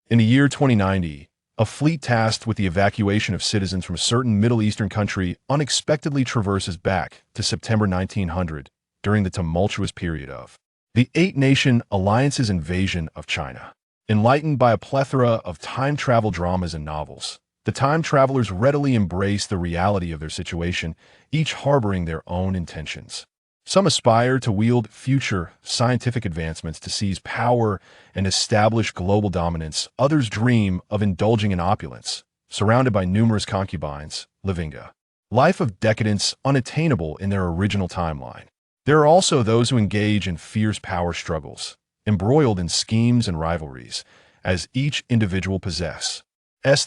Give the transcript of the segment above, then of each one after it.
In the year 2090, a fleet tasked with the evacuation of citizens from a certain Middle Eastern country unexpectedly traverses back to September 1900 during the tumultuous period of the Eight-Nation Alliance's invasion of China. Enlightened by a plethora of time travel dramas and novels, the time travelers readily embrace the reality of their situation, each harboring their own intentions. Some aspire to wield future scientific advancements to seize power and establish global dominance. Others dream of indulging in opulence, surrounded by numerous concubines, living a life of decadence unattainable in their original timeline. There are also those who engage in fierce power struggles, embroiled in schemes and rivalries, as each individual possesses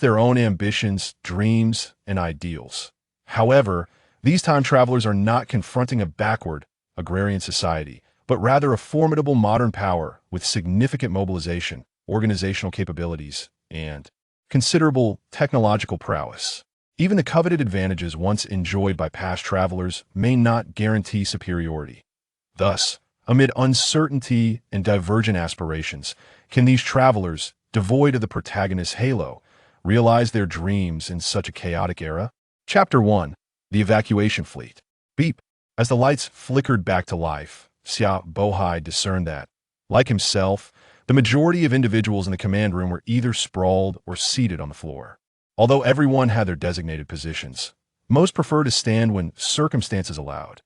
their own ambitions, dreams, and ideals. However, these time travelers are not confronting a backward, agrarian society, but rather a formidable modern power with significant mobilization, organizational capabilities, and considerable technological prowess. Even the coveted advantages once enjoyed by past travelers may not guarantee superiority. Thus, amid uncertainty and divergent aspirations, can these travelers, devoid of the protagonist's halo, realize their dreams in such a chaotic era? Chapter 1. The Evacuation Fleet. Beep. As the lights flickered back to life, Xia Bohai discerned that, like himself, the majority of individuals in the command room were either sprawled or seated on the floor. Although everyone had their designated positions, most preferred to stand when circumstances allowed.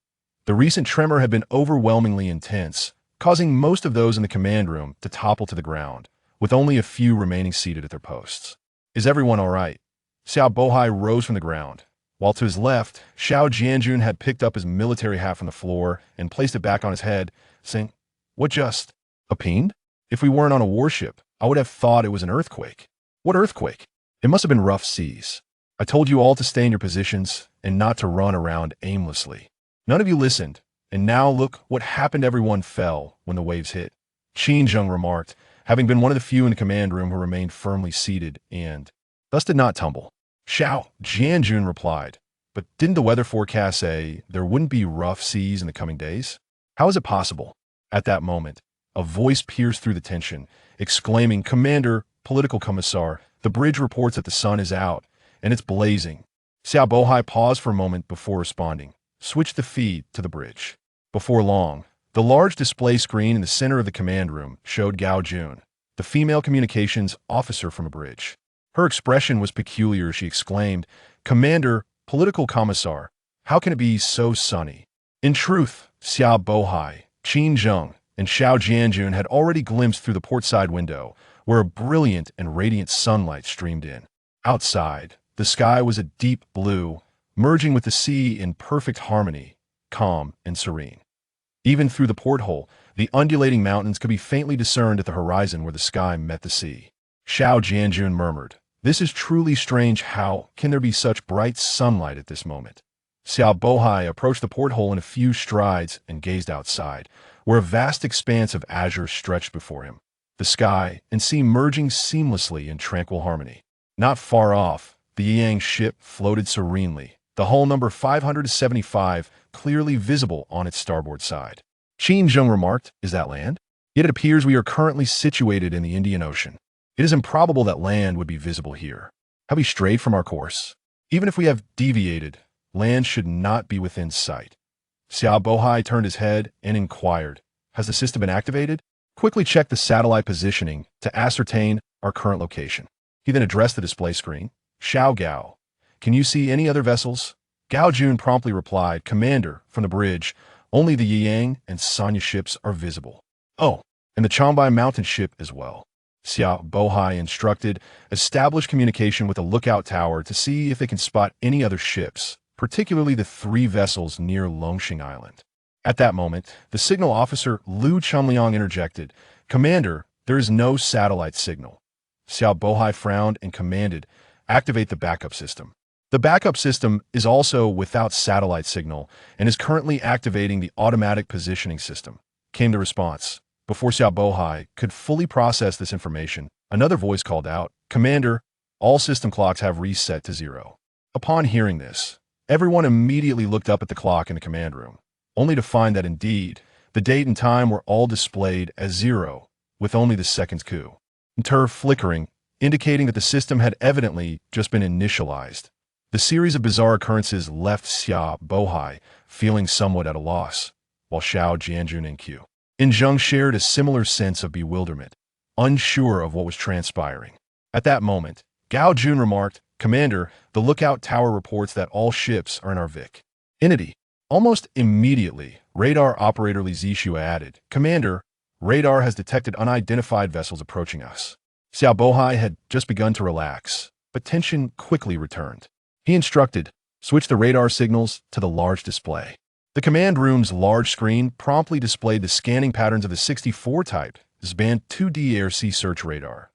The recent tremor had been overwhelmingly intense, causing most of those in the command room to topple to the ground, with only a few remaining seated at their posts. Is everyone all right? Xiao Bohai rose from the ground, while to his left, Xiao Jianjun had picked up his military hat from the floor and placed it back on his head, saying, "What just? A peen? If we weren't on a warship, I would have thought it was an earthquake." "What earthquake?" "It must have been rough seas. I told you all to stay in your positions and not to run around aimlessly. None of you listened, and now look what happened. Everyone fell when the waves hit," Qin Zheng remarked, having been one of the few in the command room who remained firmly seated and thus did not tumble. Xiao Jianjun replied, "But didn't the weather forecast say there wouldn't be rough seas in the coming days? How is it possible?" At that moment, a voice pierced through the tension, exclaiming, "Commander, political commissar, the bridge reports that the sun is out, and it's blazing." Xiao Bohai paused for a moment before responding, switched the feed to the bridge. Before long, the large display screen in the center of the command room showed Gao Jun, the female communications officer from a bridge. Her expression was peculiar as she exclaimed, "Commander, political commissar, how can it be so sunny?" In truth, Xiao Bohai, Qin Zheng, and Xiao Jianjun had already glimpsed through the portside window, where a brilliant and radiant sunlight streamed in. Outside, the sky was a deep blue, merging with the sea in perfect harmony, calm and serene. Even through the porthole, the undulating mountains could be faintly discerned at the horizon where the sky met the sea. Xiao Jianjun murmured, "This is truly strange. How can there be such bright sunlight at this moment?" Xiao Bohai approached the porthole in a few strides and gazed outside, where a vast expanse of azure stretched before him, the sky and sea merging seamlessly in tranquil harmony. Not far off, the Yang ship floated serenely, the hull number 575 clearly visible on its starboard side. Qin Zheng remarked, "Is that land? Yet it appears we are currently situated in the Indian Ocean. It is improbable that land would be visible here. Have we strayed from our course? Even if we have deviated, land should not be within sight." Xiao Bohai turned his head and inquired, "Has the system been activated?" "Quickly check the satellite positioning to ascertain our current location." He then addressed the display screen. "Xiao Gao, can you see any other vessels?" Gao Jun promptly replied, "Commander, from the bridge, only the Yang and Sanya ships are visible." "Oh, and the Changbai mountain ship as well." Xiao Bohai instructed, "Establish communication with the lookout tower to see if they can spot any other ships, particularly the 3 vessels near Longxing Island." At that moment, the signal officer Liu Chunliang interjected, "Commander, there is no satellite signal." Xiao Bohai frowned and commanded, "Activate the backup system." The backup system is also without satellite signal and is currently activating the automatic positioning system, came the response. Before Xiao Bohai could fully process this information, another voice called out, "Commander, all system clocks have reset to 0. Upon hearing this, everyone immediately looked up at the clock in the command room, only to find that indeed, the date and time were all displayed as 0, with only the seconds coup. Flickering indicating that the system had evidently just been initialized. The series of bizarre occurrences left Xia Bohai feeling somewhat at a loss, while Xiao Jianjun and Qiu Inzheng shared a similar sense of bewilderment, unsure of what was transpiring. At that moment, Gao Jun remarked, "Commander, the lookout tower reports that all ships are in our vicinity." Almost immediately, radar operator Li Zixue added, "Commander, radar has detected unidentified vessels approaching us." Xiao Bohai had just begun to relax, but tension quickly returned. He instructed, "Switch the radar signals to the large display." The command room's large screen promptly displayed the scanning patterns of the 64 type S-band 2D air-sea search radar.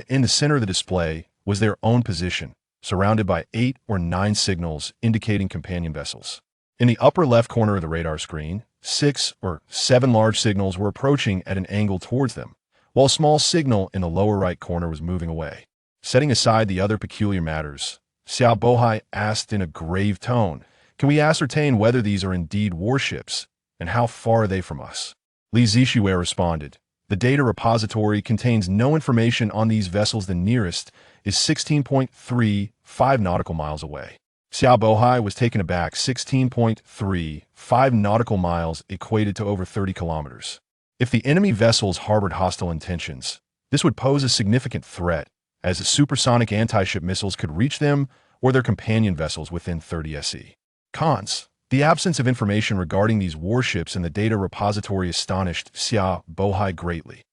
In the center of the display was their own position, surrounded by 8 or 9 signals indicating companion vessels. In the upper left corner of the radar screen, 6 or 7 large signals were approaching at an angle towards them, while a small signal in the lower right corner was moving away. Setting aside the other peculiar matters, Xiao Bohai asked in a grave tone, "Can we ascertain whether these are indeed warships, and how far are they from us?" Li Zixue responded, "The data repository contains no information on these vessels. The nearest is 16.35 nautical miles away." Xiao Bohai was taken aback. 16.35 nautical miles equated to over 30 kilometers. If the enemy vessels harbored hostile intentions, this would pose a significant threat, as the supersonic anti-ship missiles could reach them or their companion vessels within 30 SE. Cons: the absence of information regarding these warships in the data repository astonished Xiao Bohai greatly.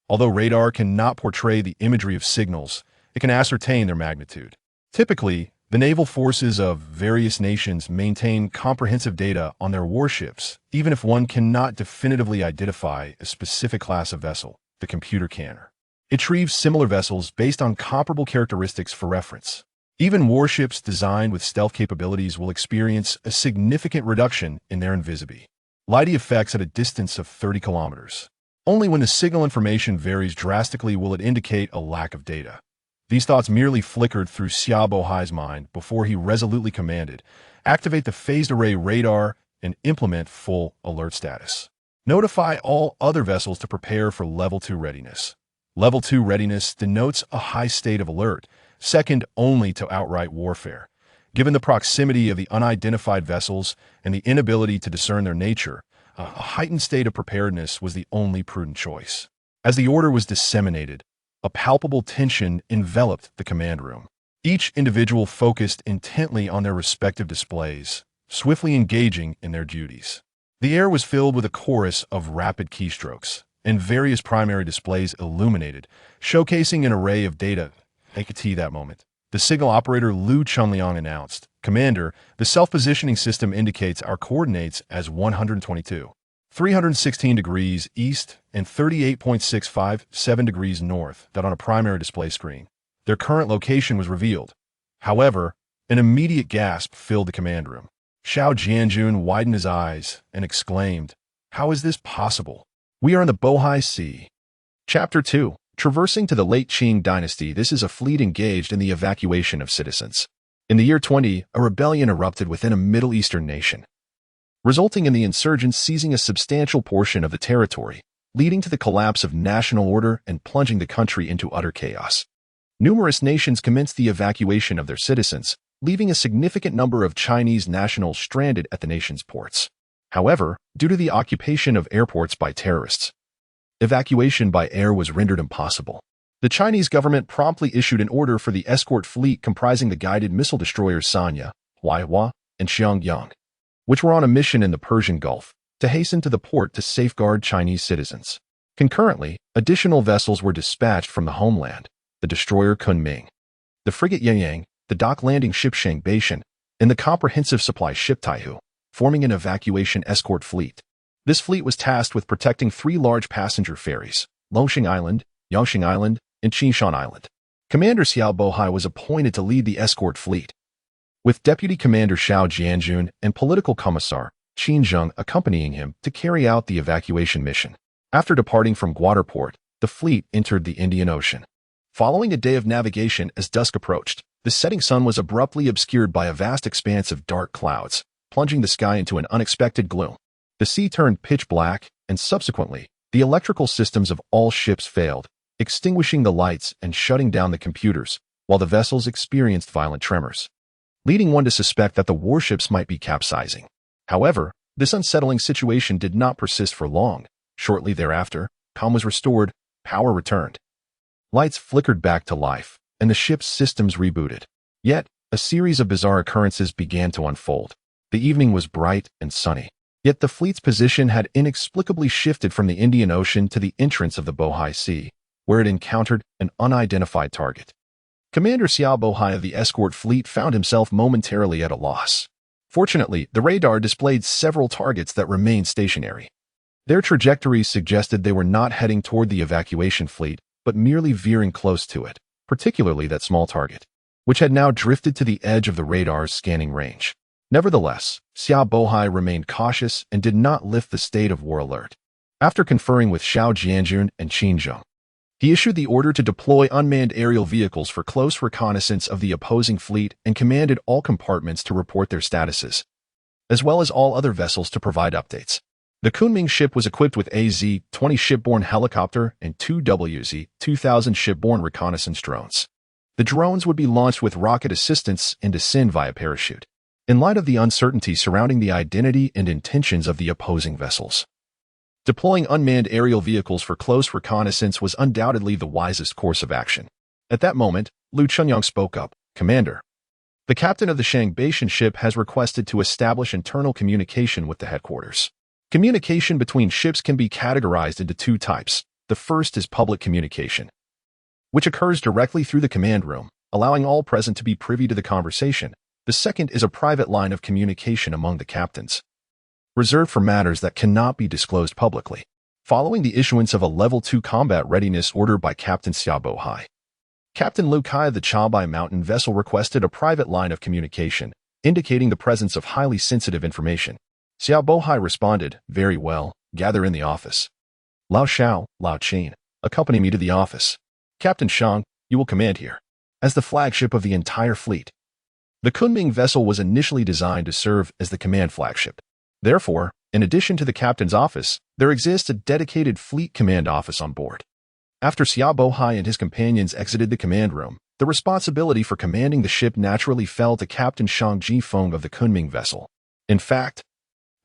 Although radar cannot portray the imagery of signals, it can ascertain their magnitude. Typically, the naval forces of various nations maintain comprehensive data on their warships, even if one cannot definitively identify a specific class of vessel. The computer can retrieve similar vessels based on comparable characteristics for reference. Even warships designed with stealth capabilities will experience a significant reduction in their invisibility effects at a distance of 30 kilometers. Only when the signal information varies drastically will it indicate a lack of data. These thoughts merely flickered through Xiao Bohai's mind before he resolutely commanded, "Activate the phased array radar and implement full alert status. Notify all other vessels to prepare for Level 2 readiness." Level 2 readiness denotes a high state of alert, second only to outright warfare. Given the proximity of the unidentified vessels and the inability to discern their nature, a heightened state of preparedness was the only prudent choice. As the order was disseminated, a palpable tension enveloped the command room. Each individual focused intently on their respective displays, swiftly engaging in their duties. The air was filled with a chorus of rapid keystrokes, and various primary displays illuminated, showcasing an array of data. At that moment, the signal operator Lu Chunliang announced, "Commander, the self-positioning system indicates our coordinates as 122, 316 degrees east and 38.657 degrees north." That on a primary display screen, their current location was revealed. However, an immediate gasp filled the command room. Xiao Jianjun widened his eyes and exclaimed, "How is this possible? We are in the Bohai Sea." Chapter 2. Traversing to the late Qing Dynasty. This is a fleet engaged in the evacuation of citizens. In the year 20, a rebellion erupted within a Middle Eastern nation, resulting in the insurgents seizing a substantial portion of the territory, leading to the collapse of national order and plunging the country into utter chaos. Numerous nations commenced the evacuation of their citizens, leaving a significant number of Chinese nationals stranded at the nation's ports. However, due to the occupation of airports by terrorists, evacuation by air was rendered impossible. The Chinese government promptly issued an order for the escort fleet comprising the guided missile destroyers Sanya, Huaihua, and Xiangyang, which were on a mission in the Persian Gulf, to hasten to the port to safeguard Chinese citizens. Concurrently, additional vessels were dispatched from the homeland: the destroyer Kunming, the frigate Yangyang, the dock landing ship Shangbeichen, and the comprehensive supply ship Taihu, forming an evacuation escort fleet. This fleet was tasked with protecting 3 large passenger ferries: Longxing Island, Yangqing Island, and Qinshan Island. Commander Xiao Bohai was appointed to lead the escort fleet, with Deputy Commander Xiao Jianjun and Political Commissar Qin Zheng accompanying him to carry out the evacuation mission. After departing from Guadalport, the fleet entered the Indian Ocean. Following a day of navigation, as dusk approached, the setting sun was abruptly obscured by a vast expanse of dark clouds, plunging the sky into an unexpected gloom. The sea turned pitch black, and subsequently, the electrical systems of all ships failed, extinguishing the lights and shutting down the computers, while the vessels experienced violent tremors, leading one to suspect that the warships might be capsizing. However, this unsettling situation did not persist for long. Shortly thereafter, calm was restored, power returned. Lights flickered back to life, and the ship's systems rebooted. Yet, a series of bizarre occurrences began to unfold. The evening was bright and sunny. Yet the fleet's position had inexplicably shifted from the Indian Ocean to the entrance of the Bohai Sea, where it encountered an unidentified target. Commander Xiao Bohai of the escort fleet found himself momentarily at a loss. Fortunately, the radar displayed several targets that remained stationary. Their trajectories suggested they were not heading toward the evacuation fleet, but merely veering close to it, particularly that small target, which had now drifted to the edge of the radar's scanning range. Nevertheless, Xiao Bohai remained cautious and did not lift the state of war alert. After conferring with Xiao Jianjun and Qin Zheng, he issued the order to deploy unmanned aerial vehicles for close reconnaissance of the opposing fleet and commanded all compartments to report their statuses, as well as all other vessels to provide updates. The Kunming ship was equipped with a Z-20 shipborne helicopter and two WZ-2000 shipborne reconnaissance drones. The drones would be launched with rocket assistance and descend via parachute. In light of the uncertainty surrounding the identity and intentions of the opposing vessels, deploying unmanned aerial vehicles for close reconnaissance was undoubtedly the wisest course of action. At that moment, Lu Chunyang spoke up, "Commander, the captain of the Shangbeian ship has requested to establish internal communication with the headquarters. Communication between ships can be categorized into two types. The first is public communication, which occurs directly through the command room, allowing all present to be privy to the conversation. The second is a private line of communication among the captains, reserved for matters that cannot be disclosed publicly." Following the issuance of a Level 2 combat readiness order by Captain Xiao Bohai, Captain Lu Kai of the Chabai Mountain vessel requested a private line of communication, indicating the presence of highly sensitive information. Xiao Bohai responded, "Very well, gather in the office. Lao Xiao, Lao Qin, accompany me to the office. Captain Shang, you will command here, as the flagship of the entire fleet." The Kunming vessel was initially designed to serve as the command flagship. Therefore, in addition to the captain's office, there exists a dedicated fleet command office on board. After Xiao Bohai and his companions exited the command room, the responsibility for commanding the ship naturally fell to Captain Shang Jifeng of the Kunming vessel. In fact,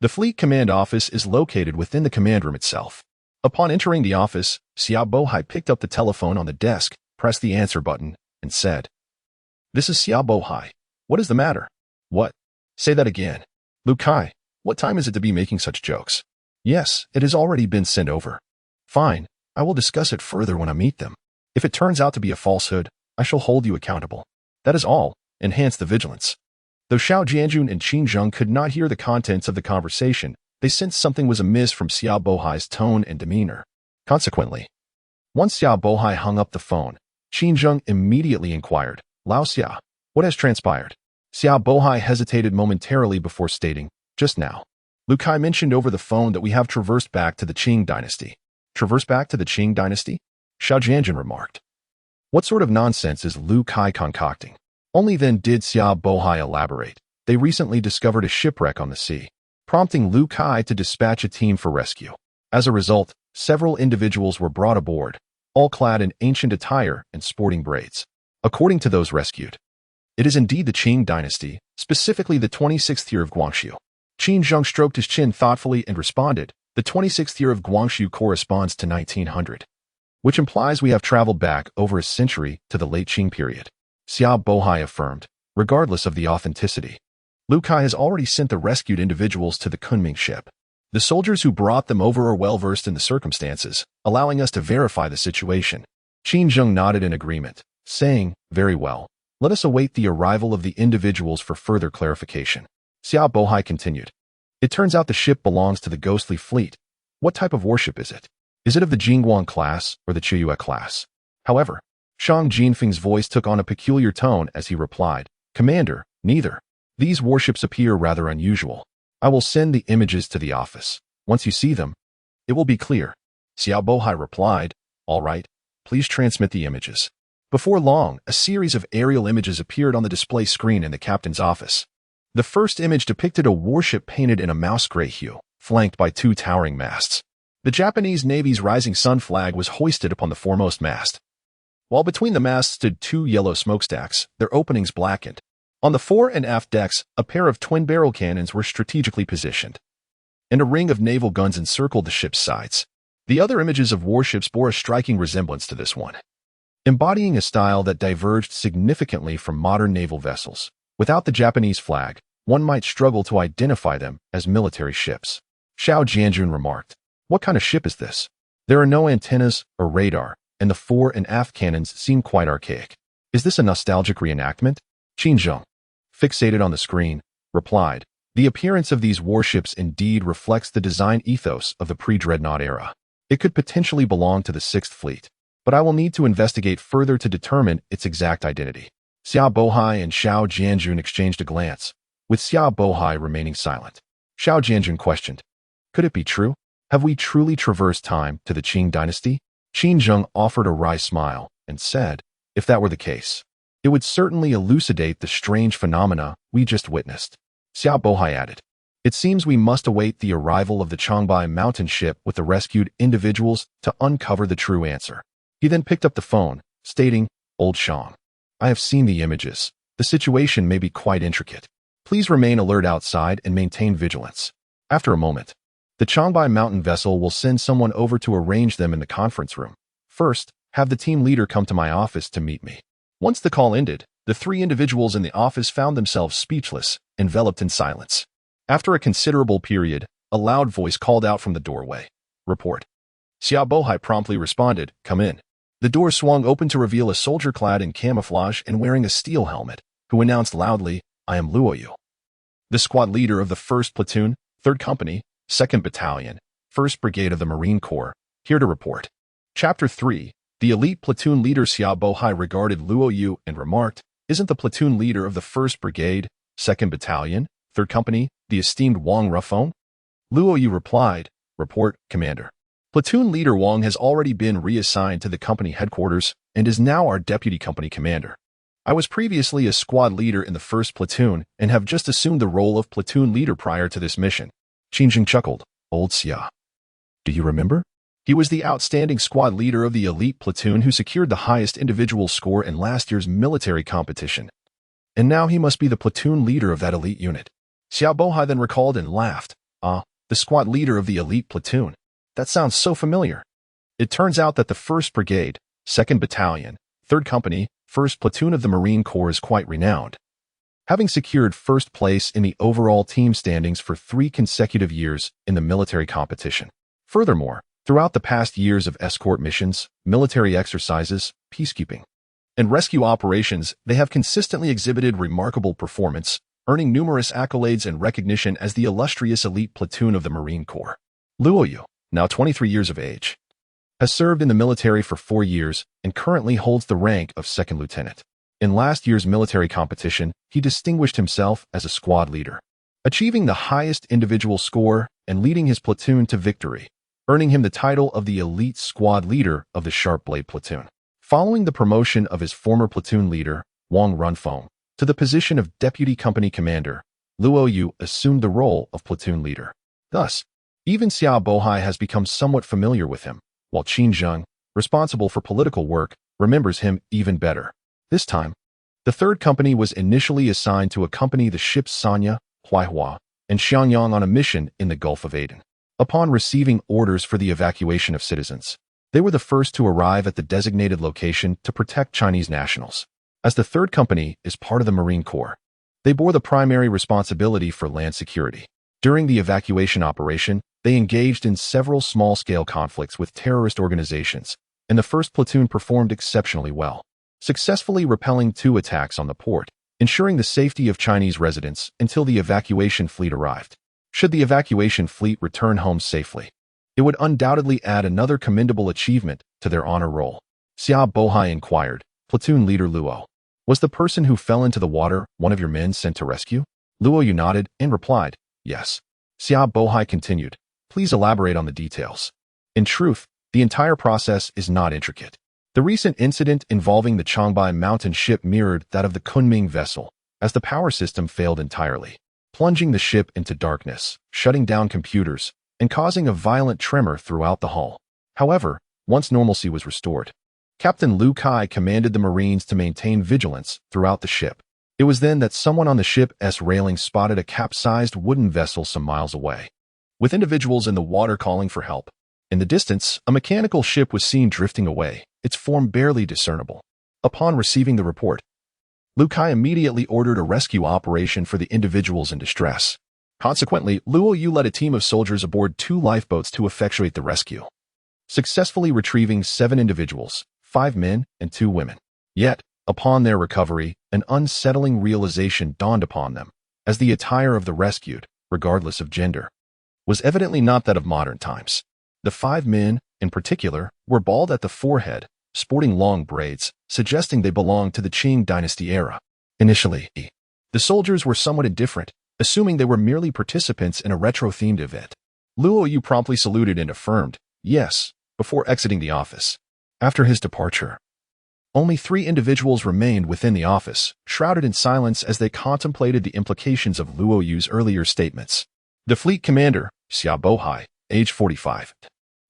the fleet command office is located within the command room itself. Upon entering the office, Xiao Bohai picked up the telephone on the desk, pressed the answer button, and said, "This is Xiao Bohai. What is the matter?" "What? Say that again. Lu Kai, what time is it to be making such jokes?" "Yes, it has already been sent over." "Fine, I will discuss it further when I meet them. If it turns out to be a falsehood, I shall hold you accountable. That is all. Enhance the vigilance." Though Xiao Jianjun and Qin Zheng could not hear the contents of the conversation, they sensed something was amiss from Xiao Bohai's tone and demeanor. Consequently, once Xiao Bohai hung up the phone, Qin Zheng immediately inquired, "Lao Xia, what has transpired?" Xiao Bohai hesitated momentarily before stating, "Just now, Lu Kai mentioned over the phone that we have traversed back to the Qing Dynasty." "Traversed back to the Qing Dynasty?" Xiao Jianjun remarked. "What sort of nonsense is Lu Kai concocting?" Only then did Xiao Bohai elaborate. "They recently discovered a shipwreck on the sea, prompting Lu Kai to dispatch a team for rescue. As a result, several individuals were brought aboard, all clad in ancient attire and sporting braids. According to those rescued, it is indeed the Qing Dynasty, specifically the 26th year of Guangxu." Qin Zheng stroked his chin thoughtfully and responded, "The 26th year of Guangxu corresponds to 1900, which implies we have traveled back over a century to the late Qing period." Xiao Bohai affirmed, regardless of the authenticity, "Lu Kai has already sent the rescued individuals to the Kunming ship. The soldiers who brought them over are well versed in the circumstances, allowing us to verify the situation." Qin Zheng nodded in agreement, saying, "Very well. Let us await the arrival of the individuals for further clarification." Xiao Bohai continued, "It turns out the ship belongs to the ghostly fleet. What type of warship is it? Is it of the Jingguang class or the Chiyue class?" However, Shang Jinfeng's voice took on a peculiar tone as he replied, "Commander, neither. These warships appear rather unusual. I will send the images to the office. Once you see them, it will be clear." Xiao Bohai replied, "All right, please transmit the images." Before long, a series of aerial images appeared on the display screen in the captain's office. The first image depicted a warship painted in a mouse gray hue, flanked by two towering masts. The Japanese Navy's rising sun flag was hoisted upon the foremost mast, while between the masts stood two yellow smokestacks, their openings blackened. On the fore and aft decks, a pair of twin-barrel cannons were strategically positioned, and a ring of naval guns encircled the ship's sides. The other images of warships bore a striking resemblance to this one, embodying a style that diverged significantly from modern naval vessels. Without the Japanese flag, one might struggle to identify them as military ships. Xiao Jianjun remarked, "What kind of ship is this? There are no antennas or radar, and the fore and aft cannons seem quite archaic. Is this a nostalgic reenactment?" Qin Zheng, fixated on the screen, replied, "The appearance of these warships indeed reflects the design ethos of the pre-dreadnought era. It could potentially belong to the Sixth Fleet, but I will need to investigate further to determine its exact identity." Xia Bohai and Xiao Jianjun exchanged a glance, with Xia Bohai remaining silent. Xiao Jianjun questioned, "Could it be true? Have we truly traversed time to the Qing Dynasty?" Qin Zheng offered a wry smile and said, "If that were the case, it would certainly elucidate the strange phenomena we just witnessed." Xia Bohai added, "It seems we must await the arrival of the Changbai mountain ship with the rescued individuals to uncover the true answer." He then picked up the phone, stating, "Old Shang, I have seen the images. The situation may be quite intricate. Please remain alert outside and maintain vigilance." After a moment, the Changbai mountain vessel will send someone over to arrange them in the conference room. First, have the team leader come to my office to meet me. Once the call ended, the three individuals in the office found themselves speechless, enveloped in silence. After a considerable period, a loud voice called out from the doorway, "Report." Xia Bohai promptly responded, "Come in." The door swung open to reveal a soldier clad in camouflage and wearing a steel helmet, who announced loudly, "I am Luoyu, the squad leader of the 1st Platoon, 3rd Company, 2nd Battalion, 1st Brigade of the Marine Corps, here to report." Chapter 3. The elite platoon leader Xia Bohai regarded Luoyu and remarked, "Isn't the platoon leader of the 1st Brigade, 2nd Battalion, 3rd Company, the esteemed Wang Rufeng?" Luoyu replied, "Report, Commander. Platoon leader Wang has already been reassigned to the company headquarters and is now our deputy company commander. I was previously a squad leader in the 1st Platoon and have just assumed the role of platoon leader prior to this mission." Qingjing chuckled, "Old Xia. Do you remember? He was the outstanding squad leader of the elite platoon who secured the highest individual score in last year's military competition. And now he must be the platoon leader of that elite unit." Xia Bohai then recalled and laughed, "Ah, the squad leader of the elite platoon. That sounds so familiar." It turns out that the 1st Brigade, 2nd Battalion, 3rd Company, 1st Platoon of the Marine Corps is quite renowned, having secured 1st place in the overall team standings for 3 consecutive years in the military competition. Furthermore, throughout the past years of escort missions, military exercises, peacekeeping, and rescue operations, they have consistently exhibited remarkable performance, earning numerous accolades and recognition as the illustrious elite platoon of the Marine Corps. Luoyu, now 23 years of age, has served in the military for 4 years and currently holds the rank of 2nd lieutenant. In last year's military competition, he distinguished himself as a squad leader, achieving the highest individual score and leading his platoon to victory, earning him the title of the elite squad leader of the Sharp Blade Platoon. Following the promotion of his former platoon leader, Wang Runfeng, to the position of deputy company commander, Luoyu assumed the role of platoon leader. Thus, even Xia Bohai has become somewhat familiar with him, while Qin Zheng, responsible for political work, remembers him even better. This time, the 3rd Company was initially assigned to accompany the ships Sanya, Huaihua, and Xiangyang on a mission in the Gulf of Aden. Upon receiving orders for the evacuation of citizens, they were the first to arrive at the designated location to protect Chinese nationals. As the 3rd Company is part of the Marine Corps, they bore the primary responsibility for land security. During the evacuation operation, they engaged in several small-scale conflicts with terrorist organizations, and the 1st Platoon performed exceptionally well, successfully repelling 2 attacks on the port, ensuring the safety of Chinese residents until the evacuation fleet arrived. Should the evacuation fleet return home safely, it would undoubtedly add another commendable achievement to their honor roll. Xia Bohai inquired, "Platoon leader Luo, was the person who fell into the water one of your men sent to rescue?" Luoyu nodded and replied, "Yes." Xia Bohai continued, "Please elaborate on the details." In truth, the entire process is not intricate. The recent incident involving the Changbai mountain ship mirrored that of the Kunming vessel, as the power system failed entirely, plunging the ship into darkness, shutting down computers, and causing a violent tremor throughout the hull. However, once normalcy was restored, Captain Lu Kai commanded the Marines to maintain vigilance throughout the ship. It was then that someone on the ship's railing spotted a capsized wooden vessel some miles away, with individuals in the water calling for help. In the distance, a mechanical ship was seen drifting away, its form barely discernible. Upon receiving the report, Lu Kai immediately ordered a rescue operation for the individuals in distress. Consequently, Luo Yu led a team of soldiers aboard 2 lifeboats to effectuate the rescue, successfully retrieving 7 individuals, 5 men and 2 women. Yet, upon their recovery, an unsettling realization dawned upon them, as the attire of the rescued, regardless of gender, was evidently not that of modern times. The 5 men, in particular, were bald at the forehead, sporting long braids, suggesting they belonged to the Qing Dynasty era. Initially, the soldiers were somewhat indifferent, assuming they were merely participants in a retro-themed event. Luo Yu promptly saluted and affirmed, yes, before exiting the office. After his departure, only 3 individuals remained within the office, shrouded in silence as they contemplated the implications of Luo Yu's earlier statements. The fleet commander, Xia Bohai, age 45,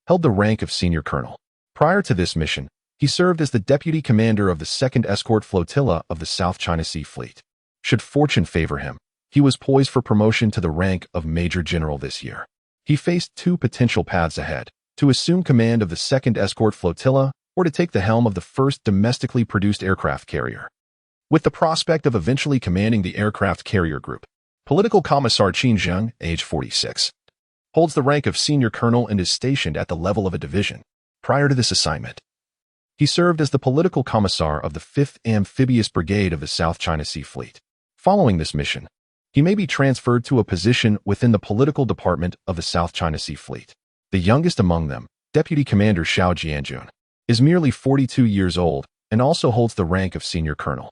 held the rank of senior colonel. Prior to this mission, he served as the deputy commander of the 2nd Escort Flotilla of the South China Sea Fleet. Should fortune favor him, he was poised for promotion to the rank of Major General this year. He faced 2 potential paths ahead: to assume command of the 2nd Escort Flotilla or to take the helm of the first domestically produced aircraft carrier. With the prospect of eventually commanding the aircraft carrier group, Political Commissar Qin Zheng, age 46, holds the rank of senior colonel and is stationed at the level of a division. Prior to this assignment, he served as the political commissar of the 5th Amphibious Brigade of the South China Sea Fleet. Following this mission, he may be transferred to a position within the political department of the South China Sea Fleet. The youngest among them, Deputy Commander Xiao Jianjun, is merely 42 years old and also holds the rank of senior colonel,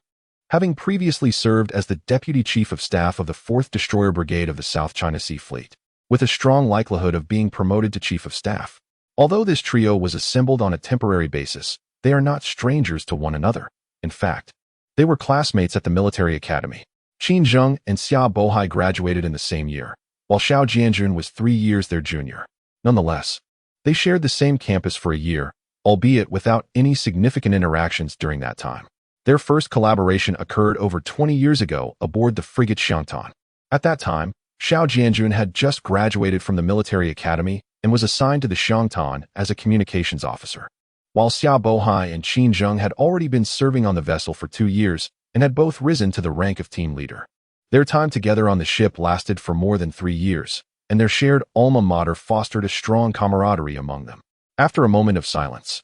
having previously served as the Deputy Chief of Staff of the 4th Destroyer Brigade of the South China Sea Fleet, with a strong likelihood of being promoted to Chief of Staff. Although this trio was assembled on a temporary basis, they are not strangers to one another. In fact, they were classmates at the military academy. Qin Zheng and Xia Bohai graduated in the same year, while Xiao Jianjun was 3 years their junior. Nonetheless, they shared the same campus for a year, albeit without any significant interactions during that time. Their first collaboration occurred over 20 years ago aboard the frigate Xiangtan. At that time, Xiao Jianjun had just graduated from the military academy and was assigned to the Xiangtan as a communications officer, while Xia Bohai and Qin Zheng had already been serving on the vessel for 2 years and had both risen to the rank of team leader. Their time together on the ship lasted for more than 3 years, and their shared alma mater fostered a strong camaraderie among them. After a moment of silence,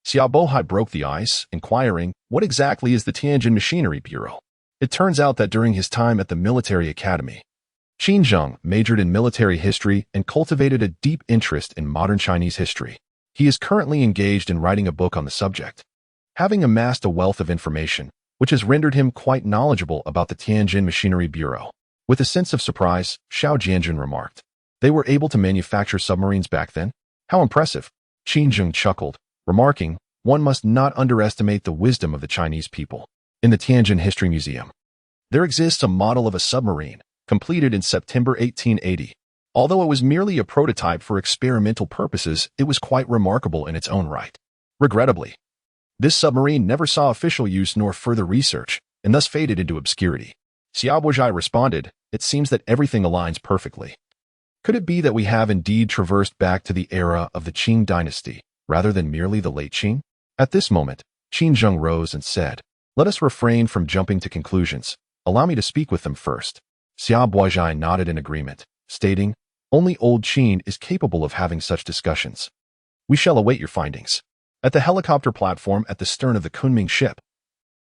Xia Bohai broke the ice, inquiring, "What exactly is the Tianjin Machinery Bureau?" It turns out that during his time at the military academy, Qin Zheng majored in military history and cultivated a deep interest in modern Chinese history. He is currently engaged in writing a book on the subject, having amassed a wealth of information, which has rendered him quite knowledgeable about the Tianjin Machinery Bureau. With a sense of surprise, Xiao Jianjun remarked, "They were able to manufacture submarines back then? How impressive." Qin Zheng chuckled, remarking, "One must not underestimate the wisdom of the Chinese people." In the Tianjin History Museum, there exists a model of a submarine, completed in September 1880. Although it was merely a prototype for experimental purposes, it was quite remarkable in its own right. Regrettably, this submarine never saw official use nor further research, and thus faded into obscurity. Xia Bohai responded, "It seems that everything aligns perfectly. Could it be that we have indeed traversed back to the era of the Qing Dynasty, rather than merely the late Qing?" At this moment, Qin Zheng rose and said, "Let us refrain from jumping to conclusions. Allow me to speak with them first." Xia Bohai nodded in agreement, stating, "Only old Qin is capable of having such discussions. We shall await your findings." At the helicopter platform at the stern of the Kunming ship,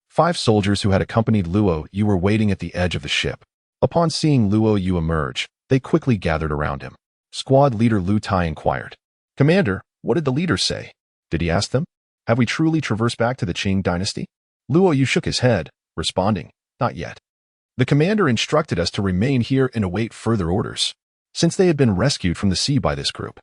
5 soldiers who had accompanied Luo Yu were waiting at the edge of the ship. Upon seeing Luo Yu emerge, they quickly gathered around him. Squad leader Lu Tai inquired, "Commander, what did the leader say? Did he ask them, have we truly traversed back to the Qing Dynasty?" Luo Yu shook his head, responding, "Not yet. The commander instructed us to remain here and await further orders, since they had been rescued from the sea by this group."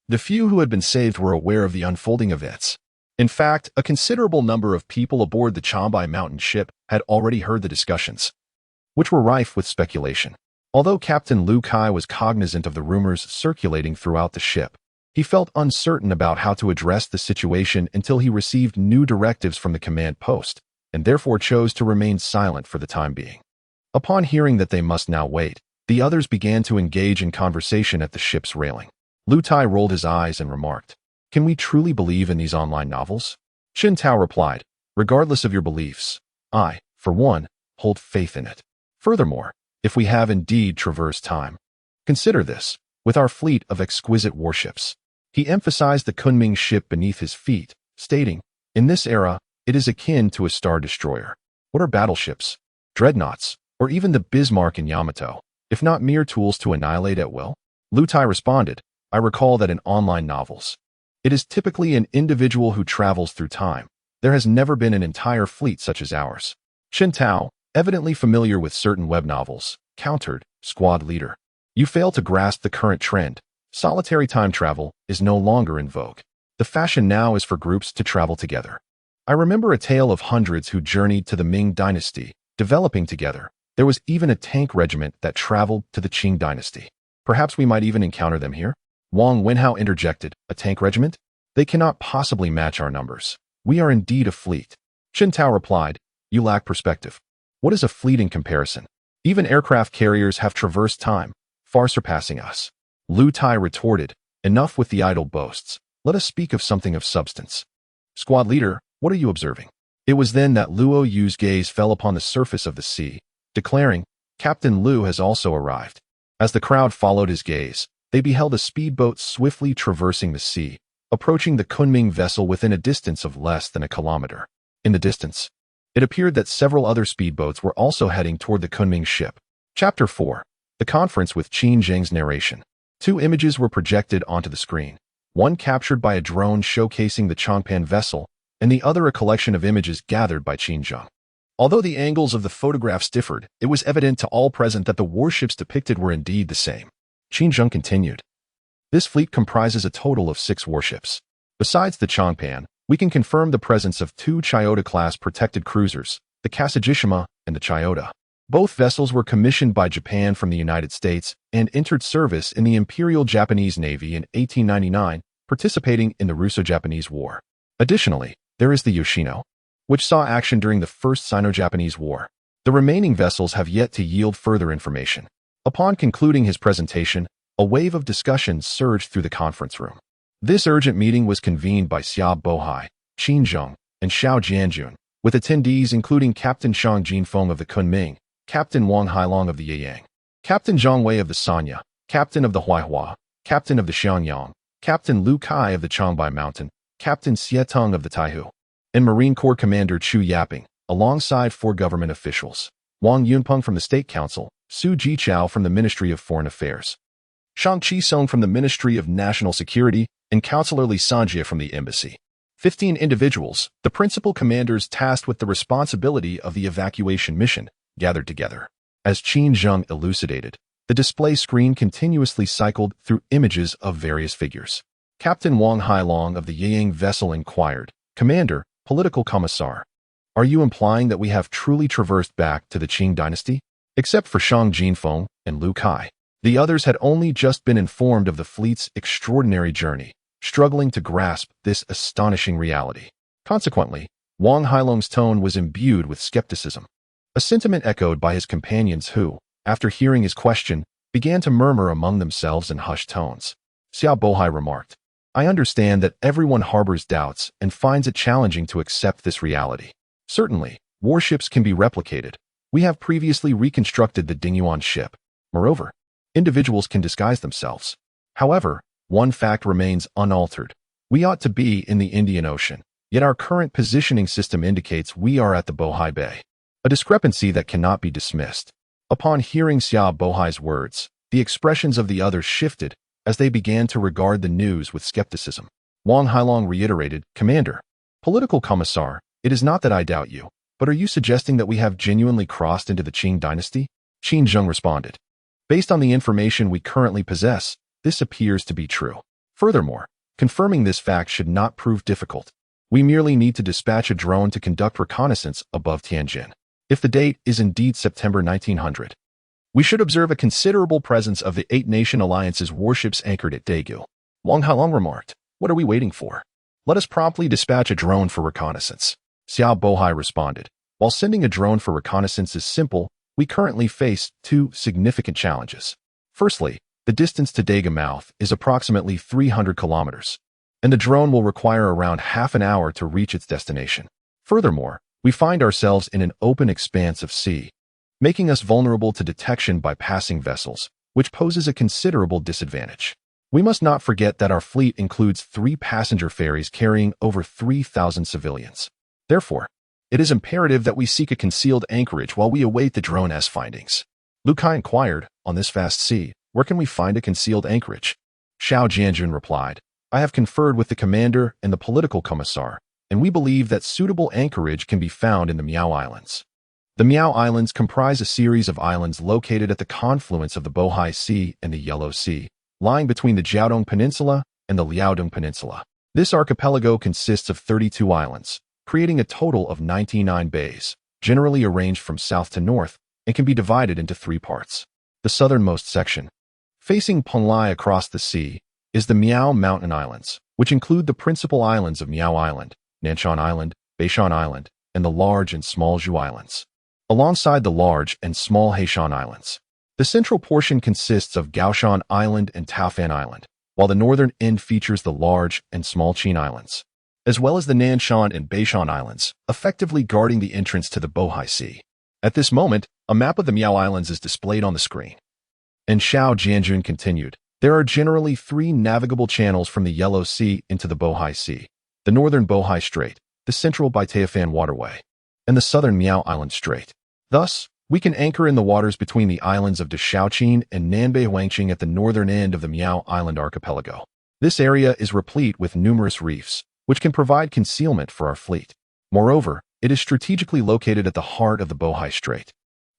The few who had been saved were aware of the unfolding events. In fact, a considerable number of people aboard the Chambai mountain ship had already heard the discussions, which were rife with speculation. Although Captain Lu Kai was cognizant of the rumors circulating throughout the ship, he felt uncertain about how to address the situation until he received new directives from the command post, and therefore chose to remain silent for the time being. Upon hearing that they must now wait, the others began to engage in conversation at the ship's railing. Lu Tai rolled his eyes and remarked, "Can we truly believe in these online novels?" Qin Tao replied, "Regardless of your beliefs, I, for one, hold faith in it. Furthermore, if we have indeed traversed time, consider this, with our fleet of exquisite warships." He emphasized the Kunming ship beneath his feet, stating, "In this era, it is akin to a star destroyer. What are battleships, dreadnoughts, or even the Bismarck and Yamato, if not mere tools to annihilate at will?" Lu Tai responded, "I recall that in online novels, it is typically an individual who travels through time. There has never been an entire fleet such as ours." Qin Tao, evidently familiar with certain web novels, countered, "Squad leader, you fail to grasp the current trend. Solitary time travel is no longer in vogue. The fashion now is for groups to travel together. I remember a tale of hundreds who journeyed to the Qing Dynasty, developing together. There was even a tank regiment that traveled to the Qing Dynasty. Perhaps we might even encounter them here?" Wang Wenhao interjected, "A tank regiment? They cannot possibly match our numbers. We are indeed a fleet." Qin Tao replied, "You lack perspective. What is a fleet in comparison? Even aircraft carriers have traversed time, far surpassing us." Lu Tai retorted, "Enough with the idle boasts. Let us speak of something of substance. Squad leader, what are you observing?" It was then that Luo Yu's gaze fell upon the surface of the sea, declaring, "Captain Lu has also arrived." As the crowd followed his gaze, they beheld a speedboat swiftly traversing the sea, approaching the Kunming vessel within a distance of less than a kilometer. In the distance, it appeared that several other speedboats were also heading toward the Kunming ship. Chapter 4. The Conference with Qin Zheng's Narration. Two images were projected onto the screen, one captured by a drone showcasing the Changpan vessel, and the other a collection of images gathered by Qin Zheng. Although the angles of the photographs differed, it was evident to all present that the warships depicted were indeed the same. Qin Zheng continued, "This fleet comprises a total of 6 warships. Besides the Changpan, we can confirm the presence of 2 Chiyoda-class protected cruisers, the Kasajishima and the Chiyoda. Both vessels were commissioned by Japan from the United States and entered service in the Imperial Japanese Navy in 1899, participating in the Russo-Japanese War. Additionally, there is the Yoshino, which saw action during the First Sino-Japanese War. The remaining vessels have yet to yield further information." Upon concluding his presentation, a wave of discussion surged through the conference room. This urgent meeting was convened by Xia Bohai, Qin Zheng, and Xiao Jianjun, with attendees including Captain Shang Jinfeng of the Kunming, Captain Wang Hailong of the Yiyang, Captain Zhang Wei of the Sanya, Captain of the Huaihua, Captain of the Xiangyang, Captain Lu Kai of the Changbai Mountain, Captain Xie Tung of the Taihu, and Marine Corps Commander Chu Yaping, alongside 4 government officials: Wang Yunpeng from the State Council, Su Jichao from the Ministry of Foreign Affairs, Shang Qisong from the Ministry of National Security, and Councillor Li Sanjie from the Embassy. 15 individuals, the principal commanders tasked with the responsibility of the evacuation mission, gathered together. As Qin Zheng elucidated, the display screen continuously cycled through images of various figures. Captain Wang Hailong of the Yiyang vessel inquired, "Commander, Political Commissar, are you implying that we have truly traversed back to the Qing Dynasty?" Except for Shang Jinfeng and Lu Kai, the others had only just been informed of the fleet's extraordinary journey, struggling to grasp this astonishing reality. Consequently, Wang Hailong's tone was imbued with skepticism, a sentiment echoed by his companions who, after hearing his question, began to murmur among themselves in hushed tones. Xia Bohai remarked, "I understand that everyone harbors doubts and finds it challenging to accept this reality. Certainly, warships can be replicated. We have previously reconstructed the Dingyuan ship. Moreover, individuals can disguise themselves. However, one fact remains unaltered. We ought to be in the Indian Ocean, yet our current positioning system indicates we are at the Bohai Bay. A discrepancy that cannot be dismissed." Upon hearing Xia Bohai's words, the expressions of the others shifted as they began to regard the news with skepticism. Wang Hailong reiterated, "Commander, Political Commissar, it is not that I doubt you, but are you suggesting that we have genuinely crossed into the Qing Dynasty?" Qin Zheng responded, "Based on the information we currently possess, this appears to be true. Furthermore, confirming this fact should not prove difficult. We merely need to dispatch a drone to conduct reconnaissance above Tianjin. If the date is indeed September 1900, We should observe a considerable presence of the Eight-Nation Alliance's warships anchored at Daegu. Wang Hailong remarked, "What are we waiting for? Let us promptly dispatch a drone for reconnaissance." Xiao Bohai responded, "While sending a drone for reconnaissance is simple, we currently face two significant challenges. Firstly, the distance to Daegu mouth is approximately 300 kilometers, and the drone will require around half an hour to reach its destination. Furthermore, we find ourselves in an open expanse of sea, making us vulnerable to detection by passing vessels, which poses a considerable disadvantage. We must not forget that our fleet includes 3 passenger ferries carrying over 3,000 civilians. Therefore, it is imperative that we seek a concealed anchorage while we await the drone's findings." Lu Kai inquired, "On this vast sea, where can we find a concealed anchorage?" Xiao Jianjun replied, "I have conferred with the commander and the political commissar, and we believe that suitable anchorage can be found in the Miao Islands." The Miao Islands comprise a series of islands located at the confluence of the Bohai Sea and the Yellow Sea, lying between the Jiaodong Peninsula and the Liaodong Peninsula. This archipelago consists of 32 islands, creating a total of 99 bays, generally arranged from south to north, and can be divided into 3 parts. The southernmost section, facing Penglai across the sea, is the Miao Mountain Islands, which include the principal islands of Miao Island, Nanshan Island, Beishan Island, and the large and small Zhu Islands, alongside the large and small Heishan Islands. The central portion consists of Gaoshan Island and Taofan Island, while the northern end features the large and small Qin Islands, as well as the Nanshan and Beishan Islands, effectively guarding the entrance to the Bohai Sea. At this moment, a map of the Miao Islands is displayed on the screen. And Xiao Jianjun continued, "There are generally 3 navigable channels from the Yellow Sea into the Bohai Sea: the northern Bohai Strait, the central Baitaofan Waterway, and the southern Miao Island Strait. Thus, we can anchor in the waters between the islands of Deshaoqing and Nanbei Huangqing at the northern end of the Miao Island archipelago. This area is replete with numerous reefs, which can provide concealment for our fleet. Moreover, it is strategically located at the heart of the Bohai Strait,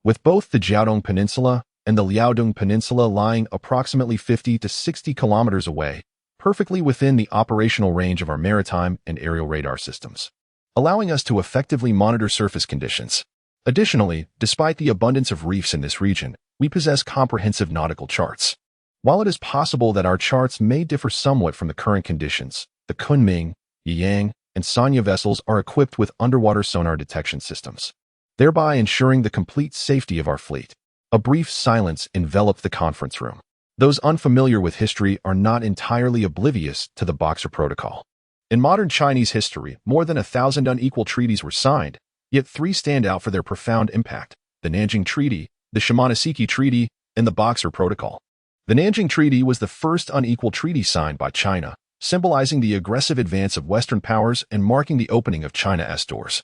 with both the Jiaodong Peninsula and the Liaodong Peninsula lying approximately 50 to 60 kilometers away, perfectly within the operational range of our maritime and aerial radar systems, allowing us to effectively monitor surface conditions. Additionally, despite the abundance of reefs in this region, we possess comprehensive nautical charts. While it is possible that our charts may differ somewhat from the current conditions, the Kunming, Yiyang, and Sanya vessels are equipped with underwater sonar detection systems, thereby ensuring the complete safety of our fleet." A brief silence enveloped the conference room. Those unfamiliar with history are not entirely oblivious to the Boxer Protocol. In modern Chinese history, more than 1,000 unequal treaties were signed, yet 3 stand out for their profound impact: the Nanjing Treaty, the Shimonoseki Treaty, and the Boxer Protocol. The Nanjing Treaty was the first unequal treaty signed by China, symbolizing the aggressive advance of Western powers and marking the opening of China's doors,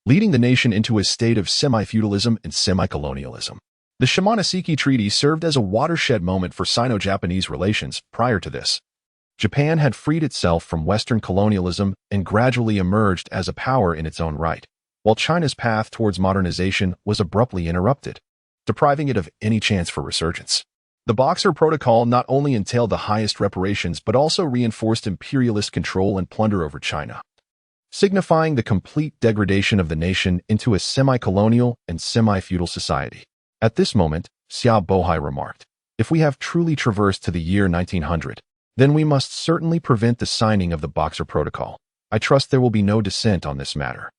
leading the nation into a state of semi-feudalism and semi-colonialism. The Shimonoseki Treaty served as a watershed moment for Sino-Japanese relations. Prior to this, Japan had freed itself from Western colonialism and gradually emerged as a power in its own right, while China's path towards modernization was abruptly interrupted, depriving it of any chance for resurgence. The Boxer Protocol not only entailed the highest reparations but also reinforced imperialist control and plunder over China, signifying the complete degradation of the nation into a semi-colonial and semi-feudal society. At this moment, Xiao Bohai remarked, "If we have truly traversed to the year 1900, then we must certainly prevent the signing of the Boxer Protocol. I trust there will be no dissent on this matter."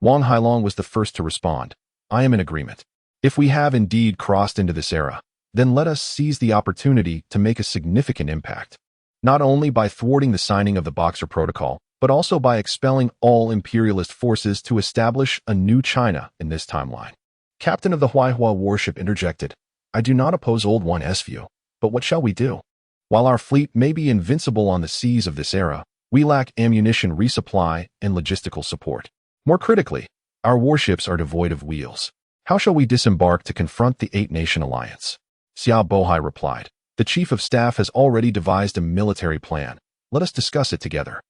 Wang Hailong was the first to respond, "I am in agreement. If we have indeed crossed into this era, then let us seize the opportunity to make a significant impact, not only by thwarting the signing of the Boxer Protocol, but also by expelling all imperialist forces to establish a new China in this timeline." Captain of the Huaihua warship interjected, "I do not oppose Old One's view, but what shall we do? While our fleet may be invincible on the seas of this era, we lack ammunition resupply and logistical support. More critically, our warships are devoid of wheels. How shall we disembark to confront the Eight-Nation Alliance?" Xiao Bohai replied, "The Chief of Staff has already devised a military plan. Let us discuss it together."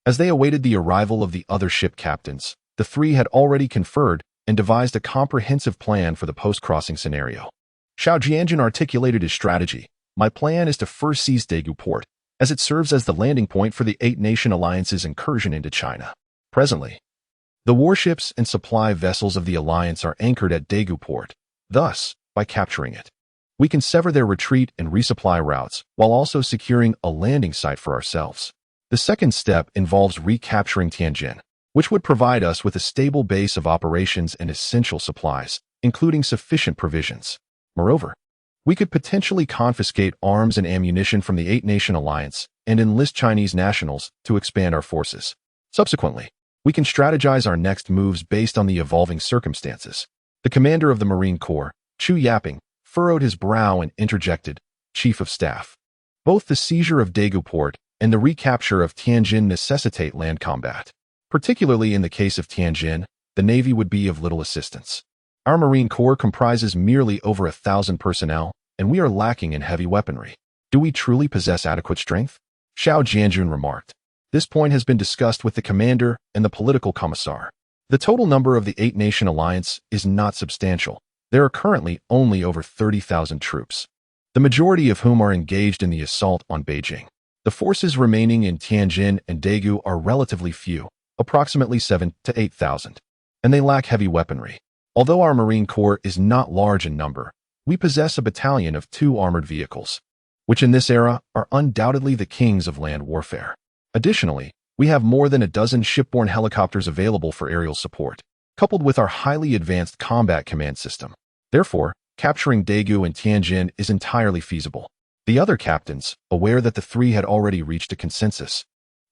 As they awaited the arrival of the other ship captains, the 3 had already conferred and devised a comprehensive plan for the post-crossing scenario. Xiao Jianjun articulated his strategy. "My plan is to first seize Daegu port, as it serves as the landing point for the Eight-Nation Alliance's incursion into China. Presently, the warships and supply vessels of the alliance are anchored at Daegu port. Thus, by capturing it, We can sever their retreat and resupply routes, while also securing a landing site for ourselves. The second step involves recapturing Tianjin, which would provide us with a stable base of operations and essential supplies, including sufficient provisions. Moreover, we could potentially confiscate arms and ammunition from the Eight-Nation Alliance and enlist Chinese nationals to expand our forces. Subsequently, we can strategize our next moves based on the evolving circumstances. The commander of the Marine Corps, Chu Yaping, furrowed his brow and interjected, Chief of Staff. Both the seizure of Daegu Port and the recapture of Tianjin necessitate land combat. Particularly in the case of Tianjin, the Navy would be of little assistance. Our Marine Corps comprises merely over 1,000 personnel, and we are lacking in heavy weaponry. Do we truly possess adequate strength? Xiao Jianjun remarked. This point has been discussed with the commander and the political commissar. The total number of the Eight-Nation Alliance is not substantial. There are currently only over 30,000 troops, the majority of whom are engaged in the assault on Beijing. The forces remaining in Tianjin and Daegu are relatively few, approximately 7,000 to 8,000, and they lack heavy weaponry. Although our Marine Corps is not large in number, we possess a battalion of 2 armored vehicles, which in this era are undoubtedly the kings of land warfare. Additionally, we have more than a dozen shipborne helicopters available for aerial support, coupled with our highly advanced combat command system. Therefore, capturing Daegu and Tianjin is entirely feasible. The other captains, aware that the three had already reached a consensus,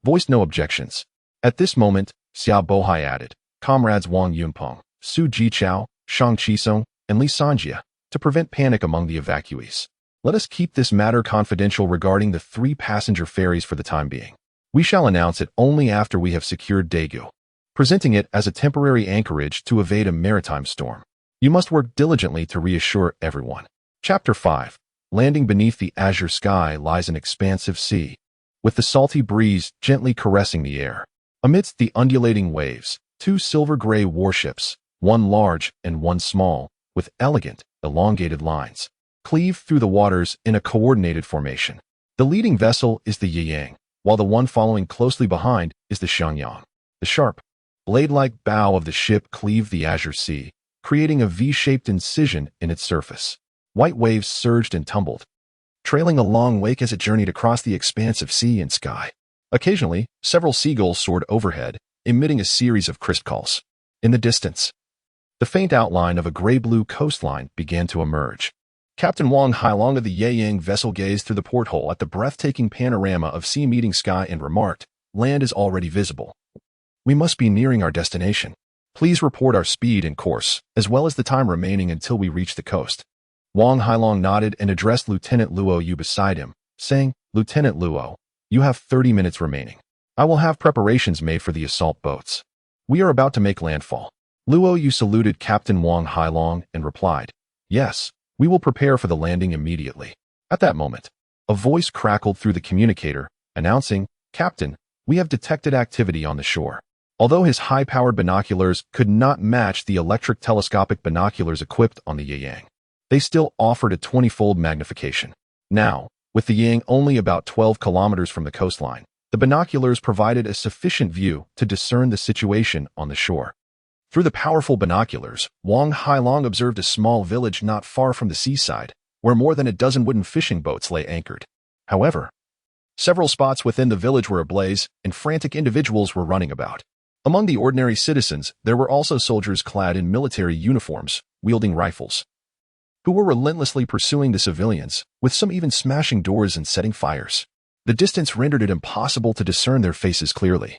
voiced no objections. At this moment, Xiao Bohai added, comrades Wang Yunpeng, Su Jichao, Shang Qisong, and Li Sanjia, to prevent panic among the evacuees. Let us keep this matter confidential regarding the 3 passenger ferries for the time being. We shall announce it only after we have secured Daegu, presenting it as a temporary anchorage to evade a maritime storm. You must work diligently to reassure everyone. Chapter 5. Landing beneath the azure sky lies an expansive sea, with the salty breeze gently caressing the air. Amidst the undulating waves, 2 silver-gray warships, one large and one small, with elegant, elongated lines, cleave through the waters in a coordinated formation. The leading vessel is the Yiyang, while the one following closely behind is the Xiangyang. The sharp, blade-like bow of the ship cleaved the azure sea, creating a V-shaped incision in its surface. White waves surged and tumbled, trailing a long wake as it journeyed across the expanse of sea and sky. Occasionally, several seagulls soared overhead, emitting a series of crisp calls. In the distance, the faint outline of a gray-blue coastline began to emerge. Captain Wang Hailong of the Yiyang vessel gazed through the porthole at the breathtaking panorama of sea meeting sky and remarked, "Land is already visible. We must be nearing our destination. Please report our speed and course, as well as the time remaining until we reach the coast." Wang Hailong nodded and addressed Lieutenant Luo Yu beside him, saying, "Lieutenant Luo, you have 30 minutes remaining. I will have preparations made for the assault boats. We are about to make landfall." Luo Yu saluted Captain Wang Hailong and replied, "Yes, we will prepare for the landing immediately." At that moment, a voice crackled through the communicator, announcing, "Captain, we have detected activity on the shore." Although his high-powered binoculars could not match the electric telescopic binoculars equipped on the Yiyang, they still offered a 20-fold magnification. Now, with the Yiyang only about 12 kilometers from the coastline, the binoculars provided a sufficient view to discern the situation on the shore. Through the powerful binoculars, Wang Hailong observed a small village not far from the seaside, where more than a dozen wooden fishing boats lay anchored. However, several spots within the village were ablaze, and frantic individuals were running about. Among the ordinary citizens, there were also soldiers clad in military uniforms, wielding rifles, who were relentlessly pursuing the civilians, with some even smashing doors and setting fires. The distance rendered it impossible to discern their faces clearly,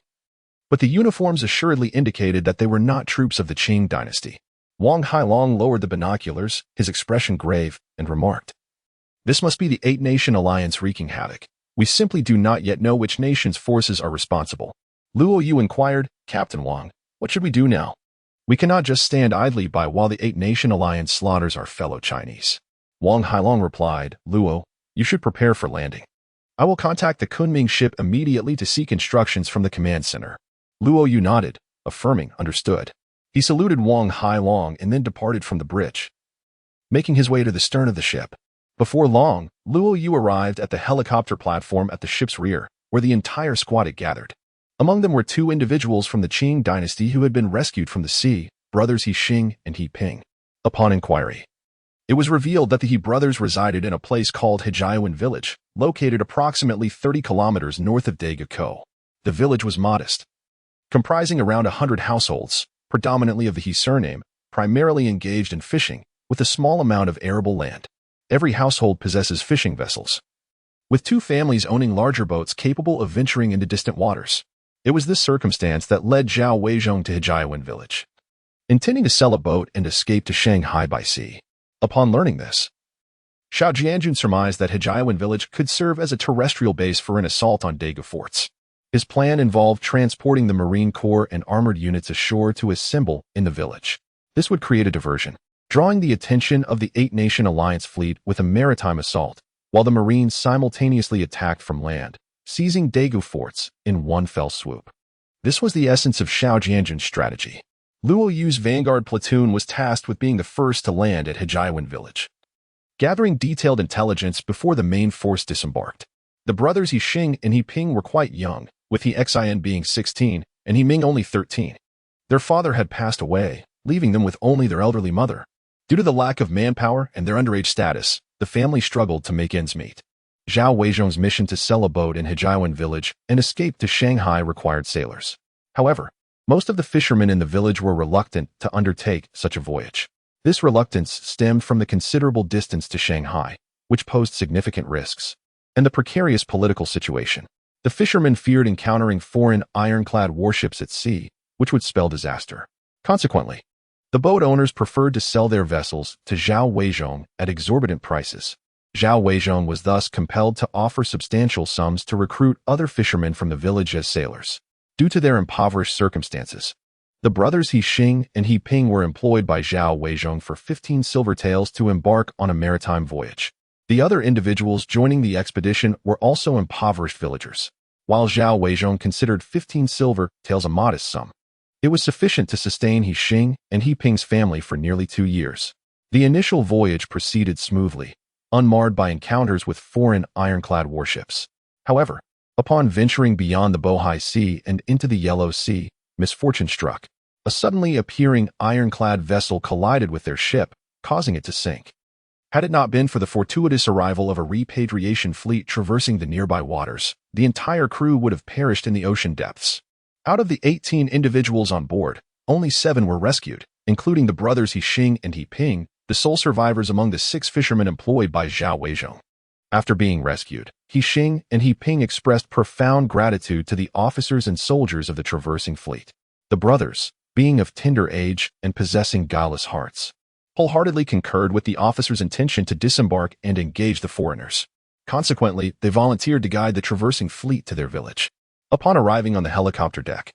but the uniforms assuredly indicated that they were not troops of the Qing Dynasty. Wang Hailong lowered the binoculars, his expression grave, and remarked, "This must be the Eight-Nation Alliance wreaking havoc. We simply do not yet know which nation's forces are responsible." Luo Yu inquired, "Captain Wang, what should we do now? We cannot just stand idly by while the Eight-Nation Alliance slaughters our fellow Chinese." Wang Hailong replied, "Luo, you should prepare for landing. I will contact the Kunming ship immediately to seek instructions from the command center." Luo Yu nodded, affirming understood. He saluted Wang Hailong and then departed from the bridge, making his way to the stern of the ship. Before long, Luo Yu arrived at the helicopter platform at the ship's rear, where the entire squad had gathered. Among them were 2 individuals from the Qing Dynasty who had been rescued from the sea, brothers He Xing and He Ping. Upon inquiry, It was revealed that the He brothers resided in a place called Hijiawan Village, located approximately 30 kilometers north of Daegu. The village was modest, comprising around 100 households, predominantly of the He surname, primarily engaged in fishing, with a small amount of arable land. Every household possesses fishing vessels, with 2 families owning larger boats capable of venturing into distant waters. It was this circumstance that led Zhao Weizhong to Hijiawan Village, intending to sell a boat and escape to Shanghai by sea. Upon learning this, Xiao Jianjun surmised that Hijiawan Village could serve as a terrestrial base for an assault on Daegu forts. His plan involved transporting the Marine Corps and armored units ashore to assemble in the village. This would create a diversion, drawing the attention of the 8-nation alliance fleet with a maritime assault, while the Marines simultaneously attacked from land, seizing Daegu forts in one fell swoop. This was the essence of Xiao Jianjun's strategy. Luo Yu's vanguard platoon was tasked with being the first to land at Hijiawan Village, gathering detailed intelligence before the main force disembarked. The brothers He Xing and He Ping were quite young, with He Xin being 16 and He Ming only 13. Their father had passed away, leaving them with only their elderly mother. Due to the lack of manpower and their underage status, the family struggled to make ends meet. Zhao Weizhong's mission to sell a boat in Hijiawan Village and escape to Shanghai required sailors. However, most of the fishermen in the village were reluctant to undertake such a voyage. This reluctance stemmed from the considerable distance to Shanghai, which posed significant risks, and the precarious political situation. The fishermen feared encountering foreign ironclad warships at sea, which would spell disaster. Consequently, the boat owners preferred to sell their vessels to Zhao Weizhong at exorbitant prices. Zhao Weizhong was thus compelled to offer substantial sums to recruit other fishermen from the village as sailors. Due to their impoverished circumstances, the brothers He Xing and He Ping were employed by Zhao Weizhong for 15 silver taels to embark on a maritime voyage. The other individuals joining the expedition were also impoverished villagers. While Zhao Weizhong considered 15 silver taels a modest sum, it was sufficient to sustain He Xing and He Ping's family for nearly 2 years. The initial voyage proceeded smoothly, unmarred by encounters with foreign ironclad warships. However, upon venturing beyond the Bohai Sea and into the Yellow Sea, misfortune struck. A suddenly appearing ironclad vessel collided with their ship, causing it to sink. Had it not been for the fortuitous arrival of a repatriation fleet traversing the nearby waters, the entire crew would have perished in the ocean depths. Out of the 18 individuals on board, only 7 were rescued, including the brothers He Xing and He Ping, the sole survivors among the 6 fishermen employed by Zhao Weizhong. After being rescued, He Xing and He Ping expressed profound gratitude to the officers and soldiers of the traversing fleet. The brothers, being of tender age and possessing guileless hearts, wholeheartedly concurred with the officers' intention to disembark and engage the foreigners. Consequently, they volunteered to guide the traversing fleet to their village. Upon arriving on the helicopter deck,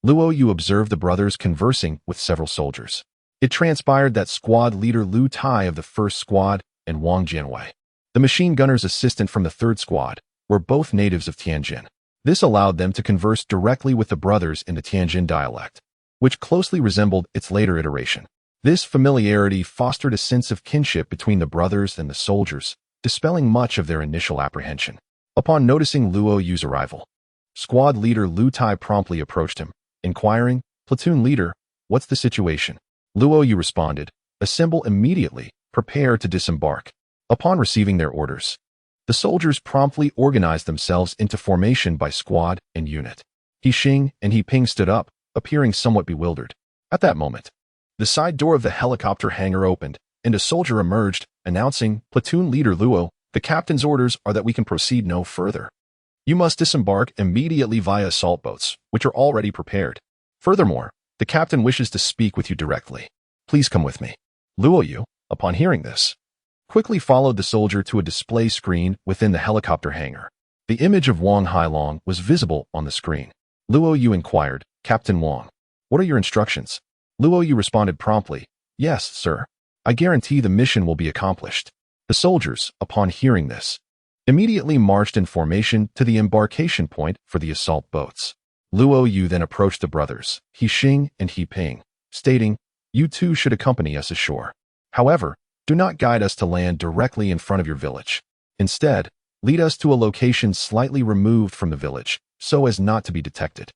Luo Yu observed the brothers conversing with several soldiers. It transpired that squad leader Lu Tai of the 1st Squad and Wang Jianwei, the machine gunner's assistant from the 3rd Squad, were both natives of Tianjin. This allowed them to converse directly with the brothers in the Tianjin dialect, which closely resembled its later iteration. This familiarity fostered a sense of kinship between the brothers and the soldiers, dispelling much of their initial apprehension. Upon noticing Luo Yu's arrival, squad leader Lu Tai promptly approached him, inquiring, "Platoon leader, what's the situation?" Luo Yu responded, "Assemble immediately, prepare to disembark." Upon receiving their orders, the soldiers promptly organized themselves into formation by squad and unit. He Xing and He Ping stood up, appearing somewhat bewildered. At that moment, the side door of the helicopter hangar opened, and a soldier emerged, announcing, "Platoon leader Luo, the captain's orders are that we can proceed no further. You must disembark immediately via assault boats, which are already prepared. Furthermore, the captain wishes to speak with you directly. Please come with me." Luo Yu, upon hearing this, quickly followed the soldier to a display screen within the helicopter hangar. The image of Wang Hailong was visible on the screen. Luo Yu inquired, "Captain Wang, what are your instructions?" Luo Yu responded promptly, "Yes, sir. I guarantee the mission will be accomplished." The soldiers, upon hearing this, immediately marched in formation to the embarkation point for the assault boats. Luo Yu then approached the brothers, He Xing and He Ping, stating, "You two should accompany us ashore. However, do not guide us to land directly in front of your village. Instead, lead us to a location slightly removed from the village, so as not to be detected."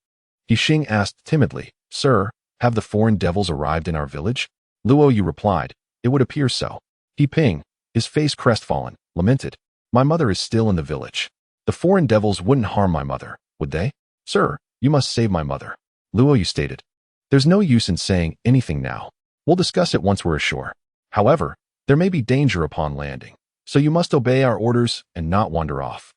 He Xing asked timidly, "Sir, have the foreign devils arrived in our village?" Luo Yu replied, "It would appear so. He Ping, his face crestfallen, lamented, "My mother is still in the village. The foreign devils wouldn't harm my mother, would they? Sir, you must save my mother," Luo Yu stated. "There's no use in saying anything now. We'll discuss it once we're ashore. However, there may be danger upon landing, so you must obey our orders and not wander off.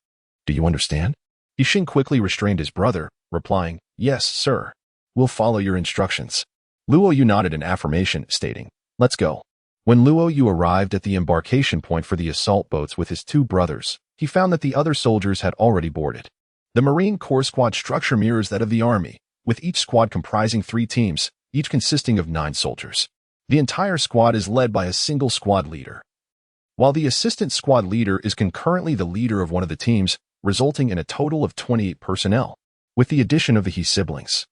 Do you understand?" Yixing quickly restrained his brother, replying, "Yes, sir. We'll follow your instructions." Luo Yu nodded in affirmation, stating, "Let's go." When Luo Yu arrived at the embarkation point for the assault boats with his two brothers, he found that the other soldiers had already boarded. The Marine Corps squad structure mirrors that of the Army, with each squad comprising 3 teams, each consisting of 9 soldiers. The entire squad is led by a single squad leader, while the assistant squad leader is concurrently the leader of one of the teams, resulting in a total of 28 personnel. With the addition of the He siblings,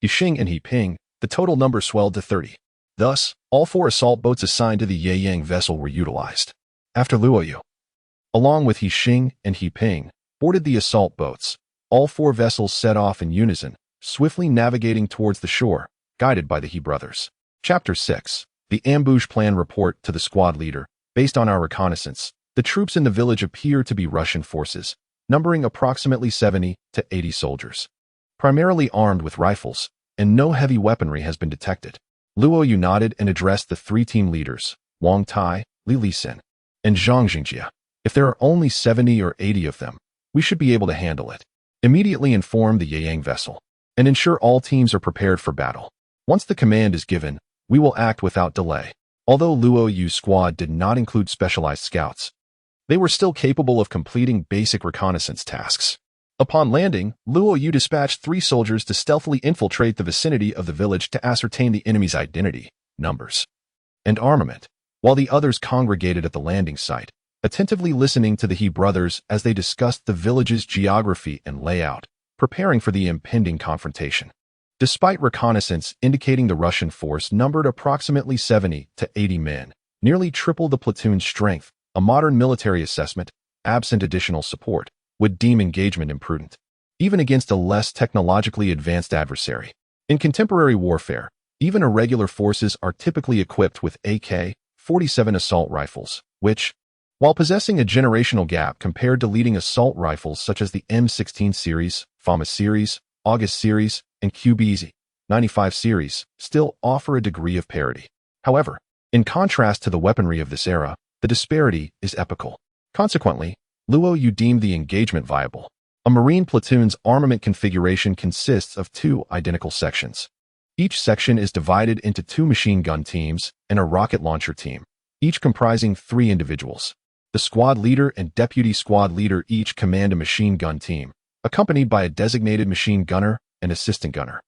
Yixing and He Ping, the total number swelled to 30. Thus, all 4 assault boats assigned to the Yang vessel were utilized. After Luo Yu, along with Yixing and He Ping, boarded the assault boats, all 4 vessels set off in unison, swiftly navigating towards the shore, guided by the He brothers. Chapter 6. The Ambush Plan Report to the Squad Leader. Based on our reconnaissance, the troops in the village appear to be Russian forces, numbering approximately 70 to 80 soldiers, primarily armed with rifles, and no heavy weaponry has been detected. Luo Yu nodded and addressed the 3 team leaders, Wang Tai, Li Lisin, and Zhang Jingjia. "If there are only 70 or 80 of them, we should be able to handle it. Immediately inform the Yang vessel, and ensure all teams are prepared for battle. Once the command is given, we will act without delay." Although Luo Yu's squad did not include specialized scouts, they were still capable of completing basic reconnaissance tasks. Upon landing, Luo Yu dispatched 3 soldiers to stealthily infiltrate the vicinity of the village to ascertain the enemy's identity, numbers, and armament, while the others congregated at the landing site, attentively listening to the He brothers as they discussed the village's geography and layout, preparing for the impending confrontation. Despite reconnaissance indicating the Russian force numbered approximately 70 to 80 men, nearly triple the platoon's strength, a modern military assessment, absent additional support, would deem engagement imprudent, even against a less technologically advanced adversary. In contemporary warfare, even irregular forces are typically equipped with AK-47 assault rifles, which, while possessing a generational gap compared to leading assault rifles such as the M16 series, FAMAS series, August series, and QBZ-95 series, still offer a degree of parity. However, in contrast to the weaponry of this era, the disparity is epical. Consequently, Luo Yu deemed the engagement viable. A Marine platoon's armament configuration consists of 2 identical sections. Each section is divided into 2 machine gun teams and a rocket launcher team, each comprising 3 individuals. The squad leader and deputy squad leader each command a machine gun team, accompanied by a designated machine gunner and assistant gunner.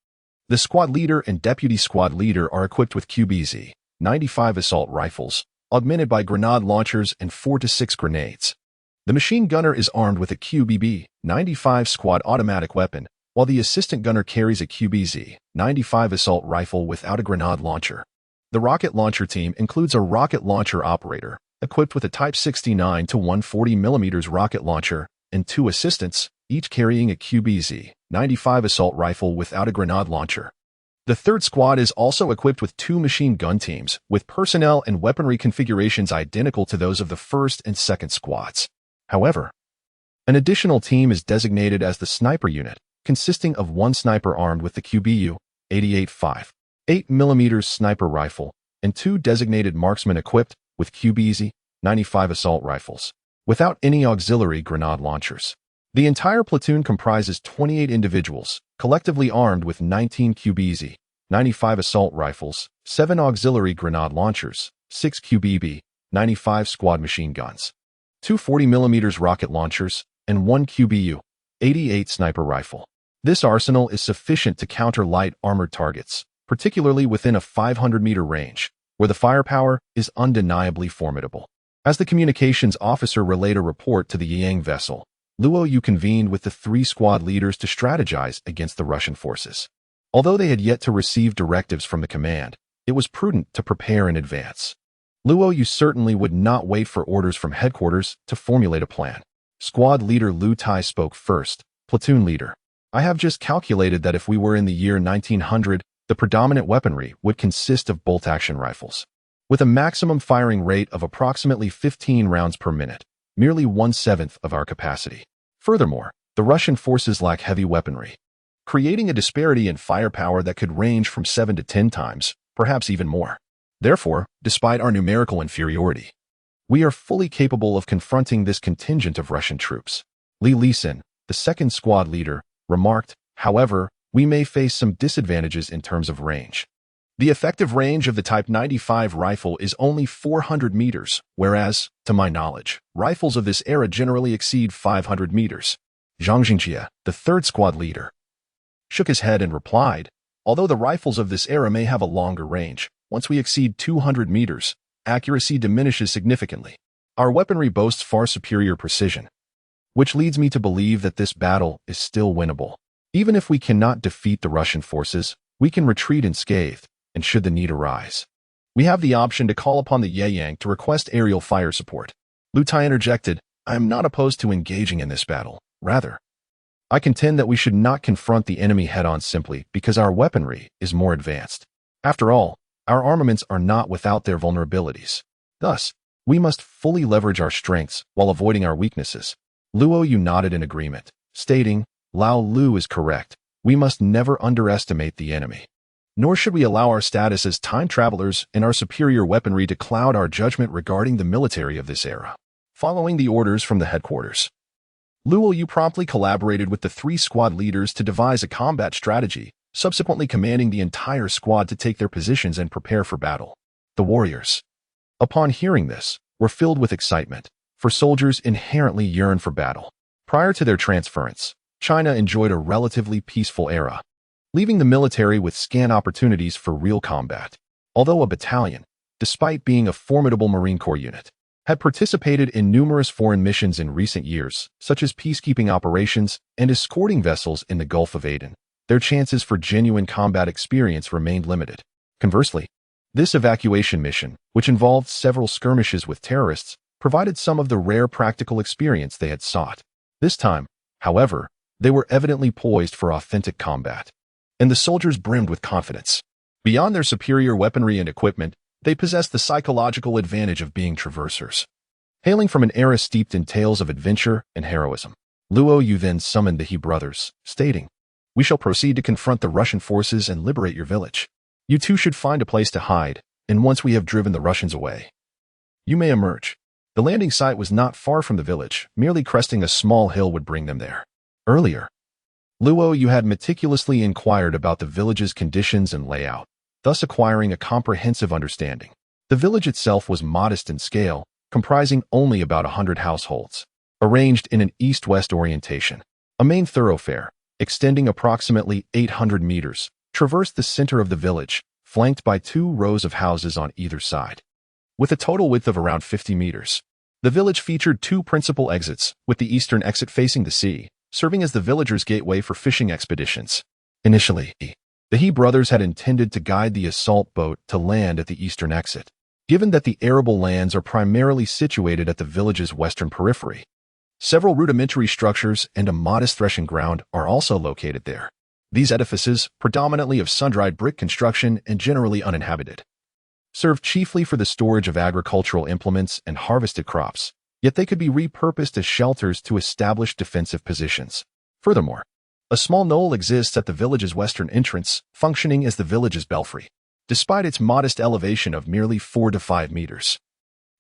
The squad leader and deputy squad leader are equipped with QBZ-95 assault rifles, augmented by grenade launchers and 4 to 6 grenades. The machine gunner is armed with a QBB-95 squad automatic weapon, while the assistant gunner carries a QBZ-95 assault rifle without a grenade launcher. The rocket launcher team includes a rocket launcher operator, equipped with a Type 69 to 140 mm rocket launcher, and 2 assistants, each carrying a QBZ-95 assault rifle without a grenade launcher. The 3rd squad is also equipped with 2 machine gun teams, with personnel and weaponry configurations identical to those of the 1st and 2nd squads. However, an additional team is designated as the sniper unit, consisting of 1 sniper armed with the QBU-88-5 8mm sniper rifle, and 2 designated marksmen equipped with QBZ-95 assault rifles, without any auxiliary grenade launchers. The entire platoon comprises 28 individuals, collectively armed with 19 QBZ-95 assault rifles, 7 auxiliary grenade launchers, 6 QBB-95 squad machine guns, 2 40mm rocket launchers, and 1 QBU-88 sniper rifle. This arsenal is sufficient to counter light armored targets, particularly within a 500-meter range, where the firepower is undeniably formidable. As the communications officer relayed a report to the Yang vessel, Luo Yu convened with the 3 squad leaders to strategize against the Russian forces. Although they had yet to receive directives from the command, it was prudent to prepare in advance. Luo Yu certainly would not wait for orders from headquarters to formulate a plan. Squad leader Lu Tai spoke first. Platoon leader, I have just calculated that if we were in the year 1900, the predominant weaponry would consist of bolt-action rifles. with a maximum firing rate of approximately 15 rounds per minute, merely 1/7 of our capacity. Furthermore, the Russian forces lack heavy weaponry, creating a disparity in firepower that could range from 7 to 10 times, perhaps even more. Therefore, despite our numerical inferiority, we are fully capable of confronting this contingent of Russian troops. Li Lisin, the second squad leader, remarked, however, we may face some disadvantages in terms of range. The effective range of the Type 95 rifle is only 400 meters, whereas, to my knowledge, rifles of this era generally exceed 500 meters. Zhang Jingjie, the third squad leader, shook his head and replied, although the rifles of this era may have a longer range, once we exceed 200 meters, accuracy diminishes significantly. Our weaponry boasts far superior precision, which leads me to believe that this battle is still winnable. Even if we cannot defeat the Russian forces, we can retreat unscathed, and should the need arise, we have the option to call upon the Yeyang to request aerial fire support. Lu Tai interjected, I am not opposed to engaging in this battle. Rather, I contend that we should not confront the enemy head-on simply because our weaponry is more advanced. After all, our armaments are not without their vulnerabilities. Thus, we must fully leverage our strengths while avoiding our weaknesses. Luo Yu nodded in agreement, stating, Lao Lu is correct. We must never underestimate the enemy. Nor should we allow our status as time travelers and our superior weaponry to cloud our judgment regarding the military of this era. Following the orders from the headquarters, Luo Yu promptly collaborated with the 3 squad leaders to devise a combat strategy, subsequently commanding the entire squad to take their positions and prepare for battle. The warriors, upon hearing this, were filled with excitement, for soldiers inherently yearn for battle. Prior to their transference, China enjoyed a relatively peaceful era, leaving the military with scant opportunities for real combat. Although a battalion, despite being a formidable Marine Corps unit, had participated in numerous foreign missions in recent years, such as peacekeeping operations and escorting vessels in the Gulf of Aden, their chances for genuine combat experience remained limited. Conversely, this evacuation mission, which involved several skirmishes with terrorists, provided some of the rare practical experience they had sought. This time, however, they were evidently poised for authentic combat, and the soldiers brimmed with confidence. Beyond their superior weaponry and equipment, they possessed the psychological advantage of being traversers. Hailing from an era steeped in tales of adventure and heroism, Luo Yu then summoned the He brothers, stating, We shall proceed to confront the Russian forces and liberate your village. You two should find a place to hide, and once we have driven the Russians away, you may emerge. The landing site was not far from the village, merely cresting a small hill would bring them there. Earlier, Luo Yu had meticulously inquired about the village's conditions and layout, thus acquiring a comprehensive understanding. The village itself was modest in scale, comprising only about 100 households, arranged in an east-west orientation. A main thoroughfare, extending approximately 800 meters, traversed the center of the village, flanked by 2 rows of houses on either side. With a total width of around 50 meters, the village featured 2 principal exits, with the eastern exit facing the sea, serving as the villagers' gateway for fishing expeditions. Initially, the He brothers had intended to guide the assault boat to land at the eastern exit, given that the arable lands are primarily situated at the village's western periphery. Several rudimentary structures and a modest threshing ground are also located there. These edifices, predominantly of sun-dried brick construction and generally uninhabited, served chiefly for the storage of agricultural implements and harvested crops, yet they could be repurposed as shelters to establish defensive positions. Furthermore, a small knoll exists at the village's western entrance, functioning as the village's belfry. Despite its modest elevation of merely 4 to 5 meters,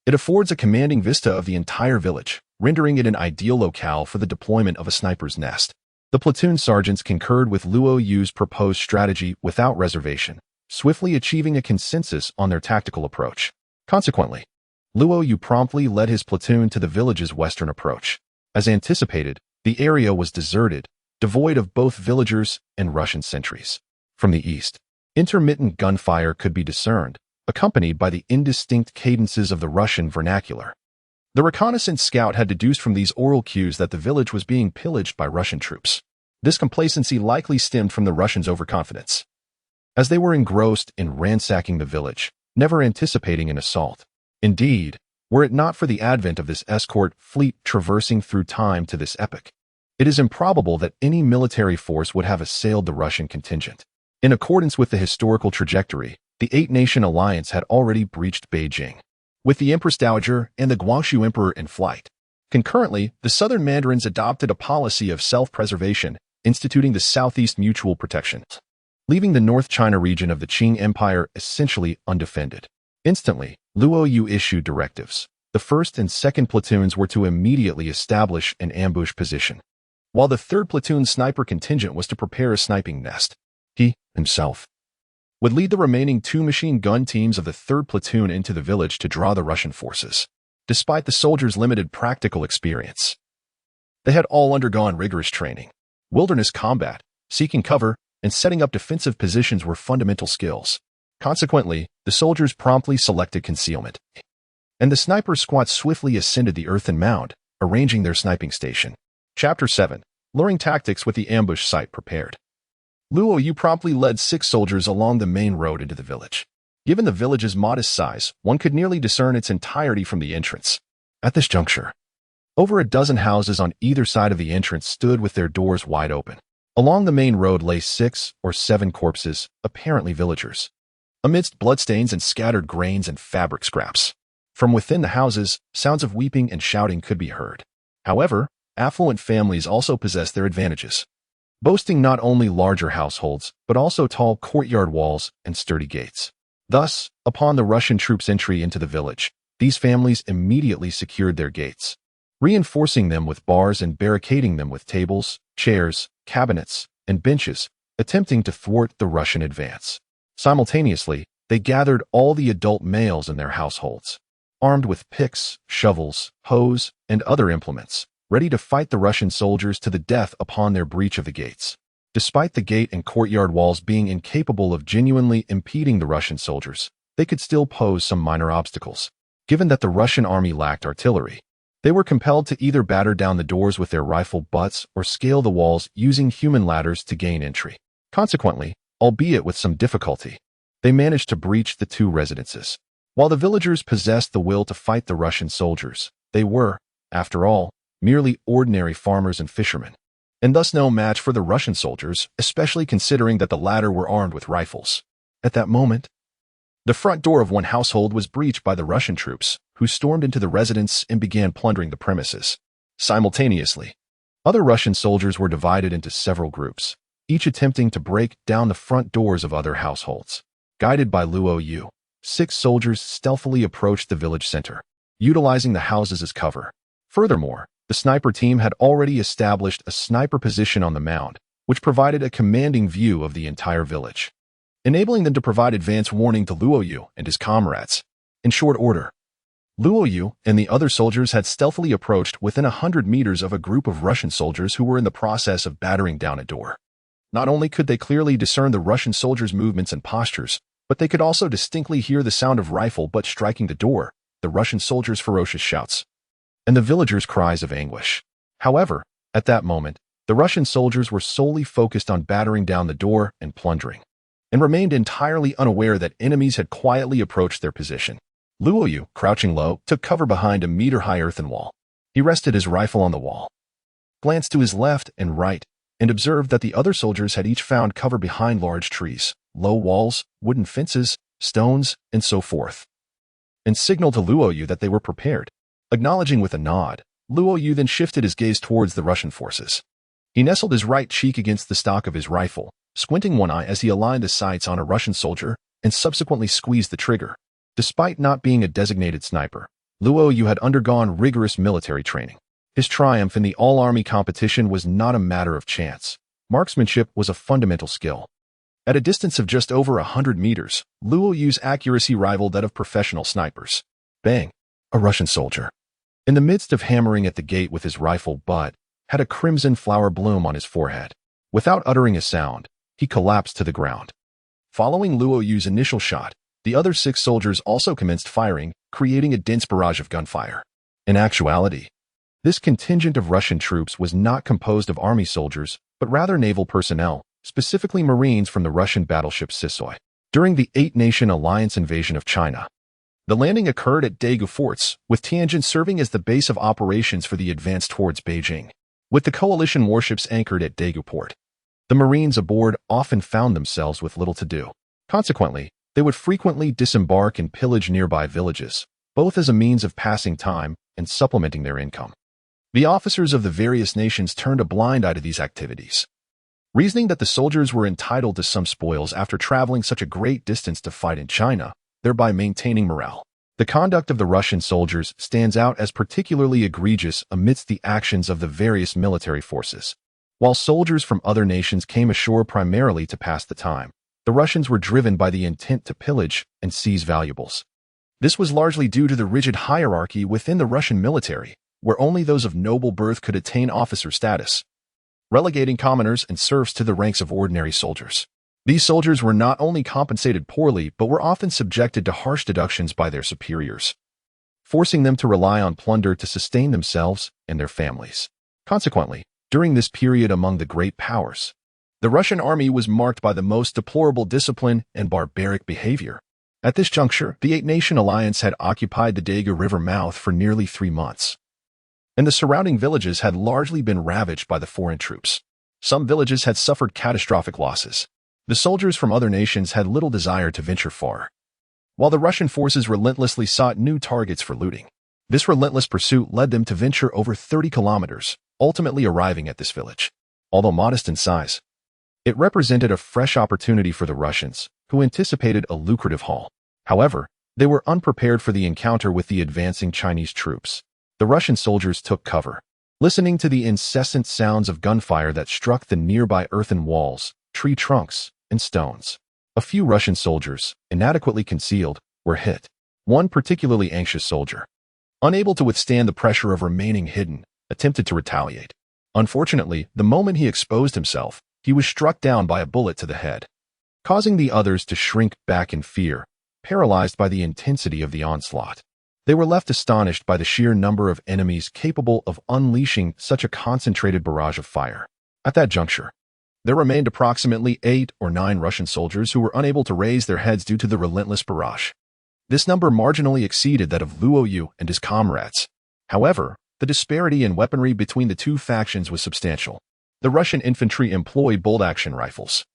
it affords a commanding vista of the entire village, rendering it an ideal locale for the deployment of a sniper's nest. The platoon sergeants concurred with Luo Yu's proposed strategy without reservation, swiftly achieving a consensus on their tactical approach. Consequently, Luo Yu promptly led his platoon to the village's western approach. As anticipated, the area was deserted, devoid of both villagers and Russian sentries. From the east, intermittent gunfire could be discerned, accompanied by the indistinct cadences of the Russian vernacular. The reconnaissance scout had deduced from these oral cues that the village was being pillaged by Russian troops. This complacency likely stemmed from the Russians' overconfidence, as they were engrossed in ransacking the village, never anticipating an assault. Indeed, were it not for the advent of this escort fleet traversing through time to this epoch, it is improbable that any military force would have assailed the Russian contingent. In accordance with the historical trajectory, The Eight-Nation Alliance had already breached Beijing, with the Empress Dowager and the Guangxu Emperor in flight. Concurrently, the southern mandarins adopted a policy of self-preservation, instituting the Southeast Mutual Protection, leaving the North China region of the Qing Empire essentially undefended. Instantly, Luoyu issued directives. The 1st and 2nd platoons were to immediately establish an ambush position, while the 3rd platoon sniper contingent was to prepare a sniping nest. He, himself, would lead the remaining 2 machine gun teams of the 3rd platoon into the village to draw the Russian forces. Despite the soldiers' limited practical experience, they had all undergone rigorous training. Wilderness combat, seeking cover, and setting up defensive positions were fundamental skills. Consequently, the soldiers promptly selected concealment, and the sniper squad swiftly ascended the earthen mound, arranging their sniping station. Chapter 7. Luring Tactics with the Ambush Site Prepared. Luoyu promptly led 6 soldiers along the main road into the village. Given the village's modest size, one could nearly discern its entirety from the entrance. At this juncture, over a dozen houses on either side of the entrance stood with their doors wide open. Along the main road lay 6 or 7 corpses, apparently villagers, amidst bloodstains and scattered grains and fabric scraps. From within the houses, sounds of weeping and shouting could be heard. However, affluent families also possessed their advantages, boasting not only larger households, but also tall courtyard walls and sturdy gates. Thus, upon the Russian troops' entry into the village, these families immediately secured their gates, reinforcing them with bars and barricading them with tables, chairs, cabinets, and benches, attempting to thwart the Russian advance. Simultaneously, they gathered all the adult males in their households, armed with picks, shovels, hoes, and other implements, ready to fight the Russian soldiers to the death upon their breach of the gates. Despite the gate and courtyard walls being incapable of genuinely impeding the Russian soldiers, they could still pose some minor obstacles. Given that the Russian army lacked artillery, they were compelled to either batter down the doors with their rifle butts or scale the walls using human ladders to gain entry. Consequently, albeit with some difficulty, they managed to breach the 2 residences. While the villagers possessed the will to fight the Russian soldiers, they were, after all, merely ordinary farmers and fishermen, and thus no match for the Russian soldiers, especially considering that the latter were armed with rifles. At that moment, the front door of one household was breached by the Russian troops, who stormed into the residence and began plundering the premises. Simultaneously, other Russian soldiers were divided into several groups, each attempting to break down the front doors of other households. Guided by Luoyu, 6 soldiers stealthily approached the village center, utilizing the houses as cover. Furthermore, the sniper team had already established a sniper position on the mound, which provided a commanding view of the entire village, enabling them to provide advance warning to Luoyu and his comrades. In short order, Luoyu and the other soldiers had stealthily approached within 100 meters of a group of Russian soldiers who were in the process of battering down a door. Not only could they clearly discern the Russian soldiers' movements and postures, but they could also distinctly hear the sound of rifle butt striking the door, the Russian soldiers' ferocious shouts, and the villagers' cries of anguish. However, at that moment, the Russian soldiers were solely focused on battering down the door and plundering, and remained entirely unaware that enemies had quietly approached their position. Luoyu, crouching low, took cover behind a meter-high earthen wall. He rested his rifle on the wall, glanced to his left and right, and observed that the other soldiers had each found cover behind large trees, low walls, wooden fences, stones, and so forth, and signaled to Luoyu that they were prepared. Acknowledging with a nod, Luoyu then shifted his gaze towards the Russian forces. He nestled his right cheek against the stock of his rifle, squinting one eye as he aligned the sights on a Russian soldier and subsequently squeezed the trigger. Despite not being a designated sniper, Luoyu had undergone rigorous military training. His triumph in the all-army competition was not a matter of chance. Marksmanship was a fundamental skill. At a distance of just over 100 meters, Luoyu's accuracy rivaled that of professional snipers. Bang! A Russian soldier, in the midst of hammering at the gate with his rifle butt, had a crimson flower bloom on his forehead. Without uttering a sound, he collapsed to the ground. Following Luoyu's initial shot, the other 6 soldiers also commenced firing, creating a dense barrage of gunfire. In actuality, this contingent of Russian troops was not composed of army soldiers, but rather naval personnel, specifically Marines from the Russian battleship Sissoy. During the Eight-Nation Alliance invasion of China, the landing occurred at Daegu Forts, with Tianjin serving as the base of operations for the advance towards Beijing. With the coalition warships anchored at Daegu Port, the Marines aboard often found themselves with little to do. Consequently, They would frequently disembark and pillage nearby villages, both as a means of passing time and supplementing their income. The officers of the various nations turned a blind eye to these activities, reasoning that the soldiers were entitled to some spoils after traveling such a great distance to fight in China, thereby maintaining morale. The conduct of the Russian soldiers stands out as particularly egregious amidst the actions of the various military forces. While soldiers from other nations came ashore primarily to pass the time, the Russians were driven by the intent to pillage and seize valuables. This was largely due to the rigid hierarchy within the Russian military, where only those of noble birth could attain officer status, relegating commoners and serfs to the ranks of ordinary soldiers. These soldiers were not only compensated poorly but were often subjected to harsh deductions by their superiors, forcing them to rely on plunder to sustain themselves and their families. Consequently, during this period among the great powers, the Russian army was marked by the most deplorable discipline and barbaric behavior. At this juncture, the Eight-Nation Alliance had occupied the Daga River mouth for nearly 3 months, and the surrounding villages had largely been ravaged by the foreign troops. Some villages had suffered catastrophic losses. The soldiers from other nations had little desire to venture far, while the Russian forces relentlessly sought new targets for looting. This relentless pursuit led them to venture over 30 kilometers, ultimately arriving at this village. Although modest in size, it represented a fresh opportunity for the Russians, who anticipated a lucrative haul. However, they were unprepared for the encounter with the advancing Chinese troops. The Russian soldiers took cover, listening to the incessant sounds of gunfire that struck the nearby earthen walls, tree trunks, and stones. A few Russian soldiers, inadequately concealed, were hit. One particularly anxious soldier, unable to withstand the pressure of remaining hidden, attempted to retaliate. Unfortunately, the moment he exposed himself, he was struck down by a bullet to the head, causing the others to shrink back in fear, paralyzed by the intensity of the onslaught. They were left astonished by the sheer number of enemies capable of unleashing such a concentrated barrage of fire. At that juncture, there remained approximately 8 or 9 Russian soldiers who were unable to raise their heads due to the relentless barrage. This number marginally exceeded that of Luo Yu and his comrades. However, the disparity in weaponry between the two factions was substantial. The Russian infantry employed bolt-action rifles,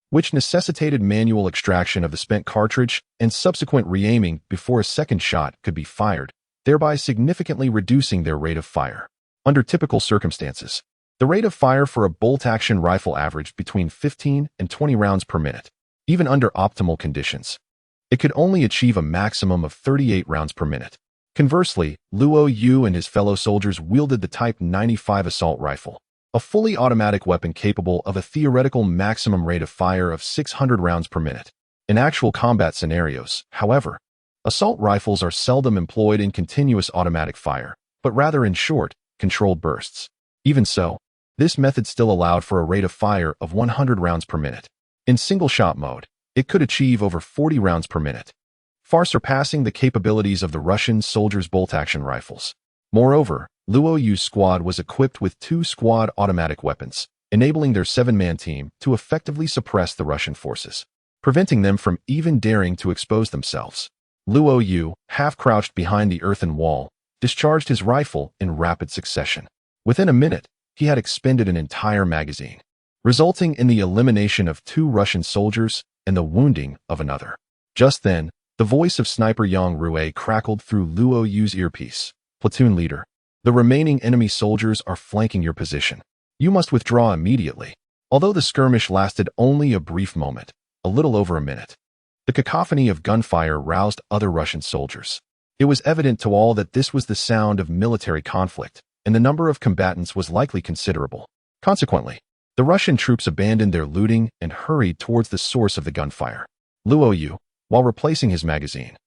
which necessitated manual extraction of the spent cartridge and subsequent re-aiming before a second shot could be fired, thereby significantly reducing their rate of fire. Under typical circumstances, the rate of fire for a bolt-action rifle averaged between 15 and 20 rounds per minute. Even under optimal conditions, it could only achieve a maximum of 38 rounds per minute. Conversely, Luo Yu and his fellow soldiers wielded the Type 95 assault rifle, a fully automatic weapon capable of a theoretical maximum rate of fire of 600 rounds per minute. In actual combat scenarios, however, assault rifles are seldom employed in continuous automatic fire, but rather in short, controlled bursts. Even so, this method still allowed for a rate of fire of 100 rounds per minute. In single-shot mode, it could achieve over 40 rounds per minute, far surpassing the capabilities of the Russian soldiers' bolt-action rifles. Moreover, Luo Yu's squad was equipped with 2 squad automatic weapons, enabling their 7-man team to effectively suppress the Russian forces, preventing them from even daring to expose themselves. Luo Yu, half-crouched behind the earthen wall, discharged his rifle in rapid succession. Within a minute, he had expended an entire magazine, resulting in the elimination of 2 Russian soldiers and the wounding of another. Just then, the voice of sniper Yang Rue crackled through Luo Yu's earpiece. "Platoon leader, the remaining enemy soldiers are flanking your position. You must withdraw immediately." Although the skirmish lasted only a brief moment, a little over a minute, the cacophony of gunfire roused other Russian soldiers. It was evident to all that this was the sound of military conflict, and the number of combatants was likely considerable. Consequently, the Russian troops abandoned their looting and hurried towards the source of the gunfire. Luo Yu, while replacing his magazine,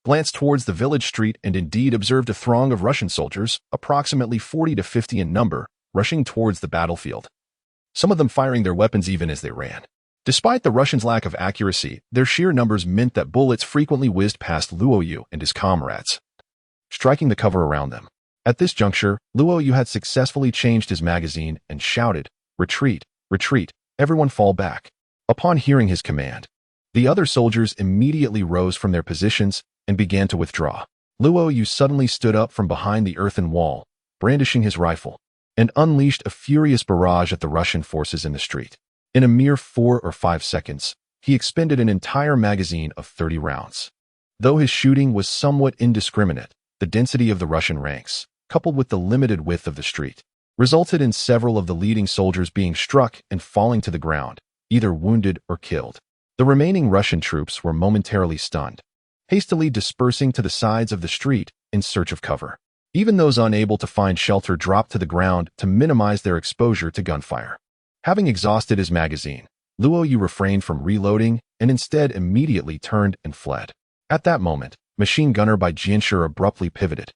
glanced towards the village street and indeed observed a throng of Russian soldiers, approximately 40 to 50 in number, rushing towards the battlefield, some of them firing their weapons even as they ran. Despite the Russians' lack of accuracy, their sheer numbers meant that bullets frequently whizzed past Luo Yu and his comrades, striking the cover around them. At this juncture, Luo Yu had successfully changed his magazine and shouted, "Retreat, retreat, everyone fall back." Upon hearing his command, the other soldiers immediately rose from their positions and began to withdraw. Luo Yu suddenly stood up from behind the earthen wall, brandishing his rifle, and unleashed a furious barrage at the Russian forces in the street. In a mere 4 or 5 seconds, he expended an entire magazine of 30 rounds. Though his shooting was somewhat indiscriminate, the density of the Russian ranks, coupled with the limited width of the street, resulted in several of the leading soldiers being struck and falling to the ground, either wounded or killed. The remaining Russian troops were momentarily stunned, hastily dispersing to the sides of the street in search of cover. Even those unable to find shelter dropped to the ground to minimize their exposure to gunfire. Having exhausted his magazine, Luo Yu refrained from reloading and instead immediately turned and fled. At that moment, machine gunner by Jianshi abruptly pivoted,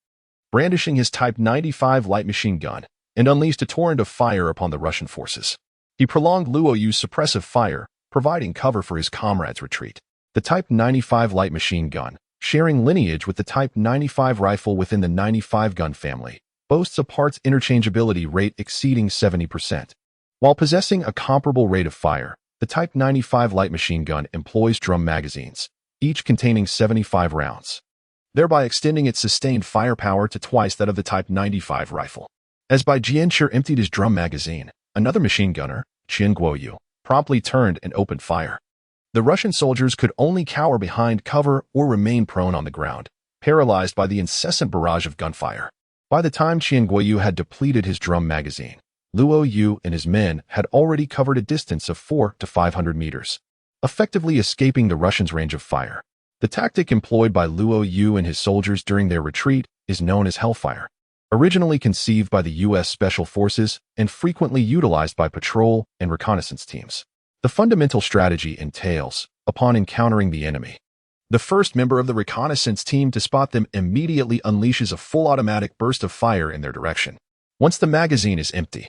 brandishing his Type 95 light machine gun, and unleashed a torrent of fire upon the Russian forces. He prolonged Luo Yu's suppressive fire, providing cover for his comrades' retreat. The Type 95 light machine gun, sharing lineage with the Type 95 rifle within the 95 gun family, boasts a parts interchangeability rate exceeding 70%. While possessing a comparable rate of fire, the Type 95 light machine gun employs drum magazines, each containing 75 rounds, thereby extending its sustained firepower to twice that of the Type 95 rifle. As Bai Jianshi emptied his drum magazine, another machine gunner, Qin Guoyu, promptly turned and opened fire. The Russian soldiers could only cower behind cover or remain prone on the ground, paralyzed by the incessant barrage of gunfire. By the time Qin Guoyu had depleted his drum magazine, Luo Yu and his men had already covered a distance of 400 to 500 meters, effectively escaping the Russians' range of fire. The tactic employed by Luo Yu and his soldiers during their retreat is known as hellfire. Originally conceived by the U.S. Special Forces and frequently utilized by patrol and reconnaissance teams. The fundamental strategy entails, upon encountering the enemy, the first member of the reconnaissance team to spot them immediately unleashes a full automatic burst of fire in their direction. Once the magazine is empty,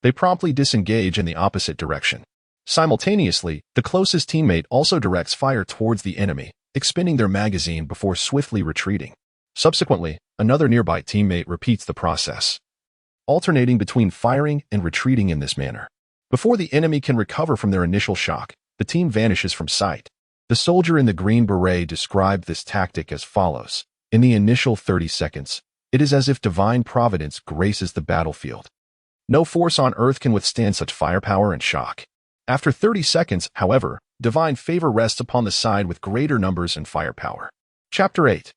they promptly disengage in the opposite direction. Simultaneously, the closest teammate also directs fire towards the enemy, expending their magazine before swiftly retreating. Subsequently, another nearby teammate repeats the process, alternating between firing and retreating in this manner. Before the enemy can recover from their initial shock, the team vanishes from sight. The soldier in the green beret described this tactic as follows. In the initial 30 seconds, it is as if divine providence graces the battlefield. No force on earth can withstand such firepower and shock. After 30 seconds, however, divine favor rests upon the side with greater numbers and firepower. Chapter 8.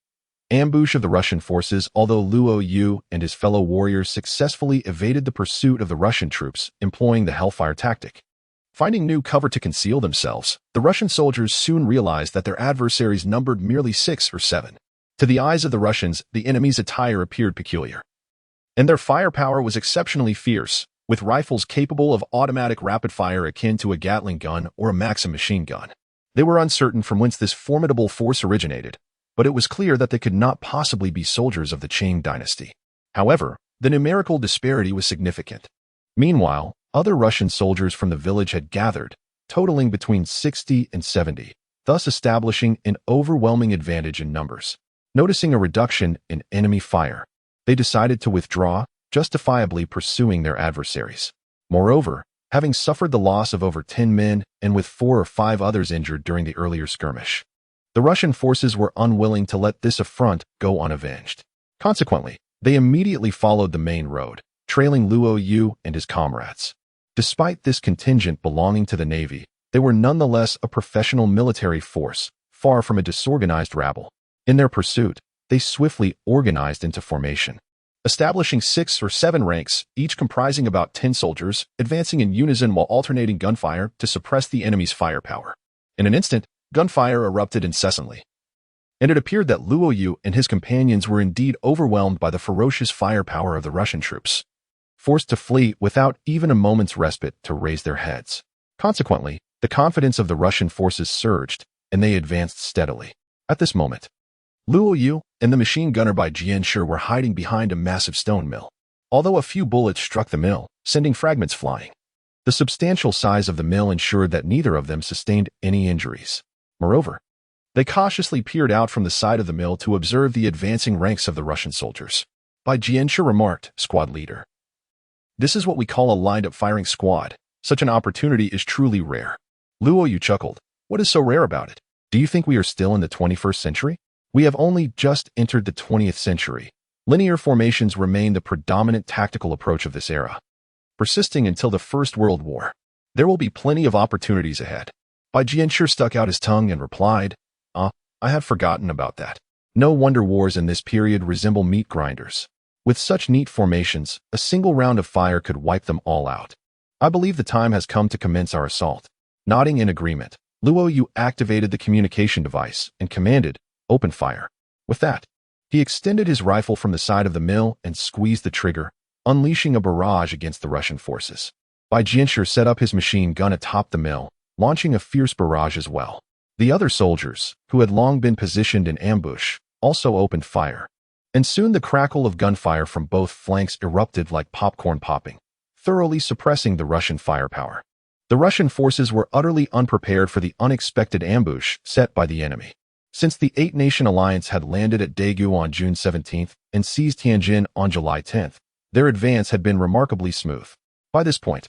Ambush of the Russian forces. Although Luo Yu and his fellow warriors successfully evaded the pursuit of the Russian troops, employing the hellfire tactic, finding new cover to conceal themselves, the Russian soldiers soon realized that their adversaries numbered merely 6 or 7. To the eyes of the Russians, the enemy's attire appeared peculiar, and their firepower was exceptionally fierce, with rifles capable of automatic rapid fire akin to a Gatling gun or a Maxim machine gun. They were uncertain from whence this formidable force originated, but it was clear that they could not possibly be soldiers of the Qing Dynasty. However, the numerical disparity was significant. Meanwhile, other Russian soldiers from the village had gathered, totaling between 60 and 70, thus establishing an overwhelming advantage in numbers. Noticing a reduction in enemy fire, they decided to withdraw, justifiably pursuing their adversaries. Moreover, having suffered the loss of over 10 men and with 4 or 5 others injured during the earlier skirmish, the Russian forces were unwilling to let this affront go unavenged. Consequently, they immediately followed the main road, trailing Luo Yu and his comrades. Despite this contingent belonging to the Navy, they were nonetheless a professional military force, far from a disorganized rabble. In their pursuit, they swiftly organized into formation, establishing 6 or 7 ranks, each comprising about 10 soldiers, advancing in unison while alternating gunfire to suppress the enemy's firepower. In an instant, gunfire erupted incessantly, and it appeared that Luo Yu and his companions were indeed overwhelmed by the ferocious firepower of the Russian troops, forced to flee without even a moment's respite to raise their heads. Consequently, the confidence of the Russian forces surged, and they advanced steadily. At this moment, Luo Yu and the machine gunner by Jianshi were hiding behind a massive stone mill. Although a few bullets struck the mill, sending fragments flying, the substantial size of the mill ensured that neither of them sustained any injuries. Moreover, they cautiously peered out from the side of the mill to observe the advancing ranks of the Russian soldiers. Bai Jianshi remarked, "Squad leader, this is what we call a lined-up firing squad. Such an opportunity is truly rare." Luo Yu chuckled. "What is so rare about it? Do you think we are still in the 21st century? We have only just entered the 20th century. Linear formations remain the predominant tactical approach of this era, persisting until the First World War. There will be plenty of opportunities ahead." Bai Jianshi stuck out his tongue and replied, I had forgotten about that. No wonder wars in this period resemble meat grinders. With such neat formations, a single round of fire could wipe them all out. I believe the time has come to commence our assault. Nodding in agreement, Luo Yu activated the communication device and commanded, open fire. With that, he extended his rifle from the side of the mill and squeezed the trigger, unleashing a barrage against the Russian forces. Bai Jianshi set up his machine gun atop the mill, launching a fierce barrage as well. The other soldiers, who had long been positioned in ambush, also opened fire. And soon the crackle of gunfire from both flanks erupted like popcorn popping, thoroughly suppressing the Russian firepower. The Russian forces were utterly unprepared for the unexpected ambush set by the enemy. Since the Eight-Nation Alliance had landed at Daegu on June 17th and seized Tianjin on July 10th, their advance had been remarkably smooth. By this point,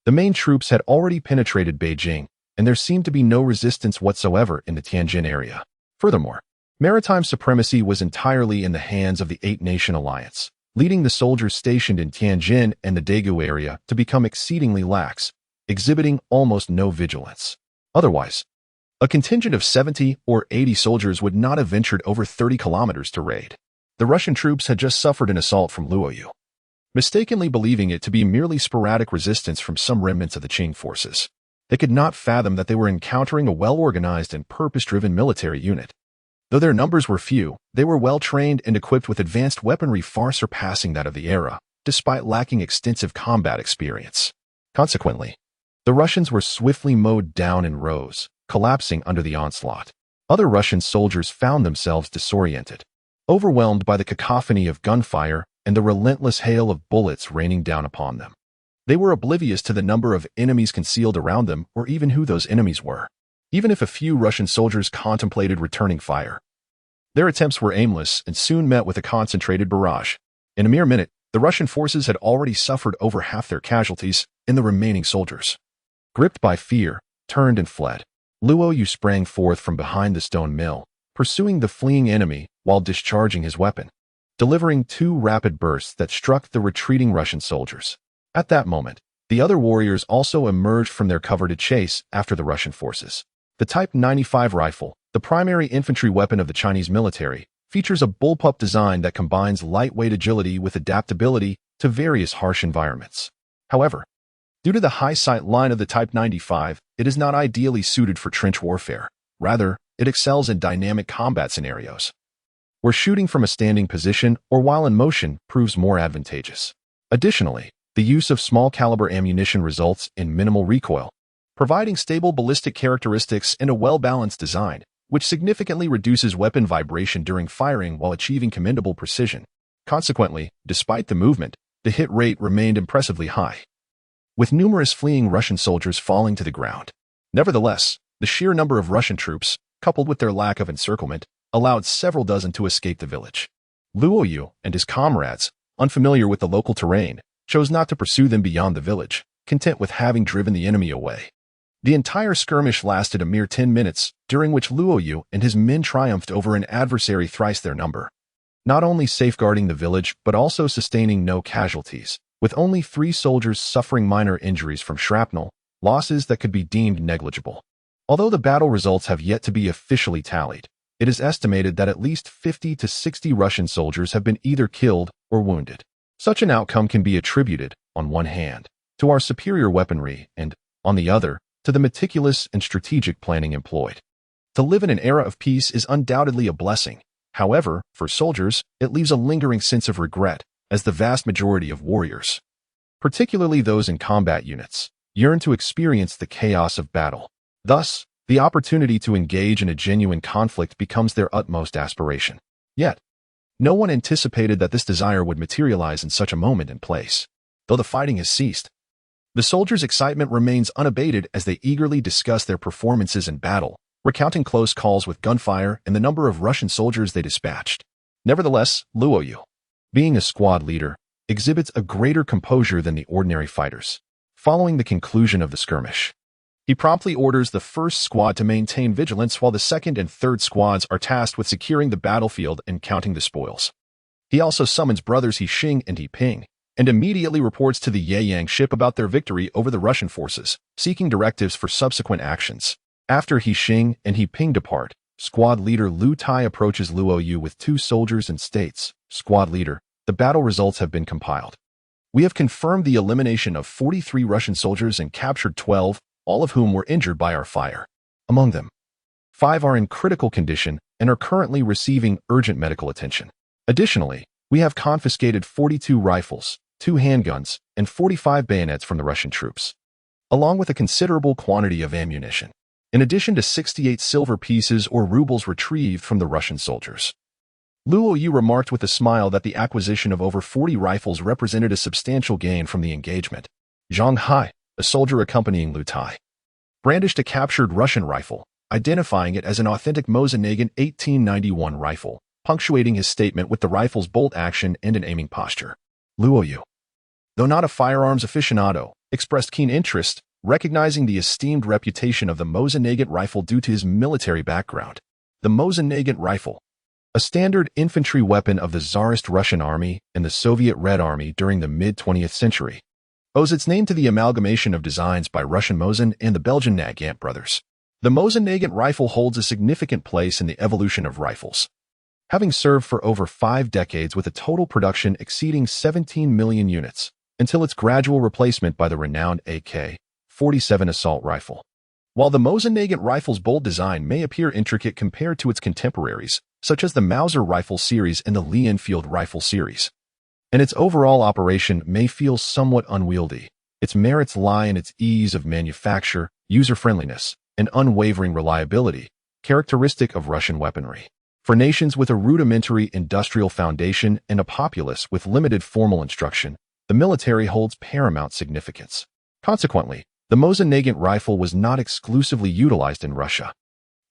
the main troops had already penetrated Beijing, and there seemed to be no resistance whatsoever in the Tianjin area. Furthermore, maritime supremacy was entirely in the hands of the Eight-Nation Alliance, leading the soldiers stationed in Tianjin and the Daegu area to become exceedingly lax, exhibiting almost no vigilance. Otherwise, a contingent of 70 or 80 soldiers would not have ventured over 30 kilometers to raid. The Russian troops had just suffered an assault from Luo Yu, mistakenly believing it to be merely sporadic resistance from some remnants of the Qing forces. They could not fathom that they were encountering a well-organized and purpose-driven military unit. Though their numbers were few, they were well-trained and equipped with advanced weaponry far surpassing that of the era, despite lacking extensive combat experience. Consequently, the Russians were swiftly mowed down in rows, collapsing under the onslaught. Other Russian soldiers found themselves disoriented, overwhelmed by the cacophony of gunfire and the relentless hail of bullets raining down upon them. They were oblivious to the number of enemies concealed around them or even who those enemies were. Even if a few Russian soldiers contemplated returning fire, their attempts were aimless and soon met with a concentrated barrage. In a mere minute, the Russian forces had already suffered over half their casualties, and the remaining soldiers, gripped by fear, turned and fled. Luo Yu sprang forth from behind the stone mill, pursuing the fleeing enemy while discharging his weapon, delivering two rapid bursts that struck the retreating Russian soldiers. At that moment, the other warriors also emerged from their cover to chase after the Russian forces. The Type 95 rifle, the primary infantry weapon of the Chinese military, features a bullpup design that combines lightweight agility with adaptability to various harsh environments. However, due to the high sight line of the Type 95, it is not ideally suited for trench warfare. Rather, it excels in dynamic combat scenarios, where shooting from a standing position or while in motion proves more advantageous. Additionally, the use of small-caliber ammunition results in minimal recoil, providing stable ballistic characteristics and a well-balanced design, which significantly reduces weapon vibration during firing while achieving commendable precision. Consequently, despite the movement, the hit rate remained impressively high, with numerous fleeing Russian soldiers falling to the ground. Nevertheless, the sheer number of Russian troops, coupled with their lack of encirclement, allowed several dozen to escape the village. Luo Yu and his comrades, unfamiliar with the local terrain, chose not to pursue them beyond the village, content with having driven the enemy away. The entire skirmish lasted a mere 10 minutes, during which Luo Yu and his men triumphed over an adversary thrice their number, not only safeguarding the village but also sustaining no casualties, with only 3 soldiers suffering minor injuries from shrapnel, losses that could be deemed negligible. Although the battle results have yet to be officially tallied, it is estimated that at least 50 to 60 Russian soldiers have been either killed or wounded. Such an outcome can be attributed, on one hand, to our superior weaponry and, on the other, to the meticulous and strategic planning employed. To live in an era of peace is undoubtedly a blessing. However, for soldiers, it leaves a lingering sense of regret, as the vast majority of warriors, particularly those in combat units, yearn to experience the chaos of battle. Thus, the opportunity to engage in a genuine conflict becomes their utmost aspiration. Yet, no one anticipated that this desire would materialize in such a moment and place. Though the fighting has ceased, the soldiers' excitement remains unabated as they eagerly discuss their performances in battle, recounting close calls with gunfire and the number of Russian soldiers they dispatched. Nevertheless, Luo Yu, being a squad leader, exhibits a greater composure than the ordinary fighters. Following the conclusion of the skirmish, he promptly orders the first squad to maintain vigilance while the second and third squads are tasked with securing the battlefield and counting the spoils. He also summons brothers He Xing and He Ping, and immediately reports to the Yaiyang ship about their victory over the Russian forces, seeking directives for subsequent actions. After He Xing and He Ping depart, squad leader Lu Tai approaches Luo Yu with 2 soldiers and states, "Squad leader, the battle results have been compiled. We have confirmed the elimination of 43 Russian soldiers and captured 12, all of whom were injured by our fire. Among them, 5 are in critical condition and are currently receiving urgent medical attention. Additionally, we have confiscated 42 rifles, 2 handguns, and 45 bayonets from the Russian troops, along with a considerable quantity of ammunition, in addition to 68 silver pieces or rubles retrieved from the Russian soldiers." Luo Yu remarked with a smile that the acquisition of over 40 rifles represented a substantial gain from the engagement. Zhang Hai, a soldier accompanying Lu Tai, brandished a captured Russian rifle, identifying it as an authentic Mosin-Nagant 1891 rifle, punctuating his statement with the rifle's bolt action and an aiming posture. Luo Yu, though not a firearms aficionado, expressed keen interest, recognizing the esteemed reputation of the Mosin-Nagant rifle due to his military background. The Mosin-Nagant rifle, a standard infantry weapon of the Tsarist Russian Army and the Soviet Red Army during the mid-20th century, owes its name to the amalgamation of designs by Russian Mosin and the Belgian Nagant brothers. The Mosin-Nagant rifle holds a significant place in the evolution of rifles, having served for over 5 decades with a total production exceeding 17 million units, until its gradual replacement by the renowned AK-47 assault rifle. While the Mosin-Nagant rifle's bold design may appear intricate compared to its contemporaries, such as the Mauser rifle series and the Lee Enfield rifle series, and its overall operation may feel somewhat unwieldy, its merits lie in its ease of manufacture, user-friendliness, and unwavering reliability, characteristic of Russian weaponry. For nations with a rudimentary industrial foundation and a populace with limited formal instruction, the military holds paramount significance. Consequently, the Mosin-Nagant rifle was not exclusively utilized in Russia.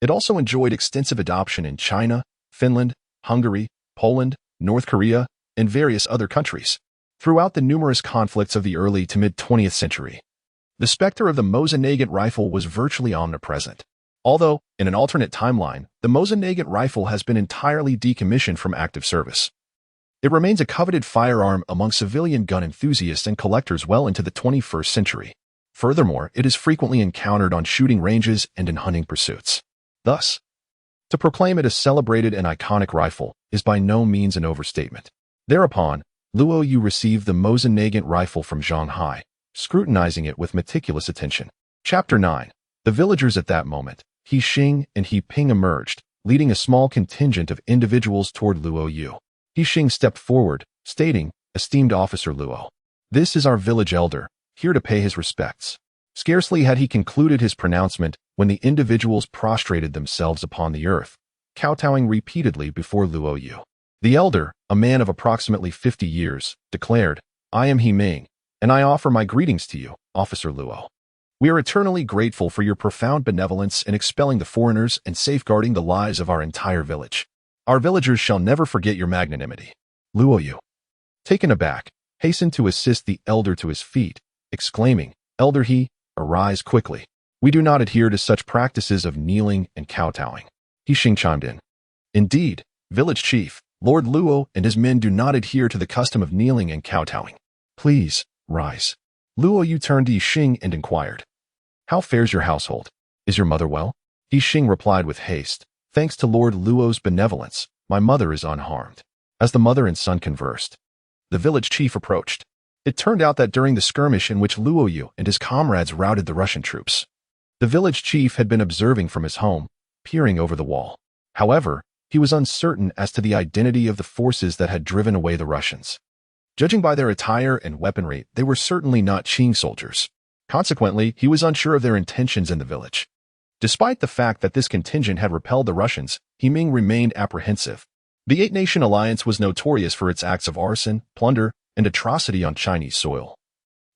It also enjoyed extensive adoption in China, Finland, Hungary, Poland, North Korea, and various other countries. Throughout the numerous conflicts of the early to mid-20th century, the specter of the Mosin-Nagant rifle was virtually omnipresent. Although, in an alternate timeline, the Mosin-Nagant rifle has been entirely decommissioned from active service, it remains a coveted firearm among civilian gun enthusiasts and collectors well into the 21st century. Furthermore, it is frequently encountered on shooting ranges and in hunting pursuits. Thus, to proclaim it a celebrated and iconic rifle is by no means an overstatement. Thereupon, Luo Yu received the Mosin-Nagant rifle from Zhang Hai, scrutinizing it with meticulous attention. Chapter 9. The villagers at that moment, He Xing and He Ping emerged, leading a small contingent of individuals toward Luo Yu. He Xing stepped forward, stating, "Esteemed Officer Luo, this is our village elder, here to pay his respects." Scarcely had he concluded his pronouncement when the individuals prostrated themselves upon the earth, kowtowing repeatedly before Luo Yu. The elder, a man of approximately 50 years, declared, "I am He Ming, and I offer my greetings to you, Officer Luo. We are eternally grateful for your profound benevolence in expelling the foreigners and safeguarding the lives of our entire village. Our villagers shall never forget your magnanimity." Luo Yu, taken aback, hastened to assist the elder to his feet, exclaiming, "Elder He, arise quickly. We do not adhere to such practices of kneeling and kowtowing." He Xing chimed in, "Indeed, village chief, Lord Luo and his men do not adhere to the custom of kneeling and kowtowing. Please, rise." Luo Yu turned to He Xing and inquired, "How fares your household? Is your mother well?" He Xing replied with haste, "Thanks to Lord Luo's benevolence, my mother is unharmed." As the mother and son conversed, the village chief approached. It turned out that during the skirmish in which Luo Yu and his comrades routed the Russian troops, the village chief had been observing from his home, peering over the wall. However, he was uncertain as to the identity of the forces that had driven away the Russians. Judging by their attire and weaponry, they were certainly not Qing soldiers. Consequently, he was unsure of their intentions in the village. Despite the fact that this contingent had repelled the Russians, He Ming remained apprehensive. The Eight-Nation Alliance was notorious for its acts of arson, plunder, and atrocity on Chinese soil,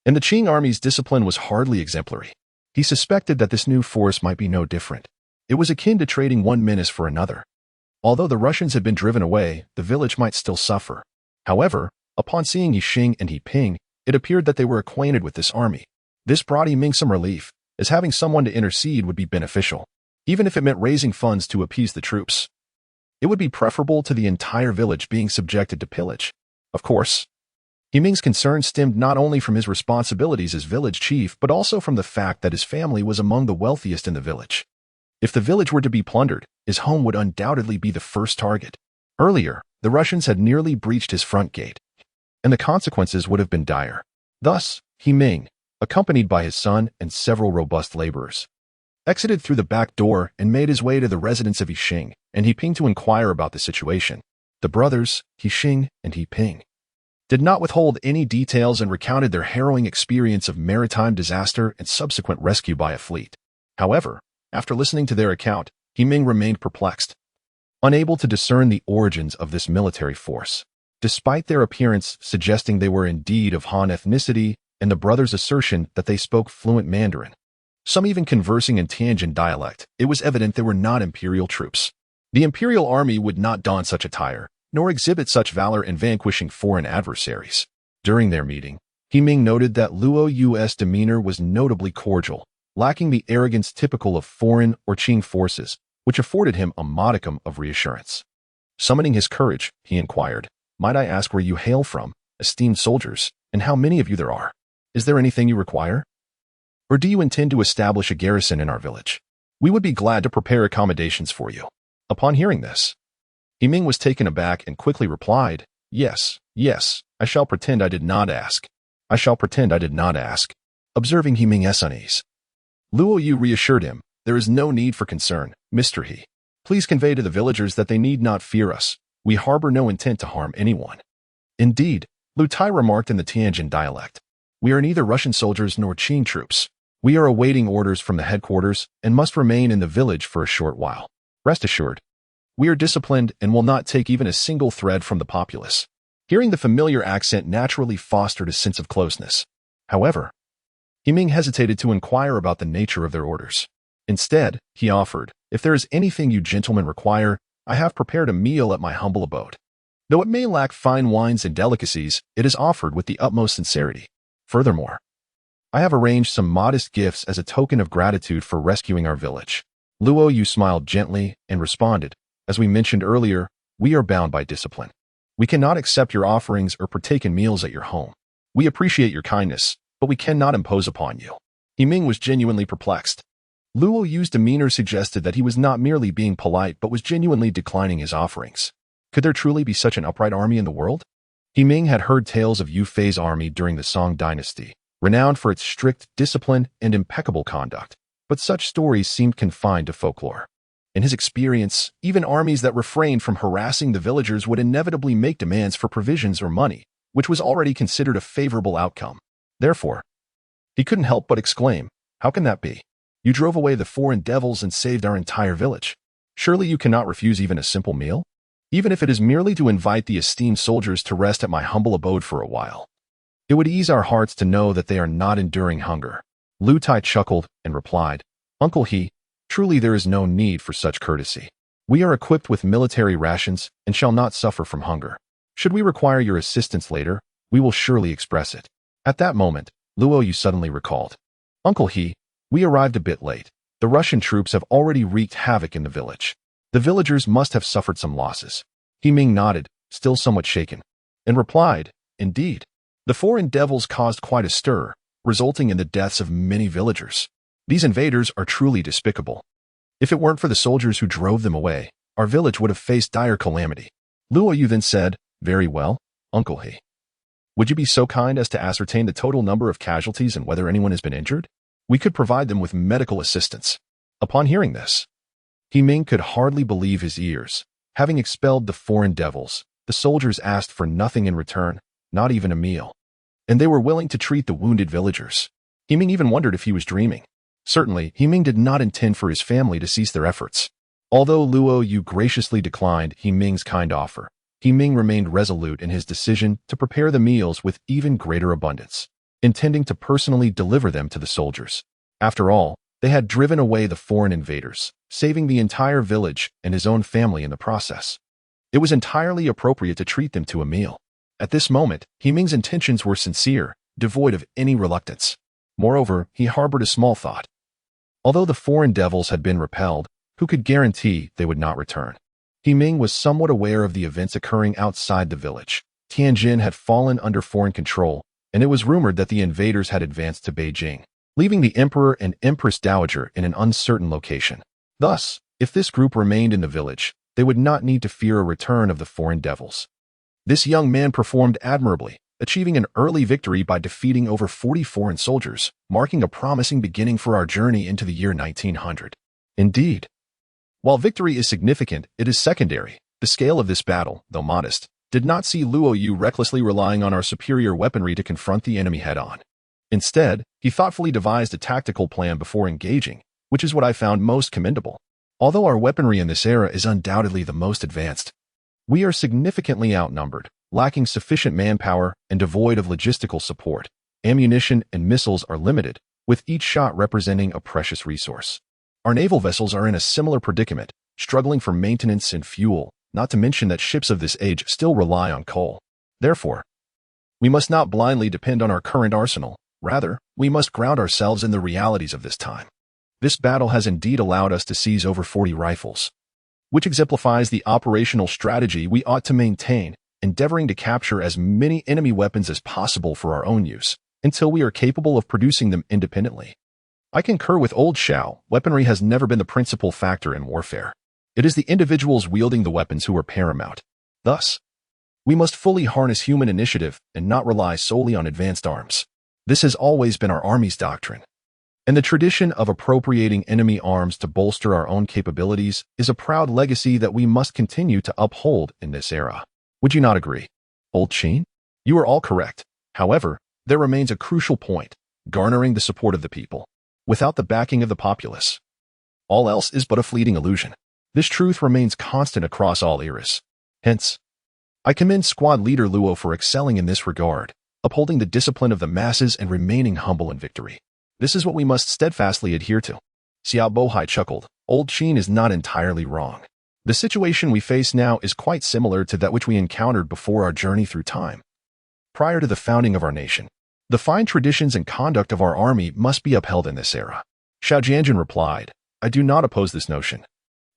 and the Qing army's discipline was hardly exemplary. He suspected that this new force might be no different. It was akin to trading one menace for another. Although the Russians had been driven away, the village might still suffer. However, upon seeing He Xing and He Ping, it appeared that they were acquainted with this army. This brought He Ming some relief, as having someone to intercede would be beneficial, even if it meant raising funds to appease the troops. It would be preferable to the entire village being subjected to pillage. Of course, He Ming's concern stemmed not only from his responsibilities as village chief but also from the fact that his family was among the wealthiest in the village. If the village were to be plundered, his home would undoubtedly be the first target. Earlier, the Russians had nearly breached his front gate, and the consequences would have been dire. Thus, He Ming, accompanied by his son and several robust laborers, exited through the back door and made his way to the residence of He Xing and He Ping to inquire about the situation. The brothers, He Xing and He Ping, did not withhold any details and recounted their harrowing experience of maritime disaster and subsequent rescue by a fleet. However, after listening to their account, He Ming remained perplexed, unable to discern the origins of this military force. Despite their appearance suggesting they were indeed of Han ethnicity and the brothers' assertion that they spoke fluent Mandarin, some even conversing in Tianjin dialect, it was evident they were not imperial troops. The imperial army would not don such attire, nor exhibit such valor in vanquishing foreign adversaries. During their meeting, He Ming noted that Luo Yu's demeanor was notably cordial, lacking the arrogance typical of foreign or Qing forces, which afforded him a modicum of reassurance. Summoning his courage, he inquired, "Might I ask where you hail from, esteemed soldiers, and how many of you there are? Is there anything you require? Or do you intend to establish a garrison in our village? We would be glad to prepare accommodations for you." Upon hearing this, He Ming was taken aback and quickly replied, Yes, I shall pretend I did not ask. I shall pretend I did not ask." Observing He Ming's unease, Luo Yu reassured him, "There is no need for concern, Mr. He. Please convey to the villagers that they need not fear us. We harbor no intent to harm anyone." Indeed, Lu Tai remarked in the Tianjin dialect, "We are neither Russian soldiers nor Qing troops. We are awaiting orders from the headquarters and must remain in the village for a short while. Rest assured, we are disciplined and will not take even a single thread from the populace." Hearing the familiar accent naturally fostered a sense of closeness. However, He Ming hesitated to inquire about the nature of their orders. Instead, he offered, "If there is anything you gentlemen require, I have prepared a meal at my humble abode. Though it may lack fine wines and delicacies, it is offered with the utmost sincerity. Furthermore, I have arranged some modest gifts as a token of gratitude for rescuing our village." Luo Yu smiled gently and responded, "As we mentioned earlier, we are bound by discipline. We cannot accept your offerings or partake in meals at your home. We appreciate your kindness, but we cannot impose upon you." He Ming was genuinely perplexed. Luo Yu's demeanor suggested that he was not merely being polite but was genuinely declining his offerings. Could there truly be such an upright army in the world? He Ming had heard tales of Yu Fei's army during the Qing Dynasty, renowned for its strict discipline and impeccable conduct, but such stories seemed confined to folklore. In his experience, even armies that refrained from harassing the villagers would inevitably make demands for provisions or money, which was already considered a favorable outcome. Therefore, he couldn't help but exclaim, "How can that be? You drove away the foreign devils and saved our entire village. Surely you cannot refuse even a simple meal? Even if it is merely to invite the esteemed soldiers to rest at my humble abode for a while. It would ease our hearts to know that they are not enduring hunger." Lu Tai chuckled and replied, "Uncle He, truly there is no need for such courtesy. We are equipped with military rations and shall not suffer from hunger. Should we require your assistance later, we will surely express it." At that moment, Luo Yu suddenly recalled, "Uncle He, we arrived a bit late. The Russian troops have already wreaked havoc in the village. The villagers must have suffered some losses." He Ming nodded, still somewhat shaken, and replied, "Indeed. The foreign devils caused quite a stir, resulting in the deaths of many villagers. These invaders are truly despicable. If it weren't for the soldiers who drove them away, our village would have faced dire calamity." Luo Yu then said, "Very well, Uncle He. Would you be so kind as to ascertain the total number of casualties and whether anyone has been injured? We could provide them with medical assistance." Upon hearing this, He Ming could hardly believe his ears. Having expelled the foreign devils, the soldiers asked for nothing in return, not even a meal. And they were willing to treat the wounded villagers. He Ming even wondered if he was dreaming. Certainly, He Ming did not intend for his family to cease their efforts. Although Luo Yu graciously declined He Ming's kind offer, He Ming remained resolute in his decision to prepare the meals with even greater abundance, intending to personally deliver them to the soldiers. After all, they had driven away the foreign invaders, saving the entire village and his own family in the process. It was entirely appropriate to treat them to a meal. At this moment, He Ming's intentions were sincere, devoid of any reluctance. Moreover, he harbored a small thought. Although the foreign devils had been repelled, who could guarantee they would not return? He Ming was somewhat aware of the events occurring outside the village. Tianjin had fallen under foreign control, and it was rumored that the invaders had advanced to Beijing, leaving the emperor and empress dowager in an uncertain location. Thus, if this group remained in the village, they would not need to fear a return of the foreign devils. This young man performed admirably, achieving an early victory by defeating over 40 foreign soldiers, marking a promising beginning for our journey into the year 1900. Indeed, while victory is significant, it is secondary. The scale of this battle, though modest, did not see Luo Yu recklessly relying on our superior weaponry to confront the enemy head-on. Instead, he thoughtfully devised a tactical plan before engaging, which is what I found most commendable. Although our weaponry in this era is undoubtedly the most advanced, we are significantly outnumbered, lacking sufficient manpower and devoid of logistical support. Ammunition and missiles are limited, with each shot representing a precious resource. Our naval vessels are in a similar predicament, struggling for maintenance and fuel, not to mention that ships of this age still rely on coal. Therefore, we must not blindly depend on our current arsenal. Rather, we must ground ourselves in the realities of this time. This battle has indeed allowed us to seize over 40 rifles, which exemplifies the operational strategy we ought to maintain, endeavoring to capture as many enemy weapons as possible for our own use, until we are capable of producing them independently. I concur with Old Xiao, weaponry has never been the principal factor in warfare. It is the individuals wielding the weapons who are paramount. Thus, we must fully harness human initiative and not rely solely on advanced arms. This has always been our Army's doctrine. And the tradition of appropriating enemy arms to bolster our own capabilities is a proud legacy that we must continue to uphold in this era. Would you not agree? Old Qing? You are all correct. However, there remains a crucial point, garnering the support of the people. Without the backing of the populace, all else is but a fleeting illusion. This truth remains constant across all eras. Hence, I commend squad leader Luo for excelling in this regard, upholding the discipline of the masses and remaining humble in victory. This is what we must steadfastly adhere to. Xiao Bohai chuckled. Old Qin is not entirely wrong. The situation we face now is quite similar to that which we encountered before our journey through time. Prior to the founding of our nation, the fine traditions and conduct of our army must be upheld in this era. Xiao Jianjun replied, I do not oppose this notion.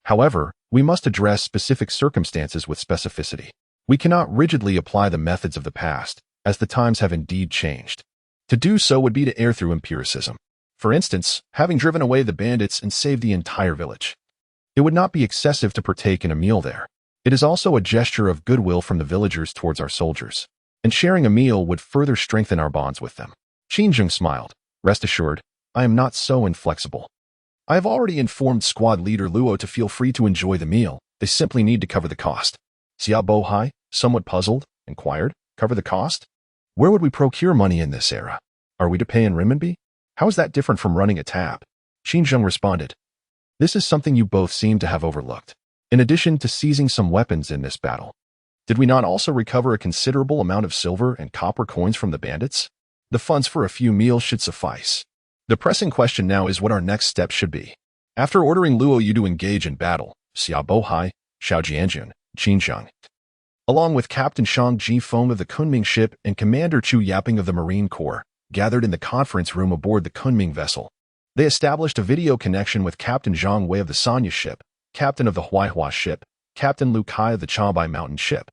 However, we must address specific circumstances with specificity. We cannot rigidly apply the methods of the past, as the times have indeed changed. To do so would be to err through empiricism. For instance, having driven away the bandits and saved the entire village. It would not be excessive to partake in a meal there. It is also a gesture of goodwill from the villagers towards our soldiers. And sharing a meal would further strengthen our bonds with them. Qinzheng smiled. Rest assured, I am not so inflexible. I have already informed squad leader Luo to feel free to enjoy the meal. They simply need to cover the cost. Xiao Bohai, somewhat puzzled, inquired, cover the cost? Where would we procure money in this era? Are we to pay in renminbi? How is that different from running a tab? Qinzheng responded. This is something you both seem to have overlooked. In addition to seizing some weapons in this battle, did we not also recover a considerable amount of silver and copper coins from the bandits? The funds for a few meals should suffice. The pressing question now is what our next step should be. After ordering Luo Yu to engage in battle, Xiao Bohai, Xiao Jianjun, Qinzheng, along with Captain Shang Jifeng of the Kunming ship and Commander Chu Yaping of the Marine Corps, gathered in the conference room aboard the Kunming vessel. They established a video connection with Captain Zhang Wei of the Sanya ship, Captain of the Huaihua ship, Captain Lu Kai of the Chabai Mountain ship,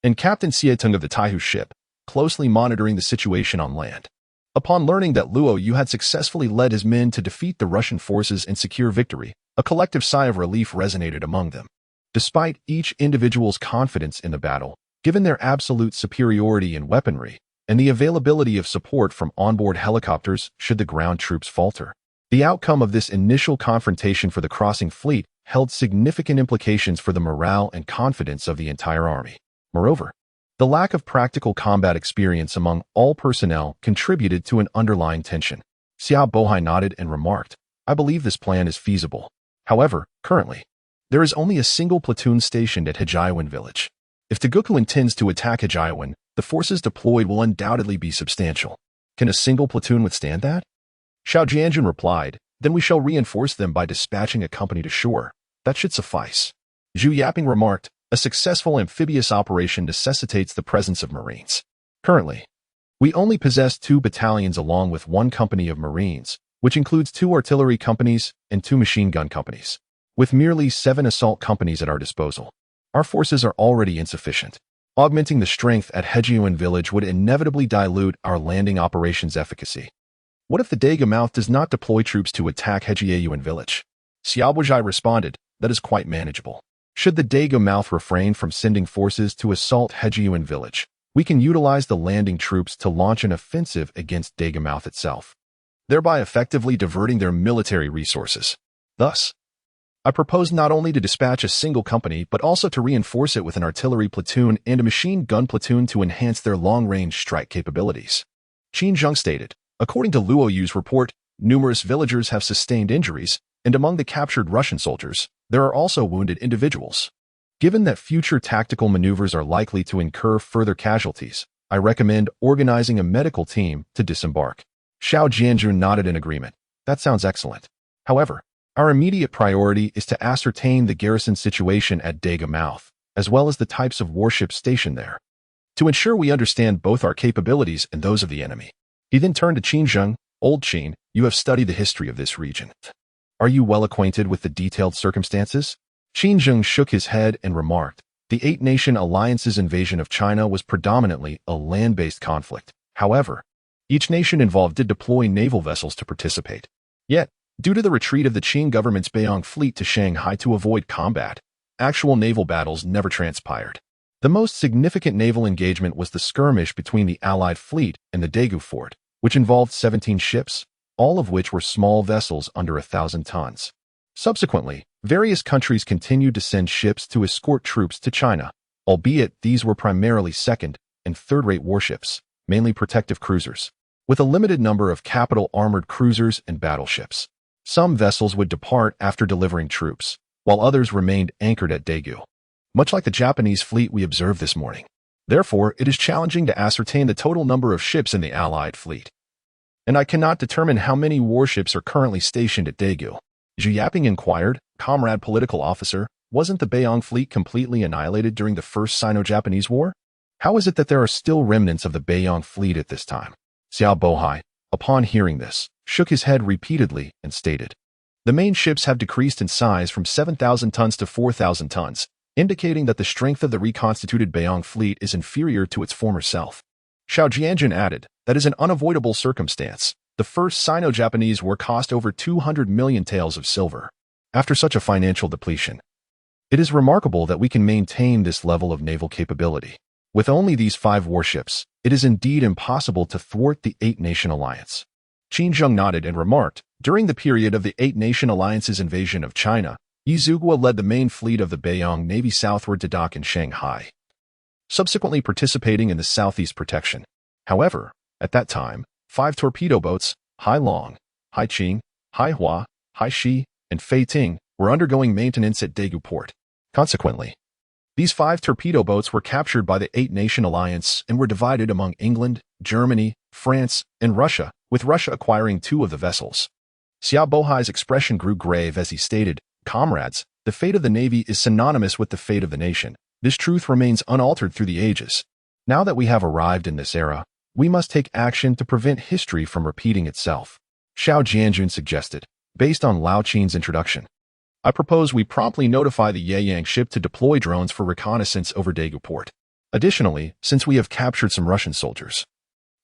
and Captain Xietung of the Taihu ship, closely monitoring the situation on land. Upon learning that Luo Yu had successfully led his men to defeat the Russian forces and secure victory, a collective sigh of relief resonated among them. Despite each individual's confidence in the battle, given their absolute superiority in weaponry, and the availability of support from onboard helicopters should the ground troops falter, the outcome of this initial confrontation for the crossing fleet held significant implications for the morale and confidence of the entire army. Moreover, the lack of practical combat experience among all personnel contributed to an underlying tension. Xiao Bohai nodded and remarked, I believe this plan is feasible. However, currently, there is only a single platoon stationed at Hejiawan village. If Teguku intends to attack Hejiawan, the forces deployed will undoubtedly be substantial. Can a single platoon withstand that? Xiao Jianjun replied, then we shall reinforce them by dispatching a company to shore. That should suffice. Zhu Yaping remarked, a successful amphibious operation necessitates the presence of Marines. Currently, we only possess 2 battalions along with 1 company of Marines, which includes 2 artillery companies and 2 machine gun companies. With merely 7 assault companies at our disposal, our forces are already insufficient. Augmenting the strength at Hejiawan village would inevitably dilute our landing operations' efficacy. What if the Daga Mouth does not deploy troops to attack Hejiawan village? Xiaobujai responded, "That is quite manageable. Should the Dago refrain from sending forces to assault Hejiuan village, we can utilize the landing troops to launch an offensive against Dago itself, thereby effectively diverting their military resources. Thus, I propose not only to dispatch a single company but also to reinforce it with an artillery platoon and a machine gun platoon to enhance their long-range strike capabilities." Qin Zheng stated, according to Luo Yu's report, numerous villagers have sustained injuries, and among the captured Russian soldiers, there are also wounded individuals. Given that future tactical maneuvers are likely to incur further casualties, I recommend organizing a medical team to disembark. Xiao Jianjun nodded in agreement. That sounds excellent. However, our immediate priority is to ascertain the garrison situation at Dago, as well as the types of warships stationed there, to ensure we understand both our capabilities and those of the enemy. He then turned to Qin Zheng. "Old Qin, you have studied the history of this region. Are you well acquainted with the detailed circumstances?" Qin Zheng shook his head and remarked, "The Eight-Nation Alliance's invasion of China was predominantly a land-based conflict. However, each nation involved did deploy naval vessels to participate. Yet, due to the retreat of the Qing government's Beiyang fleet to Shanghai to avoid combat, actual naval battles never transpired. The most significant naval engagement was the skirmish between the Allied fleet and the Daegu fort, which involved 17 ships, all of which were small vessels under 1,000 tons. Subsequently, various countries continued to send ships to escort troops to China, albeit these were primarily second- and third-rate warships, mainly protective cruisers, with a limited number of capital armored cruisers and battleships. Some vessels would depart after delivering troops, while others remained anchored at Daegu, much like the Japanese fleet we observed this morning. Therefore, it is challenging to ascertain the total number of ships in the Allied fleet, and I cannot determine how many warships are currently stationed at Daegu." Zhu Yaping inquired, "Comrade political officer, wasn't the Beiyang fleet completely annihilated during the First Sino-Japanese War? How is it that there are still remnants of the Beiyang fleet at this time?" Xiao Bohai, upon hearing this, shook his head repeatedly and stated, "The main ships have decreased in size from 7,000 tons to 4,000 tons, indicating that the strength of the reconstituted Beiyang fleet is inferior to its former self." Xiao Jianjun added, "That is an unavoidable circumstance. The First Sino-Japanese War cost over 200 million taels of silver. After such a financial depletion, it is remarkable that we can maintain this level of naval capability. With only these 5 warships, it is indeed impossible to thwart the Eight-Nation Alliance." Qin Zheng nodded and remarked, "During the period of the Eight-Nation Alliance's invasion of China, Yi Zhuge led the main fleet of the Beiyang Navy southward to dock in Shanghai, subsequently participating in the Southeast Protection. However, at that time, 5 torpedo boats, Hai Long, Hai Qing, Hai Hua, Hai Shi, and Fei Ting, were undergoing maintenance at Daegu port. Consequently, these 5 torpedo boats were captured by the Eight-Nation Alliance and were divided among England, Germany, France, and Russia, with Russia acquiring 2 of the vessels." Xiao Bohai's expression grew grave as he stated, "Comrades, the fate of the Navy is synonymous with the fate of the nation. This truth remains unaltered through the ages. Now that we have arrived in this era, we must take action to prevent history from repeating itself." Xiao Jianjun suggested, based on Lao Qin's introduction, "I propose we promptly notify the Yeyang ship to deploy drones for reconnaissance over Daegu port. Additionally, since we have captured some Russian soldiers,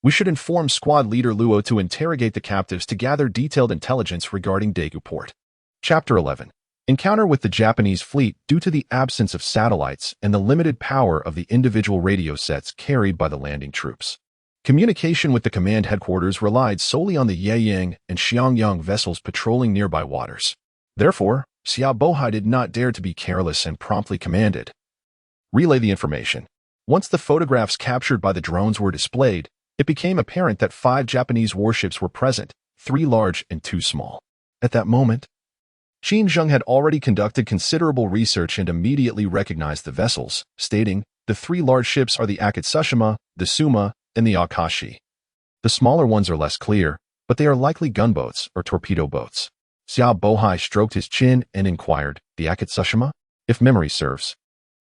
we should inform squad leader Luo to interrogate the captives to gather detailed intelligence regarding Daegu port." Chapter 11. Encounter with the Japanese fleet due to the absence of satellites and the limited power of the individual radio sets carried by the landing troops. Communication with the command headquarters relied solely on the Yeyang and Xiangyang vessels patrolling nearby waters. Therefore, Xiao Bohai did not dare to be careless and promptly commanded, "Relay the information." Once the photographs captured by the drones were displayed, it became apparent that 5 Japanese warships were present, 3 large and 2 small. At that moment, Qin Zheng had already conducted considerable research and immediately recognized the vessels, stating, "The 3 large ships are the Akatsushima, the Suma, and the Akashi. The smaller ones are less clear, but they are likely gunboats or torpedo boats." Xiao Bohai stroked his chin and inquired, "The Akatsushima? If memory serves,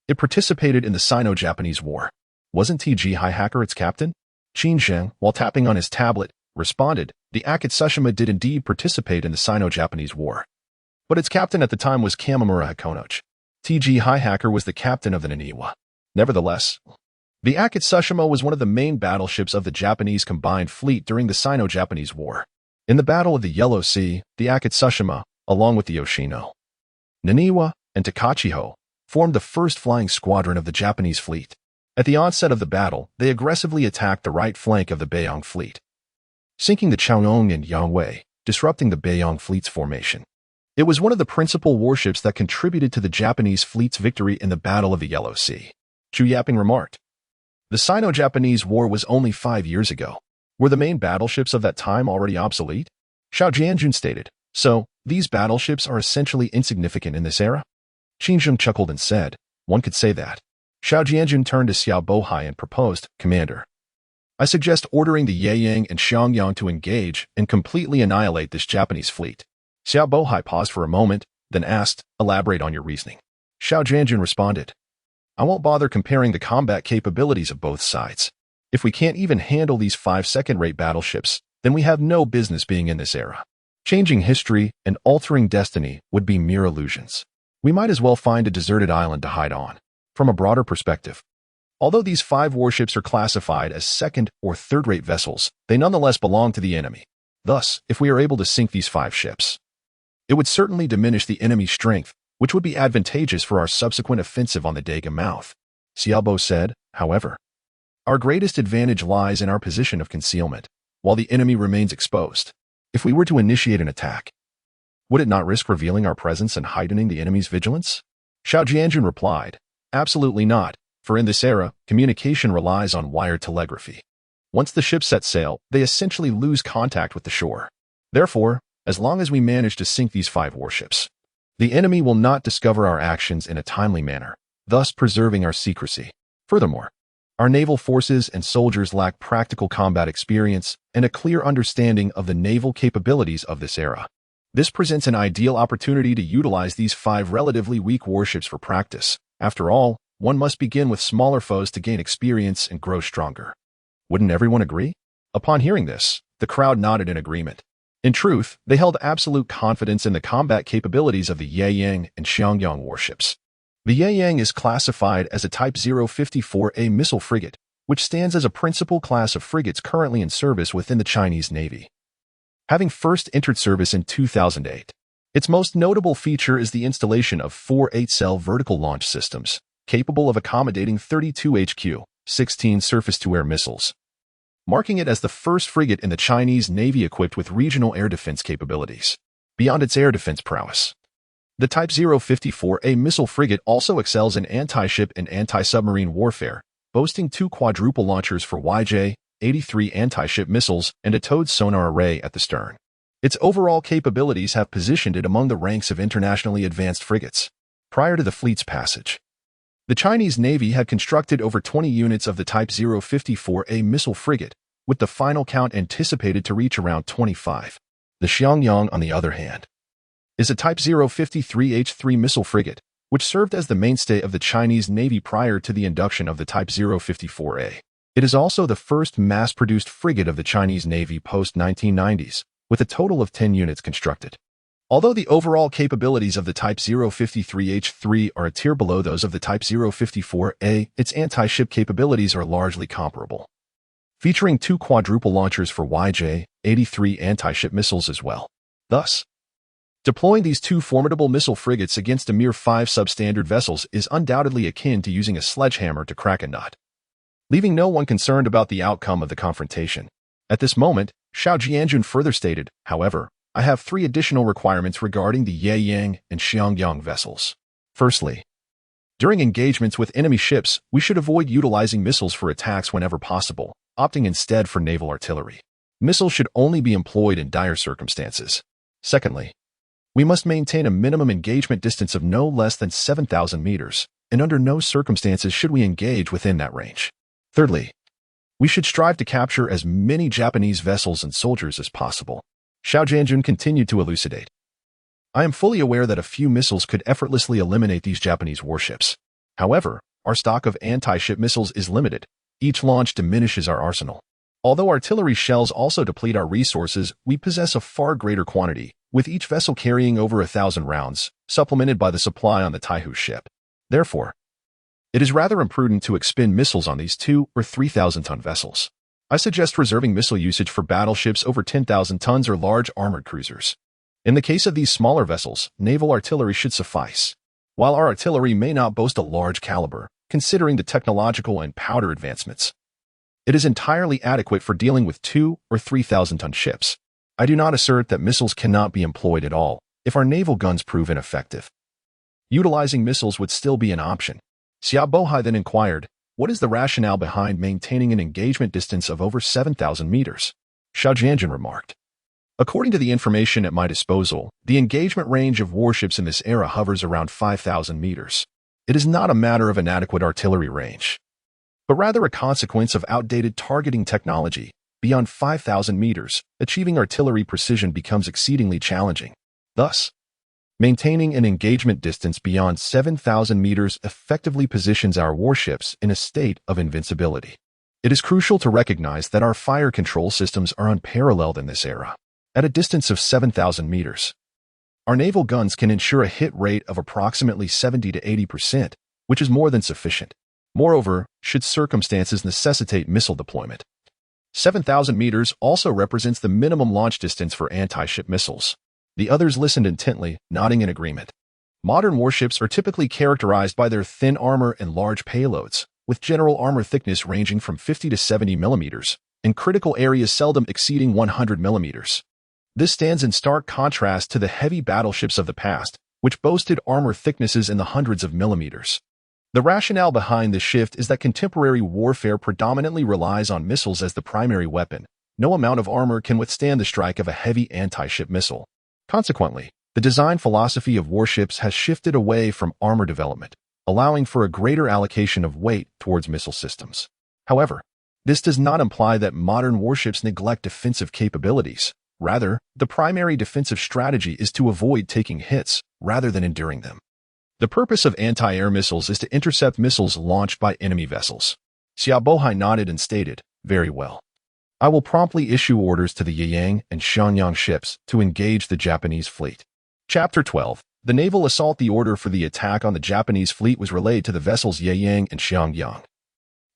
it participated in the Sino-Japanese War. Wasn't T.G. Highhacker its captain?" Qin Zheng, while tapping on his tablet, responded, "The Akatsushima did indeed participate in the Sino-Japanese War, but its captain at the time was Kamimura Hikonochi. T.G. Highhacker was the captain of the Naniwa. Nevertheless, the Akatsushima was one of the main battleships of the Japanese combined fleet during the Sino-Japanese War. In the Battle of the Yellow Sea, the Akatsushima, along with the Yoshino, Naniwa, and Takachiho, formed the first flying squadron of the Japanese fleet. At the onset of the battle, they aggressively attacked the right flank of the Beiyang fleet, sinking the Chaoyong and Yangwei, disrupting the Beiyang fleet's formation. It was one of the principal warships that contributed to the Japanese fleet's victory in the Battle of the Yellow Sea. Chu Yaping remarked, "The Sino-Japanese War was only 5 years ago. Were the main battleships of that time already obsolete?" Xiao Jianjun stated, "So, these battleships are essentially insignificant in this era?" Qin Zheng chuckled and said, "One could say that." Xiao Jianjun turned to Xiao Bohai and proposed, "Commander, I suggest ordering the Yeyang and Xiangyang to engage and completely annihilate this Japanese fleet." Xiao Bohai paused for a moment, then asked, "Elaborate on your reasoning." Xiao Jianjun responded, "I won't bother comparing the combat capabilities of both sides. If we can't even handle these 5 second-rate battleships, then we have no business being in this era. Changing history and altering destiny would be mere illusions. We might as well find a deserted island to hide on." From a broader perspective, although these 5 warships are classified as second- or third-rate vessels, they nonetheless belong to the enemy. Thus, if we are able to sink these 5 ships, it would certainly diminish the enemy's strength, which would be advantageous for our subsequent offensive on the Daga mouth. Xiaobo said, however, "Our greatest advantage lies in our position of concealment, while the enemy remains exposed. If we were to initiate an attack, would it not risk revealing our presence and heightening the enemy's vigilance?" Xiao Jianjun replied, "Absolutely not, for in this era, communication relies on wire telegraphy. Once the ships set sail, they essentially lose contact with the shore. Therefore, as long as we manage to sink these 5 warships, the enemy will not discover our actions in a timely manner, thus preserving our secrecy. Furthermore, our naval forces and soldiers lack practical combat experience and a clear understanding of the naval capabilities of this era. This presents an ideal opportunity to utilize these 5 relatively weak warships for practice. After all, one must begin with smaller foes to gain experience and grow stronger." Wouldn't everyone agree? Upon hearing this, the crowd nodded in agreement. In truth, they held absolute confidence in the combat capabilities of the Yeyang and Xiangyang warships. The Yeyang is classified as a Type 054A missile frigate, which stands as a principal class of frigates currently in service within the Chinese Navy, having first entered service in 2008. Its most notable feature is the installation of 4 8-cell vertical launch systems, capable of accommodating 32 HQ-16 surface-to-air missiles, marking it as the first frigate in the Chinese Navy equipped with regional air defense capabilities. Beyond its air defense prowess, the Type 054A missile frigate also excels in anti-ship and anti-submarine warfare, boasting 2 quadruple launchers for YJ-83 anti-ship missiles and a towed sonar array at the stern. Its overall capabilities have positioned it among the ranks of internationally advanced frigates. Prior to the fleet's passage, the Chinese Navy had constructed over 20 units of the Type 054A missile frigate, with the final count anticipated to reach around 25. The Xiangyang, on the other hand, is a Type 053H3 missile frigate, which served as the mainstay of the Chinese Navy prior to the induction of the Type 054A. It is also the first mass-produced frigate of the Chinese Navy post-1990s, with a total of 10 units constructed. Although the overall capabilities of the Type 053H3 are a tier below those of the Type 054A, its anti-ship capabilities are largely comparable, featuring 2 quadruple launchers for YJ-83 anti-ship missiles as well. Thus, deploying these 2 formidable missile frigates against a mere 5 substandard vessels is undoubtedly akin to using a sledgehammer to crack a nut, leaving no one concerned about the outcome of the confrontation. At this moment, Xiao Jianjun further stated, however, "I have 3 additional requirements regarding the Yeyang and Xiangyang vessels. Firstly, during engagements with enemy ships, we should avoid utilizing missiles for attacks whenever possible, opting instead for naval artillery. Missiles should only be employed in dire circumstances. Secondly, we must maintain a minimum engagement distance of no less than 7,000 meters, and under no circumstances should we engage within that range. Thirdly, we should strive to capture as many Japanese vessels and soldiers as possible." Xiao Jianjun continued to elucidate, "I am fully aware that a few missiles could effortlessly eliminate these Japanese warships. However, our stock of anti-ship missiles is limited. Each launch diminishes our arsenal. Although artillery shells also deplete our resources, we possess a far greater quantity, with each vessel carrying over 1,000 rounds, supplemented by the supply on the Taihu ship. Therefore, it is rather imprudent to expend missiles on these 2 or 3,000-ton vessels. I suggest reserving missile usage for battleships over 10,000 tons or large armored cruisers. In the case of these smaller vessels, naval artillery should suffice. While our artillery may not boast a large caliber, considering the technological and powder advancements, it is entirely adequate for dealing with 2 or 3,000-ton ships. I do not assert that missiles cannot be employed at all if our naval guns prove ineffective. Utilizing missiles would still be an option. Xia Bohai then inquired, what is the rationale behind maintaining an engagement distance of over 7,000 meters? Xiao Jianjun remarked. According to the information at my disposal, the engagement range of warships in this era hovers around 5,000 meters. It is not a matter of inadequate artillery range, but rather a consequence of outdated targeting technology. Beyond 5,000 meters, achieving artillery precision becomes exceedingly challenging. Thus, maintaining an engagement distance beyond 7,000 meters effectively positions our warships in a state of invincibility. It is crucial to recognize that our fire control systems are unparalleled in this era. At a distance of 7,000 meters, our naval guns can ensure a hit rate of approximately 70 to 80%, which is more than sufficient. Moreover, should circumstances necessitate missile deployment, 7,000 meters also represents the minimum launch distance for anti-ship missiles. The others listened intently, nodding in agreement. Modern warships are typically characterized by their thin armor and large payloads, with general armor thickness ranging from 50 to 70 millimeters, and critical areas seldom exceeding 100 millimeters. This stands in stark contrast to the heavy battleships of the past, which boasted armor thicknesses in the hundreds of millimeters. The rationale behind this shift is that contemporary warfare predominantly relies on missiles as the primary weapon. No amount of armor can withstand the strike of a heavy anti-ship missile. Consequently, the design philosophy of warships has shifted away from armor development, allowing for a greater allocation of weight towards missile systems. However, this does not imply that modern warships neglect defensive capabilities. Rather, the primary defensive strategy is to avoid taking hits rather than enduring them. The purpose of anti-air missiles is to intercept missiles launched by enemy vessels. Xia Bohai nodded and stated, very well. I will promptly issue orders to the Yiyang and Xiangyang ships to engage the Japanese fleet. Chapter 12. The naval assault. The order for the attack on the Japanese fleet was relayed to the vessels Yiyang and Xiangyang,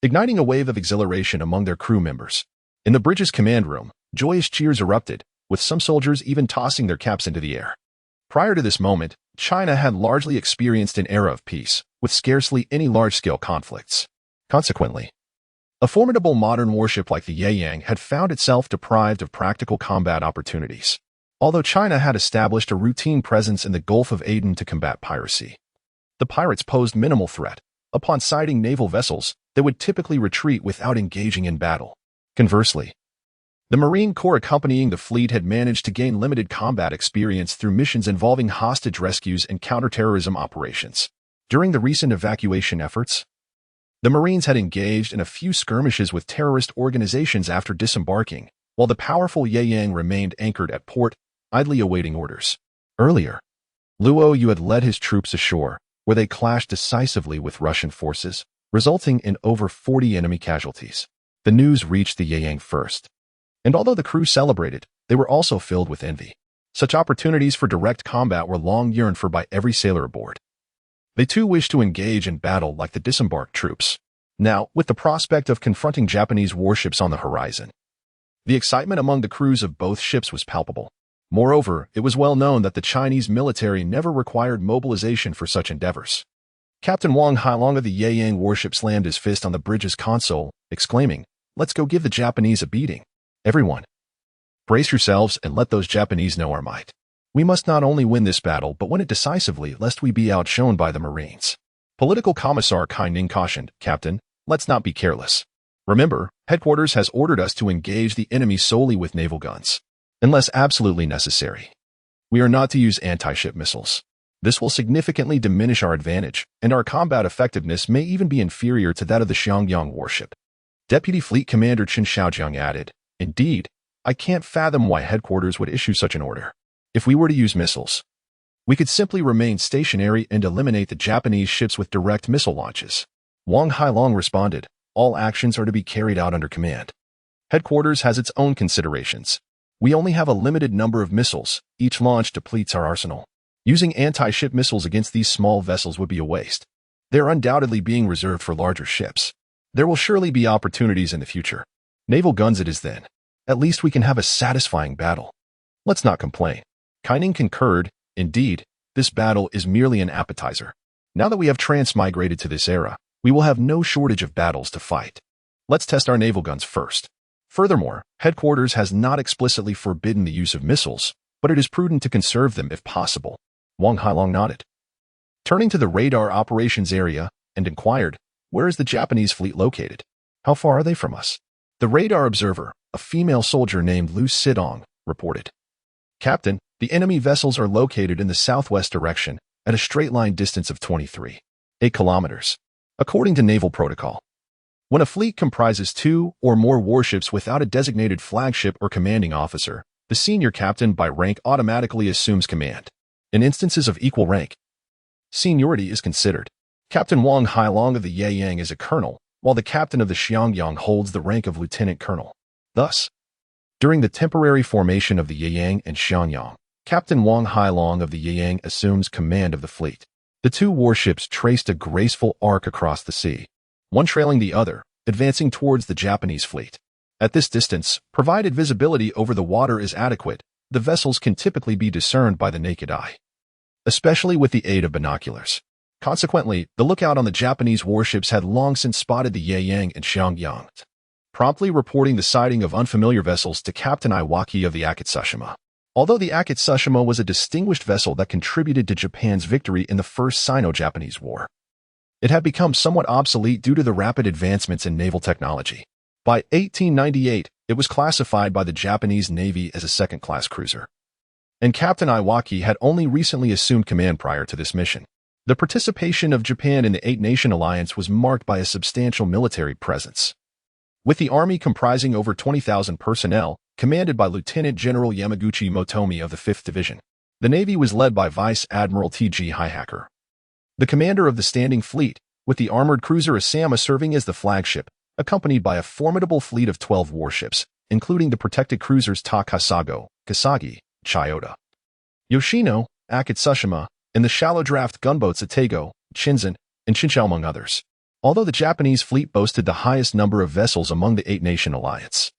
igniting a wave of exhilaration among their crew members. In the bridge's command room, joyous cheers erupted, with some soldiers even tossing their caps into the air. Prior to this moment, China had largely experienced an era of peace, with scarcely any large-scale conflicts. Consequently, a formidable modern warship like the Yiyang had found itself deprived of practical combat opportunities. Although China had established a routine presence in the Gulf of Aden to combat piracy, the pirates posed minimal threat. Upon sighting naval vessels, they would typically retreat without engaging in battle. Conversely, the Marine Corps accompanying the fleet had managed to gain limited combat experience through missions involving hostage rescues and counterterrorism operations. During the recent evacuation efforts, the Marines had engaged in a few skirmishes with terrorist organizations after disembarking, while the powerful Yiyang remained anchored at port, idly awaiting orders. Earlier, Luo Yu had led his troops ashore, where they clashed decisively with Russian forces, resulting in over 40 enemy casualties. The news reached the Yiyang first, and although the crew celebrated, they were also filled with envy. Such opportunities for direct combat were long yearned for by every sailor aboard. They too wished to engage in battle like the disembarked troops. Now, with the prospect of confronting Japanese warships on the horizon, the excitement among the crews of both ships was palpable. Moreover, it was well known that the Chinese military never required mobilization for such endeavors. Captain Wang Hailong of the Yiyang warship slammed his fist on the bridge's console, exclaiming, "Let's go give the Japanese a beating. Everyone, brace yourselves and let those Japanese know our might. We must not only win this battle but win it decisively lest we be outshone by the Marines." Political Commissar Kai Ning cautioned, "Captain, let's not be careless. Remember, headquarters has ordered us to engage the enemy solely with naval guns, unless absolutely necessary. We are not to use anti-ship missiles. This will significantly diminish our advantage, and our combat effectiveness may even be inferior to that of the Xiangyang warship." Deputy Fleet Commander Chen Xiaojiang added, "Indeed, I can't fathom why headquarters would issue such an order. If we were to use missiles, we could simply remain stationary and eliminate the Japanese ships with direct missile launches." Wang Hailong responded, "All actions are to be carried out under command. Headquarters has its own considerations. We only have a limited number of missiles. Each launch depletes our arsenal. Using anti-ship missiles against these small vessels would be a waste. They are undoubtedly being reserved for larger ships. There will surely be opportunities in the future. Naval guns it is then. At least we can have a satisfying battle. Let's not complain." Kaining concurred, indeed, this battle is merely an appetizer. Now that we have transmigrated to this era, we will have no shortage of battles to fight. Let's test our naval guns first. Furthermore, headquarters has not explicitly forbidden the use of missiles, but it is prudent to conserve them if possible. Wang Hailong nodded, turning to the radar operations area, and inquired, where is the Japanese fleet located? How far are they from us? The radar observer, a female soldier named Lu Sidong, reported. Captain, the enemy vessels are located in the southwest direction, at a straight-line distance of 23.8 kilometers. According to naval protocol, when a fleet comprises 2 or more warships without a designated flagship or commanding officer, the senior captain by rank automatically assumes command. In instances of equal rank, seniority is considered. Captain Wang Hailong of the Yayang is a colonel, while the captain of the Xiangyang holds the rank of lieutenant colonel. Thus, during the temporary formation of the Yayang and Xiangyang, Captain Wang Hailong of the Yayang assumes command of the fleet. The two warships traced a graceful arc across the sea, one trailing the other, advancing towards the Japanese fleet. At this distance, provided visibility over the water is adequate, the vessels can typically be discerned by the naked eye, especially with the aid of binoculars. Consequently, the lookout on the Japanese warships had long since spotted the Yayang and Xiangyang, promptly reporting the sighting of unfamiliar vessels to Captain Iwaki of the Akitsushima. Although the Akitsushima was a distinguished vessel that contributed to Japan's victory in the First Sino-Japanese War, it had become somewhat obsolete due to the rapid advancements in naval technology. By 1898, it was classified by the Japanese Navy as a second-class cruiser, and Captain Iwaki had only recently assumed command prior to this mission. The participation of Japan in the Eight-Nation Alliance was marked by a substantial military presence, with the army comprising over 20,000 personnel, commanded by Lieutenant General Yamaguchi Motomi of the 5th Division. The Navy was led by Vice Admiral T.G. Hihacker, the commander of the standing fleet, with the armored cruiser Asama serving as the flagship, accompanied by a formidable fleet of 12 warships, including the protected cruisers Takasago, Kasagi, Chiyoda, Yoshino, Akitsushima, and the shallow-draft gunboats Atago, Shinzen, and Chinchou among others. Although the Japanese fleet boasted the highest number of vessels among the Eight-Nation Alliance,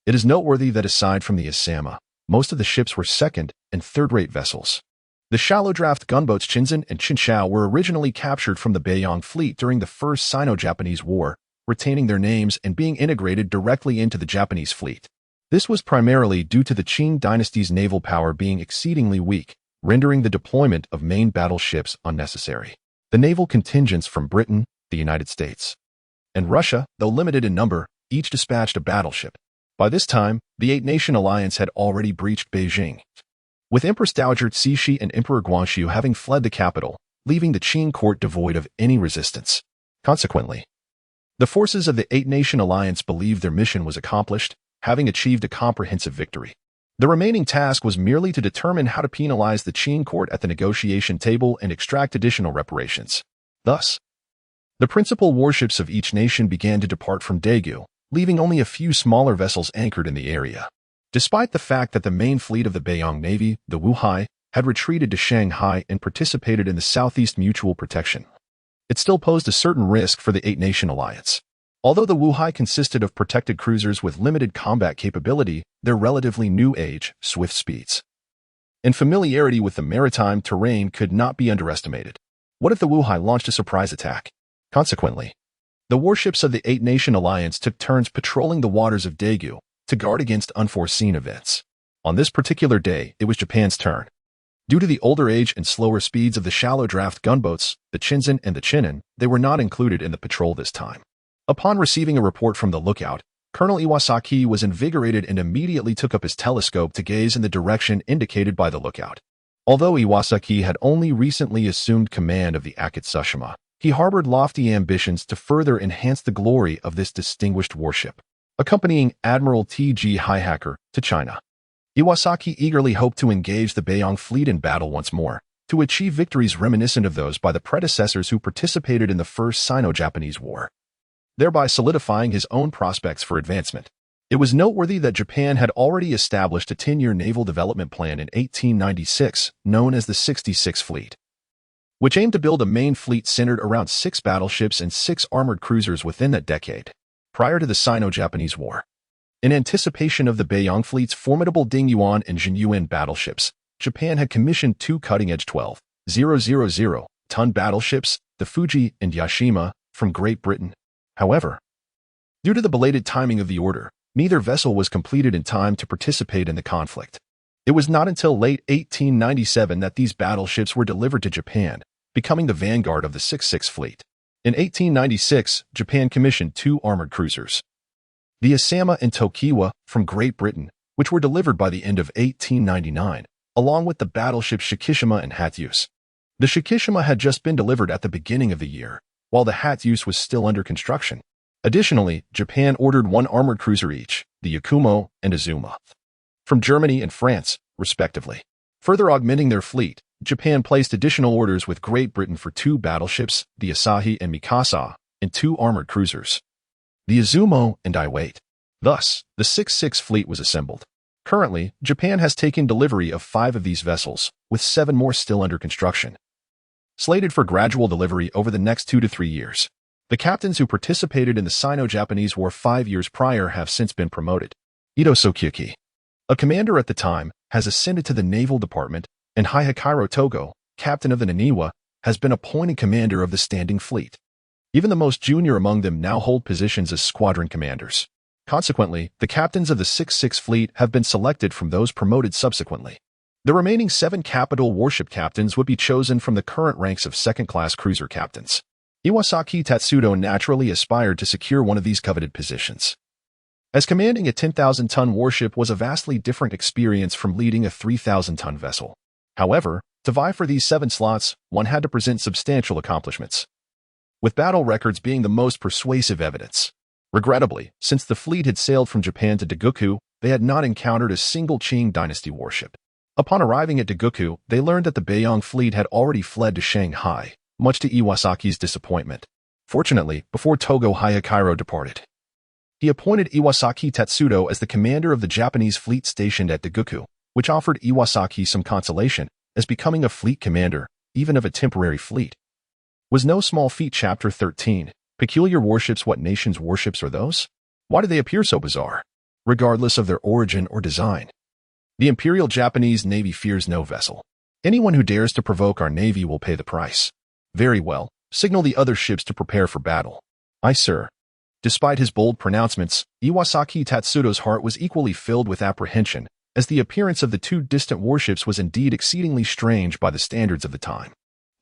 it is noteworthy that aside from the Asama, most of the ships were second- and third-rate vessels. The shallow-draft gunboats Shinzen and Chinchou were originally captured from the Beiyang fleet during the First Sino-Japanese War, retaining their names and being integrated directly into the Japanese fleet. This was primarily due to the Qing Dynasty's naval power being exceedingly weak, rendering the deployment of main battleships unnecessary. The naval contingents from Britain, the United States, and Russia, though limited in number, each dispatched a battleship. By this time, the Eight-Nation Alliance had already breached Beijing, with Empress Dowager Cixi and Emperor Guangxu having fled the capital, leaving the Qing court devoid of any resistance. Consequently, the forces of the Eight-Nation Alliance believed their mission was accomplished, having achieved a comprehensive victory. The remaining task was merely to determine how to penalize the Qing court at the negotiation table and extract additional reparations. Thus, the principal warships of each nation began to depart from Daegu, leaving only a few smaller vessels anchored in the area. Despite the fact that the main fleet of the Beiyang Navy, the Wuhai, had retreated to Shanghai and participated in the Southeast Mutual Protection, it still posed a certain risk for the Eight-Nation Alliance. Although the Wuhai consisted of protected cruisers with limited combat capability, their relatively new age, swift speeds, and familiarity with the maritime terrain could not be underestimated. What if the Wuhai launched a surprise attack? Consequently, the warships of the Eight-Nation Alliance took turns patrolling the waters of Daegu to guard against unforeseen events. On this particular day, it was Japan's turn. Due to the older age and slower speeds of the shallow-draft gunboats, the Shinzen and the Chinen, they were not included in the patrol this time. Upon receiving a report from the lookout, Colonel Iwasaki was invigorated and immediately took up his telescope to gaze in the direction indicated by the lookout. Although Iwasaki had only recently assumed command of the Akitsushima, he harbored lofty ambitions to further enhance the glory of this distinguished warship. Accompanying Admiral T.G. Hihacker to China, Iwasaki eagerly hoped to engage the Beiyang fleet in battle once more, to achieve victories reminiscent of those by the predecessors who participated in the First Sino-Japanese War, thereby solidifying his own prospects for advancement. It was noteworthy that Japan had already established a 10-year naval development plan in 1896, known as the 66th Fleet, which aimed to build a main fleet centered around 6 battleships and 6 armored cruisers within that decade, prior to the Sino-Japanese War. In anticipation of the Beiyang fleet's formidable Dingyuan and Jinyuan battleships, Japan had commissioned two cutting-edge 12,000-ton battleships, the Fuji and Yashima, from Great Britain. However, due to the belated timing of the order, neither vessel was completed in time to participate in the conflict. It was not until late 1897 that these battleships were delivered to Japan, becoming the vanguard of the 6-6 fleet. In 1896, Japan commissioned two armored cruisers, the Asama and Tokiwa, from Great Britain, which were delivered by the end of 1899, along with the battleships Shikishima and Hatyuse. The Shikishima had just been delivered at the beginning of the year, while the Hatyuse was still under construction. Additionally, Japan ordered one armored cruiser each, the Yakumo and Azuma, from Germany and France, respectively. Further augmenting their fleet, Japan placed additional orders with Great Britain for two battleships, the Asahi and Mikasa, and two armored cruisers, the Izumo and Iwate. Thus, the 6-6 fleet was assembled. Currently, Japan has taken delivery of 5 of these vessels, with 7 more still under construction, slated for gradual delivery over the next 2 to 3 years. The captains who participated in the Sino-Japanese War 5 years prior have since been promoted. Ito Sokyuki, a commander at the time, has ascended to the Naval Department, and Hayakiro Togo, captain of the Naniwa, has been appointed commander of the standing fleet. Even the most junior among them now hold positions as squadron commanders. Consequently, the captains of the 6-6 fleet have been selected from those promoted subsequently. The remaining 7 capital warship captains would be chosen from the current ranks of second-class cruiser captains. Iwasaki Tatsudo naturally aspired to secure one of these coveted positions, as commanding a 10,000-ton warship was a vastly different experience from leading a 3,000-ton vessel. However, to vie for these 7 slots, one had to present substantial accomplishments, with battle records being the most persuasive evidence. Regrettably, since the fleet had sailed from Japan to Dagoku, they had not encountered a single Qing Dynasty warship. Upon arriving at Dagoku, they learned that the Beiyang fleet had already fled to Shanghai, much to Iwasaki's disappointment. Fortunately, before Togo Hayakiro departed, he appointed Iwasaki Tatsudo as the commander of the Japanese fleet stationed at Dagoku, which offered Iwasaki some consolation, as becoming a fleet commander, even of a temporary fleet, was no small feat. Chapter 13. Peculiar warships. What nation's warships are those? Why do they appear so bizarre, regardless of their origin or design? The Imperial Japanese Navy fears no vessel. Anyone who dares to provoke our Navy will pay the price. Very well, signal the other ships to prepare for battle. Aye, sir. Despite his bold pronouncements, Iwasaki Tatsudo's heart was equally filled with apprehension, as the appearance of the 2 distant warships was indeed exceedingly strange by the standards of the time.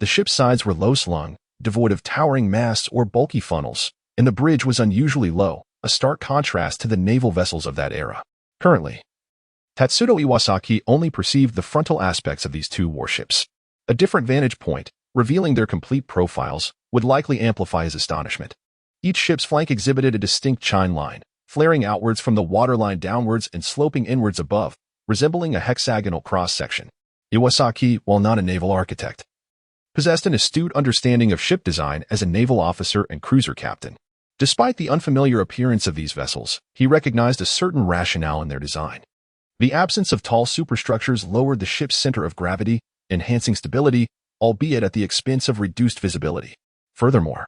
The ship's sides were low-slung, devoid of towering masts or bulky funnels, and the bridge was unusually low, a stark contrast to the naval vessels of that era. Currently, Tatsudo Iwasaki only perceived the frontal aspects of these 2 warships. A different vantage point, revealing their complete profiles, would likely amplify his astonishment. Each ship's flank exhibited a distinct chine line, flaring outwards from the waterline downwards and sloping inwards above, resembling a hexagonal cross-section. Iwasaki, while not a naval architect, possessed an astute understanding of ship design as a naval officer and cruiser captain. Despite the unfamiliar appearance of these vessels, he recognized a certain rationale in their design. The absence of tall superstructures lowered the ship's center of gravity, enhancing stability, albeit at the expense of reduced visibility. Furthermore,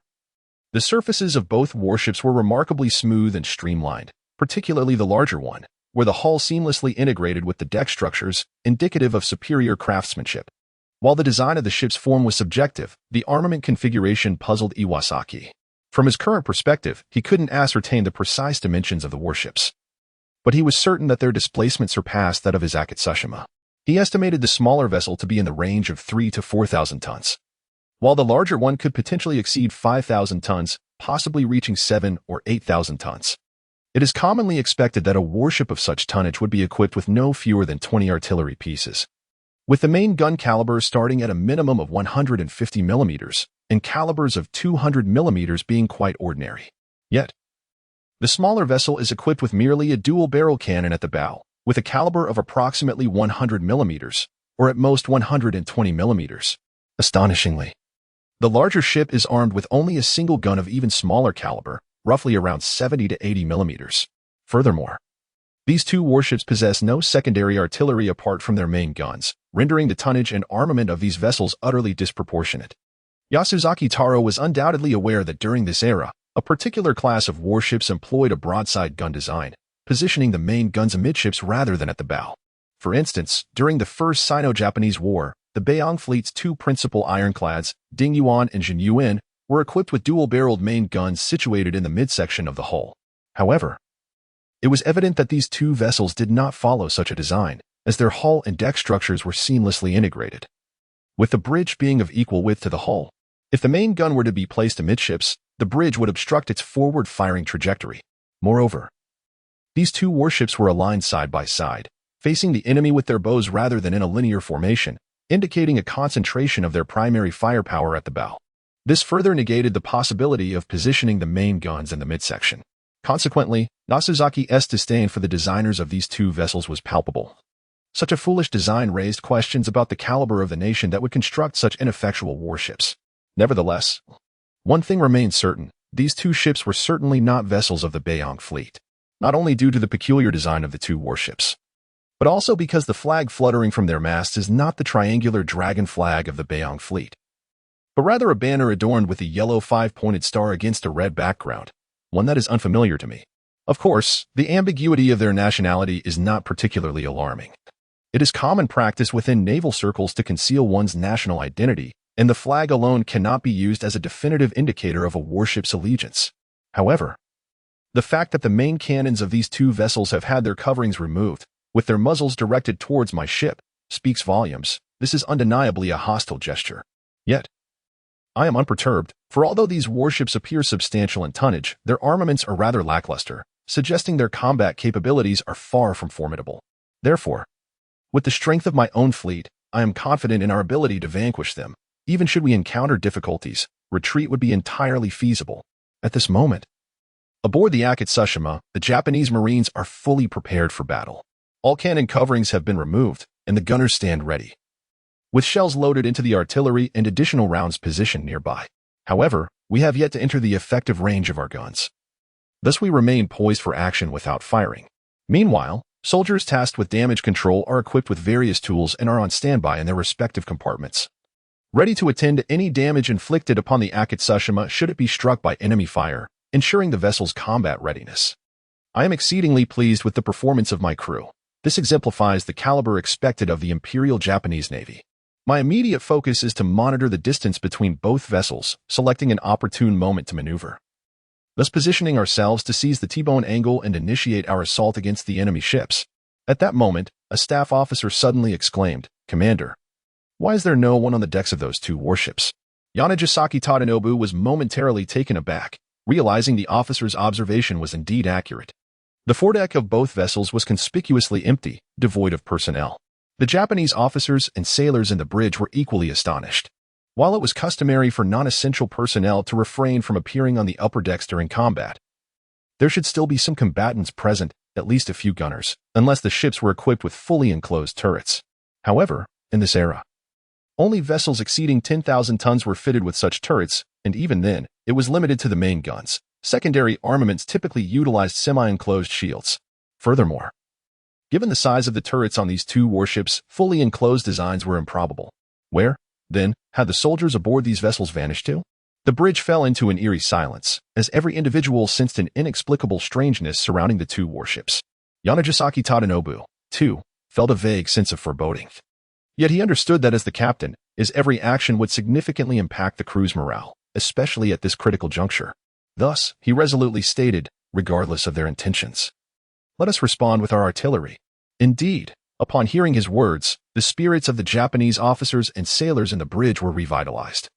the surfaces of both warships were remarkably smooth and streamlined, particularly the larger one, where the hull seamlessly integrated with the deck structures, indicative of superior craftsmanship. While the design of the ship's form was subjective, the armament configuration puzzled Iwasaki. From his current perspective, he couldn't ascertain the precise dimensions of the warships, but he was certain that their displacement surpassed that of his Akatsushima. He estimated the smaller vessel to be in the range of 3,000 to 4,000 tons, while the larger one could potentially exceed 5,000 tons, possibly reaching 7,000 or 8,000 tons. It is commonly expected that a warship of such tonnage would be equipped with no fewer than 20 artillery pieces, with the main gun caliber starting at a minimum of 150 millimeters, and calibers of 200 millimeters being quite ordinary. Yet, the smaller vessel is equipped with merely a dual-barrel cannon at the bow, with a caliber of approximately 100 millimeters, or at most 120 millimeters. Astonishingly, the larger ship is armed with only a single gun of even smaller caliber, roughly around 70 to 80 millimeters. Furthermore, these 2 warships possess no secondary artillery apart from their main guns, rendering the tonnage and armament of these vessels utterly disproportionate. Yasuzaki Taro was undoubtedly aware that during this era, a particular class of warships employed a broadside gun design, positioning the main guns amidships rather than at the bow. For instance, during the First Sino-Japanese War, the Beiyang fleet's two principal ironclads, Dingyuan and Jinyuan, were equipped with dual-barreled main guns situated in the midsection of the hull. However, it was evident that these two vessels did not follow such a design, as their hull and deck structures were seamlessly integrated, with the bridge being of equal width to the hull. If the main gun were to be placed amidships, the bridge would obstruct its forward-firing trajectory. Moreover, these two warships were aligned side by side, facing the enemy with their bows rather than in a linear formation, indicating a concentration of their primary firepower at the bow. This further negated the possibility of positioning the main guns in the midsection. Consequently, Nasuzaki's disdain for the designers of these two vessels was palpable. Such a foolish design raised questions about the caliber of the nation that would construct such ineffectual warships. Nevertheless, one thing remained certain: these two ships were certainly not vessels of the Beiyang fleet, not only due to the peculiar design of the two warships, but also because the flag fluttering from their masts is not the triangular dragon flag of the Beiyang fleet, but rather a banner adorned with a yellow five-pointed star against a red background, one that is unfamiliar to me. Of course, the ambiguity of their nationality is not particularly alarming. It is common practice within naval circles to conceal one's national identity, and the flag alone cannot be used as a definitive indicator of a warship's allegiance. However, the fact that the main cannons of these two vessels have had their coverings removed, with their muzzles directed towards my ship, speaks volumes. This is undeniably a hostile gesture. Yet, I am unperturbed, for although these warships appear substantial in tonnage, their armaments are rather lackluster, suggesting their combat capabilities are far from formidable. Therefore, with the strength of my own fleet, I am confident in our ability to vanquish them. Even should we encounter difficulties, retreat would be entirely feasible. At this moment, aboard the Akatsushima, the Japanese Marines are fully prepared for battle. All cannon coverings have been removed, and the gunners stand ready, with shells loaded into the artillery and additional rounds positioned nearby. However, we have yet to enter the effective range of our guns. Thus we remain poised for action without firing. Meanwhile, soldiers tasked with damage control are equipped with various tools and are on standby in their respective compartments, ready to attend to any damage inflicted upon the Akatsushima should it be struck by enemy fire, ensuring the vessel's combat readiness. I am exceedingly pleased with the performance of my crew. This exemplifies the caliber expected of the Imperial Japanese Navy. My immediate focus is to monitor the distance between both vessels, selecting an opportune moment to maneuver, thus positioning ourselves to seize the T-bone angle and initiate our assault against the enemy ships. At that moment, a staff officer suddenly exclaimed, "Commander, why is there no one on the decks of those two warships?" Yanagisaki Tadanobu was momentarily taken aback, realizing the officer's observation was indeed accurate. The foredeck of both vessels was conspicuously empty, devoid of personnel. The Japanese officers and sailors in the bridge were equally astonished. While it was customary for non-essential personnel to refrain from appearing on the upper decks during combat, there should still be some combatants present, at least a few gunners, unless the ships were equipped with fully enclosed turrets. However, in this era, only vessels exceeding 10,000 tons were fitted with such turrets, and even then, it was limited to the main guns. Secondary armaments typically utilized semi-enclosed shields. Furthermore, given the size of the turrets on these two warships, fully enclosed designs were improbable. Where, then, had the soldiers aboard these vessels vanished to? The bridge fell into an eerie silence, as every individual sensed an inexplicable strangeness surrounding the two warships. Yanagisaki Tadanobu, too, felt a vague sense of foreboding. Yet he understood that as the captain, his every action would significantly impact the crew's morale, especially at this critical juncture. Thus, he resolutely stated, regardless of their intentions, "Let us respond with our artillery." Indeed, upon hearing his words, the spirits of the Japanese officers and sailors in the bridge were revitalized,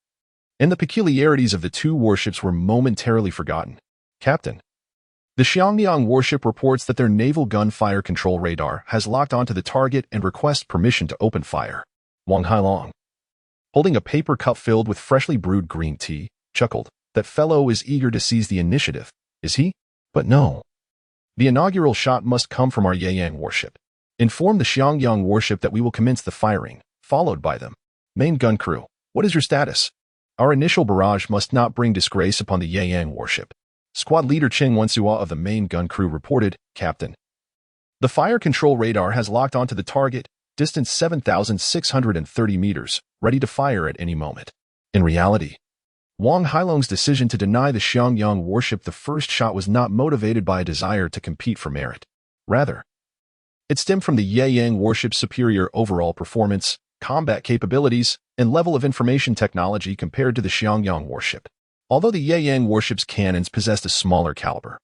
and the peculiarities of the two warships were momentarily forgotten. "Captain, the Xiangyang warship reports that their naval gunfire control radar has locked onto the target and requests permission to open fire." Wang Hailong, holding a paper cup filled with freshly brewed green tea, chuckled. "That fellow is eager to seize the initiative, is he? But no. The inaugural shot must come from our Yeyang warship. Inform the Xiangyang warship that we will commence the firing, followed by them. Main gun crew, what is your status? Our initial barrage must not bring disgrace upon the Yeyang warship." Squad leader Cheng Wensua of the main gun crew reported, "Captain, the fire control radar has locked onto the target, distance 7,630 meters, ready to fire at any moment." In reality, Wang Hailong's decision to deny the Xiangyang warship the first shot was not motivated by a desire to compete for merit. Rather, It stemmed from the Yaoyang warship's superior overall performance, combat capabilities, and level of information technology compared to the Xiangyang warship. Although the Yaoyang warship's cannons possessed a smaller caliber,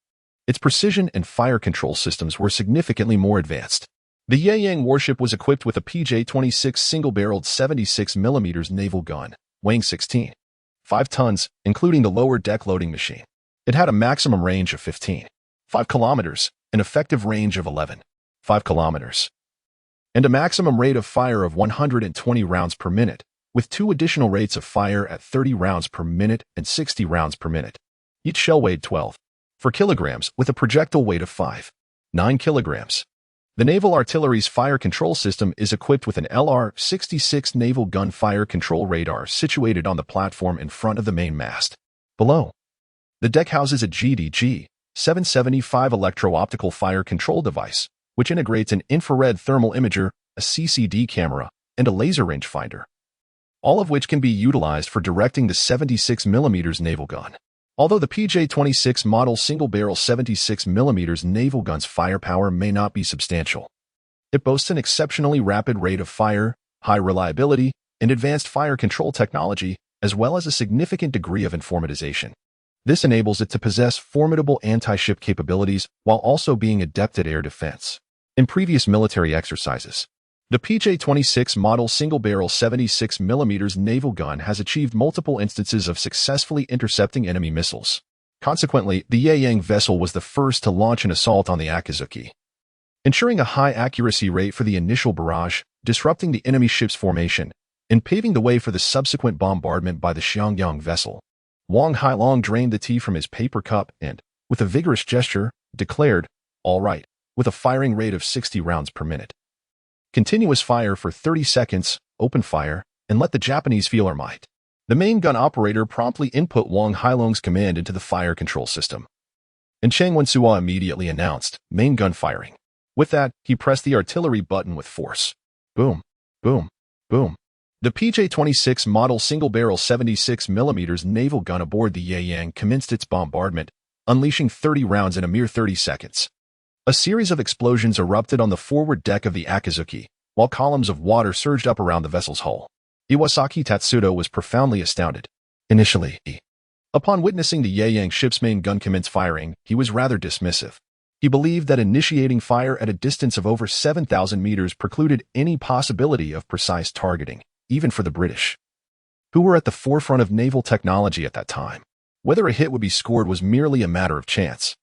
its precision and fire control systems were significantly more advanced. The Yaoyang warship was equipped with a PJ-26 single-barreled 76mm naval gun, weighing 16.5 tons, including the lower deck loading machine. It had a maximum range of 15.5 kilometers, an effective range of 11.5 kilometers, and a maximum rate of fire of 120 rounds per minute, with 2 additional rates of fire at 30 rounds per minute and 60 rounds per minute. Each shell weighed 12.4 kilograms with a projectile weight of 5.9 kilograms. The Naval Artillery's fire control system is equipped with an LR-66 naval gun fire control radar situated on the platform in front of the main mast. Below, the deck houses a GDG-775 electro-optical fire control device, which integrates an infrared thermal imager, a CCD camera, and a laser rangefinder, all of which can be utilized for directing the 76mm naval gun. Although the PJ-26 model single-barrel 76mm naval gun's firepower may not be substantial, it boasts an exceptionally rapid rate of fire, high reliability, and advanced fire control technology, as well as a significant degree of informatization. This enables it to possess formidable anti-ship capabilities while also being adept at air defense. In previous military exercises, the PJ-26 model single-barrel 76mm naval gun has achieved multiple instances of successfully intercepting enemy missiles. Consequently, the Yaoyang vessel was the first to launch an assault on the Akizuki, ensuring a high accuracy rate for the initial barrage, disrupting the enemy ship's formation, and paving the way for the subsequent bombardment by the Xiangyang vessel. Wang Hailong drained the tea from his paper cup and, with a vigorous gesture, declared, "All right," with a firing rate of 60 rounds per minute. Continuous fire for 30 seconds, open fire, and let the Japanese feel our might. The main gun operator promptly input Wang Hailong's command into the fire control system, and Chang Wensuo immediately announced, "Main gun firing." With that, he pressed the artillery button with force. Boom, boom, boom. The PJ-26 model single-barrel 76mm naval gun aboard the Yaoyang commenced its bombardment, unleashing 30 rounds in a mere 30 seconds. A series of explosions erupted on the forward deck of the Akizuki, while columns of water surged up around the vessel's hull. Iwasaki Tatsudo was profoundly astounded. Initially, upon witnessing the Yaoyang ship's main gun commence firing, he was rather dismissive. He believed that initiating fire at a distance of over 7,000 meters precluded any possibility of precise targeting, even for the British, who were at the forefront of naval technology at that time. Whether a hit would be scored was merely a matter of chance.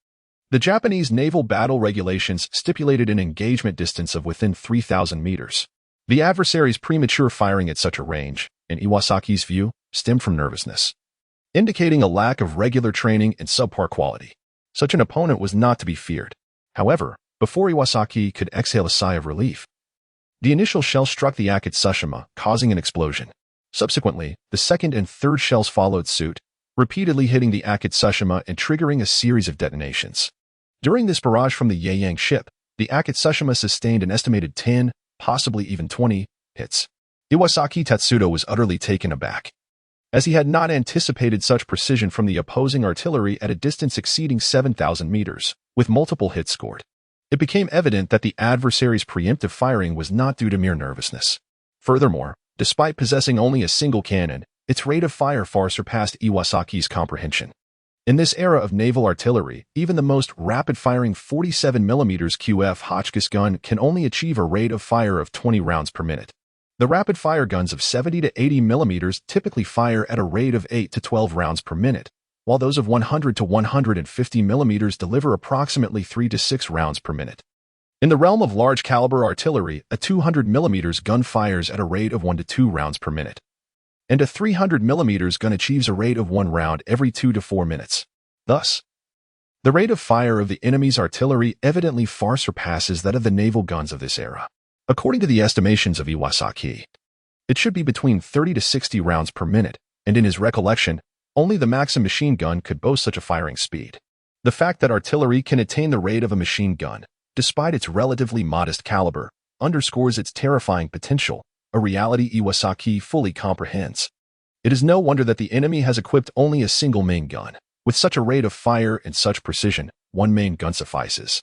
The Japanese naval battle regulations stipulated an engagement distance of within 3,000 meters. The adversary's premature firing at such a range, in Iwasaki's view, stemmed from nervousness, indicating a lack of regular training and subpar quality. Such an opponent was not to be feared. However, before Iwasaki could exhale a sigh of relief, the initial shell struck the Akitsushima, causing an explosion. Subsequently, the second and third shells followed suit, repeatedly hitting the Akitsushima and triggering a series of detonations. During this barrage from the Yaoyang ship, the Akitsushima sustained an estimated 10, possibly even 20, hits. Iwasaki Tatsudo was utterly taken aback, as he had not anticipated such precision from the opposing artillery at a distance exceeding 7,000 meters, with multiple hits scored. It became evident that the adversary's preemptive firing was not due to mere nervousness. Furthermore, despite possessing only a single cannon, its rate of fire far surpassed Iwasaki's comprehension. In this era of naval artillery, even the most rapid-firing 47mm QF Hotchkiss gun can only achieve a rate of fire of 20 rounds per minute. The rapid-fire guns of 70 to 80mm typically fire at a rate of 8 to 12 rounds per minute, while those of 100 to 150mm deliver approximately 3 to 6 rounds per minute. In the realm of large-caliber artillery, a 200mm gun fires at a rate of 1 to 2 rounds per minute, and a 300mm gun achieves a rate of 1 round every 2 to 4 minutes. Thus, the rate of fire of the enemy's artillery evidently far surpasses that of the naval guns of this era. According to the estimations of Iwasaki, it should be between 30 to 60 rounds per minute, and in his recollection, only the Maxim machine gun could boast such a firing speed. The fact that artillery can attain the rate of a machine gun, despite its relatively modest caliber, underscores its terrifying potential, a reality Iwasaki fully comprehends. It is no wonder that the enemy has equipped only a single main gun. With such a rate of fire and such precision, one main gun suffices.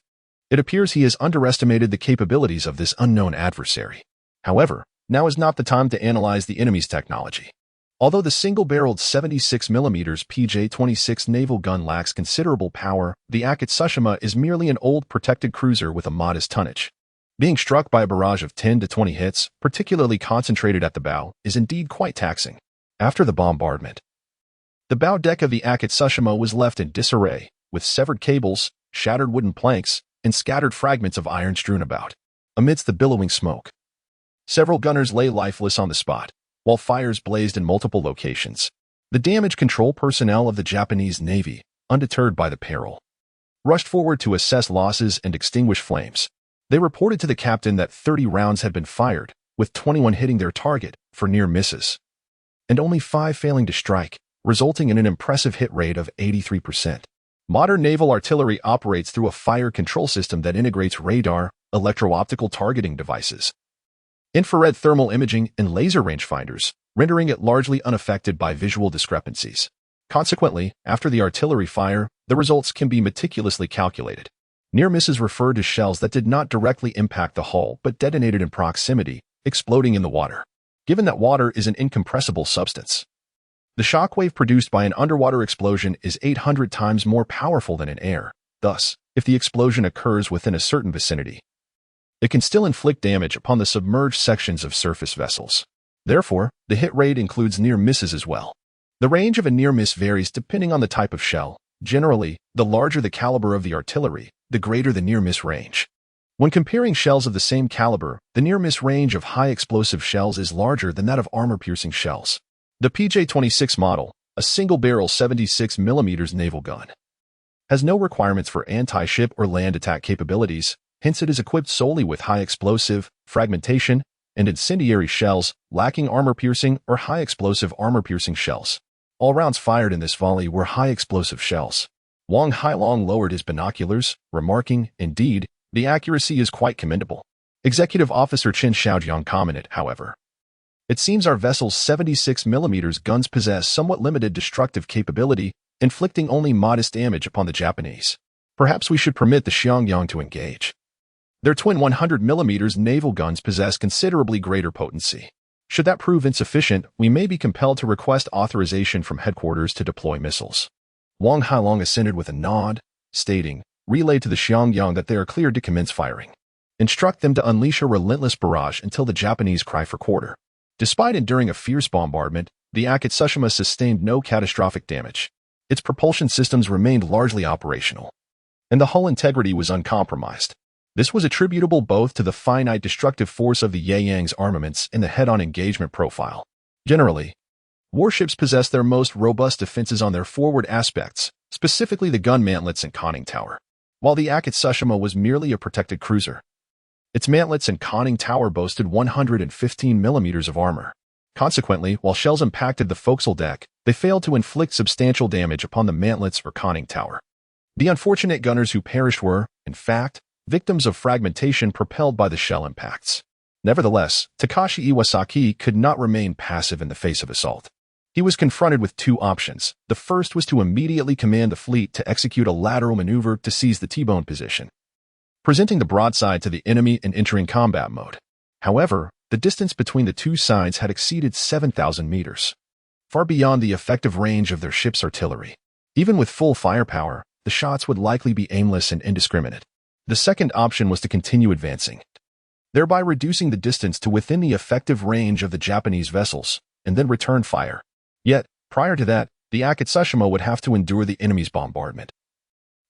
It appears he has underestimated the capabilities of this unknown adversary. However, now is not the time to analyze the enemy's technology. Although the single-barreled 76mm PJ-26 naval gun lacks considerable power, the Akitsushima is merely an old protected cruiser with a modest tonnage. Being struck by a barrage of 10 to 20 hits, particularly concentrated at the bow, is indeed quite taxing. After the bombardment, the bow deck of the Akitsushima was left in disarray, with severed cables, shattered wooden planks, and scattered fragments of iron strewn about. Amidst the billowing smoke, several gunners lay lifeless on the spot, while fires blazed in multiple locations. The damage control personnel of the Japanese Navy, undeterred by the peril, rushed forward to assess losses and extinguish flames. They reported to the captain that 30 rounds had been fired, with 21 hitting their target for near misses, and only 5 failing to strike, resulting in an impressive hit rate of 83%. Modern naval artillery operates through a fire control system that integrates radar, electro-optical targeting devices, infrared thermal imaging, and laser rangefinders, rendering it largely unaffected by visual discrepancies. Consequently, after the artillery fire, the results can be meticulously calculated. Near misses refer to shells that did not directly impact the hull but detonated in proximity, exploding in the water. Given that water is an incompressible substance, the shockwave produced by an underwater explosion is 800 times more powerful than in air. Thus, if the explosion occurs within a certain vicinity, it can still inflict damage upon the submerged sections of surface vessels. Therefore, the hit rate includes near misses as well. The range of a near miss varies depending on the type of shell. Generally, the larger the caliber of the artillery, the greater the near miss range. When comparing shells of the same caliber, the near miss range of high explosive shells is larger than that of armor-piercing shells. The PJ-26 model, a single-barrel 76mm naval gun, has no requirements for anti-ship or land attack capabilities. Hence, it is equipped solely with high explosive, fragmentation, and incendiary shells, lacking armor-piercing or high-explosive armor-piercing shells. All rounds fired in this volley were high-explosive shells. Wang Hailong lowered his binoculars, remarking, "Indeed, the accuracy is quite commendable." Executive Officer Chen Xiaojiang commented, however, "It seems our vessel's 76mm guns possess somewhat limited destructive capability, inflicting only modest damage upon the Japanese. Perhaps we should permit the Xiangyang to engage. Their twin 100mm naval guns possess considerably greater potency. Should that prove insufficient, we may be compelled to request authorization from headquarters to deploy missiles." Wang Hailong assented with a nod, stating, "Relay to the Xiangyang that they are cleared to commence firing. Instruct them to unleash a relentless barrage until the Japanese cry for quarter." Despite enduring a fierce bombardment, the Akitsushima sustained no catastrophic damage. Its propulsion systems remained largely operational, and the hull integrity was uncompromised. This was attributable both to the finite destructive force of the Yaoyang's armaments and the head-on engagement profile. Generally, warships possess their most robust defenses on their forward aspects, specifically the gun mantlets and conning tower. While the Akitsushima was merely a protected cruiser, its mantlets and conning tower boasted 115mm of armor. Consequently, while shells impacted the forecastle deck, they failed to inflict substantial damage upon the mantlets or conning tower. The unfortunate gunners who perished were, in fact, victims of fragmentation propelled by the shell impacts. Nevertheless, Takashi Iwasaki could not remain passive in the face of assault. He was confronted with 2 options. The first was to immediately command the fleet to execute a lateral maneuver to seize the T-bone position, presenting the broadside to the enemy and entering combat mode. However, the distance between the two sides had exceeded 7,000 meters, far beyond the effective range of their ship's artillery. Even with full firepower, the shots would likely be aimless and indiscriminate. The second option was to continue advancing, thereby reducing the distance to within the effective range of the Japanese vessels, and then return fire. Yet, prior to that, the Akitsushima would have to endure the enemy's bombardment.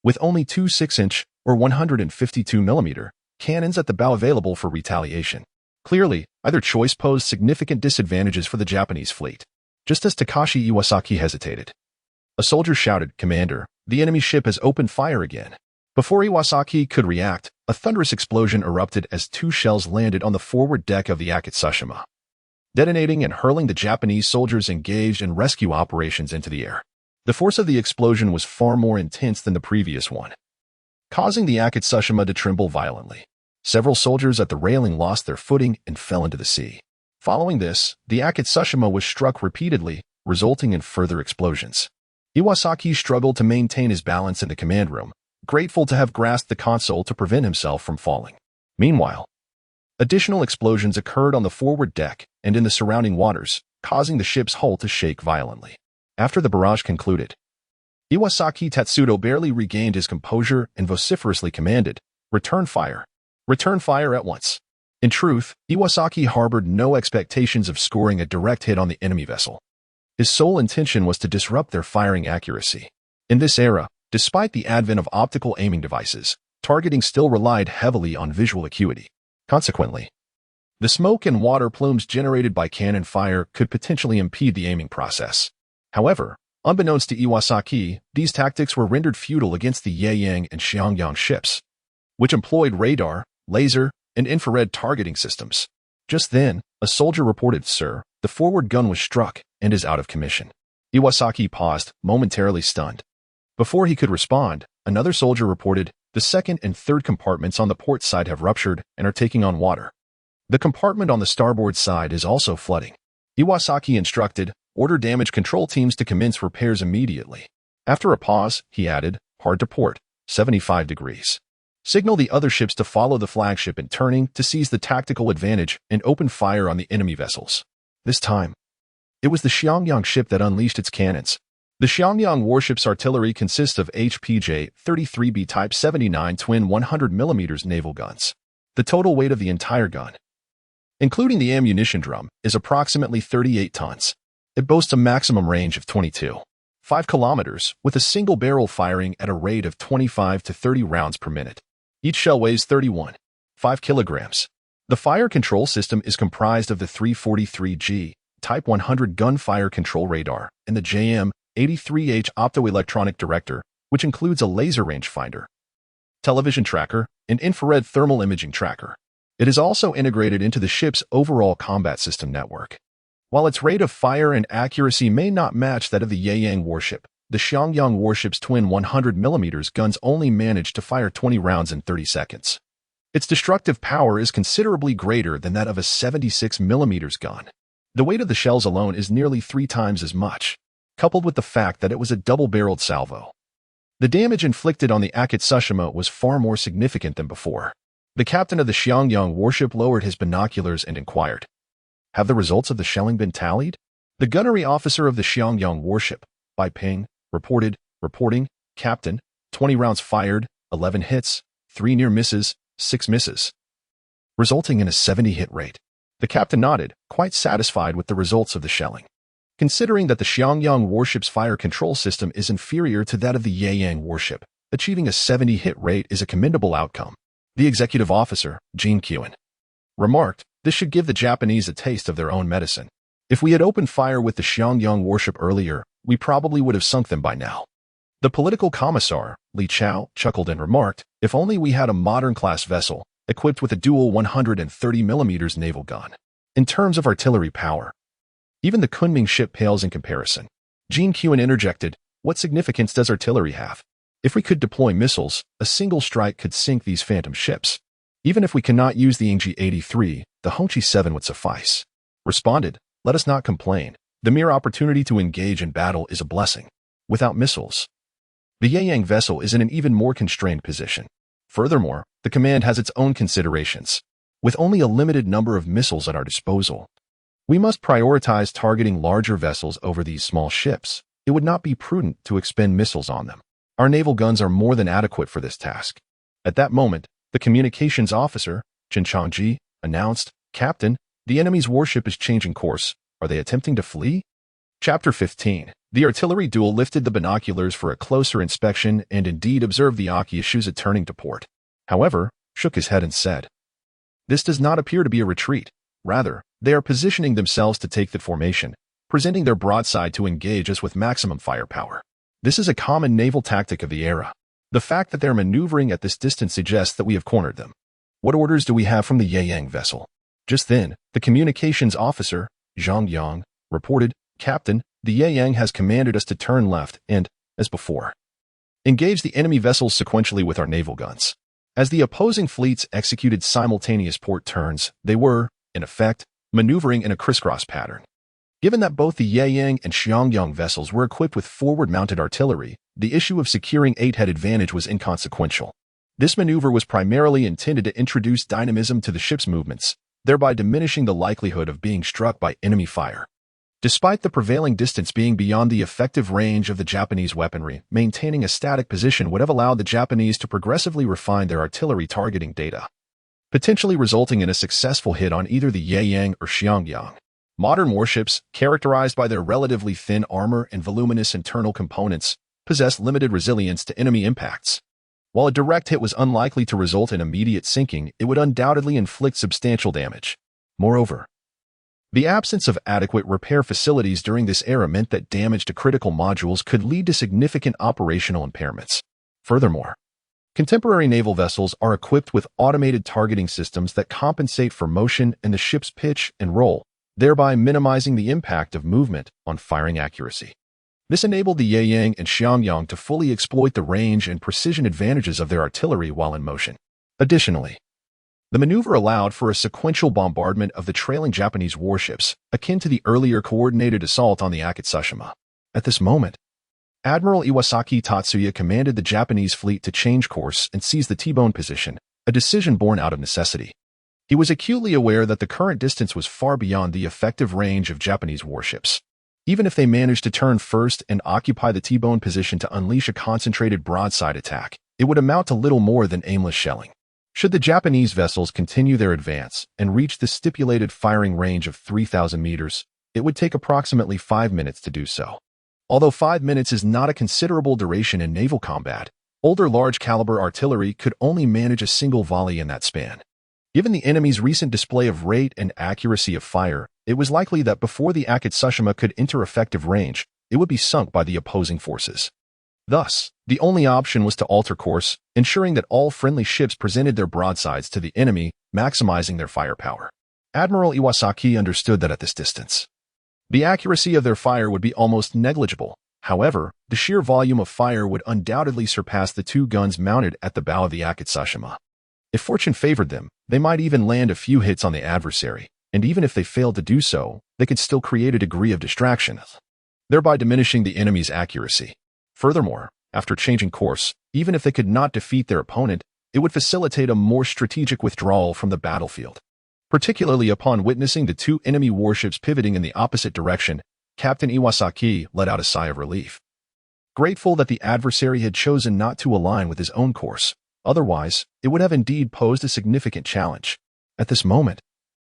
With only 2 6-inch or 152mm cannons at the bow available for retaliation. Clearly, either choice posed significant disadvantages for the Japanese fleet. Just as Takashi Iwasaki hesitated, a soldier shouted, "Commander, the enemy ship has opened fire again." Before Iwasaki could react, a thunderous explosion erupted as 2 shells landed on the forward deck of the Akitsushima, detonating and hurling the Japanese soldiers engaged in rescue operations into the air. The force of the explosion was far more intense than the previous one, causing the Akitsushima to tremble violently. Several soldiers at the railing lost their footing and fell into the sea. Following this, the Akitsushima was struck repeatedly, resulting in further explosions. Iwasaki struggled to maintain his balance in the command room, grateful to have grasped the console to prevent himself from falling. Meanwhile, additional explosions occurred on the forward deck and in the surrounding waters, causing the ship's hull to shake violently. After the barrage concluded, Iwasaki Tatsudo barely regained his composure and vociferously commanded, "Return fire. Return fire at once." In truth, Iwasaki harbored no expectations of scoring a direct hit on the enemy vessel. His sole intention was to disrupt their firing accuracy. In this era, despite the advent of optical aiming devices, targeting still relied heavily on visual acuity. Consequently, the smoke and water plumes generated by cannon fire could potentially impede the aiming process. However, unbeknownst to Iwasaki, these tactics were rendered futile against the Yaeyang and Xiangyang ships, which employed radar, laser, and infrared targeting systems. Just then, a soldier reported, "Sir, the forward gun was struck and is out of commission." Iwasaki paused, momentarily stunned. Before he could respond, another soldier reported, "The second and third compartments on the port side have ruptured and are taking on water. The compartment on the starboard side is also flooding." Iwasaki instructed, "Order damage control teams to commence repairs immediately." After a pause, he added, "Hard to port, 75 degrees. Signal the other ships to follow the flagship in turning to seize the tactical advantage and open fire on the enemy vessels." This time, it was the Xiangyang ship that unleashed its cannons. The Xiangyang warship's artillery consists of HPJ-33B Type 79 twin 100mm naval guns. The total weight of the entire gun, including the ammunition drum, is approximately 38 tons. It boasts a maximum range of 22.5 kilometers, with a single barrel firing at a rate of 25 to 30 rounds per minute. Each shell weighs 31.5 kilograms. The fire control system is comprised of the 343G Type 100 gun-fire control radar and the JM-83H optoelectronic director, which includes a laser rangefinder, television tracker, and infrared thermal imaging tracker. It is also integrated into the ship's overall combat system network. While its rate of fire and accuracy may not match that of the Yaeyang warship, the Xiangyang warship's twin 100mm guns only manage to fire 20 rounds in 30 seconds. Its destructive power is considerably greater than that of a 76mm gun. The weight of the shells alone is nearly 3 times as much, coupled with the fact that it was a double-barreled salvo. The damage inflicted on the Akatsushima was far more significant than before. The captain of the Xiangyang warship lowered his binoculars and inquired, "Have the results of the shelling been tallied?" The gunnery officer of the Xiangyang warship, Bai Ping, reporting, "Captain, 20 rounds fired, 11 hits, 3 near misses, 6 misses, resulting in a 70 hit rate." The captain nodded, quite satisfied with the results of the shelling. Considering that the Xiangyang warship's fire control system is inferior to that of the Yaeyang warship, achieving a 70 hit rate is a commendable outcome. The executive officer, Jin Kyun, remarked, "This should give the Japanese a taste of their own medicine. If we had opened fire with the Xiangyang warship earlier, we probably would have sunk them by now." The political commissar, Li Chao, chuckled and remarked, "If only we had a modern-class vessel, equipped with a dual 130mm naval gun. In terms of artillery power, even the Kunming ship pales in comparison." Jin Kyun interjected, "What significance does artillery have? If we could deploy missiles, a single strike could sink these phantom ships. Even if we cannot use the Ingji-83, the Hongqi-7 would suffice." Responded, "Let us not complain. The mere opportunity to engage in battle is a blessing. Without missiles, the Yaeyang vessel is in an even more constrained position. Furthermore, the command has its own considerations. With only a limited number of missiles at our disposal, we must prioritize targeting larger vessels over these small ships. It would not be prudent to expend missiles on them. Our naval guns are more than adequate for this task." At that moment, the communications officer, Chen Changji, announced, "Captain, the enemy's warship is changing course. Are they attempting to flee?" Chapter 15. The artillery duel lifted the binoculars for a closer inspection and indeed observed the Akiyashuza turning to port. However, shook his head and said, "This does not appear to be a retreat. Rather, they are positioning themselves to take that formation, presenting their broadside to engage us with maximum firepower. This is a common naval tactic of the era. The fact that they're maneuvering at this distance suggests that we have cornered them. What orders do we have from the Yaeyang vessel?" Just then, the communications officer, Zhang Yang, reported, "Captain, the Yaeyang has commanded us to turn left and, as before, engage the enemy vessels sequentially with our naval guns." As the opposing fleets executed simultaneous port turns, they were, in effect, maneuvering in a crisscross pattern. Given that both the Yaoyang and Xiangyang vessels were equipped with forward-mounted artillery, the issue of securing eight-head advantage was inconsequential. This maneuver was primarily intended to introduce dynamism to the ship's movements, thereby diminishing the likelihood of being struck by enemy fire. Despite the prevailing distance being beyond the effective range of the Japanese weaponry, maintaining a static position would have allowed the Japanese to progressively refine their artillery targeting data, potentially resulting in a successful hit on either the Yaoyang or Xiangyang. Modern warships, characterized by their relatively thin armor and voluminous internal components, possess limited resilience to enemy impacts. While a direct hit was unlikely to result in immediate sinking, it would undoubtedly inflict substantial damage. Moreover, the absence of adequate repair facilities during this era meant that damage to critical modules could lead to significant operational impairments. Furthermore, contemporary naval vessels are equipped with automated targeting systems that compensate for motion and the ship's pitch and roll, thereby minimizing the impact of movement on firing accuracy. This enabled the Yaoyang and Xiangyang to fully exploit the range and precision advantages of their artillery while in motion. Additionally, the maneuver allowed for a sequential bombardment of the trailing Japanese warships, akin to the earlier coordinated assault on the Akatsushima. At this moment, Admiral Iwasaki Tatsuya commanded the Japanese fleet to change course and seize the T-bone position, a decision born out of necessity. He was acutely aware that the current distance was far beyond the effective range of Japanese warships. Even if they managed to turn first and occupy the T-bone position to unleash a concentrated broadside attack, it would amount to little more than aimless shelling. Should the Japanese vessels continue their advance and reach the stipulated firing range of 3,000 meters, it would take approximately 5 minutes to do so. Although 5 minutes is not a considerable duration in naval combat, older large-caliber artillery could only manage a single volley in that span. Given the enemy's recent display of rate and accuracy of fire, it was likely that before the Akatsushima could enter effective range, it would be sunk by the opposing forces. Thus, the only option was to alter course, ensuring that all friendly ships presented their broadsides to the enemy, maximizing their firepower. Admiral Iwasaki understood that at this distance, the accuracy of their fire would be almost negligible. However, the sheer volume of fire would undoubtedly surpass the 2 guns mounted at the bow of the Akatsushima. If fortune favored them, they might even land a few hits on the adversary, and even if they failed to do so, they could still create a degree of distraction, thereby diminishing the enemy's accuracy. Furthermore, after changing course, even if they could not defeat their opponent, it would facilitate a more strategic withdrawal from the battlefield. Particularly upon witnessing the 2 enemy warships pivoting in the opposite direction, Captain Iwasaki let out a sigh of relief. Grateful that the adversary had chosen not to align with his own course, otherwise, it would have indeed posed a significant challenge. At this moment,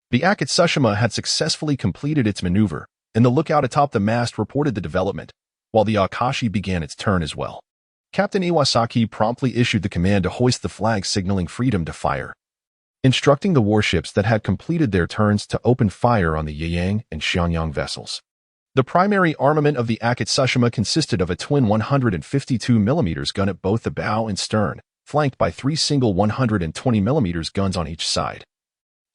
the Akatsushima had successfully completed its maneuver, and the lookout atop the mast reported the development, while the Akashi began its turn as well. Captain Iwasaki promptly issued the command to hoist the flag signaling freedom to fire, instructing the warships that had completed their turns to open fire on the Yaoyang and Xiangyang vessels. The primary armament of the Akatsushima consisted of a twin 152mm gun at both the bow and stern, flanked by 3 single 120mm guns on each side,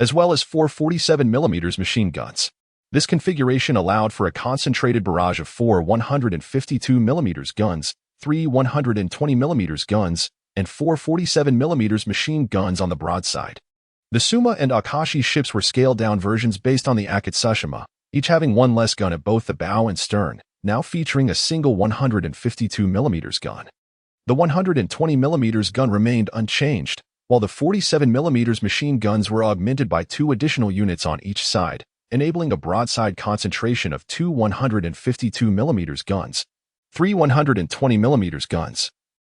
as well as 4 47mm machine guns. This configuration allowed for a concentrated barrage of 4 152mm guns, 3 120mm guns, and 4 47mm machine guns on the broadside. The Suma and Akashi ships were scaled-down versions based on the Akatsushima, each having 1 less gun at both the bow and stern, now featuring a single 152mm gun. The 120mm gun remained unchanged, while the 47mm machine guns were augmented by 2 additional units on each side, enabling a broadside concentration of 2 152mm guns, 3 120mm guns,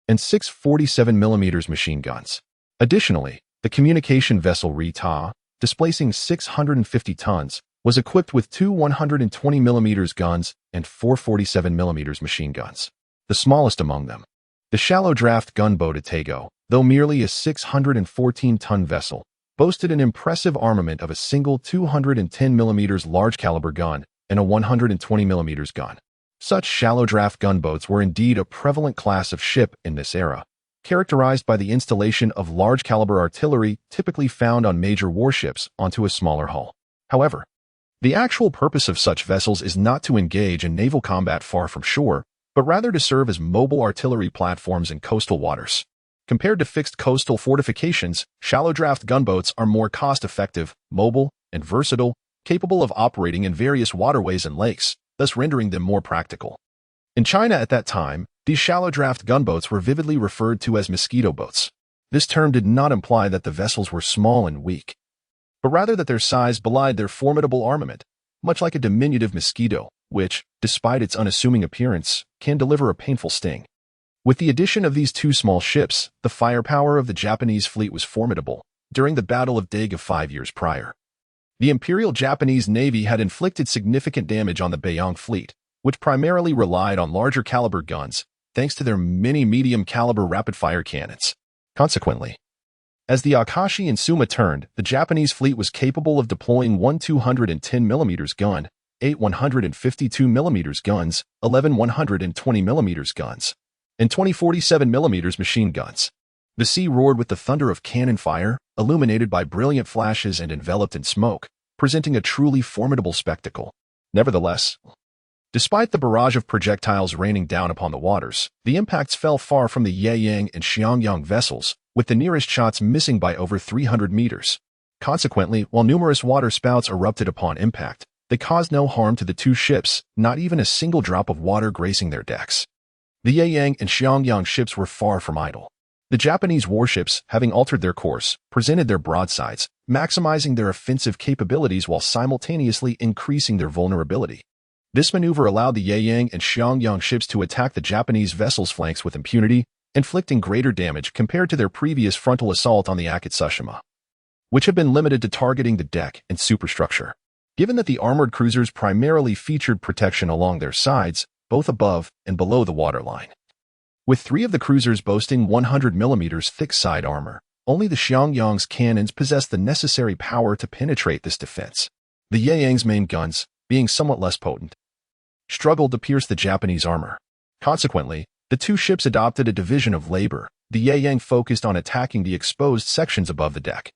and 6 47mm machine guns. Additionally, the communication vessel Rita, displacing 650 tons, was equipped with 2 120mm guns and 4 47mm machine guns. The smallest among them, the shallow-draft gunboat Atago, though merely a 614-ton vessel, boasted an impressive armament of a single 210mm large-caliber gun and a 120mm gun. Such shallow-draft gunboats were indeed a prevalent class of ship in this era, characterized by the installation of large-caliber artillery typically found on major warships onto a smaller hull. However, the actual purpose of such vessels is not to engage in naval combat far from shore, but rather to serve as mobile artillery platforms in coastal waters. Compared to fixed coastal fortifications, shallow-draft gunboats are more cost-effective, mobile, and versatile, capable of operating in various waterways and lakes, thus rendering them more practical. In China at that time, these shallow-draft gunboats were vividly referred to as mosquito boats. This term did not imply that the vessels were small and weak, but rather that their size belied their formidable armament, much like a diminutive mosquito, which, despite its unassuming appearance, can deliver a painful sting. With the addition of these two small ships, the firepower of the Japanese fleet was formidable. During the Battle of Daga 5 years prior, the Imperial Japanese Navy had inflicted significant damage on the Beiyang fleet, which primarily relied on larger caliber guns, thanks to their many medium-caliber rapid-fire cannons. Consequently, as the Akashi and Suma turned, the Japanese fleet was capable of deploying one 210mm gun, 8 152mm guns, 11 120mm guns, and 20 47mm machine guns. The sea roared with the thunder of cannon fire, illuminated by brilliant flashes and enveloped in smoke, presenting a truly formidable spectacle. Nevertheless, despite the barrage of projectiles raining down upon the waters, the impacts fell far from the Yeyang and Xiangyang vessels, with the nearest shots missing by over 300 meters. Consequently, while numerous water spouts erupted upon impact, they caused no harm to the two ships, not even a single drop of water gracing their decks. The Yeyang and Xiangyang ships were far from idle. The Japanese warships, having altered their course, presented their broadsides, maximizing their offensive capabilities while simultaneously increasing their vulnerability. This maneuver allowed the Yeyang and Xiangyang ships to attack the Japanese vessels' flanks with impunity, inflicting greater damage compared to their previous frontal assault on the Akatsushima, which had been limited to targeting the deck and superstructure. Given that the armored cruisers primarily featured protection along their sides, both above and below the waterline, with 3 of the cruisers boasting 100mm thick side armor, only the Xiangyang's cannons possessed the necessary power to penetrate this defense. The Yeyang's main guns, being somewhat less potent, struggled to pierce the Japanese armor. Consequently, the two ships adopted a division of labor. The Yeyang focused on attacking the exposed sections above the deck,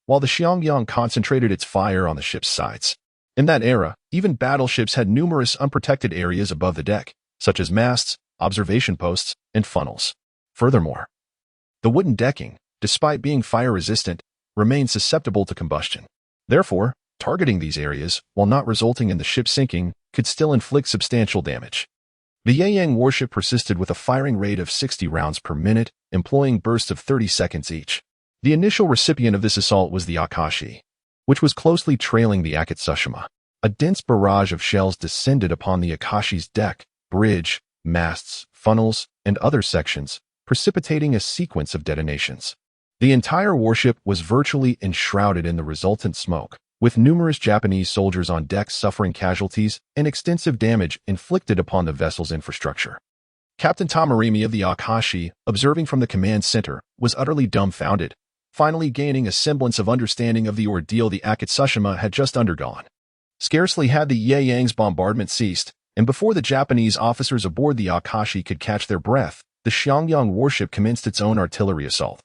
while the Xiangyang concentrated its fire on the ship's sides. In that era, even battleships had numerous unprotected areas above the deck, such as masts, observation posts, and funnels. Furthermore, the wooden decking, despite being fire-resistant, remained susceptible to combustion. Therefore, targeting these areas, while not resulting in the ship sinking, could still inflict substantial damage. The Yeyang warship persisted with a firing rate of 60 rounds per minute, employing bursts of 30 seconds each. The initial recipient of this assault was the Akashi, which was closely trailing the Akatsushima. A dense barrage of shells descended upon the Akashi's deck, bridge, masts, funnels, and other sections, precipitating a sequence of detonations. The entire warship was virtually enshrouded in the resultant smoke, with numerous Japanese soldiers on deck suffering casualties and extensive damage inflicted upon the vessel's infrastructure. Captain Tamarimi of the Akashi, observing from the command center, was utterly dumbfounded, finally gaining a semblance of understanding of the ordeal the Akatsushima had just undergone. Scarcely had the Yeyang's bombardment ceased, and before the Japanese officers aboard the Akashi could catch their breath, the Xiangyang warship commenced its own artillery assault,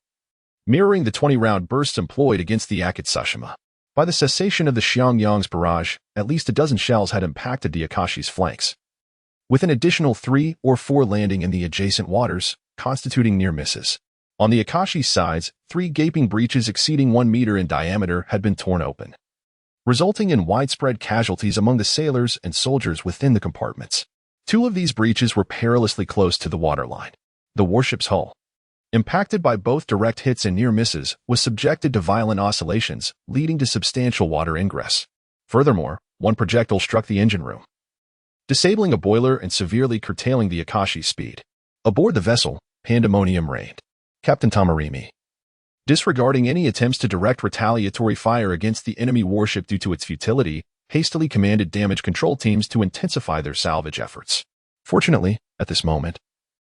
mirroring the 20-round bursts employed against the Akatsushima. By the cessation of the Xiangyang's barrage, at least a dozen shells had impacted the Akashi's flanks, with an additional 3 or 4 landing in the adjacent waters, constituting near misses. On the Akashi's sides, 3 gaping breaches exceeding 1 meter in diameter had been torn open, resulting in widespread casualties among the sailors and soldiers within the compartments. 2 of these breaches were perilously close to the waterline. The warship's hull, impacted by both direct hits and near misses, was subjected to violent oscillations, leading to substantial water ingress. Furthermore, 1 projectile struck the engine room, disabling a boiler and severely curtailing the Akashi's speed. Aboard the vessel, pandemonium reigned. Captain Tamarimi, disregarding any attempts to direct retaliatory fire against the enemy warship due to its futility, hastily commanded damage control teams to intensify their salvage efforts. Fortunately, at this moment,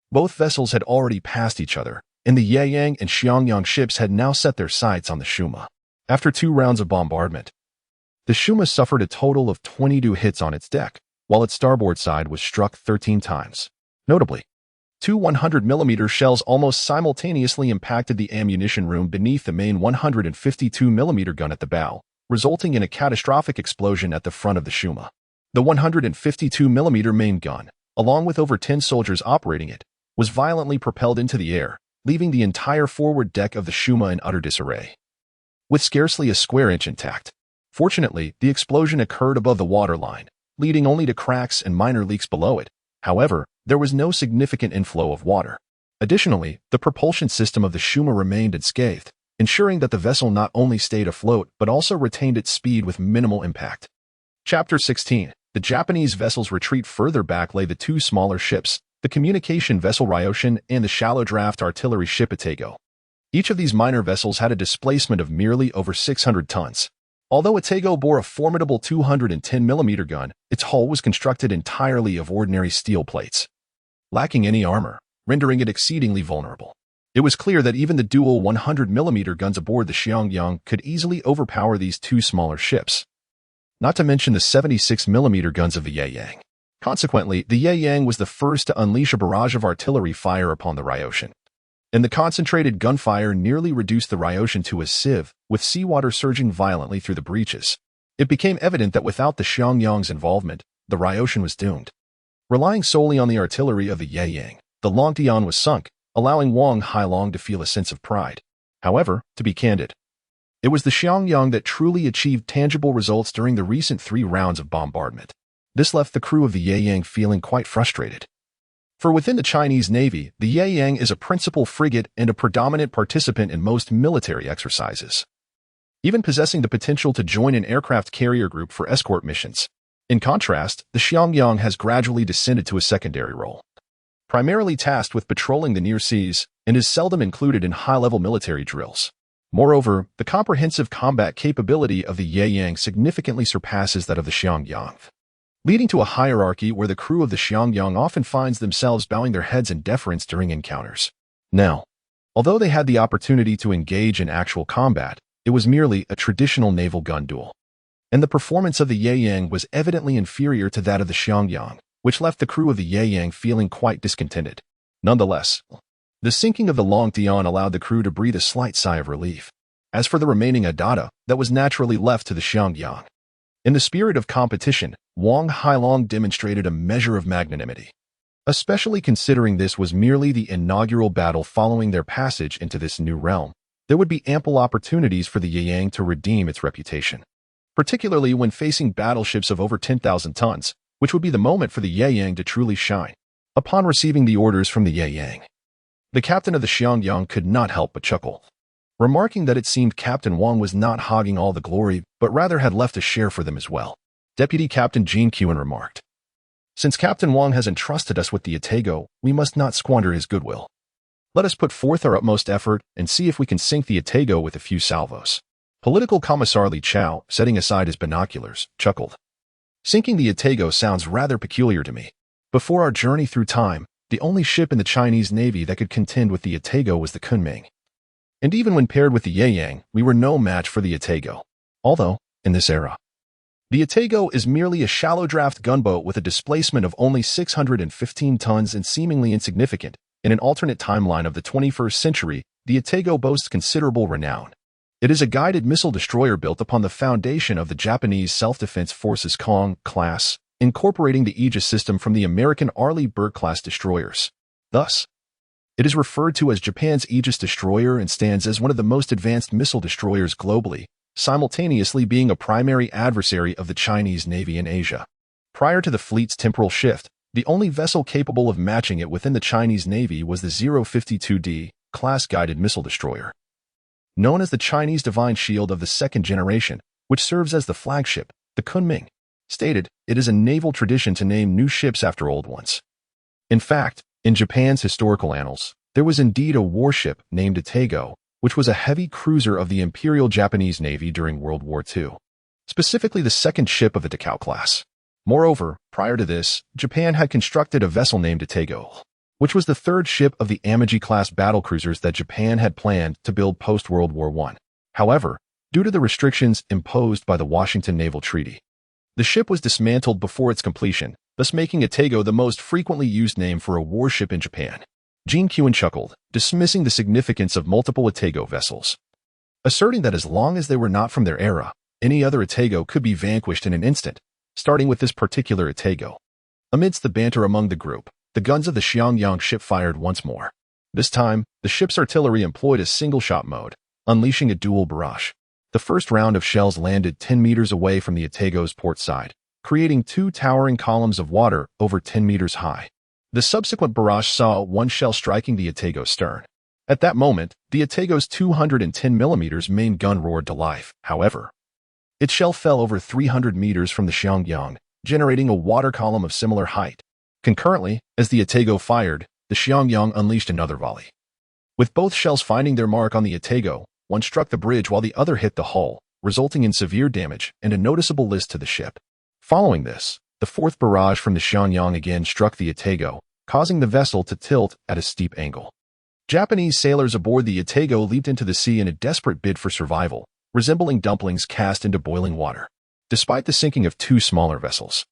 both vessels had already passed each other, and the Yeyang and Xiangyang ships had now set their sights on the Shuma. After 2 rounds of bombardment, the Shuma suffered a total of 22 hits on its deck, while its starboard side was struck 13 times. Notably, 2 100mm shells almost simultaneously impacted the ammunition room beneath the main 152mm gun at the bow, resulting in a catastrophic explosion at the front of the Shuma. The 152mm main gun, along with over 10 soldiers operating it, was violently propelled into the air, leaving the entire forward deck of the Shuma in utter disarray, with scarcely a square inch intact. Fortunately, the explosion occurred above the waterline, leading only to cracks and minor leaks below it. However, there was no significant inflow of water. Additionally, the propulsion system of the Shuma remained unscathed, ensuring that the vessel not only stayed afloat but also retained its speed with minimal impact. Chapter 16. The Japanese vessel's retreat. Further back lay the two smaller ships, the communication vessel Ryoshin and the shallow draft artillery ship Itago. Each of these minor vessels had a displacement of merely over 600 tons. Although Itago bore a formidable 210mm gun, its hull was constructed entirely of ordinary steel plates, lacking any armor, rendering it exceedingly vulnerable. It was clear that even the dual 100mm guns aboard the Xiangyang could easily overpower these two smaller ships, not to mention the 76mm guns of the Yaeyang. Consequently, the Yaeyang was the first to unleash a barrage of artillery fire upon the Ryoshin, and the concentrated gunfire nearly reduced the Ryoshin to a sieve, with seawater surging violently through the breaches. It became evident that without the Xiangyang's involvement, the Ryoshin was doomed. Relying solely on the artillery of the Yaeyang, the Longtian was sunk, allowing Wang Hailong to feel a sense of pride. However, to be candid, it was the Xiangyang that truly achieved tangible results during the recent 3 rounds of bombardment. This left the crew of the Yaeyang feeling quite frustrated. For within the Chinese Navy, the Yaeyang is a principal frigate and a predominant participant in most military exercises, even possessing the potential to join an aircraft carrier group for escort missions. In contrast, the Xiangyang has gradually descended to a secondary role, primarily tasked with patrolling the near seas, and is seldom included in high-level military drills. Moreover, the comprehensive combat capability of the Yaeyang significantly surpasses that of the Xiangyang, leading to a hierarchy where the crew of the Xiangyang often finds themselves bowing their heads in deference during encounters. Now, although they had the opportunity to engage in actual combat, it was merely a traditional naval gun duel, and the performance of the Yaeyang was evidently inferior to that of the Xiangyang, which left the crew of the Yaeyang feeling quite discontented. Nonetheless, the sinking of the Longtian allowed the crew to breathe a slight sigh of relief. As for the remaining Adada, that was naturally left to the Xiangyang. In the spirit of competition, Wang Hailong demonstrated a measure of magnanimity, especially considering this was merely the inaugural battle following their passage into this new realm. There would be ample opportunities for the Yaeyang to redeem its reputation, particularly when facing battleships of over 10,000 tons, which would be the moment for the Yaeyang to truly shine. Upon receiving the orders from the Yaeyang, the captain of the Xiangyang could not help but chuckle, remarking that it seemed Captain Wang was not hogging all the glory, but rather had left a share for them as well. Deputy Captain Jean Qin remarked, "Since Captain Wang has entrusted us with the Itago, we must not squander his goodwill. Let us put forth our utmost effort and see if we can sink the Itago with a few salvos." Political Commissar Li Chao, setting aside his binoculars, chuckled. "Sinking the Itago sounds rather peculiar to me. Before our journey through time, the only ship in the Chinese Navy that could contend with the Itago was the Kunming. And even when paired with the Yaeyang, we were no match for the Itago. Although, in this era, the Itago is merely a shallow draft gunboat with a displacement of only 615 tons and seemingly insignificant. In an alternate timeline of the 21st century, the Itago boasts considerable renown. It is a guided missile destroyer built upon the foundation of the Japanese Self-Defense Forces Kong class, incorporating the Aegis system from the American Arleigh Burke-class destroyers. Thus, it is referred to as Japan's Aegis destroyer and stands as one of the most advanced missile destroyers globally, simultaneously being a primary adversary of the Chinese Navy in Asia. Prior to the fleet's temporal shift, the only vessel capable of matching it within the Chinese Navy was the 052D class guided missile destroyer, known as the Chinese Divine Shield of the second generation, which serves as the flagship, the Kunming. Stated, it is a naval tradition to name new ships after old ones. In fact, in Japan's historical annals, there was indeed a warship named Itago, which was a heavy cruiser of the Imperial Japanese Navy during World War II, specifically the second ship of the Takao class. Moreover, prior to this, Japan had constructed a vessel named Itago, which was the third ship of the Amagi-class battlecruisers that Japan had planned to build post-World War I. However, due to the restrictions imposed by the Washington Naval Treaty, the ship was dismantled before its completion, thus making Itago the most frequently used name for a warship in Japan. Jean Qin chuckled, dismissing the significance of multiple Itago vessels, asserting that as long as they were not from their era, any other Itago could be vanquished in an instant, starting with this particular Itago. Amidst the banter among the group, the guns of the Xiangyang ship fired once more. This time, the ship's artillery employed a single-shot mode, unleashing a dual barrage. The first round of shells landed 10 meters away from the Atago's port side, creating two towering columns of water over 10 meters high. The subsequent barrage saw one shell striking the Atago's stern. At that moment, the Atago's 210mm main gun roared to life. However, its shell fell over 300 meters from the Xiangyang, generating a water column of similar height. Concurrently, as the Atago fired, the Xiangyang unleashed another volley. With both shells finding their mark on the Atago, one struck the bridge while the other hit the hull, resulting in severe damage and a noticeable list to the ship. Following this, the fourth barrage from the Xiangyang again struck the Atago, causing the vessel to tilt at a steep angle. Japanese sailors aboard the Atago leaped into the sea in a desperate bid for survival, resembling dumplings cast into boiling water. Despite the sinking of two smaller vessels,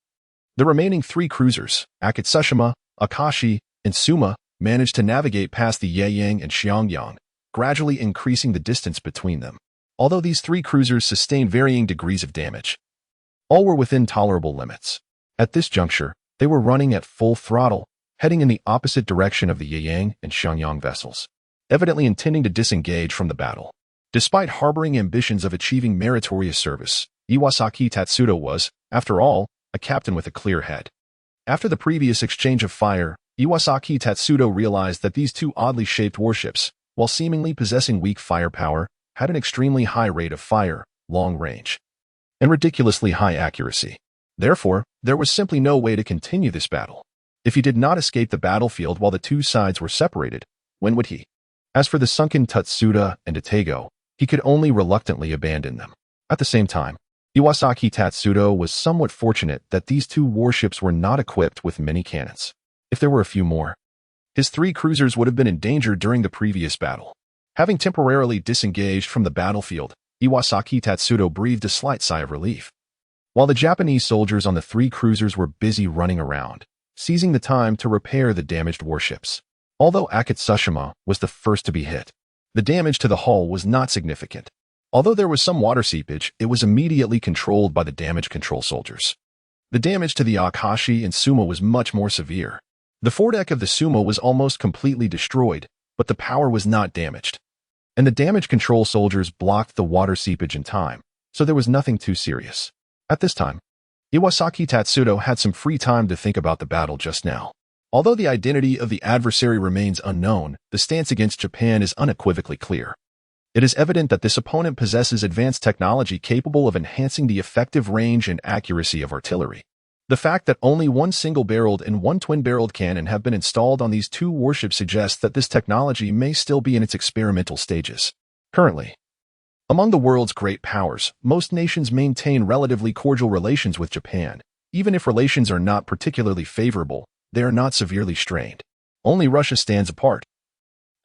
the remaining three cruisers, Akitsushima, Akashi, and Suma, managed to navigate past the Yeyang and Xiangyang, gradually increasing the distance between them. Although these three cruisers sustained varying degrees of damage, all were within tolerable limits. At this juncture, they were running at full throttle, heading in the opposite direction of the Yeyang and Xiangyang vessels, evidently intending to disengage from the battle. Despite harboring ambitions of achieving meritorious service, Iwasaki Tatsudo was, after all, a captain with a clear head. After the previous exchange of fire, Iwasaki Tatsudo realized that these two oddly shaped warships, while seemingly possessing weak firepower, had an extremely high rate of fire, long range, and ridiculously high accuracy. Therefore, there was simply no way to continue this battle. If he did not escape the battlefield while the two sides were separated, when would he? As for the sunken Tatsuda and Atago, he could only reluctantly abandon them. At the same time, Iwasaki Tatsudo was somewhat fortunate that these two warships were not equipped with many cannons. If there were a few more, his three cruisers would have been in danger during the previous battle. Having temporarily disengaged from the battlefield, Iwasaki Tatsudo breathed a slight sigh of relief. While the Japanese soldiers on the three cruisers were busy running around, seizing the time to repair the damaged warships. Although Akitsushima was the first to be hit, the damage to the hull was not significant. Although there was some water seepage, it was immediately controlled by the damage control soldiers. The damage to the Akashi and Suma was much more severe. The foredeck of the Suma was almost completely destroyed, but the power was not damaged. And the damage control soldiers blocked the water seepage in time, so there was nothing too serious. At this time, Iwasaki Tatsudo had some free time to think about the battle just now. Although the identity of the adversary remains unknown, the stance against Japan is unequivocally clear. It is evident that this opponent possesses advanced technology capable of enhancing the effective range and accuracy of artillery. The fact that only one single-barreled and one twin-barreled cannon have been installed on these two warships suggests that this technology may still be in its experimental stages. Currently, among the world's great powers, most nations maintain relatively cordial relations with Japan. Even if relations are not particularly favorable, they are not severely strained. Only Russia stands apart,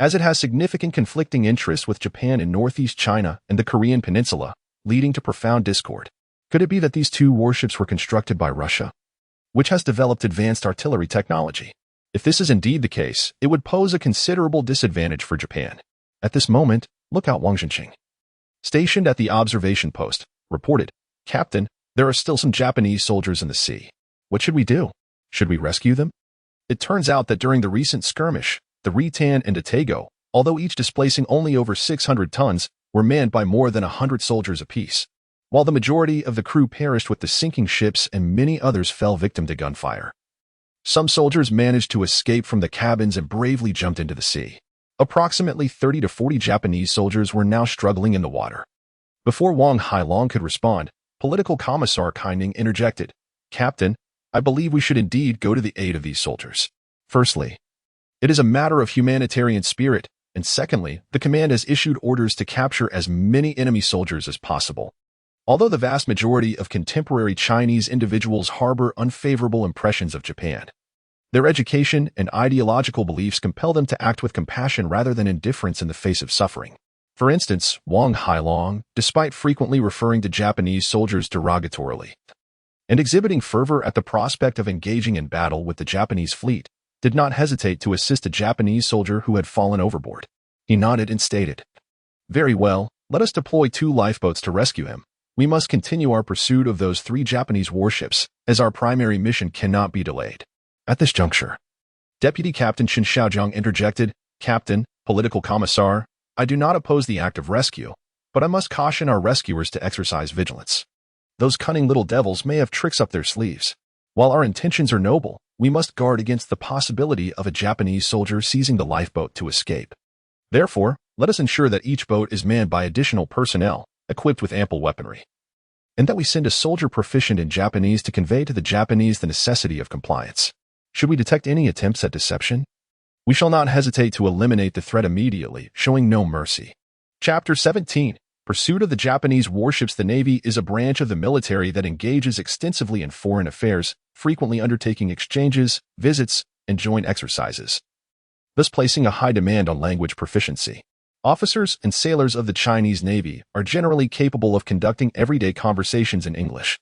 as it has significant conflicting interests with Japan in northeast China and the Korean peninsula, leading to profound discord. Could it be that these two warships were constructed by Russia, which has developed advanced artillery technology? If this is indeed the case, it would pose a considerable disadvantage for Japan. At this moment, lookout Wang Zhenqing, stationed at the observation post, reported, "Captain, there are still some Japanese soldiers in the sea. What should we do? Should we rescue them?" It turns out that during the recent skirmish, the Ritan and Atago, although each displacing only over 600 tons, were manned by more than 100 soldiers apiece. While the majority of the crew perished with the sinking ships and many others fell victim to gunfire. Some soldiers managed to escape from the cabins and bravely jumped into the sea. Approximately 30 to 40 Japanese soldiers were now struggling in the water. Before Wang Hailong could respond, Political Commissar Kaining interjected, "Captain, I believe we should indeed go to the aid of these soldiers. Firstly, it is a matter of humanitarian spirit, and secondly, the command has issued orders to capture as many enemy soldiers as possible." Although the vast majority of contemporary Chinese individuals harbor unfavorable impressions of Japan, their education and ideological beliefs compel them to act with compassion rather than indifference in the face of suffering. For instance, Wang Hailong, despite frequently referring to Japanese soldiers derogatorily and exhibiting fervor at the prospect of engaging in battle with the Japanese fleet, did not hesitate to assist a Japanese soldier who had fallen overboard. He nodded and stated, "Very well, let us deploy 2 lifeboats to rescue him. We must continue our pursuit of those 3 Japanese warships, as our primary mission cannot be delayed." At this juncture, Deputy Captain Chen Xiaojiang interjected, "Captain, Political Commissar, I do not oppose the act of rescue, But I must caution our rescuers to exercise vigilance. Those cunning little devils may have tricks up their sleeves. While our intentions are noble, we must guard against the possibility of a Japanese soldier seizing the lifeboat to escape. Therefore, let us ensure that each boat is manned by additional personnel, equipped with ample weaponry, and that we send a soldier proficient in Japanese to convey to the Japanese the necessity of compliance. Should we detect any attempts at deception, we shall not hesitate to eliminate the threat immediately, showing no mercy. Chapter 17. Pursuit of the Japanese warships. The Navy is a branch of the military that engages extensively in foreign affairs, frequently undertaking exchanges, visits, and joint exercises, thus placing a high demand on language proficiency. Officers and sailors of the Chinese Navy are generally capable of conducting everyday conversations in English,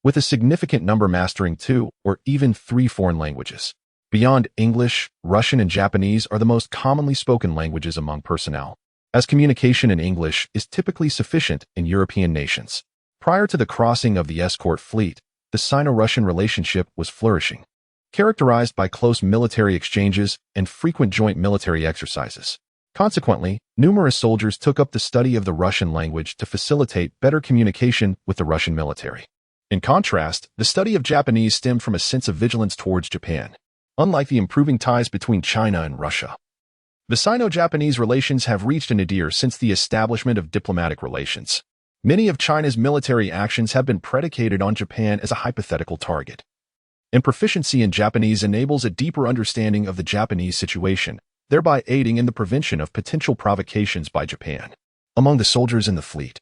with a significant number mastering 2 or even 3 foreign languages. Beyond English, Russian and Japanese are the most commonly spoken languages among personnel, as communication in English is typically sufficient in European nations. Prior to the crossing of the escort fleet, the Sino-Russian relationship was flourishing, characterized by close military exchanges and frequent joint military exercises. Consequently, numerous soldiers took up the study of the Russian language to facilitate better communication with the Russian military. In contrast, the study of Japanese stemmed from a sense of vigilance towards Japan, unlike the improving ties between China and Russia. The Sino-Japanese relations have reached a nadir since the establishment of diplomatic relations. Many of China's military actions have been predicated on Japan as a hypothetical target, and proficiency in Japanese enables a deeper understanding of the Japanese situation, thereby aiding in the prevention of potential provocations by Japan. Among the soldiers in the fleet,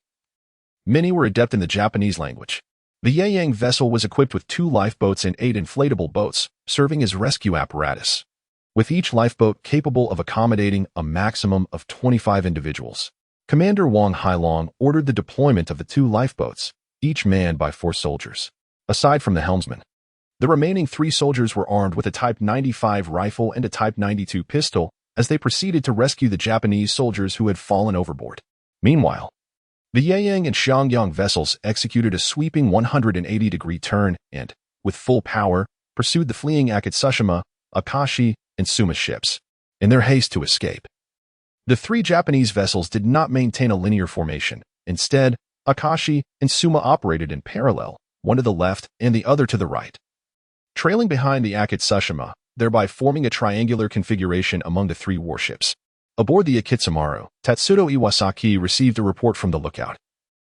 many were adept in the Japanese language. The Yayang vessel was equipped with 2 lifeboats and 8 inflatable boats, serving as rescue apparatus, with each lifeboat capable of accommodating a maximum of 25 individuals. Commander Wang Hailong ordered the deployment of the 2 lifeboats, each manned by 4 soldiers. Aside from the helmsman, the remaining 3 soldiers were armed with a Type 95 rifle and a Type 92 pistol as they proceeded to rescue the Japanese soldiers who had fallen overboard. Meanwhile, the Yayang and Xiangyang vessels executed a sweeping 180-degree turn and, with full power, pursued the fleeing Akatsushima, Akashi, and Suma ships in their haste to escape. The 3 Japanese vessels did not maintain a linear formation. Instead, Akashi and Suma operated in parallel, one to the left and the other to the right, trailing behind the Akatsushima, thereby forming a triangular configuration among the 3 warships. Aboard the Akitsumaru, Tatsudo Iwasaki received a report from the lookout,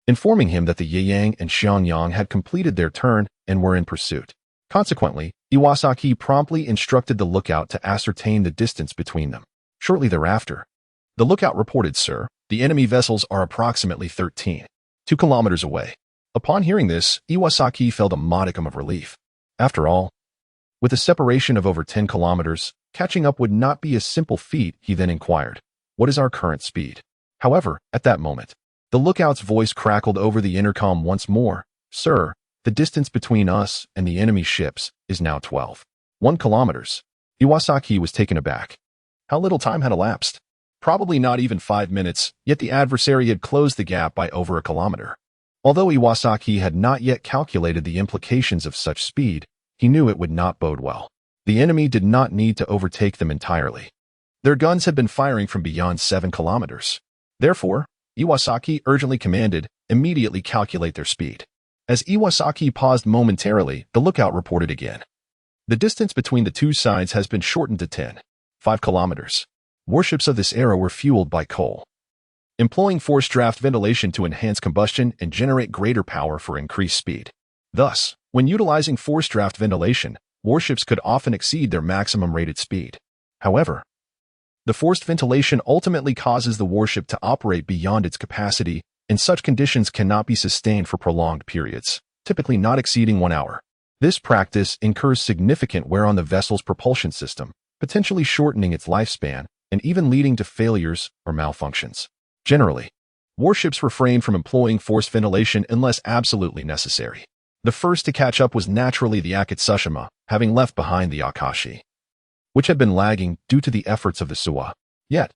informing him that the Yayang and Xiangyang had completed their turn and were in pursuit. Consequently, Iwasaki promptly instructed the lookout to ascertain the distance between them. Shortly thereafter, the lookout reported, "Sir, the enemy vessels are approximately 2 kilometers away." Upon hearing this, Iwasaki felt a modicum of relief. After all, with a separation of over 10 kilometers, catching up would not be a simple feat. He then inquired, "What is our current speed?" However, at that moment, the lookout's voice crackled over the intercom once more. "Sir, the distance between us and the enemy ships is now 1 kilometers. Iwasaki was taken aback. How little time had elapsed? Probably not even 5 minutes, yet the adversary had closed the gap by over a kilometer. Although Iwasaki had not yet calculated the implications of such speed, he knew it would not bode well. The enemy did not need to overtake them entirely. Their guns had been firing from beyond 7 kilometers. Therefore, Iwasaki urgently commanded, "Immediately calculate their speed." As Iwasaki paused momentarily, the lookout reported again. "The distance between the 2 sides has been shortened to 5 kilometers. Warships of this era were fueled by coal, employing forced draft ventilation to enhance combustion and generate greater power for increased speed. Thus, when utilizing forced draft ventilation, warships could often exceed their maximum rated speed. However, the forced ventilation ultimately causes the warship to operate beyond its capacity, and such conditions cannot be sustained for prolonged periods, typically not exceeding 1 hour. This practice incurs significant wear on the vessel's propulsion system, potentially shortening its lifespan and even leading to failures or malfunctions. Generally, warships refrain from employing forced ventilation unless absolutely necessary. The first to catch up was naturally the Akatsushima, having left behind the Akashi, which had been lagging due to the efforts of the Suwa. Yet,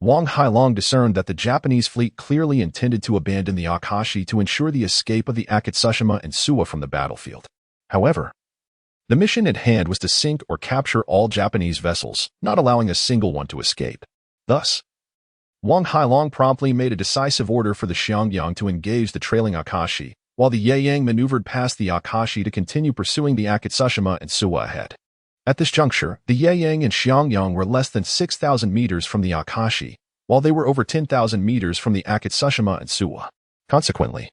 Wang Hailong discerned that the Japanese fleet clearly intended to abandon the Akashi to ensure the escape of the Akatsushima and Suwa from the battlefield. However, the mission at hand was to sink or capture all Japanese vessels, not allowing a single one to escape. Thus, Wang Hailong promptly made a decisive order for the Xiangyang to engage the trailing Akashi, while the Yaiyang maneuvered past the Akashi to continue pursuing the Akatsushima and Suwa ahead. At this juncture, the Yaiyang and Xiangyang were less than 6,000 meters from the Akashi, while they were over 10,000 meters from the Akatsushima and Suwa. Consequently,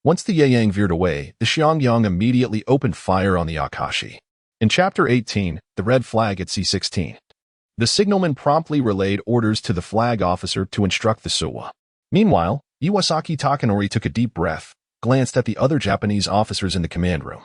once the Yaiyang veered away, the Xiangyang immediately opened fire on the Akashi. In Chapter 18, the red flag at C-16. The signalman promptly relayed orders to the flag officer to instruct the Suwa. Meanwhile, Iwasaki Takanori took a deep breath, glanced at the other Japanese officers in the command room,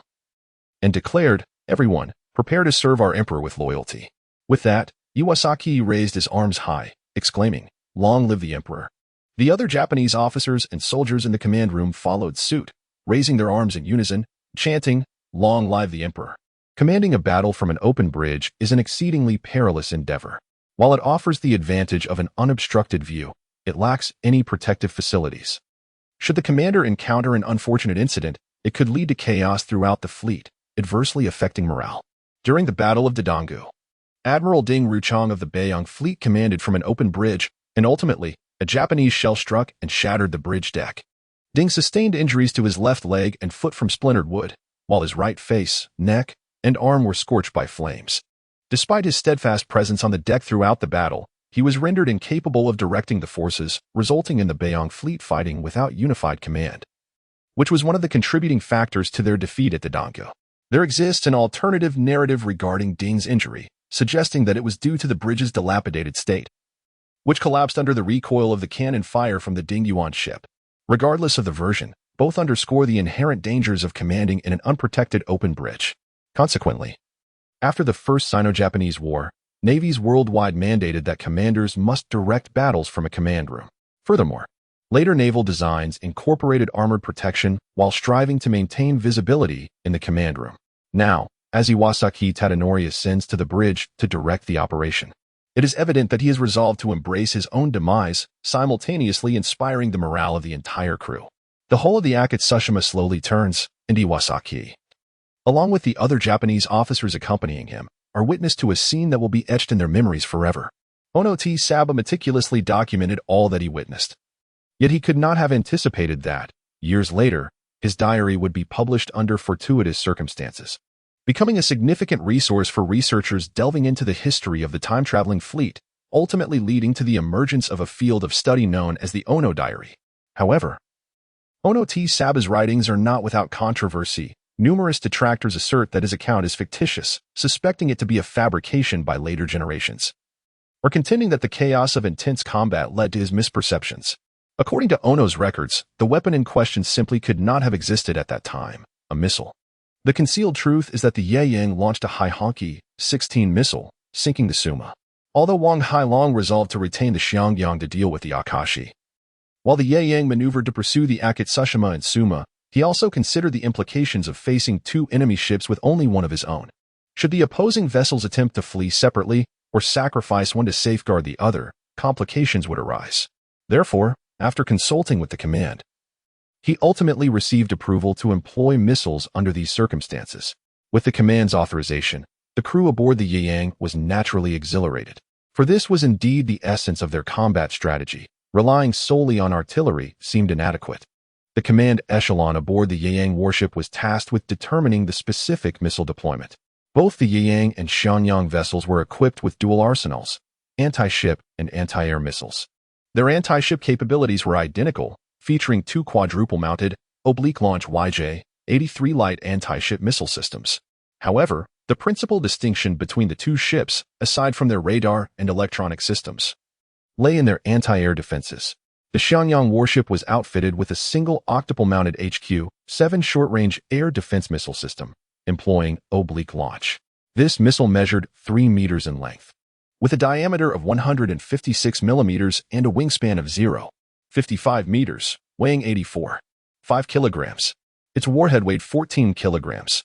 and declared, "Everyone, prepare to serve our emperor with loyalty." With that, Iwasaki raised his arms high, exclaiming, "Long live the emperor." The other Japanese officers and soldiers in the command room followed suit, raising their arms in unison, chanting, "Long live the emperor." Commanding a battle from an open bridge is an exceedingly perilous endeavor. While it offers the advantage of an unobstructed view, it lacks any protective facilities. Should the commander encounter an unfortunate incident, it could lead to chaos throughout the fleet, adversely affecting morale. During the Battle of Dadangu, Admiral Ding Ruchang of the Beiyang fleet commanded from an open bridge, and ultimately, a Japanese shell struck and shattered the bridge deck. Ding sustained injuries to his left leg and foot from splintered wood, while his right face, neck, and arm were scorched by flames. Despite his steadfast presence on the deck throughout the battle, he was rendered incapable of directing the forces, resulting in the Beiyang fleet fighting without unified command, which was one of the contributing factors to their defeat at Dadangu. There exists an alternative narrative regarding Ding's injury, suggesting that it was due to the bridge's dilapidated state, which collapsed under the recoil of the cannon fire from the Dingyuan ship. Regardless of the version, both underscore the inherent dangers of commanding in an unprotected open bridge. Consequently, after the First Sino-Japanese War, navies worldwide mandated that commanders must direct battles from a command room. Furthermore, later naval designs incorporated armored protection while striving to maintain visibility in the command room. Now, as Iwasaki Tadanori ascends to the bridge to direct the operation, it is evident that he has resolved to embrace his own demise, simultaneously inspiring the morale of the entire crew. The hull of the Akatsushima slowly turns, and Iwasaki, along with the other Japanese officers accompanying him, are witness to a scene that will be etched in their memories forever. Ono T. Saba meticulously documented all that he witnessed. Yet he could not have anticipated that, years later, his diary would be published under fortuitous circumstances, becoming a significant resource for researchers delving into the history of the time-traveling fleet, ultimately leading to the emergence of a field of study known as the Ono Diary. However, Ono T. Saba's writings are not without controversy. Numerous detractors assert that his account is fictitious, suspecting it to be a fabrication by later generations, or contending that the chaos of intense combat led to his misperceptions. According to Ono's records, the weapon in question simply could not have existed at that time, a missile. The concealed truth is that the Yaiyang launched a Haihonki 16 missile, sinking the Suma. Although Wang Hailong resolved to retain the Xiangyang to deal with the Akashi, while the Yaiyang maneuvered to pursue the Akatsushima and Suma, he also considered the implications of facing two enemy ships with only one of his own. Should the opposing vessels attempt to flee separately or sacrifice one to safeguard the other, complications would arise. Therefore, after consulting with the command, he ultimately received approval to employ missiles under these circumstances. With the command's authorization, the crew aboard the Yaiyang was naturally exhilarated, for this was indeed the essence of their combat strategy. Relying solely on artillery seemed inadequate. The command echelon aboard the Yaiyang warship was tasked with determining the specific missile deployment. Both the Yaiyang and Xianyang vessels were equipped with dual arsenals, anti-ship and anti-air missiles. Their anti-ship capabilities were identical, featuring two quadruple-mounted, oblique-launch YJ-83 light anti-ship missile systems. However, the principal distinction between the two ships, aside from their radar and electronic systems, lay in their anti-air defenses. The Xianyang warship was outfitted with a single octuple-mounted HQ-7 short-range air defense missile system, employing oblique launch. This missile measured 3 meters in length, with a diameter of 156 millimeters and a wingspan of 0.55 meters, weighing 84.5 kilograms. Its warhead weighed 14 kilograms,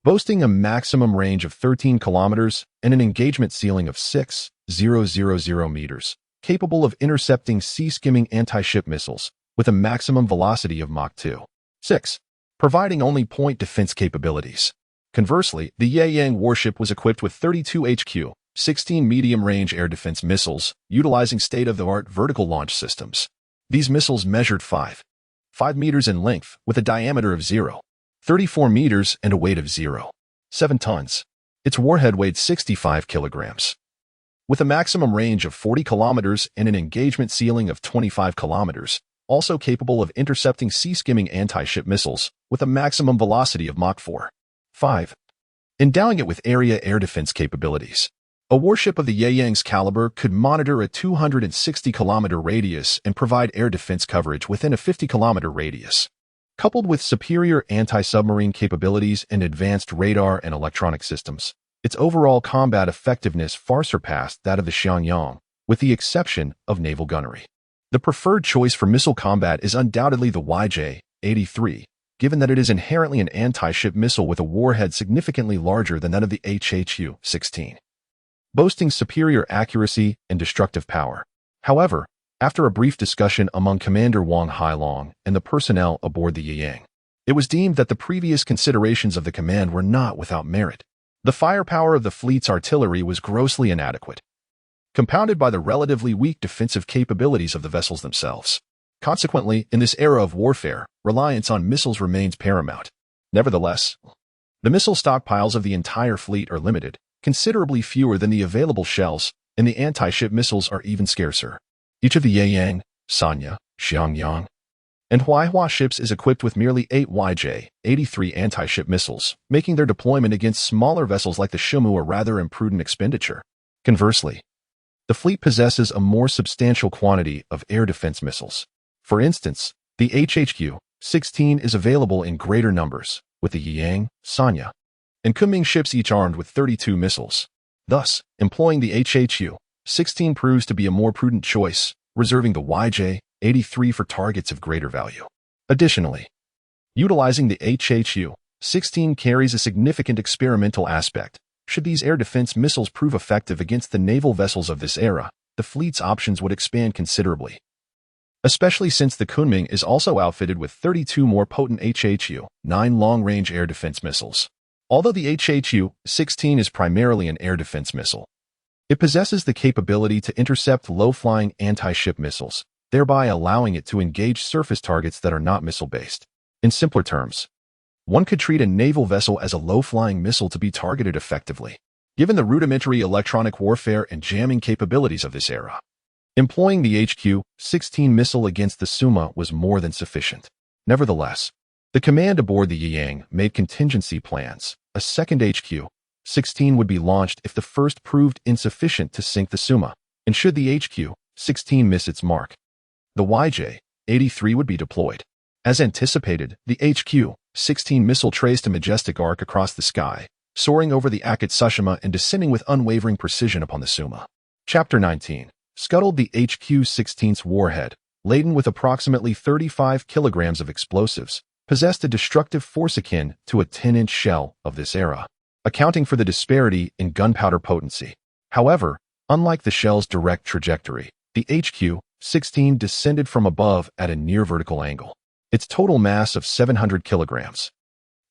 boasting a maximum range of 13 kilometers and an engagement ceiling of 6,000 meters. Capable of intercepting sea-skimming anti-ship missiles with a maximum velocity of Mach 2.6, providing only point defense capabilities. Conversely, the Yaiyang warship was equipped with 32 HQ, 16 medium-range air defense missiles, utilizing state-of-the-art vertical launch systems. These missiles measured 5 meters in length with a diameter of 0.34 meters and a weight of 0.7 tons. Its warhead weighed 65 kilograms. With a maximum range of 40 kilometers and an engagement ceiling of 25 kilometers, also capable of intercepting sea-skimming anti-ship missiles with a maximum velocity of Mach 4.5, endowing it with area air defense capabilities. A warship of the Yayang's caliber could monitor a 260-kilometer radius and provide air defense coverage within a 50-kilometer radius. Coupled with superior anti-submarine capabilities and advanced radar and electronic systems, its overall combat effectiveness far surpassed that of the Xiangyang, with the exception of naval gunnery. The preferred choice for missile combat is undoubtedly the YJ-83, given that it is inherently an anti-ship missile with a warhead significantly larger than that of the HHU-16, boasting superior accuracy and destructive power. However, after a brief discussion among Commander Wang Hailong and the personnel aboard the Yayang, it was deemed that the previous considerations of the command were not without merit. The firepower of the fleet's artillery was grossly inadequate, compounded by the relatively weak defensive capabilities of the vessels themselves. Consequently, in this era of warfare, reliance on missiles remains paramount. Nevertheless, the missile stockpiles of the entire fleet are limited, considerably fewer than the available shells, and the anti-ship missiles are even scarcer. Each of the Yayang, Sanya, Xiangyang, and Huaihua ships is equipped with merely 8 YJ-83 anti-ship missiles, making their deployment against smaller vessels like the Shimu a rather imprudent expenditure. Conversely, the fleet possesses a more substantial quantity of air defense missiles. For instance, the HHQ-16 is available in greater numbers, with the Yayang, Sanya, and Kunming ships each armed with 32 missiles. Thus, employing the HHU-16 proves to be a more prudent choice, reserving the YJ-83 for targets of greater value. Additionally, utilizing the HHU-16 carries a significant experimental aspect. Should these air defense missiles prove effective against the naval vessels of this era, the fleet's options would expand considerably, especially since the Kunming is also outfitted with 32 more potent HHU-9 long-range air defense missiles. Although the HHU-16 is primarily an air defense missile, it possesses the capability to intercept low-flying anti-ship missiles, thereby allowing it to engage surface targets that are not missile-based. In simpler terms, one could treat a naval vessel as a low-flying missile to be targeted effectively. Given the rudimentary electronic warfare and jamming capabilities of this era, employing the HQ-16 missile against the Suma was more than sufficient. Nevertheless, the command aboard the Yayang made contingency plans. A second HQ-16 would be launched if the first proved insufficient to sink the Suma, and should the HQ-16 miss its mark, the YJ-83 would be deployed. As anticipated, the HQ-16 missile traced a majestic arc across the sky, soaring over the Akatsushima and descending with unwavering precision upon the Suma. Chapter 19. Scuttled the HQ-16's warhead, laden with approximately 35 kilograms of explosives, possessed a destructive force akin to a 10-inch shell of this era, accounting for the disparity in gunpowder potency. However, unlike the shell's direct trajectory, the HQ-16 descended from above at a near-vertical angle. Its total mass of 700 kilograms,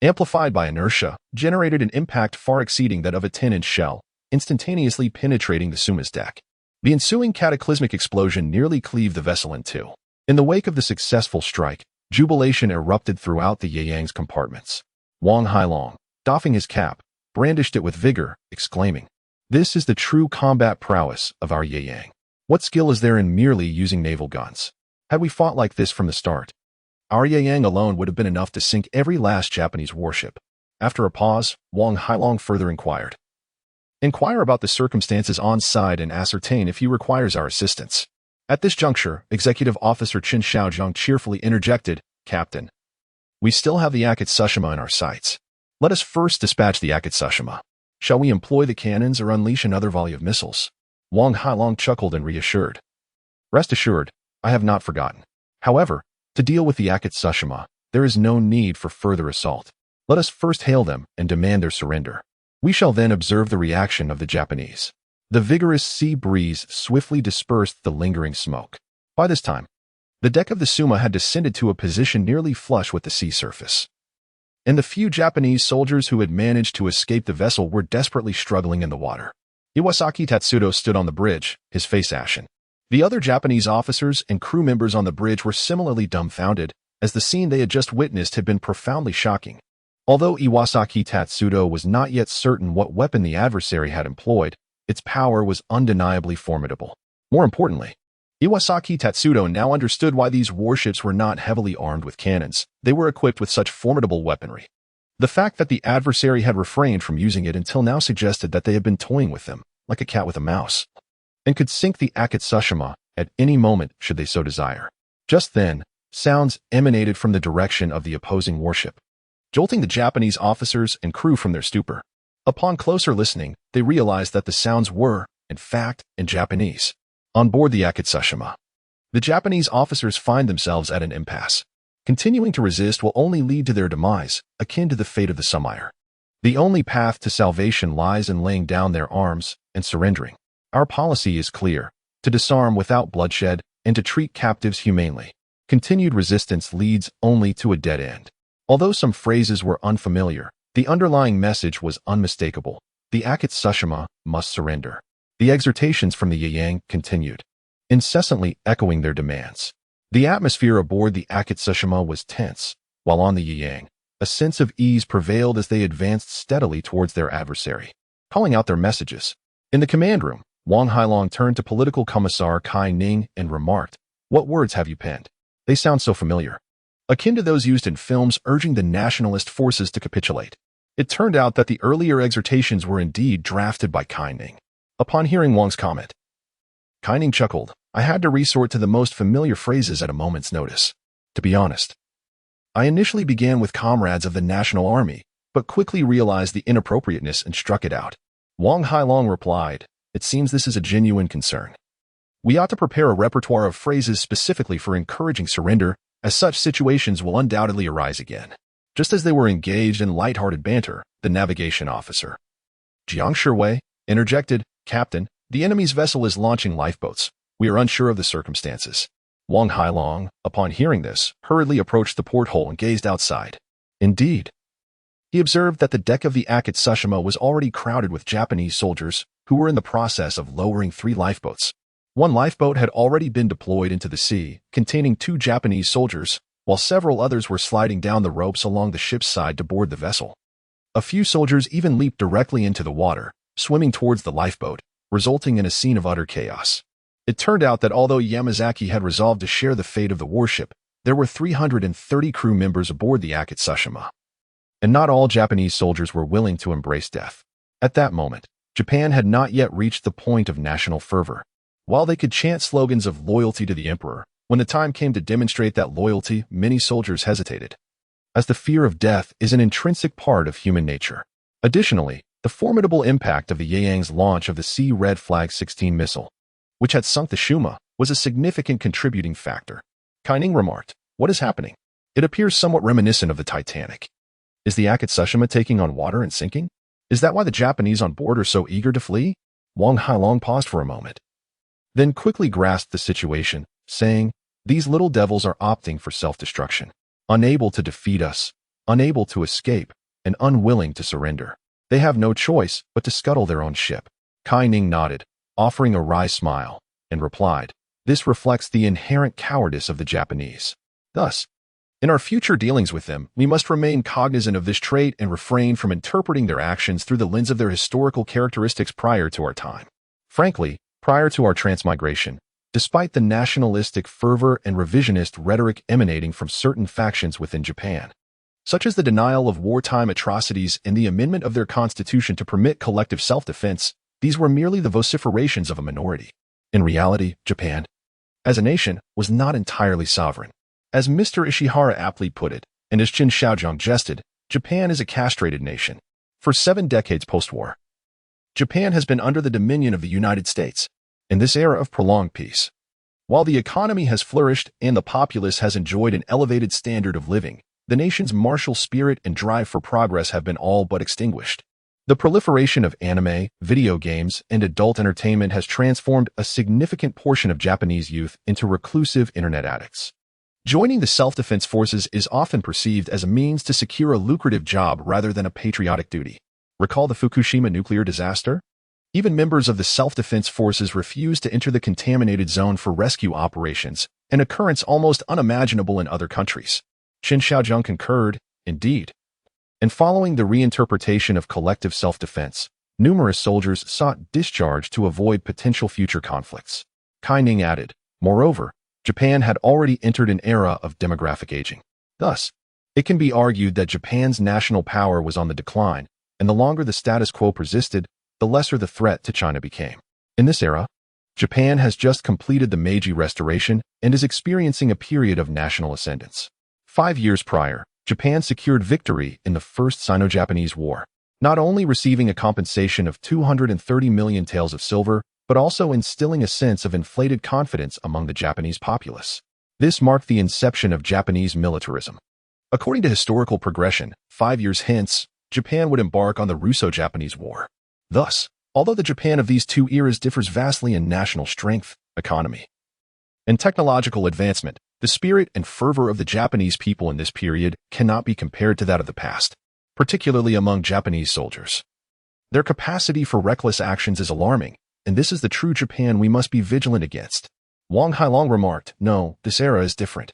amplified by inertia, generated an impact far exceeding that of a 10-inch shell, instantaneously penetrating the Suma's deck. The ensuing cataclysmic explosion nearly cleaved the vessel in two. In the wake of the successful strike, jubilation erupted throughout the Yayang's compartments. Wang Hailong, doffing his cap, brandished it with vigor, exclaiming, "This is the true combat prowess of our Yayang. What skill is there in merely using naval guns? Had we fought like this from the start, our Yayang alone would have been enough to sink every last Japanese warship." After a pause, Wang Hailong further inquired, "Inquire about the circumstances on site and ascertain if he requires our assistance." At this juncture, Executive Officer Qin Shaojiang cheerfully interjected, "Captain, we still have the Akatsushima in our sights. Let us first dispatch the Akatsushima. Shall we employ the cannons or unleash another volley of missiles?" Wang Hailong chuckled and reassured, "Rest assured, I have not forgotten. However, to deal with the Akatsushima, there is no need for further assault. Let us first hail them and demand their surrender. We shall then observe the reaction of the Japanese." The vigorous sea breeze swiftly dispersed the lingering smoke. By this time, the deck of the Suma had descended to a position nearly flush with the sea surface, and the few Japanese soldiers who had managed to escape the vessel were desperately struggling in the water. Iwasaki Tatsudo stood on the bridge, his face ashen. The other Japanese officers and crew members on the bridge were similarly dumbfounded, as the scene they had just witnessed had been profoundly shocking. Although Iwasaki Tatsudo was not yet certain what weapon the adversary had employed, its power was undeniably formidable. More importantly, Iwasaki Tatsudo now understood why these warships were not heavily armed with cannons. They were equipped with such formidable weaponry. The fact that the adversary had refrained from using it until now suggested that they had been toying with them, like a cat with a mouse, and could sink the Akatsushima at any moment should they so desire. Just then, sounds emanated from the direction of the opposing warship, jolting the Japanese officers and crew from their stupor. Upon closer listening, they realized that the sounds were, in fact, in Japanese. On board the Akatsushima, the Japanese officers find themselves at an impasse. Continuing to resist will only lead to their demise, akin to the fate of the Sumire. The only path to salvation lies in laying down their arms and surrendering. Our policy is clear: to disarm without bloodshed and to treat captives humanely. Continued resistance leads only to a dead end. Although some phrases were unfamiliar, the underlying message was unmistakable. The Akatsushima must surrender. The exhortations from the Yang continued, incessantly echoing their demands. The atmosphere aboard the Akatsushima was tense, while on the Yang, a sense of ease prevailed as they advanced steadily towards their adversary, calling out their messages. In the command room, Wang Hailong turned to political commissar Kai Ning and remarked, "What words have you penned? They sound so familiar, akin to those used in films urging the nationalist forces to capitulate." It turned out that the earlier exhortations were indeed drafted by Kai Ning. Upon hearing Wang's comment, Kai Ning chuckled. "I had to resort to the most familiar phrases at a moment's notice. To be honest, I initially began with comrades of the National Army, but quickly realized the inappropriateness and struck it out." Wang Hailong replied, "It seems this is a genuine concern. We ought to prepare a repertoire of phrases specifically for encouraging surrender, as such situations will undoubtedly arise again." Just as they were engaged in light-hearted banter, the navigation officer, Jiang Shiwei, interjected, "Captain, the enemy's vessel is launching lifeboats. We are unsure of the circumstances." Wang Hailong, upon hearing this, hurriedly approached the porthole and gazed outside. Indeed, he observed that the deck of the Akatsushima was already crowded with Japanese soldiers who were in the process of lowering 3 lifeboats. One lifeboat had already been deployed into the sea, containing 2 Japanese soldiers, while several others were sliding down the ropes along the ship's side to board the vessel. A few soldiers even leaped directly into the water, swimming towards the lifeboat, resulting in a scene of utter chaos. It turned out that although Yamazaki had resolved to share the fate of the warship, there were 330 crew members aboard the Akatsushima, and not all Japanese soldiers were willing to embrace death. At that moment, Japan had not yet reached the point of national fervor. While they could chant slogans of loyalty to the emperor, when the time came to demonstrate that loyalty, many soldiers hesitated, as the fear of death is an intrinsic part of human nature. Additionally, the formidable impact of the Yang's launch of the Sea Red Flag 16 missile, which had sunk the Shuma, was a significant contributing factor. Kai Ning remarked, "What is happening? It appears somewhat reminiscent of the Titanic. Is the Akatsushima taking on water and sinking? Is that why the Japanese on board are so eager to flee?" Wang Hailong paused for a moment, then quickly grasped the situation, saying, "These little devils are opting for self-destruction. Unable to defeat us, unable to escape, and unwilling to surrender. They have no choice but to scuttle their own ship." Kai Ning nodded, offering a wry smile, and replied, "This reflects the inherent cowardice of the Japanese. Thus, in our future dealings with them, we must remain cognizant of this trait and refrain from interpreting their actions through the lens of their historical characteristics prior to our time. Frankly, prior to our transmigration, despite the nationalistic fervor and revisionist rhetoric emanating from certain factions within Japan, such as the denial of wartime atrocities and the amendment of their constitution to permit collective self-defense, these were merely the vociferations of a minority. In reality, Japan, as a nation, was not entirely sovereign. As Mr. Ishihara aptly put it, and as Qin Shaozhong jested, Japan is a castrated nation. For 7 decades post-war, Japan has been under the dominion of the United States. In this era of prolonged peace, while the economy has flourished and the populace has enjoyed an elevated standard of living, the nation's martial spirit and drive for progress have been all but extinguished. The proliferation of anime, video games, and adult entertainment has transformed a significant portion of Japanese youth into reclusive internet addicts. Joining the self-defense forces is often perceived as a means to secure a lucrative job rather than a patriotic duty. Recall the Fukushima nuclear disaster? Even members of the self-defense forces refused to enter the contaminated zone for rescue operations, an occurrence almost unimaginable in other countries. Qin Xiaojun concurred, indeed. And following the reinterpretation of collective self-defense, numerous soldiers sought discharge to avoid potential future conflicts. Kai Ning added, moreover, Japan had already entered an era of demographic aging. Thus, it can be argued that Japan's national power was on the decline, and the longer the status quo persisted, the lesser the threat to China became. In this era, Japan has just completed the Meiji Restoration and is experiencing a period of national ascendance. 5 years prior, Japan secured victory in the First Sino-Japanese War, not only receiving a compensation of 230 million taels of silver, but also instilling a sense of inflated confidence among the Japanese populace. This marked the inception of Japanese militarism. According to historical progression, 5 years hence, Japan would embark on the Russo-Japanese War. Thus, although the Japan of these two eras differs vastly in national strength, economy, and technological advancement, the spirit and fervor of the Japanese people in this period cannot be compared to that of the past, particularly among Japanese soldiers. Their capacity for reckless actions is alarming, and this is the true Japan we must be vigilant against. Wang Hailong remarked, "No, this era is different.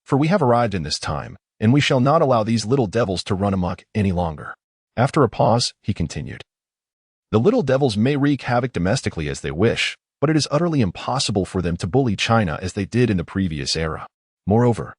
For we have arrived in this time, and we shall not allow these little devils to run amok any longer." After a pause, he continued, "The little devils may wreak havoc domestically as they wish, but it is utterly impossible for them to bully China as they did in the previous era. Moreover,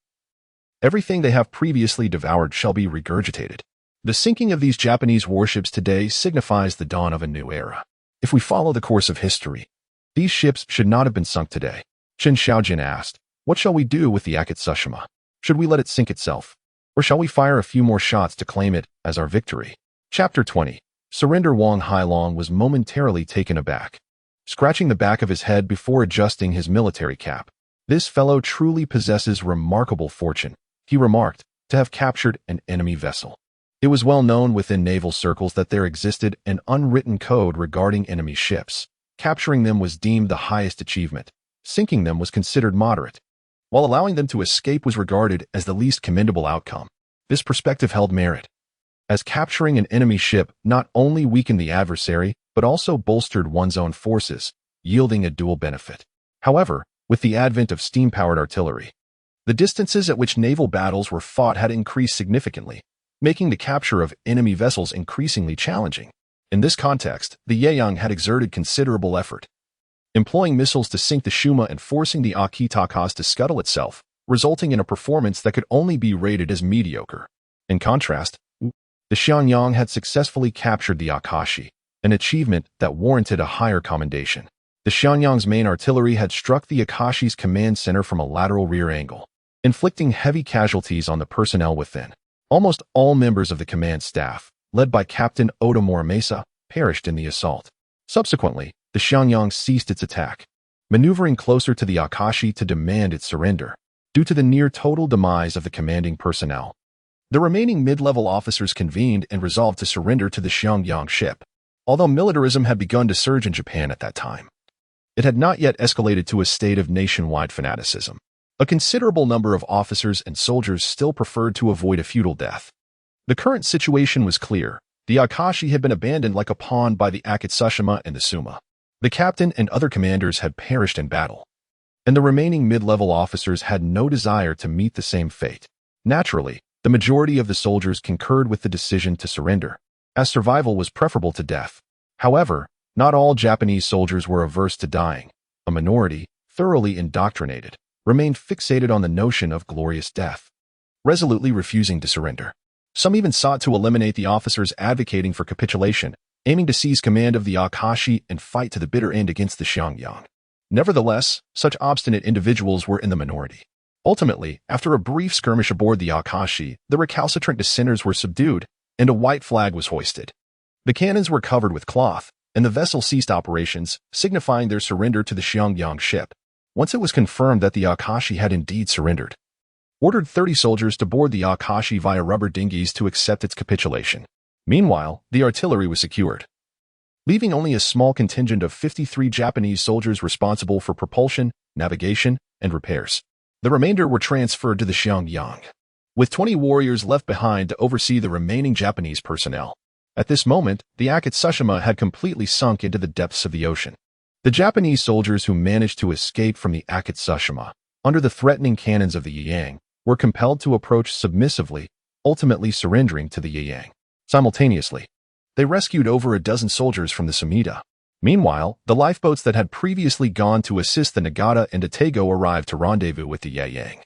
everything they have previously devoured shall be regurgitated. The sinking of these Japanese warships today signifies the dawn of a new era. If we follow the course of history, these ships should not have been sunk today." Qin Xiaojun asked, "What shall we do with the Akatsushima? Should we let it sink itself? Or shall we fire a few more shots to claim it as our victory?" Chapter 20. Surrender. Wang Hailong was momentarily taken aback, scratching the back of his head before adjusting his military cap. "This fellow truly possesses remarkable fortune," he remarked, "to have captured an enemy vessel." It was well known within naval circles that there existed an unwritten code regarding enemy ships. Capturing them was deemed the highest achievement. Sinking them was considered moderate, while allowing them to escape was regarded as the least commendable outcome. This perspective held merit, as capturing an enemy ship not only weakened the adversary, but also bolstered one's own forces, yielding a dual benefit. However, with the advent of steam-powered artillery, the distances at which naval battles were fought had increased significantly, making the capture of enemy vessels increasingly challenging. In this context, the Yaeyang had exerted considerable effort, employing missiles to sink the Shuma and forcing the Akitakas to scuttle itself, resulting in a performance that could only be rated as mediocre. In contrast, the Xiangyang had successfully captured the Akashi, an achievement that warranted a higher commendation. The Xiangyang's main artillery had struck the Akashi's command center from a lateral rear angle, inflicting heavy casualties on the personnel within. Almost all members of the command staff, led by Captain Oda Morimasa, perished in the assault. Subsequently, the Xiangyang ceased its attack, maneuvering closer to the Akashi to demand its surrender, due to the near-total demise of the commanding personnel. The remaining mid-level officers convened and resolved to surrender to the Xiangyang ship. Although militarism had begun to surge in Japan at that time, it had not yet escalated to a state of nationwide fanaticism. A considerable number of officers and soldiers still preferred to avoid a feudal death. The current situation was clear. The Akashi had been abandoned like a pawn by the Akatsushima and the Suma. The captain and other commanders had perished in battle, and the remaining mid-level officers had no desire to meet the same fate. Naturally, the majority of the soldiers concurred with the decision to surrender, as survival was preferable to death. However, not all Japanese soldiers were averse to dying. A minority, thoroughly indoctrinated, remained fixated on the notion of glorious death, resolutely refusing to surrender. Some even sought to eliminate the officers advocating for capitulation, aiming to seize command of the Akashi and fight to the bitter end against the Xiangyang. Nevertheless, such obstinate individuals were in the minority. Ultimately, after a brief skirmish aboard the Akashi, the recalcitrant dissenters were subdued, and a white flag was hoisted. The cannons were covered with cloth, and the vessel ceased operations, signifying their surrender to the Xiangyang ship. Once it was confirmed that the Akashi had indeed surrendered, ordered 30 soldiers to board the Akashi via rubber dinghies to accept its capitulation. Meanwhile, the artillery was secured, leaving only a small contingent of 53 Japanese soldiers responsible for propulsion, navigation, and repairs. The remainder were transferred to the Xiangyang, with 20 warriors left behind to oversee the remaining Japanese personnel. At this moment, the Akatsushima had completely sunk into the depths of the ocean. The Japanese soldiers who managed to escape from the Akatsushima, under the threatening cannons of the Yiyang, were compelled to approach submissively, ultimately surrendering to the Yiyang. Simultaneously, they rescued over a dozen soldiers from the Sumida. Meanwhile, the lifeboats that had previously gone to assist the Nagata and Atago arrived to rendezvous with the Yiyang,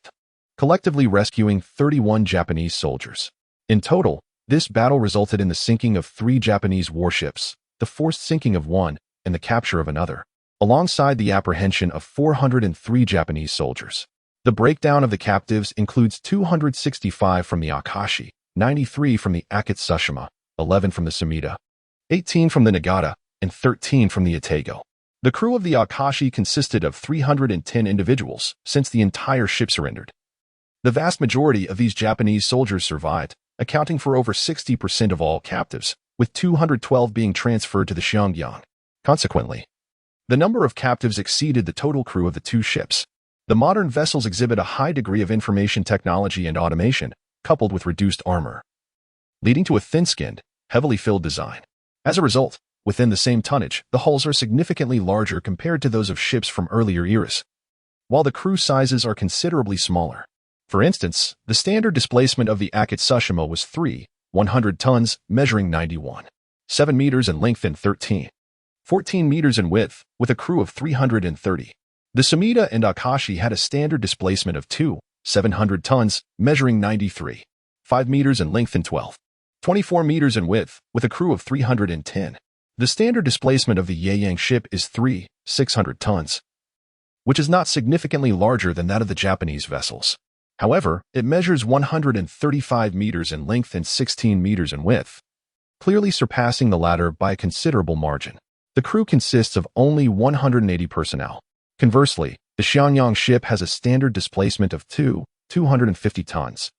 collectively rescuing 31 Japanese soldiers. In total, this battle resulted in the sinking of 3 Japanese warships, the forced sinking of one, and the capture of another, alongside the apprehension of 403 Japanese soldiers. The breakdown of the captives includes 265 from the Akashi, 93 from the Akatsushima, 11 from the Sumida, 18 from the Nagata, and 13 from the Atago. The crew of the Akashi consisted of 310 individuals, since the entire ship surrendered. The vast majority of these Japanese soldiers survived, accounting for over 60% of all captives, with 212 being transferred to the Xiangyang. Consequently, the number of captives exceeded the total crew of the 2 ships. The modern vessels exhibit a high degree of information technology and automation, coupled with reduced armor, leading to a thin-skinned, heavily filled design. As a result, within the same tonnage, the hulls are significantly larger compared to those of ships from earlier eras, while the crew sizes are considerably smaller. For instance, the standard displacement of the Akatsushima was 100 tons, measuring 91.7 meters in length and 14 meters in width, with a crew of 330. The Sumida and Akashi had a standard displacement of 700 tons, measuring 93.5 meters in length and 24 meters in width, with a crew of 310. The standard displacement of the Yiyang ship is 600 tons, which is not significantly larger than that of the Japanese vessels. However, it measures 135 meters in length and 16 meters in width, clearly surpassing the latter by a considerable margin. The crew consists of only 180 personnel. Conversely, the Xiangyang ship has a standard displacement of 250 tons,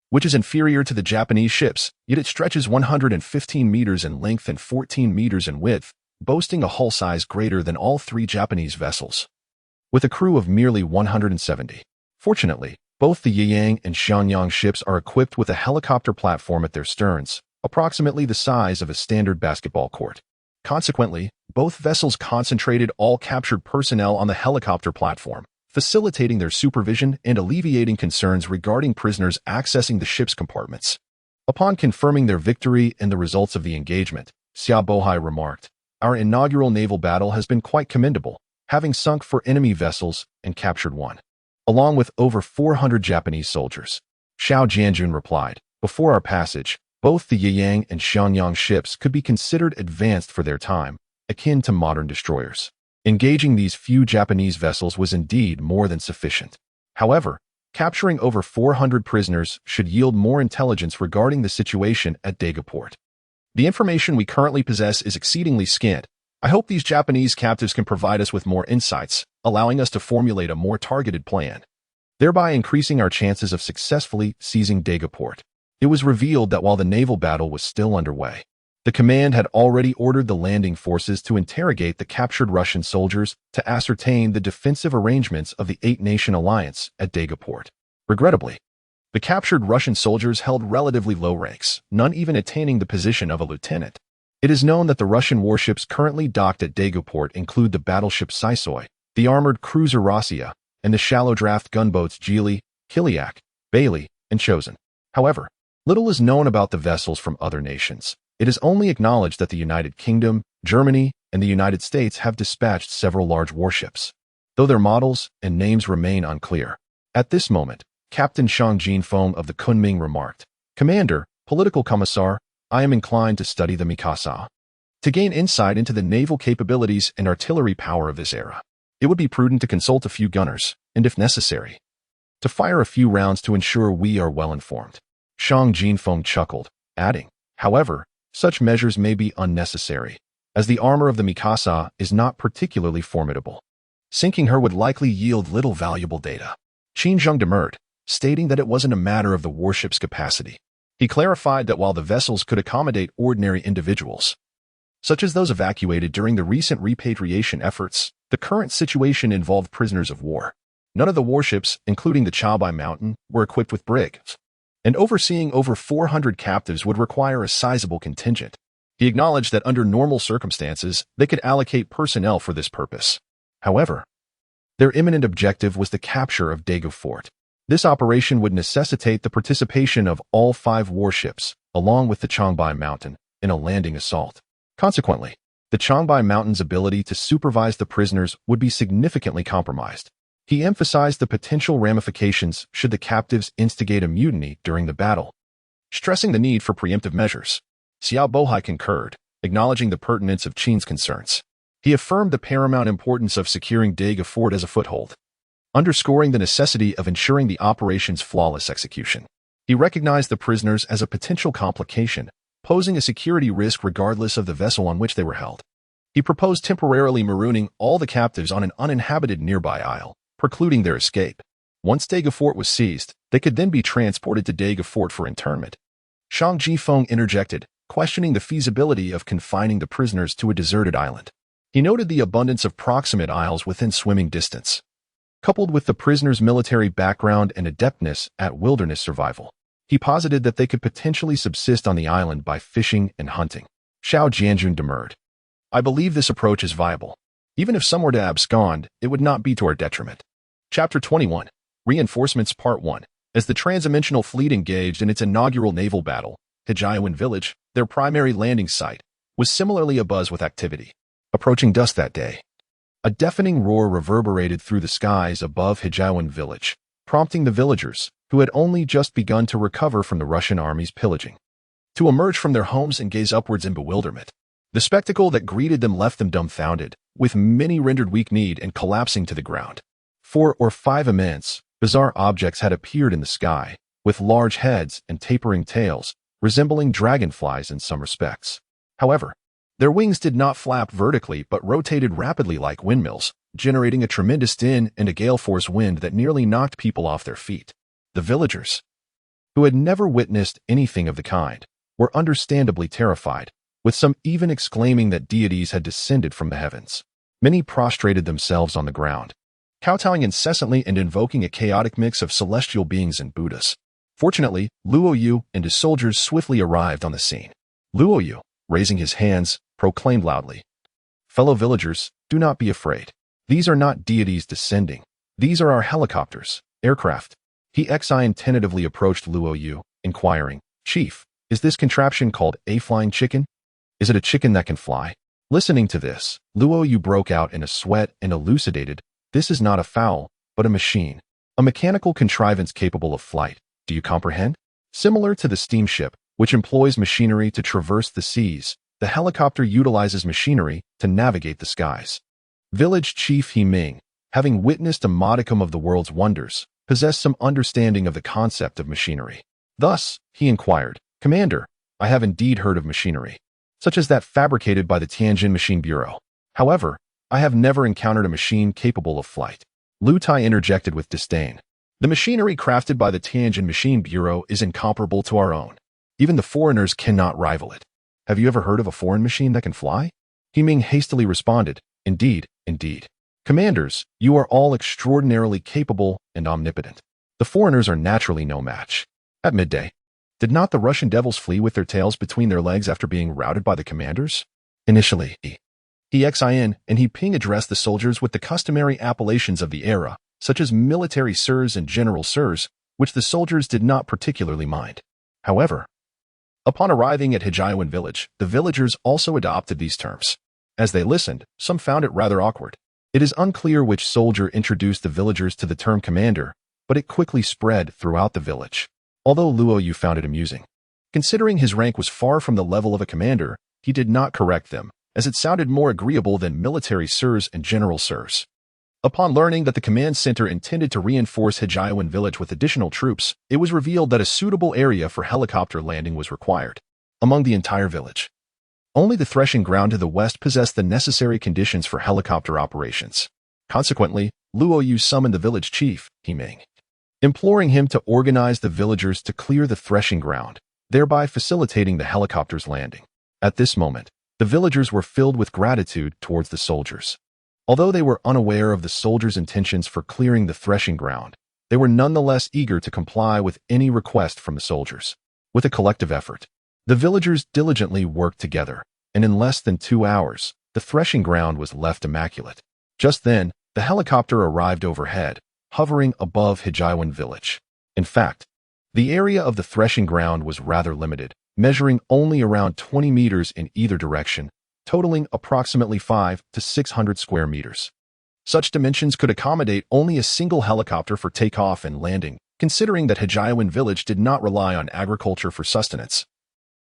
which is inferior to the Japanese ships, yet it stretches 115 meters in length and 14 meters in width, boasting a hull size greater than all 3 Japanese vessels, with a crew of merely 170. Fortunately, both the Yiyang and Xiangyang ships are equipped with a helicopter platform at their sterns, approximately the size of a standard basketball court. Consequently, both vessels concentrated all captured personnel on the helicopter platform, facilitating their supervision and alleviating concerns regarding prisoners accessing the ship's compartments. Upon confirming their victory and the results of the engagement, Xia Bohai remarked, "Our inaugural naval battle has been quite commendable, having sunk 4 enemy vessels and captured 1, along with over 400 Japanese soldiers." Xiao Jianjun replied, "Before our passage, both the Yiyang and Xiangyang ships could be considered advanced for their time, akin to modern destroyers. Engaging these few Japanese vessels was indeed more than sufficient. However, capturing over 400 prisoners should yield more intelligence regarding the situation at Daegaport. The information we currently possess is exceedingly scant. I hope these Japanese captives can provide us with more insights, allowing us to formulate a more targeted plan, thereby increasing our chances of successfully seizing Daegaport." It was revealed that while the naval battle was still underway, the command had already ordered the landing forces to interrogate the captured Russian soldiers to ascertain the defensive arrangements of the 8-nation alliance at Daegaport. Regrettably, the captured Russian soldiers held relatively low ranks, none even attaining the position of a lieutenant. It is known that the Russian warships currently docked at Daegaport include the battleship Sisoi, the armored cruiser Rossiya, and the shallow-draft gunboats Geely, Kiliak, Bailey, and Chosen. However, little is known about the vessels from other nations. It is only acknowledged that the United Kingdom, Germany, and the United States have dispatched several large warships, though their models and names remain unclear. At this moment, Captain Shang Jinfeng of the Kunming remarked, "Commander, Political Commissar, I am inclined to study the Mikasa. To gain insight into the naval capabilities and artillery power of this era, it would be prudent to consult a few gunners, and if necessary, to fire a few rounds to ensure we are well informed." Shang Jinfeng chuckled, adding, "However, such measures may be unnecessary, as the armor of the Mikasa is not particularly formidable. Sinking her would likely yield little valuable data." Qin Zheng demurred, stating that it wasn't a matter of the warship's capacity. He clarified that while the vessels could accommodate ordinary individuals, such as those evacuated during the recent repatriation efforts, the current situation involved prisoners of war. None of the warships, including the Chaobai Mountain, were equipped with brigs, and overseeing over 400 captives would require a sizable contingent. He acknowledged that under normal circumstances, they could allocate personnel for this purpose. However, their imminent objective was the capture of Daegu Fort. This operation would necessitate the participation of all 5 warships, along with the Changbai Mountain, in a landing assault. Consequently, the Changbai Mountain's ability to supervise the prisoners would be significantly compromised. He emphasized the potential ramifications should the captives instigate a mutiny during the battle, stressing the need for preemptive measures. Xiao Bohai concurred, acknowledging the pertinence of Qing's concerns. He affirmed the paramount importance of securing Daegu Fort as a foothold, underscoring the necessity of ensuring the operation's flawless execution. He recognized the prisoners as a potential complication, posing a security risk regardless of the vessel on which they were held. He proposed temporarily marooning all the captives on an uninhabited nearby isle, precluding their escape. Once Daegu Fort was seized, they could then be transported to Daegu Fort for internment. Shang Jifeng interjected, questioning the feasibility of confining the prisoners to a deserted island. He noted the abundance of proximate isles within swimming distance, coupled with the prisoners' military background and adeptness at wilderness survival. He posited that they could potentially subsist on the island by fishing and hunting. Xiao Jianjun demurred. I believe this approach is viable. Even if some were to abscond, it would not be to our detriment. Chapter 21. Reinforcements Part 1. As the transdimensional fleet engaged in its inaugural naval battle, Hijiawan Village, their primary landing site, was similarly abuzz with activity. Approaching dusk that day, a deafening roar reverberated through the skies above Hijiawan Village, prompting the villagers, who had only just begun to recover from the Russian army's pillaging, to emerge from their homes and gaze upwards in bewilderment. The spectacle that greeted them left them dumbfounded, with many rendered weak-kneed and collapsing to the ground. 4 or 5 immense, bizarre objects had appeared in the sky, with large heads and tapering tails, resembling dragonflies in some respects. However, their wings did not flap vertically but rotated rapidly like windmills, generating a tremendous din and a gale-force wind that nearly knocked people off their feet. The villagers, who had never witnessed anything of the kind, were understandably terrified, with some even exclaiming that deities had descended from the heavens. Many prostrated themselves on the ground, kowtowing incessantly and invoking a chaotic mix of celestial beings and Buddhas. Fortunately, Luo Yu and his soldiers swiftly arrived on the scene. Luo Yu, raising his hands, proclaimed loudly, "Fellow villagers, do not be afraid. These are not deities descending. These are our helicopters, aircraft." He tentatively approached Luo Yu, inquiring, "Chief, is this contraption called a flying chicken? Is it a chicken that can fly?" Listening to this, Luo Yu broke out in a sweat and elucidated, "This is not a fowl, but a machine. A mechanical contrivance capable of flight. Do you comprehend? Similar to the steamship, which employs machinery to traverse the seas, the helicopter utilizes machinery to navigate the skies." Village Chief He Ming, having witnessed a modicum of the world's wonders, possessed some understanding of the concept of machinery. Thus, he inquired, "Commander, I have indeed heard of machinery, such as that fabricated by the Tianjin Machine Bureau. However, I have never encountered a machine capable of flight." Lu Tai interjected with disdain. "The machinery crafted by the Tianjin Machine Bureau is incomparable to our own. Even the foreigners cannot rival it. Have you ever heard of a foreign machine that can fly?" He Ming hastily responded, "Indeed, indeed. Commanders, you are all extraordinarily capable and omnipotent. The foreigners are naturally no match." At midday, did not the Russian devils flee with their tails between their legs after being routed by the commanders? Initially, He Xin and He Ping addressed the soldiers with the customary appellations of the era, such as military sirs and general sirs, which the soldiers did not particularly mind. However, upon arriving at Hijiawan Village, the villagers also adopted these terms. As they listened, some found it rather awkward. It is unclear which soldier introduced the villagers to the term commander, but it quickly spread throughout the village. Although Luo Yu found it amusing, considering his rank was far from the level of a commander, he did not correct them, as it sounded more agreeable than military sirs and general sirs. Upon learning that the command center intended to reinforce Hijiawan Village with additional troops, it was revealed that a suitable area for helicopter landing was required. Among the entire village, only the threshing ground to the west possessed the necessary conditions for helicopter operations. Consequently, Luo Yu summoned the village chief, He Ming, imploring him to organize the villagers to clear the threshing ground, thereby facilitating the helicopter's landing. At this moment, the villagers were filled with gratitude towards the soldiers. Although they were unaware of the soldiers' intentions for clearing the threshing ground, they were nonetheless eager to comply with any request from the soldiers. With a collective effort, The villagers diligently worked together, and in less than 2 hours, the threshing ground was left immaculate. Just then, the helicopter arrived overhead, hovering above Hijaiwan village. In fact, the area of the threshing ground was rather limited, measuring only around 20 meters in either direction, totaling approximately 5 to 600 square meters. Such dimensions could accommodate only a single helicopter for takeoff and landing, considering that Hijaiwan village did not rely on agriculture for sustenance.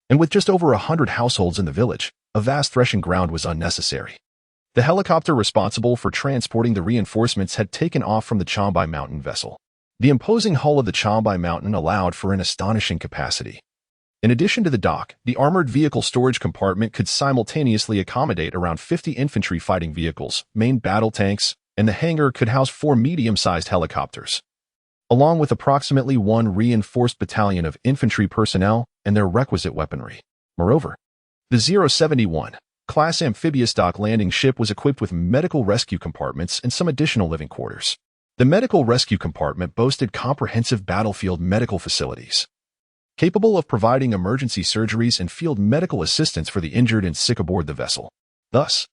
And with just over 100 households in the village, a vast threshing ground was unnecessary. The helicopter responsible for transporting the reinforcements had taken off from the Qing Mountain vessel. The imposing hull of the Qing Mountain allowed for an astonishing capacity. In addition to the dock, the armored vehicle storage compartment could simultaneously accommodate around 50 infantry fighting vehicles, main battle tanks, and the hangar could house 4 medium-sized helicopters, along with approximately 1 reinforced battalion of infantry personnel and their requisite weaponry. Moreover, the 071 class amphibious dock landing ship was equipped with medical rescue compartments and some additional living quarters. The medical rescue compartment boasted comprehensive battlefield medical facilities, capable of providing emergency surgeries and field medical assistance for the injured and sick aboard the vessel. Thus,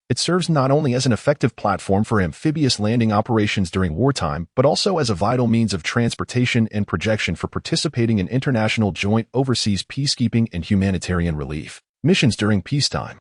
it serves not only as an effective platform for amphibious landing operations during wartime, but also as a vital means of transportation and projection for participating in international joint overseas peacekeeping and humanitarian relief missions during peacetime.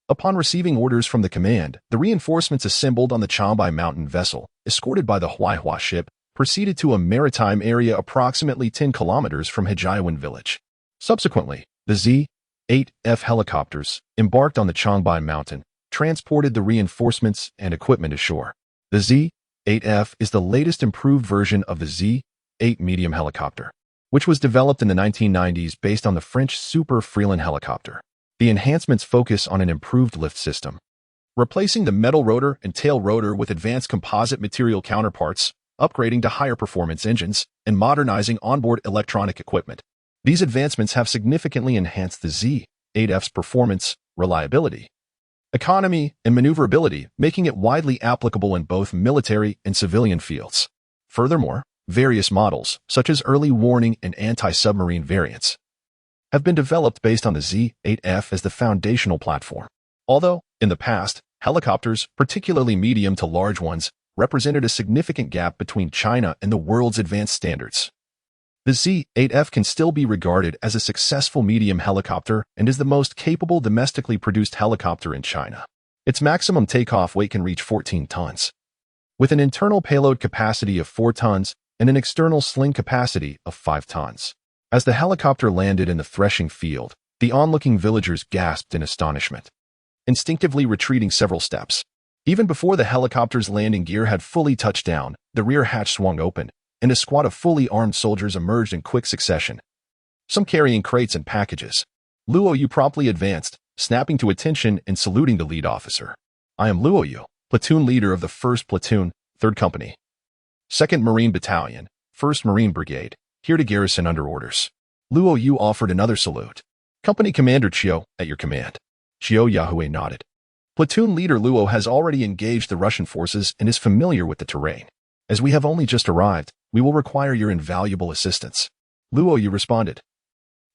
Upon receiving orders from the command, the reinforcements assembled on the Qing Mountain vessel, escorted by the Huaihua ship, proceeded to a maritime area approximately 10 kilometers from Hijaiwan village. Subsequently, the Z-8F helicopters, embarked on the Qing Mountain, transported the reinforcements and equipment ashore. The Z-8F is the latest improved version of the Z-8 medium helicopter, which was developed in the 1990s based on the French Super Freeland helicopter. The enhancements focus on an improved lift system, replacing the metal rotor and tail rotor with advanced composite material counterparts, upgrading to higher performance engines, and modernizing onboard electronic equipment. These advancements have significantly enhanced the Z-8F's performance, reliability, economy, and maneuverability, making it widely applicable in both military and civilian fields. Furthermore, various models, such as early warning and anti-submarine variants, have been developed based on the Z-8F as the foundational platform. Although, in the past, helicopters, particularly medium to large ones, represented a significant gap between China and the world's advanced standards, the Z-8F can still be regarded as a successful medium helicopter and is the most capable domestically produced helicopter in China. Its maximum takeoff weight can reach 14 tons, with an internal payload capacity of 4 tons and an external sling capacity of 5 tons. As the helicopter landed in the threshing field, the onlooking villagers gasped in astonishment, instinctively retreating several steps. Even before the helicopter's landing gear had fully touched down, the rear hatch swung open, and a squad of fully armed soldiers emerged in quick succession, some carrying crates and packages. Luo Yu promptly advanced, snapping to attention and saluting the lead officer. "I am Luo Yu, platoon leader of the 1st Platoon, 3rd Company, 2nd Marine Battalion, 1st Marine Brigade, here to garrison under orders." Luo Yu offered another salute. "Company Commander Qiu, at your command." Qiu Yahue nodded. Platoon leader Luo has already engaged the Russian forces and is familiar with the terrain. "As we have only just arrived, we will require your invaluable assistance." Luo Yu responded.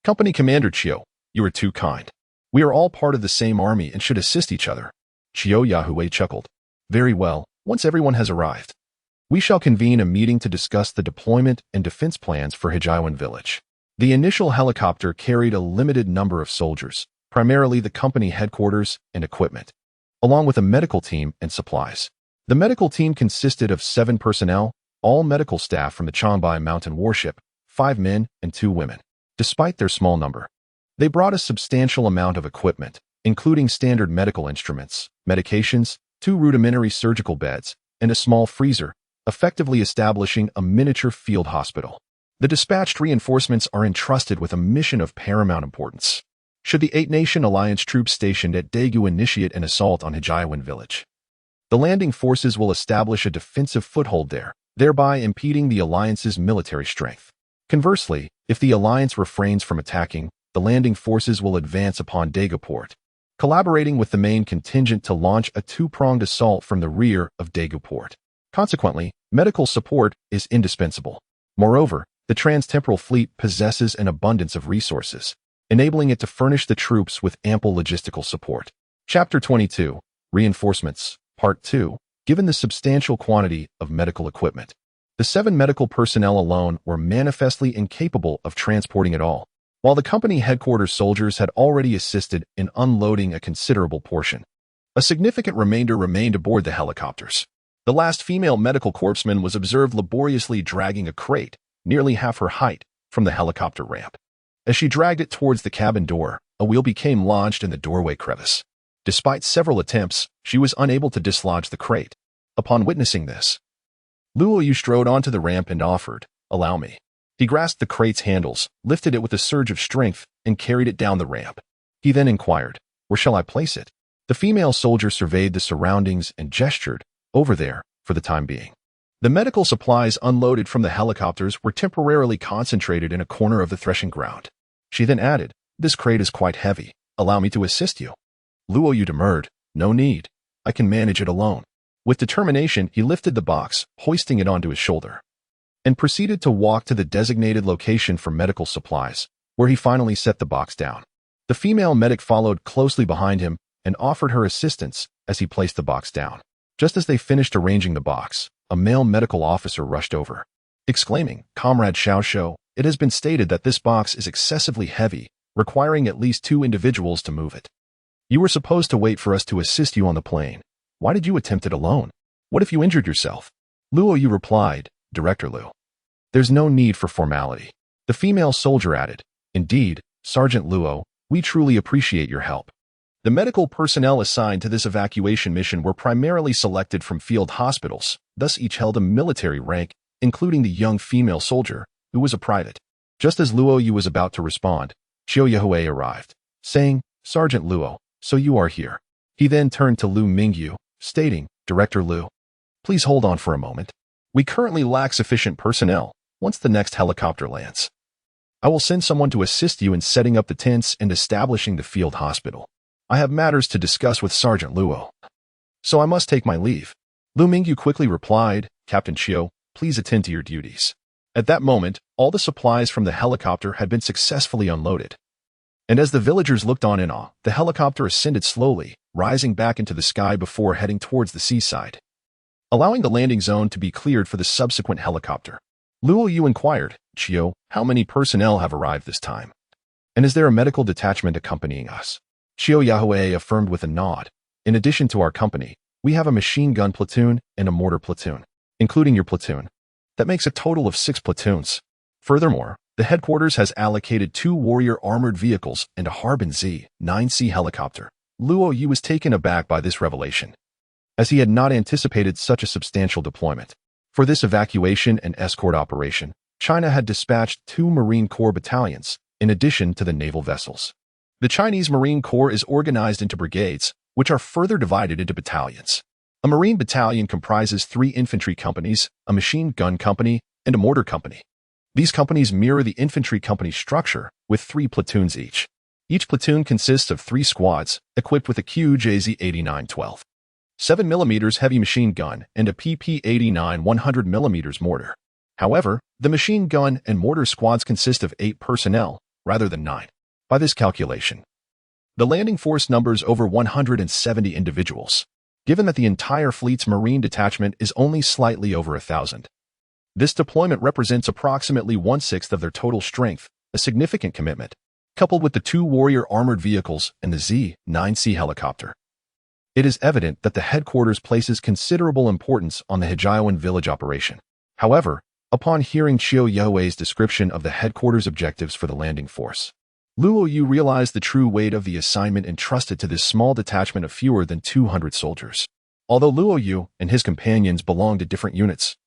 "Company Commander Qiu, you are too kind. We are all part of the same army and should assist each other." Qiu Yahue chuckled. "Very well, once everyone has arrived, we shall convene a meeting to discuss the deployment and defense plans for Hijaiwan village." The initial helicopter carried a limited number of soldiers, primarily the company headquarters and equipment, along with a medical team and supplies. The medical team consisted of 7 personnel, all medical staff from the Qing Mountain warship, 5 men and 2 women. Despite their small number, they brought a substantial amount of equipment, including standard medical instruments, medications, 2 rudimentary surgical beds, and a small freezer, effectively establishing a miniature field hospital. The dispatched reinforcements are entrusted with a mission of paramount importance. Should the 8-nation alliance troops stationed at Daegu initiate an assault on Hijaiwan village, the landing forces will establish a defensive foothold there, thereby impeding the alliance's military strength. Conversely, if the alliance refrains from attacking, the landing forces will advance upon Daegu port, collaborating with the main contingent to launch a 2-pronged assault from the rear of Daegu port. Consequently, medical support is indispensable. Moreover, the Trans-Temporal Fleet possesses an abundance of resources, enabling it to furnish the troops with ample logistical support. Chapter 22, Reinforcements, Part 2. Given the substantial quantity of medical equipment, the 7 medical personnel alone were manifestly incapable of transporting it all, while the company headquarters soldiers had already assisted in unloading a considerable portion. A significant remainder remained aboard the helicopters. The last female medical corpsman was observed laboriously dragging a crate, nearly half her height, from the helicopter ramp. As she dragged it towards the cabin door, a wheel became lodged in the doorway crevice. Despite several attempts, she was unable to dislodge the crate. Upon witnessing this, Luo Yu strode onto the ramp and offered, "Allow me." He grasped the crate's handles, lifted it with a surge of strength, and carried it down the ramp. He then inquired, "Where shall I place it?" The female soldier surveyed the surroundings and gestured, "Over there," for the time being. The medical supplies unloaded from the helicopters were temporarily concentrated in a corner of the threshing ground. She then added, "This crate is quite heavy. Allow me to assist you." Luo Yu demurred, "No need. I can manage it alone." With determination, he lifted the box, hoisting it onto his shoulder, and proceeded to walk to the designated location for medical supplies, where he finally set the box down. The female medic followed closely behind him and offered her assistance as he placed the box down. Just as they finished arranging the box, a male medical officer rushed over, exclaiming, "Comrade Xiao, it has been stated that this box is excessively heavy, requiring at least 2 individuals to move it. You were supposed to wait for us to assist you on the plane. Why did you attempt it alone? What if you injured yourself?" Luo Yu replied, "Director Lu, there's no need for formality." The female soldier added, "Indeed, Sergeant Luo, we truly appreciate your help." The medical personnel assigned to this evacuation mission were primarily selected from field hospitals, thus each held a military rank, including the young female soldier, who was a private. Just as Luo Yu was about to respond, Qiu Yahui arrived, saying, "Sergeant Luo, so you are here." He then turned to Lu Mingyu, stating, "Director Lu, please hold on for a moment. We currently lack sufficient personnel. Once the next helicopter lands, I will send someone to assist you in setting up the tents and establishing the field hospital. I have matters to discuss with Sergeant Luo, so I must take my leave." Lu Mingyu quickly replied, "Captain Qiu, please attend to your duties." At that moment, all the supplies from the helicopter had been successfully unloaded. And as the villagers looked on in awe, the helicopter ascended slowly, rising back into the sky before heading towards the seaside, allowing the landing zone to be cleared for the subsequent helicopter. Luo Yu inquired, "Qiu, how many personnel have arrived this time? And is there a medical detachment accompanying us?" Qiu Yahui affirmed with a nod. "In addition to our company, we have a machine gun platoon and a mortar platoon, including your platoon. That makes a total of 6 platoons. Furthermore, the headquarters has allocated 2 warrior armored vehicles and a Harbin Z-9C helicopter." Luo Yu was taken aback by this revelation, as he had not anticipated such a substantial deployment. For this evacuation and escort operation, China had dispatched 2 Marine Corps battalions, in addition to the naval vessels. The Chinese Marine Corps is organized into brigades, which are further divided into battalions. A Marine battalion comprises 3 infantry companies, a machine gun company, and a mortar company. These companies mirror the infantry company structure, with 3 platoons each. Each platoon consists of 3 squads, equipped with a QJZ-89-12, 7mm heavy machine gun, and a PP-89 100mm mortar. However, the machine gun and mortar squads consist of 8 personnel, rather than 9. By this calculation, the landing force numbers over 170 individuals, given that the entire fleet's marine detachment is only slightly over 1,000. This deployment represents approximately 1/6 of their total strength, a significant commitment. Coupled with the 2 warrior armored vehicles and the Z-9C helicopter, it is evident that the headquarters places considerable importance on the Hijiawan village operation. However, upon hearing Qiu Yahui's description of the headquarters objectives for the landing force, Luo Yu realized the true weight of the assignment entrusted to this small detachment of fewer than 200 soldiers. Although Luo Yu and his companions belonged to different units,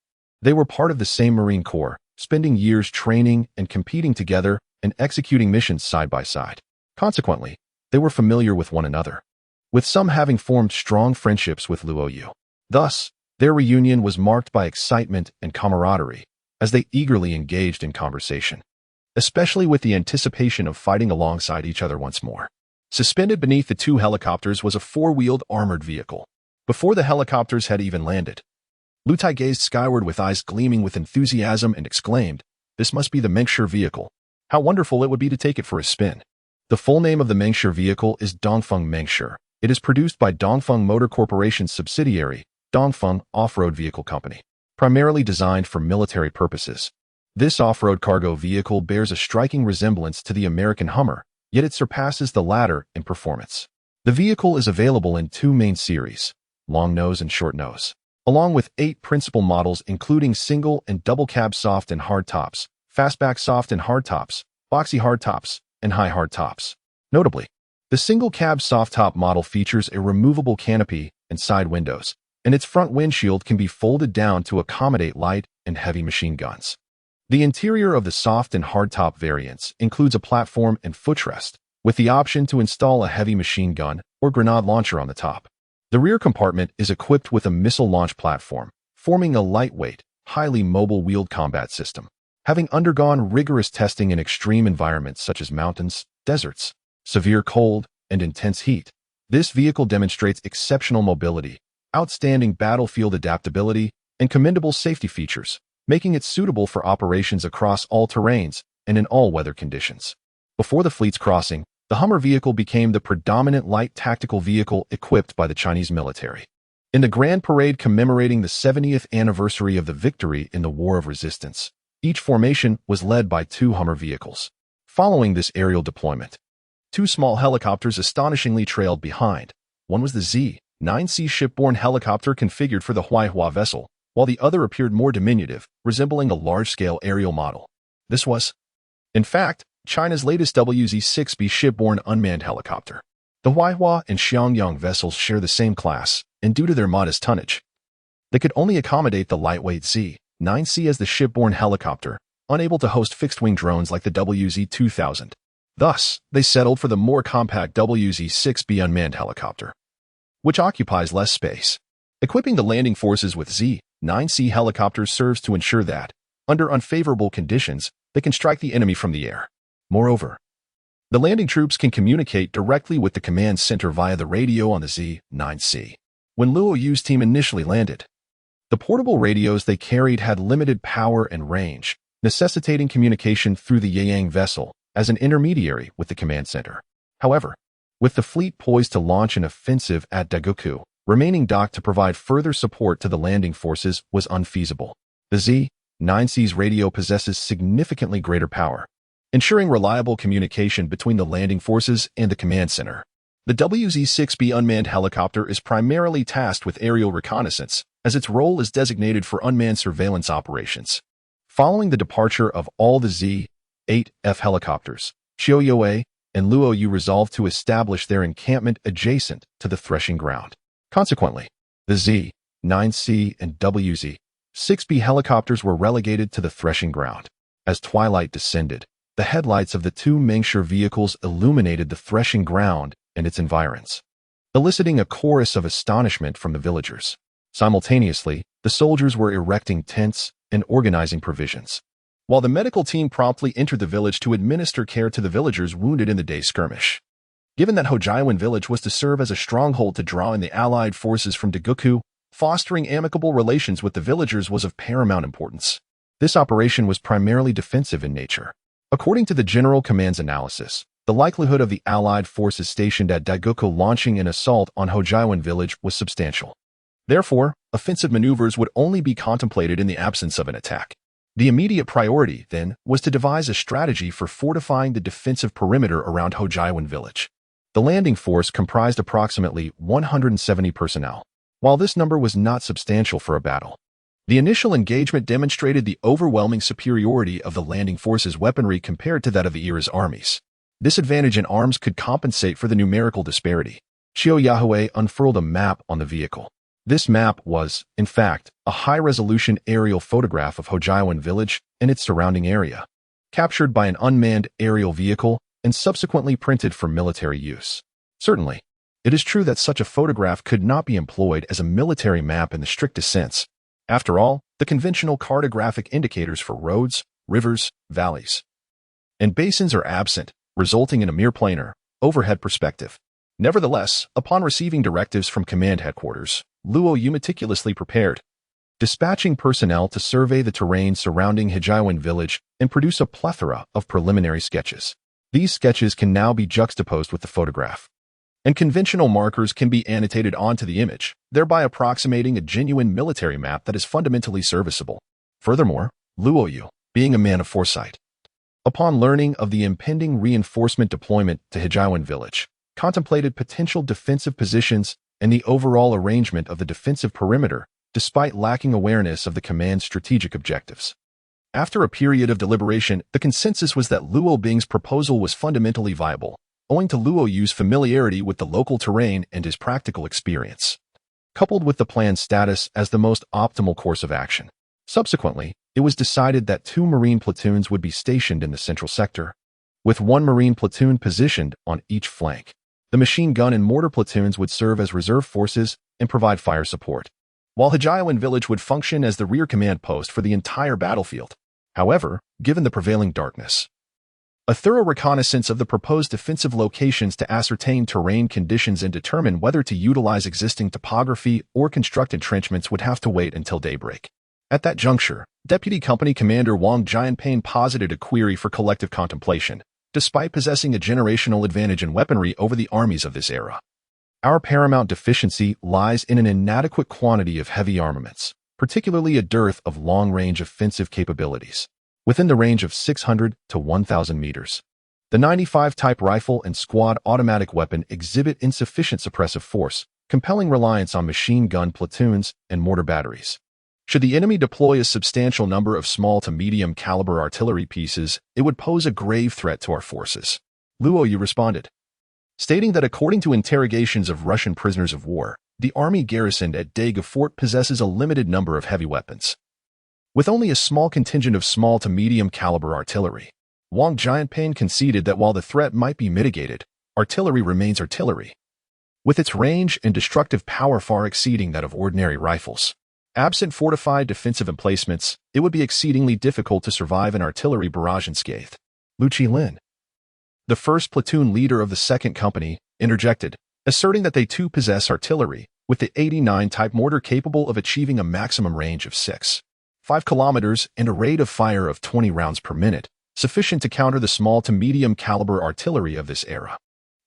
they were part of the same Marine Corps, spending years training and competing together and executing missions side by side. Consequently, they were familiar with one another, with some having formed strong friendships with Luo Yu. Thus, their reunion was marked by excitement and camaraderie, as they eagerly engaged in conversation, especially with the anticipation of fighting alongside each other once more. Suspended beneath the 2 helicopters was a 4-wheeled armored vehicle. Before the helicopters had even landed, Lu Tai gazed skyward with eyes gleaming with enthusiasm and exclaimed, "This must be the Mengsher vehicle. How wonderful it would be to take it for a spin." The full name of the Mengshi vehicle is Dongfeng Mengshi. It is produced by Dongfeng Motor Corporation's subsidiary, Dongfeng Off-Road Vehicle Company, primarily designed for military purposes. This off-road cargo vehicle bears a striking resemblance to the American Hummer, yet it surpasses the latter in performance. The vehicle is available in two main series, long nose and short nose, along with 8 principal models including single and double cab soft and hard tops, fastback soft and hard tops, boxy hard tops, and high hard tops. Notably, the single cab soft top model features a removable canopy and side windows, and its front windshield can be folded down to accommodate light and heavy machine guns. The interior of the soft and hard top variants includes a platform and footrest, with the option to install a heavy machine gun or grenade launcher on the top. The rear compartment is equipped with a missile launch platform, forming a lightweight, highly mobile wheeled combat system. Having undergone rigorous testing in extreme environments such as mountains, deserts, severe cold, and intense heat, this vehicle demonstrates exceptional mobility, outstanding battlefield adaptability, and commendable safety features, making it suitable for operations across all terrains and in all weather conditions. Before the fleet's crossing, the Hummer vehicle became the predominant light tactical vehicle equipped by the Chinese military. In the Grand Parade commemorating the 70th anniversary of the victory in the War of Resistance, each formation was led by 2 Hummer vehicles. Following this aerial deployment, 2 small helicopters astonishingly trailed behind. One was the Z-9C shipborne helicopter configured for the Huaihua vessel, while the other appeared more diminutive, resembling a large-scale aerial model. This was, in fact, China's latest WZ-6B shipborne unmanned helicopter. The Huaihua and Xiangyang vessels share the same class, and due to their modest tonnage, they could only accommodate the lightweight Z-9C as the shipborne helicopter, unable to host fixed-wing drones like the WZ-2000. Thus, they settled for the more compact WZ-6B unmanned helicopter, which occupies less space. Equipping the landing forces with Z-9C helicopters serves to ensure that, under unfavorable conditions, they can strike the enemy from the air. Moreover, the landing troops can communicate directly with the command center via the radio on the Z-9C. When Luo Yu's team initially landed, the portable radios they carried had limited power and range, necessitating communication through the Yayang vessel as an intermediary with the command center. However, with the fleet poised to launch an offensive at Dagoku, remaining docked to provide further support to the landing forces was unfeasible. The Z-9C's radio possesses significantly greater power, ensuring reliable communication between the landing forces and the command center. The WZ-6B unmanned helicopter is primarily tasked with aerial reconnaissance, as its role is designated for unmanned surveillance operations. Following the departure of all the Z-8F helicopters, Xiaoyue and Luo Yu resolved to establish their encampment adjacent to the threshing ground. Consequently, the Z-9C and WZ-6B helicopters were relegated to the threshing ground. As twilight descended, the headlights of the 2 Mengshi vehicles illuminated the threshing ground and its environs, eliciting a chorus of astonishment from the villagers. Simultaneously, the soldiers were erecting tents and organizing provisions, while the medical team promptly entered the village to administer care to the villagers wounded in the day's skirmish. Given that Hojaiwan village was to serve as a stronghold to draw in the Allied forces from Dagoku, fostering amicable relations with the villagers was of paramount importance. This operation was primarily defensive in nature. According to the General Command's analysis, the likelihood of the Allied forces stationed at Dagoku launching an assault on Hojaiwan village was substantial. Therefore, offensive maneuvers would only be contemplated in the absence of an attack. The immediate priority, then, was to devise a strategy for fortifying the defensive perimeter around Hojaiwan village. The landing force comprised approximately 170 personnel. While this number was not substantial for a battle, the initial engagement demonstrated the overwhelming superiority of the landing force's weaponry compared to that of the era's armies. This advantage in arms could compensate for the numerical disparity. Xiaoyue unfurled a map on the vehicle. This map was, in fact, a high-resolution aerial photograph of Hojaiwan village and its surrounding area, captured by an unmanned aerial vehicle and subsequently printed for military use. Certainly, it is true that such a photograph could not be employed as a military map in the strictest sense. After all, the conventional cartographic indicators for roads, rivers, valleys, and basins are absent, resulting in a mere planar, overhead perspective. Nevertheless, upon receiving directives from command headquarters, Luo Yu meticulously prepared, dispatching personnel to survey the terrain surrounding Hojaiwan village and produce a plethora of preliminary sketches. These sketches can now be juxtaposed with the photograph, and conventional markers can be annotated onto the image, thereby approximating a genuine military map that is fundamentally serviceable. Furthermore, Luo Yu, being a man of foresight, upon learning of the impending reinforcement deployment to Hijaiwan village, contemplated potential defensive positions and the overall arrangement of the defensive perimeter, despite lacking awareness of the command's strategic objectives. After a period of deliberation, the consensus was that Luo Bing's proposal was fundamentally viable, owing to Luo Yu's familiarity with the local terrain and his practical experience, coupled with the plan's status as the most optimal course of action. Subsequently, it was decided that 2 Marine platoons would be stationed in the central sector, with 1 Marine platoon positioned on each flank. The machine gun and mortar platoons would serve as reserve forces and provide fire support, while Hijaiwan village would function as the rear command post for the entire battlefield. However, given the prevailing darkness, a thorough reconnaissance of the proposed defensive locations to ascertain terrain conditions and determine whether to utilize existing topography or construct entrenchments would have to wait until daybreak. At that juncture, Deputy Company Commander Wang Jianping posited a query for collective contemplation, despite possessing a generational advantage in weaponry over the armies of this era. Our paramount deficiency lies in an inadequate quantity of heavy armaments, particularly a dearth of long-range offensive capabilities, within the range of 600 to 1,000 meters. The 95 type rifle and squad automatic weapon exhibit insufficient suppressive force, compelling reliance on machine gun platoons and mortar batteries. Should the enemy deploy a substantial number of small to medium caliber artillery pieces, it would pose a grave threat to our forces. Luo Yu responded, stating that according to interrogations of Russian prisoners of war, the army garrisoned at Daga Fort possesses a limited number of heavy weapons, with only a small contingent of small to medium caliber artillery. Wang Jianping conceded that while the threat might be mitigated, artillery remains artillery, with its range and destructive power far exceeding that of ordinary rifles. Absent fortified defensive emplacements, it would be exceedingly difficult to survive an artillery barrage unscathed. Lu Qilin, the first platoon leader of the 2nd Company, interjected, asserting that they too possess artillery, with the 89 type mortar capable of achieving a maximum range of 5 kilometers and a rate of fire of 20 rounds per minute, sufficient to counter the small to medium caliber artillery of this era.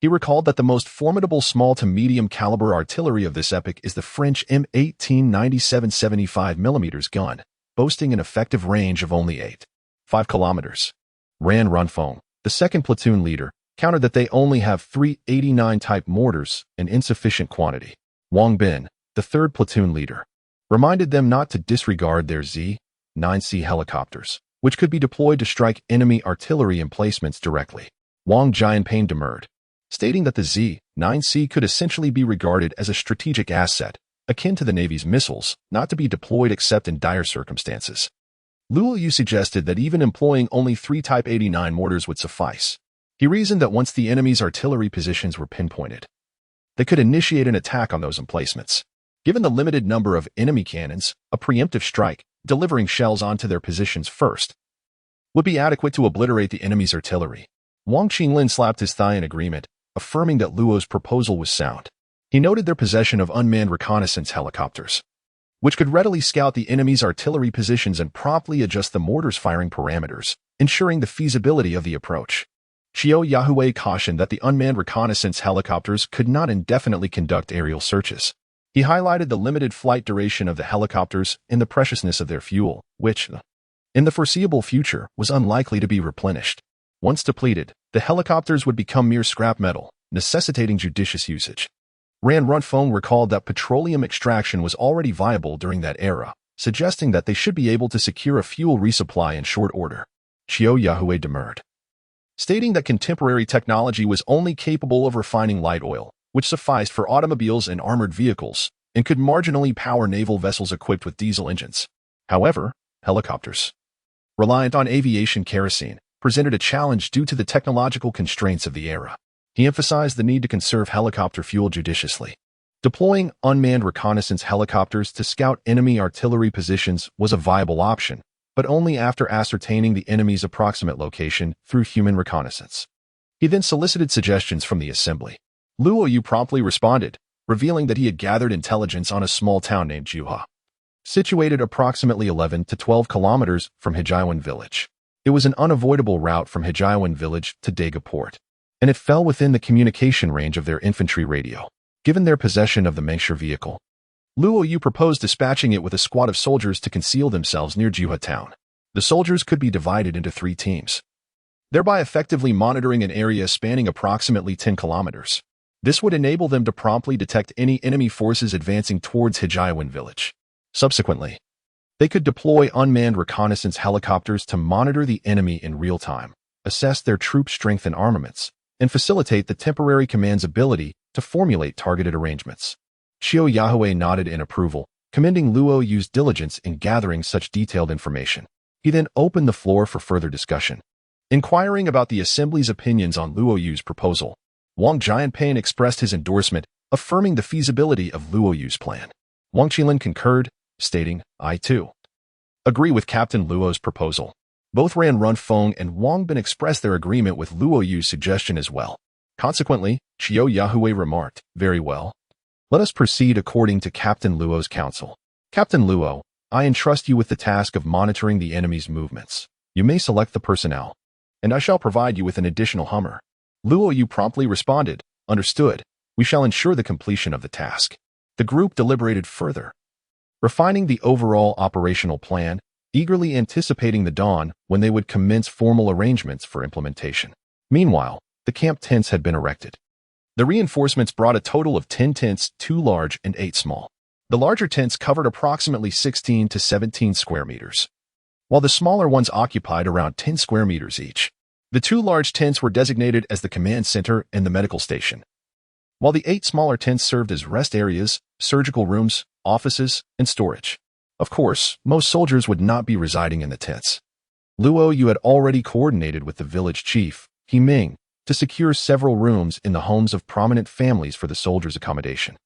He recalled that the most formidable small to medium caliber artillery of this epoch is the French M18 97-75mm gun, boasting an effective range of only 5 kilometers. Ran Runfeng, the 2nd platoon leader, countered that they only have 3 89 type mortars, an insufficient quantity. Wang Bin, the 3rd platoon leader, reminded them not to disregard their Z-9C helicopters, which could be deployed to strike enemy artillery emplacements directly. Wang Jianping demurred, stating that the Z-9C could essentially be regarded as a strategic asset, akin to the Navy's missiles, not to be deployed except in dire circumstances. Luo Yu suggested that even employing only 3 Type 89 mortars would suffice. He reasoned that once the enemy's artillery positions were pinpointed, they could initiate an attack on those emplacements. Given the limited number of enemy cannons, a preemptive strike, delivering shells onto their positions first, would be adequate to obliterate the enemy's artillery. Wang Qinglin slapped his thigh in agreement, affirming that Luo's proposal was sound. He noted their possession of unmanned reconnaissance helicopters, which could readily scout the enemy's artillery positions and promptly adjust the mortar's firing parameters, ensuring the feasibility of the approach. Xiao Yahui cautioned that the unmanned reconnaissance helicopters could not indefinitely conduct aerial searches. He highlighted the limited flight duration of the helicopters and the preciousness of their fuel, which, in the foreseeable future, was unlikely to be replenished. Once depleted, the helicopters would become mere scrap metal, necessitating judicious usage. Ran Runfeng recalled that petroleum extraction was already viable during that era, suggesting that they should be able to secure a fuel resupply in short order. Xiao Yahui demurred, stating that contemporary technology was only capable of refining light oil, which sufficed for automobiles and armored vehicles, and could marginally power naval vessels equipped with diesel engines. However, helicopters, reliant on aviation kerosene, presented a challenge due to the technological constraints of the era. He emphasized the need to conserve helicopter fuel judiciously. Deploying unmanned reconnaissance helicopters to scout enemy artillery positions was a viable option, but only after ascertaining the enemy's approximate location through human reconnaissance. He then solicited suggestions from the assembly. Luo Yu promptly responded, revealing that he had gathered intelligence on a small town named Juha, situated approximately 11 to 12 kilometers from Hijaiwan village. It was an unavoidable route from Hijiawan village to Daga port, and it fell within the communication range of their infantry radio. Given their possession of the Mengshi vehicle, Luo Yu proposed dispatching it with a squad of soldiers to conceal themselves near Juha town. The soldiers could be divided into 3 teams, thereby effectively monitoring an area spanning approximately 10 kilometers. This would enable them to promptly detect any enemy forces advancing towards Hijiawan village. Subsequently, they could deploy unmanned reconnaissance helicopters to monitor the enemy in real time, assess their troop strength and armaments, and facilitate the temporary command's ability to formulate targeted arrangements. Qiu Yahui nodded in approval, commending Luo Yu's diligence in gathering such detailed information. He then opened the floor for further discussion. Inquiring about the assembly's opinions on Luo Yu's proposal, Wang Jianping expressed his endorsement, affirming the feasibility of Luo Yu's plan. Wang Qilin concurred, stating, "I too agree with Captain Luo's proposal." Both Ran Runfeng and Wang Bin expressed their agreement with Luo Yu's suggestion as well. Consequently, Qiu Yahui remarked, "Very well. Let us proceed according to Captain Luo's counsel. Captain Luo, I entrust you with the task of monitoring the enemy's movements. You may select the personnel, and I shall provide you with an additional Hummer." Luo Yu promptly responded, "Understood. We shall ensure the completion of the task." The group deliberated further, refining the overall operational plan, eagerly anticipating the dawn when they would commence formal arrangements for implementation. Meanwhile, the camp tents had been erected. The reinforcements brought a total of 10 tents, 2 large and 8 small. The larger tents covered approximately 16 to 17 square meters, while the smaller ones occupied around 10 square meters each. The 2 large tents were designated as the command center and the medical station, while the 8 smaller tents served as rest areas, surgical rooms, offices, and storage. Of course, most soldiers would not be residing in the tents. Luo Yu had already coordinated with the village chief, He Ming, to secure several rooms in the homes of prominent families for the soldiers' accommodation.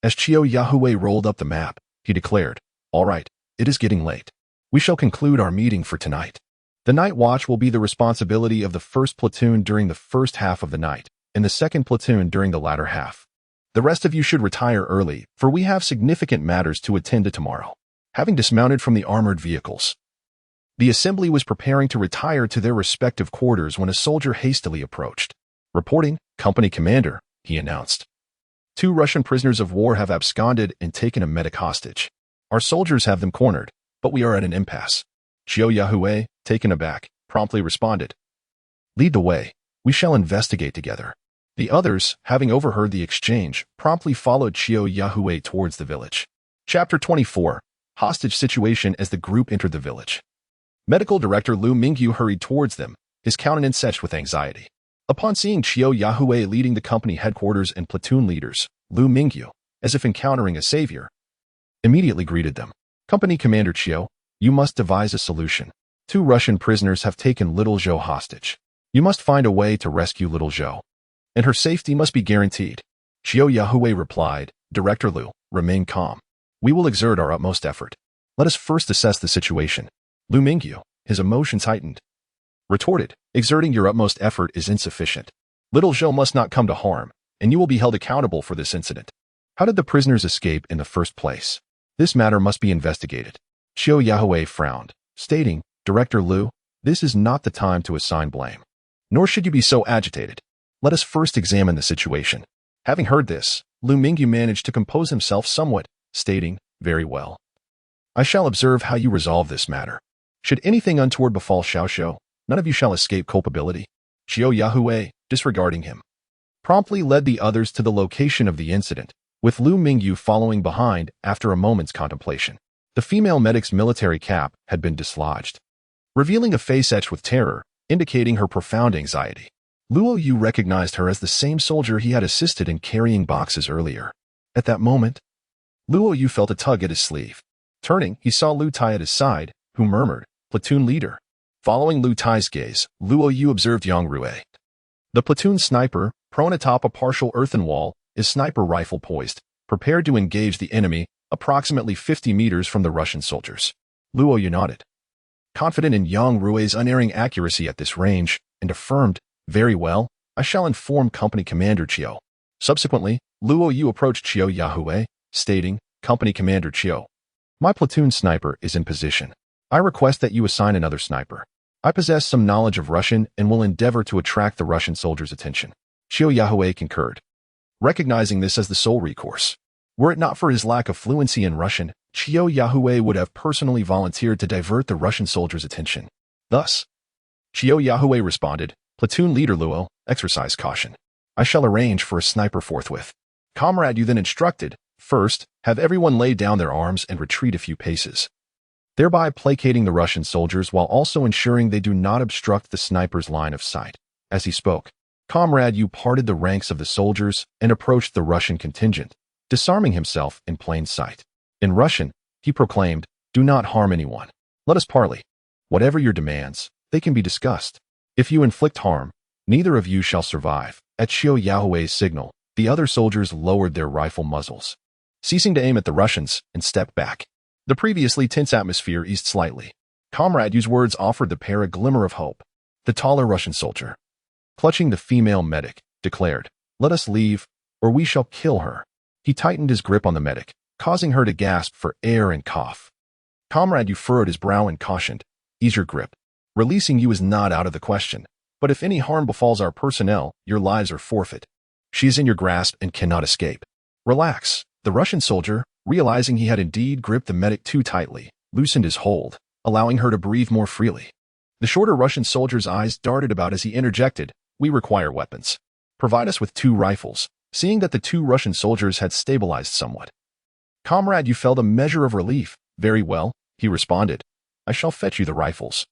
As Qiu Yahui rolled up the map, he declared, "All right, it is getting late. We shall conclude our meeting for tonight. The night watch will be the responsibility of the 1st platoon during the first half of the night, and the 2nd platoon during the latter half. The rest of you should retire early, for we have significant matters to attend to tomorrow." Having dismounted from the armored vehicles, the assembly was preparing to retire to their respective quarters when a soldier hastily approached. "Reporting, Company Commander," he announced. "2 Russian prisoners of war have absconded and taken a medic hostage. Our soldiers have them cornered, but we are at an impasse." Qiu Yahui, taken aback, promptly responded, "Lead the way. We shall investigate together." The others, having overheard the exchange, promptly followed Qiu Yahui towards the village. Chapter 24. Hostage Situation. As the group entered the village, Medical Director Lu Mingyu hurried towards them, his countenance etched with anxiety. Upon seeing Qiu Yahui leading the company headquarters and platoon leaders, Lu Mingyu, as if encountering a savior, immediately greeted them. "Company Commander Qiu, you must devise a solution. 2 Russian prisoners have taken little Zhou hostage. You must find a way to rescue little Zhou, and her safety must be guaranteed." Qiu Yahui replied, "Director Lu, remain calm. We will exert our utmost effort. Let us first assess the situation." Lu Mingyu, his emotions heightened, retorted, "Exerting your utmost effort is insufficient. Little Zhou must not come to harm, and you will be held accountable for this incident. How did the prisoners escape in the first place? This matter must be investigated." Qiu Yahui frowned, stating, "Director Lu, this is not the time to assign blame. Nor should you be so agitated. Let us first examine the situation." Having heard this, Lu Mingyu managed to compose himself somewhat, stating, "Very well. I shall observe how you resolve this matter. Should anything untoward befall Xiaoxiu, none of you shall escape culpability." Qiu Yahui, disregarding him, promptly led the others to the location of the incident, with Lu Mingyu following behind after a moment's contemplation. The female medic's military cap had been dislodged, revealing a face etched with terror, indicating her profound anxiety. Luo Yu recognized her as the same soldier he had assisted in carrying boxes earlier. At that moment, Luo Yu felt a tug at his sleeve. Turning, he saw Lu Tai at his side, who murmured, "Platoon leader." Following Lu Tai's gaze, Luo Yu observed Yang Rue. The platoon sniper, prone atop a partial earthen wall, his sniper rifle poised, prepared to engage the enemy approximately 50 meters from the Russian soldiers. Luo Yu nodded, confident in Yang Rue's unerring accuracy at this range, and affirmed, "Very well, I shall inform Company Commander Qiu." Subsequently, Luo Yu approached Qiu Yahui, stating, "Company Commander Qiu, my platoon sniper is in position. I request that you assign another sniper. I possess some knowledge of Russian and will endeavor to attract the Russian soldiers' attention. Xiao Yahweh concurred, recognizing this as the sole recourse. Were it not for his lack of fluency in Russian, Xiao Yahweh would have personally volunteered to divert the Russian soldiers' attention. Thus, Xiao Yahweh responded, "Platoon leader Luo, exercise caution. I shall arrange for a sniper forthwith." Comrade, you then instructed, first, have everyone lay down their arms and retreat a few paces, thereby placating the Russian soldiers while also ensuring they do not obstruct the sniper's line of sight. As he spoke, Comrade Yu parted the ranks of the soldiers and approached the Russian contingent, disarming himself in plain sight. In Russian, he proclaimed, "Do not harm anyone. Let us parley. Whatever your demands, they can be discussed. If you inflict harm, neither of you shall survive." At Xiao Yahweh's signal, the other soldiers lowered their rifle muzzles, ceasing to aim at the Russians, and stepped back. The previously tense atmosphere eased slightly. Comrade Yu's words offered the pair a glimmer of hope. The taller Russian soldier, clutching the female medic, declared, "Let us leave, or we shall kill her." He tightened his grip on the medic, causing her to gasp for air and cough. Comrade Yu furrowed his brow and cautioned, "Ease your grip. Releasing you is not out of the question, but if any harm befalls our personnel, your lives are forfeit. She is in your grasp and cannot escape. Relax." The Russian soldier, realizing he had indeed gripped the medic too tightly, loosened his hold, allowing her to breathe more freely. The shorter Russian soldier's eyes darted about as he interjected, "We require weapons. Provide us with 2 rifles." Seeing that the 2 Russian soldiers had stabilized somewhat, Comrade Yu felt a measure of relief. "Very well," he responded. "I shall fetch you the rifles.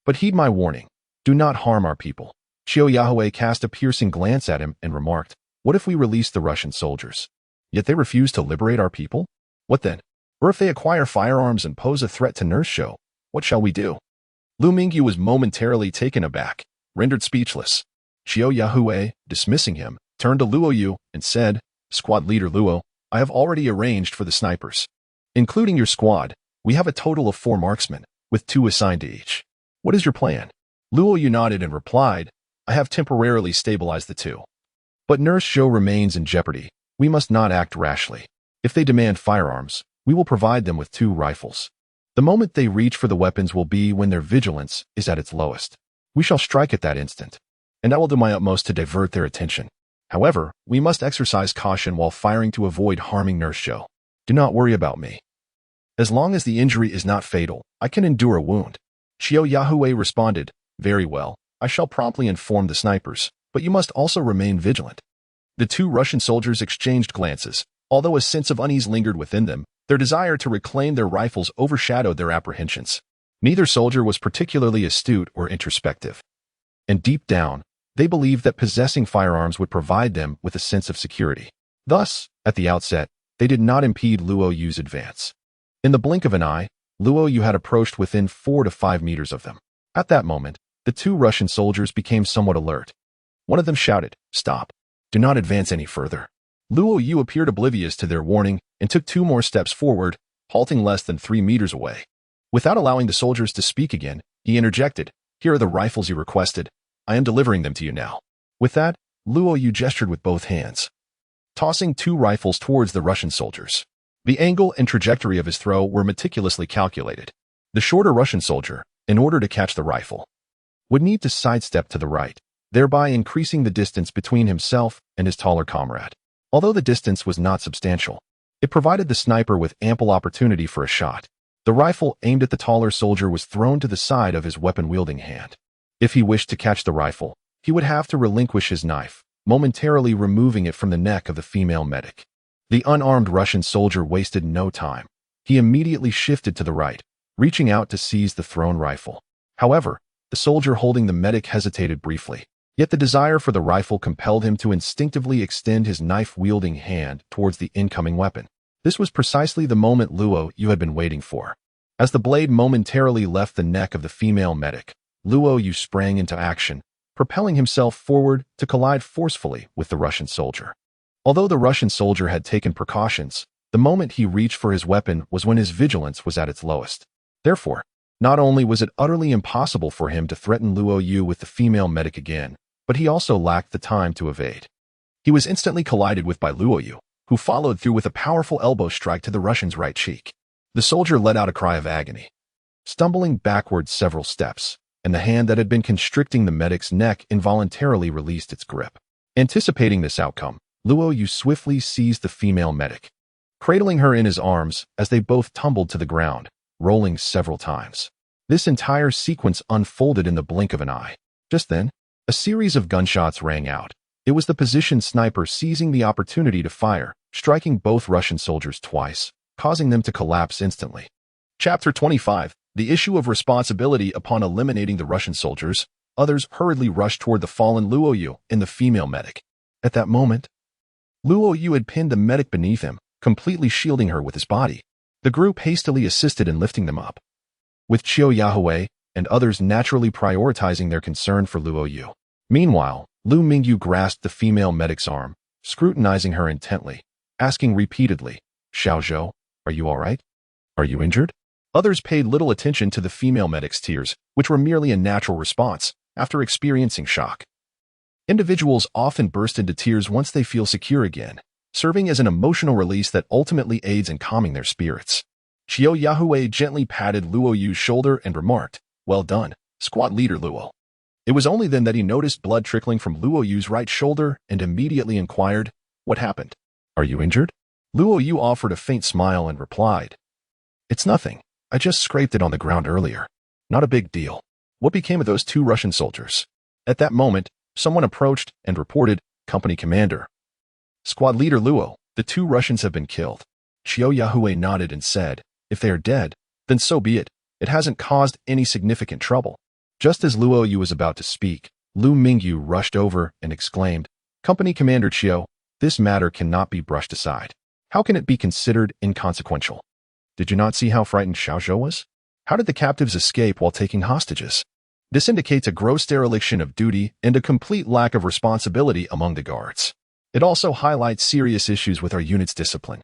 But heed my warning. Do not harm our people." Xiao Yahweh cast a piercing glance at him and remarked, "What if we release the Russian soldiers, yet they refuse to liberate our people? What then? Or if they acquire firearms and pose a threat to Nurse Show, what shall we do?" Lu Mingyu was momentarily taken aback, rendered speechless. Xiao Yahweh, dismissing him, turned to Luo Yu and said, "Squad leader Luo, I have already arranged for the snipers. Including your squad, we have a total of 4 marksmen, with 2 assigned to each. What is your plan?" Luo Yu nodded and replied, "I have temporarily stabilized the 2. But Nurse Zhou remains in jeopardy. We must not act rashly. If they demand firearms, we will provide them with 2 rifles. The moment they reach for the weapons will be when their vigilance is at its lowest. We shall strike at that instant, and I will do my utmost to divert their attention. However, we must exercise caution while firing to avoid harming Nurse Zhou. Do not worry about me. As long as the injury is not fatal, I can endure a wound." Xiao Yahweh responded, "Very well. I shall promptly inform the snipers, but you must also remain vigilant." The 2 Russian soldiers exchanged glances. Although a sense of unease lingered within them, their desire to reclaim their rifles overshadowed their apprehensions. Neither soldier was particularly astute or introspective, and deep down, they believed that possessing firearms would provide them with a sense of security. Thus, at the outset, they did not impede Luo Yu's advance. In the blink of an eye, Luo Yu had approached within 4 to 5 meters of them. At that moment, the 2 Russian soldiers became somewhat alert. One of them shouted, "Stop. Do not advance any further." Luo Yu appeared oblivious to their warning and took 2 more steps forward, halting less than 3 meters away. Without allowing the soldiers to speak again, he interjected, "Here are the rifles you requested. I am delivering them to you now." With that, Luo Yu gestured with both hands, tossing 2 rifles towards the Russian soldiers. The angle and trajectory of his throw were meticulously calculated. The shorter Russian soldier, in order to catch the rifle, would need to sidestep to the right, thereby increasing the distance between himself and his taller comrade. Although the distance was not substantial, it provided the sniper with ample opportunity for a shot. The rifle aimed at the taller soldier was thrown to the side of his weapon-wielding hand. If he wished to catch the rifle, he would have to relinquish his knife, momentarily removing it from the neck of the female medic. The unarmed Russian soldier wasted no time. He immediately shifted to the right, reaching out to seize the thrown rifle. However, the soldier holding the medic hesitated briefly, yet the desire for the rifle compelled him to instinctively extend his knife-wielding hand towards the incoming weapon. This was precisely the moment Luo Yu had been waiting for. As the blade momentarily left the neck of the female medic, Luo Yu sprang into action, propelling himself forward to collide forcefully with the Russian soldier. Although the Russian soldier had taken precautions, the moment he reached for his weapon was when his vigilance was at its lowest. Therefore, not only was it utterly impossible for him to threaten Luo Yu with the female medic again, but he also lacked the time to evade. He was instantly collided with by Luo Yu, who followed through with a powerful elbow strike to the Russian's right cheek. The soldier let out a cry of agony. Stumbling backward several steps, and the hand that had been constricting the medic's neck involuntarily released its grip. Anticipating this outcome, Luo Yu swiftly seized the female medic, cradling her in his arms as they both tumbled to the ground, rolling several times. This entire sequence unfolded in the blink of an eye. Just then, a series of gunshots rang out. It was the positioned sniper seizing the opportunity to fire, striking both Russian soldiers twice, causing them to collapse instantly. Chapter 25. The issue of responsibility. Upon eliminating the Russian soldiers, others hurriedly rushed toward the fallen Luo Yu and the female medic. At that moment, Luo Yu had pinned the medic beneath him, completely shielding her with his body. The group hastily assisted in lifting them up, with Qiu Yahui and others naturally prioritizing their concern for Luo Yu. Meanwhile, Lu Mingyu grasped the female medic's arm, scrutinizing her intently, asking repeatedly, "Xiao Zhou, are you all right? Are you injured?" Others paid little attention to the female medic's tears, which were merely a natural response after experiencing shock. Individuals often burst into tears once they feel secure again, serving as an emotional release that ultimately aids in calming their spirits. Qiu Yahui gently patted Luo Yu's shoulder and remarked, "Well done, squad leader Luo." It was only then that he noticed blood trickling from Luo Yu's right shoulder and immediately inquired, "What happened? Are you injured?" Luo Yu offered a faint smile and replied, "It's nothing. I just scraped it on the ground earlier. Not a big deal. What became of those 2 Russian soldiers?" At that moment, someone approached and reported, "Company commander. Squad leader Luo, the 2 Russians have been killed." Qiu Yahui nodded and said, "If they are dead, then so be it. It hasn't caused any significant trouble." Just as Luo Yu was about to speak, Lu Mingyu rushed over and exclaimed, "Company Commander Qiu, this matter cannot be brushed aside. How can it be considered inconsequential? Did you not see how frightened Xiao Zhou was? How did the captives escape while taking hostages? This indicates a gross dereliction of duty and a complete lack of responsibility among the guards. It also highlights serious issues with our unit's discipline.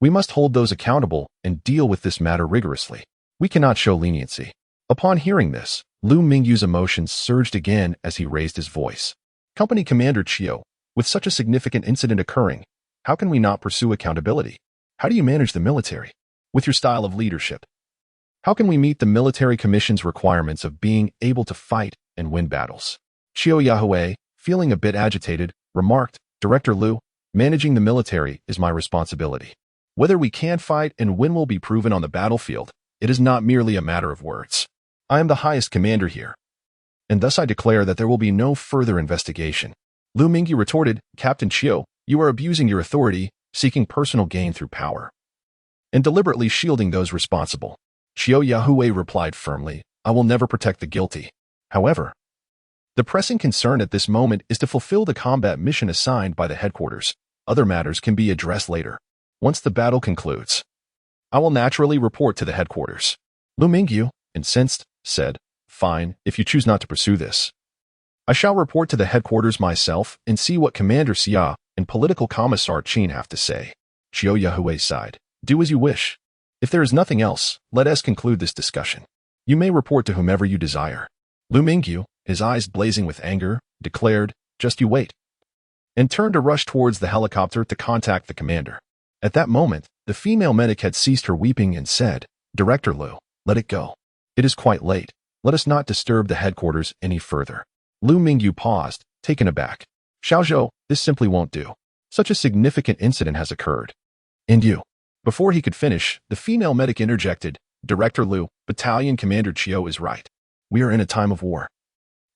We must hold those accountable and deal with this matter rigorously. We cannot show leniency." Upon hearing this, Lu Mingyu's emotions surged again as he raised his voice. "Company Commander Qiu, with such a significant incident occurring, how can we not pursue accountability? How do you manage the military? With your style of leadership, how can we meet the military commission's requirements of being able to fight and win battles?" Qiu Yahui, feeling a bit agitated, remarked, "Director Lu, managing the military is my responsibility. Whether we can fight and win will be proven on the battlefield. It is not merely a matter of words. I am the highest commander here, and thus I declare that there will be no further investigation." Lu Mingyu retorted, "Captain Qiu, you are abusing your authority, seeking personal gain through power, and deliberately shielding those responsible." Qiu Yahui replied firmly, "I will never protect the guilty. However, the pressing concern at this moment is to fulfill the combat mission assigned by the headquarters. Other matters can be addressed later. Once the battle concludes, I will naturally report to the headquarters." Lu Mingyu, incensed, said, "Fine, if you choose not to pursue this. I shall report to the headquarters myself and see what Commander Xia and Political Commissar Qin have to say." Qiu Yahui sighed, "Do as you wish. If there is nothing else, let us conclude this discussion. You may report to whomever you desire." Lu Mingyu, his eyes blazing with anger, declared, "Just you wait," and turned to rush towards the helicopter to contact the commander. At that moment, the female medic had ceased her weeping and said, "Director Lu, let it go. It is quite late. Let us not disturb the headquarters any further." Lu Mingyu paused, taken aback. "Xiao Zhou, this simply won't do. Such a significant incident has occurred. And you." Before he could finish, the female medic interjected, "Director Lu, Battalion Commander Qiu is right. We are in a time of war.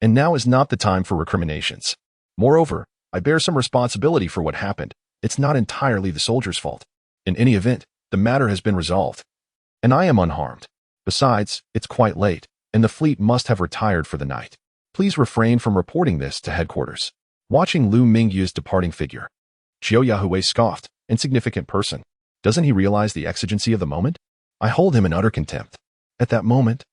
And now is not the time for recriminations. Moreover, I bear some responsibility for what happened. It's not entirely the soldiers' fault. In any event, the matter has been resolved, and I am unharmed. Besides, it's quite late, and the fleet must have retired for the night. Please refrain from reporting this to headquarters." Watching Lu Mingyu's departing figure, Qiu Yahui scoffed, "Insignificant person. Doesn't he realize the exigency of the moment? I hold him in utter contempt." At that moment,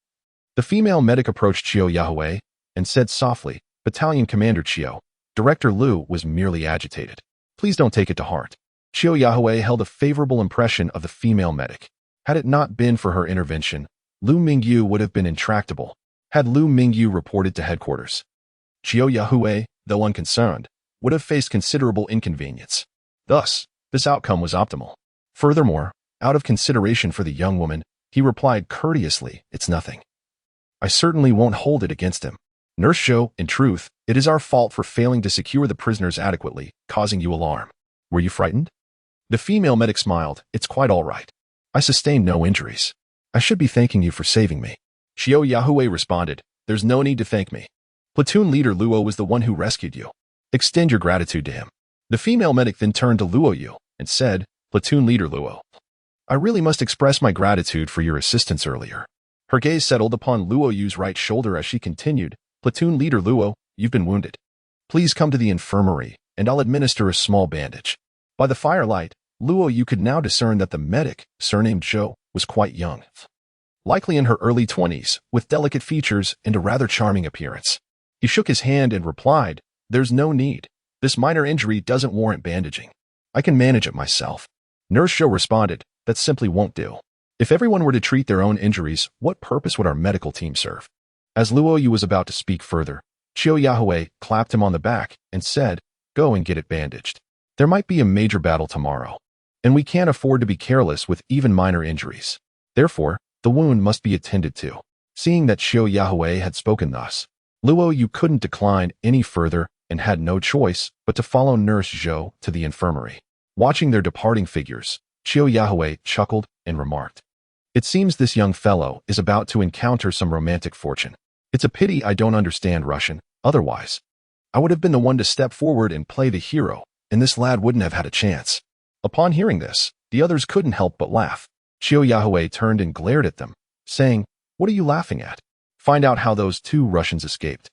the female medic approached Qiu Yahui and said softly, "Battalion Commander Qiu, Director Lu was merely agitated. Please don't take it to heart." Qiu Yahui held a favorable impression of the female medic. Had it not been for her intervention, Lu Mingyu would have been intractable. Had Lu Mingyu reported to headquarters, Qiu Yahui, though unconcerned, would have faced considerable inconvenience. Thus, this outcome was optimal. Furthermore, out of consideration for the young woman, he replied courteously, "It's nothing. I certainly won't hold it against him. Nurse Zhou, in truth, it is our fault for failing to secure the prisoners adequately, causing you alarm. Were you frightened? The female medic smiled. It's quite all right. I sustained no injuries. I should be thanking you for saving me. Xiao Yahweh responded. There's no need to thank me. Platoon leader Luo was the one who rescued you. Extend your gratitude to him. The female medic then turned to Luo Yu and said, Platoon leader Luo, I really must express my gratitude for your assistance earlier. Her gaze settled upon Luo Yu's right shoulder as she continued, Platoon leader Luo, you've been wounded. Please come to the infirmary, and I'll administer a small bandage. By the firelight, Luo Yu could now discern that the medic, surnamed Zhou, was quite young. Likely in her early 20s, with delicate features and a rather charming appearance. He shook his hand and replied, There's no need. This minor injury doesn't warrant bandaging. I can manage it myself. Nurse Zhou responded, That simply won't do. If everyone were to treat their own injuries, what purpose would our medical team serve? As Luo Yu was about to speak further, Qiao Yahweh clapped him on the back and said, Go and get it bandaged. There might be a major battle tomorrow, and we can't afford to be careless with even minor injuries. Therefore, the wound must be attended to. Seeing that Qiao Yahweh had spoken thus, Luo Yu couldn't decline any further and had no choice but to follow Nurse Zhou to the infirmary. Watching their departing figures, Qiao Yahweh chuckled and remarked, It seems this young fellow is about to encounter some romantic fortune. It's a pity I don't understand Russian, otherwise I would have been the one to step forward and play the hero, and this lad wouldn't have had a chance. Upon hearing this, the others couldn't help but laugh. Qiao Yahweh turned and glared at them, saying, What are you laughing at? Find out how those 2 Russians escaped.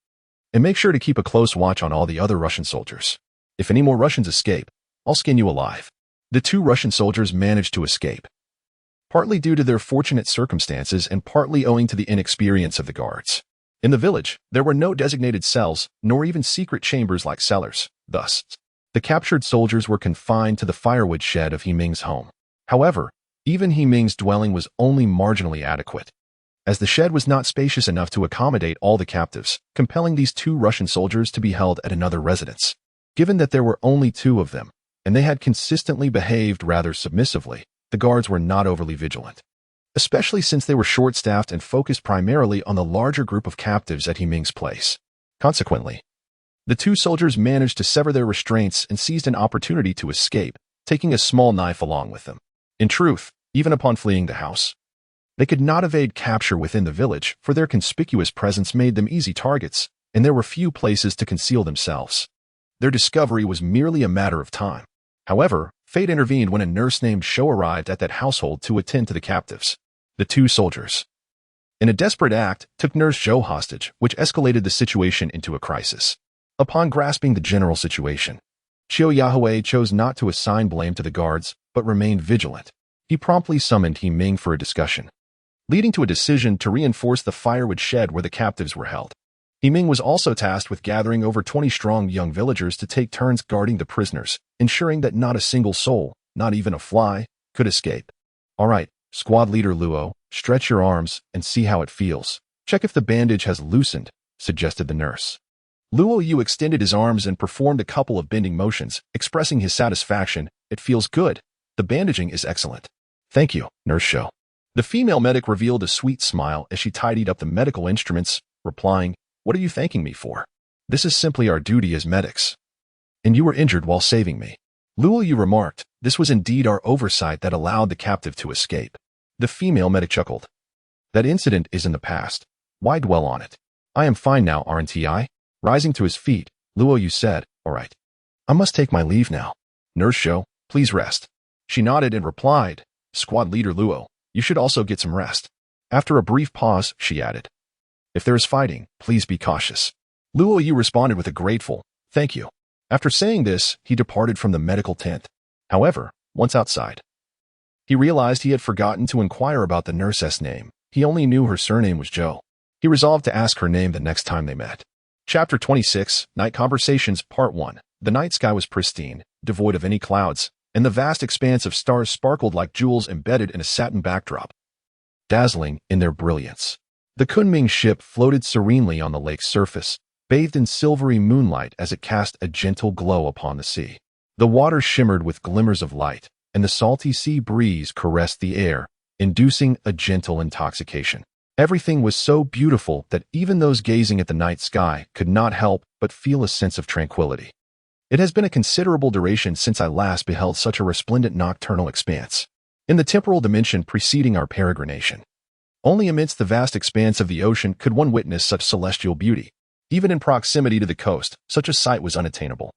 And make sure to keep a close watch on all the other Russian soldiers. If any more Russians escape, I'll skin you alive. The 2 Russian soldiers managed to escape, partly due to their fortunate circumstances and partly owing to the inexperience of the guards. In the village, there were no designated cells, nor even secret chambers like cellars. Thus, the captured soldiers were confined to the firewood shed of He Ming's home. However, even He Ming's dwelling was only marginally adequate, as the shed was not spacious enough to accommodate all the captives, compelling these 2 Russian soldiers to be held at another residence. Given that there were only 2 of them, and they had consistently behaved rather submissively, the guards were not overly vigilant, especially since they were short-staffed and focused primarily on the larger group of captives at He Ming's place. Consequently, the 2 soldiers managed to sever their restraints and seized an opportunity to escape, taking a small knife along with them. In truth, even upon fleeing the house, they could not evade capture within the village, for their conspicuous presence made them easy targets, and there were few places to conceal themselves. Their discovery was merely a matter of time. However, fate intervened when a nurse named Zhou arrived at that household to attend to the captives. The 2 soldiers, in a desperate act, took Nurse Zhou hostage, which escalated the situation into a crisis. Upon grasping the general situation, Qiao Yahweh chose not to assign blame to the guards, but remained vigilant. He promptly summoned He Ming for a discussion, leading to a decision to reinforce the firewood shed where the captives were held. He Ming was also tasked with gathering over 20 strong young villagers to take turns guarding the prisoners, ensuring that not a single soul, not even a fly, could escape. All right, squad leader Luo, stretch your arms and see how it feels. Check if the bandage has loosened, suggested the nurse. Luo Yu extended his arms and performed a couple of bending motions, expressing his satisfaction. It feels good. The bandaging is excellent. Thank you, Nurse Zhou. The female medic revealed a sweet smile as she tidied up the medical instruments, replying, What are you thanking me for? This is simply our duty as medics. And you were injured while saving me. Luo Yu remarked, This was indeed our oversight that allowed the captive to escape. The female medic chuckled. That incident is in the past. Why dwell on it? I am fine now, aren't I? Rising to his feet, Luo Yu said, All right. I must take my leave now. Nurse Zhou, please rest. She nodded and replied, Squad leader Luo, you should also get some rest. After a brief pause, she added, If there is fighting, please be cautious. Luo Yu responded with a grateful, Thank you. After saying this, he departed from the medical tent. However, once outside, he realized he had forgotten to inquire about the nurse's name. He only knew her surname was Zhou. He resolved to ask her name the next time they met. Chapter 26, Night Conversations, Part 1. The night sky was pristine, devoid of any clouds, and the vast expanse of stars sparkled like jewels embedded in a satin backdrop, dazzling in their brilliance. The Kunming ship floated serenely on the lake's surface, bathed in silvery moonlight as it cast a gentle glow upon the sea. The water shimmered with glimmers of light, and the salty sea breeze caressed the air, inducing a gentle intoxication. Everything was so beautiful that even those gazing at the night sky could not help but feel a sense of tranquility. It has been a considerable duration since I last beheld such a resplendent nocturnal expanse in the temporal dimension preceding our peregrination. Only amidst the vast expanse of the ocean could one witness such celestial beauty. Even in proximity to the coast, such a sight was unattainable.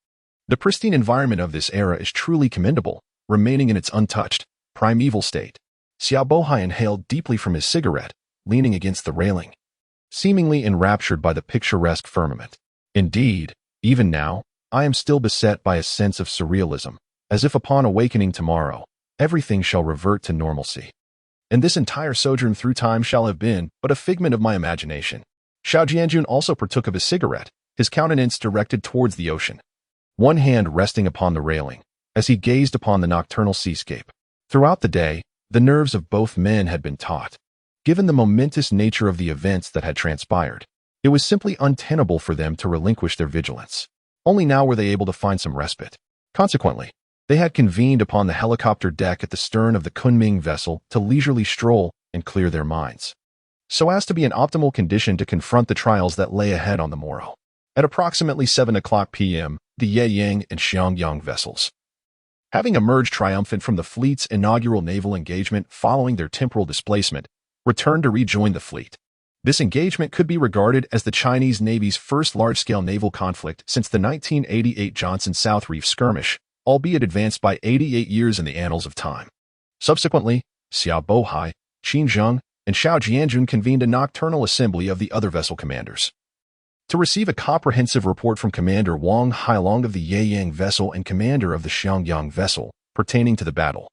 The pristine environment of this era is truly commendable, remaining in its untouched, primeval state. Xiao Bohai inhaled deeply from his cigarette, leaning against the railing, seemingly enraptured by the picturesque firmament. Indeed, even now, I am still beset by a sense of surrealism, as if upon awakening tomorrow, everything shall revert to normalcy. And this entire sojourn through time shall have been but a figment of my imagination. Xiao Jianjun also partook of his cigarette, his countenance directed towards the ocean, one hand resting upon the railing, as he gazed upon the nocturnal seascape. Throughout the day, the nerves of both men had been taut. Given the momentous nature of the events that had transpired, it was simply untenable for them to relinquish their vigilance. Only now were they able to find some respite. Consequently, they had convened upon the helicopter deck at the stern of the Kunming vessel to leisurely stroll and clear their minds, so as to be in optimal condition to confront the trials that lay ahead on the morrow. At approximately 7 o'clock p.m., the Yeyang and Xiangyang vessels, having emerged triumphant from the fleet's inaugural naval engagement following their temporal displacement, returned to rejoin the fleet. This engagement could be regarded as the Chinese Navy's first large-scale naval conflict since the 1988 Johnson-South Reef skirmish, albeit advanced by 88 years in the annals of time. Subsequently, Xiao Bohai, Qin Zheng, and Xiao Jianjun convened a nocturnal assembly of the other vessel commanders to receive a comprehensive report from Commander Wang Hailong of the Yeyang vessel and commander of the Xiangyang vessel pertaining to the battle,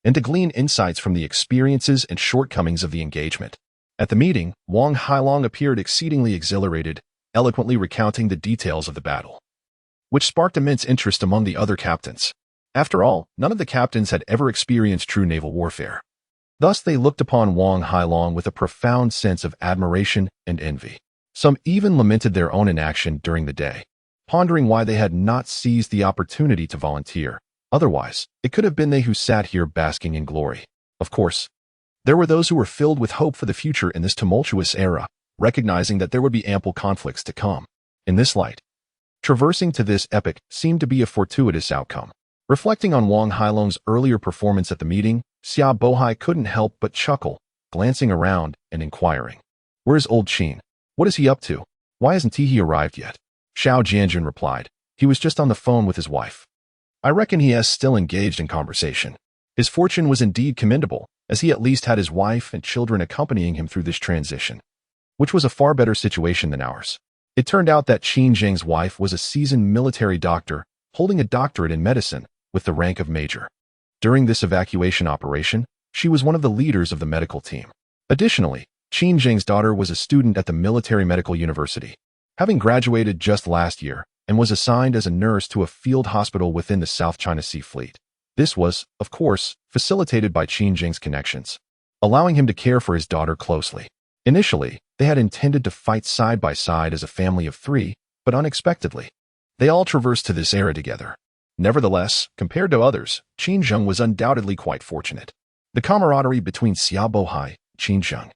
and to glean insights from the experiences and shortcomings of the engagement. At the meeting, Wang Hailong appeared exceedingly exhilarated, eloquently recounting the details of the battle, which sparked immense interest among the other captains. After all, none of the captains had ever experienced true naval warfare. Thus they looked upon Wang Hailong with a profound sense of admiration and envy. Some even lamented their own inaction during the day, pondering why they had not seized the opportunity to volunteer. Otherwise, it could have been they who sat here basking in glory. Of course, there were those who were filled with hope for the future in this tumultuous era, recognizing that there would be ample conflicts to come. In this light, traversing to this epoch seemed to be a fortuitous outcome. Reflecting on Wang Hailong's earlier performance at the meeting, Xiao Bohai couldn't help but chuckle, glancing around and inquiring, "Where's old Qin? What is he up to? Why hasn't he arrived yet?" Xiao Jianjun replied, "He was just on the phone with his wife. I reckon he is still engaged in conversation." His fortune was indeed commendable, as he at least had his wife and children accompanying him through this transition, which was a far better situation than ours. It turned out that Qin Zheng's wife was a seasoned military doctor, holding a doctorate in medicine with the rank of major. During this evacuation operation, she was one of the leaders of the medical team. Additionally, Qin Zheng's daughter was a student at the Military Medical University, having graduated just last year, and was assigned as a nurse to a field hospital within the South China Sea Fleet. This was, of course, facilitated by Qin Zheng's connections, allowing him to care for his daughter closely. Initially, they had intended to fight side by side as a family of 3, but unexpectedly, they all traversed to this era together. Nevertheless, compared to others, Qin Zheng was undoubtedly quite fortunate. The camaraderie between Xiao Bohai, Qin Zheng,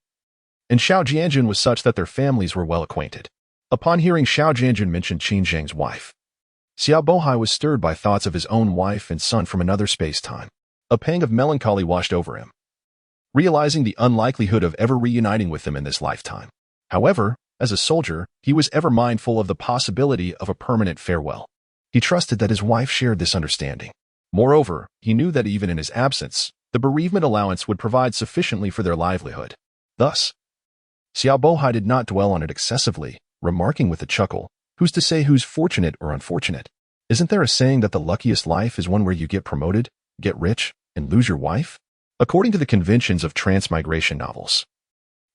and Xiao Jianjun was such that their families were well acquainted. Upon hearing Xiao Jianjun mention Qin Zheng's wife, Xiao Bohai was stirred by thoughts of his own wife and son from another space-time. A pang of melancholy washed over him, realizing the unlikelihood of ever reuniting with them in this lifetime. However, as a soldier, he was ever mindful of the possibility of a permanent farewell. He trusted that his wife shared this understanding. Moreover, he knew that even in his absence, the bereavement allowance would provide sufficiently for their livelihood. Thus, Xiao Bohai did not dwell on it excessively, remarking with a chuckle, "Who's to say who's fortunate or unfortunate? Isn't there a saying that the luckiest life is one where you get promoted, get rich, and lose your wife?" According to the conventions of transmigration novels,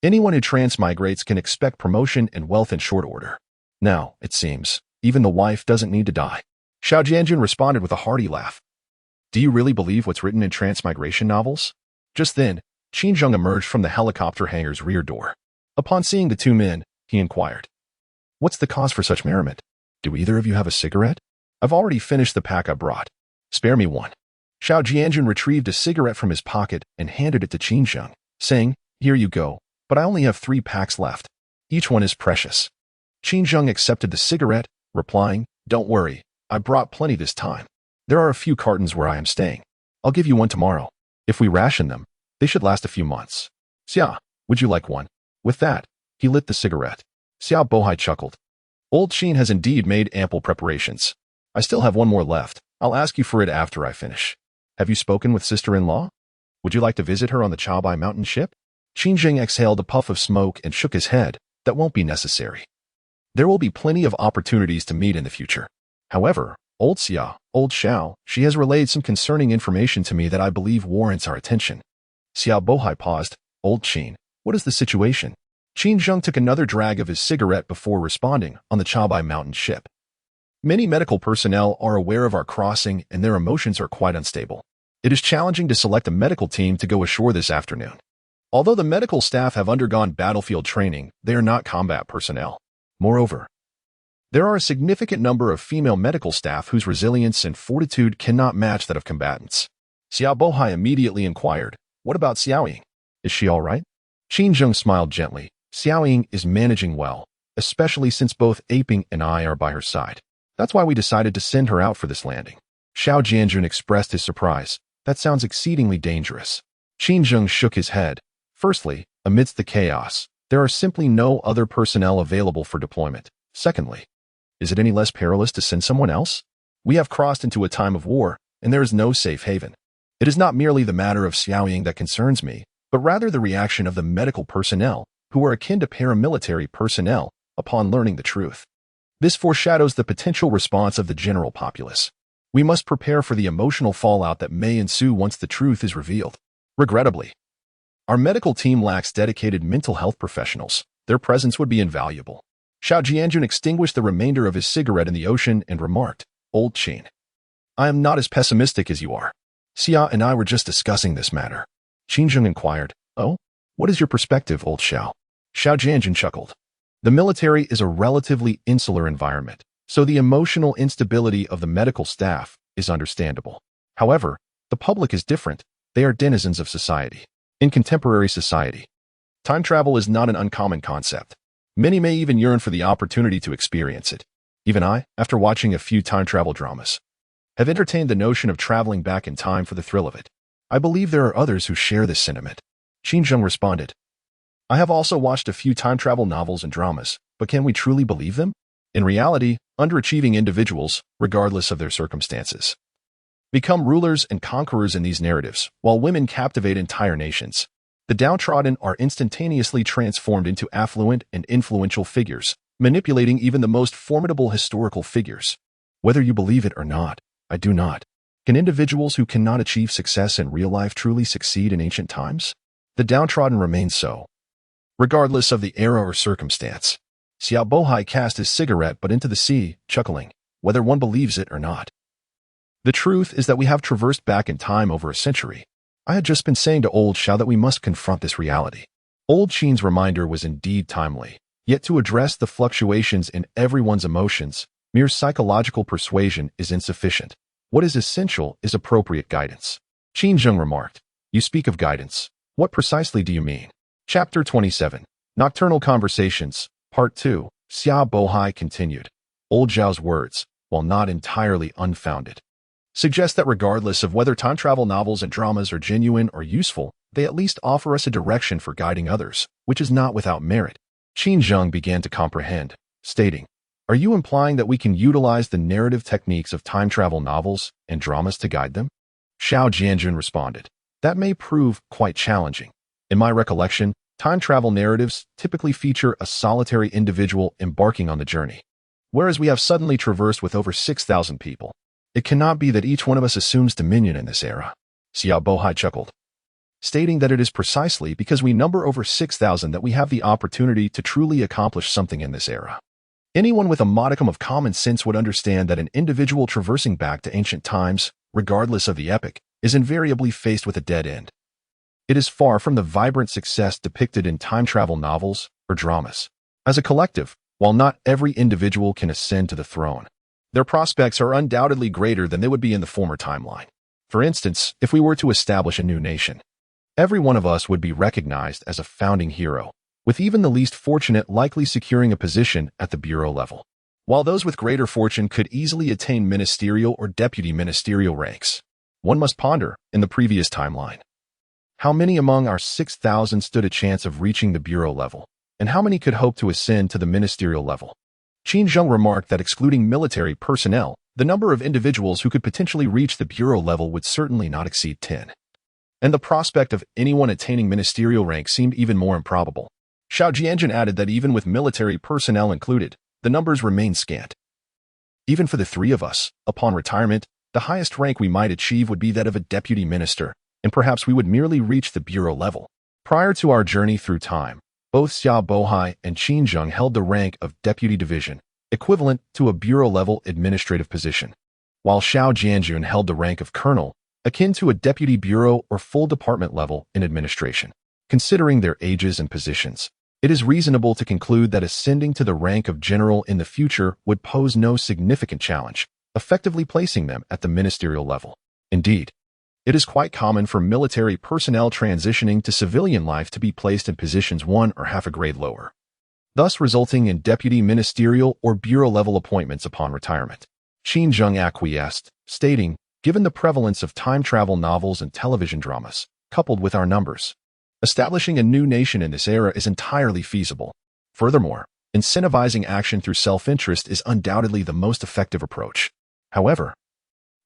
anyone who transmigrates can expect promotion and wealth in short order. Now, it seems, even the wife doesn't need to die. Xiao Jianjun responded with a hearty laugh. "Do you really believe what's written in transmigration novels?" Just then, Qin Zheng emerged from the helicopter hangar's rear door. Upon seeing the two men, he inquired, "What's the cause for such merriment? Do either of you have a cigarette? I've already finished the pack I brought. Spare me one." Xiao Jianjun retrieved a cigarette from his pocket and handed it to Qin Zheng, saying, "Here you go. but I only have 3 packs left. Each one is precious. Qing accepted the cigarette, replying, "Don't worry, I brought plenty this time. There are a few cartons where I am staying. I'll give you one tomorrow. If we ration them, they should last a few months. Xia, would you like one?" With that, he lit the cigarette. Xia Bohai chuckled. Old Qin has indeed made ample preparations. I still have one more left. I'll ask you for it after I finish. Have you spoken with sister-in-law? Would you like to visit her on the Chaobai mountain ship? Qing exhaled a puff of smoke and shook his head. That won't be necessary. There will be plenty of opportunities to meet in the future. However, old Xiao, she has relayed some concerning information to me that I believe warrants our attention. Xiao Bohai paused. Old Qin, what is the situation? Qing took another drag of his cigarette before responding on the Chaobai mountain ship. Many medical personnel are aware of our crossing and their emotions are quite unstable. It is challenging to select a medical team to go ashore this afternoon. Although the medical staff have undergone battlefield training, they are not combat personnel. Moreover, there are a significant number of female medical staff whose resilience and fortitude cannot match that of combatants. Xiao Bohai immediately inquired, "What about Xiaoying? Is she all right?" Qing smiled gently. Xiaoying is managing well, especially since both Aping and I are by her side. That's why we decided to send her out for this landing. Xiao Jianjun expressed his surprise. That sounds exceedingly dangerous. Qing shook his head. Firstly, amidst the chaos, there are simply no other personnel available for deployment. Secondly, is it any less perilous to send someone else? We have crossed into a time of war, and there is no safe haven. It is not merely the matter of Xiaoying that concerns me, but rather the reaction of the medical personnel, who are akin to paramilitary personnel, upon learning the truth. This foreshadows the potential response of the general populace. We must prepare for the emotional fallout that may ensue once the truth is revealed. Regrettably, our medical team lacks dedicated mental health professionals. Their presence would be invaluable. Xiao Jianjun extinguished the remainder of his cigarette in the ocean and remarked, "Old Qin, I am not as pessimistic as you are. Xia and I were just discussing this matter." Qing inquired, "Oh, what is your perspective, old Xiao?" Xiao Jianjun chuckled. The military is a relatively insular environment, so the emotional instability of the medical staff is understandable. However, the public is different. They are denizens of society. In contemporary society, time travel is not an uncommon concept. Many may even yearn for the opportunity to experience it. Even I, after watching a few time travel dramas, have entertained the notion of traveling back in time for the thrill of it. I believe there are others who share this sentiment. Qing responded, "I have also watched a few time travel novels and dramas, but can we truly believe them? In reality, underachieving individuals, regardless of their circumstances, become rulers and conquerors in these narratives, while women captivate entire nations. The downtrodden are instantaneously transformed into affluent and influential figures, manipulating even the most formidable historical figures. Whether you believe it or not, I do not. Can individuals who cannot achieve success in real life truly succeed in ancient times? The downtrodden remain so, regardless of the era or circumstance." Xiao Bohai cast his cigarette but into the sea, chuckling, "Whether one believes it or not. The truth is that we have traversed back in time over a century. I had just been saying to old Xiao that we must confront this reality." Old Qin's reminder was indeed timely, yet to address the fluctuations in everyone's emotions, mere psychological persuasion is insufficient. What is essential is appropriate guidance. Qing remarked, "You speak of guidance. What precisely do you mean?" Chapter 27, Nocturnal Conversations, Part 2, Xiao Bohai continued. Old Zhao's words, while not entirely unfounded, suggest that regardless of whether time travel novels and dramas are genuine or useful, they at least offer us a direction for guiding others, which is not without merit. Qing began to comprehend, stating, "Are you implying that we can utilize the narrative techniques of time travel novels and dramas to guide them?" Xiao Jianjun responded, "That may prove quite challenging. In my recollection, time travel narratives typically feature a solitary individual embarking on the journey, whereas we have suddenly traversed with over 6,000 people. It cannot be that each one of us assumes dominion in this era." Xiao Bohai chuckled, stating that it is precisely because we number over 6,000 that we have the opportunity to truly accomplish something in this era. Anyone with a modicum of common sense would understand that an individual traversing back to ancient times, regardless of the epoch, is invariably faced with a dead end. It is far from the vibrant success depicted in time travel novels or dramas. As a collective, while not every individual can ascend to the throne, their prospects are undoubtedly greater than they would be in the former timeline. For instance, if we were to establish a new nation, Every one of us would be recognized as a founding hero, with even the least fortunate likely securing a position at the bureau level, while those with greater fortune could easily attain ministerial or deputy ministerial ranks. One must ponder, in the previous timeline, how many among our 6,000 stood a chance of reaching the bureau level, and how many could hope to ascend to the ministerial level. Qing remarked that excluding military personnel, the number of individuals who could potentially reach the bureau level would certainly not exceed 10. And the prospect of anyone attaining ministerial rank seemed even more improbable. Xiao Jianjun added that even with military personnel included, the numbers remain scant. Even for the three of us, upon retirement, the highest rank we might achieve would be that of a deputy minister, and perhaps we would merely reach the bureau level. Prior to our journey through time, both Xiao Bohai and Qin Zheng held the rank of deputy division, equivalent to a bureau-level administrative position, while Xiao Jianjun held the rank of colonel, akin to a deputy bureau or full department level in administration. Considering their ages and positions, it is reasonable to conclude that ascending to the rank of general in the future would pose no significant challenge, effectively placing them at the ministerial level. Indeed, it is quite common for military personnel transitioning to civilian life to be placed in positions 1 or half a grade lower, thus resulting in deputy ministerial or bureau-level appointments upon retirement. Qin Zheng acquiesced, stating, given the prevalence of time travel novels and television dramas, coupled with our numbers, establishing a new nation in this era is entirely feasible. Furthermore, incentivizing action through self-interest is undoubtedly the most effective approach. However,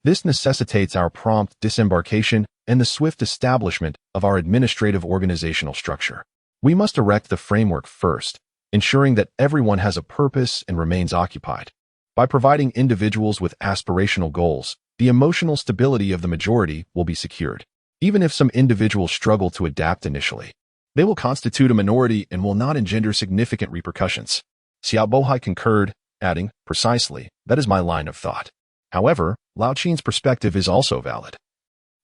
this necessitates our prompt disembarkation and the swift establishment of our administrative organizational structure. We must erect the framework first, ensuring that everyone has a purpose and remains occupied. By providing individuals with aspirational goals, the emotional stability of the majority will be secured. Even if some individuals struggle to adapt initially, they will constitute a minority and will not engender significant repercussions. Xiao Bohai concurred, adding, precisely, that is my line of thought. However, Lao Qin's perspective is also valid.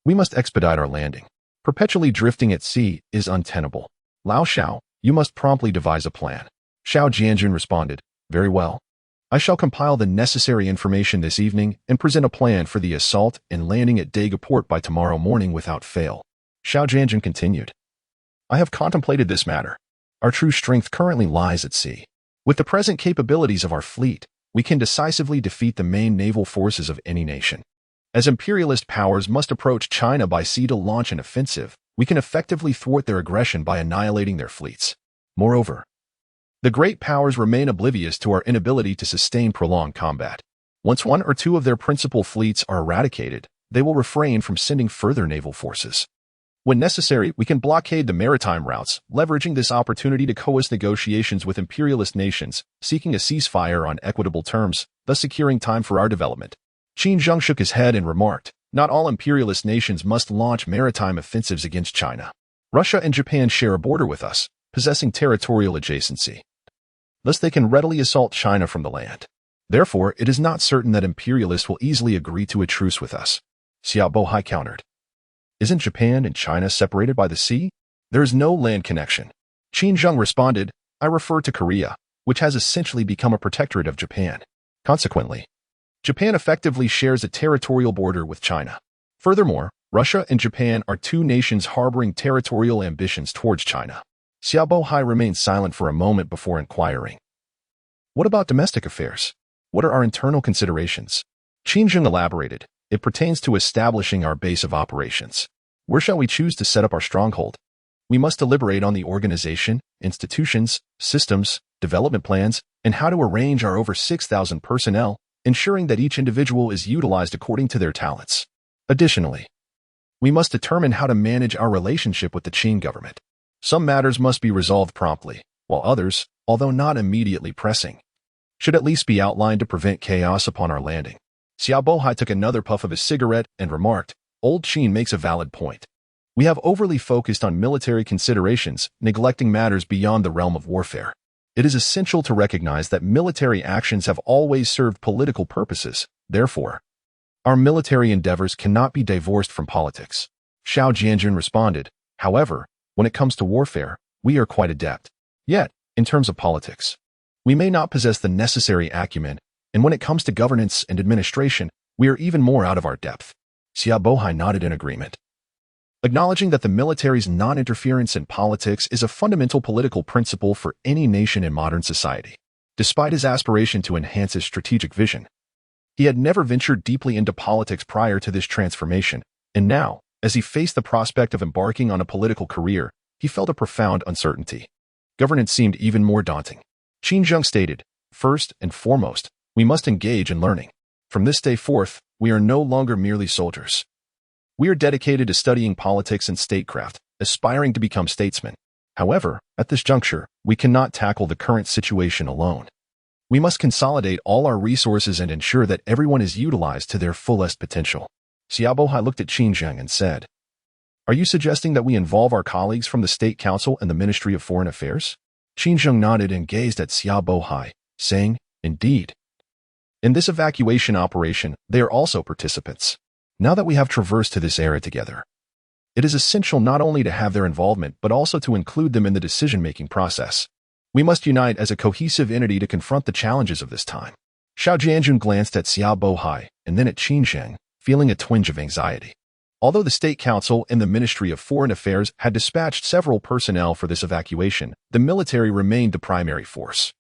We must expedite our landing. Perpetually drifting at sea is untenable. Lao Xiao, you must promptly devise a plan. Xiao Jianjun responded, very well. I shall compile the necessary information this evening and present a plan for the assault and landing at Daga Port by tomorrow morning without fail. Xiao Jianjun continued. I have contemplated this matter. Our true strength currently lies at sea. With the present capabilities of our fleet, we can decisively defeat the main naval forces of any nation. As imperialist powers must approach China by sea to launch an offensive, we can effectively thwart their aggression by annihilating their fleets. Moreover, the great powers remain oblivious to our inability to sustain prolonged combat. Once 1 or 2 of their principal fleets are eradicated, they will refrain from sending further naval forces. When necessary, we can blockade the maritime routes, leveraging this opportunity to coerce negotiations with imperialist nations, seeking a ceasefire on equitable terms, thus securing time for our development. Qin Zheng shook his head and remarked, not all imperialist nations must launch maritime offensives against China. Russia and Japan share a border with us, possessing territorial adjacency. Thus they can readily assault China from the land. Therefore, it is not certain that imperialists will easily agree to a truce with us. Xiao Bohai countered. Isn't Japan and China separated by the sea? There is no land connection. Qin Zheng responded, I refer to Korea, which has essentially become a protectorate of Japan. Consequently, Japan effectively shares a territorial border with China. Furthermore, Russia and Japan are 2 nations harboring territorial ambitions towards China. Xiao Bohai remained silent for a moment before inquiring. What about domestic affairs? What are our internal considerations? Qin Zheng elaborated. It pertains to establishing our base of operations. Where shall we choose to set up our stronghold? We must deliberate on the organization, institutions, systems, development plans, and how to arrange our over 6,000 personnel, ensuring that each individual is utilized according to their talents. Additionally, we must determine how to manage our relationship with the Qing government. Some matters must be resolved promptly, while others, although not immediately pressing, should at least be outlined to prevent chaos upon our landing. Xiao Bohai took another puff of his cigarette and remarked, Old Qin makes a valid point. We have overly focused on military considerations, neglecting matters beyond the realm of warfare. It is essential to recognize that military actions have always served political purposes. Therefore, our military endeavors cannot be divorced from politics. Xiao Jianjun responded, however, when it comes to warfare, we are quite adept. Yet, in terms of politics, we may not possess the necessary acumen, and when it comes to governance and administration, we are even more out of our depth. Xiao Bohai nodded in agreement. acknowledging that the military's non-interference in politics is a fundamental political principle for any nation in modern society. Despite his aspiration to enhance his strategic vision, he had never ventured deeply into politics prior to this transformation, and now, as he faced the prospect of embarking on a political career, he felt a profound uncertainty. Governance seemed even more daunting. Qing stated, "First and foremost, we must engage in learning. From this day forth, we are no longer merely soldiers. We are dedicated to studying politics and statecraft, aspiring to become statesmen. However, at this juncture, we cannot tackle the current situation alone. We must consolidate all our resources and ensure that everyone is utilized to their fullest potential." Xiao Bohai looked at Qing and said, "Are you suggesting that we involve our colleagues from the State Council and the Ministry of Foreign Affairs?" Qing nodded and gazed at Xiao Bohai, saying, "Indeed. In this evacuation operation, they are also participants. Now that we have traversed to this era together, it is essential not only to have their involvement but also to include them in the decision-making process. We must unite as a cohesive entity to confront the challenges of this time." Xiao Jianjun glanced at Xiao Bohai and then at Qing, feeling a twinge of anxiety. Although the State Council and the Ministry of Foreign Affairs had dispatched several personnel for this evacuation, the military remained the primary force.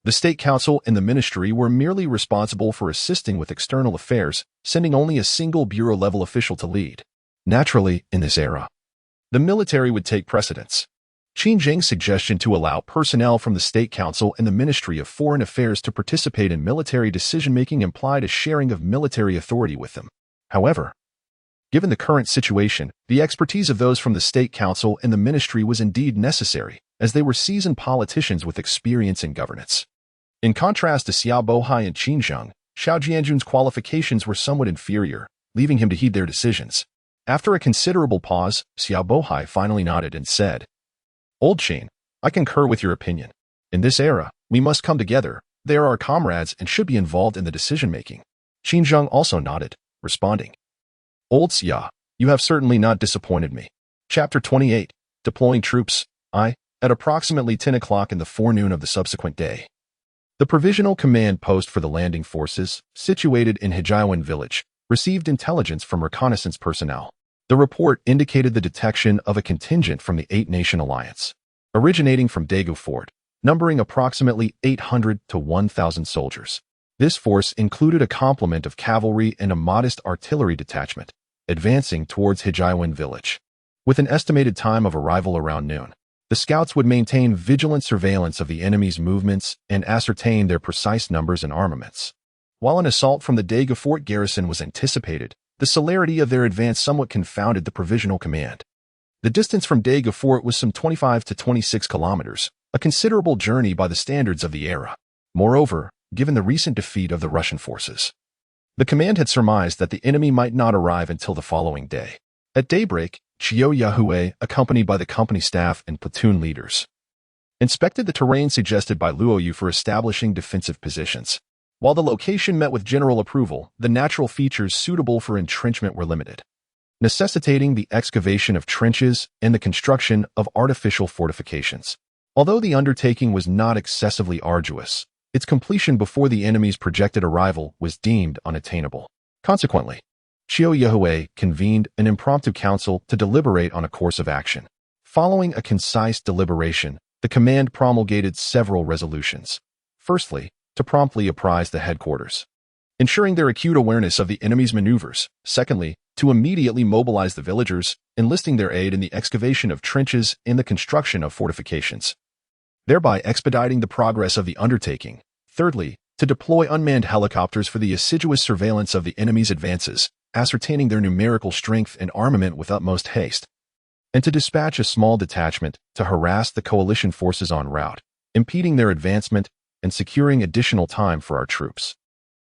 The State Council and the Ministry were merely responsible for assisting with external affairs, sending only a single bureau-level official to lead. Naturally, in this era, the military would take precedence. Qing's suggestion to allow personnel from the State Council and the Ministry of Foreign Affairs to participate in military decision-making implied a sharing of military authority with them. However, given the current situation, the expertise of those from the State Council and the Ministry was indeed necessary, as they were seasoned politicians with experience in governance. In contrast to Xiao Bohai and Qing, Xiao Jianjun's qualifications were somewhat inferior, leaving him to heed their decisions. After a considerable pause, Xiao Bohai finally nodded and said, "Old Qing, I concur with your opinion. In this era, we must come together. They are our comrades and should be involved in the decision-making." Qing also nodded, responding, "Old Xia, you have certainly not disappointed me." Chapter 28, Deploying Troops. At approximately 10 o'clock in the forenoon of the subsequent day, the Provisional Command Post for the Landing Forces, situated in Hijaiwan Village, received intelligence from reconnaissance personnel. The report indicated the detection of a contingent from the Eight-Nation Alliance, originating from Daegu Fort, numbering approximately 800 to 1,000 soldiers. This force included a complement of cavalry and a modest artillery detachment, advancing towards Hijaiwan Village. With an estimated time of arrival around noon, the scouts would maintain vigilant surveillance of the enemy's movements and ascertain their precise numbers and armaments. While an assault from the Daegu Fort garrison was anticipated, the celerity of their advance somewhat confounded the Provisional Command. The distance from Daegu Fort was some 25 to 26 kilometers, a considerable journey by the standards of the era. Moreover, given the recent defeat of the Russian forces, the command had surmised that the enemy might not arrive until the following day. At daybreak, Qiu Yahue, accompanied by the company staff and platoon leaders, inspected the terrain suggested by Luoyu for establishing defensive positions. While the location met with general approval, the natural features suitable for entrenchment were limited, necessitating the excavation of trenches and the construction of artificial fortifications. Although the undertaking was not excessively arduous, its completion before the enemy's projected arrival was deemed unattainable. Consequently, Qiu Yahue convened an impromptu council to deliberate on a course of action. Following a concise deliberation, the command promulgated several resolutions. Firstly, to promptly apprise the headquarters, ensuring their acute awareness of the enemy's maneuvers. Secondly, to immediately mobilize the villagers, enlisting their aid in the excavation of trenches and the construction of fortifications, thereby expediting the progress of the undertaking. Thirdly, to deploy unmanned helicopters for the assiduous surveillance of the enemy's advances, ascertaining their numerical strength and armament with utmost haste, and to dispatch a small detachment to harass the coalition forces en route, impeding their advancement and securing additional time for our troops.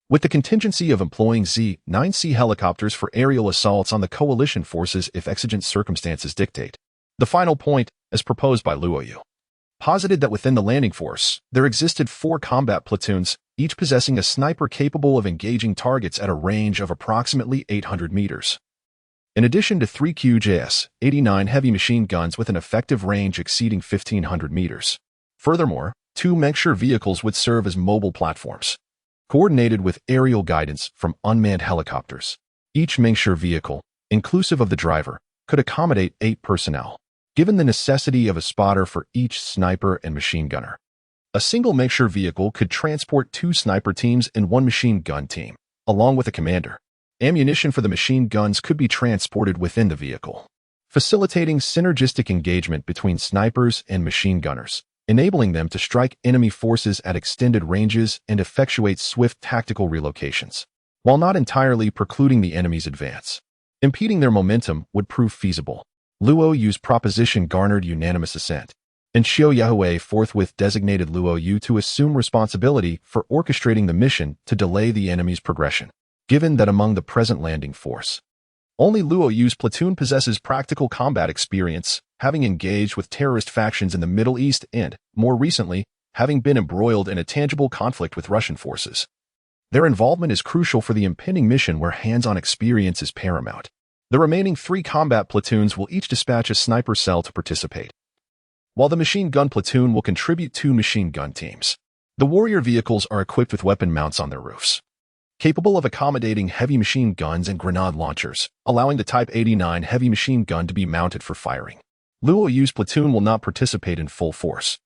With the contingency of employing Z-9C helicopters for aerial assaults on the coalition forces if exigent circumstances dictate. The final point, as proposed by Luoyu, posited that within the landing force, there existed 4 combat platoons, each possessing a sniper capable of engaging targets at a range of approximately 800 meters. In addition to 3 QJS-89 heavy machine guns with an effective range exceeding 1,500 meters. Furthermore, 2 Mengsure vehicles would serve as mobile platforms, coordinated with aerial guidance from unmanned helicopters. Each Mengsure vehicle, inclusive of the driver, could accommodate 8 personnel, given the necessity of a spotter for each sniper and machine gunner. A single mixture vehicle could transport 2 sniper teams and 1 machine gun team, along with a commander. Ammunition for the machine guns could be transported within the vehicle, facilitating synergistic engagement between snipers and machine gunners, enabling them to strike enemy forces at extended ranges and effectuate swift tactical relocations, while not entirely precluding the enemy's advance. Impeding their momentum would prove feasible. Luo Yu's proposition garnered unanimous assent, and Xiao Yahui forthwith designated Luo Yu to assume responsibility for orchestrating the mission to delay the enemy's progression, given that among the present landing force, only Luo Yu's platoon possesses practical combat experience, having engaged with terrorist factions in the Middle East and, more recently, having been embroiled in a tangible conflict with Russian forces. Their involvement is crucial for the impending mission where hands-on experience is paramount. The remaining 3 combat platoons will each dispatch a sniper cell to participate, while the machine gun platoon will contribute 2 machine gun teams. The warrior vehicles are equipped with weapon mounts on their roofs, capable of accommodating heavy machine guns and grenade launchers, allowing the Type 89 heavy machine gun to be mounted for firing. Luo Yu's platoon will not participate in full force.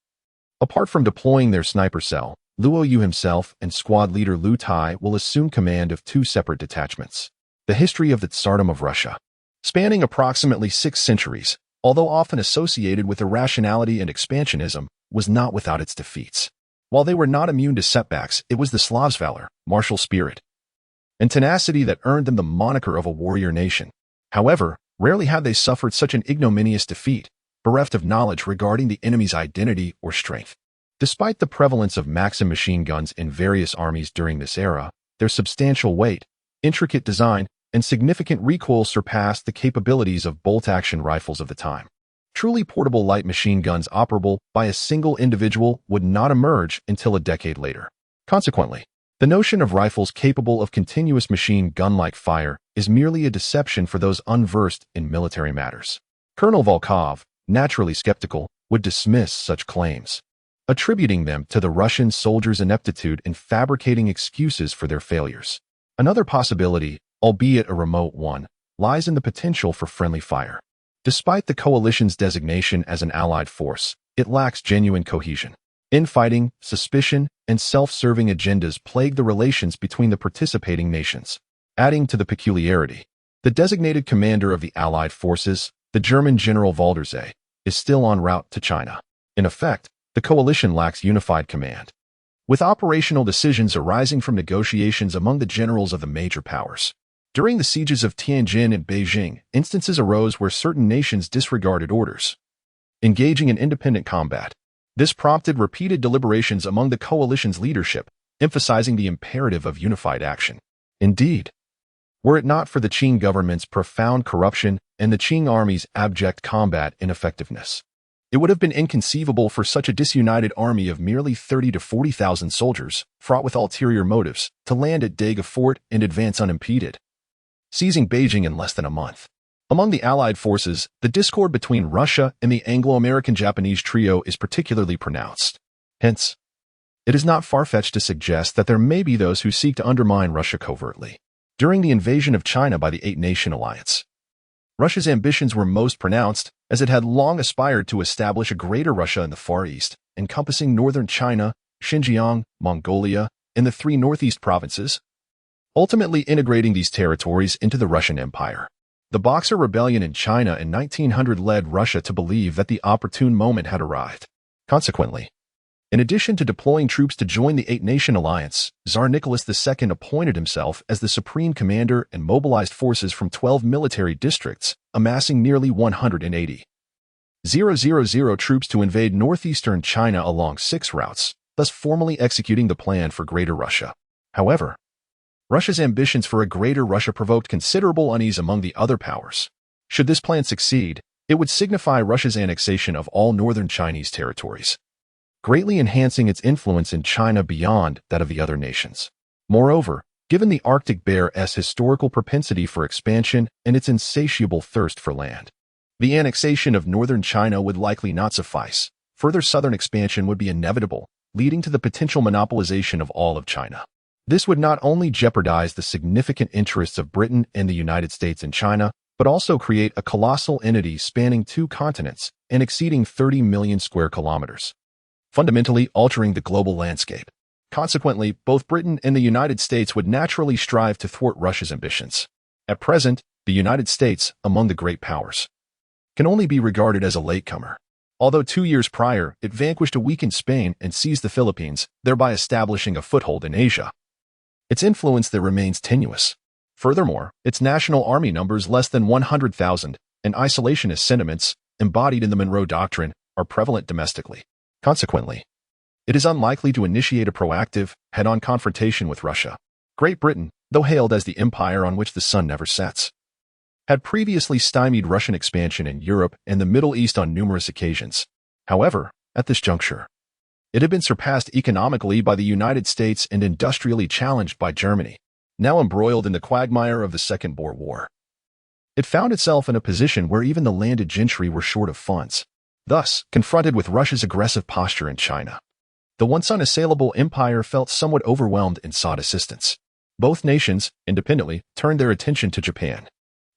Apart from deploying their sniper cell, Luo Yu himself and squad leader Lu Tai will assume command of 2 separate detachments. The history of the Tsardom of Russia, spanning approximately 6 centuries, although often associated with irrationality and expansionism, was not without its defeats. While they were not immune to setbacks, it was the Slavs' valor, martial spirit, and tenacity that earned them the moniker of a warrior nation. However, rarely had they suffered such an ignominious defeat, bereft of knowledge regarding the enemy's identity or strength. Despite the prevalence of Maxim machine guns in various armies during this era, their substantial weight, intricate design, and significant recoil surpassed the capabilities of bolt-action rifles of the time. Truly portable light machine guns operable by a single individual would not emerge until a decade later. Consequently, the notion of rifles capable of continuous machine gun-like fire is merely a deception for those unversed in military matters. Colonel Volkov, naturally skeptical, would dismiss such claims, attributing them to the Russian soldiers' ineptitude in fabricating excuses for their failures. Another possibility, albeit a remote one, lies in the potential for friendly fire. Despite the coalition's designation as an allied force, it lacks genuine cohesion. Infighting, suspicion, and self-serving agendas plague the relations between the participating nations. Adding to the peculiarity, the designated commander of the allied forces, the German General Waldersee, is still en route to China. In effect, the coalition lacks unified command, with operational decisions arising from negotiations among the generals of the major powers. During the sieges of Tianjin and Beijing, instances arose where certain nations disregarded orders, engaging in independent combat. This prompted repeated deliberations among the coalition's leadership, emphasizing the imperative of unified action. Indeed, were it not for the Qing government's profound corruption and the Qing army's abject combat ineffectiveness, it would have been inconceivable for such a disunited army of merely 30,000 to 40,000 soldiers, fraught with ulterior motives, to land at Daga Fort and advance unimpeded, seizing Beijing in less than a month. Among the Allied forces, the discord between Russia and the Anglo-American-Japanese trio is particularly pronounced. Hence, it is not far-fetched to suggest that there may be those who seek to undermine Russia covertly. During the invasion of China by the Eight-Nation Alliance, Russia's ambitions were most pronounced, as it had long aspired to establish a greater Russia in the Far East, encompassing northern China, Xinjiang, Mongolia, and the 3 northeast provinces, ultimately integrating these territories into the Russian Empire. The Boxer Rebellion in China in 1900 led Russia to believe that the opportune moment had arrived. Consequently, in addition to deploying troops to join the Eight-Nation Alliance, Tsar Nicholas II appointed himself as the supreme commander and mobilized forces from 12 military districts, amassing nearly 180,000 troops to invade northeastern China along 6 routes, thus formally executing the plan for Greater Russia. However, Russia's ambitions for a Greater Russia provoked considerable unease among the other powers. Should this plan succeed, it would signify Russia's annexation of all northern Chinese territories, greatly enhancing its influence in China beyond that of the other nations. Moreover, given the Arctic bear's historical propensity for expansion and its insatiable thirst for land, the annexation of northern China would likely not suffice. Further southern expansion would be inevitable, leading to the potential monopolization of all of China. This would not only jeopardize the significant interests of Britain and the United States in China, but also create a colossal entity spanning 2 continents and exceeding 30 million square kilometers, fundamentally altering the global landscape. Consequently, both Britain and the United States would naturally strive to thwart Russia's ambitions. At present, the United States, among the great powers, can only be regarded as a latecomer. Although 2 years prior, it vanquished a weakened Spain and seized the Philippines, thereby establishing a foothold in Asia, its influence there remains tenuous. Furthermore, its national army numbers less than 100,000, and isolationist sentiments, embodied in the Monroe Doctrine, are prevalent domestically. Consequently, it is unlikely to initiate a proactive, head-on confrontation with Russia. Great Britain, though hailed as the empire on which the sun never sets, had previously stymied Russian expansion in Europe and the Middle East on numerous occasions. However, at this juncture, it had been surpassed economically by the United States and industrially challenged by Germany, now embroiled in the quagmire of the Second Boer War. It found itself in a position where even the landed gentry were short of funds. Thus, confronted with Russia's aggressive posture in China, the once unassailable empire felt somewhat overwhelmed and sought assistance. Both nations, independently, turned their attention to Japan.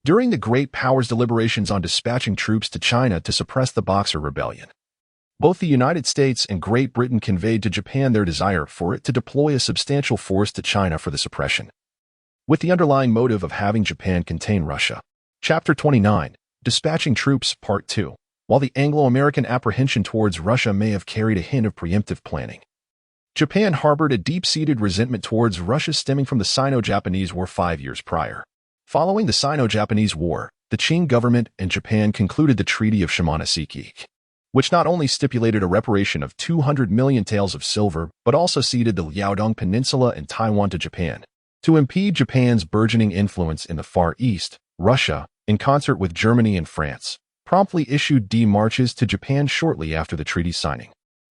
During the great powers' deliberations on dispatching troops to China to suppress the Boxer Rebellion, both the United States and Great Britain conveyed to Japan their desire for it to deploy a substantial force to China for the suppression, with the underlying motive of having Japan contain Russia. Chapter 29, Dispatching Troops, Part 2. While the Anglo-American apprehension towards Russia may have carried a hint of preemptive planning, Japan harbored a deep-seated resentment towards Russia stemming from the Sino-Japanese War 5 years prior. Following the Sino-Japanese War, the Qing government and Japan concluded the Treaty of Shimonoseki, which not only stipulated a reparation of 200 million taels of silver, but also ceded the Liaodong Peninsula and Taiwan to Japan. To impede Japan's burgeoning influence in the Far East, Russia, in concert with Germany and France, promptly issued demarches to Japan shortly after the treaty signing,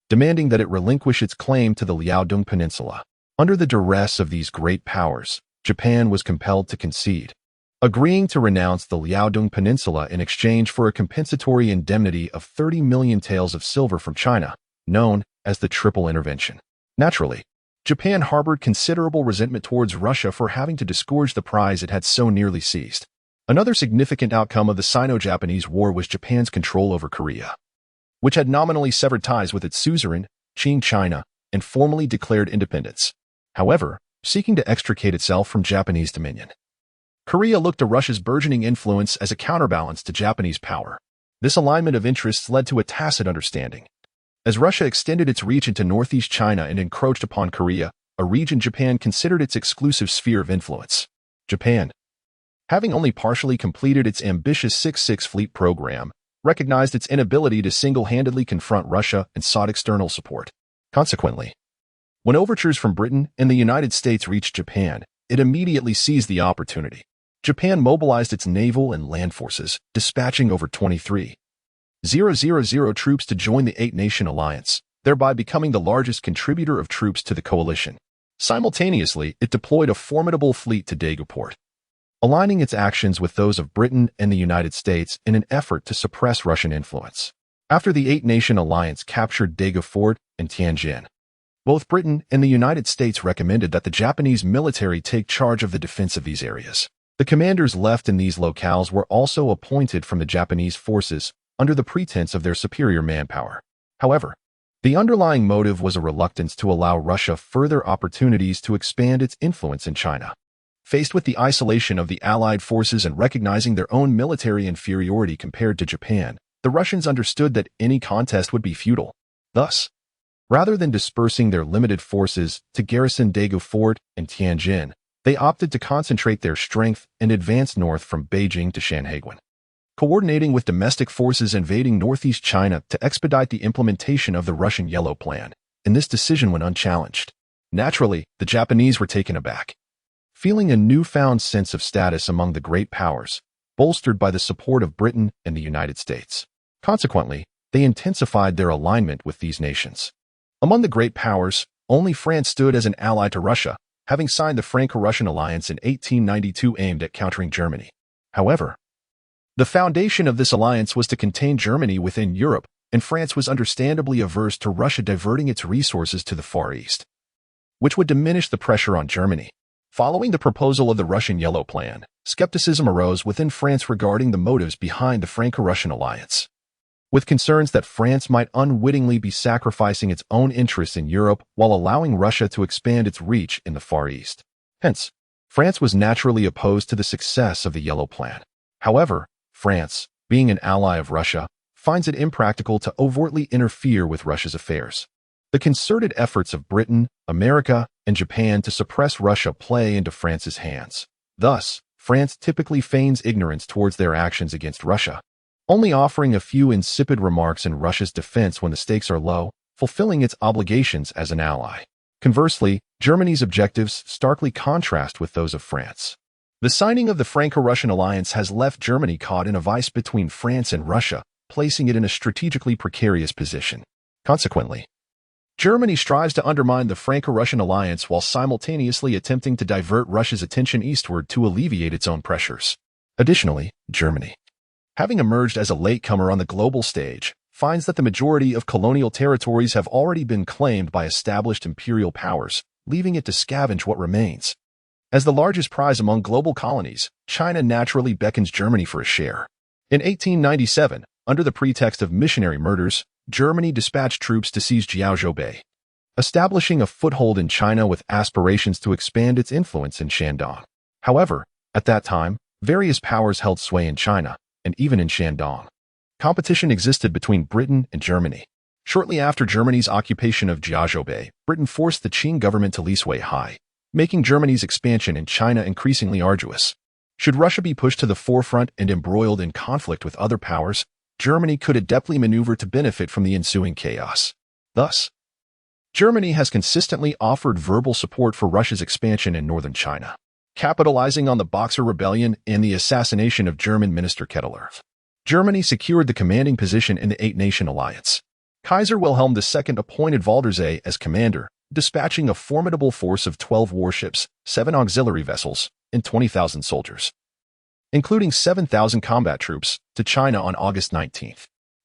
demanding that it relinquish its claim to the Liaodong Peninsula. Under the duress of these great powers, Japan was compelled to concede, agreeing to renounce the Liaodong Peninsula in exchange for a compensatory indemnity of 30 million taels of silver from China, known as the Triple Intervention. Naturally, Japan harbored considerable resentment towards Russia for having to disgorge the prize it had so nearly seized. Another significant outcome of the Sino-Japanese War was Japan's control over Korea, which had nominally severed ties with its suzerain, Qing China, and formally declared independence, however, seeking to extricate itself from Japanese dominion. Korea looked to Russia's burgeoning influence as a counterbalance to Japanese power. This alignment of interests led to a tacit understanding. As Russia extended its reach into northeast China and encroached upon Korea, a region Japan considered its exclusive sphere of influence, Japan, having only partially completed its ambitious 6-6 fleet program, recognized its inability to single-handedly confront Russia and sought external support. Consequently, when overtures from Britain and the United States reached Japan, it immediately seized the opportunity. Japan mobilized its naval and land forces, dispatching over 23,000 troops to join the Eight-Nation Alliance, thereby becoming the largest contributor of troops to the coalition. Simultaneously, it deployed a formidable fleet to Daegu Port, aligning its actions with those of Britain and the United States in an effort to suppress Russian influence. After the Eight-Nation Alliance captured Daegu Fort and Tianjin, both Britain and the United States recommended that the Japanese military take charge of the defense of these areas. The commanders left in these locales were also appointed from the Japanese forces under the pretense of their superior manpower. However, the underlying motive was a reluctance to allow Russia further opportunities to expand its influence in China. Faced with the isolation of the Allied forces and recognizing their own military inferiority compared to Japan, the Russians understood that any contest would be futile. Thus, rather than dispersing their limited forces to garrison Daegu Fort and Tianjin, they opted to concentrate their strength and advance north from Beijing to Shanhaiguan, coordinating with domestic forces invading northeast China to expedite the implementation of the Russian Yellow Plan, and this decision went unchallenged. Naturally, the Japanese were taken aback, feeling a newfound sense of status among the great powers, bolstered by the support of Britain and the United States. Consequently, they intensified their alignment with these nations. Among the great powers, only France stood as an ally to Russia, having signed the Franco-Russian alliance in 1892 aimed at countering Germany. However, the foundation of this alliance was to contain Germany within Europe, and France was understandably averse to Russia diverting its resources to the Far East, which would diminish the pressure on Germany. Following the proposal of the Russian Yellow Plan, skepticism arose within France regarding the motives behind the Franco-Russian alliance, with concerns that France might unwittingly be sacrificing its own interests in Europe while allowing Russia to expand its reach in the Far East. Hence, France was naturally opposed to the success of the Yellow Plan. However, France, being an ally of Russia, finds it impractical to overtly interfere with Russia's affairs. The concerted efforts of Britain, America, and Japan to suppress Russia play into France's hands. Thus, France typically feigns ignorance towards their actions against Russia, only offering a few insipid remarks in Russia's defense when the stakes are low, fulfilling its obligations as an ally. Conversely, Germany's objectives starkly contrast with those of France. The signing of the Franco-Russian alliance has left Germany caught in a vice between France and Russia, placing it in a strategically precarious position. Consequently, Germany strives to undermine the Franco-Russian alliance while simultaneously attempting to divert Russia's attention eastward to alleviate its own pressures. Additionally, Germany, having emerged as a latecomer on the global stage, finds that the majority of colonial territories have already been claimed by established imperial powers, leaving it to scavenge what remains. As the largest prize among global colonies, China naturally beckons Germany for a share. In 1897, under the pretext of missionary murders, Germany dispatched troops to seize Jiaozhou Bay, establishing a foothold in China with aspirations to expand its influence in Shandong. However, at that time, various powers held sway in China, and even in Shandong. Competition existed between Britain and Germany. Shortly after Germany's occupation of Jiaozhou Bay, Britain forced the Qing government to lease Weihai, making Germany's expansion in China increasingly arduous. Should Russia be pushed to the forefront and embroiled in conflict with other powers, Germany could adeptly maneuver to benefit from the ensuing chaos. Thus, Germany has consistently offered verbal support for Russia's expansion in northern China, capitalizing on the Boxer Rebellion and the assassination of German Minister Kettler. Germany secured the commanding position in the Eight-Nation Alliance. Kaiser Wilhelm II appointed Waldersee as commander, dispatching a formidable force of 12 warships, 7 auxiliary vessels, and 20,000 soldiers, including 7,000 combat troops, to China on August 19.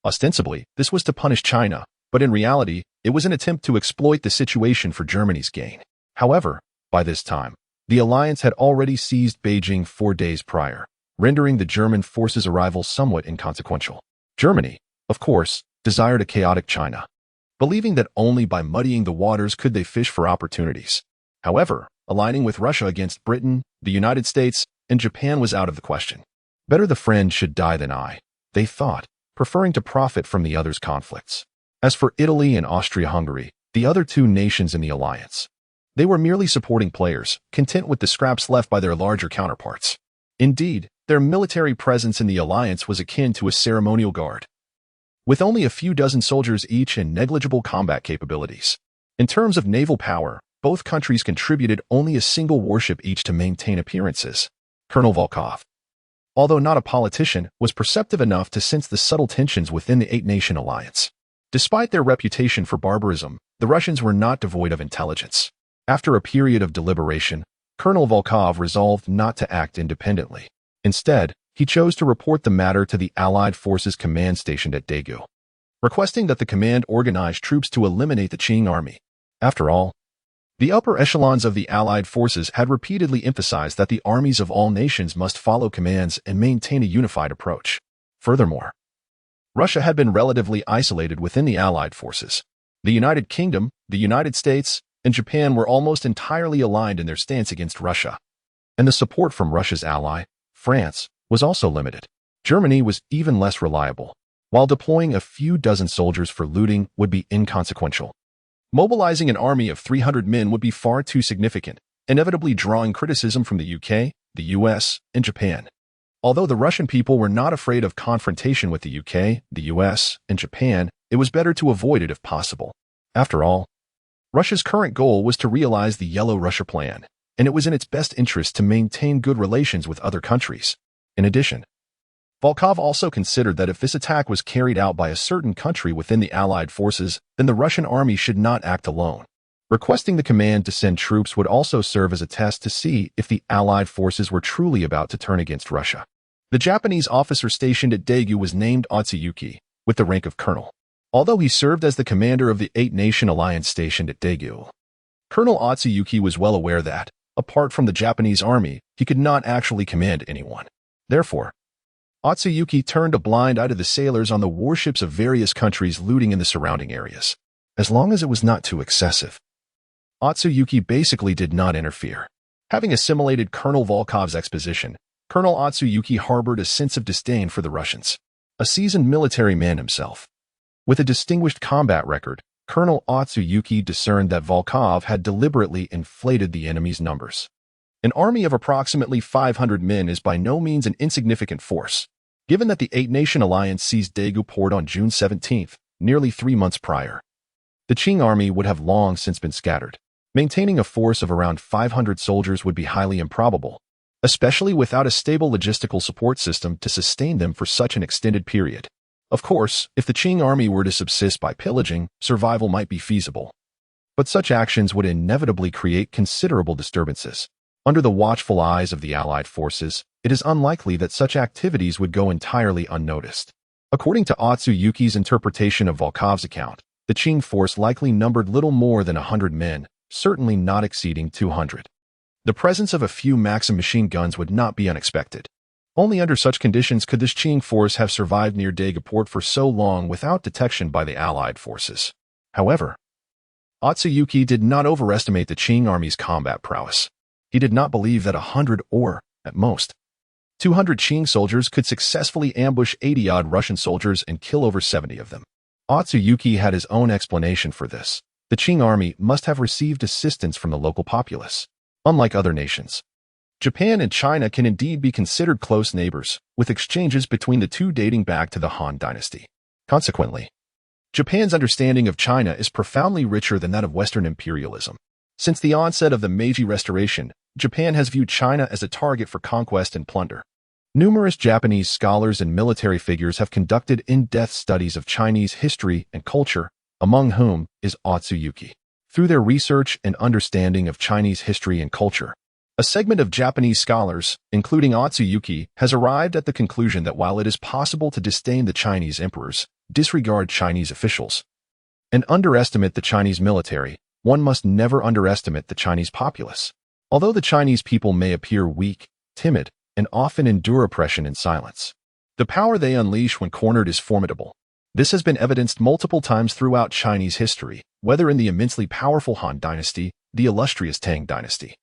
Ostensibly, this was to punish China, but in reality, it was an attempt to exploit the situation for Germany's gain. However, by this time, the alliance had already seized Beijing 4 days prior, rendering the German forces' arrival somewhat inconsequential. Germany, of course, desired a chaotic China, believing that only by muddying the waters could they fish for opportunities. However, aligning with Russia against Britain, the United States, and Japan was out of the question. Better the friend should die than I, they thought, preferring to profit from the other's conflicts. As for Italy and Austria-Hungary, the other two nations in the alliance, they were merely supporting players, content with the scraps left by their larger counterparts. Indeed, their military presence in the alliance was akin to a ceremonial guard, with only a few dozen soldiers each and negligible combat capabilities. In terms of naval power, both countries contributed only a single warship each to maintain appearances. Colonel Volkov, although not a politician, was perceptive enough to sense the subtle tensions within the Eight-Nation Alliance. Despite their reputation for barbarism, the Russians were not devoid of intelligence. After a period of deliberation, Colonel Volkov resolved not to act independently. Instead, he chose to report the matter to the Allied forces command stationed at Daegu, requesting that the command organize troops to eliminate the Qing army. After all, the upper echelons of the Allied forces had repeatedly emphasized that the armies of all nations must follow commands and maintain a unified approach. Furthermore, Russia had been relatively isolated within the Allied forces. The United Kingdom, the United States, and Japan were almost entirely aligned in their stance against Russia, and the support from Russia's ally, France, was also limited. Germany was even less reliable, while deploying a few dozen soldiers for looting would be inconsequential. Mobilizing an army of 300 men would be far too significant, inevitably drawing criticism from the UK, the US, and Japan. Although the Russian people were not afraid of confrontation with the UK, the US, and Japan, it was better to avoid it if possible. After all, Russia's current goal was to realize the Yellow Russia Plan, and it was in its best interest to maintain good relations with other countries. In addition, Volkov also considered that if this attack was carried out by a certain country within the Allied forces, then the Russian army should not act alone. Requesting the command to send troops would also serve as a test to see if the Allied forces were truly about to turn against Russia. The Japanese officer stationed at Daegu was named Otsuyuki, with the rank of colonel. Although he served as the commander of the Eight-Nation Alliance stationed at Daegu, Colonel Otsuyuki was well aware that, Apart from the Japanese army, he could not actually command anyone. Therefore, Otsuyuki turned a blind eye to the sailors on the warships of various countries looting in the surrounding areas. As long as it was not too excessive, Otsuyuki basically did not interfere. Having assimilated Colonel Volkov's exposition, Colonel Otsuyuki harbored a sense of disdain for the Russians. A seasoned military man himself, with a distinguished combat record, Colonel Otsuyuki discerned that Volkov had deliberately inflated the enemy's numbers. An army of approximately 500 men is by no means an insignificant force, given that the eight-nation alliance seized Daegu port on June 17, nearly 3 months prior. The Qing army would have long since been scattered. Maintaining a force of around 500 soldiers would be highly improbable, especially without a stable logistical support system to sustain them for such an extended period. Of course, if the Qing army were to subsist by pillaging, survival might be feasible. But such actions would inevitably create considerable disturbances. Under the watchful eyes of the Allied forces, it is unlikely that such activities would go entirely unnoticed. According to Otsuyuki's interpretation of Volkov's account, the Qing force likely numbered little more than 100 men, certainly not exceeding 200. The presence of a few Maxim machine guns would not be unexpected. Only under such conditions could this Qing force have survived near Daegu port for so long without detection by the Allied forces. However, Otsuyuki did not overestimate the Qing army's combat prowess. He did not believe that 100 or, at most, 200 Qing soldiers could successfully ambush 80-odd Russian soldiers and kill over 70 of them. Otsuyuki had his own explanation for this. The Qing army must have received assistance from the local populace. Unlike other nations, Japan and China can indeed be considered close neighbors, with exchanges between the two dating back to the Han Dynasty. Consequently, Japan's understanding of China is profoundly richer than that of Western imperialism. Since the onset of the Meiji Restoration, Japan has viewed China as a target for conquest and plunder. Numerous Japanese scholars and military figures have conducted in-depth studies of Chinese history and culture, among whom is Otsuyuki. Through their research and understanding of Chinese history and culture, a segment of Japanese scholars, including Otsuyuki, has arrived at the conclusion that while it is possible to disdain the Chinese emperors, disregard Chinese officials, and underestimate the Chinese military, one must never underestimate the Chinese populace. Although the Chinese people may appear weak, timid, and often endure oppression in silence, the power they unleash when cornered is formidable. This has been evidenced multiple times throughout Chinese history, whether in the immensely powerful Han Dynasty, the illustrious Tang Dynasty,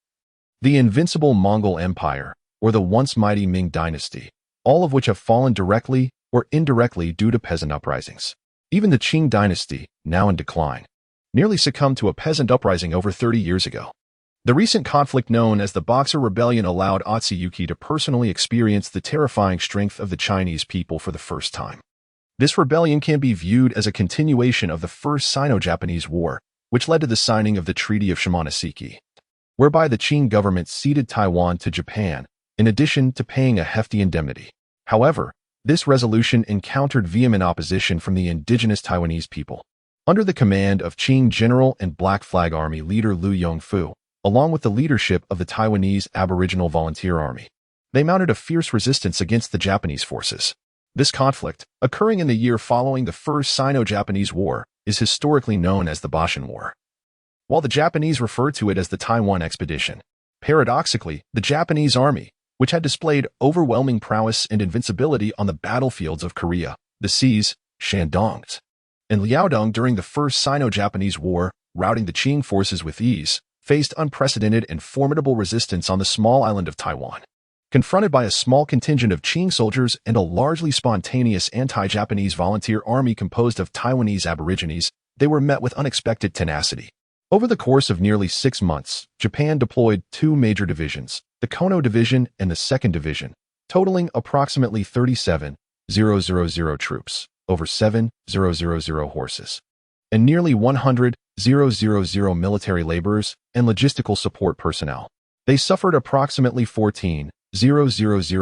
the invincible Mongol Empire, or the once mighty Ming Dynasty, all of which have fallen directly or indirectly due to peasant uprisings. Even the Qing Dynasty, now in decline, nearly succumbed to a peasant uprising over 30 years ago. The recent conflict known as the Boxer Rebellion allowed Otsuyuki to personally experience the terrifying strength of the Chinese people for the first time. This rebellion can be viewed as a continuation of the First Sino-Japanese War, which led to the signing of the Treaty of Shimonoseki, whereby the Qing government ceded Taiwan to Japan, in addition to paying a hefty indemnity. However, this resolution encountered vehement opposition from the indigenous Taiwanese people. Under the command of Qing General and Black Flag Army leader Liu Yongfu, along with the leadership of the Taiwanese Aboriginal Volunteer Army, they mounted a fierce resistance against the Japanese forces. This conflict, occurring in the year following the First Sino-Japanese War, is historically known as the Boshin War, while the Japanese refer to it as the Taiwan Expedition. Paradoxically, the Japanese army, which had displayed overwhelming prowess and invincibility on the battlefields of Korea, the seas, Shandong, and Liaodong during the First Sino-Japanese War, routing the Qing forces with ease, faced unprecedented and formidable resistance on the small island of Taiwan. Confronted by a small contingent of Qing soldiers and a largely spontaneous anti-Japanese volunteer army composed of Taiwanese aborigines, they were met with unexpected tenacity. Over the course of nearly 6 months, Japan deployed 2 major divisions, the Kono Division and the 2nd Division, totaling approximately 37,000 troops, over 7,000 horses, and nearly 100,000 military laborers and logistical support personnel. They suffered approximately 14,000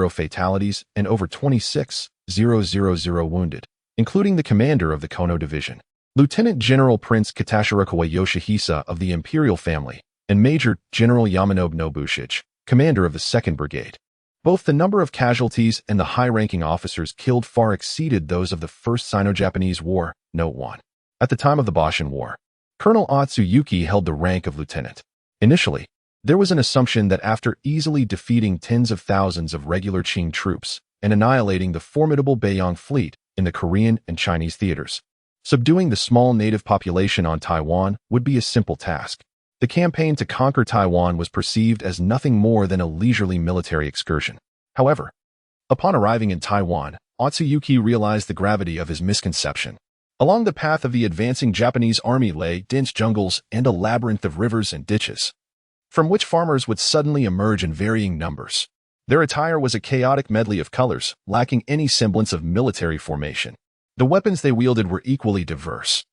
fatalities and over 26,000 wounded, including the commander of the Kono Division, Lieutenant General Prince Katashirakawa Yoshihisa of the Imperial family, and Major General Yamanobu Nobushige, commander of the 2nd Brigade. Both the number of casualties and the high-ranking officers killed far exceeded those of the First Sino-Japanese War. Note 1. At the time of the Boshin War, Colonel Otsuyuki held the rank of lieutenant. Initially, There was an assumption that after easily defeating tens of thousands of regular Qing troops and annihilating the formidable Beiyang fleet in the Korean and Chinese theaters, subduing the small native population on Taiwan would be a simple task. The campaign to conquer Taiwan was perceived as nothing more than a leisurely military excursion. However, upon arriving in Taiwan, Otsuyuki realized the gravity of his misconception. Along the path of the advancing Japanese army lay dense jungles and a labyrinth of rivers and ditches, from which farmers would suddenly emerge in varying numbers. Their attire was a chaotic medley of colors, lacking any semblance of military formation. The weapons they wielded were equally diverse,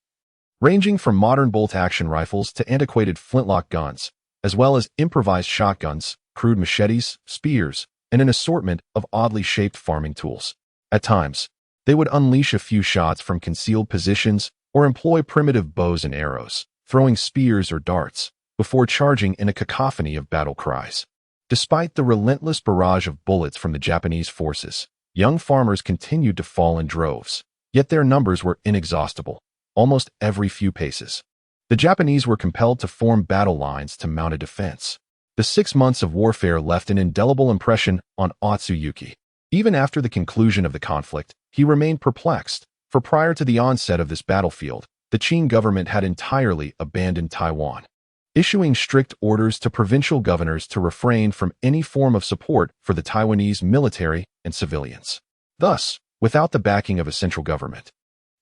ranging from modern bolt-action rifles to antiquated flintlock guns, as well as improvised shotguns, crude machetes, spears, and an assortment of oddly shaped farming tools. At times, they would unleash a few shots from concealed positions or employ primitive bows and arrows, throwing spears or darts, before charging in a cacophony of battle cries. Despite the relentless barrage of bullets from the Japanese forces, young farmers continued to fall in droves, yet their numbers were inexhaustible, almost every few paces. The Japanese were compelled to form battle lines to mount a defense. The 6 months of warfare left an indelible impression on Otsuyuki. Even after the conclusion of the conflict, he remained perplexed, for prior to the onset of this battlefield, the Qing government had entirely abandoned Taiwan, issuing strict orders to provincial governors to refrain from any form of support for the Taiwanese military and civilians. Thus, without the backing of a central government,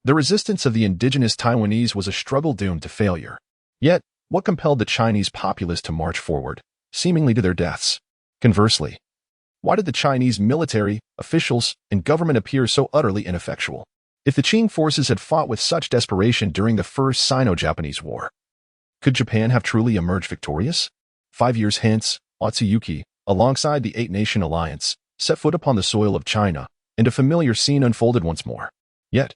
the resistance of the indigenous Taiwanese was a struggle doomed to failure. Yet, what compelled the Chinese populace to march forward, seemingly to their deaths? Conversely, why did the Chinese military, officials, and government appear so utterly ineffectual? If the Qing forces had fought with such desperation during the First Sino-Japanese War, could Japan have truly emerged victorious? 5 years hence, Otsuyuki, alongside the Eight-Nation Alliance, set foot upon the soil of China, and a familiar scene unfolded once more. Yet,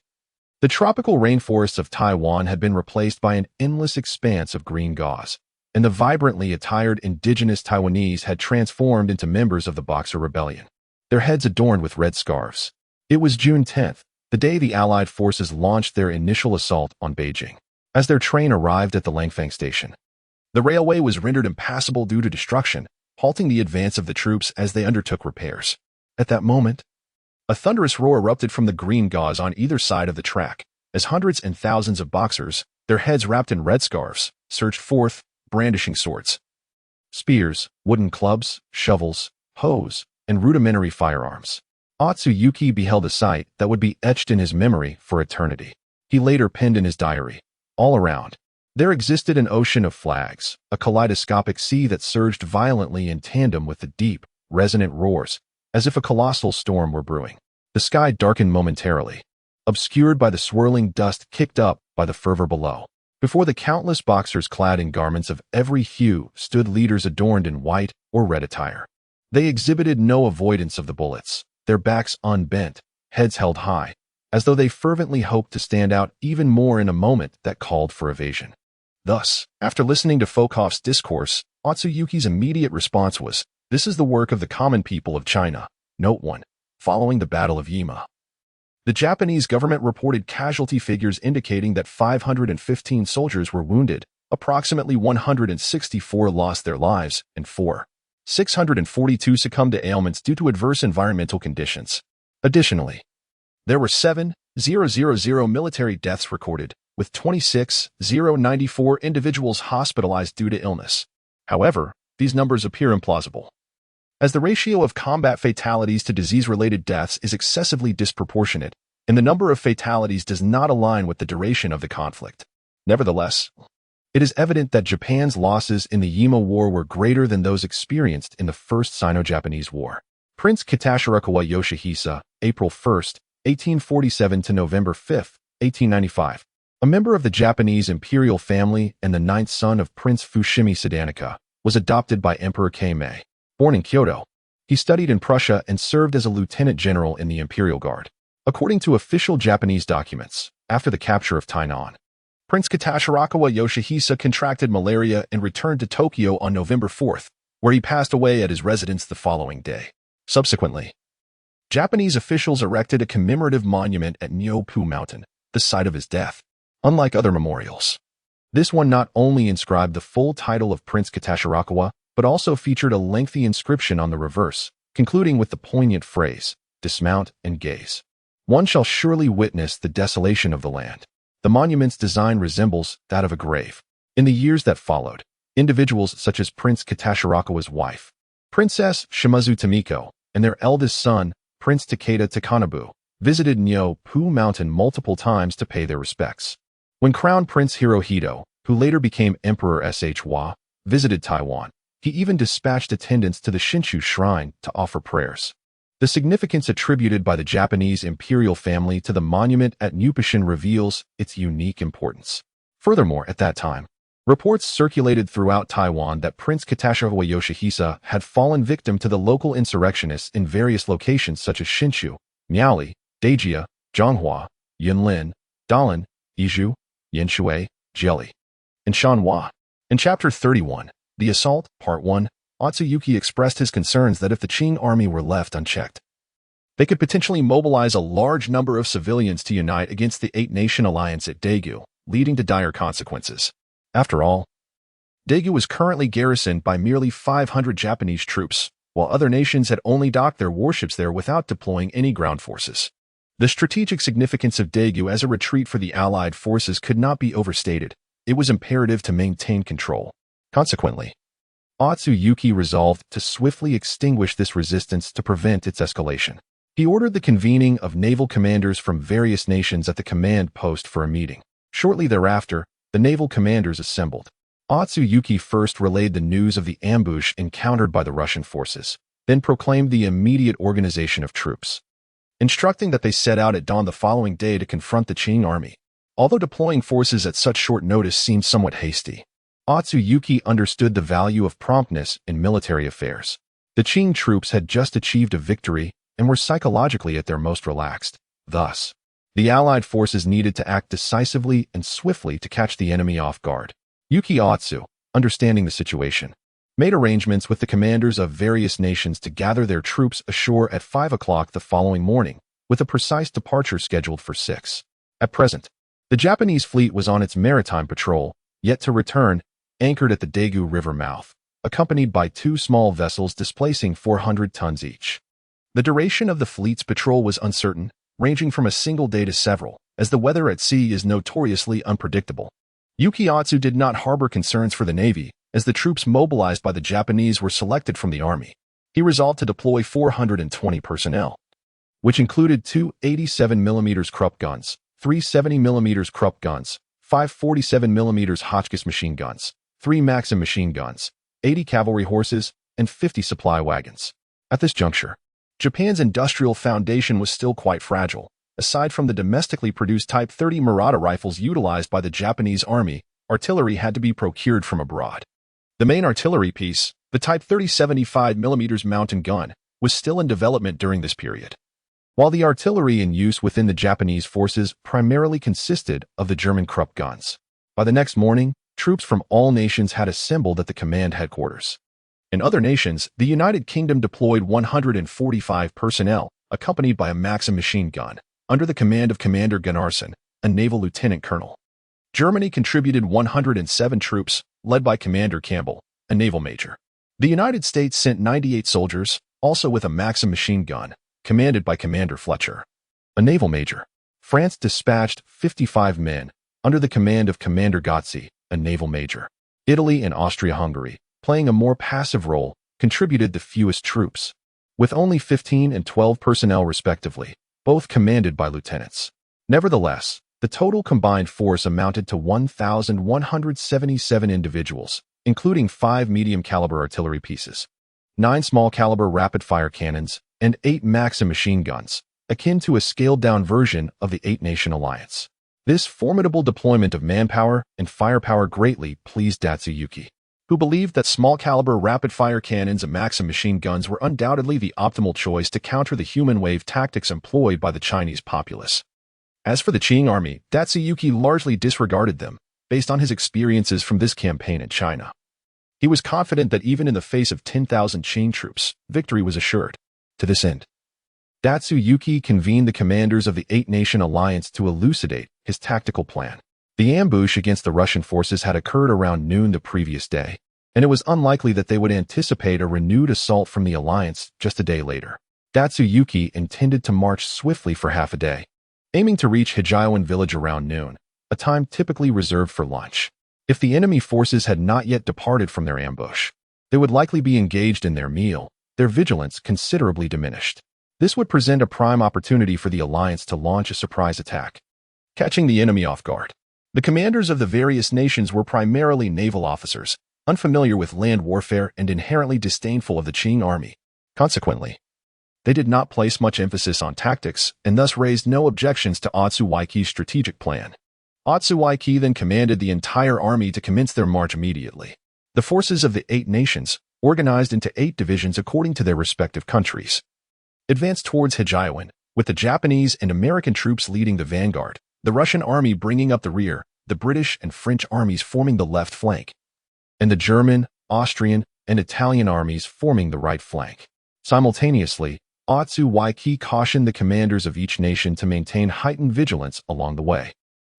the tropical rainforests of Taiwan had been replaced by an endless expanse of green gauze, and the vibrantly attired indigenous Taiwanese had transformed into members of the Boxer Rebellion, their heads adorned with red scarves. It was June 10th, the day the Allied forces launched their initial assault on Beijing. As their train arrived at the Langfang station, the railway was rendered impassable due to destruction, halting the advance of the troops as they undertook repairs. At that moment, a thunderous roar erupted from the green gauze on either side of the track, as hundreds and thousands of Boxers, their heads wrapped in red scarves, surged forth, brandishing swords, spears, wooden clubs, shovels, hoes, and rudimentary firearms. Otsuyuki beheld a sight that would be etched in his memory for eternity. He later penned in his diary, "All around, there existed an ocean of flags, a kaleidoscopic sea that surged violently in tandem with the deep, resonant roars, as if a colossal storm were brewing. The sky darkened momentarily, obscured by the swirling dust kicked up by the fervor below. Before the countless Boxers clad in garments of every hue stood leaders adorned in white or red attire. They exhibited no avoidance of the bullets, their backs unbent, heads held high, as though they fervently hoped to stand out even more in a moment that called for evasion." Thus, after listening to Fokov's discourse, Otsuyuki's immediate response was, "This is the work of the common people of China." Note 1. Following the Battle of Yima, the Japanese government reported casualty figures indicating that 515 soldiers were wounded, approximately 164 lost their lives, and 642 succumbed to ailments due to adverse environmental conditions. Additionally, there were 7,000 military deaths recorded, with 26,094 individuals hospitalized due to illness. However, these numbers appear implausible, as the ratio of combat fatalities to disease-related deaths is excessively disproportionate, and the number of fatalities does not align with the duration of the conflict. Nevertheless, it is evident that Japan's losses in the Yima War were greater than those experienced in the First Sino-Japanese War. Prince Katashirokawa Yoshihisa, April 1, 1847 to November 5, 1895, a member of the Japanese imperial family and the ninth son of Prince Fushimi Sadanika, was adopted by Emperor Keimei. Born in Kyoto, he studied in Prussia and served as a lieutenant general in the Imperial Guard. According to official Japanese documents, after the capture of Tainan, Prince Katashirokawa Yoshihisa contracted malaria and returned to Tokyo on November 4th, where he passed away at his residence the following day. Subsequently, Japanese officials erected a commemorative monument at Nyopu Mountain, the site of his death. Unlike other memorials, this one not only inscribed the full title of Prince Katashirokawa, but also featured a lengthy inscription on the reverse, concluding with the poignant phrase, "Dismount and gaze. One shall surely witness the desolation of the land." The monument's design resembles that of a grave. In the years that followed, individuals such as Prince Katashirakawa's wife, Princess Shimazu Tomiko, and their eldest son, Prince Takeda Takanabu, visited Nyo-Pu Mountain multiple times to pay their respects. When Crown Prince Hirohito, who later became Emperor Shwa, visited Taiwan, he even dispatched attendants to the Shinshu Shrine to offer prayers. The significance attributed by the Japanese imperial family to the monument at Nupushin reveals its unique importance. Furthermore, at that time, reports circulated throughout Taiwan that Prince Katashirawa Yoshihisa had fallen victim to the local insurrectionists in various locations such as Shinshu, Miaoli, Daijia, Zhonghua, Yunlin, Dalian, Yizhu, Yanshui, Jieli, and Shanhua. In Chapter 31, The Assault, Part 1, Otsuyuki expressed his concerns that if the Qing army were left unchecked, they could potentially mobilize a large number of civilians to unite against the Eight-Nation Alliance at Daegu, leading to dire consequences. After all, Daegu was currently garrisoned by merely 500 Japanese troops, while other nations had only docked their warships there without deploying any ground forces. The strategic significance of Daegu as a retreat for the Allied forces could not be overstated. It was imperative to maintain control. Consequently, Otsuyuki resolved to swiftly extinguish this resistance to prevent its escalation. He ordered the convening of naval commanders from various nations at the command post for a meeting. Shortly thereafter, the naval commanders assembled. Otsuyuki first relayed the news of the ambush encountered by the Russian forces, then proclaimed the immediate organization of troops, instructing that they set out at dawn the following day to confront the Qing army. Although deploying forces at such short notice seemed somewhat hasty, Otsuyuki understood the value of promptness in military affairs. The Qing troops had just achieved a victory and were psychologically at their most relaxed. Thus, the Allied forces needed to act decisively and swiftly to catch the enemy off guard. Yuki Otsu, understanding the situation, made arrangements with the commanders of various nations to gather their troops ashore at 5 o'clock the following morning, with a precise departure scheduled for 6. At present, the Japanese fleet was on its maritime patrol, yet to return, anchored at the Daegu River mouth, accompanied by 2 small vessels displacing 400 tons each. The duration of the fleet's patrol was uncertain, ranging from a single day to several, as the weather at sea is notoriously unpredictable. Yuki Otsu did not harbor concerns for the Navy, as the troops mobilized by the Japanese were selected from the Army. He resolved to deploy 420 personnel, which included 2 87mm Krupp guns, 3 70mm Krupp guns, 5 47mm Hotchkiss machine guns, 3 Maxim machine guns, 80 cavalry horses, and 50 supply wagons. At this juncture, Japan's industrial foundation was still quite fragile. Aside from the domestically produced Type 30 Murata rifles utilized by the Japanese Army, artillery had to be procured from abroad. The main artillery piece, the Type 30 75mm mountain gun, was still in development during this period. While the artillery in use within the Japanese forces primarily consisted of the German Krupp guns. By the next morning, troops from all nations had assembled at the command headquarters. In other nations, the United Kingdom deployed 145 personnel, accompanied by a Maxim machine gun, under the command of Commander Gunnarsson, a naval lieutenant colonel. Germany contributed 107 troops, led by Commander Campbell, a naval major. The United States sent 98 soldiers, also with a Maxim machine gun, commanded by Commander Fletcher, a naval major. France dispatched 55 men, under the command of Commander Gozzi, a naval major. Italy and Austria-Hungary, playing a more passive role, contributed the fewest troops, with only 15 and 12 personnel respectively, both commanded by lieutenants. Nevertheless, the total combined force amounted to 1,177 individuals, including 5 medium-caliber artillery pieces, 9 small-caliber rapid-fire cannons, and 8 Maxim machine guns, akin to a scaled-down version of the Eight-Nation Alliance. This formidable deployment of manpower and firepower greatly pleased Otsuyuki, who believed that small-caliber rapid-fire cannons and Maxim machine guns were undoubtedly the optimal choice to counter the human wave tactics employed by the Chinese populace. As for the Qing army, Otsuyuki largely disregarded them, based on his experiences from this campaign in China. He was confident that even in the face of 10,000 Qing troops, victory was assured. To this end, Otsuyuki convened the commanders of the Eight-Nation Alliance to elucidate his tactical plan. The ambush against the Russian forces had occurred around noon the previous day. and it was unlikely that they would anticipate a renewed assault from the alliance just a day later. Datsuyuki intended to march swiftly for half a day, aiming to reach Hijiawan village around noon, a time typically reserved for lunch. If the enemy forces had not yet departed from their ambush, they would likely be engaged in their meal, their vigilance considerably diminished. This would present a prime opportunity for the alliance to launch a surprise attack, catching the enemy off guard. The commanders of the various nations were primarily naval officers, unfamiliar with land warfare and inherently disdainful of the Qing army. Consequently, they did not place much emphasis on tactics and thus raised no objections to Otsuwaiki's strategic plan. Otsuwaiki then commanded the entire army to commence their march immediately. The forces of the 8 nations, organized into 8 divisions according to their respective countries, advanced towards Hijiawan, with the Japanese and American troops leading the vanguard, the Russian army bringing up the rear, the British and French armies forming the left flank, and the German, Austrian, and Italian armies forming the right flank. Simultaneously, Otsuwaiki cautioned the commanders of each nation to maintain heightened vigilance along the way,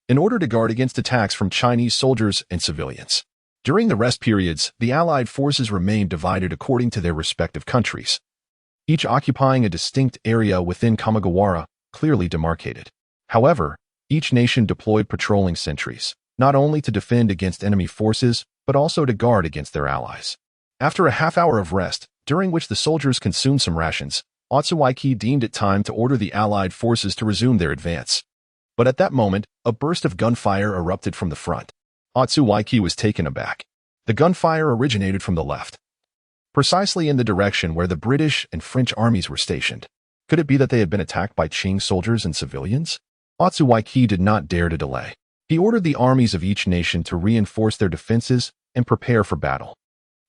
in order to guard against attacks from Chinese soldiers and civilians. During the rest periods, the Allied forces remained divided according to their respective countries, each occupying a distinct area within Kamigawa, clearly demarcated. However, each nation deployed patrolling sentries, not only to defend against enemy forces, but also to guard against their allies. After a half-hour of rest, during which the soldiers consumed some rations, Otsuwaiki deemed it time to order the Allied forces to resume their advance. But at that moment, a burst of gunfire erupted from the front. Otsuwaiki was taken aback. The gunfire originated from the left, precisely in the direction where the British and French armies were stationed. Could it be that they had been attacked by Qing soldiers and civilians? Otsuwaiki did not dare to delay. He ordered the armies of each nation to reinforce their defenses and prepare for battle,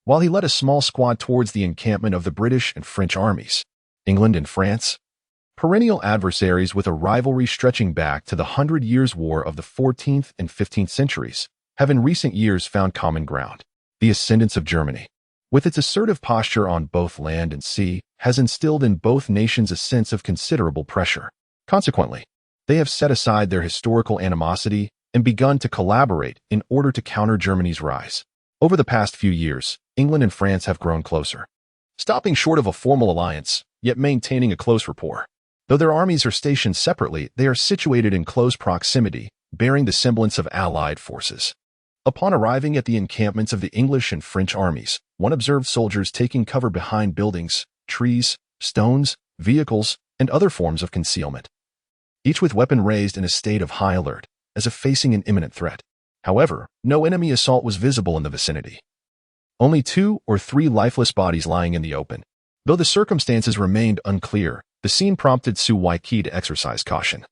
while he led a small squad towards the encampment of the British and French armies. England and France, perennial adversaries with a rivalry stretching back to the 100 Years' War of the 14th and 15th centuries, have in recent years found common ground. The ascendance of Germany, with its assertive posture on both land and sea, has instilled in both nations a sense of considerable pressure. Consequently, they have set aside their historical animosity and begun to collaborate in order to counter Germany's rise. Over the past few years, England and France have grown closer, stopping short of a formal alliance, yet maintaining a close rapport. Though their armies are stationed separately, they are situated in close proximity, bearing the semblance of allied forces. Upon arriving at the encampments of the English and French armies, one observed soldiers taking cover behind buildings, trees, stones, vehicles, and other forms of concealment, each with weapon raised in a state of high alert, as if facing an imminent threat. However, no enemy assault was visible in the vicinity. Only 2 or 3 lifeless bodies lying in the open. Though the circumstances remained unclear, the scene prompted Otsuwaiki to exercise caution,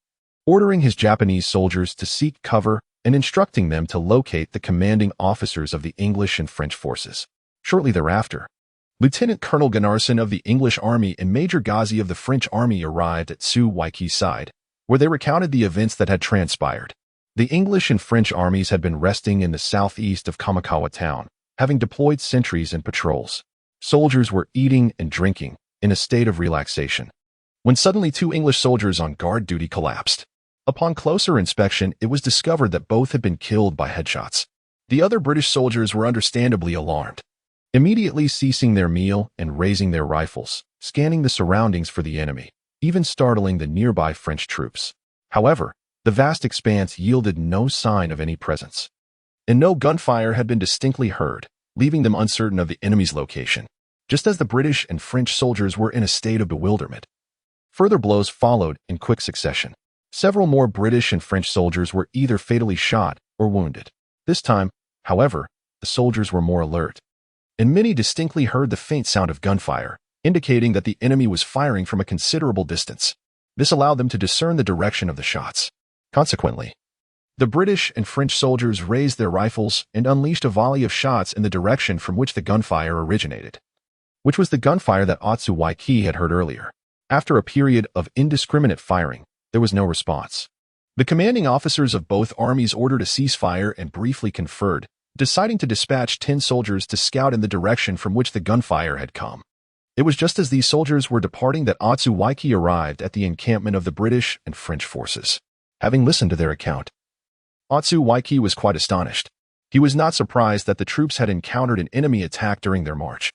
ordering his Japanese soldiers to seek cover and instructing them to locate the commanding officers of the English and French forces. Shortly thereafter, Lieutenant Colonel Gunnarsson of the English Army and Major Ghazi of the French Army arrived at Otsuwaiki's side, where they recounted the events that had transpired. The English and French armies had been resting in the southeast of Kamikawa town, having deployed sentries and patrols. Soldiers were eating and drinking, in a state of relaxation, when suddenly 2 English soldiers on guard duty collapsed. Upon closer inspection, it was discovered that both had been killed by headshots. The other British soldiers were understandably alarmed, immediately ceasing their meal and raising their rifles, scanning the surroundings for the enemy, even startling the nearby French troops. However, the vast expanse yielded no sign of any presence, and no gunfire had been distinctly heard, leaving them uncertain of the enemy's location, just as the British and French soldiers were in a state of bewilderment. Further blows followed in quick succession. Several more British and French soldiers were either fatally shot or wounded. This time, however, the soldiers were more alert, and many distinctly heard the faint sound of gunfire, indicating that the enemy was firing from a considerable distance. This allowed them to discern the direction of the shots. Consequently, the British and French soldiers raised their rifles and unleashed a volley of shots in the direction from which the gunfire originated, which was the gunfire that Otsuwaiki had heard earlier. After a period of indiscriminate firing, there was no response. The commanding officers of both armies ordered a ceasefire and briefly conferred, deciding to dispatch 10 soldiers to scout in the direction from which the gunfire had come. It was just as these soldiers were departing that Otsuwaiki arrived at the encampment of the British and French forces. Having listened to their account, Otsuwaiki was quite astonished. He was not surprised that the troops had encountered an enemy attack during their march,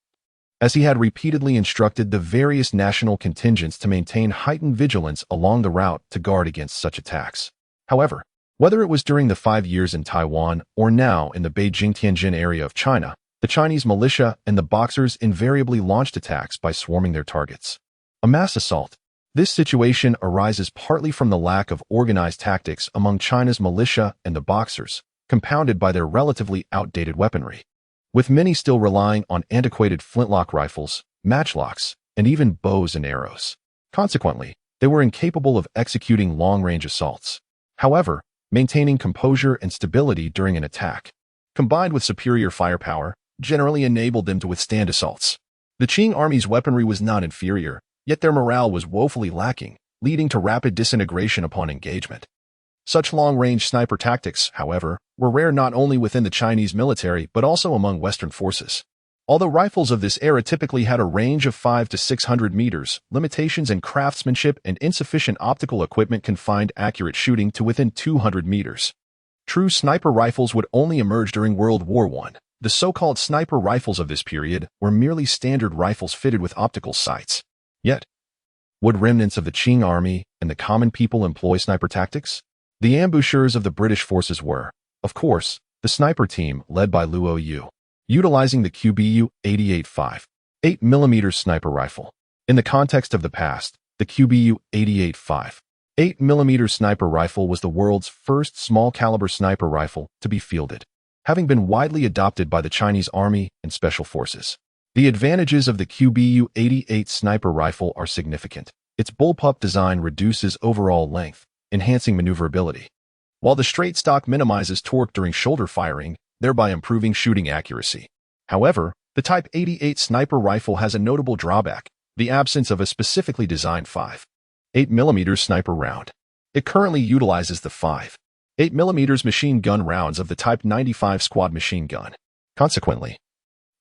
as he had repeatedly instructed the various national contingents to maintain heightened vigilance along the route to guard against such attacks. However, whether it was during the 5 years in Taiwan or now in the Beijing-Tianjin area of China, the Chinese militia and the Boxers invariably launched attacks by swarming their targets. A mass assault. This situation arises partly from the lack of organized tactics among China's militia and the Boxers, compounded by their relatively outdated weaponry, with many still relying on antiquated flintlock rifles, matchlocks, and even bows and arrows. Consequently, they were incapable of executing long-range assaults. However, maintaining composure and stability during an attack, combined with superior firepower, generally enabled them to withstand assaults. The Qing army's weaponry was not inferior, yet their morale was woefully lacking, leading to rapid disintegration upon engagement. Such long-range sniper tactics, however, were rare not only within the Chinese military but also among Western forces. Although rifles of this era typically had a range of 500 to 600 meters, limitations in craftsmanship and insufficient optical equipment confined accurate shooting to within 200 meters. True sniper rifles would only emerge during World War I. The so-called sniper rifles of this period were merely standard rifles fitted with optical sights. Yet, would remnants of the Qing army and the common people employ sniper tactics? The ambushers of the British forces were, of course, the sniper team led by Luo Yu, utilizing the QBU-88-5 8mm sniper rifle. In the context of the past, the QBU-88-5 8mm sniper rifle was the world's first small-caliber sniper rifle to be fielded, having been widely adopted by the Chinese Army and Special Forces. The advantages of the QBU-88 sniper rifle are significant. Its bullpup design reduces overall length, enhancing maneuverability, while the straight stock minimizes torque during shoulder firing, thereby improving shooting accuracy. However, the Type 88 sniper rifle has a notable drawback: the absence of a specifically designed 5.8mm sniper round. It currently utilizes the 5.8mm machine gun rounds of the Type 95 squad machine gun. Consequently,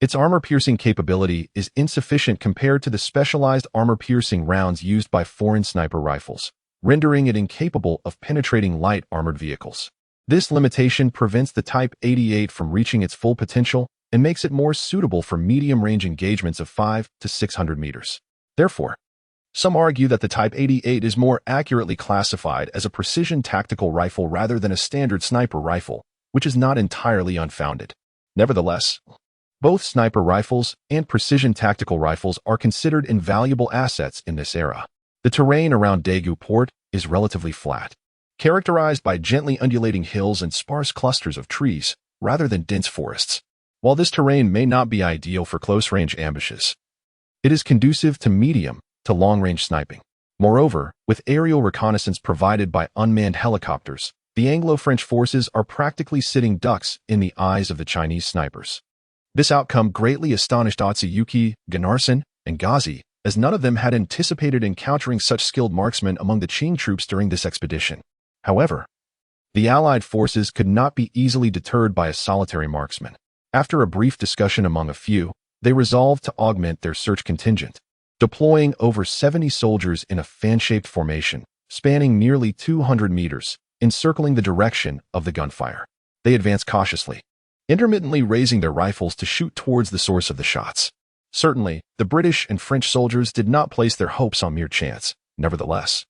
its armor-piercing capability is insufficient compared to the specialized armor-piercing rounds used by foreign sniper rifles, rendering it incapable of penetrating light armored vehicles. This limitation prevents the Type 88 from reaching its full potential and makes it more suitable for medium-range engagements of 500 to 600 meters. Therefore, some argue that the Type 88 is more accurately classified as a precision tactical rifle rather than a standard sniper rifle, which is not entirely unfounded. Nevertheless, both sniper rifles and precision tactical rifles are considered invaluable assets in this era. The terrain around Daegu Port is relatively flat, characterized by gently undulating hills and sparse clusters of trees, rather than dense forests. While this terrain may not be ideal for close-range ambushes, it is conducive to medium to long-range sniping. Moreover, with aerial reconnaissance provided by unmanned helicopters, the Anglo-French forces are practically sitting ducks in the eyes of the Chinese snipers. This outcome greatly astonished Otsuyuki, Gunnarsson, and Gazi, as none of them had anticipated encountering such skilled marksmen among the Qing troops during this expedition. However, the Allied forces could not be easily deterred by a solitary marksman. After a brief discussion among a few, they resolved to augment their search contingent, deploying over 70 soldiers in a fan-shaped formation, spanning nearly 200 meters, encircling the direction of the gunfire. They advanced cautiously, intermittently raising their rifles to shoot towards the source of the shots. Certainly, the British and French soldiers did not place their hopes on mere chance. Nevertheless,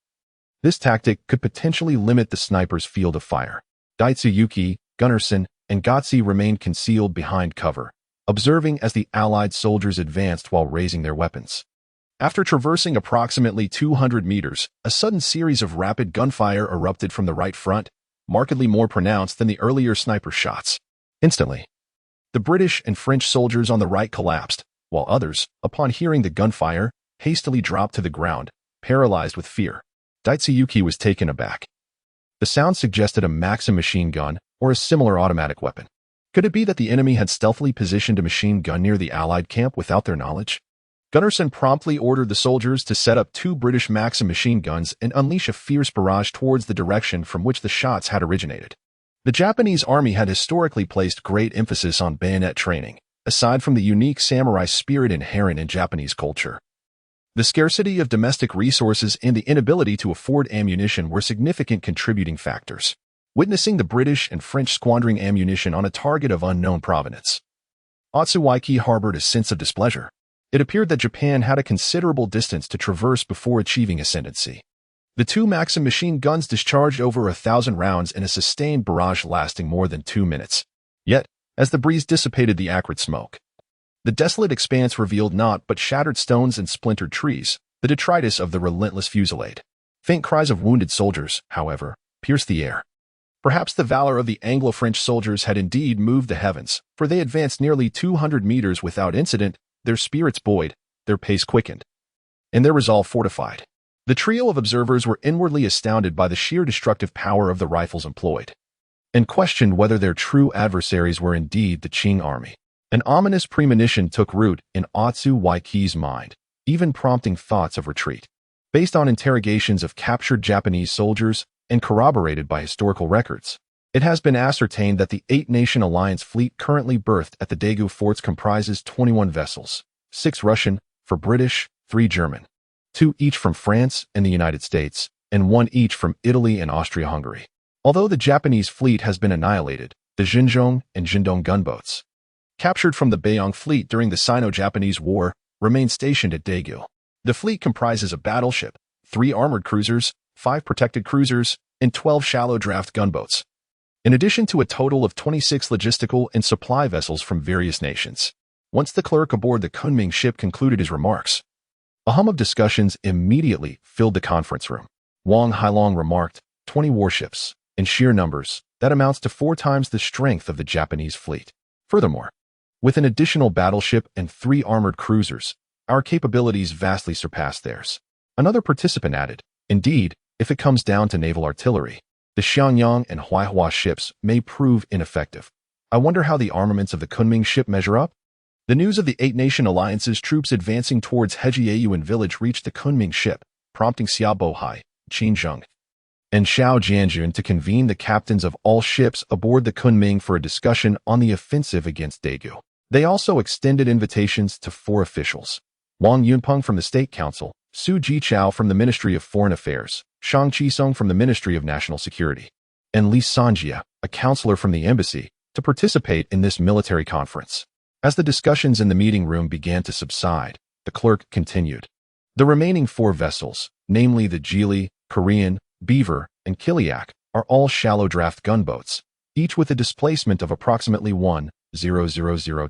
this tactic could potentially limit the sniper's field of fire. Daitsuyuki, Gunnarsson, and Gotzi remained concealed behind cover, observing as the Allied soldiers advanced while raising their weapons. After traversing approximately 200 meters, a sudden series of rapid gunfire erupted from the right front, markedly more pronounced than the earlier sniper shots. Instantly, the British and French soldiers on the right collapsed, while others, upon hearing the gunfire, hastily dropped to the ground, paralyzed with fear. Daitsuyuki was taken aback. The sound suggested a Maxim machine gun or a similar automatic weapon. Could it be that the enemy had stealthily positioned a machine gun near the Allied camp without their knowledge? Gunnarsson promptly ordered the soldiers to set up 2 British Maxim machine guns and unleash a fierce barrage towards the direction from which the shots had originated. The Japanese army had historically placed great emphasis on bayonet training, aside from the unique samurai spirit inherent in Japanese culture. The scarcity of domestic resources and the inability to afford ammunition were significant contributing factors. witnessing the British and French squandering ammunition on a target of unknown provenance. Otsuwaiki harbored a sense of displeasure. It appeared that Japan had a considerable distance to traverse before achieving ascendancy. The two Maxim machine guns discharged over 1,000 rounds in a sustained barrage lasting more than 2 minutes. Yet, as the breeze dissipated the acrid smoke, the desolate expanse revealed naught but shattered stones and splintered trees, the detritus of the relentless fusillade. Faint cries of wounded soldiers, however, pierced the air. Perhaps the valor of the Anglo-French soldiers had indeed moved the heavens, for they advanced nearly 200 meters without incident, their spirits buoyed, their pace quickened, and their resolve fortified. The trio of observers were inwardly astounded by the sheer destructive power of the rifles employed, and questioned whether their true adversaries were indeed the Qing army. An ominous premonition took root in Otsuwaiki's mind, even prompting thoughts of retreat. Based on interrogations of captured Japanese soldiers and corroborated by historical records, it has been ascertained that the 8-nation alliance fleet currently berthed at the Daegu forts comprises 21 vessels, 6 Russian, 4 British, 3 German, 2 each from France and the United States, and 1 each from Italy and Austria-Hungary. Although the Japanese fleet has been annihilated, the Xinzhong and Jindong gunboats, captured from the Beiyang fleet during the Sino-Japanese War, remain stationed at Daegu. The fleet comprises a battleship, 3 armored cruisers, 5 protected cruisers, and 12 shallow draft gunboats, in addition to a total of 26 logistical and supply vessels from various nations. Once the clerk aboard the Kunming ship concluded his remarks, a hum of discussions immediately filled the conference room. Wang Hailong remarked, 20 warships, in sheer numbers, that amounts to 4 times the strength of the Japanese fleet. Furthermore, with an additional battleship and 3 armored cruisers, our capabilities vastly surpass theirs. Another participant added, indeed, if it comes down to naval artillery, the Xiangyang and Huaihua ships may prove ineffective. I wonder how the armaments of the Kunming ship measure up? The news of the 8-nation alliance's troops advancing towards Hejiayuan village reached the Kunming ship, prompting Xia Bohai, Qin Zheng, and Xiao Jianjun to convene the captains of all ships aboard the Kunming for a discussion on the offensive against Daegu. They also extended invitations to 4 officials: Wang Yunpeng from the State Council, Su Jichao from the Ministry of Foreign Affairs, Shang Qisong from the Ministry of National Security, and Li Sanjia, a counselor from the embassy, to participate in this military conference. As the discussions in the meeting room began to subside, the clerk continued. The remaining 4 vessels, namely the Geely, Korean, Beaver, and Kiliak, are all shallow draft gunboats, each with a displacement of approximately 1,000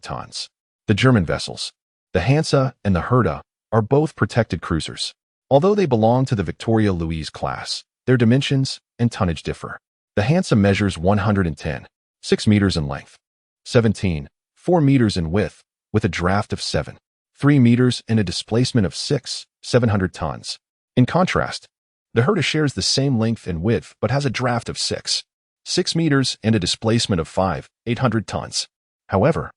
tons. The German vessels, the Hansa and the Hertha, are both protected cruisers. Although they belong to the Victoria Louise class, their dimensions and tonnage differ. The Hansa measures 110, 6 meters in length, 17, 4 meters in width, with a draft of 7, 3 meters and a displacement of 700 tons. In contrast, the Hertha shares the same length and width but has a draft of 6 meters and a displacement of 800 tons. However,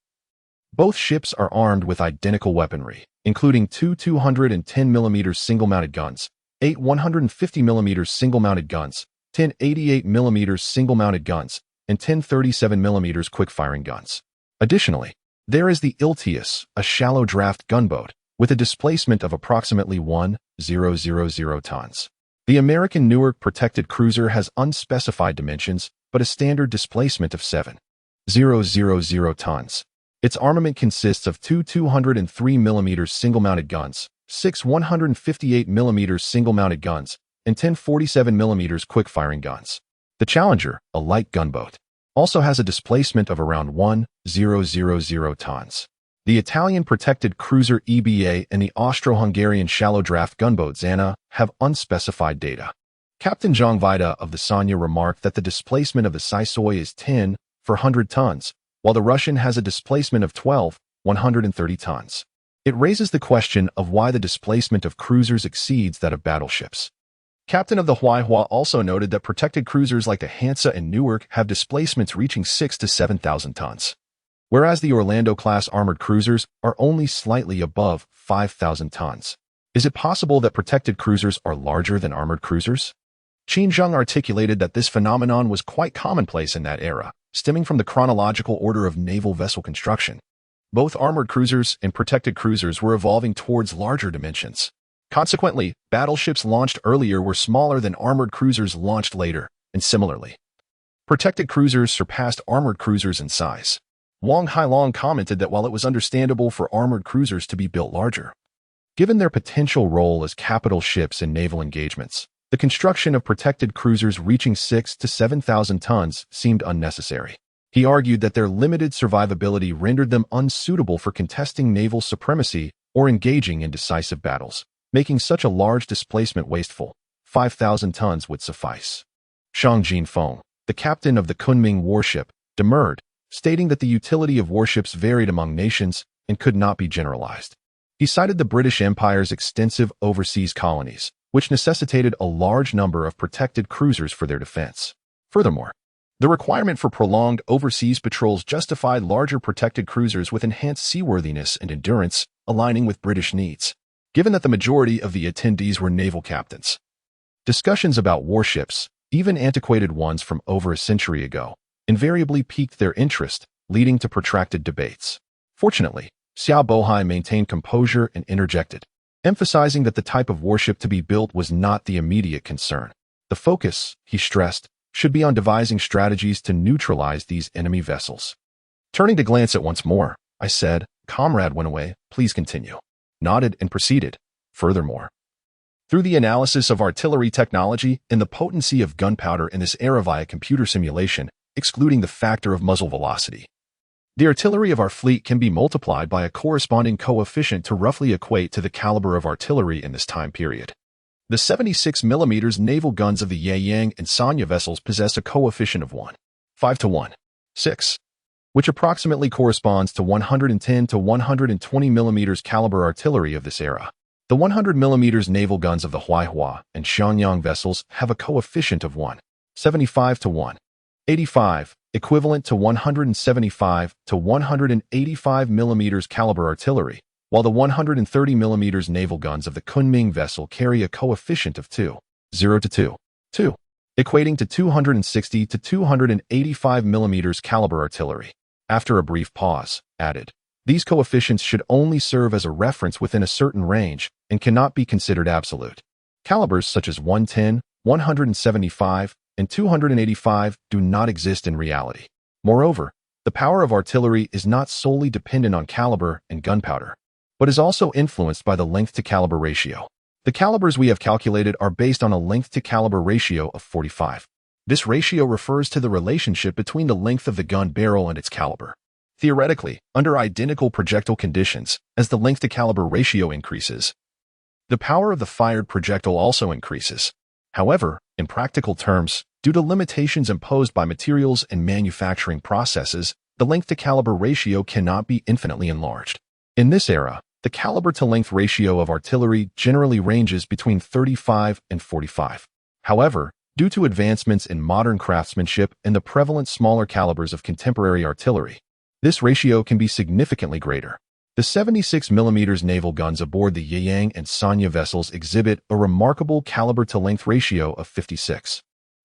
both ships are armed with identical weaponry, including 2 210mm single-mounted guns, 8 150mm single-mounted guns, 10 88mm single-mounted guns, and 10 37mm quick-firing guns. Additionally, there is the Iltius, a shallow draft gunboat, with a displacement of approximately 1,000 tons. The American Newark protected cruiser has unspecified dimensions, but a standard displacement of 7,000 tons. Its armament consists of 2 203mm single-mounted guns, 6 158mm single-mounted guns, and 10 47mm quick-firing guns. The Challenger, a light gunboat, also has a displacement of around 1,000 tons. The Italian protected cruiser EBA and the Austro-Hungarian shallow draft gunboat Zana have unspecified data. Captain Zhang Vida of the Sanya remarked that the displacement of the Sisoi is 10 for 100 tons, while the Russian has a displacement of 130 tons. It raises the question of why the displacement of cruisers exceeds that of battleships. Captain of the Huaihua also noted that protected cruisers like the Hansa and Newark have displacements reaching 6,000 to 7,000 tons, whereas the Orlando-class armored cruisers are only slightly above 5,000 tons. Is it possible that protected cruisers are larger than armored cruisers? Qin Zheng articulated that this phenomenon was quite commonplace in that era, stemming from the chronological order of naval vessel construction. Both armored cruisers and protected cruisers were evolving towards larger dimensions. Consequently, battleships launched earlier were smaller than armored cruisers launched later, and similarly, Protected cruisers surpassed armored cruisers in size. Wang Hailong commented that while it was understandable for armored cruisers to be built larger, given their potential role as capital ships in naval engagements, the construction of protected cruisers reaching 6,000 to 7,000 tons seemed unnecessary. He argued that their limited survivability rendered them unsuitable for contesting naval supremacy or engaging in decisive battles, making such a large displacement wasteful. 5,000 tons would suffice. Shang Jinfeng, the captain of the Kunming warship, demurred, stating that the utility of warships varied among nations and could not be generalized. He cited the British Empire's extensive overseas colonies, which necessitated a large number of protected cruisers for their defense. Furthermore, the requirement for prolonged overseas patrols justified larger protected cruisers with enhanced seaworthiness and endurance, aligning with British needs, given that the majority of the attendees were naval captains. Discussions about warships, even antiquated ones from over a century ago, invariably piqued their interest, leading to protracted debates. Fortunately, Xiao Bohai maintained composure and interjected, emphasizing that the type of warship to be built was not the immediate concern. The focus, he stressed, should be on devising strategies to neutralize these enemy vessels. Turning to glance at once more, I said, "Comrade Winaway, please continue." Nodded and proceeded. Furthermore, through the analysis of artillery technology and the potency of gunpowder in this era via computer simulation, excluding the factor of muzzle velocity, the artillery of our fleet can be multiplied by a corresponding coefficient to roughly equate to the caliber of artillery in this time period. The 76mm naval guns of the Yeyang and Sanya vessels possess a coefficient of 1.5 to 1.6, which approximately corresponds to 110 to 120mm caliber artillery of this era. The 100mm naval guns of the Huaihua and Xiangyang vessels have a coefficient of 1.75 to 1.85, equivalent to 175 to 185mm caliber artillery, while the 130mm naval guns of the Kunming vessel carry a coefficient of 2.0 to 2.2, equating to 260 to 285mm caliber artillery. After a brief pause, added, "These coefficients should only serve as a reference within a certain range and cannot be considered absolute. Calibers such as 110, 175, and 285 do not exist in reality. Moreover, the power of artillery is not solely dependent on caliber and gunpowder, but is also influenced by the length-to-caliber ratio. The calibers we have calculated are based on a length-to-caliber ratio of 45. This ratio refers to the relationship between the length of the gun barrel and its caliber. Theoretically, under identical projectile conditions, as the length-to-caliber ratio increases, the power of the fired projectile also increases. However, in practical terms, due to limitations imposed by materials and manufacturing processes, the length-to-caliber ratio cannot be infinitely enlarged. In this era, the caliber-to-length ratio of artillery generally ranges between 35 and 45. However, due to advancements in modern craftsmanship and the prevalent smaller calibers of contemporary artillery, this ratio can be significantly greater. The 76mm naval guns aboard the Yeyang and Sanya vessels exhibit a remarkable caliber-to-length ratio of 56,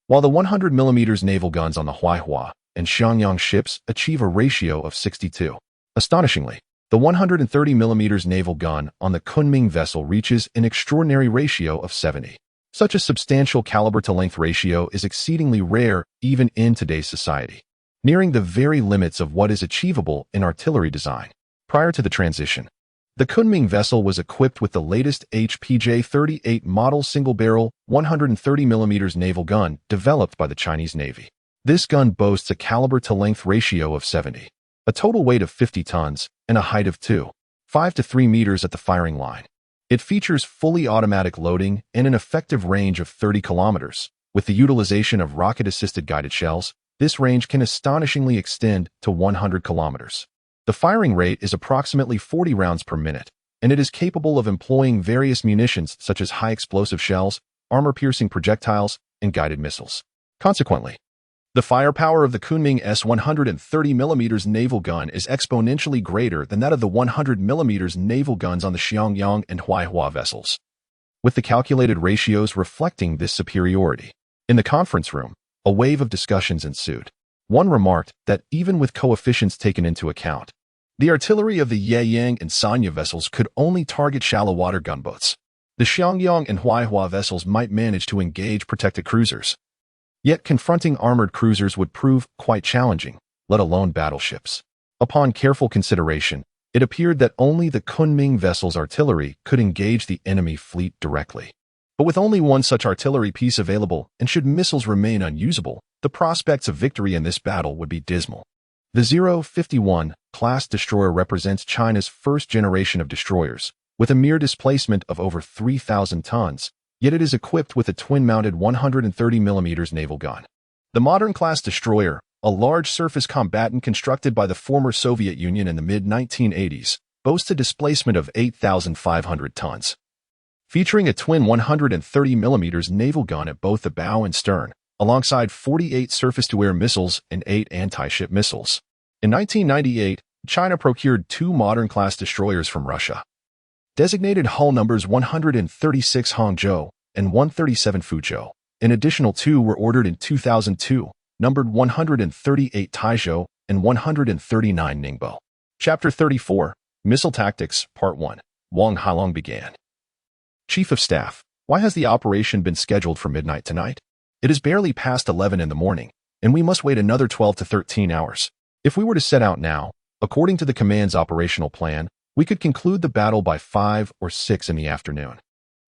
while the 100mm naval guns on the Huaihua and Xiangyang ships achieve a ratio of 62. Astonishingly, the 130mm naval gun on the Kunming vessel reaches an extraordinary ratio of 70. Such a substantial caliber-to-length ratio is exceedingly rare even in today's society, nearing the very limits of what is achievable in artillery design. Prior to the transition, the Kunming vessel was equipped with the latest HPJ-38 model single-barrel 130mm naval gun developed by the Chinese Navy. This gun boasts a caliber-to-length ratio of 70, a total weight of 50 tons, and a height of 2.5 to 3 meters at the firing line. It features fully automatic loading and an effective range of 30 kilometers. With the utilization of rocket-assisted guided shells, this range can astonishingly extend to 100 kilometers. The firing rate is approximately 40 rounds per minute, and it is capable of employing various munitions such as high-explosive shells, armor-piercing projectiles, and guided missiles. Consequently, the firepower of the Kunming S-130mm naval gun is exponentially greater than that of the 100mm naval guns on the Xiangyang and Huaihua vessels, with the calculated ratios reflecting this superiority. In the conference room, a wave of discussions ensued. One remarked that even with coefficients taken into account, the artillery of the Yeyang and Sanya vessels could only target shallow water gunboats. The Xiangyang and Huaihua vessels might manage to engage protected cruisers. Yet confronting armored cruisers would prove quite challenging, let alone battleships. Upon careful consideration, it appeared that only the Kunming vessel's artillery could engage the enemy fleet directly. But with only one such artillery piece available, and should missiles remain unusable, the prospects of victory in this battle would be dismal. The 051 class destroyer represents China's first generation of destroyers, with a mere displacement of over 3,000 tons, yet it is equipped with a twin-mounted 130mm naval gun. The modern class destroyer, a large surface combatant constructed by the former Soviet Union in the mid-1980s, boasts a displacement of 8,500 tons. Featuring a twin 130mm naval gun at both the bow and stern, alongside 48 surface-to-air missiles and 8 anti-ship missiles. In 1998, China procured 2 modern class destroyers from Russia. Designated hull numbers 136 Hangzhou and 137 Fuzhou. An additional 2 were ordered in 2002, numbered 138 Taizhou and 139 Ningbo. Chapter 34, Missile Tactics, Part 1. Wang Hailong began. Chief of Staff, why has the operation been scheduled for midnight tonight? It is barely past 11 in the morning, and we must wait another 12 to 13 hours. If we were to set out now, according to the command's operational plan, we could conclude the battle by 5 or 6 in the afternoon,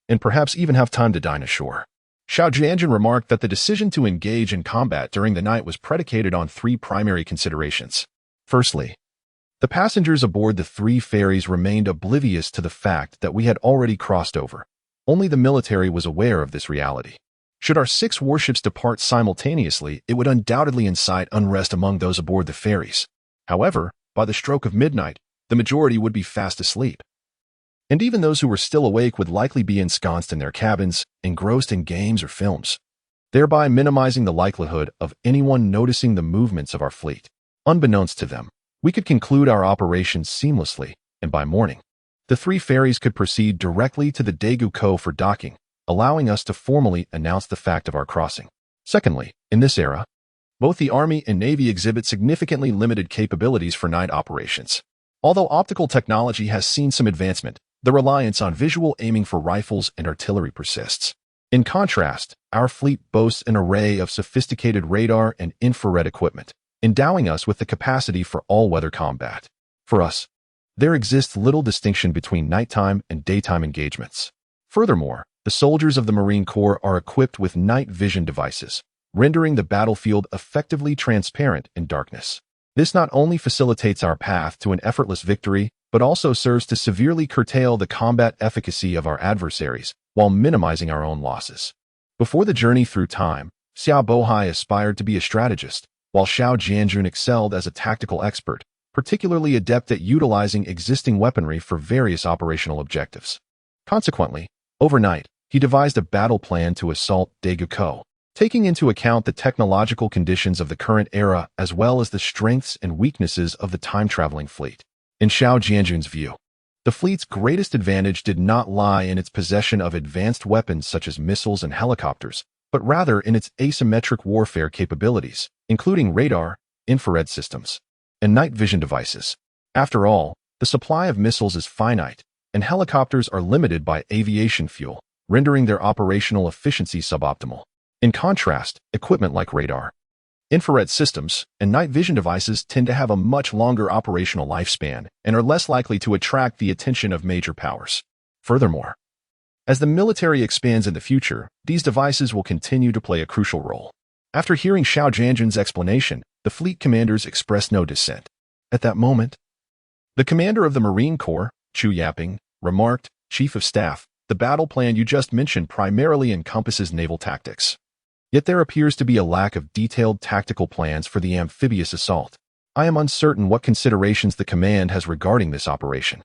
and perhaps even have time to dine ashore. Xiao Jianjun remarked that the decision to engage in combat during the night was predicated on 3 primary considerations. Firstly, the passengers aboard the 3 ferries remained oblivious to the fact that we had already crossed over. Only the military was aware of this reality. Should our 6 warships depart simultaneously, it would undoubtedly incite unrest among those aboard the ferries. However, by the stroke of midnight, the majority would be fast asleep. And even those who were still awake would likely be ensconced in their cabins, engrossed in games or films, thereby minimizing the likelihood of anyone noticing the movements of our fleet. Unbeknownst to them, we could conclude our operations seamlessly, and by morning, the 3 ferries could proceed directly to the Daegu Cove for docking, allowing us to formally announce the fact of our crossing. Secondly, in this era, both the Army and Navy exhibit significantly limited capabilities for night operations. Although optical technology has seen some advancement, the reliance on visual aiming for rifles and artillery persists. In contrast, our fleet boasts an array of sophisticated radar and infrared equipment, endowing us with the capacity for all-weather combat. For us, there exists little distinction between nighttime and daytime engagements. Furthermore, the soldiers of the Marine Corps are equipped with night vision devices, rendering the battlefield effectively transparent in darkness. This not only facilitates our path to an effortless victory, but also serves to severely curtail the combat efficacy of our adversaries, while minimizing our own losses. Before the journey through time, Xiao Bohai aspired to be a strategist, while Xiao Jianjun excelled as a tactical expert, particularly adept at utilizing existing weaponry for various operational objectives. Consequently, overnight, he devised a battle plan to assault Daegu Cove, taking into account the technological conditions of the current era as well as the strengths and weaknesses of the time-traveling fleet. In Xiao Jianjun's view, the fleet's greatest advantage did not lie in its possession of advanced weapons such as missiles and helicopters, but rather in its asymmetric warfare capabilities, including radar, infrared systems, and night vision devices. After all, the supply of missiles is finite, and helicopters are limited by aviation fuel, rendering their operational efficiency suboptimal. In contrast, equipment like radar, infrared systems, and night vision devices tend to have a much longer operational lifespan and are less likely to attract the attention of major powers. Furthermore, as the military expands in the future, these devices will continue to play a crucial role. After hearing Xiao Jianjun's explanation, the fleet commanders expressed no dissent. At that moment, the commander of the Marine Corps, Chu Yaping, remarked, "Chief of Staff, the battle plan you just mentioned primarily encompasses naval tactics. Yet there appears to be a lack of detailed tactical plans for the amphibious assault. I am uncertain what considerations the command has regarding this operation."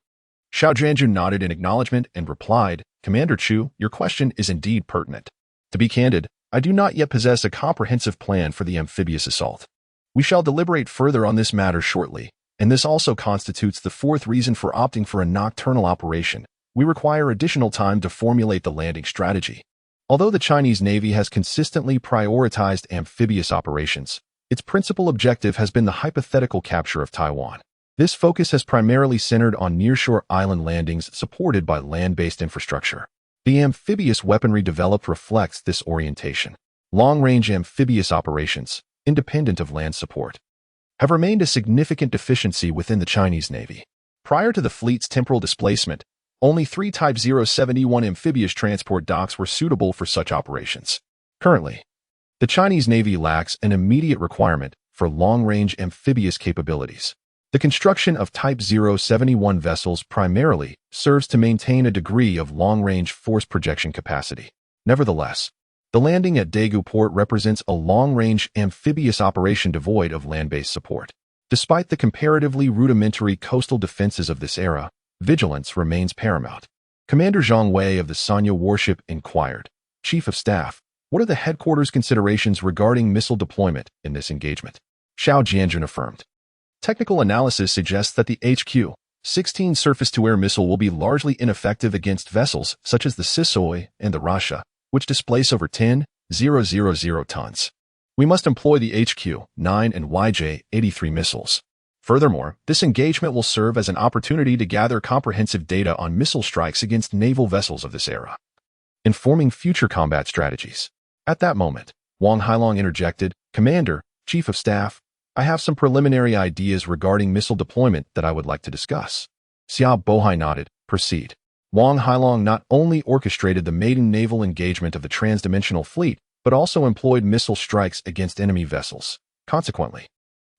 Xiao Jianjun nodded in acknowledgement and replied, "Commander Chu, your question is indeed pertinent. To be candid, I do not yet possess a comprehensive plan for the amphibious assault. We shall deliberate further on this matter shortly, and this also constitutes the 4th reason for opting for a nocturnal operation. We require additional time to formulate the landing strategy. Although the Chinese Navy has consistently prioritized amphibious operations, its principal objective has been the hypothetical capture of Taiwan. This focus has primarily centered on nearshore island landings supported by land-based infrastructure. The amphibious weaponry developed reflects this orientation. long-range amphibious operations, independent of land support, have remained a significant deficiency within the Chinese Navy. Prior to the fleet's temporal displacement, only 3 Type 071 amphibious transport docks were suitable for such operations. Currently, the Chinese Navy lacks an immediate requirement for long-range amphibious capabilities. The construction of Type 071 vessels primarily serves to maintain a degree of long-range force projection capacity. Nevertheless, the landing at Daegu Port represents a long-range amphibious operation devoid of land-based support. Despite the comparatively rudimentary coastal defenses of this era, vigilance remains paramount. Commander Zhang Wei of the Sanya warship inquired, Chief of Staff, what are the headquarters' considerations regarding missile deployment in this engagement? Xiao Jianjun affirmed. Technical analysis suggests that the HQ-16 surface-to-air missile will be largely ineffective against vessels such as the Sisoi and the Rasha, which displace over 10,000 tons. We must employ the HQ-9 and YJ-83 missiles. Furthermore, this engagement will serve as an opportunity to gather comprehensive data on missile strikes against naval vessels of this era, informing future combat strategies. At that moment, Wang Hailong interjected, Commander, Chief of Staff, I have some preliminary ideas regarding missile deployment that I would like to discuss. Xiao Bohai nodded, proceed. Wang Hailong not only orchestrated the maiden naval engagement of the transdimensional fleet, but also employed missile strikes against enemy vessels. Consequently,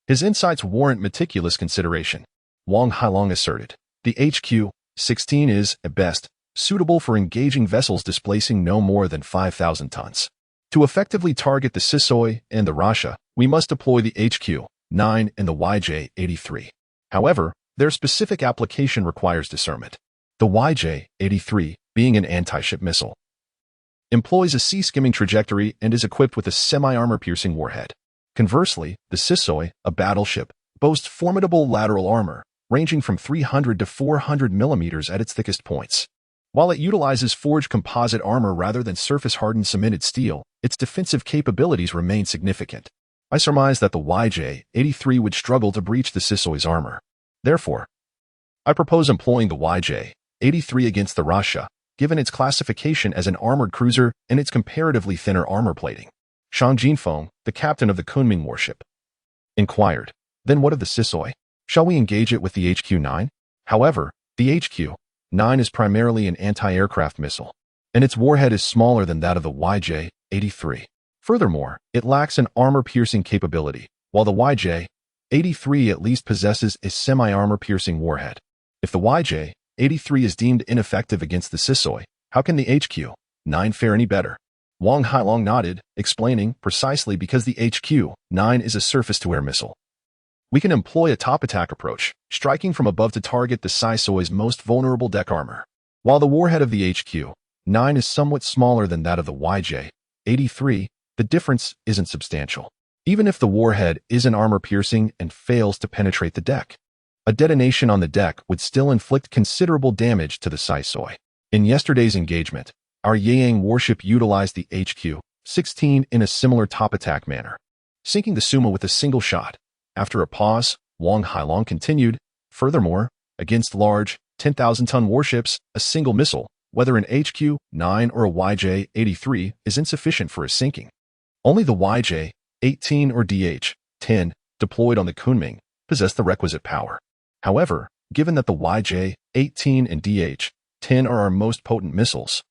his insights warrant meticulous consideration. Wang Hailong asserted, the HQ-16 is, at best, suitable for engaging vessels displacing no more than 5,000 tons. To effectively target the Sisoi and the Rasha, we must deploy the HQ-9 and the YJ-83. However, their specific application requires discernment. The YJ-83, being an anti-ship missile, employs a sea-skimming trajectory and is equipped with a semi-armor-piercing warhead. Conversely, the Sisoi, a battleship, boasts formidable lateral armor, ranging from 300 to 400 millimeters at its thickest points. While it utilizes forged composite armor rather than surface-hardened cemented steel, its defensive capabilities remain significant. I surmise that the YJ-83 would struggle to breach the Sisoi's armor. Therefore, I propose employing the YJ-83 against the Rasha, given its classification as an armored cruiser and its comparatively thinner armor plating. Shang Jinfeng, the captain of the Kunming warship, inquired, then what of the Sisoi? Shall we engage it with the HQ-9? However, the HQ-9 is primarily an anti-aircraft missile, and its warhead is smaller than that of the YJ-83. Furthermore, it lacks an armor-piercing capability, while the YJ-83 at least possesses a semi-armor-piercing warhead. If the YJ-83 is deemed ineffective against the Sisoi, how can the HQ-9 fare any better? Wang Hailong nodded, explaining, precisely because the HQ-9 is a surface-to-air missile. We can employ a top-attack approach, striking from above to target the Sisoi's most vulnerable deck armor. While the warhead of the HQ-9 is somewhat smaller than that of the YJ-83, the difference isn't substantial. Even if the warhead isn't armor-piercing and fails to penetrate the deck, a detonation on the deck would still inflict considerable damage to the Sisoi. In yesterday's engagement, our Yaeyang warship utilized the HQ-16 in a similar top-attack manner, sinking the Suma with a single shot. After a pause, Wang Hailong continued, furthermore, against large, 10,000-ton warships, a single missile, whether an HQ-9 or a YJ-83, is insufficient for a sinking. Only the YJ-18 or DH-10, deployed on the Kunming, possess the requisite power. However, given that the YJ-18 and DH-10 are our most potent missiles,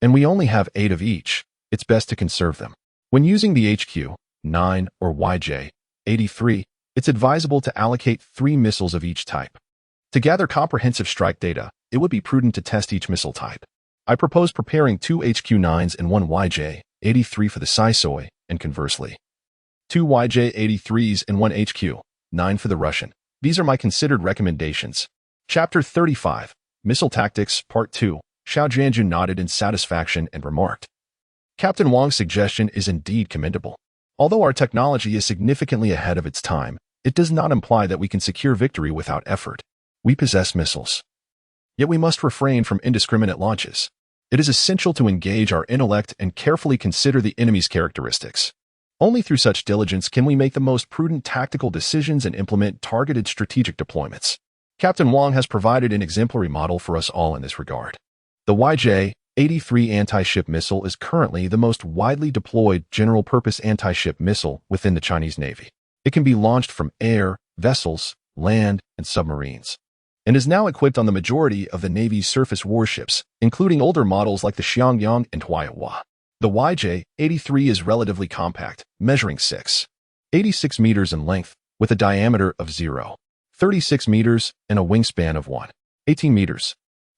and we only have 8 of each, it's best to conserve them. When using the HQ-9 or YJ-83, it's advisable to allocate 3 missiles of each type. To gather comprehensive strike data, it would be prudent to test each missile type. I propose preparing 2 HQ-9s and 1 YJ-83 for the Sisoi, and conversely, 2 YJ-83s and 1 HQ-9 for the Russian. These are my considered recommendations. Chapter 35, Missile Tactics, Part 2. Xiao Jianjun nodded in satisfaction and remarked, Captain Wang's suggestion is indeed commendable. Although our technology is significantly ahead of its time, it does not imply that we can secure victory without effort. We possess missiles, yet we must refrain from indiscriminate launches. It is essential to engage our intellect and carefully consider the enemy's characteristics. Only through such diligence can we make the most prudent tactical decisions and implement targeted strategic deployments. Captain Wang has provided an exemplary model for us all in this regard. The 83 anti-ship missile is currently the most widely deployed general-purpose anti-ship missile within the Chinese Navy. It can be launched from air, vessels, land, and submarines, and is now equipped on the majority of the Navy's surface warships, including older models like the Xiangyang and Huaihua. The YJ-83 is relatively compact, measuring 6.86 meters in length, with a diameter of 0.36 meters and a wingspan of 1.18 meters.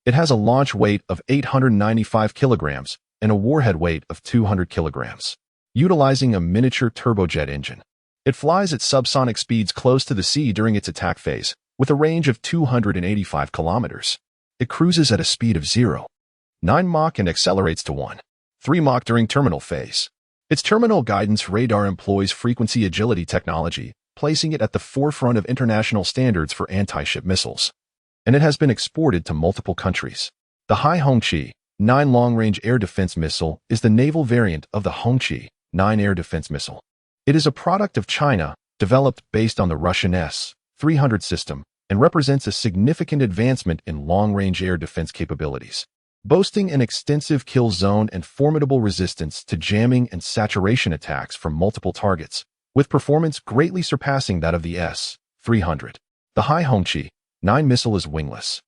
It has a launch weight of 895 kilograms and a warhead weight of 200 kilograms, utilizing a miniature turbojet engine. It flies at subsonic speeds close to the sea during its attack phase, with a range of 285 kilometers. It cruises at a speed of 0.9 Mach and accelerates to 1.3 Mach during terminal phase. Its terminal guidance radar employs frequency agility technology, placing it at the forefront of international standards for anti-ship missiles, and it has been exported to multiple countries. The Hai-Hongqi 9 long-range air defense missile is the naval variant of the Hongqi 9 air defense missile. It is a product of China, developed based on the Russian S-300 system, and represents a significant advancement in long-range air defense capabilities, boasting an extensive kill zone and formidable resistance to jamming and saturation attacks from multiple targets, with performance greatly surpassing that of the S-300. The Hai-Hongqi 9 missile is wingless,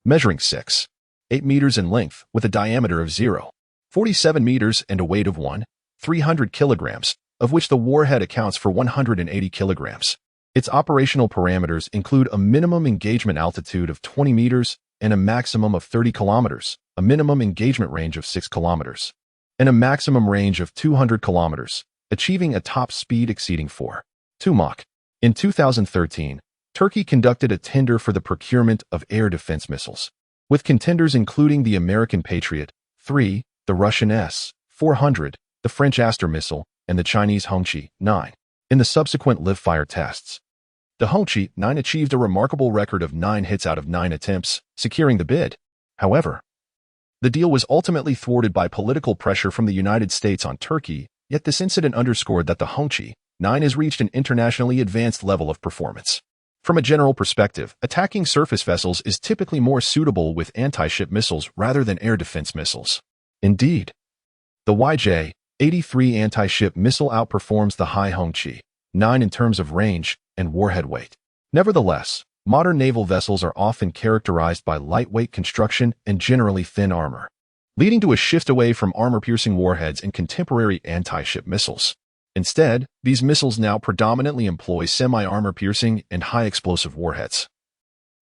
measuring 6.8 meters in length with a diameter of 0.47 meters and a weight of 1,300 kilograms, of which the warhead accounts for 180 kilograms. Its operational parameters include a minimum engagement altitude of 20 meters and a maximum of 30 kilometers, a minimum engagement range of 6 kilometers, and a maximum range of 200 kilometers, achieving a top speed exceeding 4.2 Mach. In 2013, Turkey conducted a tender for the procurement of air defense missiles, with contenders including the American Patriot 3, the Russian S-400, the French Aster missile, and the Chinese Hongqi 9. In the subsequent live-fire tests, the Hongqi 9 achieved a remarkable record of 9 hits out of 9 attempts, securing the bid. However, the deal was ultimately thwarted by political pressure from the United States on Turkey, yet this incident underscored that the Hongqi 9 has reached an internationally advanced level of performance. From a general perspective, attacking surface vessels is typically more suitable with anti-ship missiles rather than air defense missiles. Indeed, the YJ-83 anti-ship missile outperforms the Hai-Hongqi 9 in terms of range and warhead weight. Nevertheless, modern naval vessels are often characterized by lightweight construction and generally thin armor, leading to a shift away from armor-piercing warheads in contemporary anti-ship missiles. Instead, these missiles now predominantly employ semi-armor-piercing and high-explosive warheads,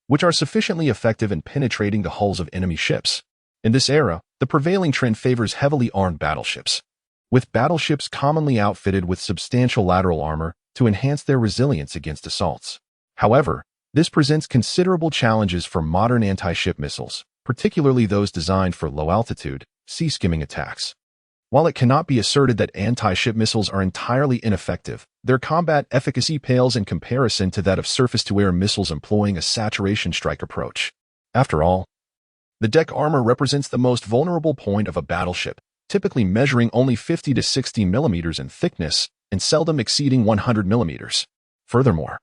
which are sufficiently effective in penetrating the hulls of enemy ships. In this era, the prevailing trend favors heavily armed battleships, with battleships commonly outfitted with substantial lateral armor to enhance their resilience against assaults. However, this presents considerable challenges for modern anti-ship missiles, particularly those designed for low-altitude, sea-skimming attacks. While it cannot be asserted that anti-ship missiles are entirely ineffective, their combat efficacy pales in comparison to that of surface-to-air missiles employing a saturation strike approach. After all, the deck armor represents the most vulnerable point of a battleship, typically measuring only 50 to 60 millimeters in thickness and seldom exceeding 100 millimeters. Furthermore,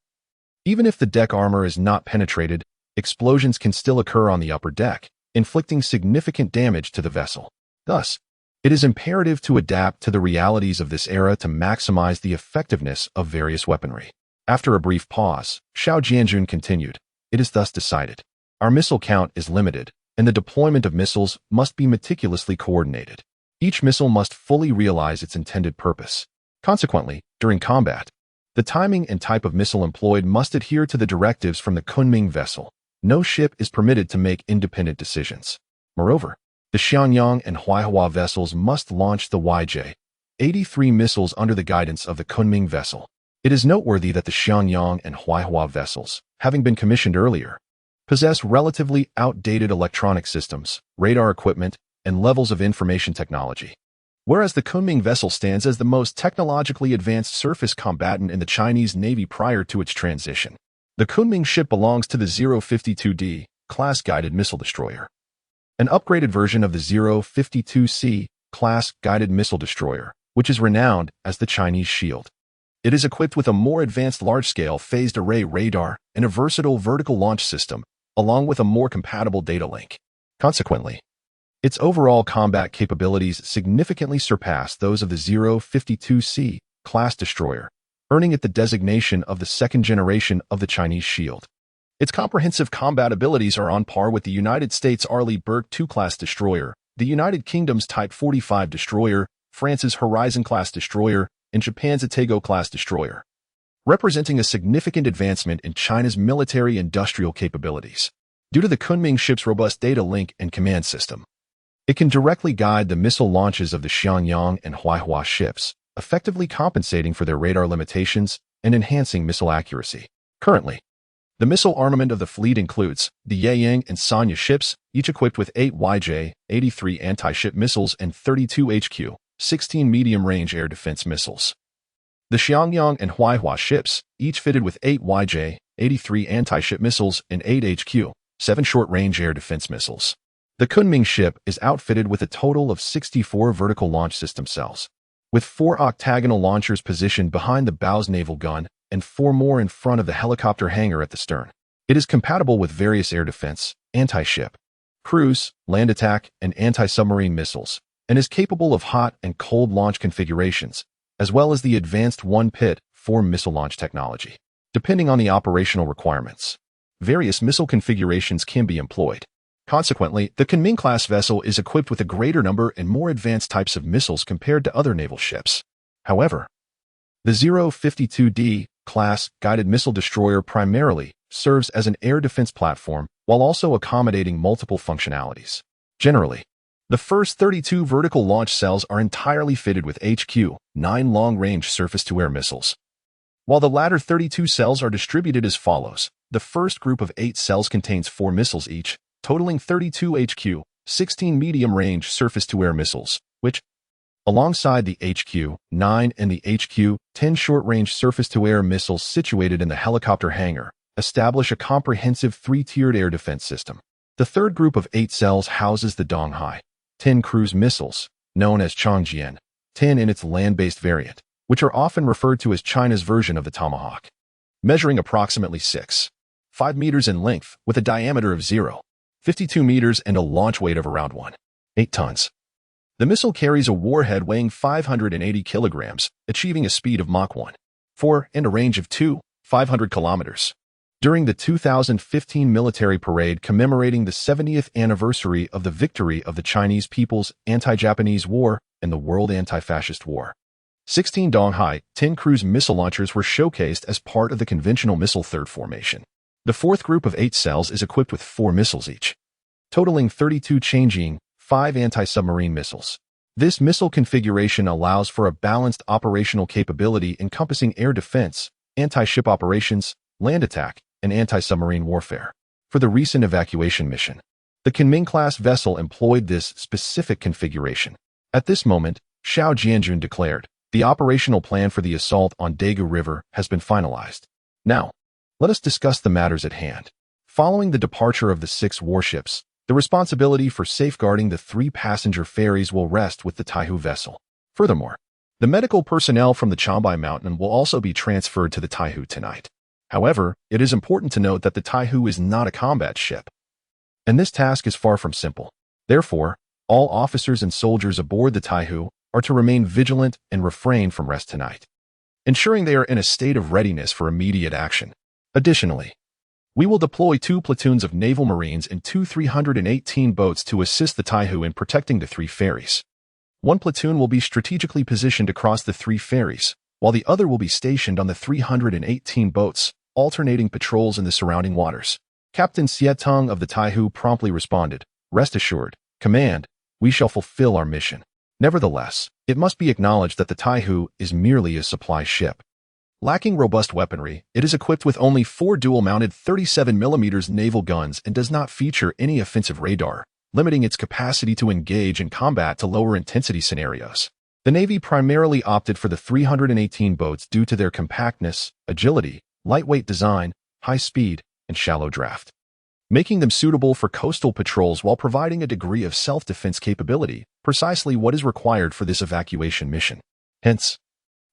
even if the deck armor is not penetrated, explosions can still occur on the upper deck, inflicting significant damage to the vessel. Thus, it is imperative to adapt to the realities of this era to maximize the effectiveness of various weaponry. After a brief pause, Xiao Jianjun continued, "It is thus decided. Our missile count is limited, and the deployment of missiles must be meticulously coordinated. Each missile must fully realize its intended purpose. Consequently, during combat, the timing and type of missile employed must adhere to the directives from the Kunming vessel. No ship is permitted to make independent decisions. Moreover, the Xiangyang and Huaihua vessels must launch the YJ-83 missiles under the guidance of the Kunming vessel. It is noteworthy that the Xiangyang and Huaihua vessels, having been commissioned earlier, possess relatively outdated electronic systems, radar equipment, and levels of information technology. Whereas the Kunming vessel stands as the most technologically advanced surface combatant in the Chinese Navy prior to its transition. The Kunming ship belongs to the 052D class guided missile destroyer, an upgraded version of the 052C class guided missile destroyer, which is renowned as the Chinese Shield. It is equipped with a more advanced large-scale phased array radar and a versatile vertical launch system, along with a more compatible data link. Consequently, Its overall combat capabilities significantly surpass those of the 052C class destroyer, earning it the designation of the second generation of the Chinese shield. Its comprehensive combat abilities are on par with the United States' Arleigh Burke II-class destroyer, the United Kingdom's Type 45 destroyer, France's Horizon-class destroyer, and Japan's Atago-class destroyer, representing a significant advancement in China's military-industrial capabilities. Due to the Kunming ship's robust data link and command system, it can directly guide the missile launches of the Xiangyang and Huaihua ships, effectively compensating for their radar limitations and enhancing missile accuracy. Currently, the missile armament of the fleet includes the Yeyang and Sanya ships, each equipped with 8 YJ-83 anti-ship missiles and 32 HQ-16 medium-range air defense missiles. The Xiangyang and Huaihua ships, each fitted with 8 YJ-83 anti-ship missiles and 8 HQ-7 short-range air defense missiles. The Kunming ship is outfitted with a total of 64 vertical launch system cells, with 4 octagonal launchers positioned behind the bow's naval gun and 4 more in front of the helicopter hangar at the stern. It is compatible with various air defense, anti-ship, cruise, land attack, and anti-submarine missiles, and is capable of hot and cold launch configurations, as well as the advanced one-pit, 4 missile launch technology. Depending on the operational requirements, various missile configurations can be employed. Consequently, the Kunming-class vessel is equipped with a greater number and more advanced types of missiles compared to other naval ships. However, the 052D class guided missile destroyer primarily serves as an air defense platform while also accommodating multiple functionalities. Generally, the first 32 vertical launch cells are entirely fitted with HQ-9 long-range surface-to-air missiles, while the latter 32 cells are distributed as follows. The first group of 8 cells contains 4 missiles each, totaling 32 HQ-16 medium-range surface-to-air missiles, which, alongside the HQ-9 and the HQ-10 short-range surface-to-air missiles situated in the helicopter hangar, establish a comprehensive 3-tiered air defense system. The third group of 8 cells houses the Donghai 10 cruise missiles, known as Changjian 10 in its land-based variant, which are often referred to as China's version of the Tomahawk, measuring approximately 6.5 meters in length with a diameter of 0.52 meters and a launch weight of around 1.8 tons. The missile carries a warhead weighing 580 kilograms, achieving a speed of Mach 1.4 and a range of 500 kilometers. During the 2015 military parade commemorating the 70th anniversary of the victory of the Chinese People's Anti-Japanese War and the World Anti-Fascist War, 16 Donghai 10 cruise missile launchers were showcased as part of the conventional missile third formation. The fourth group of 8 cells is equipped with 4 missiles each, totaling 32 Changjiang 5 anti-submarine missiles. This missile configuration allows for a balanced operational capability encompassing air defense, anti-ship operations, land attack, and anti-submarine warfare. For the recent evacuation mission, the Kunming-class vessel employed this specific configuration. At this moment, Xiao Jianjun declared, the operational plan for the assault on Daegu River has been finalized. Now, let us discuss the matters at hand. Following the departure of the 6 warships, the responsibility for safeguarding the 3 passenger ferries will rest with the Taihu vessel. Furthermore, the medical personnel from the Chambai Mountain will also be transferred to the Taihu tonight. However, it is important to note that the Taihu is not a combat ship, and this task is far from simple. Therefore, all officers and soldiers aboard the Taihu are to remain vigilant and refrain from rest tonight, ensuring they are in a state of readiness for immediate action. Additionally, we will deploy 2 platoons of naval marines and 2 318 boats to assist the Taihu in protecting the 3 ferries. 1 platoon will be strategically positioned across the 3 ferries, while the other will be stationed on the 318 boats, alternating patrols in the surrounding waters. Captain Xie Tung of the Taihu promptly responded, "Rest assured, Command, we shall fulfill our mission." Nevertheless, it must be acknowledged that the Taihu is merely a supply ship. Lacking robust weaponry, it is equipped with only 4 dual-mounted 37mm naval guns and does not feature any offensive radar, limiting its capacity to engage in combat to lower-intensity scenarios. The Navy primarily opted for the 318 boats due to their compactness, agility, lightweight design, high speed, and shallow draft, making them suitable for coastal patrols while providing a degree of self-defense capability, precisely what is required for this evacuation mission. Hence,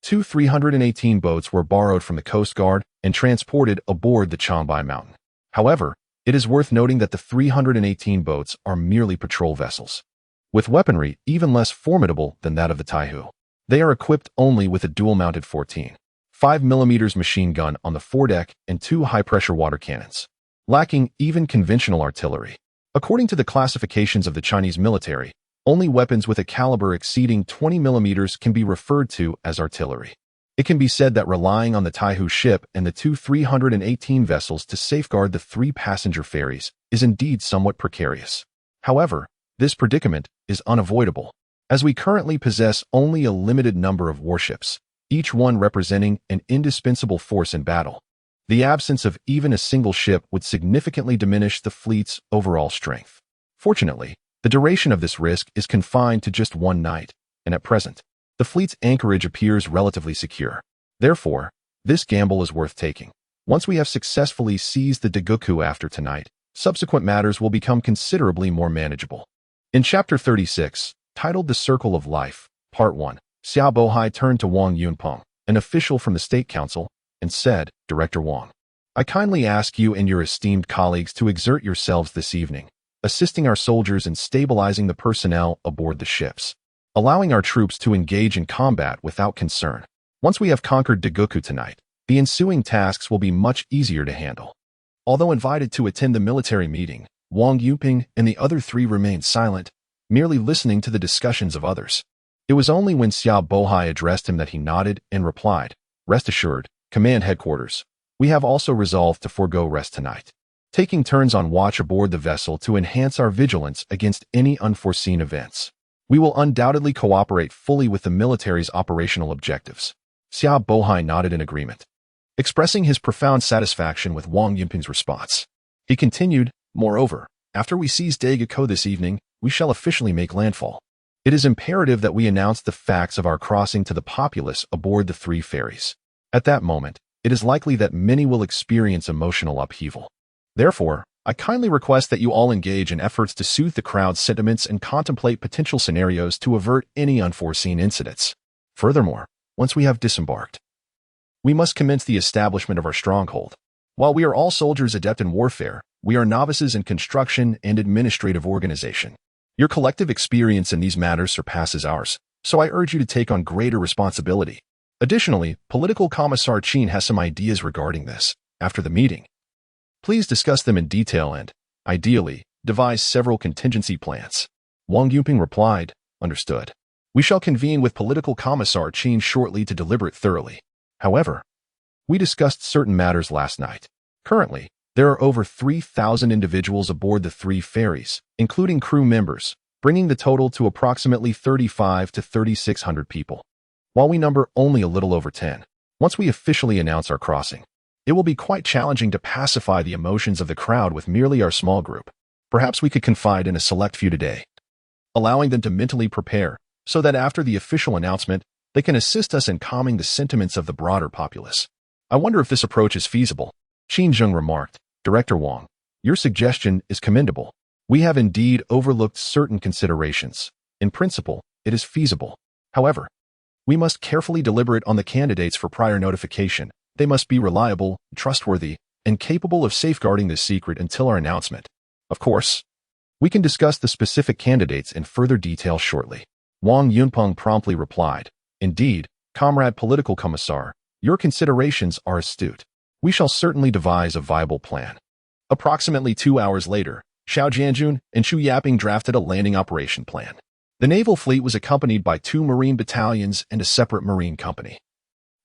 2 318 boats were borrowed from the Coast Guard and transported aboard the Chambai Mountain. However, it is worth noting that the 318 boats are merely patrol vessels. with weaponry even less formidable than that of the Taihu. They are equipped only with a dual-mounted 14.5mm machine gun on the foredeck and 2 high-pressure water cannons, lacking even conventional artillery. According to the classifications of the Chinese military, only weapons with a caliber exceeding 20mm can be referred to as artillery. It can be said that relying on the Taihu ship and the 2 318 vessels to safeguard the 3 passenger ferries is indeed somewhat precarious. However, this predicament is unavoidable, as we currently possess only a limited number of warships, each one representing an indispensable force in battle. The absence of even a single ship would significantly diminish the fleet's overall strength. Fortunately, the duration of this risk is confined to just one night, and at present, the fleet's anchorage appears relatively secure. Therefore, this gamble is worth taking. Once we have successfully seized the Daguku after tonight, subsequent matters will become considerably more manageable. In Chapter 36, titled The Circle of Life, Part 1, Xiao Bohai turned to Wang Yunpeng, an official from the State Council, and said, "Director Wang, I kindly ask you and your esteemed colleagues to exert yourselves this evening, assisting our soldiers in stabilizing the personnel aboard the ships, allowing our troops to engage in combat without concern. Once we have conquered Daguku tonight, the ensuing tasks will be much easier to handle." Although invited to attend the military meeting, Wang Yunpeng and the other 3 remained silent, merely listening to the discussions of others. It was only when Xiao Bohai addressed him that he nodded and replied, "Rest assured, Command Headquarters, we have also resolved to forego rest tonight, taking turns on watch aboard the vessel to enhance our vigilance against any unforeseen events. We will undoubtedly cooperate fully with the military's operational objectives." Xiao Bohai nodded in agreement, expressing his profound satisfaction with Wang Yunpeng's response. He continued, "Moreover, after we seize Daguku this evening, we shall officially make landfall. It is imperative that we announce the facts of our crossing to the populace aboard the 3 ferries. At that moment, it is likely that many will experience emotional upheaval. Therefore, I kindly request that you all engage in efforts to soothe the crowd's sentiments and contemplate potential scenarios to avert any unforeseen incidents. Furthermore, once we have disembarked, we must commence the establishment of our stronghold. While we are all soldiers adept in warfare, we are novices in construction and administrative organization. Your collective experience in these matters surpasses ours, so I urge you to take on greater responsibility. Additionally, Political Commissar Qin has some ideas regarding this. After the meeting, please discuss them in detail and, ideally, devise several contingency plans." Wang Yunpeng replied, "Understood. We shall convene with Political Commissar Qin shortly to deliberate thoroughly. However, we discussed certain matters last night. Currently, there are over 3,000 individuals aboard the 3 ferries, including crew members, bringing the total to approximately 3,500 to 3,600 people. While we number only a little over 10, once we officially announce our crossing, it will be quite challenging to pacify the emotions of the crowd with merely our small group. Perhaps we could confide in a select few today, allowing them to mentally prepare so that after the official announcement, they can assist us in calming the sentiments of the broader populace. I wonder if this approach is feasible." Qin Zheng remarked, "Director Wang, your suggestion is commendable. We have indeed overlooked certain considerations. In principle, it is feasible. However, we must carefully deliberate on the candidates for prior notification. They must be reliable, trustworthy, and capable of safeguarding this secret until our announcement. Of course, we can discuss the specific candidates in further detail shortly." Wang Yunpeng promptly replied, "Indeed, Comrade Political Commissar, your considerations are astute. We shall certainly devise a viable plan." Approximately 2 hours later, Xiao Jianjun and Chu Yaping drafted a landing operation plan. The naval fleet was accompanied by 2 marine battalions and a separate marine company,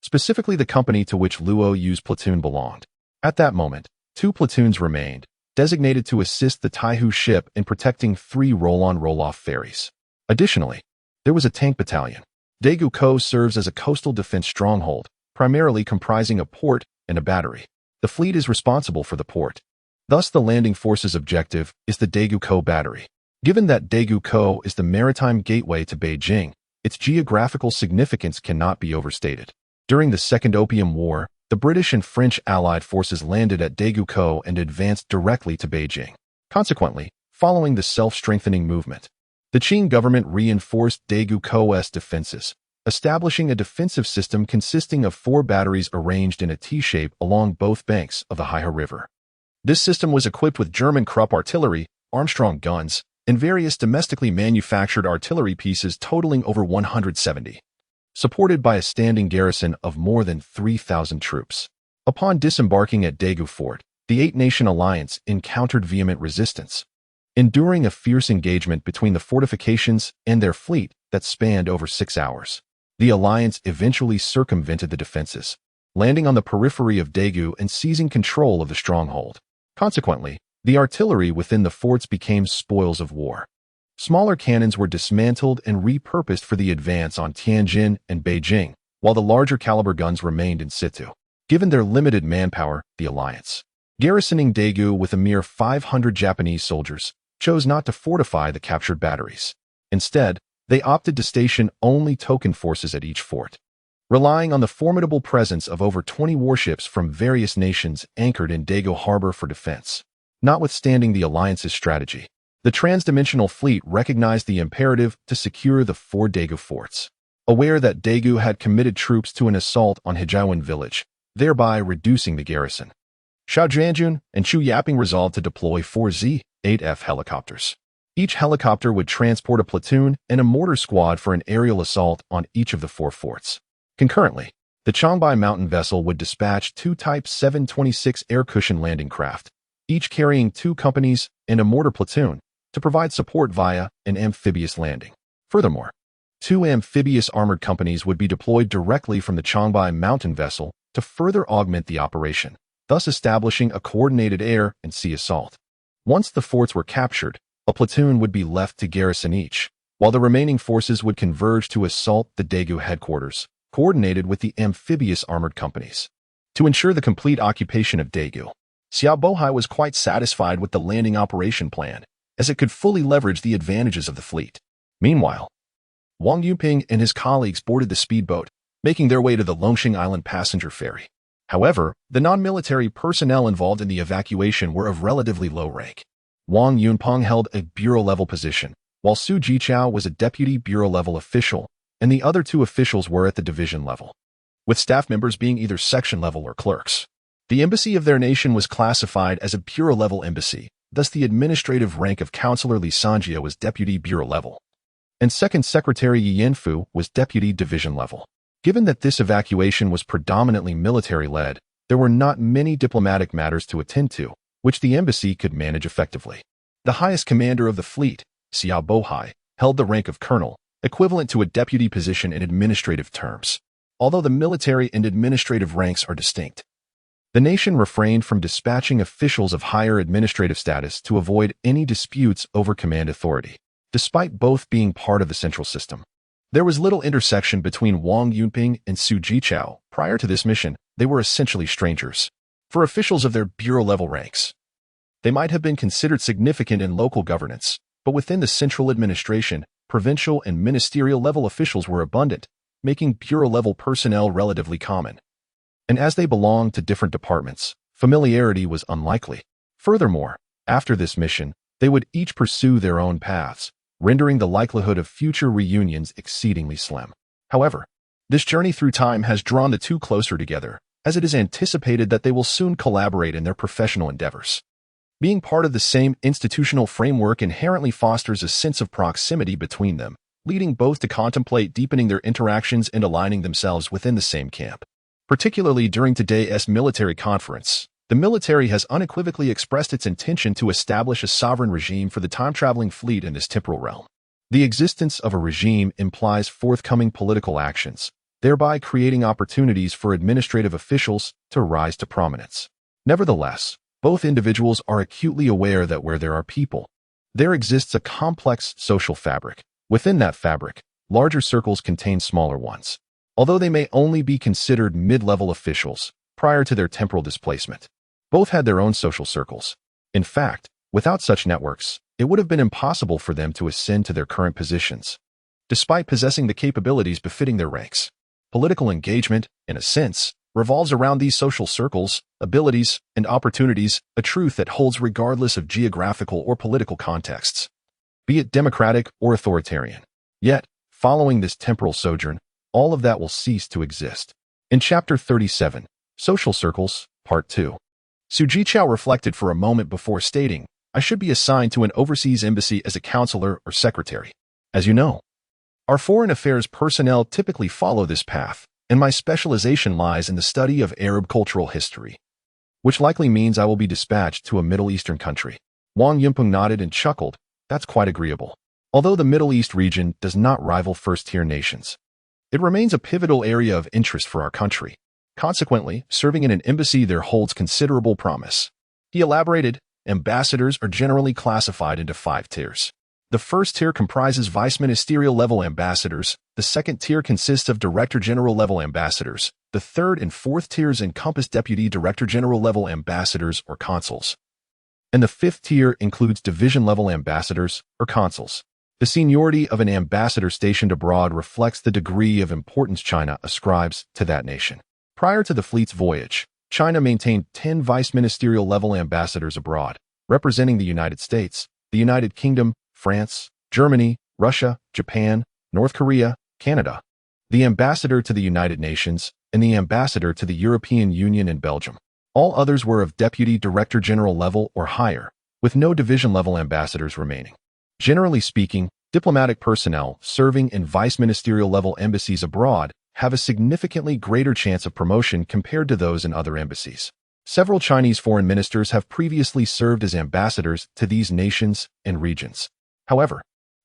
specifically the company to which Luo Yu's platoon belonged. At that moment, 2 platoons remained, designated to assist the Taihu ship in protecting 3 roll-on roll-off ferries. Additionally, there was a tank battalion. Daguku serves as a coastal defense stronghold, primarily comprising a port and a battery. The fleet is responsible for the port. Thus, the landing force's objective is the Daguku battery. Given that Daguku is the maritime gateway to Beijing, its geographical significance cannot be overstated. During the Second Opium War, the British and French Allied forces landed at Daguku and advanced directly to Beijing. Consequently, following the self-strengthening movement, the Qing government reinforced Daguku's defenses, establishing a defensive system consisting of 4 batteries arranged in a T-shape along both banks of the Haihe River. This system was equipped with German Krupp artillery, Armstrong guns, and various domestically manufactured artillery pieces totaling over 170, supported by a standing garrison of more than 3,000 troops. Upon disembarking at Daegu Fort, the Eight-Nation Alliance encountered vehement resistance, enduring a fierce engagement between the fortifications and their fleet that spanned over 6 hours. The alliance eventually circumvented the defenses, landing on the periphery of Daegu and seizing control of the stronghold. Consequently, the artillery within the forts became spoils of war. Smaller cannons were dismantled and repurposed for the advance on Tianjin and Beijing, while the larger caliber guns remained in situ. Given their limited manpower, the alliance, garrisoning Daegu with a mere 500 Japanese soldiers, chose not to fortify the captured batteries. Instead, they opted to station only token forces at each fort, relying on the formidable presence of over 20 warships from various nations anchored in Daegu harbor for defense. Notwithstanding the alliance's strategy, the transdimensional fleet recognized the imperative to secure the 4 Daegu forts. Aware that Daegu had committed troops to an assault on Hijaiwan village, thereby reducing the garrison, Xiao Jianjun and Chu Yaping resolved to deploy 4 Z-8F helicopters. Each helicopter would transport a platoon and a mortar squad for an aerial assault on each of the 4 forts. Concurrently, the Changbai mountain vessel would dispatch 2 Type 726 air cushion landing craft, each carrying 2 companies and a mortar platoon, to provide support via an amphibious landing. Furthermore, 2 amphibious armored companies would be deployed directly from the Changbai mountain vessel to further augment the operation, thus establishing a coordinated air and sea assault. Once the forts were captured, a platoon would be left to garrison each, while the remaining forces would converge to assault the Daegu headquarters, coordinated with the amphibious armored companies. To ensure the complete occupation of Daegu, Xiao Bohai was quite satisfied with the landing operation plan, as it could fully leverage the advantages of the fleet. Meanwhile, Wang Yuping and his colleagues boarded the speedboat, making their way to the Longxing Island passenger ferry. However, the non-military personnel involved in the evacuation were of relatively low rank. Wang Yunpeng held a bureau-level position, while Su Jichao was a deputy bureau-level official, and the other 2 officials were at the division level, with staff members being either section level or clerks. The embassy of their nation was classified as a bureau-level embassy, thus the administrative rank of Councillor Li Sanjia was deputy bureau-level, and Second Secretary Yi Yanfu was deputy division-level. Given that this evacuation was predominantly military-led, there were not many diplomatic matters to attend to, which the embassy could manage effectively. The highest commander of the fleet, Xiao Bohai, held the rank of colonel, equivalent to a deputy position in administrative terms. Although the military and administrative ranks are distinct, the nation refrained from dispatching officials of higher administrative status to avoid any disputes over command authority, despite both being part of the central system. There was little intersection between Wang Yunping and Su Jichao. Prior to this mission, they were essentially strangers. For officials of their bureau-level ranks, they might have been considered significant in local governance, but within the central administration, provincial and ministerial-level officials were abundant, making bureau-level personnel relatively common. And as they belonged to different departments, familiarity was unlikely. Furthermore, after this mission, they would each pursue their own paths, rendering the likelihood of future reunions exceedingly slim. However, this journey through time has drawn the 2 closer together, as it is anticipated that they will soon collaborate in their professional endeavors. Being part of the same institutional framework inherently fosters a sense of proximity between them, leading both to contemplate deepening their interactions and aligning themselves within the same camp. Particularly during today's military conference, the military has unequivocally expressed its intention to establish a sovereign regime for the time-traveling fleet in this temporal realm. The existence of a regime implies forthcoming political actions, thereby creating opportunities for administrative officials to rise to prominence. Nevertheless, both individuals are acutely aware that where there are people, there exists a complex social fabric. Within that fabric, larger circles contain smaller ones, although they may only be considered mid-level officials prior to their temporal displacement. Both had their own social circles. In fact, without such networks, it would have been impossible for them to ascend to their current positions. Despite possessing the capabilities befitting their ranks, political engagement, in a sense, revolves around these social circles, abilities, and opportunities, a truth that holds regardless of geographical or political contexts, be it democratic or authoritarian. Yet, following this temporal sojourn, all of that will cease to exist. In Chapter 37, Social Circles, Part 2, Su Jichao reflected for a moment before stating, I should be assigned to an overseas embassy as a counselor or secretary. As you know, our foreign affairs personnel typically follow this path, and my specialization lies in the study of Arab cultural history, which likely means I will be dispatched to a Middle Eastern country. Wang Yunpeng nodded and chuckled. That's quite agreeable. Although the Middle East region does not rival first-tier nations, it remains a pivotal area of interest for our country. Consequently, serving in an embassy there holds considerable promise. He elaborated, ambassadors are generally classified into 5 tiers. The first tier comprises vice-ministerial-level ambassadors, the second tier consists of director-general-level ambassadors, the third and fourth tiers encompass deputy director-general-level ambassadors or consuls, and the fifth tier includes division-level ambassadors or consuls. The seniority of an ambassador stationed abroad reflects the degree of importance China ascribes to that nation. Prior to the fleet's voyage, China maintained 10 vice-ministerial-level ambassadors abroad, representing the United States, the United Kingdom, France, Germany, Russia, Japan, North Korea, Canada, the ambassador to the United Nations, and the ambassador to the European Union and Belgium. All others were of deputy director general level or higher, with no division-level ambassadors remaining. Generally speaking, diplomatic personnel serving in vice-ministerial-level embassies abroad have a significantly greater chance of promotion compared to those in other embassies. Several Chinese foreign ministers have previously served as ambassadors to these nations and regions. However,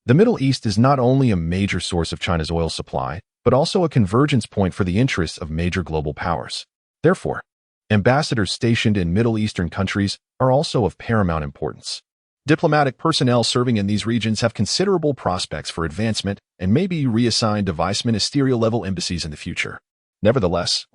the Middle East is not only a major source of China's oil supply, but also a convergence point for the interests of major global powers. Therefore, ambassadors stationed in Middle Eastern countries are also of paramount importance. Diplomatic personnel serving in these regions have considerable prospects for advancement and may be reassigned to vice-ministerial-level embassies in the future. Nevertheless,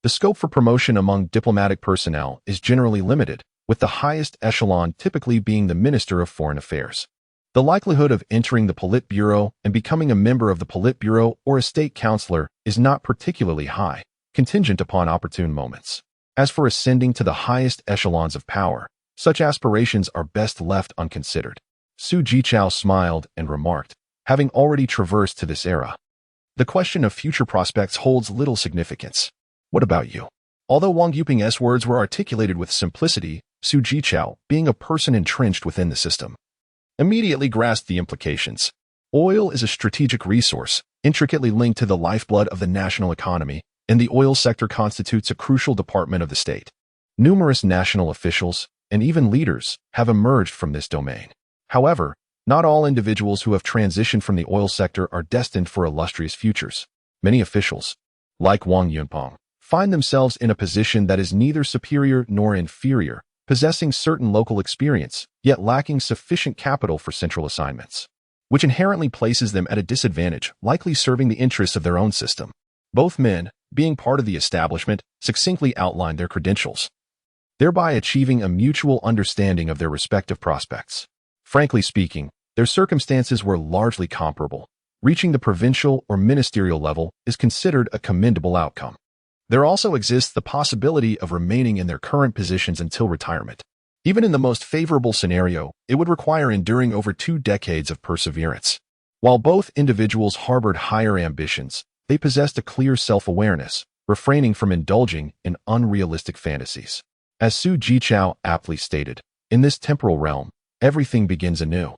the scope for promotion among diplomatic personnel is generally limited, with the highest echelon typically being the Minister of Foreign Affairs. The likelihood of entering the Politburo and becoming a member of the Politburo or a state councillor is not particularly high, contingent upon opportune moments. As for ascending to the highest echelons of power, such aspirations are best left unconsidered. Su Jichao smiled and remarked, having already traversed to this era, the question of future prospects holds little significance. What about you? Although Wang Yuping's words were articulated with simplicity, Su Jichao, being a person entrenched within the system, immediately grasped the implications. Oil is a strategic resource, intricately linked to the lifeblood of the national economy, and the oil sector constitutes a crucial department of the state. Numerous national officials, and even leaders, have emerged from this domain. However, not all individuals who have transitioned from the oil sector are destined for illustrious futures. Many officials, like Wang Yunpeng, find themselves in a position that is neither superior nor inferior, possessing certain local experience, yet lacking sufficient capital for central assignments, which inherently places them at a disadvantage, likely serving the interests of their own system. Both men, being part of the establishment, succinctly outlined their credentials, thereby achieving a mutual understanding of their respective prospects. Frankly speaking, their circumstances were largely comparable. Reaching the provincial or ministerial level is considered a commendable outcome. There also exists the possibility of remaining in their current positions until retirement. Even in the most favorable scenario, it would require enduring over 2 decades of perseverance. While both individuals harbored higher ambitions, they possessed a clear self-awareness, refraining from indulging in unrealistic fantasies. As Su Jichao aptly stated, in this temporal realm, everything begins anew,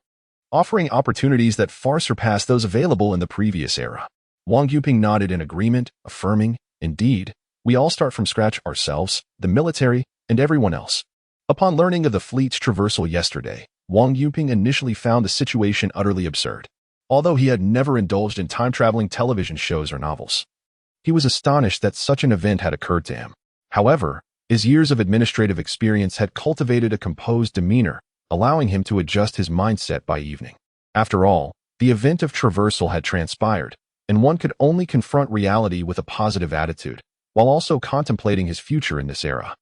offering opportunities that far surpass those available in the previous era. Wang Yuping nodded in agreement, affirming, "Indeed, we all start from scratch ourselves, the military, and everyone else." Upon learning of the fleet's traversal yesterday, Wang Yuping initially found the situation utterly absurd. Although he had never indulged in time-traveling television shows or novels, he was astonished that such an event had occurred to him. However, his years of administrative experience had cultivated a composed demeanor, allowing him to adjust his mindset by evening. After all, the event of traversal had transpired, and one could only confront reality with a positive attitude, while also contemplating his future in this era.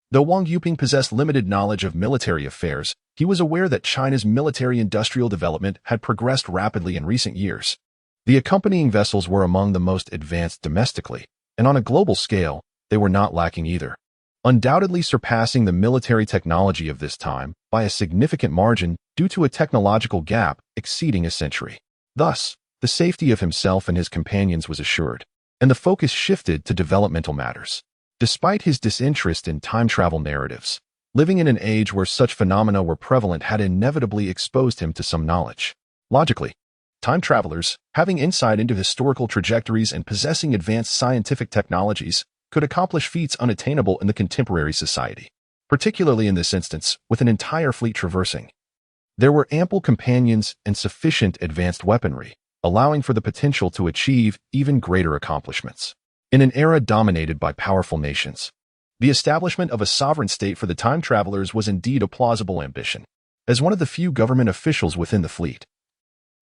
Though Wang Yuping possessed limited knowledge of military affairs, he was aware that China's military-industrial development had progressed rapidly in recent years. The accompanying vessels were among the most advanced domestically, and on a global scale, they were not lacking either, undoubtedly surpassing the military technology of this time by a significant margin due to a technological gap exceeding a century. Thus, the safety of himself and his companions was assured, and the focus shifted to developmental matters. Despite his disinterest in time travel narratives, Living in an age where such phenomena were prevalent had inevitably exposed him to some knowledge. Logically, time travelers, having insight into historical trajectories and possessing advanced scientific technologies, could accomplish feats unattainable in the contemporary society, particularly in this instance, with an entire fleet traversing. There were ample companions and sufficient advanced weaponry, allowing for the potential to achieve even greater accomplishments. In an era dominated by powerful nations, the establishment of a sovereign state for the time travelers was indeed a plausible ambition. As one of the few government officials within the fleet,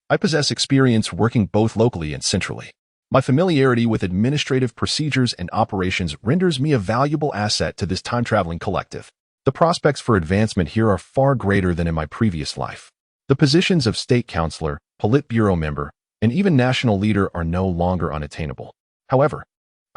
I possess experience working both locally and centrally. My familiarity with administrative procedures and operations renders me a valuable asset to this time-traveling collective. The prospects for advancement here are far greater than in my previous life. The positions of state counselor, Politburo member, and even national leader are no longer unattainable. However,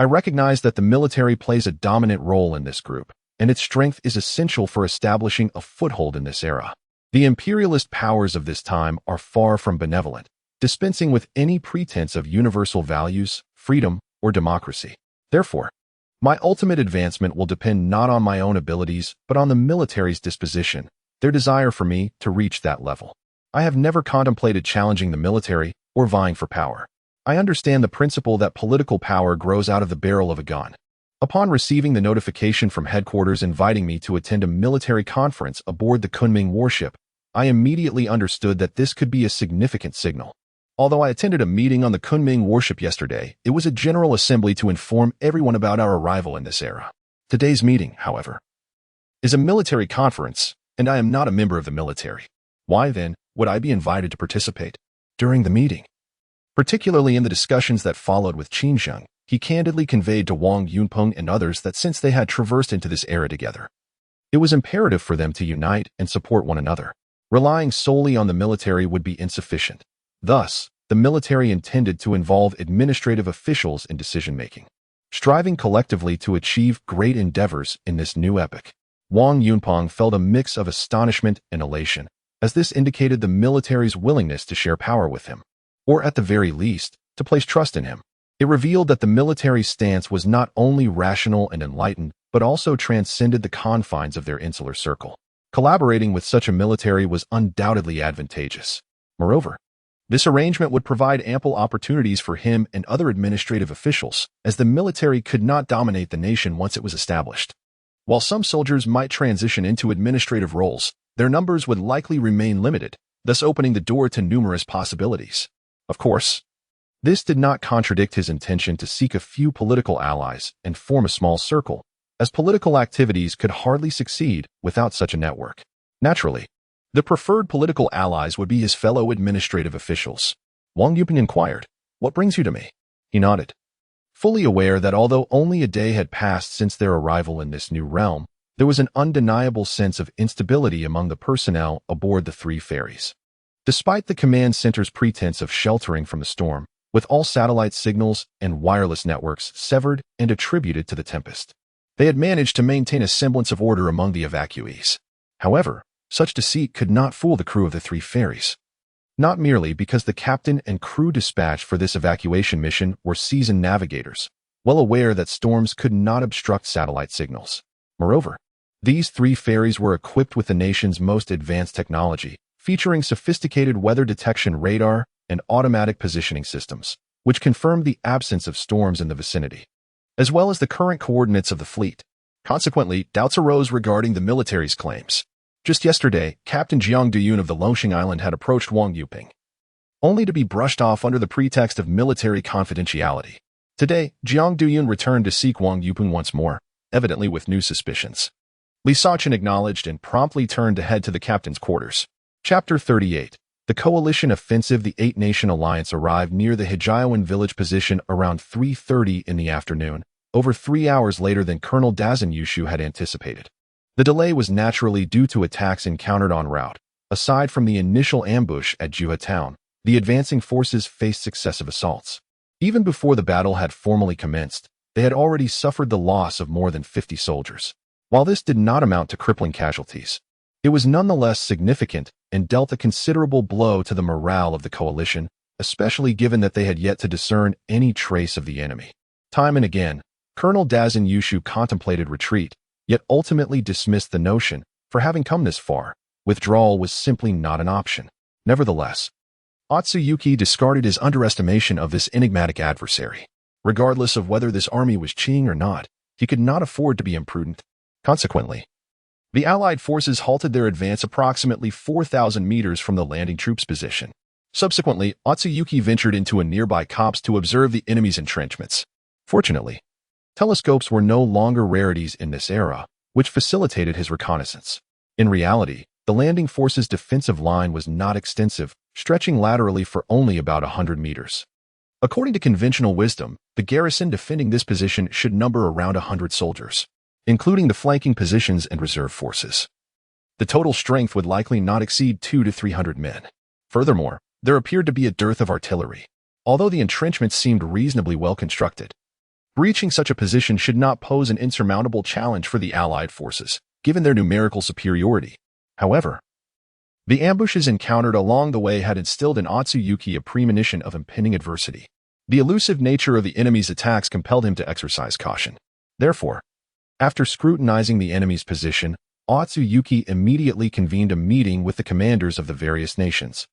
I recognize that the military plays a dominant role in this group, and its strength is essential for establishing a foothold in this era. The imperialist powers of this time are far from benevolent, dispensing with any pretense of universal values, freedom, or democracy. Therefore, my ultimate advancement will depend not on my own abilities, but on the military's disposition, their desire for me to reach that level. I have never contemplated challenging the military or vying for power. I understand the principle that political power grows out of the barrel of a gun. Upon receiving the notification from headquarters inviting me to attend a military conference aboard the Kunming warship, I immediately understood that this could be a significant signal. Although I attended a meeting on the Kunming warship yesterday, it was a general assembly to inform everyone about our arrival in this era. Today's meeting, however, is a military conference, and I am not a member of the military. Why, then, would I be invited to participate? During the meeting, particularly in the discussions that followed with Qing, he candidly conveyed to Wang Yunpeng and others that since they had traversed into this era together, it was imperative for them to unite and support one another. Relying solely on the military would be insufficient. Thus, the military intended to involve administrative officials in decision-making, striving collectively to achieve great endeavors in this new epoch. Wang Yunpeng felt a mix of astonishment and elation, as this indicated the military's willingness to share power with him, or at the very least, to place trust in him. It revealed that the military's stance was not only rational and enlightened, but also transcended the confines of their insular circle. Collaborating with such a military was undoubtedly advantageous. Moreover, this arrangement would provide ample opportunities for him and other administrative officials, as the military could not dominate the nation once it was established. While some soldiers might transition into administrative roles, their numbers would likely remain limited, thus opening the door to numerous possibilities. Of course, this did not contradict his intention to seek a few political allies and form a small circle, as political activities could hardly succeed without such a network. Naturally, the preferred political allies would be his fellow administrative officials. Wang Yuping inquired, "What brings you to me?" He nodded, fully aware that although only a day had passed since their arrival in this new realm, there was an undeniable sense of instability among the personnel aboard the three ferries. Despite the command center's pretense of sheltering from the storm, with all satellite signals and wireless networks severed and attributed to the tempest, they had managed to maintain a semblance of order among the evacuees. However, such deceit could not fool the crew of the three ferries. Not merely because the captain and crew dispatched for this evacuation mission were seasoned navigators, well aware that storms could not obstruct satellite signals. Moreover, these three ferries were equipped with the nation's most advanced technology, featuring sophisticated weather detection radar and automatic positioning systems, which confirmed the absence of storms in the vicinity, as well as the current coordinates of the fleet. Consequently, doubts arose regarding the military's claims. Just yesterday, Captain Jiang Duyun of the Longxing Island had approached Wang Yuping, only to be brushed off under the pretext of military confidentiality. Today, Jiang Duyun returned to seek Wang Yuping once more, evidently with new suspicions. Li Sachin acknowledged and promptly turned to head to the captain's quarters. Chapter 38. The coalition offensive. The Eight-Nation Alliance arrived near the Hijiawan village position around 3:30 in the afternoon, over 3 hours later than Colonel Dazan Yushu had anticipated. The delay was naturally due to attacks encountered en route. Aside from the initial ambush at Juha town, the advancing forces faced successive assaults. Even before the battle had formally commenced, they had already suffered the loss of more than 50 soldiers. While this did not amount to crippling casualties, it was nonetheless significant and dealt a considerable blow to the morale of the coalition, especially given that they had yet to discern any trace of the enemy. Time and again, Colonel Dazan Yushu contemplated retreat, yet ultimately dismissed the notion, for having come this far, withdrawal was simply not an option. Nevertheless, Otsuyuki discarded his underestimation of this enigmatic adversary. Regardless of whether this army was Qing or not, he could not afford to be imprudent. Consequently, the Allied forces halted their advance approximately 4,000 meters from the landing troops' position. Subsequently, Otsuyuki ventured into a nearby copse to observe the enemy's entrenchments. Fortunately, telescopes were no longer rarities in this era, which facilitated his reconnaissance. In reality, the landing force's defensive line was not extensive, stretching laterally for only about 100 meters. According to conventional wisdom, the garrison defending this position should number around 100 soldiers, including the flanking positions and reserve forces. The total strength would likely not exceed 200 to 300 men. Furthermore, there appeared to be a dearth of artillery, although the entrenchments seemed reasonably well constructed. Breaching such a position should not pose an insurmountable challenge for the Allied forces, given their numerical superiority. However, the ambushes encountered along the way had instilled in Otsuyuki a premonition of impending adversity. The elusive nature of the enemy's attacks compelled him to exercise caution. Therefore, after scrutinizing the enemy's position, Otsuyuki immediately convened a meeting with the commanders of the various nations,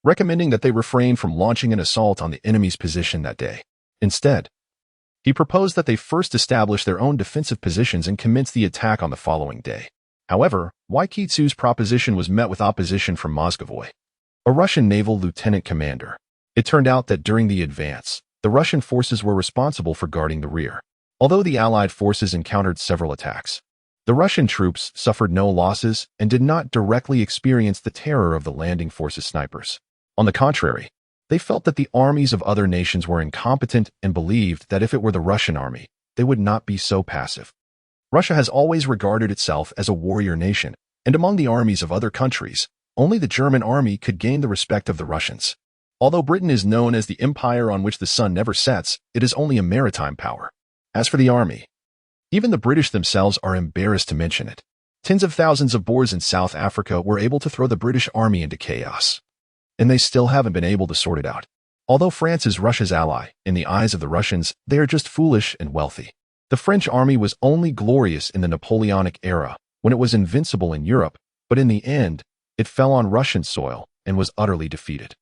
recommending that they refrain from launching an assault on the enemy's position that day. Instead, he proposed that they first establish their own defensive positions and commence the attack on the following day. However, Waikitsu's proposition was met with opposition from Mozgovoy, a Russian naval lieutenant commander. It turned out that during the advance, the Russian forces were responsible for guarding the rear. Although the Allied forces encountered several attacks, the Russian troops suffered no losses and did not directly experience the terror of the landing force's snipers. On the contrary, they felt that the armies of other nations were incompetent and believed that if it were the Russian army, they would not be so passive. Russia has always regarded itself as a warrior nation, and among the armies of other countries, only the German army could gain the respect of the Russians. Although Britain is known as the empire on which the sun never sets, it is only a maritime power. As for the army, even the British themselves are embarrassed to mention it. Tens of thousands of Boers in South Africa were able to throw the British army into chaos, and they still haven't been able to sort it out. Although France is Russia's ally, in the eyes of the Russians, they are just foolish and wealthy. The French army was only glorious in the Napoleonic era, when it was invincible in Europe, but in the end, it fell on Russian soil and was utterly defeated.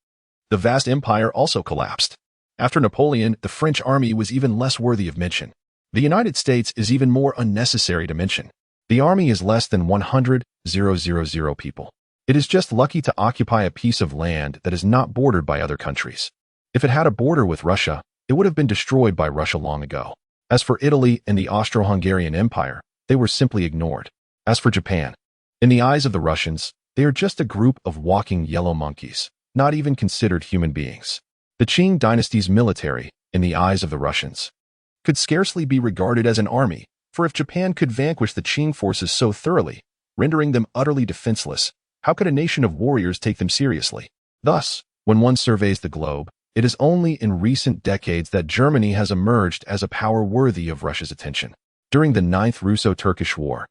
The vast empire also collapsed. After Napoleon, the French army was even less worthy of mention. The United States is even more unnecessary to mention. The army is less than 100,000 people. It is just lucky to occupy a piece of land that is not bordered by other countries. If it had a border with Russia, it would have been destroyed by Russia long ago. As for Italy and the Austro-Hungarian Empire, they were simply ignored. As for Japan, in the eyes of the Russians, they are just a group of walking yellow monkeys, not even considered human beings. The Qing Dynasty's military, in the eyes of the Russians, could scarcely be regarded as an army, for if Japan could vanquish the Qing forces so thoroughly, rendering them utterly defenseless, how could a nation of warriors take them seriously? Thus, when one surveys the globe, it is only in recent decades that Germany has emerged as a power worthy of Russia's attention. During the Ninth Russo-Turkish War,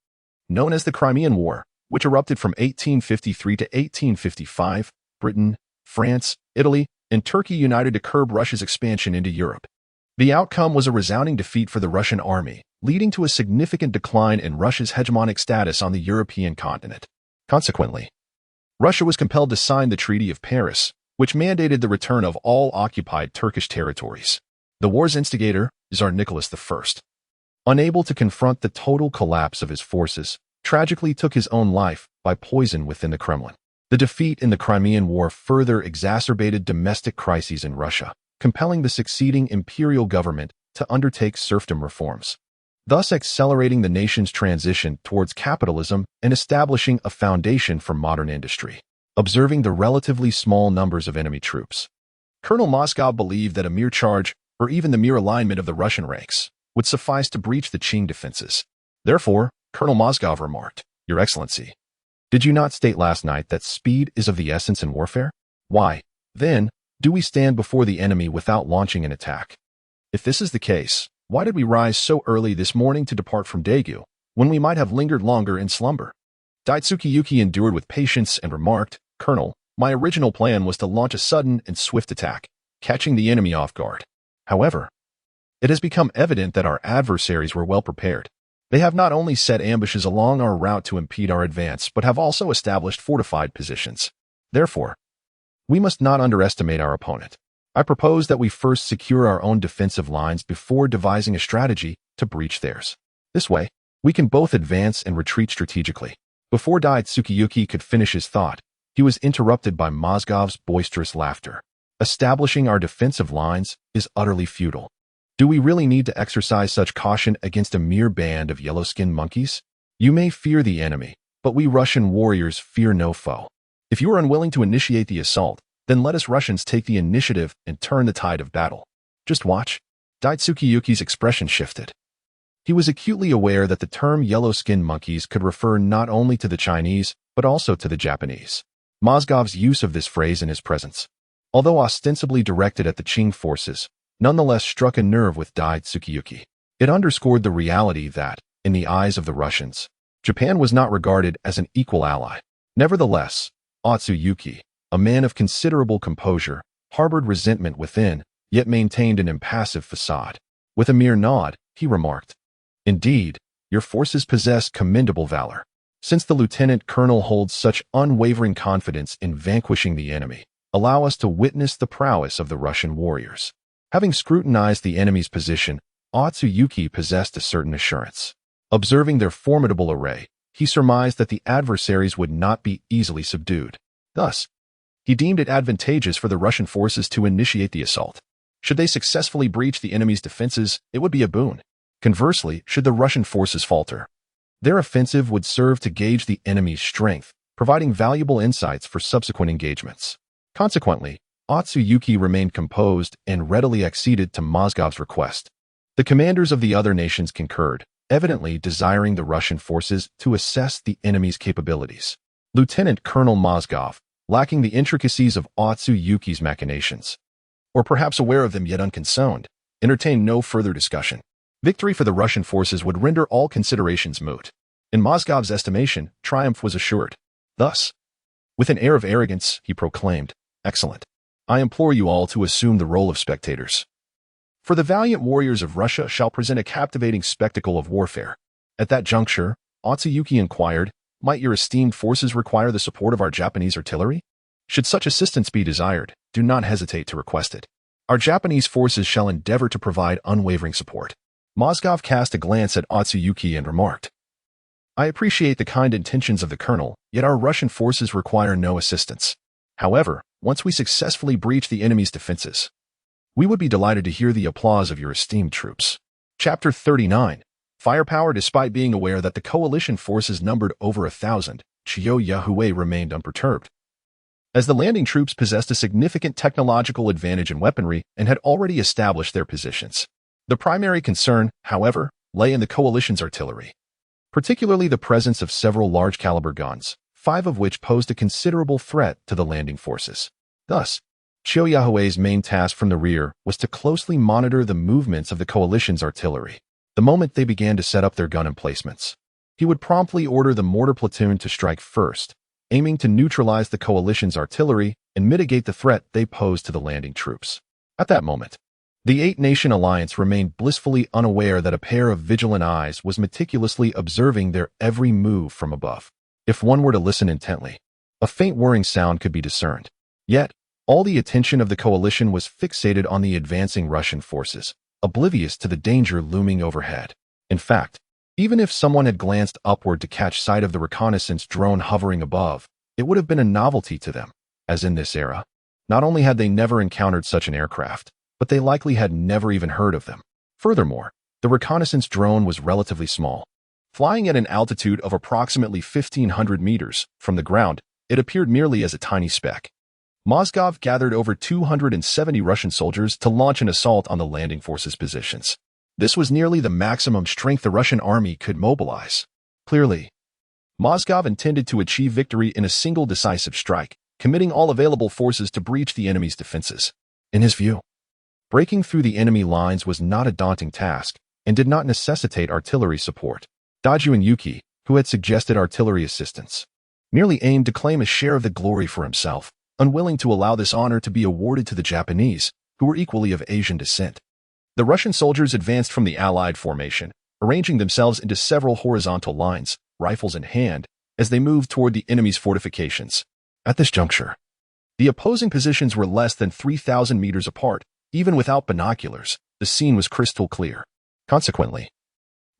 known as the Crimean War, which erupted from 1853 to 1855, Britain, France, Italy, and Turkey united to curb Russia's expansion into Europe. The outcome was a resounding defeat for the Russian army, leading to a significant decline in Russia's hegemonic status on the European continent. Consequently, Russia was compelled to sign the Treaty of Paris, which mandated the return of all occupied Turkish territories. The war's instigator, Tsar Nicholas I, unable to confront the total collapse of his forces, tragically took his own life by poison within the Kremlin. The defeat in the Crimean War further exacerbated domestic crises in Russia, compelling the succeeding imperial government to undertake serfdom reforms, thus accelerating the nation's transition towards capitalism and establishing a foundation for modern industry. Observing the relatively small numbers of enemy troops, Colonel Moscow believed that a mere charge, or even the mere alignment of the Russian ranks, would suffice to breach the Qing defenses. Therefore, Colonel Moscow remarked, "Your Excellency, did you not state last night that speed is of the essence in warfare? Why, then, do we stand before the enemy without launching an attack? If this is the case, why did we rise so early this morning to depart from Daegu, when we might have lingered longer in slumber?" Daitsukiyuki endured with patience and remarked, "Colonel, my original plan was to launch a sudden and swift attack, catching the enemy off guard. However, it has become evident that our adversaries were well prepared. They have not only set ambushes along our route to impede our advance, but have also established fortified positions. Therefore, we must not underestimate our opponent. I propose that we first secure our own defensive lines before devising a strategy to breach theirs. This way, we can both advance and retreat strategically. Before Dai Tsukiyuki could finish his thought, he was interrupted by Mozgov's boisterous laughter. Establishing our defensive lines is utterly futile. Do we really need to exercise such caution against a mere band of yellow-skinned monkeys? You may fear the enemy, but we Russian warriors fear no foe. If you are unwilling to initiate the assault, then let us Russians take the initiative and turn the tide of battle. Just watch. Dai Tsukiyuki's expression shifted. He was acutely aware that the term yellow-skinned monkeys could refer not only to the Chinese, but also to the Japanese. Mozgov's use of this phrase in his presence, although ostensibly directed at the Qing forces, nonetheless struck a nerve with Dai Tsukiyuki. It underscored the reality that, in the eyes of the Russians, Japan was not regarded as an equal ally. Nevertheless, Otsuyuki, a man of considerable composure, harbored resentment within, yet maintained an impassive facade. With a mere nod, he remarked, "Indeed, your forces possess commendable valor. Since the lieutenant colonel holds such unwavering confidence in vanquishing the enemy, allow us to witness the prowess of the Russian warriors." Having scrutinized the enemy's position, Otsuyuki possessed a certain assurance. Observing their formidable array, he surmised that the adversaries would not be easily subdued. Thus, he deemed it advantageous for the Russian forces to initiate the assault. Should they successfully breach the enemy's defenses, it would be a boon. Conversely, should the Russian forces falter, their offensive would serve to gauge the enemy's strength, providing valuable insights for subsequent engagements. Consequently, Otsuyuki remained composed and readily acceded to Mozgov's request. The commanders of the other nations concurred, evidently desiring the Russian forces to assess the enemy's capabilities. Lieutenant Colonel Mozgov, lacking the intricacies of Otsuyuki's machinations, or perhaps aware of them yet unconcerned, entertained no further discussion. Victory for the Russian forces would render all considerations moot. In Mozgov's estimation, triumph was assured. Thus, with an air of arrogance, he proclaimed, "Excellent. I implore you all to assume the role of spectators. For the valiant warriors of Russia shall present a captivating spectacle of warfare." At that juncture, Otsuyuki inquired, "Might your esteemed forces require the support of our Japanese artillery? Should such assistance be desired, do not hesitate to request it. Our Japanese forces shall endeavor to provide unwavering support." Mozgov cast a glance at Otsuyuki and remarked, "I appreciate the kind intentions of the colonel, yet our Russian forces require no assistance. However, once we successfully breach the enemy's defenses, we would be delighted to hear the applause of your esteemed troops." Chapter 39. Firepower. Despite being aware that the coalition forces numbered over 1,000, Qiu Yahui remained unperturbed. As the landing troops possessed a significant technological advantage in weaponry and had already established their positions. The primary concern, however, lay in the coalition's artillery, particularly the presence of several large-caliber guns, 5 of which posed a considerable threat to the landing forces. Thus, Qiu Yahui's main task from the rear was to closely monitor the movements of the coalition's artillery. The moment they began to set up their gun emplacements, he would promptly order the mortar platoon to strike first, aiming to neutralize the coalition's artillery and mitigate the threat they posed to the landing troops. At that moment, the eight-nation alliance remained blissfully unaware that a pair of vigilant eyes was meticulously observing their every move from above. If one were to listen intently, a faint whirring sound could be discerned. Yet, all the attention of the coalition was fixated on the advancing Russian forces, oblivious to the danger looming overhead. In fact, even if someone had glanced upward to catch sight of the reconnaissance drone hovering above, it would have been a novelty to them, as in this era, not only had they never encountered such an aircraft, but they likely had never even heard of them. Furthermore, the reconnaissance drone was relatively small. Flying at an altitude of approximately 1,500 meters from the ground, it appeared merely as a tiny speck. Mozgov gathered over 270 Russian soldiers to launch an assault on the landing forces' positions. This was nearly the maximum strength the Russian army could mobilize. Clearly, Mozgov intended to achieve victory in a single decisive strike, committing all available forces to breach the enemy's defenses. In his view, breaking through the enemy lines was not a daunting task and did not necessitate artillery support. Daju Yuki, who had suggested artillery assistance, merely aimed to claim a share of the glory for himself, unwilling to allow this honor to be awarded to the Japanese, who were equally of Asian descent. The Russian soldiers advanced from the Allied formation, arranging themselves into several horizontal lines, rifles in hand, as they moved toward the enemy's fortifications. At this juncture, the opposing positions were less than 3,000 meters apart. Even without binoculars, the scene was crystal clear. Consequently,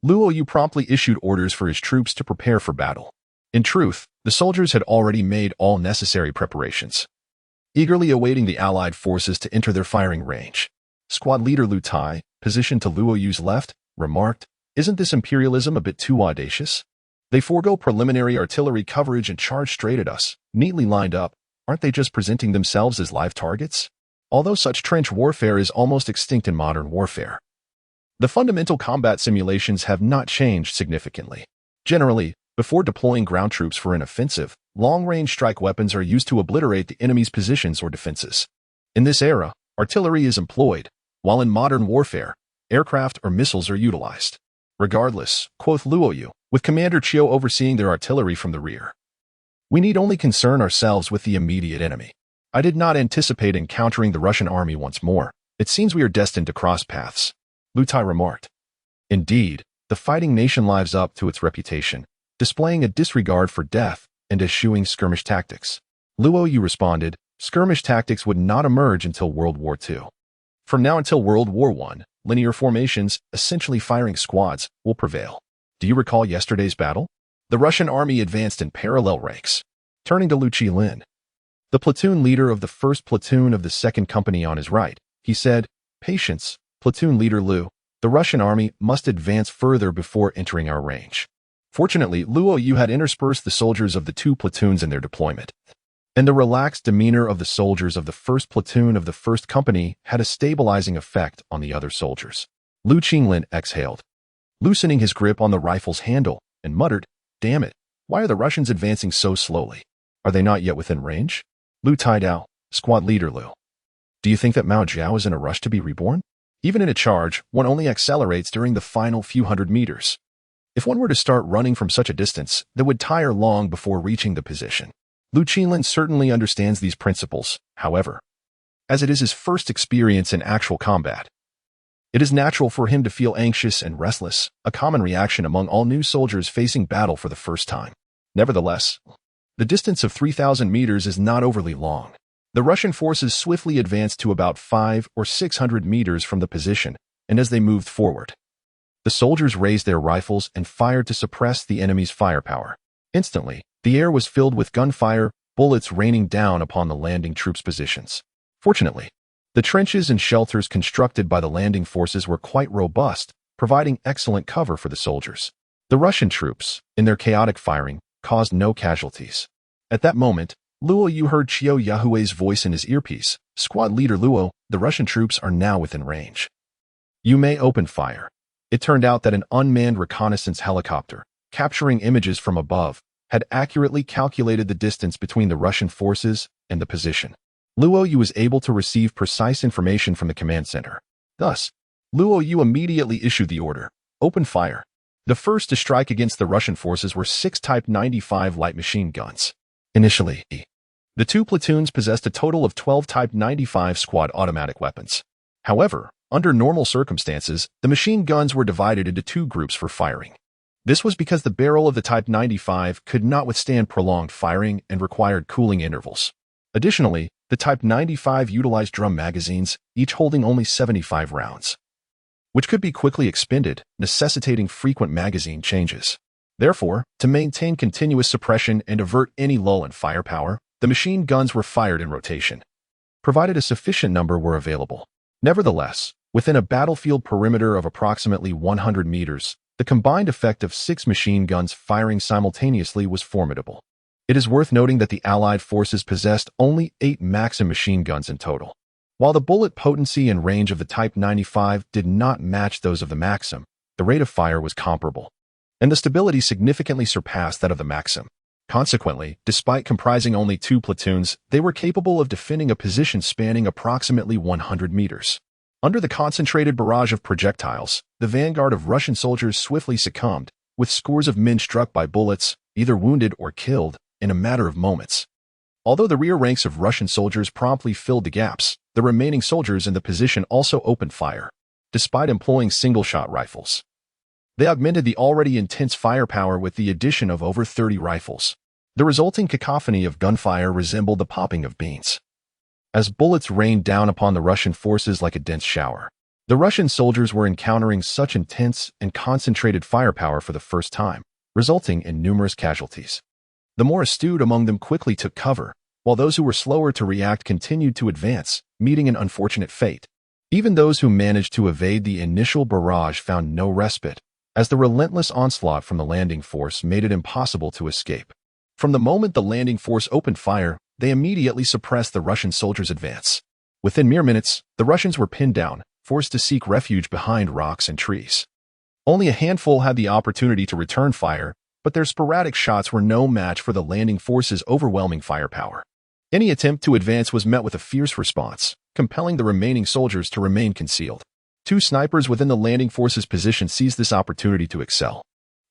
Luo Yu promptly issued orders for his troops to prepare for battle. In truth, the soldiers had already made all necessary preparations, eagerly awaiting the Allied forces to enter their firing range. Squad leader Lu Tai, positioned to Luo Yu's left, remarked, "Isn't this imperialism a bit too audacious? They forego preliminary artillery coverage and charge straight at us, neatly lined up. Aren't they just presenting themselves as live targets?" Although such trench warfare is almost extinct in modern warfare, the fundamental combat simulations have not changed significantly. Generally, before deploying ground troops for an offensive, long-range strike weapons are used to obliterate the enemy's positions or defenses. In this era, artillery is employed, while in modern warfare, aircraft or missiles are utilized. Regardless, quoth Luo Yu, with Commander Chiu overseeing their artillery from the rear, we need only concern ourselves with the immediate enemy. I did not anticipate encountering the Russian army once more. It seems we are destined to cross paths, Lu Tai remarked. Indeed, the fighting nation lives up to its reputation, displaying a disregard for death and eschewing skirmish tactics. Luo Yu responded, skirmish tactics would not emerge until World War II. From now until World War I, linear formations, essentially firing squads, will prevail. Do you recall yesterday's battle? The Russian army advanced in parallel ranks. Turning to Lu Qilin, the platoon leader of the 1st Platoon of the 2nd Company on his right, he said, "Patience, Platoon Leader Lu. The Russian army must advance further before entering our range." Fortunately, Luo Yu had interspersed the soldiers of the 2 platoons in their deployment, and the relaxed demeanor of the soldiers of the 1st Platoon of the 1st Company had a stabilizing effect on the other soldiers. Lu Qilin exhaled, loosening his grip on the rifle's handle, and muttered, "Damn it, why are the Russians advancing so slowly? Are they not yet within range?" Lu Taidao, Squad Leader Lu, do you think that Mao Zhao is in a rush to be reborn? Even in a charge, one only accelerates during the final few hundred meters. If one were to start running from such a distance, they would tire long before reaching the position. Lu Qilin certainly understands these principles, however, as it is his first experience in actual combat. It is natural for him to feel anxious and restless, a common reaction among all new soldiers facing battle for the first time. Nevertheless, the distance of 3,000 meters is not overly long. The Russian forces swiftly advanced to about 500 or 600 meters from the position, and as they moved forward, the soldiers raised their rifles and fired to suppress the enemy's firepower. Instantly, the air was filled with gunfire, bullets raining down upon the landing troops' positions. Fortunately, the trenches and shelters constructed by the landing forces were quite robust, providing excellent cover for the soldiers. The Russian troops, in their chaotic firing, caused no casualties. At that moment, Luo Yu heard Chiu Yahui's voice in his earpiece. "Squad Leader Luo, the Russian troops are now within range. You may open fire." It turned out that an unmanned reconnaissance helicopter, capturing images from above, had accurately calculated the distance between the Russian forces and the position. Luo Yu was able to receive precise information from the command center. Thus, Luo Yu immediately issued the order, "Open fire." The first to strike against the Russian forces were 6 Type 95 light machine guns. Initially, the 2 platoons possessed a total of 12 Type 95 squad automatic weapons. However, under normal circumstances, the machine guns were divided into 2 groups for firing. This was because the barrel of the Type 95 could not withstand prolonged firing and required cooling intervals. Additionally, the Type 95 utilized drum magazines, each holding only 75 rounds, which could be quickly expended, necessitating frequent magazine changes. Therefore, to maintain continuous suppression and avert any lull in firepower, the machine guns were fired in rotation, provided a sufficient number were available. Nevertheless, within a battlefield perimeter of approximately 100 meters, the combined effect of 6 machine guns firing simultaneously was formidable. It is worth noting that the Allied forces possessed only 8 Maxim machine guns in total. While the bullet potency and range of the Type 95 did not match those of the Maxim, the rate of fire was comparable, and the stability significantly surpassed that of the Maxim. Consequently, despite comprising only 2 platoons, they were capable of defending a position spanning approximately 100 meters. Under the concentrated barrage of projectiles, the vanguard of Russian soldiers swiftly succumbed, with scores of men struck by bullets, either wounded or killed, in a matter of moments. Although the rear ranks of Russian soldiers promptly filled the gaps, the remaining soldiers in the position also opened fire, despite employing single-shot rifles. They augmented the already intense firepower with the addition of over 30 rifles. The resulting cacophony of gunfire resembled the popping of beans, as bullets rained down upon the Russian forces like a dense shower. The Russian soldiers were encountering such intense and concentrated firepower for the first time, resulting in numerous casualties. The more astute among them quickly took cover, while those who were slower to react continued to advance, meeting an unfortunate fate. Even those who managed to evade the initial barrage found no respite, as the relentless onslaught from the landing force made it impossible to escape. From the moment the landing force opened fire, they immediately suppressed the Russian soldiers' advance. Within mere minutes, the Russians were pinned down, forced to seek refuge behind rocks and trees. Only a handful had the opportunity to return fire, but their sporadic shots were no match for the landing force's overwhelming firepower. Any attempt to advance was met with a fierce response, compelling the remaining soldiers to remain concealed. Two snipers within the landing force's position seized this opportunity to excel.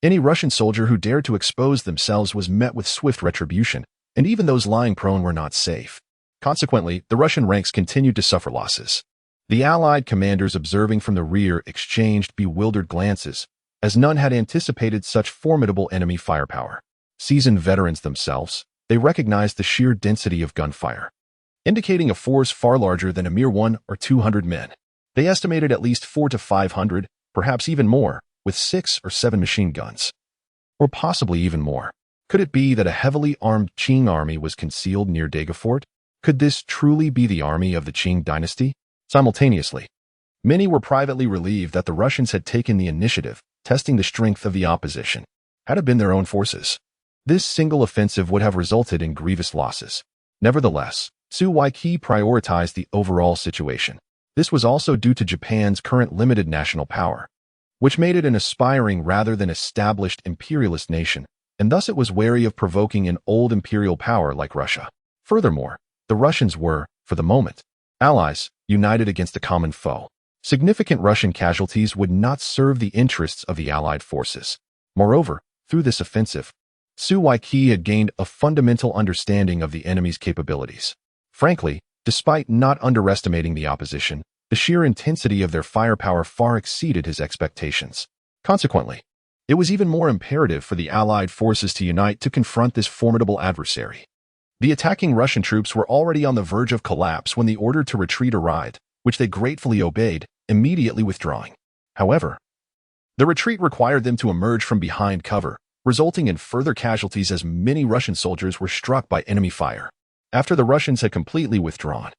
Any Russian soldier who dared to expose themselves was met with swift retribution, and even those lying prone were not safe. Consequently, the Russian ranks continued to suffer losses. The Allied commanders observing from the rear exchanged bewildered glances, as none had anticipated such formidable enemy firepower. Seasoned veterans themselves, they recognized the sheer density of gunfire, indicating a force far larger than a mere 100 or 200 men. They estimated at least 400 to 500, perhaps even more, with 6 or 7 machine guns. Or possibly even more. Could it be that a heavily armed Qing army was concealed near Dagofort? Could this truly be the army of the Qing Dynasty? Simultaneously, many were privately relieved that the Russians had taken the initiative, testing the strength of the opposition. Had it been their own forces, this single offensive would have resulted in grievous losses. Nevertheless, Su Weiqi prioritized the overall situation. This was also due to Japan's current limited national power, which made it an aspiring rather than established imperialist nation, and thus it was wary of provoking an old imperial power like Russia. Furthermore, the Russians were, for the moment, allies, united against a common foe. Significant Russian casualties would not serve the interests of the Allied forces. Moreover, through this offensive, Su Weiqi had gained a fundamental understanding of the enemy's capabilities. Frankly, despite not underestimating the opposition, the sheer intensity of their firepower far exceeded his expectations. Consequently, it was even more imperative for the Allied forces to unite to confront this formidable adversary. The attacking Russian troops were already on the verge of collapse when the order to retreat arrived, which they gratefully obeyed, immediately withdrawing. However, the retreat required them to emerge from behind cover, resulting in further casualties as many Russian soldiers were struck by enemy fire. After the Russians had completely withdrawn,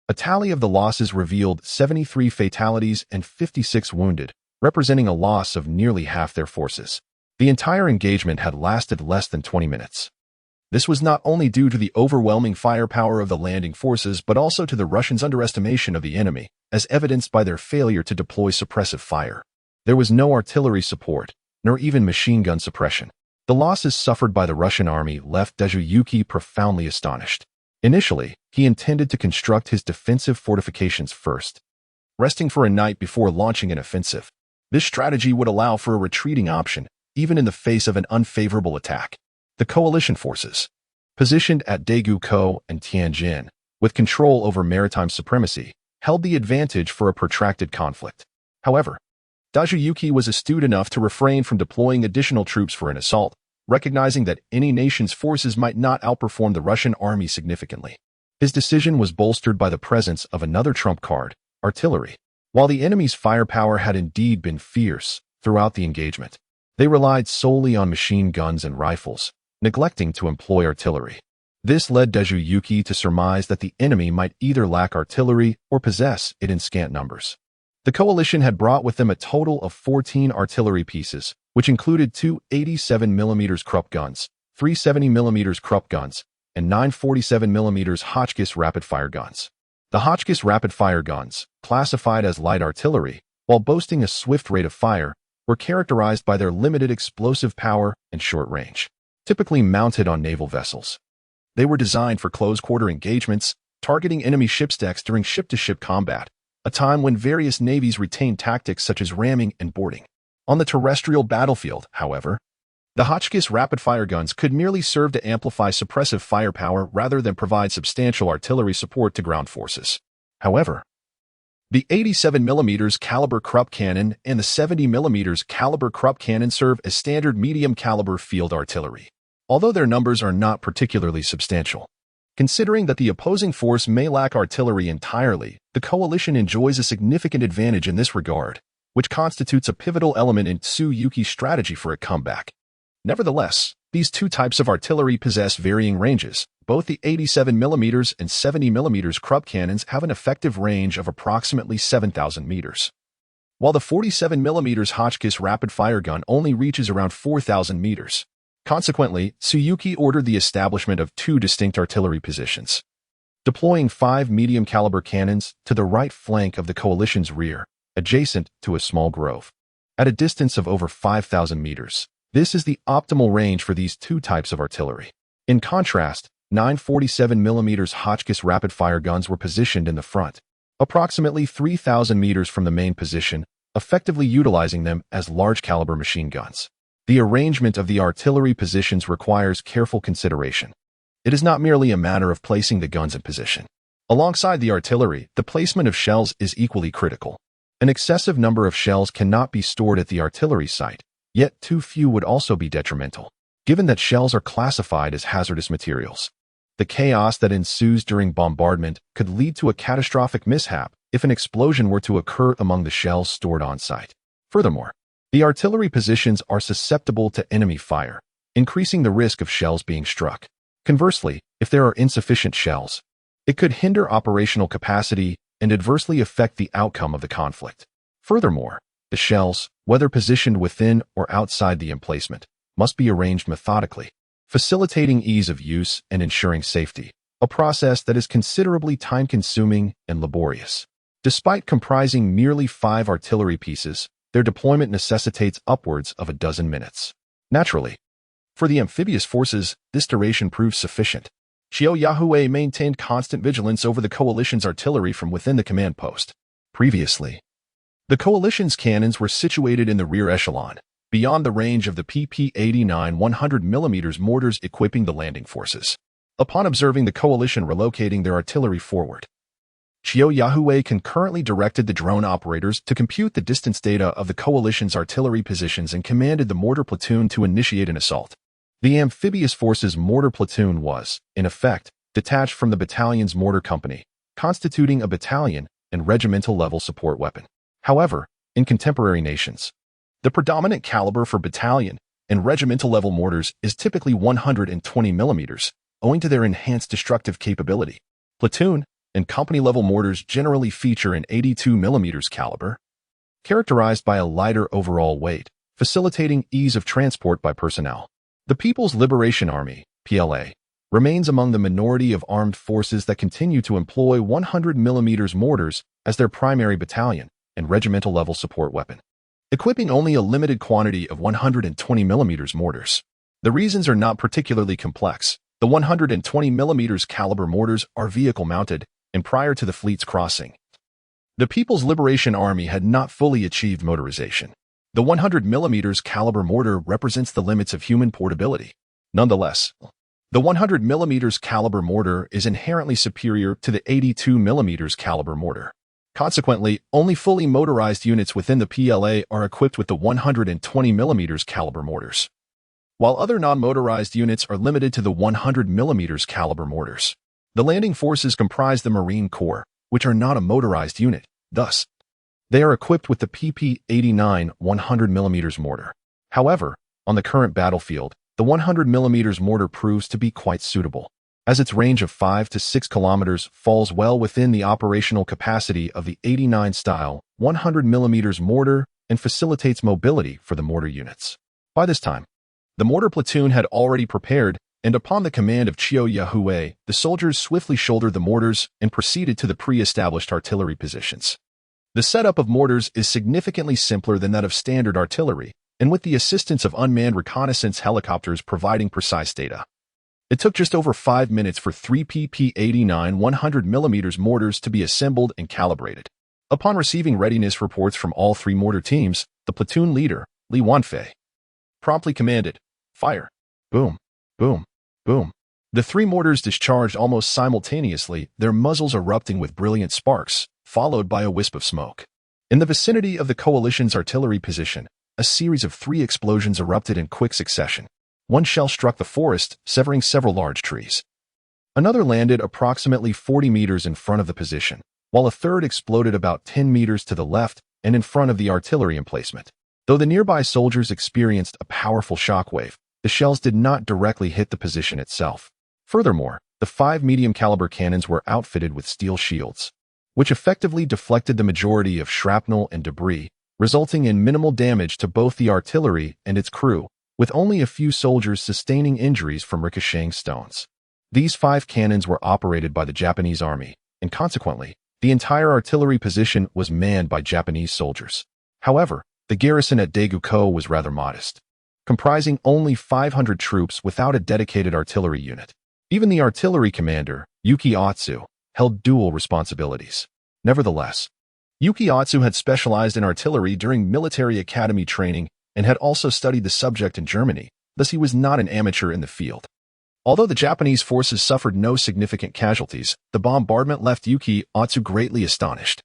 a tally of the losses revealed 73 fatalities and 56 wounded, representing a loss of nearly half their forces. The entire engagement had lasted less than 20 minutes. This was not only due to the overwhelming firepower of the landing forces but also to the Russians' underestimation of the enemy, as evidenced by their failure to deploy suppressive fire. There was no artillery support, nor even machine gun suppression. The losses suffered by the Russian army left Dazuyuki profoundly astonished. Initially, he intended to construct his defensive fortifications first, resting for a night before launching an offensive. This strategy would allow for a retreating option, even in the face of an unfavorable attack. The coalition forces, positioned at Daegu-ko and Tianjin, with control over maritime supremacy, held the advantage for a protracted conflict. However, Dazuyuki was astute enough to refrain from deploying additional troops for an assault, recognizing that any nation's forces might not outperform the Russian army significantly. His decision was bolstered by the presence of another trump card, artillery. While the enemy's firepower had indeed been fierce throughout the engagement, they relied solely on machine guns and rifles, neglecting to employ artillery. This led Dazuyuki to surmise that the enemy might either lack artillery or possess it in scant numbers. The coalition had brought with them a total of 14 artillery pieces, which included 2 87mm Krupp guns, 3 70mm Krupp guns, and 9 47mm Hotchkiss rapid-fire guns. The Hotchkiss rapid-fire guns, classified as light artillery, while boasting a swift rate of fire, were characterized by their limited explosive power and short range. Typically mounted on naval vessels, they were designed for close-quarter engagements, targeting enemy ship's decks during ship-to-ship combat, a time when various navies retained tactics such as ramming and boarding. On the terrestrial battlefield, however, the Hotchkiss rapid-fire guns could merely serve to amplify suppressive firepower rather than provide substantial artillery support to ground forces. However, The 87mm caliber Krupp cannon and the 70mm caliber Krupp cannon serve as standard medium-caliber field artillery, although their numbers are not particularly substantial. Considering that the opposing force may lack artillery entirely, the coalition enjoys a significant advantage in this regard, which constitutes a pivotal element in Tsuyuki's strategy for a comeback. Nevertheless, these two types of artillery possess varying ranges. Both the 87mm and 70mm Krupp cannons have an effective range of approximately 7,000 meters, while the 47mm Hotchkiss rapid-fire gun only reaches around 4,000 meters. Consequently, Tsuyuki ordered the establishment of two distinct artillery positions, deploying 5 medium-caliber cannons to the right flank of the coalition's rear, adjacent to a small grove, at a distance of over 5,000 meters. This is the optimal range for these two types of artillery. In contrast, 9 47mm Hotchkiss rapid-fire guns were positioned in the front, approximately 3,000 meters from the main position, effectively utilizing them as large-caliber machine guns. The arrangement of the artillery positions requires careful consideration. It is not merely a matter of placing the guns in position. Alongside the artillery, the placement of shells is equally critical. An excessive number of shells cannot be stored at the artillery site, yet too few would also be detrimental, given that shells are classified as hazardous materials. The chaos that ensues during bombardment could lead to a catastrophic mishap if an explosion were to occur among the shells stored on site. Furthermore, the artillery positions are susceptible to enemy fire, increasing the risk of shells being struck. Conversely, if there are insufficient shells, it could hinder operational capacity and adversely affect the outcome of the conflict. Furthermore, the shells, whether positioned within or outside the emplacement, must be arranged methodically, facilitating ease of use and ensuring safety, a process that is considerably time-consuming and laborious. Despite comprising merely 5 artillery pieces, their deployment necessitates upwards of a dozen minutes. Naturally, for the amphibious forces, this duration proves sufficient. Qiao Yahue maintained constant vigilance over the coalition's artillery from within the command post. Previously, the coalition's cannons were situated in the rear echelon, beyond the range of the PP-89 100mm mortars equipping the landing forces. Upon observing the coalition relocating their artillery forward, Qiao Yahue concurrently directed the drone operators to compute the distance data of the coalition's artillery positions and commanded the mortar platoon to initiate an assault. The amphibious forces mortar platoon was, in effect, detached from the battalion's mortar company, constituting a battalion and regimental level support weapon. However, in contemporary nations, the predominant caliber for battalion and regimental level mortars is typically 120mm, owing to their enhanced destructive capability. Platoon and company-level mortars generally feature an 82mm caliber, characterized by a lighter overall weight, facilitating ease of transport by personnel. The People's Liberation Army, PLA, remains among the minority of armed forces that continue to employ 100mm mortars as their primary battalion and regimental-level support weapon, equipping only a limited quantity of 120mm mortars. The reasons are not particularly complex. The 120mm caliber mortars are vehicle-mounted, and prior to the fleet's crossing, the People's Liberation Army had not fully achieved motorization. The 100mm caliber mortar represents the limits of human portability. Nonetheless, the 100mm caliber mortar is inherently superior to the 82mm caliber mortar. Consequently, only fully motorized units within the PLA are equipped with the 120mm caliber mortars, while other non-motorized units are limited to the 100mm caliber mortars. The landing forces comprise the Marine Corps, which are not a motorized unit. Thus, they are equipped with the PP-89 100mm mortar. However, on the current battlefield, the 100mm mortar proves to be quite suitable, as its range of 5 to 6 kilometers falls well within the operational capacity of the 89-style 100mm mortar and facilitates mobility for the mortar units. By this time, the mortar platoon had already prepared, and upon the command of Qiao Yahue, the soldiers swiftly shouldered the mortars and proceeded to the pre-established artillery positions. The setup of mortars is significantly simpler than that of standard artillery, and with the assistance of unmanned reconnaissance helicopters providing precise data, it took just over 5 minutes for 3 PP-89 100mm mortars to be assembled and calibrated. Upon receiving readiness reports from all 3 mortar teams, the platoon leader, Li Wanfei, promptly commanded, "Fire!" Boom, boom, boom. The 3 mortars discharged almost simultaneously, their muzzles erupting with brilliant sparks, followed by a wisp of smoke. In the vicinity of the coalition's artillery position, a series of 3 explosions erupted in quick succession. One shell struck the forest, severing several large trees. Another landed approximately 40 meters in front of the position, while a third exploded about 10 meters to the left and in front of the artillery emplacement. Though the nearby soldiers experienced a powerful shockwave, the shells did not directly hit the position itself. Furthermore, the 5 medium-caliber cannons were outfitted with steel shields, which effectively deflected the majority of shrapnel and debris, resulting in minimal damage to both the artillery and its crew, with only a few soldiers sustaining injuries from ricocheting stones. These 5 cannons were operated by the Japanese army, and consequently, the entire artillery position was manned by Japanese soldiers. However, the garrison at Daegu-ko was rather modest, comprising only 500 troops without a dedicated artillery unit. Even the artillery commander, Yuki Otsu, held dual responsibilities. Nevertheless, Yuki Otsu had specialized in artillery during military academy training and had also studied the subject in Germany, thus he was not an amateur in the field. Although the Japanese forces suffered no significant casualties, the bombardment left Yuki Otsu greatly astonished.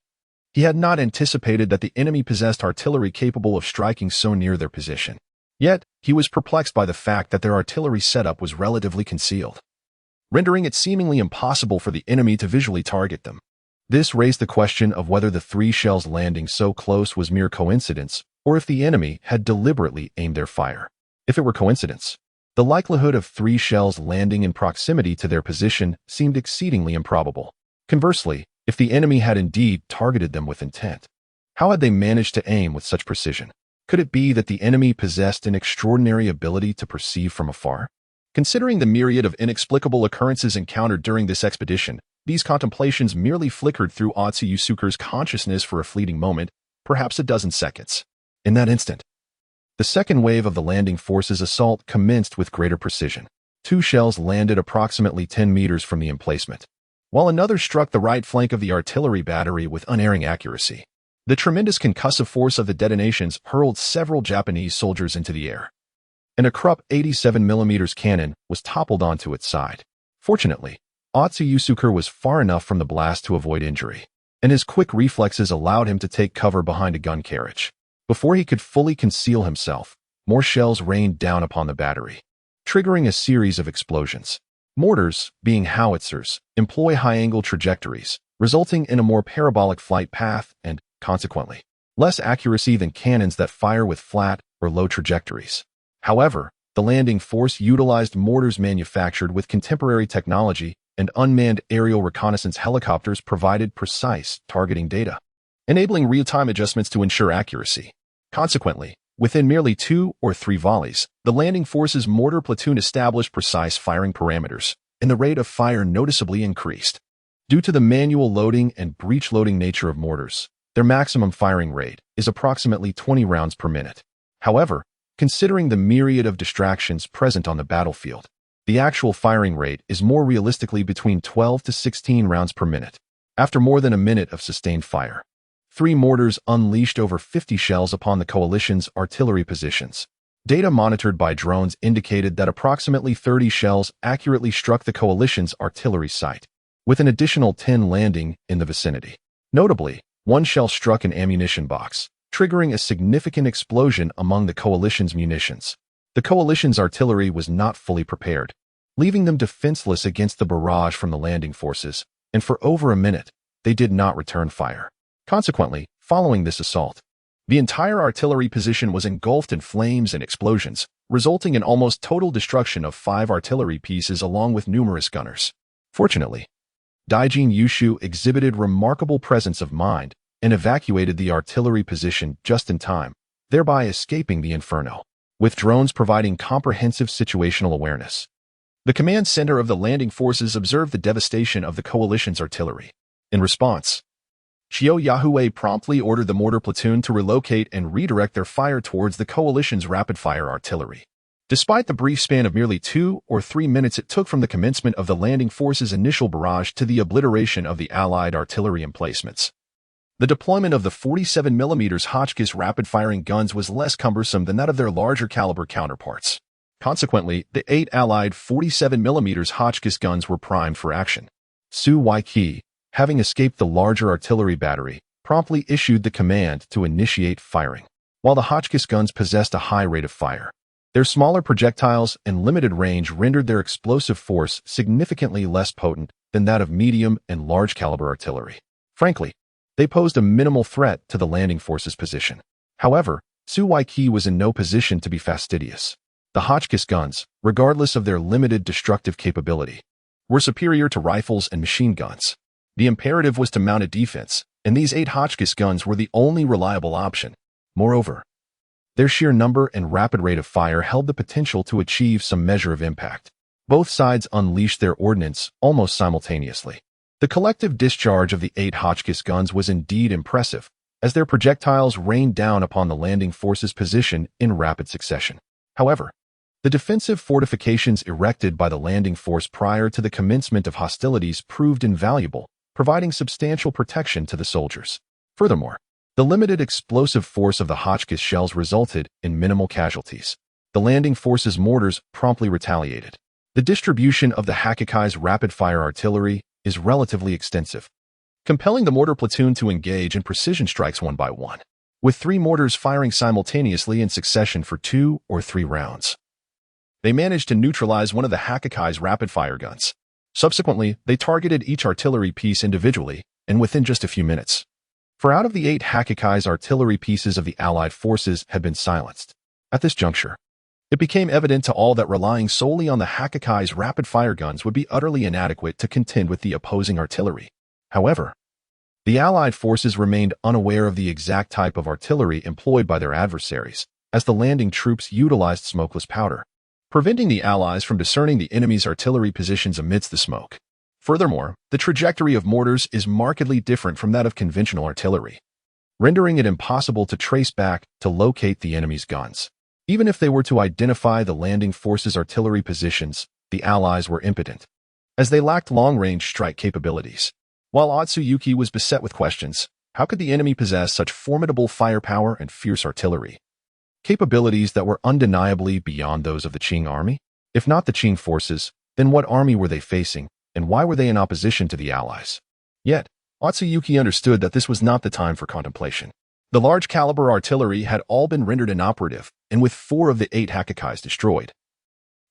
He had not anticipated that the enemy possessed artillery capable of striking so near their position. Yet, he was perplexed by the fact that their artillery setup was relatively concealed, rendering it seemingly impossible for the enemy to visually target them. This raised the question of whether the 3 shells landing so close was mere coincidence, or if the enemy had deliberately aimed their fire. If it were coincidence, the likelihood of 3 shells landing in proximity to their position seemed exceedingly improbable. Conversely, if the enemy had indeed targeted them with intent, how had they managed to aim with such precision? Could it be that the enemy possessed an extraordinary ability to perceive from afar? Considering the myriad of inexplicable occurrences encountered during this expedition, these contemplations merely flickered through Otsu Yusuke's consciousness for a fleeting moment, perhaps a dozen seconds. In that instant, the second wave of the landing force's assault commenced with greater precision. 2 shells landed approximately 10 meters from the emplacement, while another struck the right flank of the artillery battery with unerring accuracy. The tremendous concussive force of the detonations hurled several Japanese soldiers into the air, and a Krupp 87mm cannon was toppled onto its side. Fortunately, Otsu Yusuke was far enough from the blast to avoid injury, and his quick reflexes allowed him to take cover behind a gun carriage. Before he could fully conceal himself, more shells rained down upon the battery, triggering a series of explosions. Mortars, being howitzers, employ high-angle trajectories, resulting in a more parabolic flight path and, consequently, less accuracy than cannons that fire with flat or low trajectories. However, the landing force utilized mortars manufactured with contemporary technology, and unmanned aerial reconnaissance helicopters provided precise targeting data, enabling real-time adjustments to ensure accuracy. Consequently, within merely 2 or 3 volleys, the landing force's mortar platoon established precise firing parameters, and the rate of fire noticeably increased. Due to the manual loading and breech-loading nature of mortars, their maximum firing rate is approximately 20 rounds per minute. However, considering the myriad of distractions present on the battlefield, the actual firing rate is more realistically between 12 to 16 rounds per minute. After more than a minute of sustained fire, 3 mortars unleashed over 50 shells upon the coalition's artillery positions. Data monitored by drones indicated that approximately 30 shells accurately struck the coalition's artillery site, with an additional 10 landing in the vicinity. Notably, 1 shell struck an ammunition box, triggering a significant explosion among the coalition's munitions. The coalition's artillery was not fully prepared, leaving them defenseless against the barrage from the landing forces, and for over a minute, they did not return fire. Consequently, following this assault, the entire artillery position was engulfed in flames and explosions, resulting in almost total destruction of 5 artillery pieces along with numerous gunners. Fortunately, Daijin Yushu exhibited remarkable presence of mind and evacuated the artillery position just in time, thereby escaping the inferno. With drones providing comprehensive situational awareness, the command center of the landing forces observed the devastation of the coalition's artillery. In response, Chiyo Yahue promptly ordered the mortar platoon to relocate and redirect their fire towards the coalition's rapid-fire artillery. Despite the brief span of merely 2 or 3 minutes it took from the commencement of the landing force's initial barrage to the obliteration of the Allied artillery emplacements, the deployment of the 47mm Hotchkiss rapid-firing guns was less cumbersome than that of their larger-caliber counterparts. Consequently, the 8 Allied 47mm Hotchkiss guns were primed for action. Su Waiki having escaped the larger artillery battery, promptly issued the command to initiate firing. While the Hotchkiss guns possessed a high rate of fire, their smaller projectiles and limited range rendered their explosive force significantly less potent than that of medium and large-caliber artillery. Frankly, they posed a minimal threat to the landing force's position. However, Su Weiki was in no position to be fastidious. The Hotchkiss guns, regardless of their limited destructive capability, were superior to rifles and machine guns. The imperative was to mount a defense, and these 8 Hotchkiss guns were the only reliable option. Moreover, their sheer number and rapid rate of fire held the potential to achieve some measure of impact. Both sides unleashed their ordnance almost simultaneously. The collective discharge of the 8 Hotchkiss guns was indeed impressive, as their projectiles rained down upon the landing force's position in rapid succession. However, the defensive fortifications erected by the landing force prior to the commencement of hostilities proved invaluable, providing substantial protection to the soldiers. Furthermore, the limited explosive force of the Hotchkiss shells resulted in minimal casualties. The landing force's mortars promptly retaliated. The distribution of the Hakkai's rapid-fire artillery is relatively extensive, compelling the mortar platoon to engage in precision strikes one by one, with 3 mortars firing simultaneously in succession for 2 or 3 rounds. They managed to neutralize one of the Hakkai's rapid-fire guns. Subsequently, they targeted each artillery piece individually, and within just a few minutes, 4 out of the 8 Hakkai's artillery pieces of the Allied forces had been silenced. At this juncture, it became evident to all that relying solely on the Hakkai's rapid-fire guns would be utterly inadequate to contend with the opposing artillery. However, the Allied forces remained unaware of the exact type of artillery employed by their adversaries, as the landing troops utilized smokeless powder, preventing the Allies from discerning the enemy's artillery positions amidst the smoke. Furthermore, the trajectory of mortars is markedly different from that of conventional artillery, rendering it impossible to trace back to locate the enemy's guns. Even if they were to identify the landing force's artillery positions, the Allies were impotent, as they lacked long-range strike capabilities. While Otsuyuki was beset with questions, how could the enemy possess such formidable firepower and fierce artillery? Capabilities that were undeniably beyond those of the Qing army? If not the Qing forces, then what army were they facing, and why were they in opposition to the Allies? Yet, Otsuyuki understood that this was not the time for contemplation. The large-caliber artillery had all been rendered inoperative, and with 4 of the 8 Hakkai's destroyed.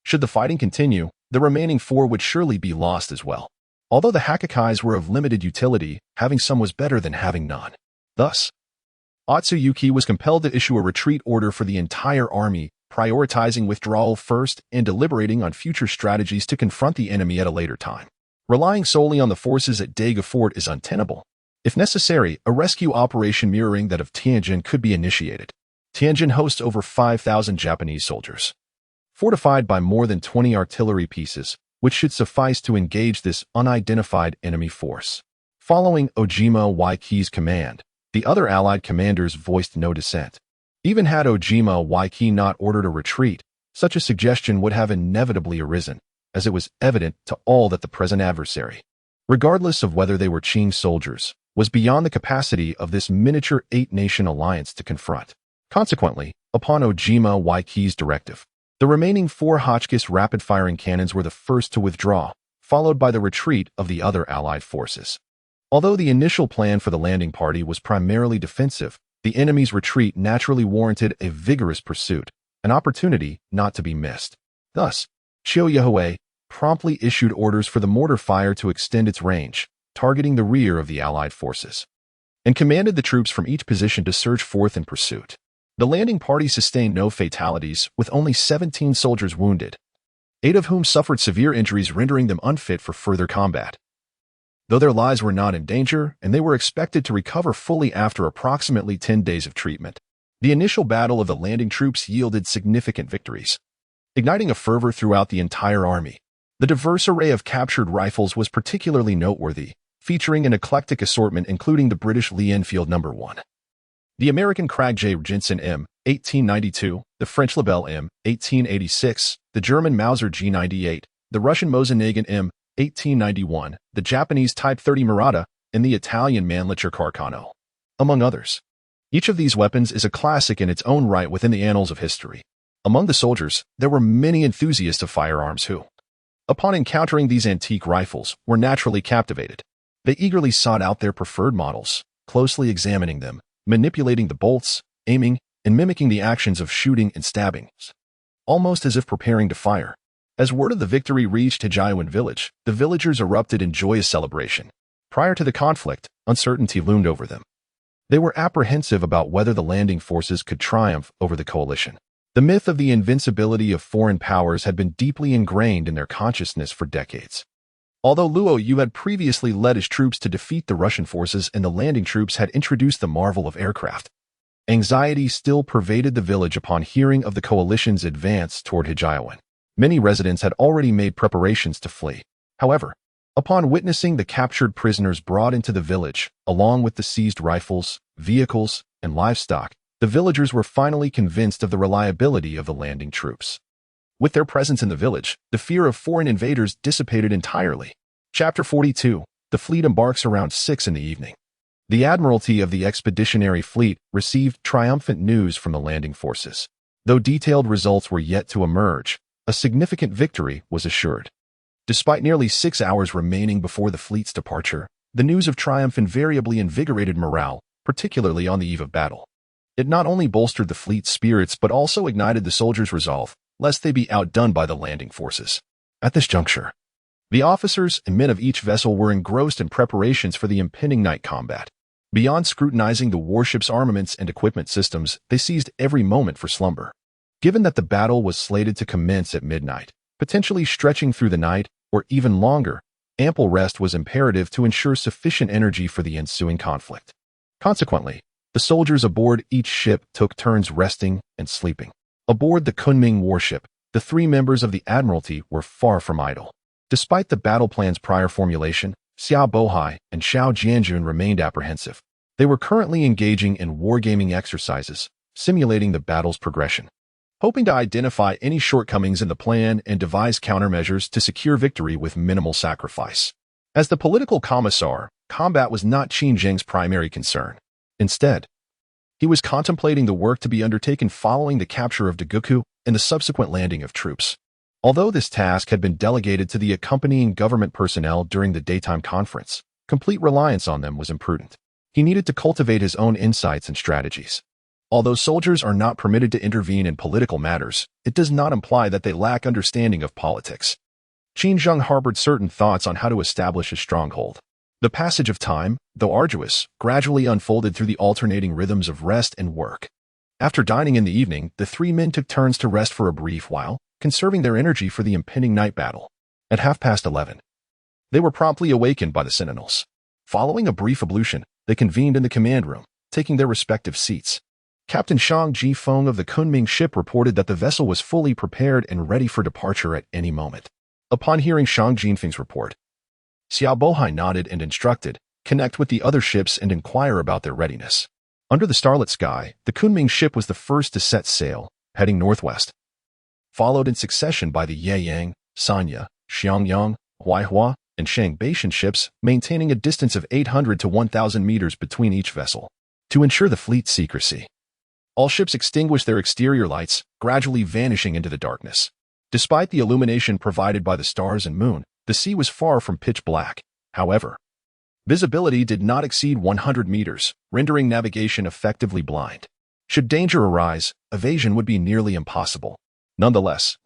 Should the fighting continue, the remaining 4 would surely be lost as well. Although the Hakkai's were of limited utility, having some was better than having none. Thus, Otsuyuki was compelled to issue a retreat order for the entire army, prioritizing withdrawal first and deliberating on future strategies to confront the enemy at a later time. Relying solely on the forces at Daega Fort is untenable. If necessary, a rescue operation mirroring that of Tianjin could be initiated. Tianjin hosts over 5,000 Japanese soldiers, fortified by more than 20 artillery pieces, which should suffice to engage this unidentified enemy force. Following Ojima Weiki's command, the other Allied commanders voiced no dissent. Even had Ojima Weiki not ordered a retreat, such a suggestion would have inevitably arisen, as it was evident to all that the present adversary, regardless of whether they were Qing soldiers, was beyond the capacity of this miniature 8-nation alliance to confront. Consequently, upon Ojima Weiki's directive, the remaining 4 Hotchkiss rapid-firing cannons were the first to withdraw, followed by the retreat of the other Allied forces. Although the initial plan for the landing party was primarily defensive, the enemy's retreat naturally warranted a vigorous pursuit, an opportunity not to be missed. Thus, Chiu Yehue promptly issued orders for the mortar fire to extend its range, targeting the rear of the Allied forces, and commanded the troops from each position to surge forth in pursuit. The landing party sustained no fatalities, with only 17 soldiers wounded, 8 of whom suffered severe injuries rendering them unfit for further combat. Though their lives were not in danger, and they were expected to recover fully after approximately 10 days of treatment, the initial battle of the landing troops yielded significant victories, igniting a fervor throughout the entire army. The diverse array of captured rifles was particularly noteworthy, featuring an eclectic assortment including the British Lee Enfield No. 1, the American Krag J. Jensen M. 1892, the French Lebel M. 1886, the German Mauser G98, the Russian Mosin-Nagant M. 1891, the Japanese Type 30 Murata, and the Italian Mannlicher Carcano, among others. Each of these weapons is a classic in its own right within the annals of history. Among the soldiers, there were many enthusiasts of firearms who, upon encountering these antique rifles, were naturally captivated. They eagerly sought out their preferred models, closely examining them, manipulating the bolts, aiming, and mimicking the actions of shooting and stabbing, almost as if preparing to fire. As word of the victory reached Hijiawan village, the villagers erupted in joyous celebration. Prior to the conflict, uncertainty loomed over them. They were apprehensive about whether the landing forces could triumph over the coalition. The myth of the invincibility of foreign powers had been deeply ingrained in their consciousness for decades. Although Luo Yu had previously led his troops to defeat the Russian forces and the landing troops had introduced the marvel of aircraft, anxiety still pervaded the village upon hearing of the coalition's advance toward Hijiawan. Many residents had already made preparations to flee. However, upon witnessing the captured prisoners brought into the village, along with the seized rifles, vehicles, and livestock, the villagers were finally convinced of the reliability of the landing troops. With their presence in the village, the fear of foreign invaders dissipated entirely. Chapter 42. The fleet embarks around 6 in the evening. The Admiralty of the Expeditionary Fleet received triumphant news from the landing forces. Though detailed results were yet to emerge, a significant victory was assured. Despite nearly 6 hours remaining before the fleet's departure, the news of triumph invariably invigorated morale, particularly on the eve of battle. It not only bolstered the fleet's spirits but also ignited the soldiers' resolve, lest they be outdone by the landing forces. At this juncture, the officers and men of each vessel were engrossed in preparations for the impending night combat. Beyond scrutinizing the warship's armaments and equipment systems, they seized every moment for slumber. Given that the battle was slated to commence at midnight, potentially stretching through the night, or even longer, ample rest was imperative to ensure sufficient energy for the ensuing conflict. Consequently, the soldiers aboard each ship took turns resting and sleeping. Aboard the Kunming warship, the 3 members of the Admiralty were far from idle. Despite the battle plan's prior formulation, Xiao Bohai and Xiao Jianjun remained apprehensive. They were currently engaging in wargaming exercises, simulating the battle's progression, hoping to identify any shortcomings in the plan and devise countermeasures to secure victory with minimal sacrifice. As the political commissar, combat was not Qin Zheng's primary concern. Instead, he was contemplating the work to be undertaken following the capture of Daguku and the subsequent landing of troops. Although this task had been delegated to the accompanying government personnel during the daytime conference, complete reliance on them was imprudent. He needed to cultivate his own insights and strategies. Although soldiers are not permitted to intervene in political matters, it does not imply that they lack understanding of politics. Qin Zheng harbored certain thoughts on how to establish a stronghold. The passage of time, though arduous, gradually unfolded through the alternating rhythms of rest and work. After dining in the evening, the 3 men took turns to rest for a brief while, conserving their energy for the impending night battle. At 11:30, they were promptly awakened by the sentinels. Following a brief ablution, they convened in the command room, taking their respective seats. Captain Shang Jifeng of the Kunming ship reported that the vessel was fully prepared and ready for departure at any moment. Upon hearing Shang Jifeng's report, Xiao Bohai nodded and instructed, connect with the other ships and inquire about their readiness. Under the starlit sky, the Kunming ship was the first to set sail, heading northwest, followed in succession by the Yeyang, Sanya, Xiangyang, Huaihua, and Shangbeichen ships, maintaining a distance of 800 to 1,000 meters between each vessel. To ensure the fleet's secrecy, all ships extinguished their exterior lights, gradually vanishing into the darkness. Despite the illumination provided by the stars and moon, the sea was far from pitch black. However, visibility did not exceed 100 meters, rendering navigation effectively blind. Should danger arise, evasion would be nearly impossible. Nonetheless,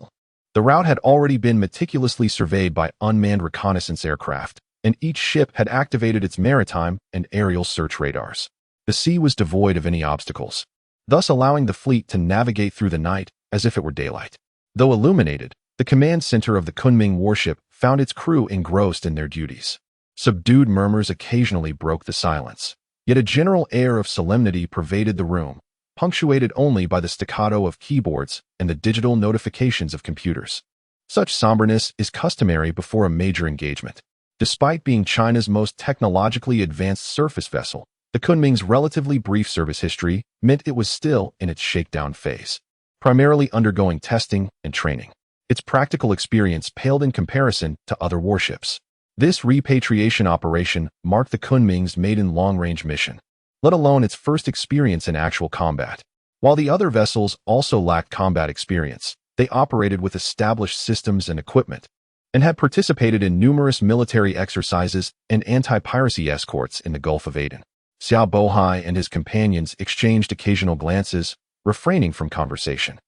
the route had already been meticulously surveyed by unmanned reconnaissance aircraft, and each ship had activated its maritime and aerial search radars. The sea was devoid of any obstacles, thus allowing the fleet to navigate through the night as if it were daylight. Though illuminated, the command center of the Kunming warship found its crew engrossed in their duties. Subdued murmurs occasionally broke the silence, yet a general air of solemnity pervaded the room, punctuated only by the staccato of keyboards and the digital notifications of computers. Such somberness is customary before a major engagement. Despite being China's most technologically advanced surface vessel, the Kunming's relatively brief service history meant it was still in its shakedown phase, primarily undergoing testing and training. Its practical experience paled in comparison to other warships. This repatriation operation marked the Kunming's maiden long-range mission, let alone its first experience in actual combat. While the other vessels also lacked combat experience, they operated with established systems and equipment, and had participated in numerous military exercises and anti-piracy escorts in the Gulf of Aden. Xiao Bohai and his companions exchanged occasional glances, refraining from conversation.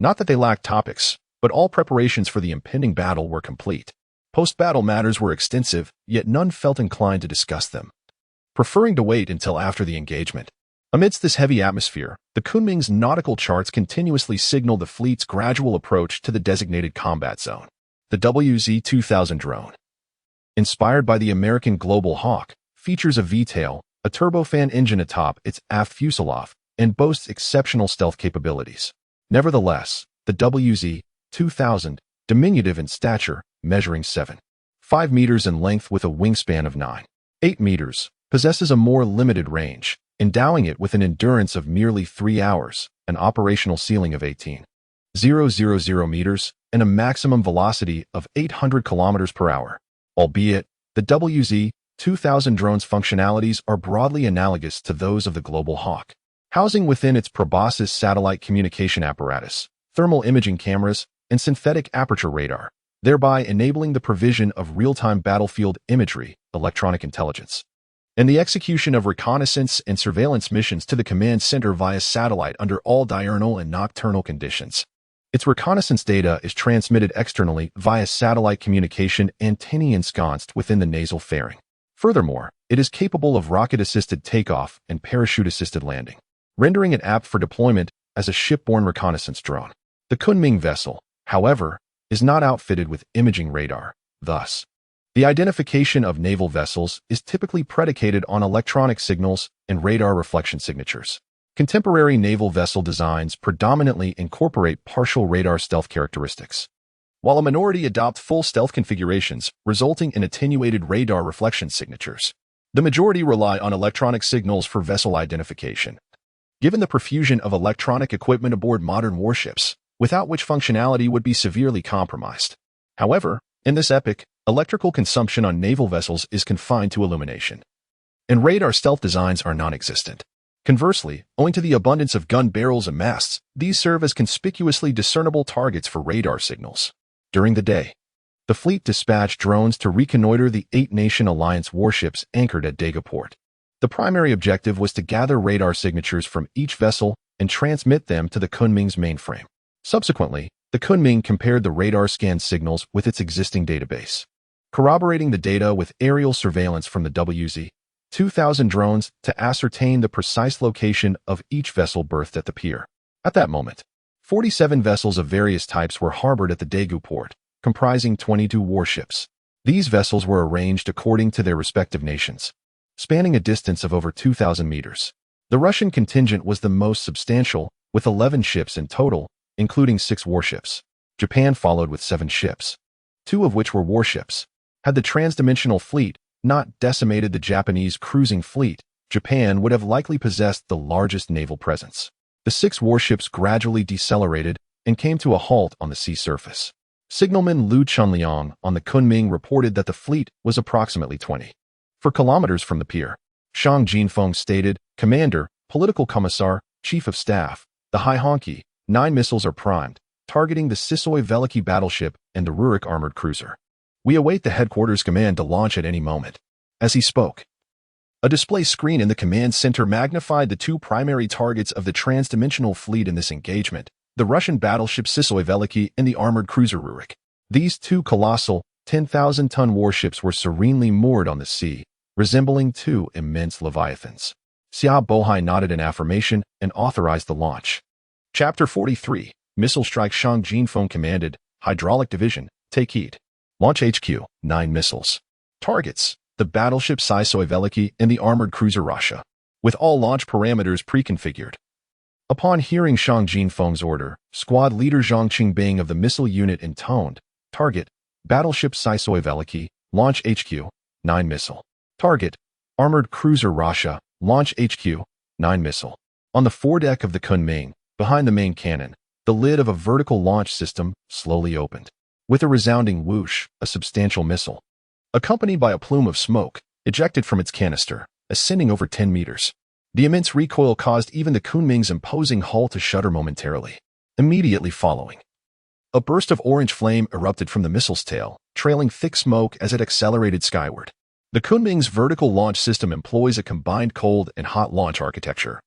Not that they lacked topics, but all preparations for the impending battle were complete. Post-battle matters were extensive, yet none felt inclined to discuss them, preferring to wait until after the engagement. Amidst this heavy atmosphere, the Kunming's nautical charts continuously signaled the fleet's gradual approach to the designated combat zone. The WZ-2000 drone, inspired by the American Global Hawk, features a V-tail, a turbofan engine atop its aft fuselage, and boasts exceptional stealth capabilities. Nevertheless, the WZ-2000, diminutive in stature, measuring 7.5 meters in length with a wingspan of 9.8 meters, possesses a more limited range, endowing it with an endurance of merely 3 hours, an operational ceiling of 18,000 meters, and a maximum velocity of 800 kilometers per hour. Albeit, the WZ-2000 drone's functionalities are broadly analogous to those of the Global Hawk, housing within its proboscis satellite communication apparatus, thermal imaging cameras, and synthetic aperture radar, thereby enabling the provision of real-time battlefield imagery, electronic intelligence, and the execution of reconnaissance and surveillance missions to the command center via satellite under all diurnal and nocturnal conditions. Its reconnaissance data is transmitted externally via satellite communication antennae ensconced within the nasal fairing. Furthermore, it is capable of rocket-assisted takeoff and parachute-assisted landing, rendering it apt for deployment as a shipborne reconnaissance drone. The Kunming vessel, however, is not outfitted with imaging radar. Thus, the identification of naval vessels is typically predicated on electronic signals and radar reflection signatures. Contemporary naval vessel designs predominantly incorporate partial radar stealth characteristics, while a minority adopt full stealth configurations, resulting in attenuated radar reflection signatures. The majority rely on electronic signals for vessel identification. Given the profusion of electronic equipment aboard modern warships, without which functionality would be severely compromised. However, in this epoch, electrical consumption on naval vessels is confined to illumination, and radar stealth designs are non-existent. Conversely, owing to the abundance of gun barrels and masts, these serve as conspicuously discernible targets for radar signals. During the day, the fleet dispatched drones to reconnoiter the 8-nation alliance warships anchored at Daegu Port. The primary objective was to gather radar signatures from each vessel and transmit them to the Kunming's mainframe. Subsequently, the Kunming compared the radar scan signals with its existing database, corroborating the data with aerial surveillance from the WZ-2000 drones to ascertain the precise location of each vessel berthed at the pier. At that moment, 47 vessels of various types were harbored at the Daegu port, comprising 22 warships. These vessels were arranged according to their respective nations, spanning a distance of over 2,000 meters. The Russian contingent was the most substantial, with 11 ships in total, including 6 warships. Japan followed with 7 ships, 2 of which were warships. Had the transdimensional fleet not decimated the Japanese cruising fleet, Japan would have likely possessed the largest naval presence. The 6 warships gradually decelerated and came to a halt on the sea surface. Signalman Liu Chunliang on the Kunming reported that the fleet was approximately 24 kilometers from the pier. Shang Jinfeng stated, "Commander, Political Commissar, Chief of Staff, the High Honki, 9 missiles are primed, targeting the Sisoi Veliki battleship and the Rurik armored cruiser. We await the headquarters command to launch at any moment." As he spoke, a display screen in the command center magnified the 2 primary targets of the transdimensional fleet in this engagement, the Russian battleship Sisoi Veliki and the armored cruiser Rurik. These 2 colossal, 10,000-ton warships were serenely moored on the sea, resembling 2 immense leviathans. Xiao Bohai nodded in affirmation and authorized the launch. Chapter 43, Missile Strike. Shang Jinfeng commanded, Hydraulic Division, take heed. Launch HQ, 9 missiles. Targets, the battleship Sisoi Veliki and the armored cruiser Russia, with all launch parameters pre-configured. Upon hearing Shang Jinfeng's order, squad leader Zhang Qingbing of the missile unit intoned, target, battleship Sisoi Veliki, launch HQ, 9 missile. Target, armored cruiser Russia, launch HQ, 9 missile. On the foredeck of the Kunming, behind the main cannon, the lid of a vertical launch system slowly opened. With a resounding whoosh, a substantial missile, accompanied by a plume of smoke, ejected from its canister, ascending over 10 meters. The immense recoil caused even the Kunming's imposing hull to shudder momentarily. Immediately following, a burst of orange flame erupted from the missile's tail, trailing thick smoke as it accelerated skyward. The Kunming's vertical launch system employs a combined cold and hot launch architecture,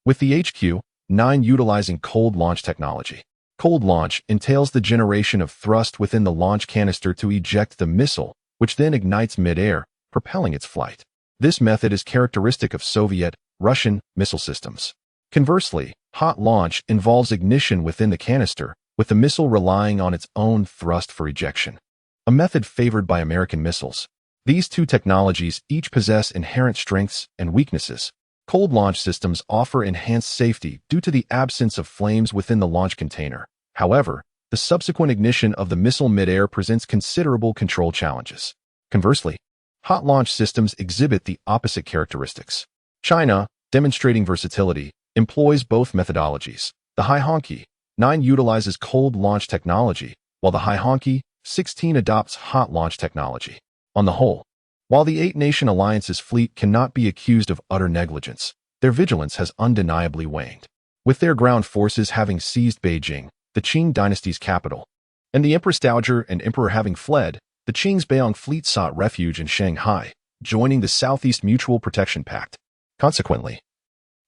with the HQ-9 utilizing cold launch technology. Cold launch entails the generation of thrust within the launch canister to eject the missile, which then ignites mid-air, propelling its flight. This method is characteristic of Soviet, Russian missile systems. Conversely, hot launch involves ignition within the canister, with the missile relying on its own thrust for ejection, a method favored by American missiles. These two technologies each possess inherent strengths and weaknesses. Cold launch systems offer enhanced safety due to the absence of flames within the launch container. However, the subsequent ignition of the missile mid-air presents considerable control challenges. Conversely, hot launch systems exhibit the opposite characteristics. China, demonstrating versatility, employs both methodologies. The Haihonki-9 utilizes cold launch technology, while the Haihonki-16 adopts hot launch technology. On the whole, while the eight-nation alliance's fleet cannot be accused of utter negligence, their vigilance has undeniably waned. With their ground forces having seized Beijing, the Qing Dynasty's capital, and the Empress Dowager and Emperor having fled, the Qing's Beiyang fleet sought refuge in Shanghai, joining the Southeast Mutual Protection Pact. Consequently,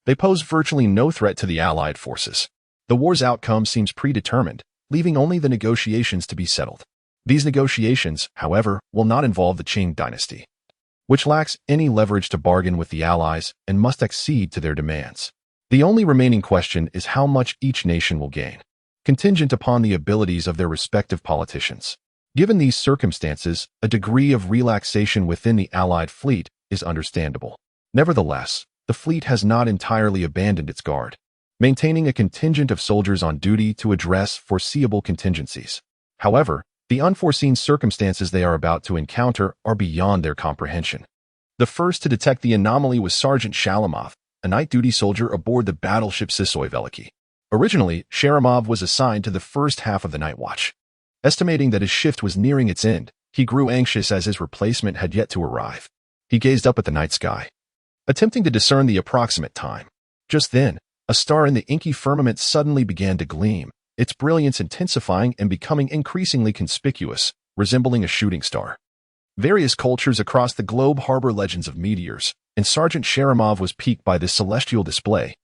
they pose virtually no threat to the Allied forces. The war's outcome seems predetermined, leaving only the negotiations to be settled. These negotiations, however, will not involve the Qing Dynasty, which lacks any leverage to bargain with the Allies and must accede to their demands. The only remaining question is how much each nation will gain, contingent upon the abilities of their respective politicians. Given these circumstances, a degree of relaxation within the Allied fleet is understandable. Nevertheless, the fleet has not entirely abandoned its guard, maintaining a contingent of soldiers on duty to address foreseeable contingencies. However, the unforeseen circumstances they are about to encounter are beyond their comprehension. The first to detect the anomaly was Sergeant Shalamov, a night-duty soldier aboard the battleship Sissoy Veliki. Originally, Shalamov was assigned to the first half of the night watch. Estimating that his shift was nearing its end, he grew anxious as his replacement had yet to arrive. He gazed up at the night sky, attempting to discern the approximate time. Just then, a star in the inky firmament suddenly began to gleam, its brilliance intensifying and becoming increasingly conspicuous, resembling a shooting star. Various cultures across the globe harbor legends of meteors, and Sergeant Shalamov was piqued by this celestial display,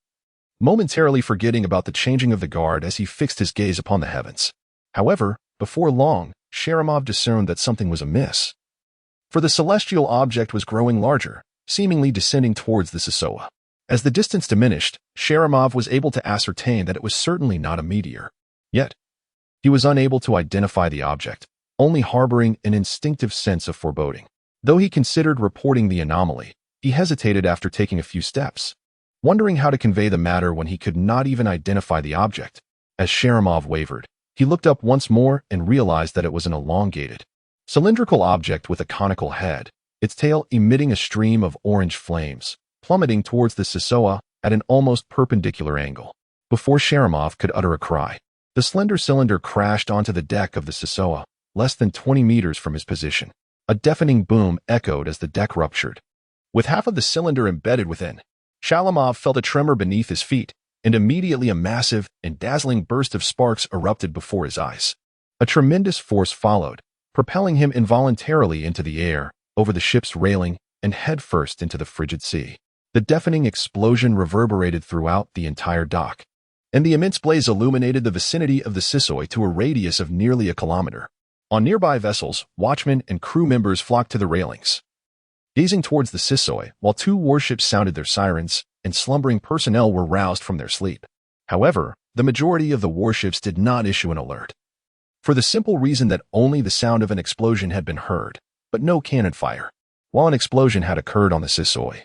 momentarily forgetting about the changing of the guard as he fixed his gaze upon the heavens. However, before long, Shalamov discerned that something was amiss. For the celestial object was growing larger, seemingly descending towards the Sissoa. As the distance diminished, Shalamov was able to ascertain that it was certainly not a meteor. Yet, he was unable to identify the object, only harboring an instinctive sense of foreboding. Though he considered reporting the anomaly, he hesitated after taking a few steps, wondering how to convey the matter when he could not even identify the object. As Shalamov wavered, he looked up once more and realized that it was an elongated, cylindrical object with a conical head, its tail emitting a stream of orange flames, plummeting towards the Sissoa at an almost perpendicular angle. Before Shalamov could utter a cry, the slender cylinder crashed onto the deck of the Sissoa, less than 20 meters from his position. A deafening boom echoed as the deck ruptured. With half of the cylinder embedded within, Shalamov felt a tremor beneath his feet, and immediately a massive and dazzling burst of sparks erupted before his eyes. A tremendous force followed, propelling him involuntarily into the air, over the ship's railing, and headfirst into the frigid sea. The deafening explosion reverberated throughout the entire dock, and the immense blaze illuminated the vicinity of the Sissoy to a radius of nearly a kilometer. On nearby vessels, watchmen and crew members flocked to the railings, gazing towards the Sissoy, while two warships sounded their sirens, and slumbering personnel were roused from their sleep. However, the majority of the warships did not issue an alert, for the simple reason that only the sound of an explosion had been heard, but no cannon fire. While an explosion had occurred on the Sissoy,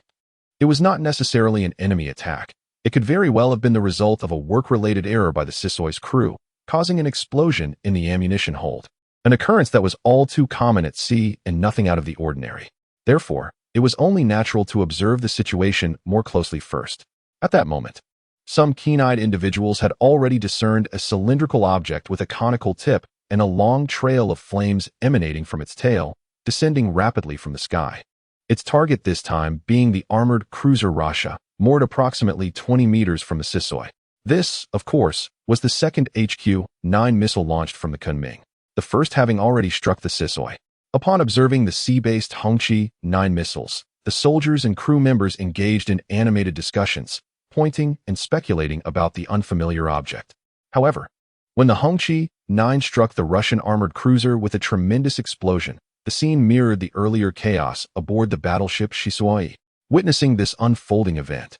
it was not necessarily an enemy attack. It could very well have been the result of a work-related error by the Sissoy's crew, causing an explosion in the ammunition hold, an occurrence that was all too common at sea and nothing out of the ordinary. Therefore, it was only natural to observe the situation more closely first. At that moment, some keen-eyed individuals had already discerned a cylindrical object with a conical tip and a long trail of flames emanating from its tail, descending rapidly from the sky. Its target this time being the armored cruiser Russia, moored approximately 20 meters from the Sissoy. This, of course, was the second HQ-9 missile launched from the Kunming. the first having already struck the Sisoi. Upon observing the sea-based Hongqi-9 missiles, the soldiers and crew members engaged in animated discussions, pointing and speculating about the unfamiliar object. However, when the Hongqi-9 struck the Russian armored cruiser with a tremendous explosion, the scene mirrored the earlier chaos aboard the battleship Shisui. Witnessing this unfolding event,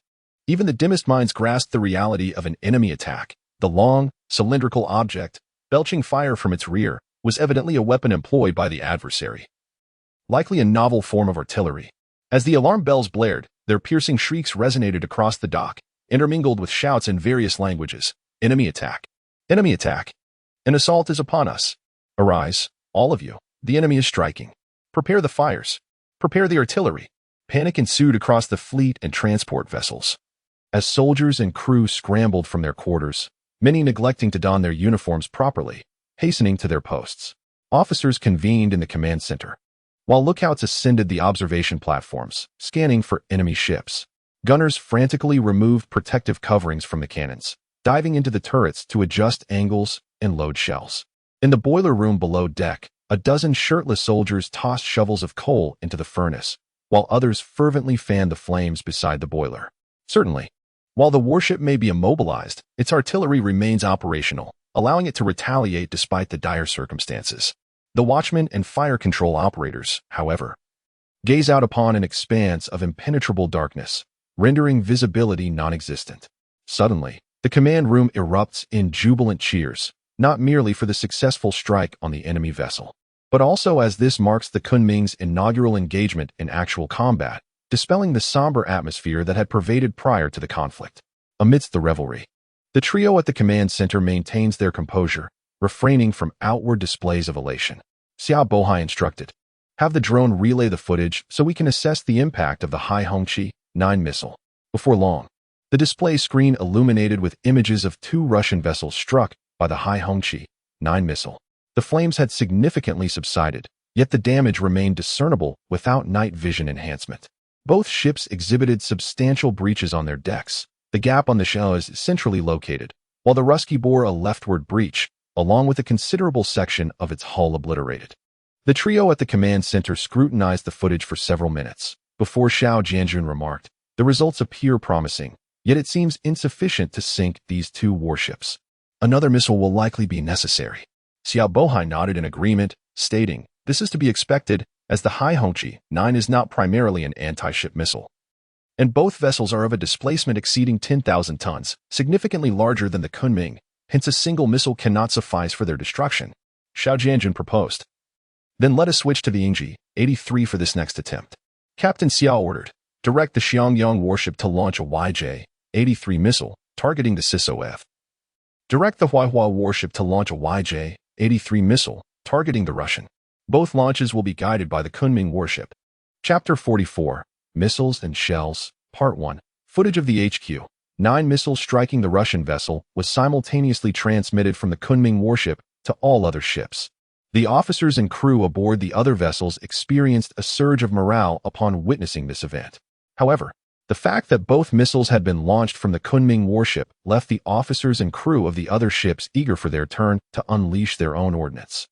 even the dimmest minds grasped the reality of an enemy attack. The long, cylindrical object, belching fire from its rear, was evidently a weapon employed by the adversary. Likely a novel form of artillery. As the alarm bells blared, their piercing shrieks resonated across the dock, intermingled with shouts in various languages. Enemy attack! Enemy attack! An assault is upon us! Arise, all of you! The enemy is striking! Prepare the fires! Prepare the artillery! Panic ensued across the fleet and transport vessels. As soldiers and crew scrambled from their quarters, many neglecting to don their uniforms properly, hastening to their posts. Officers convened in the command center, while lookouts ascended the observation platforms, scanning for enemy ships. Gunners frantically removed protective coverings from the cannons, diving into the turrets to adjust angles and load shells. In the boiler room below deck, a dozen shirtless soldiers tossed shovels of coal into the furnace, while others fervently fanned the flames beside the boiler. Certainly, while the warship may be immobilized, its artillery remains operational, allowing it to retaliate despite the dire circumstances. The watchmen and fire control operators, however, gaze out upon an expanse of impenetrable darkness, rendering visibility non-existent. Suddenly, the command room erupts in jubilant cheers, not merely for the successful strike on the enemy vessel, but also as this marks the Kunming's inaugural engagement in actual combat, dispelling the somber atmosphere that had pervaded prior to the conflict. Amidst the revelry, the trio at the command center maintains their composure, refraining from outward displays of elation. Xiao Bohai instructed, "Have the drone relay the footage so we can assess the impact of the Hai Hongqi-9 missile." Before long, the display screen illuminated with images of two Russian vessels struck by the Hai Hongqi-9 missile. The flames had significantly subsided, yet the damage remained discernible without night vision enhancement. Both ships exhibited substantial breaches on their decks. The gap on the shell is centrally located, while the Rusky bore a leftward breach, along with a considerable section of its hull obliterated. The trio at the command center scrutinized the footage for several minutes, before Xiao Jianjun remarked, "The results appear promising, yet it seems insufficient to sink these two warships. Another missile will likely be necessary." Xiao Bohai nodded in agreement, stating, "This is to be expected, as the Hai Hongqi-9 is not primarily an anti-ship missile, and both vessels are of a displacement exceeding 10,000 tons, significantly larger than the Kunming, hence a single missile cannot suffice for their destruction." Xiao Jianjun proposed, "Then let us switch to the Yingji-83 for this next attempt." Captain Xiao ordered, "Direct the Xiangyang warship to launch a YJ-83 missile, targeting the Sisof. Direct the Huaihua warship to launch a YJ-83 missile, targeting the Russian. Both launches will be guided by the Kunming warship." Chapter 44, Missiles and Shells, Part 1. Footage of the HQ-9 missile striking the Russian vessel was simultaneously transmitted from the Kunming warship to all other ships. The officers and crew aboard the other vessels experienced a surge of morale upon witnessing this event. However, the fact that both missiles had been launched from the Kunming warship left the officers and crew of the other ships eager for their turn to unleash their own ordnance.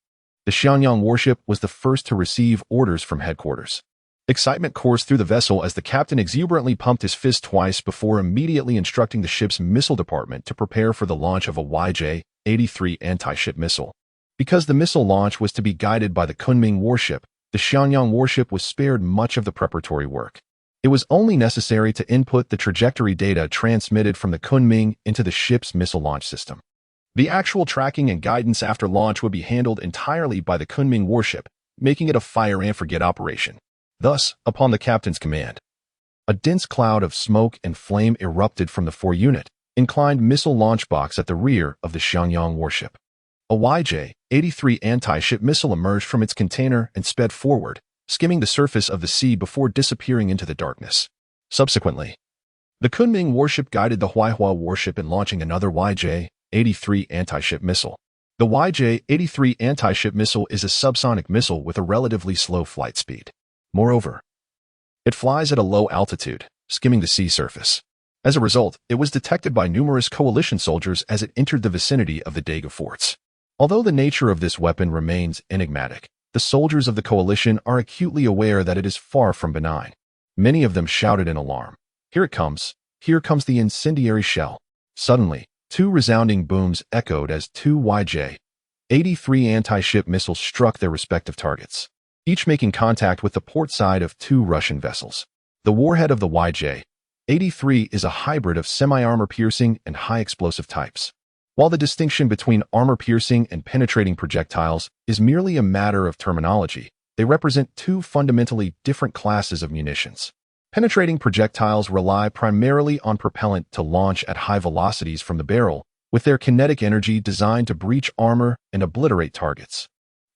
The Xianyang warship was the first to receive orders from headquarters. Excitement coursed through the vessel as the captain exuberantly pumped his fist twice before immediately instructing the ship's missile department to prepare for the launch of a YJ-83 anti-ship missile. Because the missile launch was to be guided by the Kunming warship, the Xianyang warship was spared much of the preparatory work. It was only necessary to input the trajectory data transmitted from the Kunming into the ship's missile launch system. The actual tracking and guidance after launch would be handled entirely by the Kunming warship, making it a fire-and-forget operation. Thus, upon the captain's command, a dense cloud of smoke and flame erupted from the four-unit, inclined missile launch box at the rear of the Xianyang warship. A YJ-83 anti-ship missile emerged from its container and sped forward, skimming the surface of the sea before disappearing into the darkness. Subsequently, the Kunming warship guided the Huaihua warship in launching another YJ-83 anti-ship missile. The YJ-83 anti-ship missile is a subsonic missile with a relatively slow flight speed. Moreover, it flies at a low altitude, skimming the sea surface. As a result, it was detected by numerous coalition soldiers as it entered the vicinity of the Daga forts. Although the nature of this weapon remains enigmatic, the soldiers of the coalition are acutely aware that it is far from benign. Many of them shouted in alarm, "Here it comes! Here comes the incendiary shell!" Suddenly, two resounding booms echoed as two YJ-83 anti-ship missiles struck their respective targets, each making contact with the port side of two Russian vessels. The warhead of the YJ-83 is a hybrid of semi-armor-piercing and high-explosive types. While the distinction between armor-piercing and penetrating projectiles is merely a matter of terminology, they represent two fundamentally different classes of munitions. Penetrating projectiles rely primarily on propellant to launch at high velocities from the barrel, with their kinetic energy designed to breach armor and obliterate targets.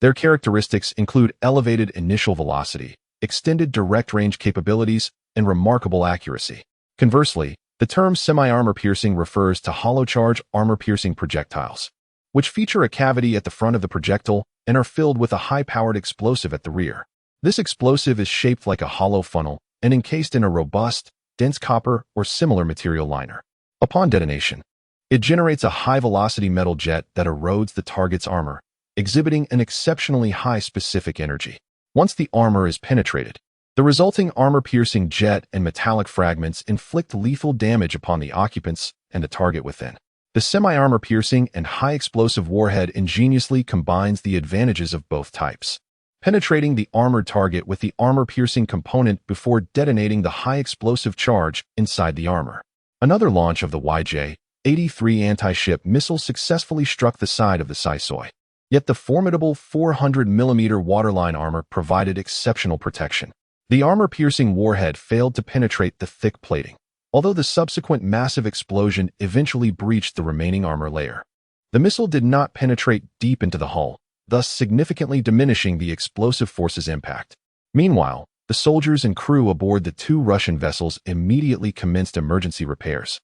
Their characteristics include elevated initial velocity, extended direct-range capabilities, and remarkable accuracy. Conversely, the term semi-armor-piercing refers to hollow-charge armor-piercing projectiles, which feature a cavity at the front of the projectile and are filled with a high-powered explosive at the rear. This explosive is shaped like a hollow funnel and encased in a robust, dense copper or similar material liner. Upon detonation, it generates a high-velocity metal jet that erodes the target's armor, exhibiting an exceptionally high specific energy. Once the armor is penetrated, the resulting armor-piercing jet and metallic fragments inflict lethal damage upon the occupants and the target within. The semi-armor-piercing and high-explosive warhead ingeniously combines the advantages of both types, penetrating the armored target with the armor-piercing component before detonating the high-explosive charge inside the armor. Another launch of the YJ-83 anti-ship missile successfully struck the side of the Sisoi. Yet the formidable 400mm waterline armor provided exceptional protection. The armor-piercing warhead failed to penetrate the thick plating, although the subsequent massive explosion eventually breached the remaining armor layer. The missile did not penetrate deep into the hull, thus significantly diminishing the explosive force's impact. Meanwhile, the soldiers and crew aboard the two Russian vessels immediately commenced emergency repairs,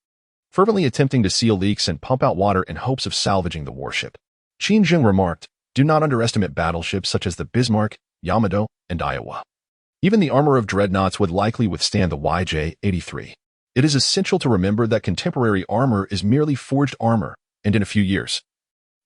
fervently attempting to seal leaks and pump out water in hopes of salvaging the warship. Qing remarked, "Do not underestimate battleships such as the Bismarck, Yamato, and Iowa. Even the armor of dreadnoughts would likely withstand the YJ-83. It is essential to remember that contemporary armor is merely forged armor, and in a few years,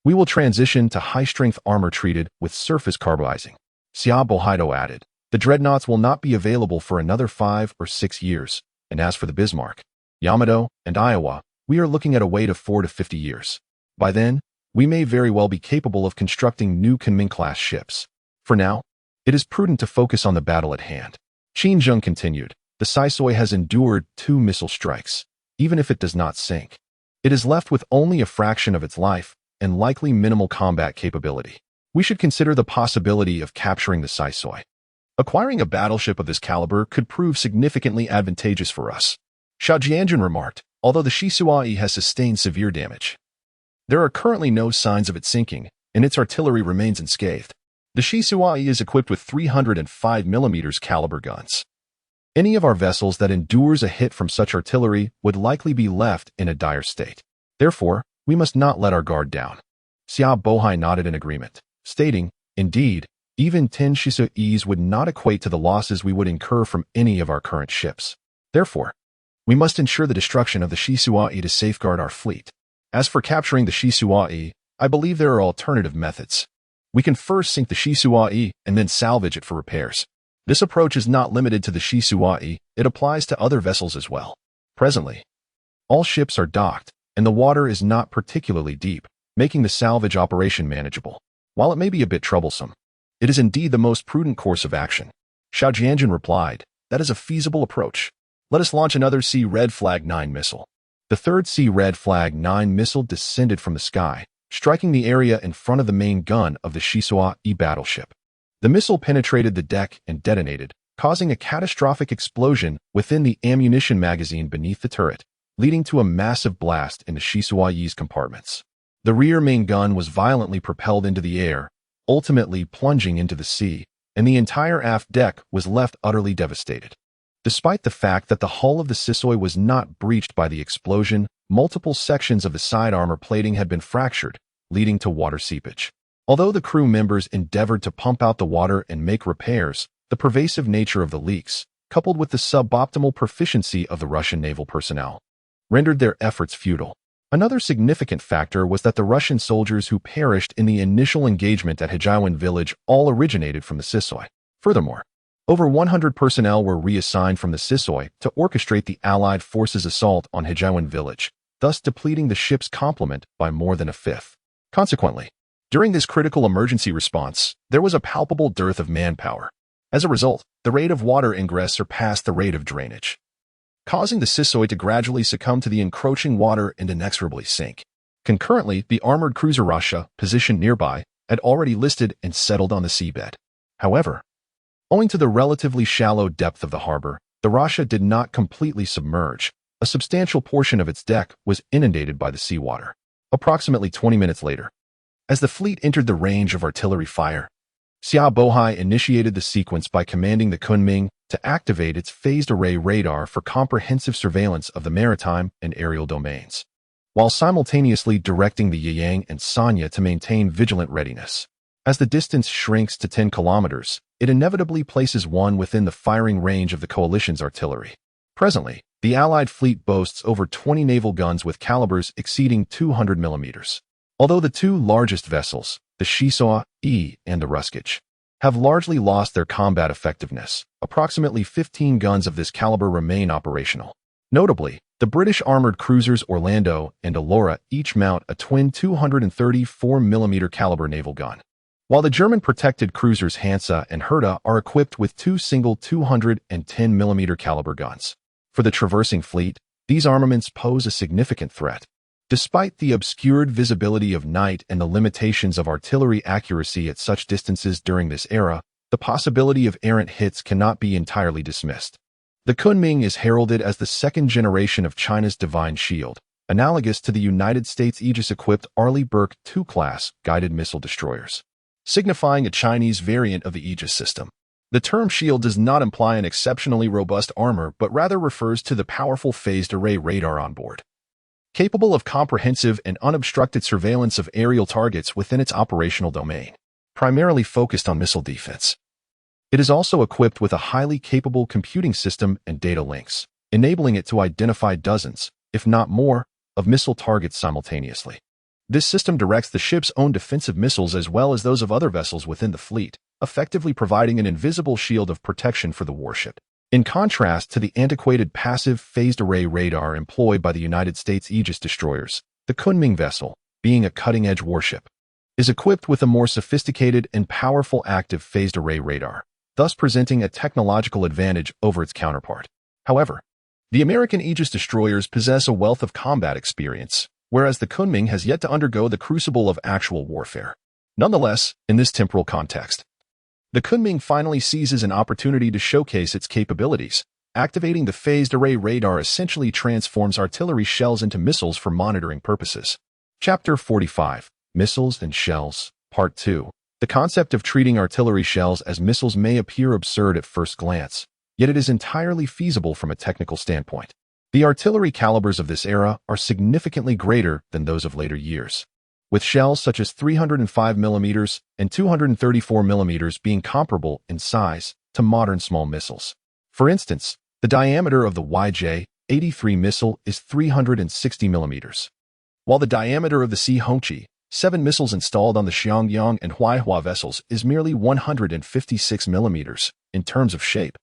we will transition to high-strength armor treated with surface carbonizing." Xia Bohaido added, "The dreadnoughts will not be available for another 5 or 6 years, and as for the Bismarck, Yamato, and Iowa, we are looking at a wait of 4 to 50 years. By then, we may very well be capable of constructing new Kunming-class ships. For now, it is prudent to focus on the battle at hand." Qing continued, "The Sisoi has endured 2 missile strikes. Even if it does not sink, it is left with only a fraction of its life and likely minimal combat capability. We should consider the possibility of capturing the Sisoi. Acquiring a battleship of this caliber could prove significantly advantageous for us." Xiao Jianjun remarked, "Although the Shisuai has sustained severe damage, there are currently no signs of it sinking, and its artillery remains unscathed. The Shisuai is equipped with 305mm caliber guns. Any of our vessels that endures a hit from such artillery would likely be left in a dire state. Therefore, we must not let our guard down." Xia Bohai nodded in agreement, stating, "Indeed, even 10 Shisuis would not equate to the losses we would incur from any of our current ships. Therefore, we must ensure the destruction of the Shisuai to safeguard our fleet. As for capturing the Shisuai, I believe there are alternative methods. We can first sink the Shisuai and then salvage it for repairs. This approach is not limited to the Shisuai, it applies to other vessels as well. Presently, all ships are docked, and the water is not particularly deep, making the salvage operation manageable. While it may be a bit troublesome, it is indeed the most prudent course of action." Xiao Jianjun replied, "That is a feasible approach. Let us launch another Sea Red Flag 9 missile." The third Sea Red Flag 9 missile descended from the sky, striking the area in front of the main gun of the Shisuai battleship. The missile penetrated the deck and detonated, causing a catastrophic explosion within the ammunition magazine beneath the turret, leading to a massive blast in the Shisuai's compartments. The rear main gun was violently propelled into the air, ultimately plunging into the sea, and the entire aft deck was left utterly devastated. Despite the fact that the hull of the Sisoi was not breached by the explosion, multiple sections of the side armor plating had been fractured, leading to water seepage. Although the crew members endeavored to pump out the water and make repairs, the pervasive nature of the leaks, coupled with the suboptimal proficiency of the Russian naval personnel, rendered their efforts futile. Another significant factor was that the Russian soldiers who perished in the initial engagement at Hejaiwan village all originated from the Sisoi. Furthermore, over 100 personnel were reassigned from the Sisoi to orchestrate the Allied forces' assault on Hejaiwan village, thus depleting the ship's complement by more than a fifth. Consequently, during this critical emergency response, there was a palpable dearth of manpower. As a result, the rate of water ingress surpassed the rate of drainage, causing the Sisoi to gradually succumb to the encroaching water and inexorably sink. Concurrently, the armored cruiser Russia, positioned nearby, had already listed and settled on the seabed. However, owing to the relatively shallow depth of the harbor, the Russia did not completely submerge. A substantial portion of its deck was inundated by the seawater. Approximately 20 minutes later, as the fleet entered the range of artillery fire, Xia Bohai initiated the sequence by commanding the Kunming to activate its phased array radar for comprehensive surveillance of the maritime and aerial domains, while simultaneously directing the Yiyang and Sanya to maintain vigilant readiness. As the distance shrinks to 10 kilometers, it inevitably places one within the firing range of the coalition's artillery. Presently, the Allied fleet boasts over 20 naval guns with calibers exceeding 200 millimeters. Although the two largest vessels, the Shisoa-E and the Ruskich, have largely lost their combat effectiveness, approximately 15 guns of this caliber remain operational. Notably, the British armored cruisers Orlando and Allura each mount a twin 234mm caliber naval gun, while the German protected cruisers Hansa and Hertha are equipped with two single 210mm caliber guns. For the traversing fleet, these armaments pose a significant threat. Despite the obscured visibility of night and the limitations of artillery accuracy at such distances during this era, the possibility of errant hits cannot be entirely dismissed. The Kunming is heralded as the second generation of China's Divine Shield, analogous to the United States Aegis-equipped Arleigh Burke II-class guided missile destroyers, signifying a Chinese variant of the Aegis system. The term shield does not imply an exceptionally robust armor, but rather refers to the powerful phased array radar on board, capable of comprehensive and unobstructed surveillance of aerial targets within its operational domain, primarily focused on missile defense. It is also equipped with a highly capable computing system and data links, enabling it to identify dozens, if not more, of missile targets simultaneously. This system directs the ship's own defensive missiles as well as those of other vessels within the fleet, effectively providing an invisible shield of protection for the warship. In contrast to the antiquated passive phased array radar employed by the United States Aegis destroyers, the Kunming vessel, being a cutting-edge warship, is equipped with a more sophisticated and powerful active phased array radar, thus presenting a technological advantage over its counterpart. However, the American Aegis destroyers possess a wealth of combat experience, whereas the Kunming has yet to undergo the crucible of actual warfare. Nonetheless, in this temporal context, the Kunming finally seizes an opportunity to showcase its capabilities. Activating the phased array radar essentially transforms artillery shells into missiles for monitoring purposes. Chapter 45, Missiles and Shells, Part 2. The concept of treating artillery shells as missiles may appear absurd at first glance, yet it is entirely feasible from a technical standpoint. The artillery calibers of this era are significantly greater than those of later years, with shells such as 305mm and 234mm being comparable in size to modern small missiles. For instance, the diameter of the YJ-83 missile is 360mm, while the diameter of the Hongqi 7 missiles installed on the Xiangyang and Huaihua vessels is merely 156mm in terms of shape.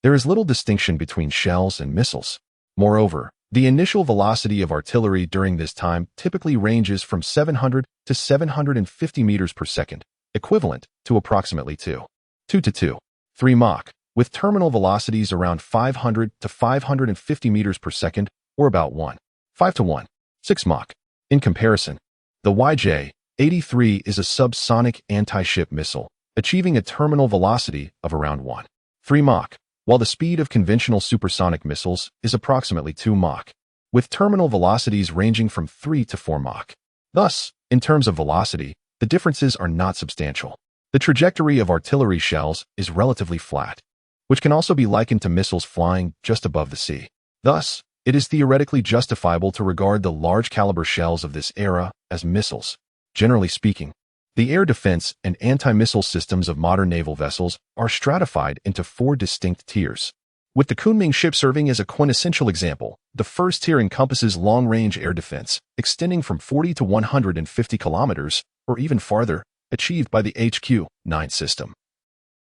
There is little distinction between shells and missiles. Moreover, the initial velocity of artillery during this time typically ranges from 700 to 750 meters per second, equivalent to approximately 2 to 3 Mach, with terminal velocities around 500 to 550 meters per second, or about 1.5 to 1.6 Mach. In comparison, the YJ-83 is a subsonic anti-ship missile, achieving a terminal velocity of around 1.3 Mach, while the speed of conventional supersonic missiles is approximately 2 Mach, with terminal velocities ranging from 3 to 4 Mach. Thus, in terms of velocity, the differences are not substantial. The trajectory of artillery shells is relatively flat, which can also be likened to missiles flying just above the sea. Thus, it is theoretically justifiable to regard the large-caliber shells of this era as missiles. Generally speaking, the air defense and anti-missile systems of modern naval vessels are stratified into 4 distinct tiers. With the Kunming ship serving as a quintessential example, the first tier encompasses long-range air defense, extending from 40 to 150 kilometers, or even farther, achieved by the HQ-9 system,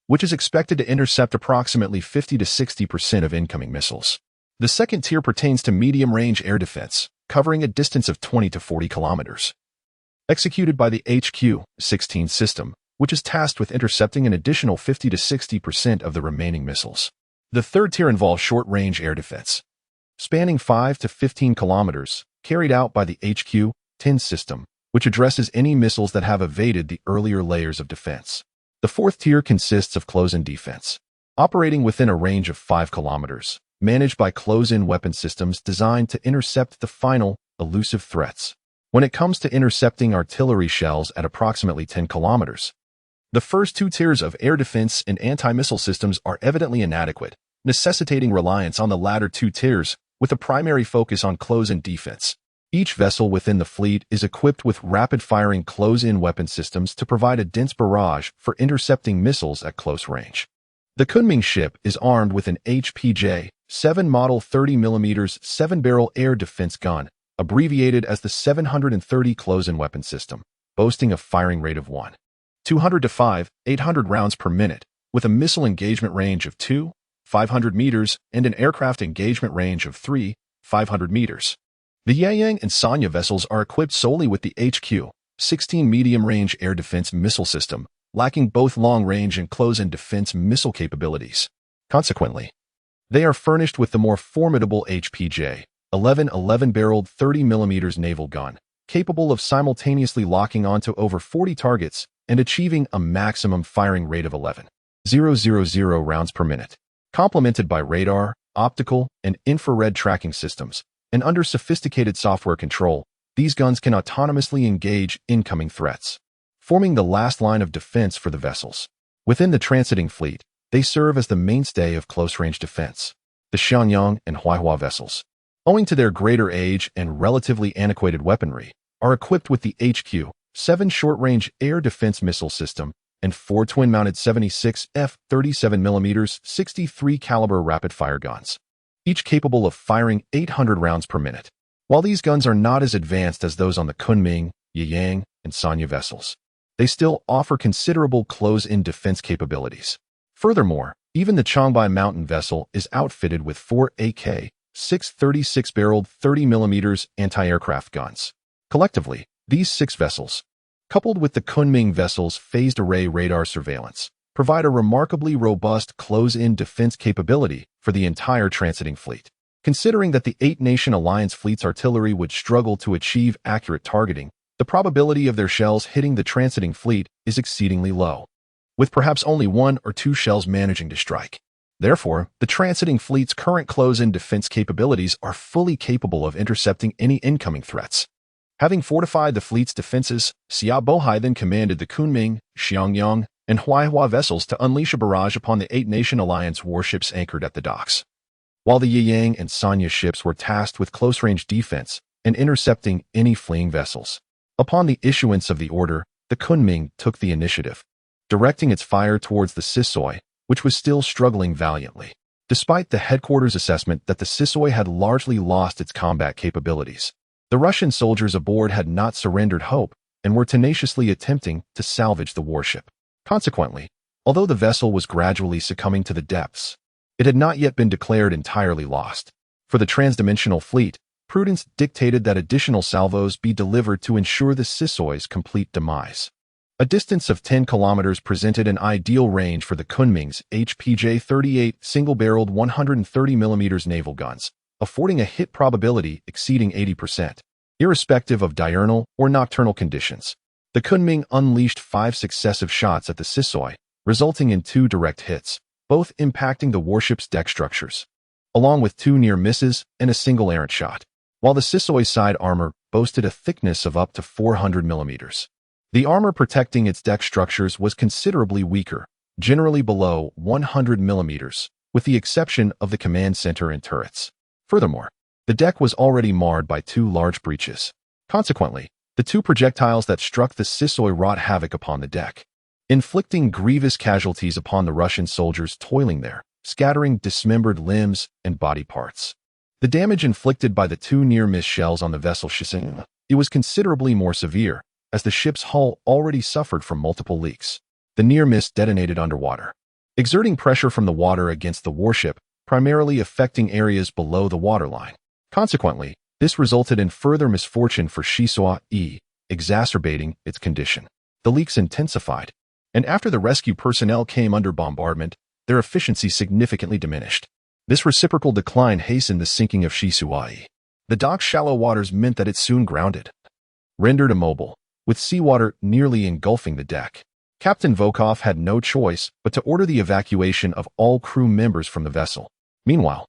which is expected to intercept approximately 50 to 60% of incoming missiles. The second tier pertains to medium-range air defense, covering a distance of 20 to 40 kilometers, executed by the HQ-16 system, which is tasked with intercepting an additional 50 to 60% of the remaining missiles. The third tier involves short-range air defense, spanning 5 to 15 kilometers, carried out by the HQ-10 system, which addresses any missiles that have evaded the earlier layers of defense. The fourth tier consists of close-in defense, operating within a range of 5 kilometers, managed by close-in weapon systems designed to intercept the final, elusive threats. When it comes to intercepting artillery shells at approximately 10 kilometers, the first two tiers of air defense and anti-missile systems are evidently inadequate, necessitating reliance on the latter two tiers, with a primary focus on close-in defense. Each vessel within the fleet is equipped with rapid-firing close-in weapon systems to provide a dense barrage for intercepting missiles at close range. The Kunming ship is armed with an HPJ-7 model 30mm 7-barrel air defense gun, abbreviated as the 730 close-in weapon system, boasting a firing rate of 200 to 800 rounds per minute, with a missile engagement range of 500 meters, and an aircraft engagement range of 500 meters. The Yayang and Sanya vessels are equipped solely with the HQ-16 medium-range air defense missile system, lacking both long-range and close-in defense missile capabilities. Consequently, they are furnished with the more formidable HPJ-11 11-barreled 30mm naval gun, capable of simultaneously locking onto over 40 targets and achieving a maximum firing rate of 11,000 rounds per minute. Complemented by radar, optical, and infrared tracking systems, and under sophisticated software control, these guns can autonomously engage incoming threats, forming the last line of defense for the vessels. Within the transiting fleet, they serve as the mainstay of close-range defense. The Xiangyang and Huaihua vessels, owing to their greater age and relatively antiquated weaponry, are equipped with the HQ-7 short-range air defense missile system and 4 twin-mounted 76 F-37mm 63 caliber rapid-fire guns, each capable of firing 800 rounds per minute. While these guns are not as advanced as those on the Kunming, Yayang, and Sanya vessels, they still offer considerable close-in defense capabilities. Furthermore, even the Changbai Mountain vessel is outfitted with 4 AK-6 36-barreled 30mm anti-aircraft guns. Collectively, these 6 vessels, coupled with the Kunming vessel's phased array radar surveillance, provide a remarkably robust close-in defense capability for the entire transiting fleet. Considering that the 8-nation alliance fleet's artillery would struggle to achieve accurate targeting, the probability of their shells hitting the transiting fleet is exceedingly low, with perhaps only 1 or 2 shells managing to strike. Therefore, the transiting fleet's current close-in defense capabilities are fully capable of intercepting any incoming threats. Having fortified the fleet's defenses, Xia Bohai then commanded the Kunming, Xiangyang, and Huaihua vessels to unleash a barrage upon the 8-nation alliance warships anchored at the docks, while the Yayang and Sanya ships were tasked with close-range defense and intercepting any fleeing vessels. Upon the issuance of the order, the Kunming took the initiative, directing its fire towards the Sisoi, which was still struggling valiantly, despite the headquarters' assessment that the Sisoi had largely lost its combat capabilities. The Russian soldiers aboard had not surrendered hope and were tenaciously attempting to salvage the warship. Consequently, although the vessel was gradually succumbing to the depths, it had not yet been declared entirely lost. For the transdimensional fleet, prudence dictated that additional salvos be delivered to ensure the Sisoi's complete demise. A distance of 10 kilometers presented an ideal range for the Kunming's HPJ-38 single-barreled 130mm naval guns, affording a hit probability exceeding 80%. Irrespective of diurnal or nocturnal conditions, the Kunming unleashed 5 successive shots at the Sisoi, resulting in 2 direct hits, both impacting the warship's deck structures, along with 2 near misses and a single errant shot. While the Sisoi's side armor boasted a thickness of up to 400 millimeters, the armor protecting its deck structures was considerably weaker, generally below 100 millimeters, with the exception of the command center and turrets. Furthermore, the deck was already marred by 2 large breaches. Consequently, the 2 projectiles that struck the Sisoi wrought havoc upon the deck, inflicting grievous casualties upon the Russian soldiers toiling there, scattering dismembered limbs and body parts. The damage inflicted by the two near-miss shells on the vessel Qing it was considerably more severe, as the ship's hull already suffered from multiple leaks. The near-miss detonated underwater, exerting pressure from the water against the warship, primarily affecting areas below the waterline. Consequently, this resulted in further misfortune for Qing, exacerbating its condition. The leaks intensified, and after the rescue personnel came under bombardment, their efficiency significantly diminished. This reciprocal decline hastened the sinking of Qing. The dock's shallow waters meant that it soon grounded, rendered immobile, with seawater nearly engulfing the deck. Captain Volkov had no choice but to order the evacuation of all crew members from the vessel. Meanwhile,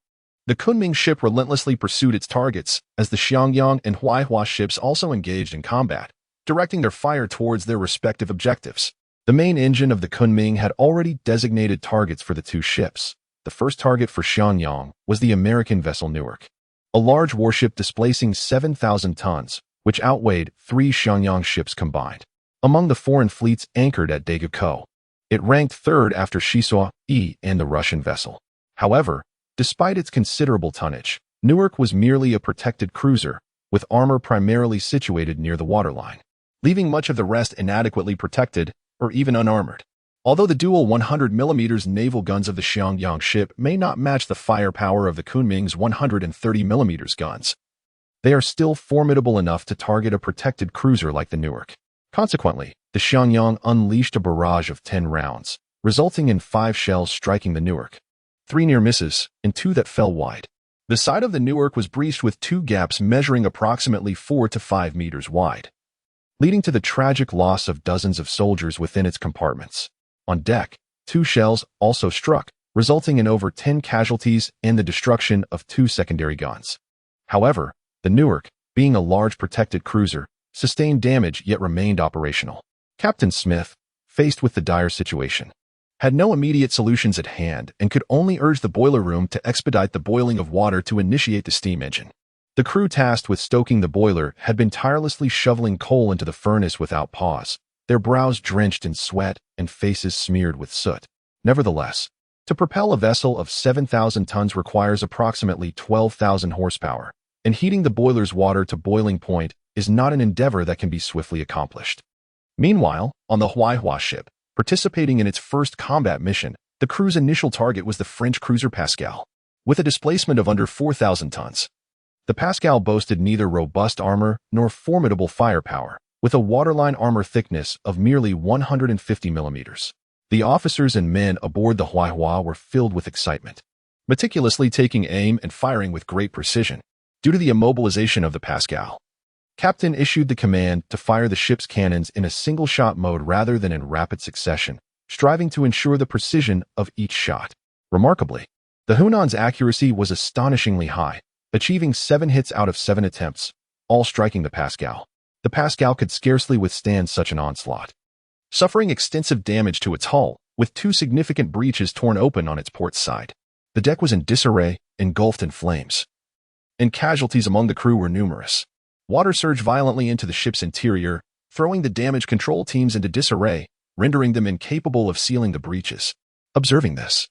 the Kunming ship relentlessly pursued its targets as the Xiangyang and Huaihua ships also engaged in combat, directing their fire towards their respective objectives. The main engine of the Kunming had already designated targets for the two ships. The first target for Xiangyang was the American vessel Newark, a large warship displacing 7,000 tons, which outweighed 3 Xiangyang ships combined. Among the foreign fleets anchored at Daegu, it ranked third after Qing and the Russian vessel. However, despite its considerable tonnage, Newark was merely a protected cruiser, with armor primarily situated near the waterline, leaving much of the rest inadequately protected or even unarmored. Although the dual 100mm naval guns of the Xiangyang ship may not match the firepower of the Kunming's 130mm guns, they are still formidable enough to target a protected cruiser like the Newark. Consequently, the Xiangyang unleashed a barrage of 10 rounds, resulting in 5 shells striking the Newark, 3 near misses, and 2 that fell wide. The side of the Newark was breached with 2 gaps measuring approximately 4 to 5 meters wide, leading to the tragic loss of dozens of soldiers within its compartments. On deck, 2 shells also struck, resulting in over 10 casualties and the destruction of 2 secondary guns. However, the Newark, being a large protected cruiser, sustained damage yet remained operational. Captain Smith, faced with the dire situation, had no immediate solutions at hand and could only urge the boiler room to expedite the boiling of water to initiate the steam engine. The crew tasked with stoking the boiler had been tirelessly shoveling coal into the furnace without pause, their brows drenched in sweat and faces smeared with soot. Nevertheless, to propel a vessel of 7,000 tons requires approximately 12,000 horsepower, and heating the boiler's water to boiling point is not an endeavor that can be swiftly accomplished. Meanwhile, on the Huaihua ship, participating in its first combat mission, the crew's initial target was the French cruiser Pascal. With a displacement of under 4,000 tons, the Pascal boasted neither robust armor nor formidable firepower, with a waterline armor thickness of merely 150 millimeters. The officers and men aboard the Huaihua were filled with excitement, meticulously taking aim and firing with great precision. Due to the immobilization of the Pascal, Captain issued the command to fire the ship's cannons in a single-shot mode rather than in rapid succession, striving to ensure the precision of each shot. Remarkably, the Hunan's accuracy was astonishingly high, achieving 7 hits out of 7 attempts, all striking the Pascal. The Pascal could scarcely withstand such an onslaught, suffering extensive damage to its hull, with 2 significant breaches torn open on its port side. The deck was in disarray, engulfed in flames, and casualties among the crew were numerous. Water surged violently into the ship's interior, throwing the damage control teams into disarray, rendering them incapable of sealing the breaches. Observing this,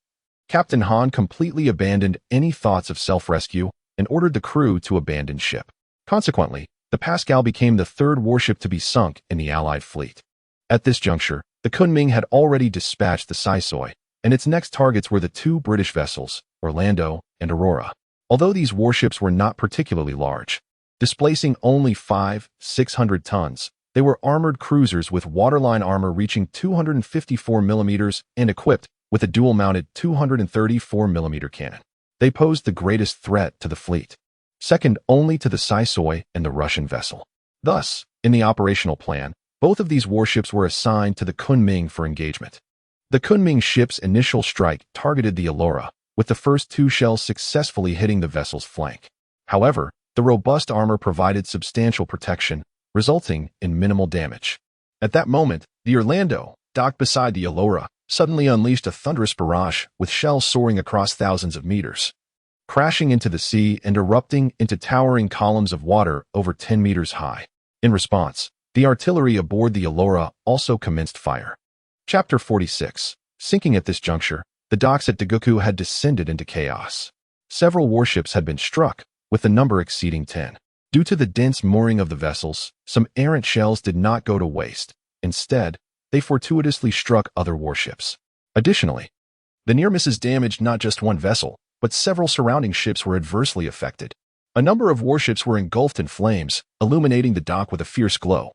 Captain Han completely abandoned any thoughts of self-rescue and ordered the crew to abandon ship. Consequently, the Pascal became the 3rd warship to be sunk in the Allied fleet. At this juncture, the Kunming had already dispatched the Sisoi, and its next targets were the 2 British vessels, Orlando and Aurora. Although these warships were not particularly large, displacing only 600 tons, they were armored cruisers with waterline armor reaching 254 millimeters and equipped with a dual-mounted 234 millimeter cannon. They posed the greatest threat to the fleet, second only to the Sisoi and the Russian vessel. Thus, in the operational plan, both of these warships were assigned to the Kunming for engagement. The Kunming ship's initial strike targeted the Allura, with the first 2 shells successfully hitting the vessel's flank. However, the robust armor provided substantial protection, resulting in minimal damage. At that moment, the Orlando, docked beside the Allura, suddenly unleashed a thunderous barrage with shells soaring across thousands of meters, crashing into the sea and erupting into towering columns of water over 10 meters high. In response, the artillery aboard the Allura also commenced fire. Chapter 46. Sinking. At this juncture, The docks at Daguku had descended into chaos. Several warships had been struck, with the number exceeding 10. Due to the dense mooring of the vessels, some errant shells did not go to waste. Instead, they fortuitously struck other warships. Additionally, the near misses damaged not just one vessel, but several surrounding ships were adversely affected. A number of warships were engulfed in flames, illuminating the dock with a fierce glow,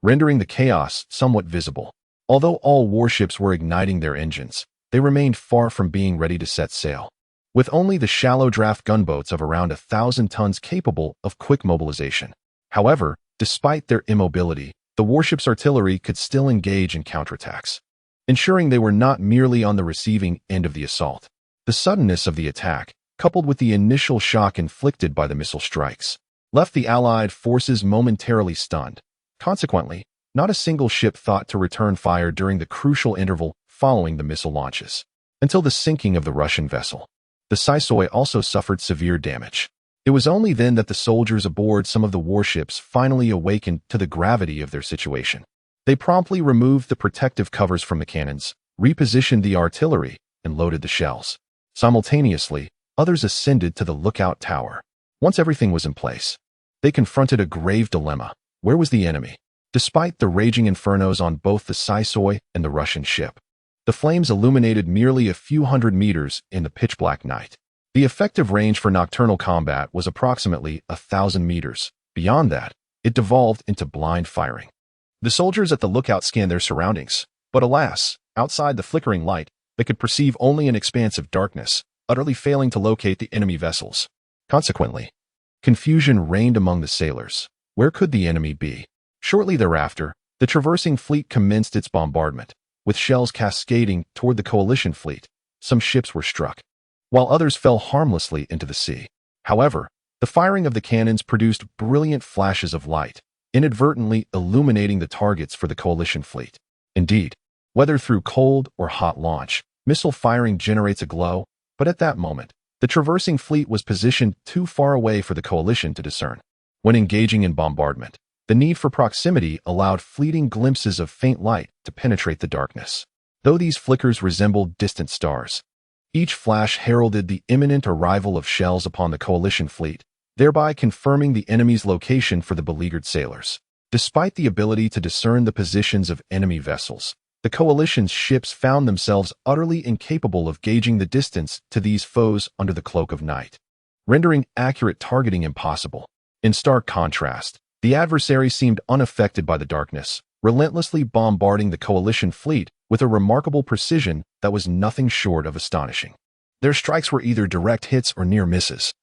rendering the chaos somewhat visible. Although all warships were igniting their engines, they remained far from being ready to set sail. With only the shallow draft gunboats of around 1,000 tons capable of quick mobilization. However, despite their immobility, the warship's artillery could still engage in counterattacks, ensuring they were not merely on the receiving end of the assault. The suddenness of the attack, coupled with the initial shock inflicted by the missile strikes, left the Allied forces momentarily stunned. Consequently, not a single ship thought to return fire during the crucial interval following the missile launches, until the sinking of the Russian vessel. The Sisoi also suffered severe damage. It was only then that the soldiers aboard some of the warships finally awakened to the gravity of their situation. They promptly removed the protective covers from the cannons, repositioned the artillery, and loaded the shells. Simultaneously, others ascended to the lookout tower. Once everything was in place, they confronted a grave dilemma. Where was the enemy? Despite the raging infernos on both the Sisoi and the Russian ship, the flames illuminated merely a few hundred meters in the pitch-black night. The effective range for nocturnal combat was approximately 1,000 meters. Beyond that, it devolved into blind firing. The soldiers at the lookout scanned their surroundings, but alas, outside the flickering light, they could perceive only an expanse of darkness, utterly failing to locate the enemy vessels. Consequently, confusion reigned among the sailors. Where could the enemy be? Shortly thereafter, the traversing fleet commenced its bombardment. With shells cascading toward the coalition fleet, some ships were struck, while others fell harmlessly into the sea. However, the firing of the cannons produced brilliant flashes of light, inadvertently illuminating the targets for the coalition fleet. Indeed, whether through cold or hot launch, missile firing generates a glow, but at that moment, the traversing fleet was positioned too far away for the coalition to discern. When engaging in bombardment, the need for proximity allowed fleeting glimpses of faint light to penetrate the darkness. Though these flickers resembled distant stars, each flash heralded the imminent arrival of shells upon the coalition fleet, thereby confirming the enemy's location for the beleaguered sailors. Despite the ability to discern the positions of enemy vessels, the coalition's ships found themselves utterly incapable of gauging the distance to these foes under the cloak of night, rendering accurate targeting impossible. In stark contrast, the adversary seemed unaffected by the darkness, relentlessly bombarding the coalition fleet with a remarkable precision that was nothing short of astonishing. Their strikes were either direct hits or near misses,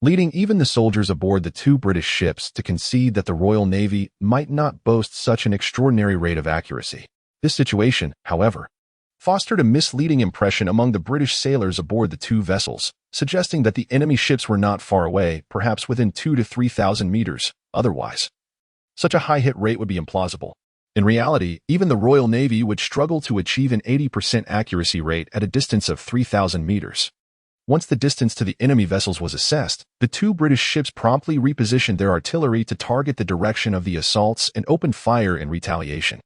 leading even the soldiers aboard the two British ships to concede that the Royal Navy might not boast such an extraordinary rate of accuracy. This situation, however, fostered a misleading impression among the British sailors aboard the two vessels, suggesting that the enemy ships were not far away, perhaps within 2,000 to 3,000 meters. Otherwise, such a high hit rate would be implausible. In reality, even the Royal Navy would struggle to achieve an 80% accuracy rate at a distance of 3,000 meters. Once the distance to the enemy vessels was assessed, the two British ships promptly repositioned their artillery to target the direction of the assaults and opened fire in retaliation.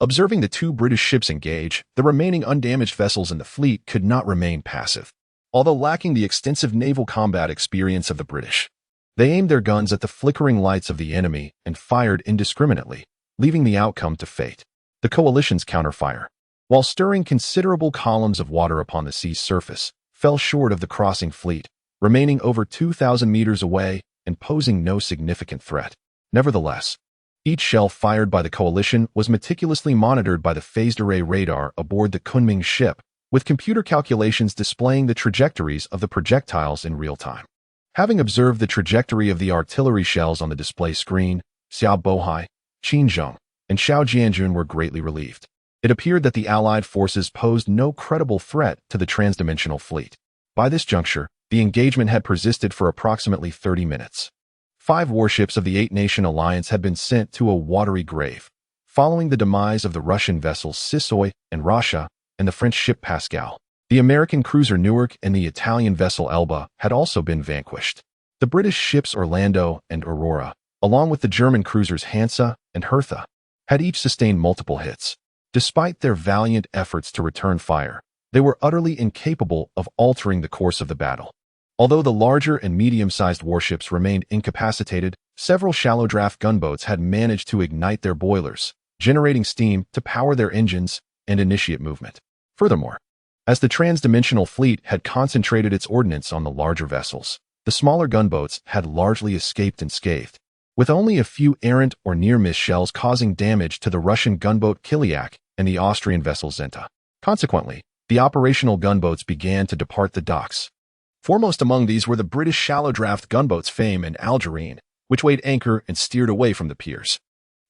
Observing the two British ships engage, the remaining undamaged vessels in the fleet could not remain passive. Although lacking the extensive naval combat experience of the British, they aimed their guns at the flickering lights of the enemy and fired indiscriminately, leaving the outcome to fate. The coalition's counterfire, while stirring considerable columns of water upon the sea's surface, fell short of the crossing fleet, remaining over 2,000 meters away and posing no significant threat. Nevertheless, each shell fired by the coalition was meticulously monitored by the phased array radar aboard the Kunming ship, with computer calculations displaying the trajectories of the projectiles in real time. Having observed the trajectory of the artillery shells on the display screen, Xiao Bohai, Qin Zheng, and Xiao Jianjun were greatly relieved. It appeared that the Allied forces posed no credible threat to the transdimensional fleet. By this juncture, the engagement had persisted for approximately 30 minutes. 5 warships of the Eight-Nation Alliance had been sent to a watery grave, following the demise of the Russian vessels Sisoi and Rasha and the French ship Pascal. The American cruiser Newark and the Italian vessel Elba had also been vanquished. The British ships Orlando and Aurora, along with the German cruisers Hansa and Hertha, had each sustained multiple hits. Despite their valiant efforts to return fire, they were utterly incapable of altering the course of the battle. Although the larger and medium-sized warships remained incapacitated, several shallow-draft gunboats had managed to ignite their boilers, generating steam to power their engines and initiate movement. Furthermore, as the transdimensional fleet had concentrated its ordnance on the larger vessels, the smaller gunboats had largely escaped unscathed, with only a few errant or near-miss shells causing damage to the Russian gunboat Kiliak and the Austrian vessel Zenta. Consequently, the operational gunboats began to depart the docks. Foremost among these were the British shallow-draft gunboats Fame and Algerine, which weighed anchor and steered away from the piers.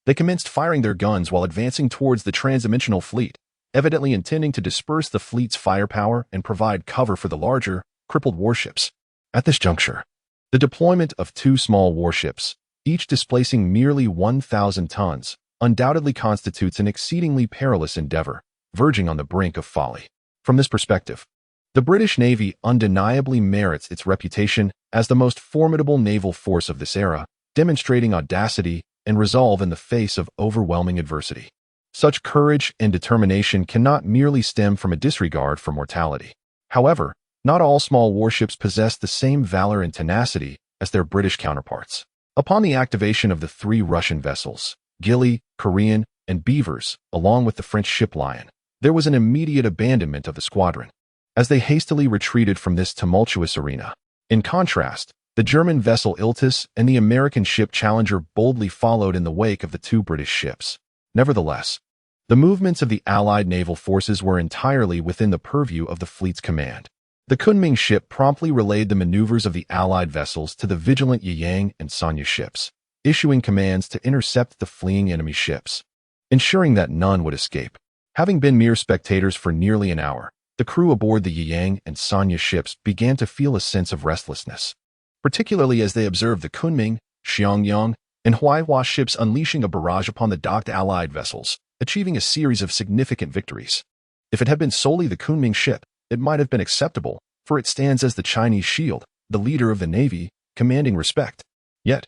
They commenced firing their guns while advancing towards the transdimensional fleet, evidently intending to disperse the fleet's firepower and provide cover for the larger, crippled warships. At this juncture, the deployment of two small warships, each displacing merely 1,000 tons, undoubtedly constitutes an exceedingly perilous endeavor, verging on the brink of folly. From this perspective, the British Navy undeniably merits its reputation as the most formidable naval force of this era, demonstrating audacity and resolve in the face of overwhelming adversity. Such courage and determination cannot merely stem from a disregard for mortality. However, not all small warships possess the same valor and tenacity as their British counterparts. Upon the activation of the three Russian vessels, Gilly, Korean, and Beavers, along with the French ship Lion, there was an immediate abandonment of the squadron, as they hastily retreated from this tumultuous arena. In contrast, the German vessel Iltis and the American ship Challenger boldly followed in the wake of the two British ships. Nevertheless, the movements of the Allied naval forces were entirely within the purview of the fleet's command. The Kunming ship promptly relayed the maneuvers of the Allied vessels to the vigilant Yiyang and Sanya ships, issuing commands to intercept the fleeing enemy ships, ensuring that none would escape. Having been mere spectators for nearly an hour, the crew aboard the Yiyang and Sanya ships began to feel a sense of restlessness, particularly as they observed the Kunming, Xiangyang, and Huaihua ships unleashing a barrage upon the docked Allied vessels, achieving a series of significant victories. If it had been solely the Kunming ship, it might have been acceptable, for it stands as the Chinese shield, the leader of the Navy, commanding respect. Yet,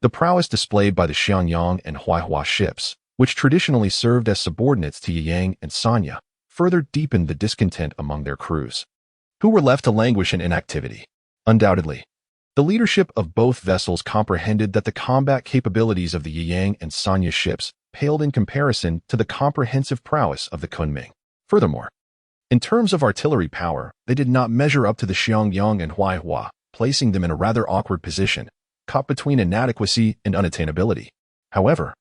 the prowess displayed by the Xiangyang and Huaihua ships, which traditionally served as subordinates to Yiyang and Sanya, further deepened the discontent among their crews, who were left to languish in inactivity. Undoubtedly, the leadership of both vessels comprehended that the combat capabilities of the Yiyang and Sanya ships paled in comparison to the comprehensive prowess of the Kunming. Furthermore, in terms of artillery power, they did not measure up to the Xiangyang and Huaihua, placing them in a rather awkward position, caught between inadequacy and unattainability. However,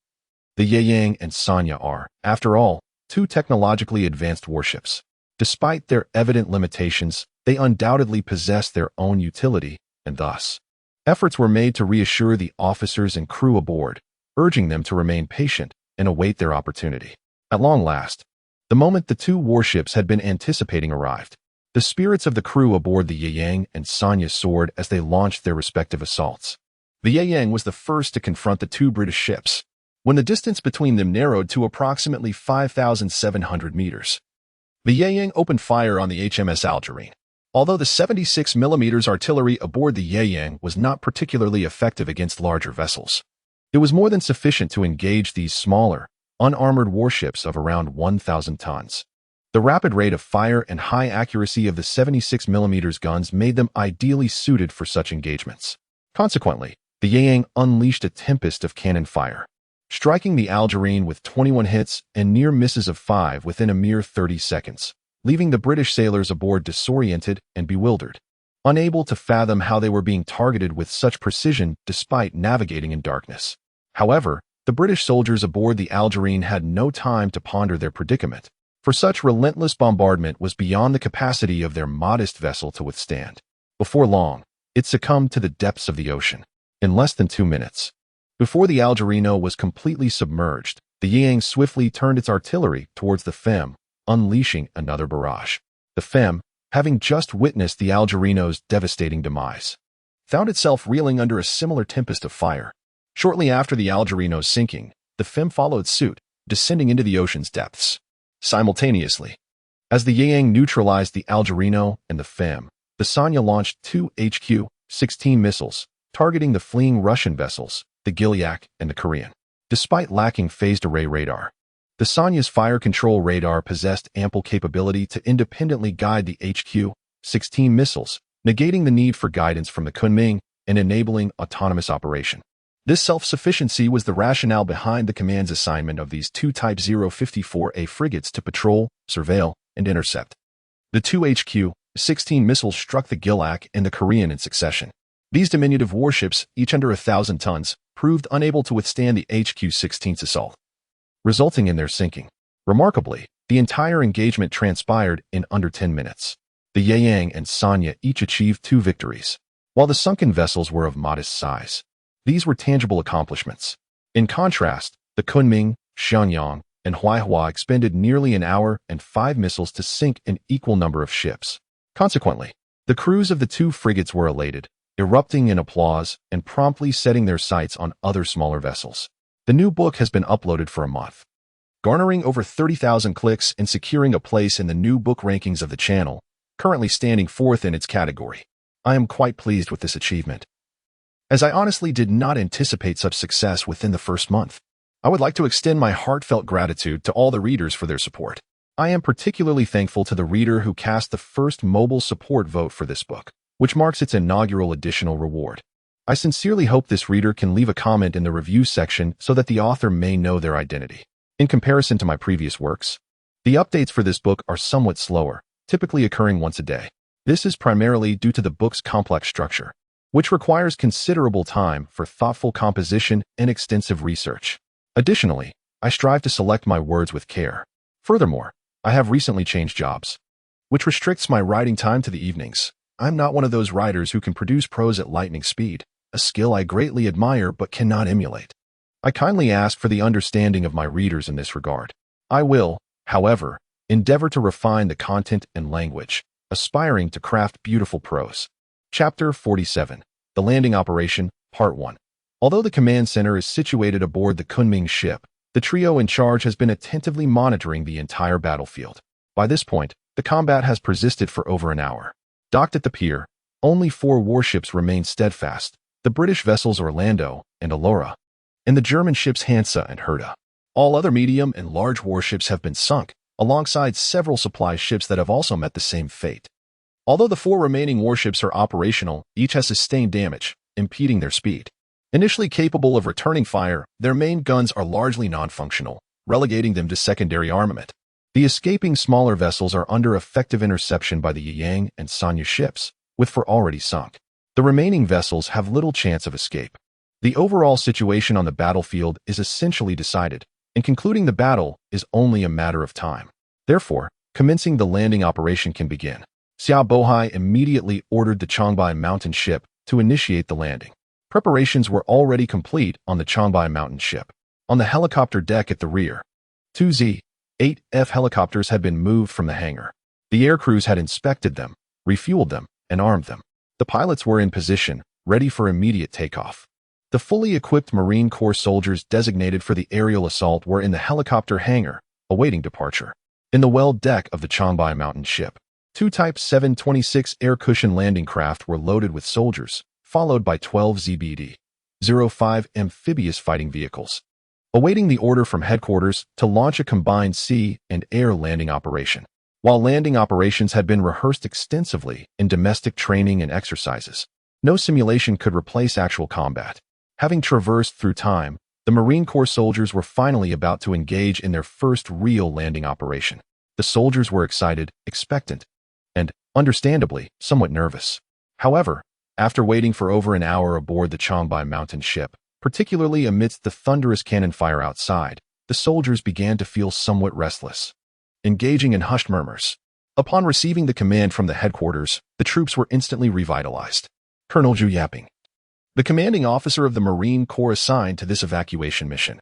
the Yiyang and Sanya are, after all, two technologically advanced warships. Despite their evident limitations, they undoubtedly possess their own utility, and thus, efforts were made to reassure the officers and crew aboard, urging them to remain patient and await their opportunity. At long last, the moment the two warships had been anticipating arrived. The spirits of the crew aboard the Yiyang and Sanya soared as they launched their respective assaults. The Yiyang was the first to confront the two British ships, when the distance between them narrowed to approximately 5,700 meters. The Yiyang opened fire on the HMS Algerine. Although the 76mm artillery aboard the Yiyang was not particularly effective against larger vessels, it was more than sufficient to engage these smaller, unarmored warships of around 1,000 tons. The rapid rate of fire and high accuracy of the 76mm guns made them ideally suited for such engagements. Consequently, the Yiyang unleashed a tempest of cannon fire, striking the Algerine with 21 hits and near misses of 5 within a mere 30 seconds, leaving the British sailors aboard disoriented and bewildered, unable to fathom how they were being targeted with such precision despite navigating in darkness. However, the British soldiers aboard the Algerine had no time to ponder their predicament, for such relentless bombardment was beyond the capacity of their modest vessel to withstand. Before long, it succumbed to the depths of the ocean. In less than 2 minutes, before the Algerino was completely submerged, the Yiyang swiftly turned its artillery towards the Femme, unleashing another barrage. The Femme, having just witnessed the Algerino's devastating demise, found itself reeling under a similar tempest of fire. Shortly after the Algerino's sinking, the Femme followed suit, descending into the ocean's depths. Simultaneously, as the Yiyang neutralized the Algerino and the Femme, the Sanya launched two HQ-16 missiles, targeting the fleeing Russian vessels, the Gilyak and the Korean. Despite lacking phased array radar, The Sonya's fire control radar possessed ample capability to independently guide the HQ-16 missiles, negating the need for guidance from the Kunming and enabling autonomous operation. This self-sufficiency was the rationale behind the command's assignment of these two Type 054A frigates to patrol, surveil, and intercept. The two HQ-16 missiles struck the Gilak and the Korean in succession. These diminutive warships, each under 1,000 tons, proved unable to withstand the HQ-16's assault, resulting in their sinking. Remarkably, the entire engagement transpired in under 10 minutes. The Yayang and Sanya each achieved 2 victories, while the sunken vessels were of modest size. These were tangible accomplishments. In contrast, the Kunming, Xianyang, and Huaihua expended nearly an hour and 5 missiles to sink an equal number of ships. Consequently, the crews of the 2 frigates were elated, erupting in applause and promptly setting their sights on other smaller vessels. The new book has been uploaded for a month, garnering over 30,000 clicks and securing a place in the new book rankings of the channel, currently standing 4th in its category. I am quite pleased with this achievement, as I honestly did not anticipate such success within the first month. I would like to extend my heartfelt gratitude to all the readers for their support. I am particularly thankful to the reader who cast the first mobile support vote for this book, which marks its inaugural additional reward. I sincerely hope this reader can leave a comment in the review section so that the author may know their identity. In comparison to my previous works, the updates for this book are somewhat slower, typically occurring once a day. This is primarily due to the book's complex structure, which requires considerable time for thoughtful composition and extensive research. Additionally, I strive to select my words with care. Furthermore, I have recently changed jobs, which restricts my writing time to the evenings. I'm not one of those writers who can produce prose at lightning speed, a skill I greatly admire but cannot emulate. I kindly ask for the understanding of my readers in this regard. I will, however, endeavor to refine the content and language, aspiring to craft beautiful prose. Chapter 47. The Landing Operation, Part 1. Although the command center is situated aboard the Kunming ship, the trio in charge has been attentively monitoring the entire battlefield. By this point, the combat has persisted for over an hour. Docked at the pier, only 4 warships remain steadfast, the British vessels Orlando and Allura, and the German ships Hansa and Herta. All other medium and large warships have been sunk, alongside several supply ships that have also met the same fate. Although the 4 remaining warships are operational, each has sustained damage, impeding their speed. Initially capable of returning fire, their main guns are largely non-functional, relegating them to secondary armament. The escaping smaller vessels are under effective interception by the Yayang and Sanya ships, with 4 already sunk. The remaining vessels have little chance of escape. The overall situation on the battlefield is essentially decided, and concluding the battle is only a matter of time. Therefore, commencing the landing operation can begin. Xiao Bohai immediately ordered the Changbai mountain ship to initiate the landing. Preparations were already complete on the Changbai mountain ship. On the helicopter deck at the rear, 2 Z-8F helicopters had been moved from the hangar. The air crews had inspected them, refueled them, and armed them. The pilots were in position, ready for immediate takeoff. The fully equipped Marine Corps soldiers designated for the aerial assault were in the helicopter hangar, awaiting departure. In the well deck of the Changbai mountain ship, 2 Type 726 air cushion landing craft were loaded with soldiers, followed by 12 ZBD-05 amphibious fighting vehicles, awaiting the order from headquarters to launch a combined sea and air landing operation. While landing operations had been rehearsed extensively in domestic training and exercises, no simulation could replace actual combat. Having traversed through time, the Marine Corps soldiers were finally about to engage in their first real landing operation. The soldiers were excited, expectant, and, understandably, somewhat nervous. However, after waiting for over an hour aboard the Changbai mountain ship, particularly amidst the thunderous cannon fire outside, the soldiers began to feel somewhat restless, engaging in hushed murmurs. Upon receiving the command from the headquarters, the troops were instantly revitalized. Colonel Zhu Yaping, the commanding officer of the Marine Corps assigned to this evacuation mission,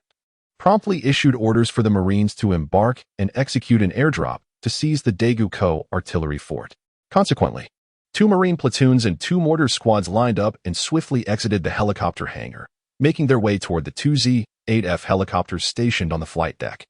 promptly issued orders for the Marines to embark and execute an airdrop to seize the Daegu-ko artillery fort. Consequently, 2 Marine platoons and 2 mortar squads lined up and swiftly exited the helicopter hangar, making their way toward the 2 Z-8F helicopters stationed on the flight deck.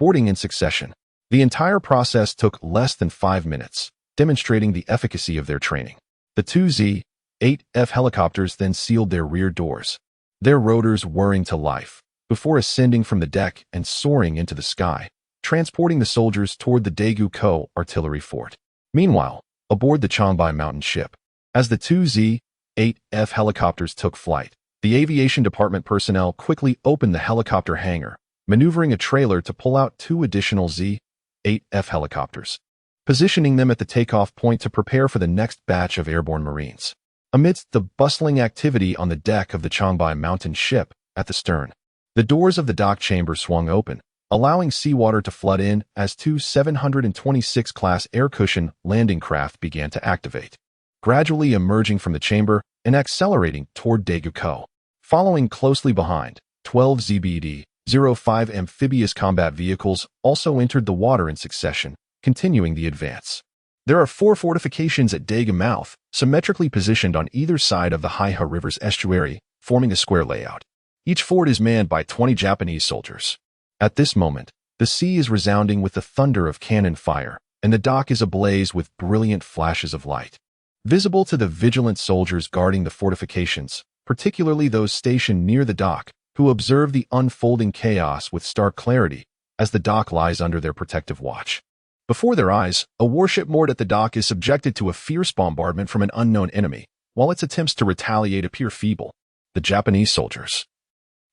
Boarding in succession, the entire process took less than 5 minutes, demonstrating the efficacy of their training. The 2 Z-8F helicopters then sealed their rear doors, their rotors whirring to life, before ascending from the deck and soaring into the sky, transporting the soldiers toward the Daegu-ko artillery fort. Meanwhile, aboard the Changbai mountain ship, as the two Z-8F helicopters took flight, the aviation department personnel quickly opened the helicopter hangar, maneuvering a trailer to pull out two additional Z-8F helicopters, positioning them at the takeoff point to prepare for the next batch of airborne Marines. Amidst the bustling activity on the deck of the Changbai mountain ship at the stern, the doors of the dock chamber swung open, allowing seawater to flood in as two 726 class air cushion landing craft began to activate, gradually emerging from the chamber and accelerating toward Daegu-ko. Following closely behind, 12 ZBD-05 amphibious combat vehicles also entered the water in succession, continuing the advance. There are 4 fortifications at Daegu Mouth, symmetrically positioned on either side of the Haihe River's estuary, forming a square layout. Each fort is manned by 20 Japanese soldiers. At this moment, the sea is resounding with the thunder of cannon fire, and the dock is ablaze with brilliant flashes of light. Visible to the vigilant soldiers guarding the fortifications, particularly those stationed near the dock, who observe the unfolding chaos with stark clarity as the dock lies under their protective watch. Before their eyes, a warship moored at the dock is subjected to a fierce bombardment from an unknown enemy, while its attempts to retaliate appear feeble. The Japanese soldiers,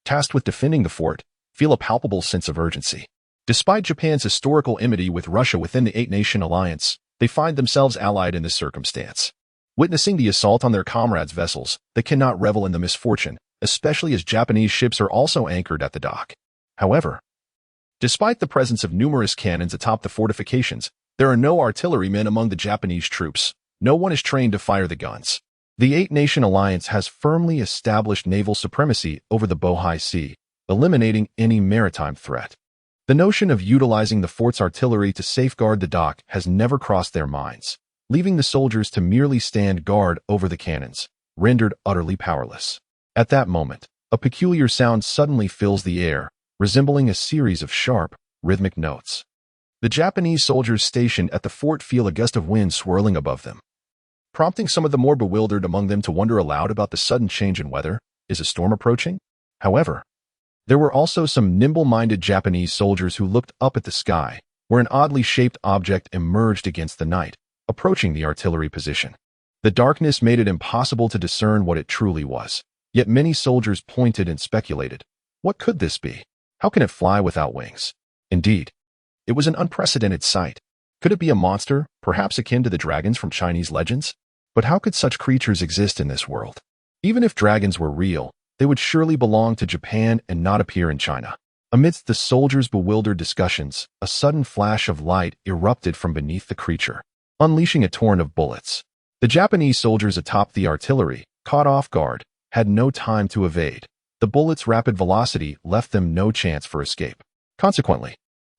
tasked with defending the fort, feel a palpable sense of urgency. Despite Japan's historical enmity with Russia within the Eight-Nation Alliance, they find themselves allied in this circumstance. Witnessing the assault on their comrades' vessels, they cannot revel in the misfortune, especially as Japanese ships are also anchored at the dock. However, despite the presence of numerous cannons atop the fortifications, there are no artillerymen among the Japanese troops. No one is trained to fire the guns. The Eight-Nation Alliance has firmly established naval supremacy over the Bohai Sea, eliminating any maritime threat. The notion of utilizing the fort's artillery to safeguard the dock has never crossed their minds, leaving the soldiers to merely stand guard over the cannons, rendered utterly powerless. At that moment, a peculiar sound suddenly fills the air, resembling a series of sharp, rhythmic notes. The Japanese soldiers stationed at the fort feel a gust of wind swirling above them, prompting some of the more bewildered among them to wonder aloud about the sudden change in weather. Is a storm approaching? However, there were also some nimble-minded Japanese soldiers who looked up at the sky, where an oddly shaped object emerged against the night, approaching the artillery position. The darkness made it impossible to discern what it truly was, yet many soldiers pointed and speculated. What could this be? How can it fly without wings? Indeed, it was an unprecedented sight. Could it be a monster, perhaps akin to the dragons from Chinese legends? But how could such creatures exist in this world? Even if dragons were real, they would surely belong to Japan and not appear in China. Amidst the soldiers' bewildered discussions, a sudden flash of light erupted from beneath the creature, unleashing a torrent of bullets. The Japanese soldiers atop the artillery, caught off guard, had no time to evade. The bullets' rapid velocity left them no chance for escape. Consequently,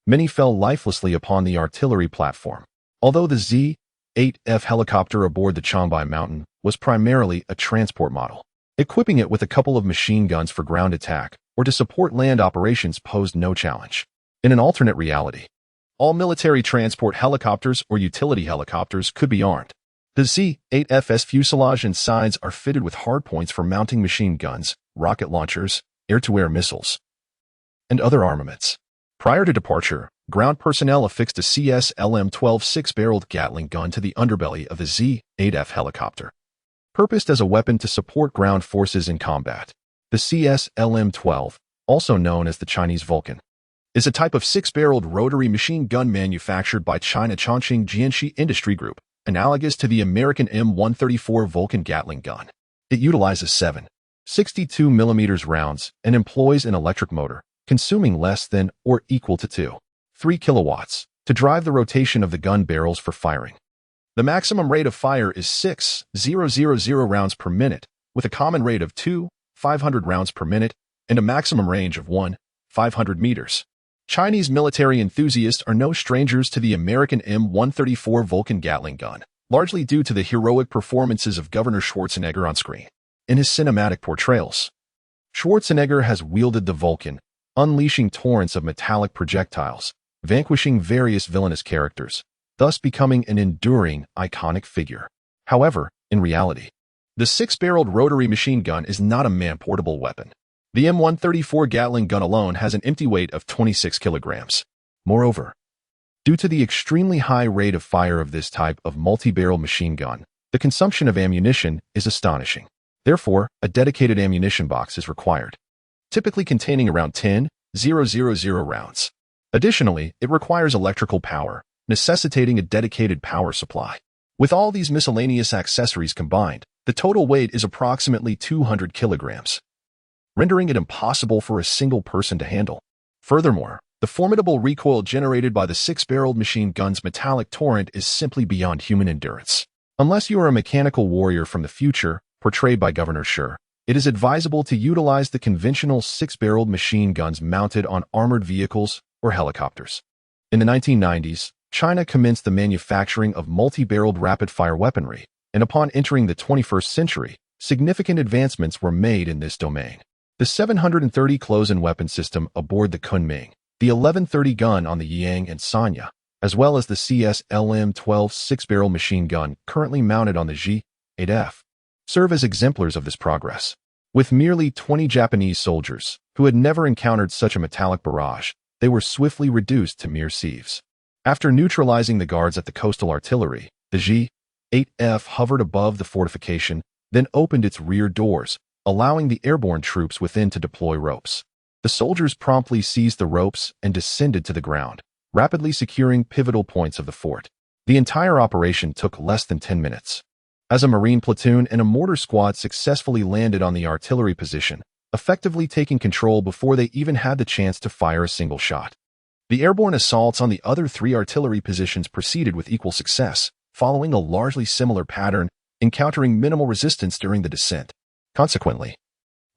many fell lifelessly upon the artillery platform. Although the Z-8F helicopter aboard the Changbai mountain was primarily a transport model, equipping it with a couple of machine guns for ground attack or to support land operations posed no challenge. In an alternate reality, all military transport helicopters or utility helicopters could be armed. The Z-8F's fuselage and sides are fitted with hardpoints for mounting machine guns, rocket launchers, air-to-air missiles, and other armaments. Prior to departure, ground personnel affixed a CS-LM-12 six-barreled Gatling gun to the underbelly of the Z-8F helicopter, purposed as a weapon to support ground forces in combat. The CS-LM-12, also known as the Chinese Vulcan, is a type of six-barreled rotary machine gun manufactured by China Chongqing Jianxi Industry Group, analogous to the American M134 Vulcan Gatling gun. It utilizes 7.62mm rounds and employs an electric motor, consuming less than or equal to 2.3 kilowatts, to drive the rotation of the gun barrels for firing. The maximum rate of fire is 6,000 rounds per minute, with a common rate of 2,500 rounds per minute and a maximum range of 1,500 meters. Chinese military enthusiasts are no strangers to the American M134 Vulcan Gatling gun, largely due to the heroic performances of Governor Schwarzenegger on screen. In his cinematic portrayals, Schwarzenegger has wielded the Vulcan, unleashing torrents of metallic projectiles, vanquishing various villainous characters, thus becoming an enduring, iconic figure. However, in reality, the six-barreled rotary machine gun is not a man-portable weapon. The M134 Gatling gun alone has an empty weight of 26 kilograms. Moreover, due to the extremely high rate of fire of this type of multi-barrel machine gun, the consumption of ammunition is astonishing. Therefore, a dedicated ammunition box is required, typically containing around 10,000 rounds. Additionally, it requires electrical power, necessitating a dedicated power supply. With all these miscellaneous accessories combined, the total weight is approximately 200 kilograms, rendering it impossible for a single person to handle. Furthermore, the formidable recoil generated by the six-barreled machine gun's metallic torrent is simply beyond human endurance. Unless you are a mechanical warrior from the future, portrayed by Governor Schur, it is advisable to utilize the conventional six-barreled machine guns mounted on armored vehicles or helicopters. In the 1990s, China commenced the manufacturing of multi-barreled rapid-fire weaponry, and upon entering the 21st century, significant advancements were made in this domain. The 730 close-in weapon system aboard the Kunming, the 1130 gun on the Yang and Sanya, as well as the CS-LM-12 six-barrel machine gun currently mounted on the G-8F, serve as exemplars of this progress. With merely 20 Japanese soldiers, who had never encountered such a metallic barrage, they were swiftly reduced to mere sieves. After neutralizing the guards at the coastal artillery, the G-8F hovered above the fortification, then opened its rear doors, allowing the airborne troops within to deploy ropes. The soldiers promptly seized the ropes and descended to the ground, rapidly securing pivotal points of the fort. The entire operation took less than 10 minutes. As a Marine platoon and a mortar squad successfully landed on the artillery position, effectively taking control before they even had the chance to fire a single shot. The airborne assaults on the other three artillery positions proceeded with equal success, following a largely similar pattern, encountering minimal resistance during the descent. Consequently,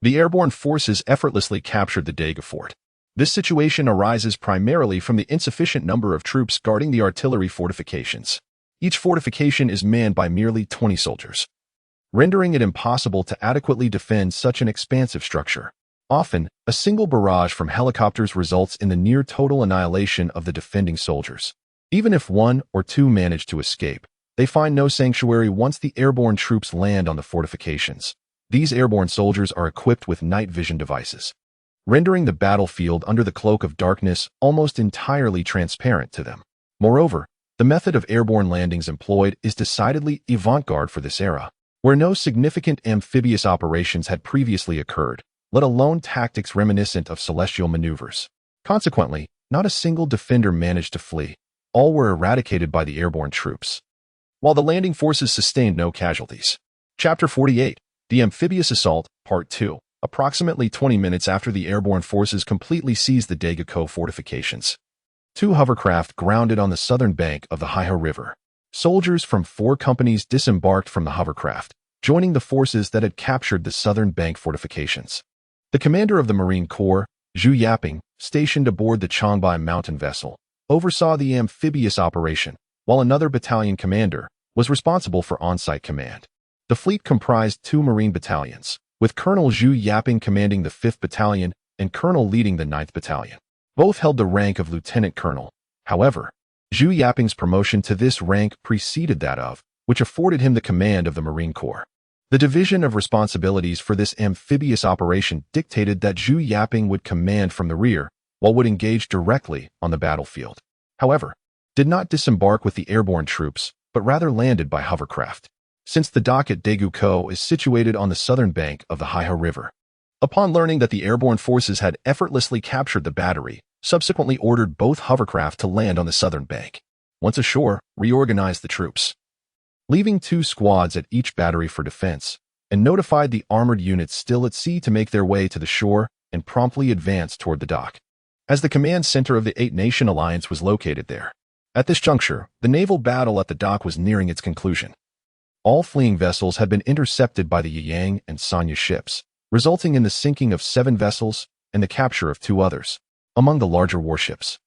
the airborne forces effortlessly captured the Daegu fort. This situation arises primarily from the insufficient number of troops guarding the artillery fortifications. Each fortification is manned by merely 20 soldiers, rendering it impossible to adequately defend such an expansive structure. Often, a single barrage from helicopters results in the near total annihilation of the defending soldiers. Even if one or two manage to escape, they find no sanctuary once the airborne troops land on the fortifications. These airborne soldiers are equipped with night vision devices, rendering the battlefield under the cloak of darkness almost entirely transparent to them. Moreover, the method of airborne landings employed is decidedly avant-garde for this era, where no significant amphibious operations had previously occurred, let alone tactics reminiscent of celestial maneuvers. Consequently, not a single defender managed to flee. All were eradicated by the airborne troops, while the landing forces sustained no casualties. Chapter 48, The Amphibious Assault, Part 2. Approximately 20 minutes after the airborne forces completely seized the Daegu fortifications, two hovercraft grounded on the southern bank of the Haihe River. Soldiers from 4 companies disembarked from the hovercraft, joining the forces that had captured the southern bank fortifications. The commander of the Marine Corps, Zhu Yaping, stationed aboard the Changbai mountain vessel, oversaw the amphibious operation, while another battalion commander was responsible for on-site command. The fleet comprised 2 Marine battalions, with Colonel Zhu Yaping commanding the 5th Battalion and Colonel leading the 9th Battalion. Both held the rank of lieutenant colonel. However, Zhu Yaping's promotion to this rank preceded that of, which afforded him the command of the Marine Corps. The division of responsibilities for this amphibious operation dictated that Zhu Yaping would command from the rear, while would engage directly on the battlefield. However, did not disembark with the airborne troops, but rather landed by hovercraft, since the dock at Daegu is situated on the southern bank of the Haihe River. Upon learning that the airborne forces had effortlessly captured the battery, subsequently ordered both hovercraft to land on the southern bank. Once ashore, reorganized the troops, leaving 2 squads at each battery for defense, and notified the armored units still at sea to make their way to the shore and promptly advance toward the dock, as the command center of the 8-Nation Alliance was located there. At this juncture, the naval battle at the dock was nearing its conclusion. All fleeing vessels had been intercepted by the Yang and Sanya ships, resulting in the sinking of 7 vessels and the capture of 2 others. Among the larger warships,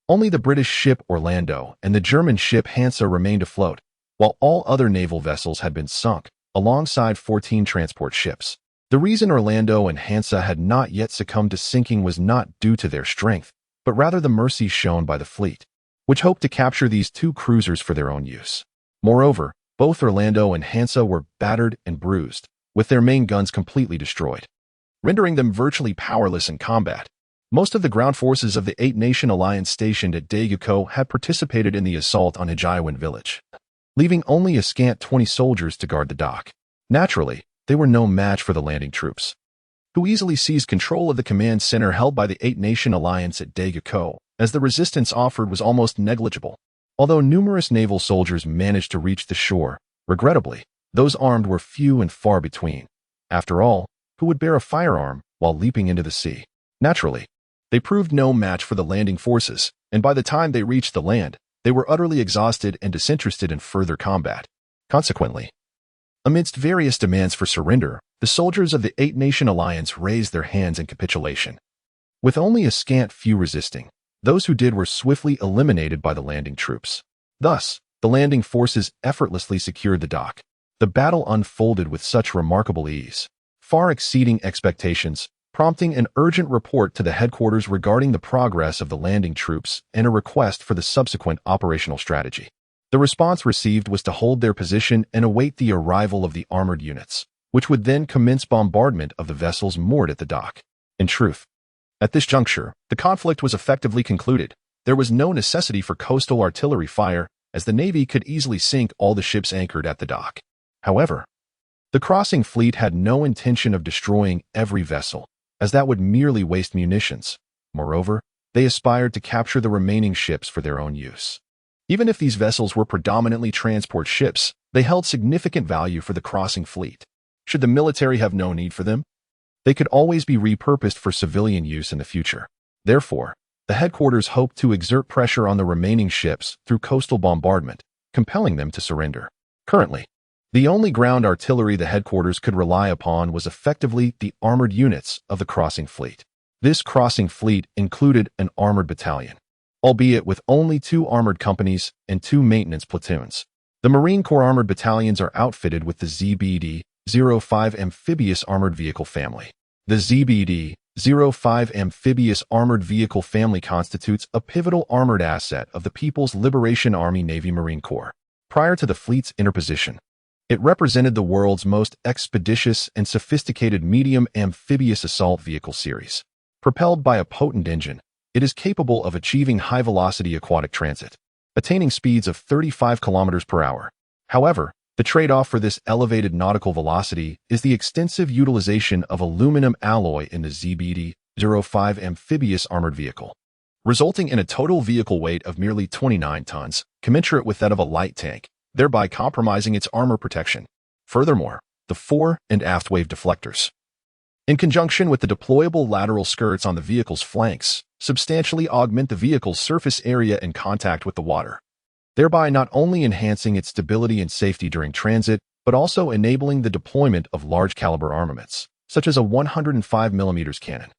only the British ship Orlando and the German ship Hansa remained afloat, while all other naval vessels had been sunk, alongside 14 transport ships. The reason Orlando and Hansa had not yet succumbed to sinking was not due to their strength, but rather the mercy shown by the fleet, which hoped to capture these 2 cruisers for their own use. Moreover, both Orlando and Hansa were battered and bruised, with their main guns completely destroyed. rendering them virtually powerless in combat. Most of the ground forces of the Eight-Nation Alliance stationed at Daeguko had participated in the assault on Hijiawan village, leaving only a scant 20 soldiers to guard the dock. Naturally, they were no match for the landing troops, who easily seized control of the command center held by the Eight-Nation Alliance at Daeguko, as the resistance offered was almost negligible. Although numerous naval soldiers managed to reach the shore, regrettably, those armed were few and far between. After all, who would bear a firearm while leaping into the sea? Naturally, they proved no match for the landing forces, and by the time they reached the land, they were utterly exhausted and disinterested in further combat. Consequently, amidst various demands for surrender, the soldiers of the Eight-Nation Alliance raised their hands in capitulation. With only a scant few resisting, those who did were swiftly eliminated by the landing troops. Thus, the landing forces effortlessly secured the dock. The battle unfolded with such remarkable ease, far exceeding expectations, prompting an urgent report to the headquarters regarding the progress of the landing troops and a request for the subsequent operational strategy. The response received was to hold their position and await the arrival of the armored units, which would then commence bombardment of the vessels moored at the dock. In truth, at this juncture, the conflict was effectively concluded. There was no necessity for coastal artillery fire, as the Navy could easily sink all the ships anchored at the dock. However, the crossing fleet had no intention of destroying every vessel, as that would merely waste munitions. Moreover, they aspired to capture the remaining ships for their own use. Even if these vessels were predominantly transport ships, they held significant value for the crossing fleet. Should the military have no need for them, they could always be repurposed for civilian use in the future. Therefore, the headquarters hoped to exert pressure on the remaining ships through coastal bombardment, compelling them to surrender. Currently, the only ground artillery the headquarters could rely upon was effectively the armored units of the crossing fleet. This crossing fleet included an armored battalion, albeit with only 2 armored companies and 2 maintenance platoons. The Marine Corps armored battalions are outfitted with the ZBD-05 amphibious armored vehicle family. The ZBD-05 amphibious armored vehicle family constitutes a pivotal armored asset of the People's Liberation Army Navy Marine Corps. Prior to the fleet's interposition, it represented the world's most expeditious and sophisticated medium amphibious assault vehicle series. Propelled by a potent engine, it is capable of achieving high-velocity aquatic transit, attaining speeds of 35 km per hour. However, the trade-off for this elevated nautical velocity is the extensive utilization of aluminum alloy in the ZBD-05 amphibious armored vehicle, resulting in a total vehicle weight of merely 29 tons, commensurate with that of a light tank, thereby compromising its armor protection. Furthermore, the fore and aft wave deflectors, in conjunction with the deployable lateral skirts on the vehicle's flanks, substantially augment the vehicle's surface area in contact with the water, thereby not only enhancing its stability and safety during transit, but also enabling the deployment of large-caliber armaments, such as a 105mm cannon,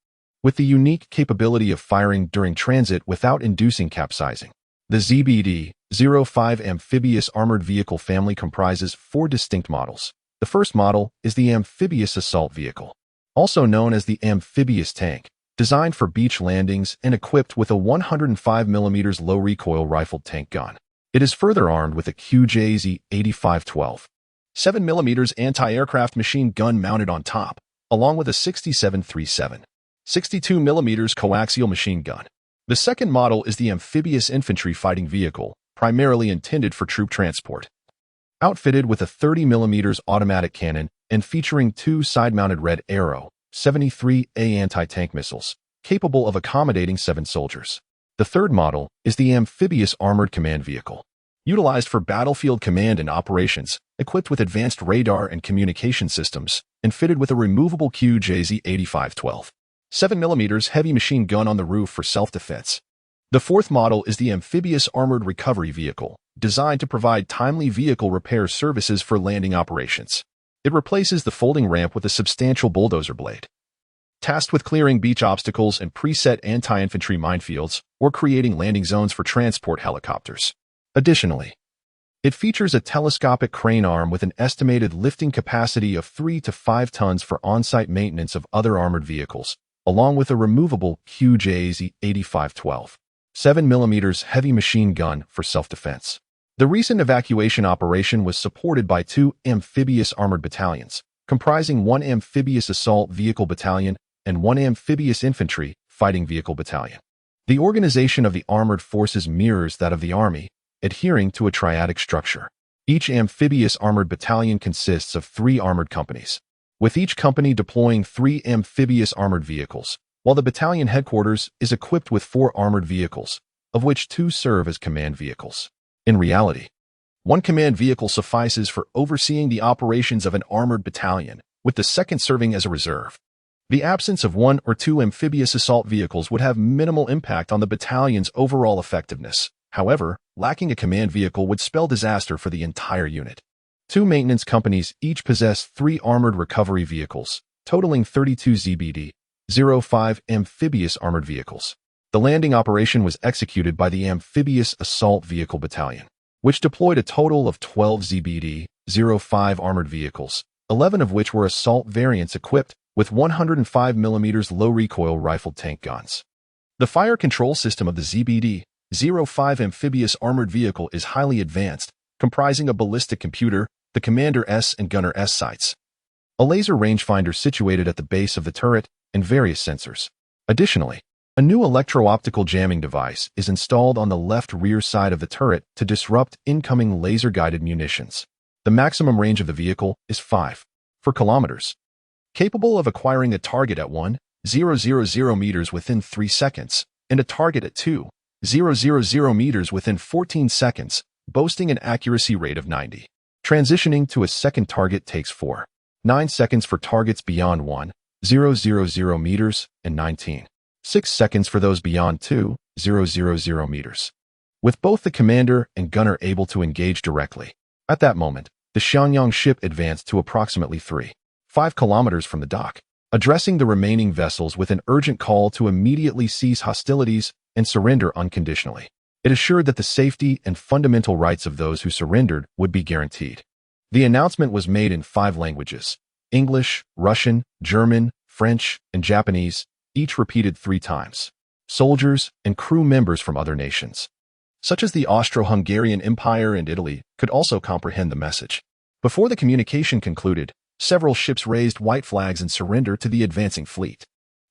with the unique capability of firing during transit without inducing capsizing. The ZBD-05 amphibious armored vehicle family comprises 4 distinct models. The first model is the amphibious assault vehicle, also known as the amphibious tank, designed for beach landings and equipped with a 105mm low-recoil rifled tank gun. It is further armed with a QJZ-8512, 7mm anti-aircraft machine gun mounted on top, along with a 67-37, 62mm coaxial machine gun. The second model is the amphibious infantry fighting vehicle, primarily intended for troop transport. Outfitted with a 30mm automatic cannon and featuring 2 side-mounted Red Arrow 73A anti-tank missiles, capable of accommodating 7 soldiers. The third model is the amphibious armored command vehicle, utilized for battlefield command and operations, equipped with advanced radar and communication systems, and fitted with a removable QJZ-8512, 7mm heavy machine gun on the roof for self-defense. The fourth model is the amphibious armored recovery vehicle, designed to provide timely vehicle repair services for landing operations. It replaces the folding ramp with a substantial bulldozer blade, tasked with clearing beach obstacles and preset anti-infantry minefields or creating landing zones for transport helicopters. Additionally, it features a telescopic crane arm with an estimated lifting capacity of 3 to 5 tons for on-site maintenance of other armored vehicles, along with a removable QJZ-8512, 7mm heavy machine gun for self-defense. The recent evacuation operation was supported by 2 amphibious armored battalions, comprising 1 amphibious assault vehicle battalion and 1 amphibious infantry fighting vehicle battalion. The organization of the armored forces mirrors that of the Army, adhering to a triadic structure. Each amphibious armored battalion consists of 3 armored companies, with each company deploying 3 amphibious armored vehicles, while the battalion headquarters is equipped with 4 armored vehicles, of which 2 serve as command vehicles. In reality, 1 command vehicle suffices for overseeing the operations of an armored battalion, with the second serving as a reserve. The absence of 1 or 2 amphibious assault vehicles would have minimal impact on the battalion's overall effectiveness. However, lacking a command vehicle would spell disaster for the entire unit. 2 maintenance companies each possess 3 armored recovery vehicles, totaling 32 ZBD, 05 amphibious armored vehicles. The landing operation was executed by the Amphibious Assault Vehicle Battalion, which deployed a total of 12 ZBD, 05 armored vehicles, 11 of which were assault variants equipped with 105mm low-recoil rifled tank guns. The fire control system of the ZBD, 05 amphibious armored vehicle is highly advanced, comprising a ballistic computer, the Commander S and Gunner S sights, a laser rangefinder situated at the base of the turret, and various sensors. Additionally, a new electro-optical jamming device is installed on the left rear side of the turret to disrupt incoming laser-guided munitions. The maximum range of the vehicle is 5 kilometers, capable of acquiring a target at 1,000 meters within 3 seconds, and a target at 2,000 meters within 14 seconds, boasting an accuracy rate of 90. Transitioning to a second target takes 4.9 seconds for targets beyond 1,000 meters and 19.6 seconds for those beyond 2,000 meters. With both the commander and gunner able to engage directly. At that moment, the Xianyang ship advanced to approximately 3.5 kilometers from the dock, addressing the remaining vessels with an urgent call to immediately cease hostilities and surrender unconditionally. It assured that the safety and fundamental rights of those who surrendered would be guaranteed. The announcement was made in 5 languages: English, Russian, German, French, and Japanese, each repeated 3 times. Soldiers and crew members from other nations, such as the Austro-Hungarian Empire and Italy, could also comprehend the message. Before the communication concluded, several ships raised white flags in surrender to the advancing fleet.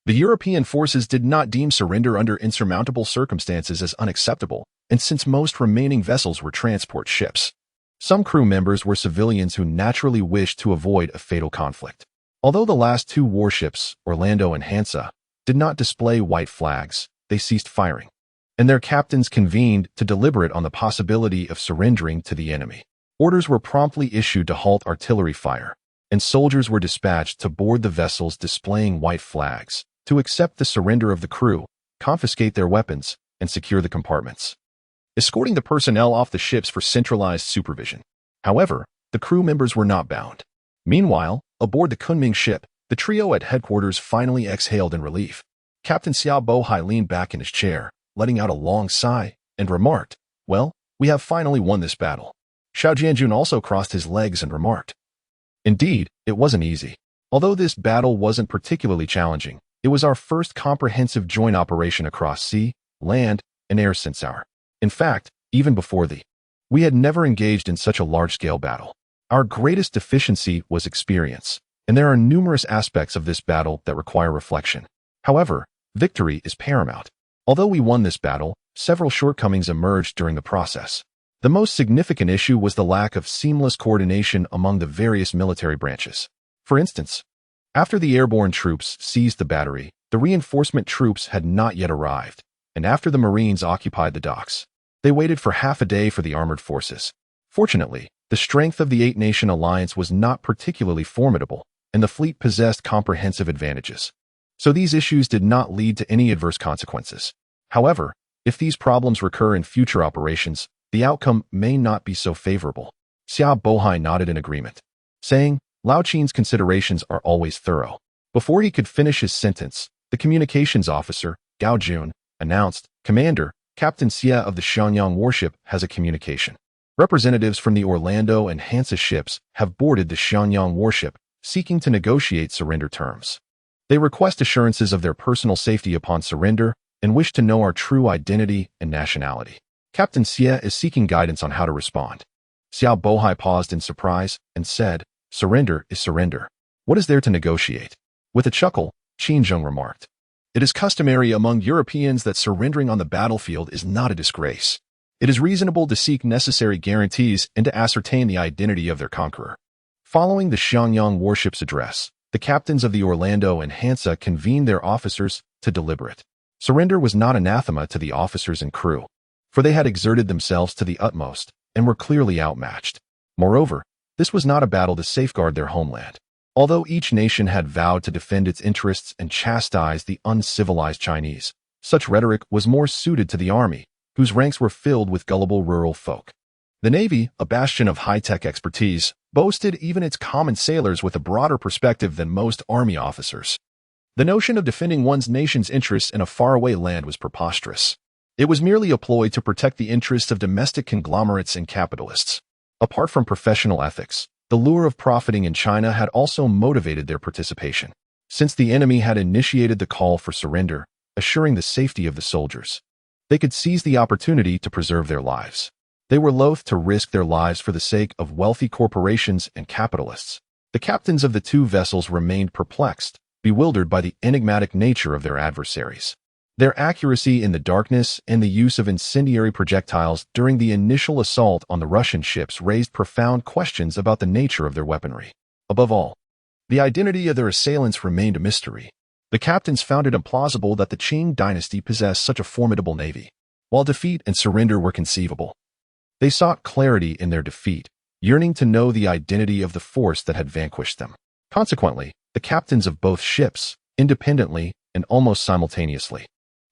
The European forces did not deem surrender under insurmountable circumstances as unacceptable, and since most remaining vessels were transport ships, some crew members were civilians who naturally wished to avoid a fatal conflict. Although the last 2 warships, Orlando and Hansa, did not display white flags, they ceased firing, and their captains convened to deliberate on the possibility of surrendering to the enemy. Orders were promptly issued to halt artillery fire, and soldiers were dispatched to board the vessels displaying white flags, to accept the surrender of the crew, confiscate their weapons, and secure the compartments, escorting the personnel off the ships for centralized supervision. However, the crew members were not bound. Meanwhile, aboard the Kunming ship, the trio at headquarters finally exhaled in relief. Captain Xiao Bohai leaned back in his chair, letting out a long sigh, and remarked, "Well, we have finally won this battle." Xiao Jianjun also crossed his legs and remarked, "Indeed, it wasn't easy. Although this battle wasn't particularly challenging, it was our first comprehensive joint operation across sea, land, and air since In fact, even before we had never engaged in such a large-scale battle. Our greatest deficiency was experience, and there are numerous aspects of this battle that require reflection. However, victory is paramount. Although we won this battle, several shortcomings emerged during the process. The most significant issue was the lack of seamless coordination among the various military branches. For instance, after the airborne troops seized the battery, the reinforcement troops had not yet arrived, and after the Marines occupied the docks, they waited for half a day for the armored forces. Fortunately, the strength of the 8-nation alliance was not particularly formidable, and the fleet possessed comprehensive advantages. So these issues did not lead to any adverse consequences. However, if these problems recur in future operations, the outcome may not be so favorable. Xiao Bohai nodded in agreement, saying, "Lao Qin's considerations are always thorough." Before he could finish his sentence, the communications officer, Gao Jun, announced, "Commander, Captain Xia of the Xianyang warship has a communication. Representatives from the Orlando and Hansa ships have boarded the Xianyang warship, seeking to negotiate surrender terms. They request assurances of their personal safety upon surrender and wish to know our true identity and nationality. Captain Xia is seeking guidance on how to respond." Xiao Bohai paused in surprise and said, "Surrender is surrender. What is there to negotiate? With a chuckle, Qing remarked. It is customary among Europeans that surrendering on the battlefield is not a disgrace. It is reasonable to seek necessary guarantees and to ascertain the identity of their conqueror. Following the Xiangyang warships address, the captains of the Orlando and Hansa convened their officers to deliberate. Surrender was not anathema to the officers and crew, for they had exerted themselves to the utmost and were clearly outmatched. Moreover, this was not a battle to safeguard their homeland. Although each nation had vowed to defend its interests and chastise the uncivilized Chinese, such rhetoric was more suited to the army, whose ranks were filled with gullible rural folk. The Navy, a bastion of high-tech expertise, boasted even its common sailors with a broader perspective than most army officers. The notion of defending one's nation's interests in a faraway land was preposterous. It was merely a ploy to protect the interests of domestic conglomerates and capitalists. Apart from professional ethics, the lure of profiting in China had also motivated their participation, since the enemy had initiated the call for surrender, assuring the safety of the soldiers. They could seize the opportunity to preserve their lives. They were loath to risk their lives for the sake of wealthy corporations and capitalists. The captains of the two vessels remained perplexed, bewildered by the enigmatic nature of their adversaries. Their accuracy in the darkness and the use of incendiary projectiles during the initial assault on the Russian ships raised profound questions about the nature of their weaponry. Above all, the identity of their assailants remained a mystery. The captains found it implausible that the Qing Dynasty possessed such a formidable navy. While defeat and surrender were conceivable, they sought clarity in their defeat, yearning to know the identity of the force that had vanquished them. Consequently, the captains of both ships, independently and almost simultaneously,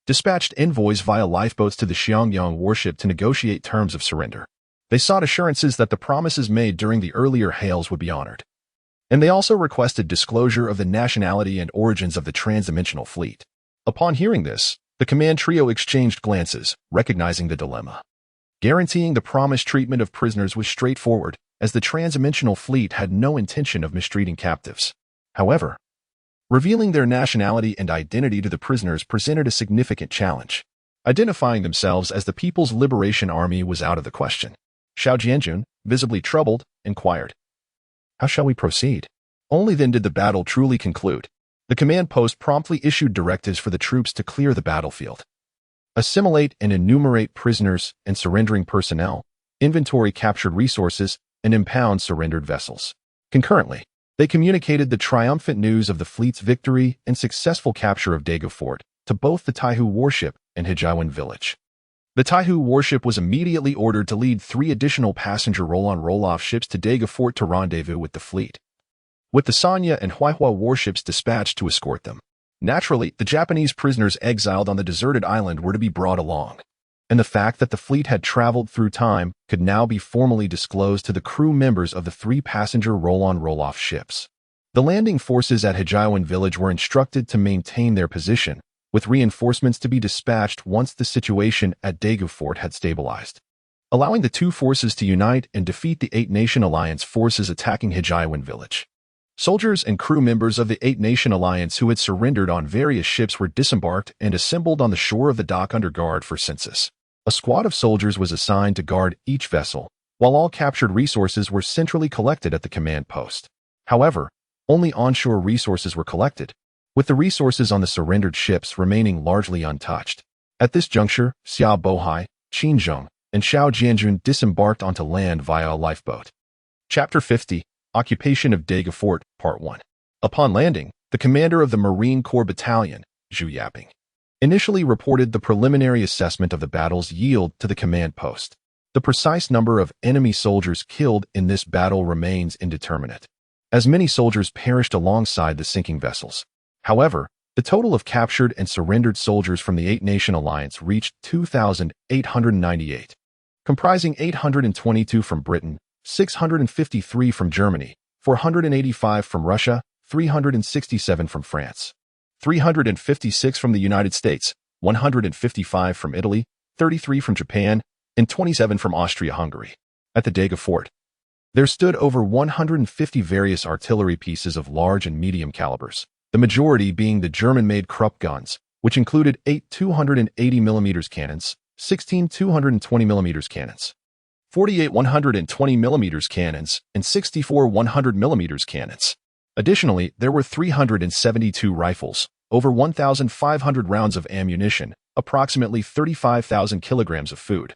dispatched envoys via lifeboats to the Xiangyang warship to negotiate terms of surrender. They sought assurances that the promises made during the earlier hails would be honored. And they also requested disclosure of the nationality and origins of the transdimensional fleet. Upon hearing this, the command trio exchanged glances, recognizing the dilemma. Guaranteeing the promised treatment of prisoners was straightforward, as the transdimensional fleet had no intention of mistreating captives. However, revealing their nationality and identity to the prisoners presented a significant challenge. Identifying themselves as the People's Liberation Army was out of the question. Xiao Jianjun, visibly troubled, inquired, "How shall we proceed?" Only then did the battle truly conclude. The command post promptly issued directives for the troops to clear the battlefield. Assimilate and enumerate prisoners and surrendering personnel, inventory captured resources, and impound surrendered vessels. Concurrently, they communicated the triumphant news of the fleet's victory and successful capture of Daegu Fort to both the Taihu warship and Hijaiwan village. The Taihu warship was immediately ordered to lead 3 additional passenger roll-on-roll-off ships to Daegu Fort to rendezvous with the fleet, with the Sanya and Huaihua warships dispatched to escort them. Naturally, the Japanese prisoners exiled on the deserted island were to be brought along, and the fact that the fleet had traveled through time could now be formally disclosed to the crew members of the 3 passenger roll-on-roll-off ships. The landing forces at Hijaiwan village were instructed to maintain their position, with reinforcements to be dispatched once the situation at Daegu Fort had stabilized, allowing the 2 forces to unite and defeat the 8-Nation Alliance forces attacking Hijaiwan village. Soldiers and crew members of the 8-Nation Alliance who had surrendered on various ships were disembarked and assembled on the shore of the dock under guard for census. A squad of soldiers was assigned to guard each vessel, while all captured resources were centrally collected at the command post. However, only onshore resources were collected, with the resources on the surrendered ships remaining largely untouched. At this juncture, Xia Bohai, Qing, and Xiao Jianjun disembarked onto land via a lifeboat. Chapter 50, Occupation of Daegu Fort, Part 1. Upon landing, the commander of the Marine Corps Battalion, Zhu Yaping, initially reported the preliminary assessment of the battle's yield to the command post. The precise number of enemy soldiers killed in this battle remains indeterminate, as many soldiers perished alongside the sinking vessels. However, the total of captured and surrendered soldiers from the 8-Nation Alliance reached 2,898, comprising 822 from Britain, 653 from Germany, 485 from Russia, 367 from France, 356 from the United States, 155 from Italy, 33 from Japan, and 27 from Austria-Hungary. At the Daegu Fort, there stood over 150 various artillery pieces of large and medium calibers, the majority being the German-made Krupp guns, which included 8 280mm cannons, 16 220mm cannons, 48 120mm cannons, and 64 100mm cannons. Additionally, there were 372 rifles, over 1,500 rounds of ammunition, approximately 35,000 kilograms of food,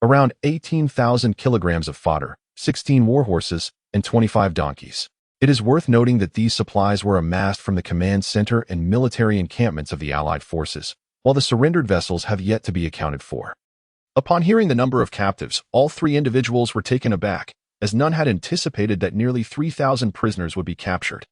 around 18,000 kilograms of fodder, 16 warhorses, and 25 donkeys. It is worth noting that these supplies were amassed from the command center and military encampments of the Allied forces, while the surrendered vessels have yet to be accounted for. Upon hearing the number of captives, all three individuals were taken aback, as none had anticipated that nearly 3,000 prisoners would be captured.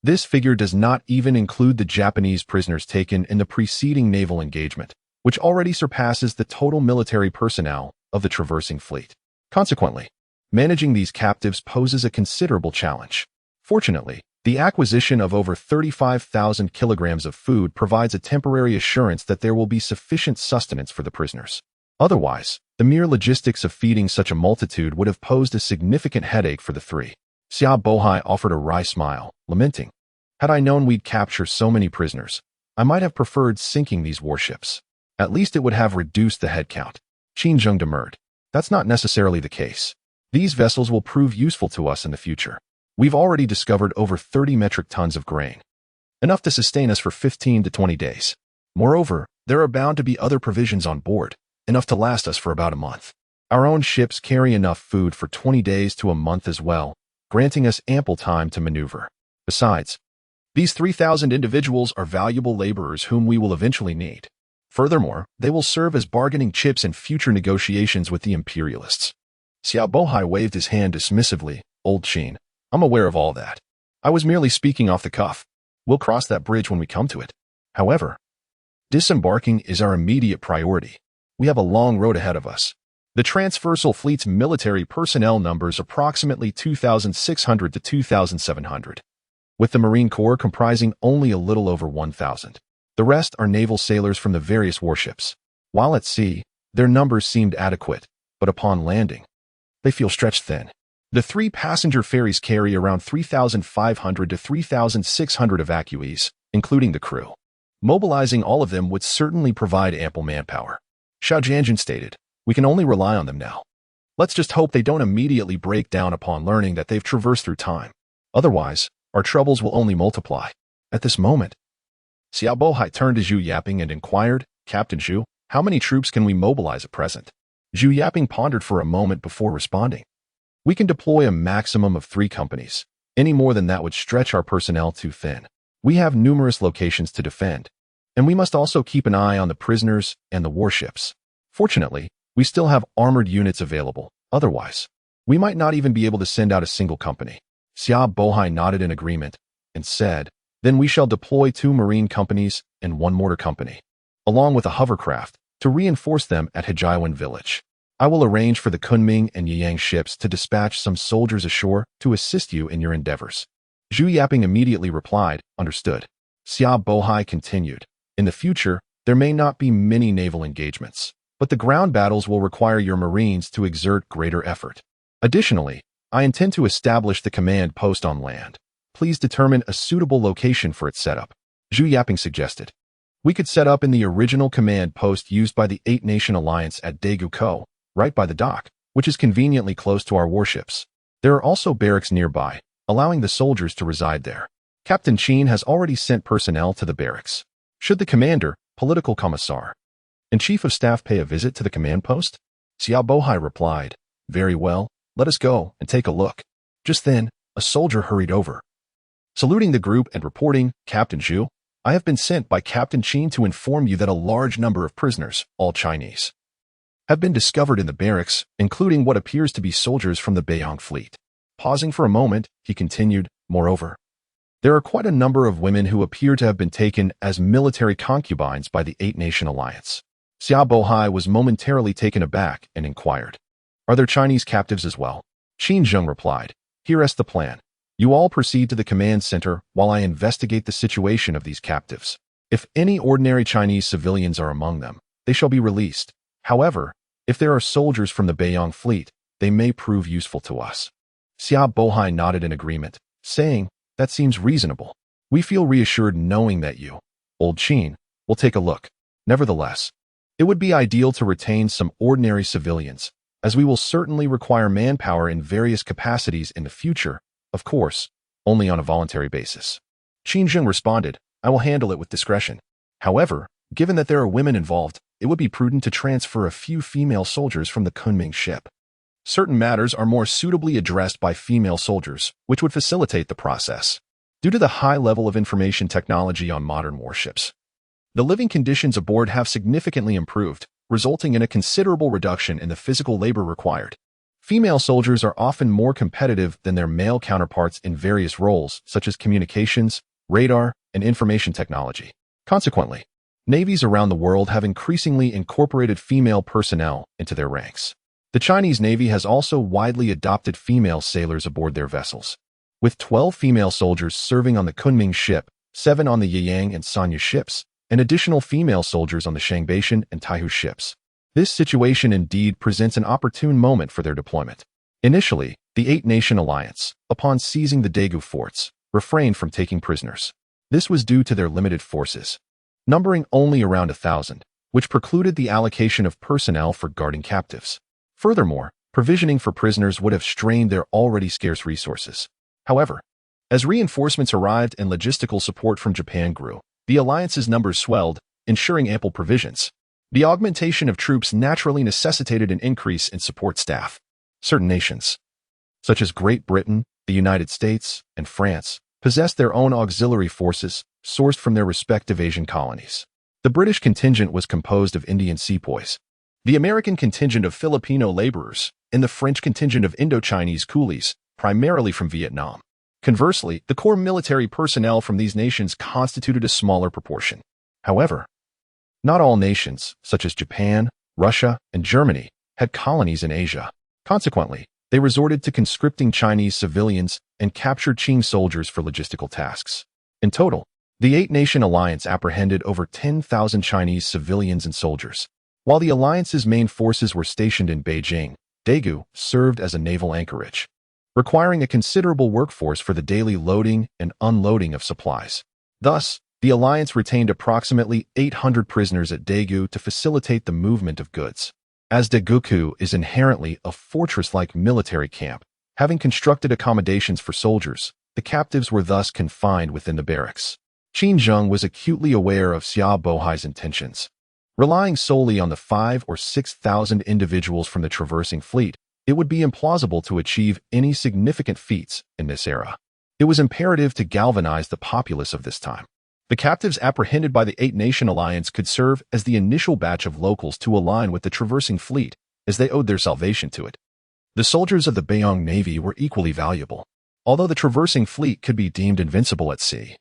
This figure does not even include the Japanese prisoners taken in the preceding naval engagement, which already surpasses the total military personnel of the traversing fleet. Consequently, managing these captives poses a considerable challenge. Fortunately, the acquisition of over 35,000 kilograms of food provides a temporary assurance that there will be sufficient sustenance for the prisoners. Otherwise, the mere logistics of feeding such a multitude would have posed a significant headache for the three. Xia Bohai offered a wry smile, lamenting, "Had I known we'd capture so many prisoners, I might have preferred sinking these warships. At least it would have reduced the head count." Qin Zheng demurred, "That's not necessarily the case. These vessels will prove useful to us in the future. We've already discovered over 30 metric tons of grain, enough to sustain us for 15 to 20 days. Moreover, there are bound to be other provisions on board, enough to last us for about a month. Our own ships carry enough food for 20 days to a month as well, granting us ample time to maneuver. Besides, these 3,000 individuals are valuable laborers whom we will eventually need. Furthermore, they will serve as bargaining chips in future negotiations with the imperialists." Xia Bohai waved his hand dismissively. "Old Qin, I'm aware of all that. I was merely speaking off the cuff. We'll cross that bridge when we come to it. However, disembarking is our immediate priority. We have a long road ahead of us. The transversal fleet's military personnel numbers approximately 2,600 to 2,700, with the Marine Corps comprising only a little over 1,000. The rest are naval sailors from the various warships. While at sea, their numbers seemed adequate, but upon landing, they feel stretched thin. The three passenger ferries carry around 3,500 to 3,600 evacuees, including the crew. Mobilizing all of them would certainly provide ample manpower." Xiao Jianjun stated, "We can only rely on them now. Let's just hope they don't immediately break down upon learning that they've traversed through time. Otherwise, our troubles will only multiply." At this moment, Xia Bohai turned to Zhu Yaping and inquired, "Captain Zhu, how many troops can we mobilize at present?" Zhu Yaping pondered for a moment before responding, "We can deploy a maximum of 3 companies. Any more than that would stretch our personnel too thin. We have numerous locations to defend, and we must also keep an eye on the prisoners and the warships. Fortunately, we still have armored units available. Otherwise, we might not even be able to send out a single company." Xia Bohai nodded in agreement and said, "Then we shall deploy 2 marine companies and 1 mortar company, along with a hovercraft, to reinforce them at Hejaiwan village. I will arrange for the Kunming and Yiyang ships to dispatch some soldiers ashore to assist you in your endeavors." Zhu Yaping immediately replied, "Understood." Xia Bohai continued, "In the future, there may not be many naval engagements, but the ground battles will require your Marines to exert greater effort. Additionally, I intend to establish the command post on land. Please determine a suitable location for its setup." Zhu Yaping suggested, "We could set up in the original command post used by the 8-Nation Alliance at Daegu-ko, right by the dock, which is conveniently close to our warships. There are also barracks nearby, allowing the soldiers to reside there. Captain Qin has already sent personnel to the barracks. Should the commander, political commissar, and chief of staff pay a visit to the command post?" Xia Bohai replied, "Very well, let us go and take a look." Just then, a soldier hurried over, saluting the group and reporting, "Captain Zhu, I have been sent by Captain Qin to inform you that a large number of prisoners, all Chinese, have been discovered in the barracks, including what appears to be soldiers from the Beiyang fleet." Pausing for a moment, he continued, "Moreover, there are quite a number of women who appear to have been taken as military concubines by the 8-Nation Alliance." Xia Bohai was momentarily taken aback and inquired, "Are there Chinese captives as well?" Qin Zheng replied, "Here's the plan. You all proceed to the command center while I investigate the situation of these captives. If any ordinary Chinese civilians are among them, they shall be released. However, if there are soldiers from the Beiyang fleet, they may prove useful to us." Xia Bohai nodded in agreement, saying, "That seems reasonable. We feel reassured knowing that you, Old Qin, will take a look. Nevertheless, it would be ideal to retain some ordinary civilians, as we will certainly require manpower in various capacities in the future. Of course, only on a voluntary basis. Qing responded, I will handle it with discretion. However, given that there are women involved, it would be prudent to transfer a few female soldiers from the Kunming ship. Certain matters are more suitably addressed by female soldiers, which would facilitate the process. Due to the high level of information technology on modern warships, the living conditions aboard have significantly improved, resulting in a considerable reduction in the physical labor required. Female soldiers are often more competitive than their male counterparts in various roles, such as communications, radar, and information technology. Consequently, navies around the world have increasingly incorporated female personnel into their ranks. The Chinese Navy has also widely adopted female sailors aboard their vessels, with 12 female soldiers serving on the Kunming ship, 7 on the Yiyang and Sanya ships, and additional female soldiers on the Shangbeichen and Taihu ships. This situation indeed presents an opportune moment for their deployment. Initially, the Eight-Nation Alliance, upon seizing the Daegu forts, refrained from taking prisoners. This was due to their limited forces, numbering only around 1,000, which precluded the allocation of personnel for guarding captives. Furthermore, provisioning for prisoners would have strained their already scarce resources. However, as reinforcements arrived and logistical support from Japan grew, the alliance's numbers swelled, ensuring ample provisions. The augmentation of troops naturally necessitated an increase in support staff. Certain nations, such as Great Britain, the United States, and France, possessed their own auxiliary forces, sourced from their respective Asian colonies. The British contingent was composed of Indian sepoys, the American contingent of Filipino laborers, and the French contingent of Indo-Chinese coolies, primarily from Vietnam. Conversely, the core military personnel from these nations constituted a smaller proportion. However, not all nations, such as Japan, Russia, and Germany, had colonies in Asia. Consequently, they resorted to conscripting Chinese civilians and captured Qing soldiers for logistical tasks. In total, the Eight-Nation Alliance apprehended over 10,000 Chinese civilians and soldiers. While the alliance's main forces were stationed in Beijing, Daegu served as a naval anchorage, requiring a considerable workforce for the daily loading and unloading of supplies. Thus, the alliance retained approximately 800 prisoners at Daegu to facilitate the movement of goods. As Daegu is inherently a fortress-like military camp, having constructed accommodations for soldiers, the captives were thus confined within the barracks. Qing was acutely aware of Xia Bohai's intentions. Relying solely on the 5,000 or 6,000 individuals from the traversing fleet, it would be implausible to achieve any significant feats in this era. It was imperative to galvanize the populace of this time. The captives apprehended by the Eight-Nation Alliance could serve as the initial batch of locals to align with the traversing fleet, as they owed their salvation to it. The soldiers of the Beiyang Navy were equally valuable. Although the traversing fleet could be deemed invincible at sea,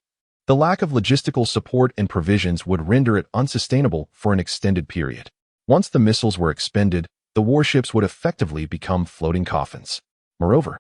the lack of logistical support and provisions would render it unsustainable for an extended period. Once the missiles were expended, the warships would effectively become floating coffins. Moreover,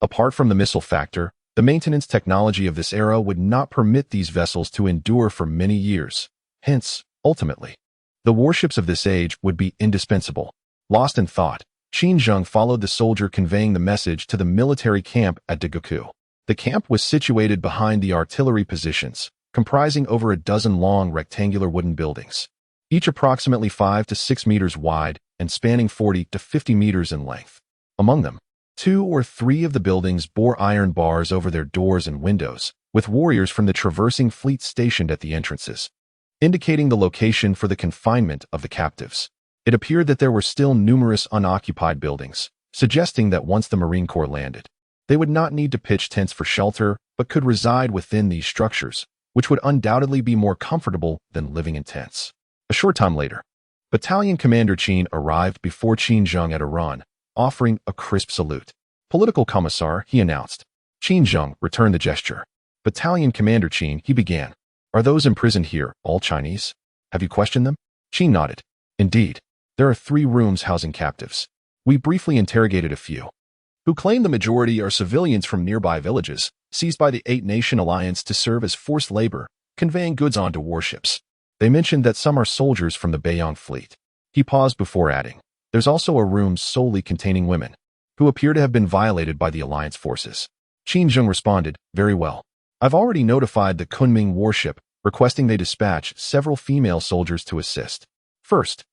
apart from the missile factor, the maintenance technology of this era would not permit these vessels to endure for many years. Hence, ultimately, the warships of this age would be indispensable. Lost in thought, Qing followed the soldier conveying the message to the military camp at Daegu. The camp was situated behind the artillery positions, comprising over a dozen long rectangular wooden buildings, each approximately 5 to 6 meters wide and spanning 40 to 50 meters in length. Among them, 2 or 3 of the buildings bore iron bars over their doors and windows, with warriors from the traversing fleet stationed at the entrances, indicating the location for the confinement of the captives. It appeared that there were still numerous unoccupied buildings, suggesting that once the Marine Corps landed, they would not need to pitch tents for shelter, but could reside within these structures, which would undoubtedly be more comfortable than living in tents. A short time later, Battalion Commander Qin arrived before Qing at a run, offering a crisp salute. Political Commissar, he announced. Qing returned the gesture. Battalion Commander Qin, he began. Are those imprisoned here all Chinese? Have you questioned them? Qin nodded. Indeed, there are 3 rooms housing captives. We briefly interrogated a few, who claim the majority are civilians from nearby villages, seized by the Eight-Nation Alliance to serve as forced labor, conveying goods onto warships. They mentioned that some are soldiers from the Beiyang fleet. He paused before adding, there's also a room solely containing women, who appear to have been violated by the Alliance forces. Qing responded, very well. I've already notified the Kunming warship, requesting they dispatch several female soldiers to assist. First,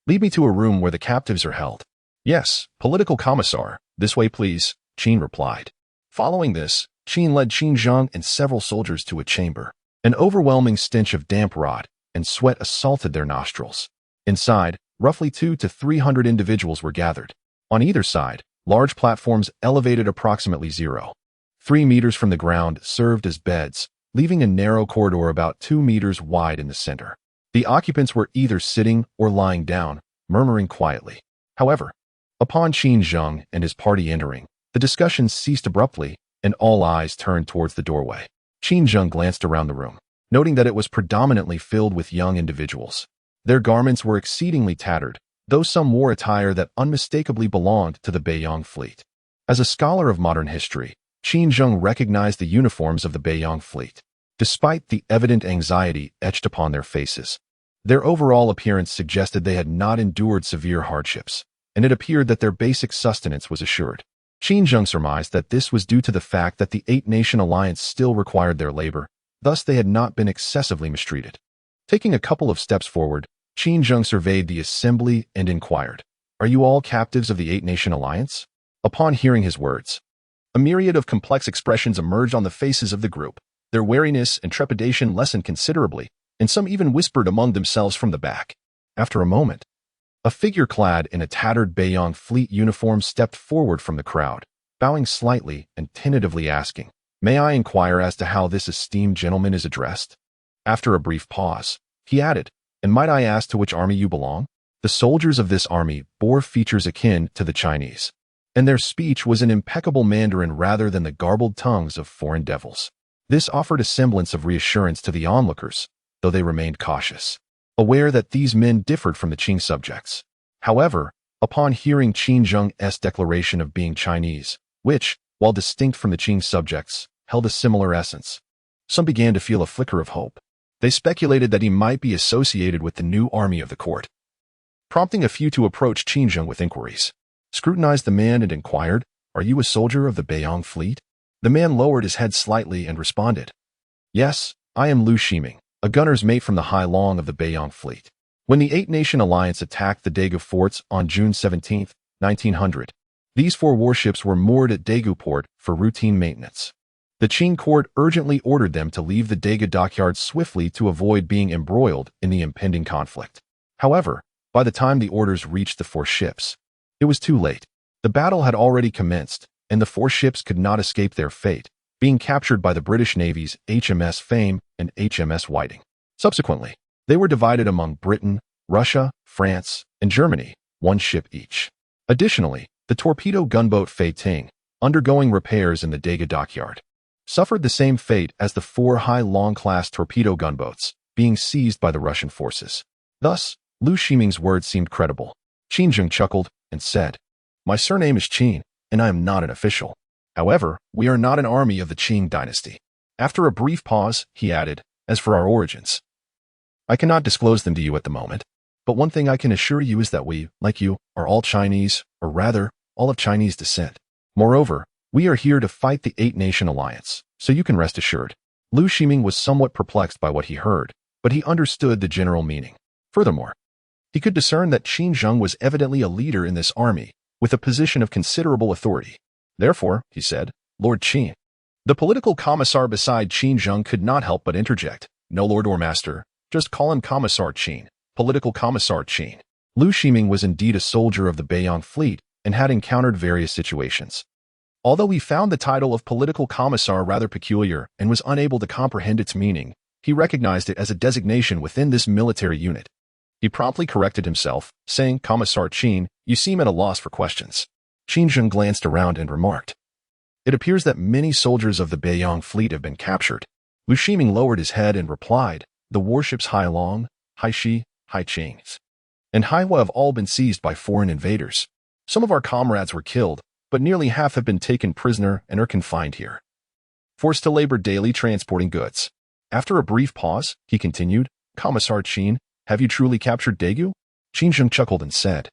lead me to a room where the captives are held. Yes, Political Commissar, this way please, Qin replied. Following this, Qin led Qin Zheng and several soldiers to a chamber. An overwhelming stench of damp rot and sweat assaulted their nostrils. Inside, roughly 200 to 300 individuals were gathered. On either side, large platforms elevated approximately 0.3 meters from the ground served as beds, leaving a narrow corridor about 2 meters wide in the center. The occupants were either sitting or lying down, murmuring quietly. However, upon Qin Zheng and his party entering, the discussion ceased abruptly, and all eyes turned towards the doorway. Qin Zheng glanced around the room, noting that it was predominantly filled with young individuals. Their garments were exceedingly tattered, though some wore attire that unmistakably belonged to the Beiyang fleet. As a scholar of modern history, Qin Zheng recognized the uniforms of the Beiyang fleet. Despite the evident anxiety etched upon their faces, their overall appearance suggested they had not endured severe hardships, and it appeared that their basic sustenance was assured. Qin Zheng surmised that this was due to the fact that the Eight-Nation Alliance still required their labor, thus they had not been excessively mistreated. Taking a couple of steps forward, Qin Zheng surveyed the assembly and inquired, "Are you all captives of the Eight-Nation Alliance?" Upon hearing his words, a myriad of complex expressions emerged on the faces of the group. Their wariness and trepidation lessened considerably, and some even whispered among themselves from the back. After a moment, a figure clad in a tattered Beiyang fleet uniform stepped forward from the crowd, bowing slightly and tentatively asking, "May I inquire as to how this esteemed gentleman is addressed?" After a brief pause, he added, "And might I ask to which army you belong?" The soldiers of this army bore features akin to the Chinese, and their speech was in impeccable Mandarin rather than the garbled tongues of foreign devils. This offered a semblance of reassurance to the onlookers, though they remained cautious, aware that these men differed from the Qing subjects. However, upon hearing Qin Zheng's declaration of being Chinese, which, while distinct from the Qing subjects, held a similar essence, some began to feel a flicker of hope. They speculated that he might be associated with the new army of the court. Prompting a few to approach Qin Zheng with inquiries, scrutinized the man and inquired, "Are you a soldier of the Beiyang fleet?" The man lowered his head slightly and responded, "Yes, I am Lu Shiming, a gunner's mate from the Hai Long of the Beiyang fleet. When the Eight-Nation Alliance attacked the Daegu forts on June 17, 1900, these 4 warships were moored at Daegu port for routine maintenance. The Qing court urgently ordered them to leave the Daegu dockyard swiftly to avoid being embroiled in the impending conflict. However, by the time the orders reached the 4 ships, it was too late. The battle had already commenced, and the 4 ships could not escape their fate, being captured by the British Navy's HMS Fame and HMS Whiting. Subsequently, they were divided among Britain, Russia, France, and Germany, 1 ship each. Additionally, the torpedo gunboat Fei Ting, undergoing repairs in the Daegu dockyard, suffered the same fate as the 4 Hai Long-class torpedo gunboats, being seized by the Russian forces. Thus, Lu Shiming's words seemed credible. Qin Zheng chuckled and said, "My surname is Qin, and I am not an official. However, we are not an army of the Qing Dynasty." After a brief pause, he added, "As for our origins, I cannot disclose them to you at the moment, but one thing I can assure you is that we, like you, are all Chinese, or rather, all of Chinese descent. Moreover, we are here to fight the Eight-Nation Alliance, so you can rest assured." Lu Shiming was somewhat perplexed by what he heard, but he understood the general meaning. Furthermore, he could discern that Qin Zheng was evidently a leader in this army, with a position of considerable authority. "Therefore," he said, "Lord Qin." The political commissar beside Qin Zheng could not help but interject, "No lord or master, just call him Commissar Qin, Political Commissar Qin." Lu Shiming was indeed a soldier of the Beiyang fleet and had encountered various situations. Although he found the title of Political Commissar rather peculiar and was unable to comprehend its meaning, he recognized it as a designation within this military unit. He promptly corrected himself, saying, "Commissar Qin, you seem at a loss for questions." Qin Zheng glanced around and remarked, "It appears that many soldiers of the Beiyang fleet have been captured." Lu Shiming lowered his head and replied, "The warships Hai Long, Hai Shi, Hai Qing, and Haiwa have all been seized by foreign invaders. Some of our comrades were killed, but nearly half have been taken prisoner and are confined here, forced to labor daily transporting goods." After a brief pause, he continued, "Commissar Qin, have you truly captured Daegu?" Qin Zheng chuckled and said,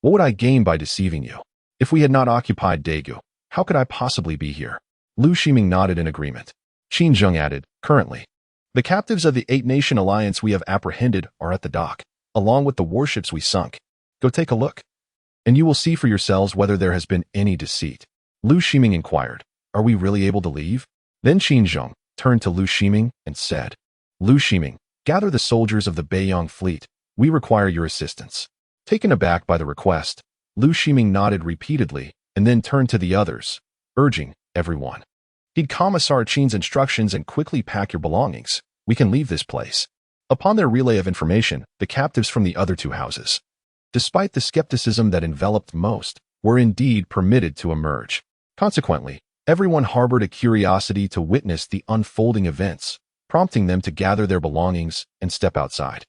"What would I gain by deceiving you? If we had not occupied Daegu, how could I possibly be here?" Lu Shiming nodded in agreement. Qin Zheng added, "Currently, the captives of the Eight-Nation Alliance we have apprehended are at the dock, along with the warships we sunk. Go take a look, and you will see for yourselves whether there has been any deceit." Lu Shiming inquired, are we really able to leave? Then Qin Zheng turned to Lu Shiming and said, Lu Shiming, gather the soldiers of the Beiyang fleet. We require your assistance. Taken aback by the request, Lu Shiming nodded repeatedly and then turned to the others, urging everyone. Heed Commissar Qin's instructions and quickly pack your belongings. We can leave this place. Upon their relay of information, the captives from the other two houses, despite the skepticism that enveloped most, were indeed permitted to emerge. Consequently, everyone harbored a curiosity to witness the unfolding events, prompting them to gather their belongings and step outside.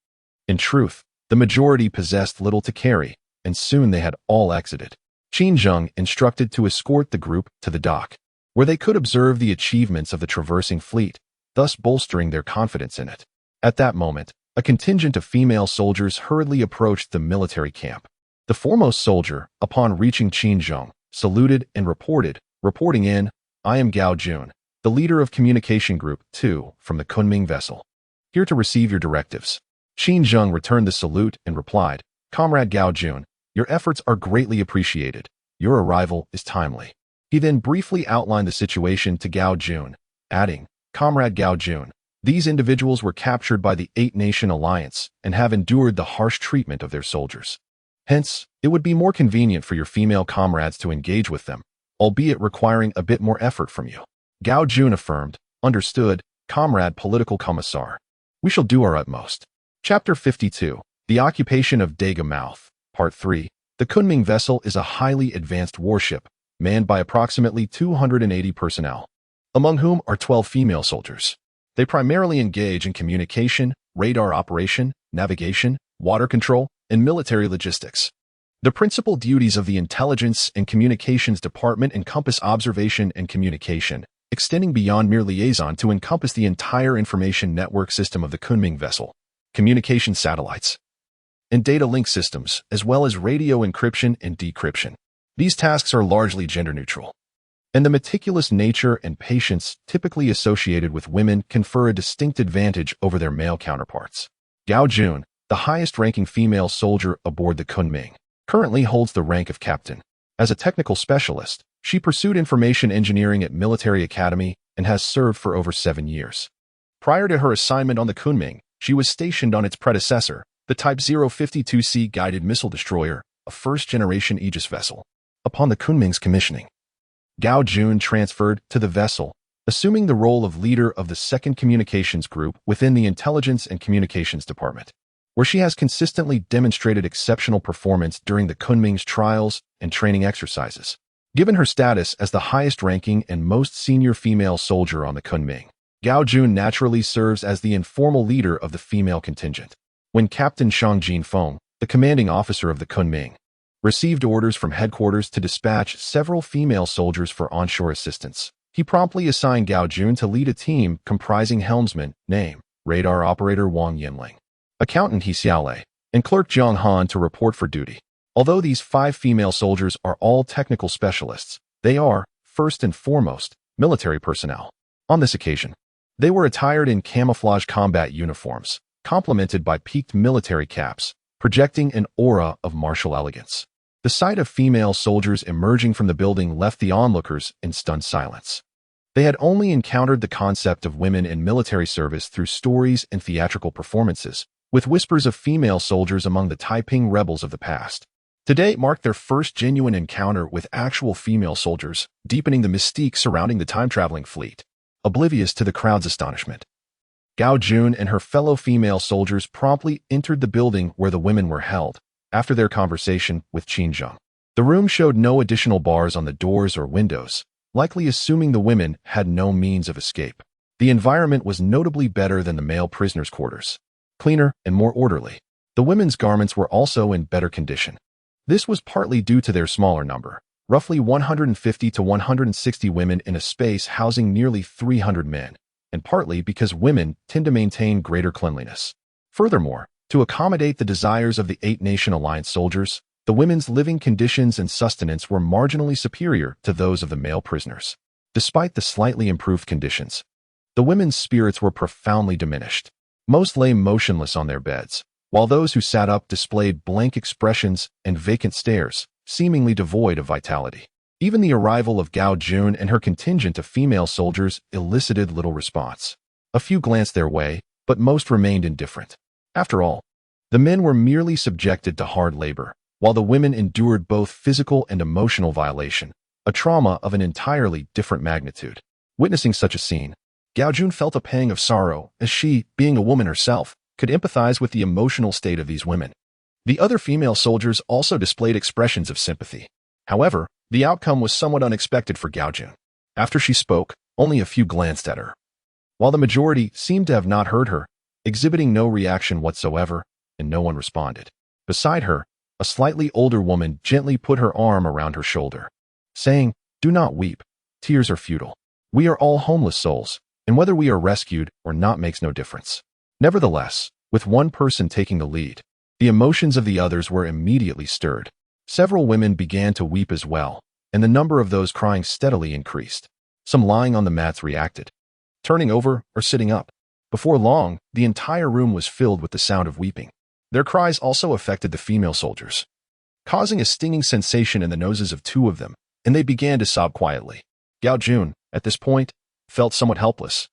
In truth, the majority possessed little to carry, and soon they had all exited. Qin Zheng instructed to escort the group to the dock, where they could observe the achievements of the traversing fleet, thus bolstering their confidence in it. At that moment, a contingent of female soldiers hurriedly approached the military camp. The foremost soldier, upon reaching Qin Zheng, saluted and reporting in, I am Gao Jun, the leader of Communication Group 2 from the Kunming vessel. Here to receive your directives. Qin Zheng returned the salute and replied, Comrade Gao Jun, your efforts are greatly appreciated. Your arrival is timely. He then briefly outlined the situation to Gao Jun, adding, Comrade Gao Jun, these individuals were captured by the Eight-Nation Alliance and have endured the harsh treatment of their soldiers. Hence, it would be more convenient for your female comrades to engage with them, albeit requiring a bit more effort from you. Gao Jun affirmed, Understood, Comrade Political Commissar. We shall do our utmost. Chapter 52, The Occupation of Daga Mouth, Part 3. The Kunming vessel is a highly advanced warship, manned by approximately 280 personnel, among whom are 12 female soldiers. They primarily engage in communication, radar operation, navigation, water control, and military logistics. The principal duties of the Intelligence and Communications Department encompass observation and communication, extending beyond mere liaison to encompass the entire information network system of the Kunming vessel, communication satellites, and data link systems, as well as radio encryption and decryption. These tasks are largely gender-neutral, and the meticulous nature and patience typically associated with women confer a distinct advantage over their male counterparts. Gao Jun, the highest-ranking female soldier aboard the Kunming, currently holds the rank of captain. As a technical specialist, she pursued information engineering at Military Academy and has served for over 7 years. Prior to her assignment on the Kunming, she was stationed on its predecessor, the Type 052C guided missile destroyer, a first-generation Aegis vessel. Upon the Kunming's commissioning, Gao Jun transferred to the vessel, assuming the role of leader of the 2nd Communications Group within the Intelligence and Communications Department, where she has consistently demonstrated exceptional performance during the Kunming's trials and training exercises. Given her status as the highest-ranking and most senior female soldier on the Kunming, Gao Jun naturally serves as the informal leader of the female contingent. When Captain Shang Jinfeng, the commanding officer of the Kunming, received orders from headquarters to dispatch several female soldiers for onshore assistance, he promptly assigned Gao Jun to lead a team comprising helmsman, name, radar operator Wang Yinling, accountant He Xiaolei, and clerk Jiang Han to report for duty. Although these 5 female soldiers are all technical specialists, they are, first and foremost, military personnel. On this occasion, they were attired in camouflage combat uniforms, complemented by peaked military caps, projecting an aura of martial elegance. The sight of female soldiers emerging from the building left the onlookers in stunned silence. They had only encountered the concept of women in military service through stories and theatrical performances, with whispers of female soldiers among the Taiping rebels of the past. Today marked their first genuine encounter with actual female soldiers, deepening the mystique surrounding the time-traveling fleet. Oblivious to the crowd's astonishment, Gao Jun and her fellow female soldiers promptly entered the building where the women were held, after their conversation with Qin Zheng. The room showed no additional bars on the doors or windows, likely assuming the women had no means of escape. The environment was notably better than the male prisoners' quarters, cleaner and more orderly. The women's garments were also in better condition. This was partly due to their smaller number, roughly 150 to 160 women in a space housing nearly 300 men, and partly because women tend to maintain greater cleanliness. Furthermore, to accommodate the desires of the Eight-Nation Alliance soldiers, the women's living conditions and sustenance were marginally superior to those of the male prisoners. Despite the slightly improved conditions, the women's spirits were profoundly diminished. Most lay motionless on their beds, while those who sat up displayed blank expressions and vacant stares, seemingly devoid of vitality. Even the arrival of Gao Jun and her contingent of female soldiers elicited little response. A few glanced their way, but most remained indifferent. After all, the men were merely subjected to hard labor, while the women endured both physical and emotional violation, a trauma of an entirely different magnitude. Witnessing such a scene, Gao Jun felt a pang of sorrow, as she, being a woman herself, could empathize with the emotional state of these women. The other female soldiers also displayed expressions of sympathy. However, the outcome was somewhat unexpected for Gao Jun. After she spoke, only a few glanced at her, while the majority seemed to have not heard her, exhibiting no reaction whatsoever, and no one responded. Beside her, a slightly older woman gently put her arm around her shoulder, saying, "Do not weep. Tears are futile. We are all homeless souls, and whether we are rescued or not makes no difference." Nevertheless, with one person taking the lead, the emotions of the others were immediately stirred. Several women began to weep as well, and the number of those crying steadily increased. Some lying on the mats reacted, turning over or sitting up. Before long, the entire room was filled with the sound of weeping. Their cries also affected the female soldiers, causing a stinging sensation in the noses of two of them, and they began to sob quietly. Gao Jun, at this point, felt somewhat helpless,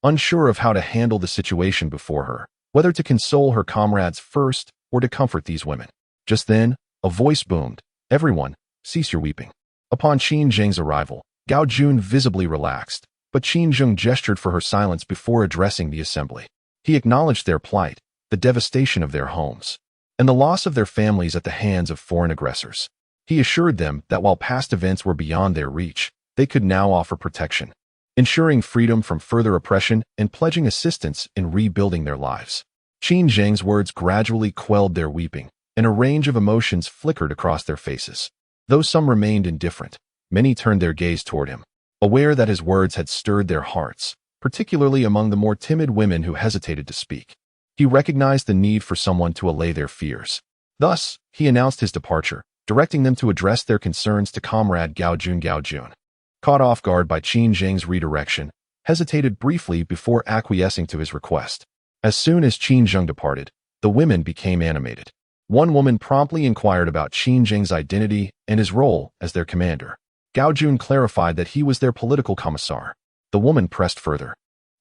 unsure of how to handle the situation before her, whether to console her comrades first or to comfort these women. Just then, a voice boomed, "Everyone, cease your weeping." Upon Qin Zheng's arrival, Gao Jun visibly relaxed, but Qin Zheng gestured for her silence before addressing the assembly. He acknowledged their plight, the devastation of their homes, and the loss of their families at the hands of foreign aggressors. He assured them that while past events were beyond their reach, they could now offer protection, ensuring freedom from further oppression and pledging assistance in rebuilding their lives. Qin Zheng's words gradually quelled their weeping, and a range of emotions flickered across their faces. Though some remained indifferent, many turned their gaze toward him, aware that his words had stirred their hearts, particularly among the more timid women who hesitated to speak. He recognized the need for someone to allay their fears. Thus, he announced his departure, directing them to address their concerns to comrade Gao Jun. Gao Jun, caught off guard by Qin Zheng's redirection, hesitated briefly before acquiescing to his request. As soon as Qin Zheng departed, the women became animated. One woman promptly inquired about Qin Zheng's identity and his role as their commander. Gao Jun clarified that he was their political commissar. The woman pressed further,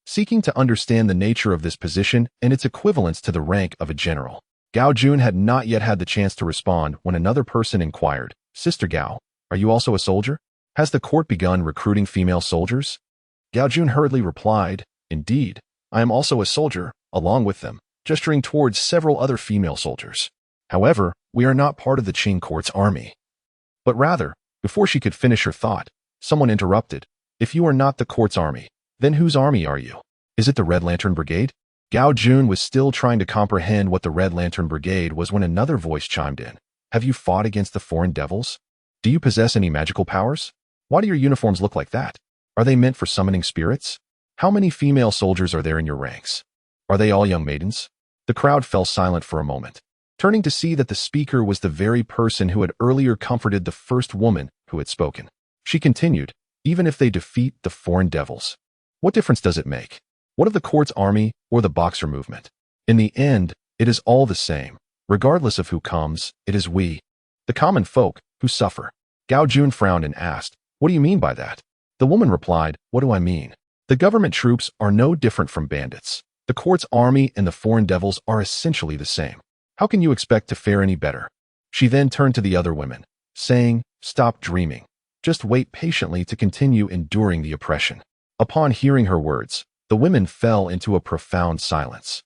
seeking to understand the nature of this position and its equivalence to the rank of a general. Gao Jun had not yet had the chance to respond when another person inquired, "Sister Gao, are you also a soldier? Has the court begun recruiting female soldiers?" Gao Jun hurriedly replied, "Indeed, I am also a soldier, along with them," gesturing towards several other female soldiers. "However, we are not part of the Qing court's army." But rather, before she could finish her thought, someone interrupted, "If you are not the court's army, then whose army are you? Is it the Red Lantern Brigade?" Gao Jun was still trying to comprehend what the Red Lantern Brigade was when another voice chimed in. "Have you fought against the foreign devils? Do you possess any magical powers? Why do your uniforms look like that? Are they meant for summoning spirits? How many female soldiers are there in your ranks? Are they all young maidens?" The crowd fell silent for a moment, turning to see that the speaker was the very person who had earlier comforted the first woman who had spoken. She continued, "Even if they defeat the foreign devils, what difference does it make? What of the court's army or the Boxer movement? In the end, it is all the same. Regardless of who comes, it is we, the common folk, who suffer." Gao Jun frowned and asked, "What do you mean by that?" The woman replied, "What do I mean? The government troops are no different from bandits. The court's army and the foreign devils are essentially the same. How can you expect to fare any better?" She then turned to the other women, saying, "Stop dreaming. Just wait patiently to continue enduring the oppression." Upon hearing her words, the women fell into a profound silence,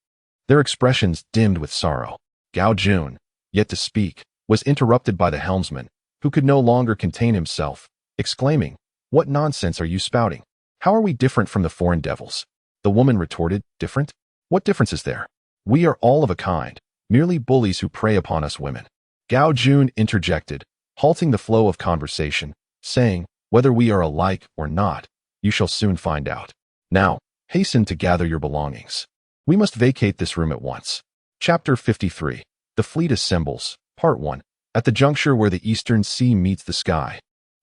their expressions dimmed with sorrow. Gao Jun, yet to speak, was interrupted by the helmsman, who could no longer contain himself, exclaiming, "What nonsense are you spouting? How are we different from the foreign devils?" The woman retorted, "Different? What difference is there? We are all of a kind, merely bullies who prey upon us women." Gao Jun interjected, halting the flow of conversation, saying, "Whether we are alike or not, you shall soon find out. Now, hasten to gather your belongings. We must vacate this room at once." Chapter 53. The Fleet Assembles, Part 1. At the juncture where the eastern sea meets the sky,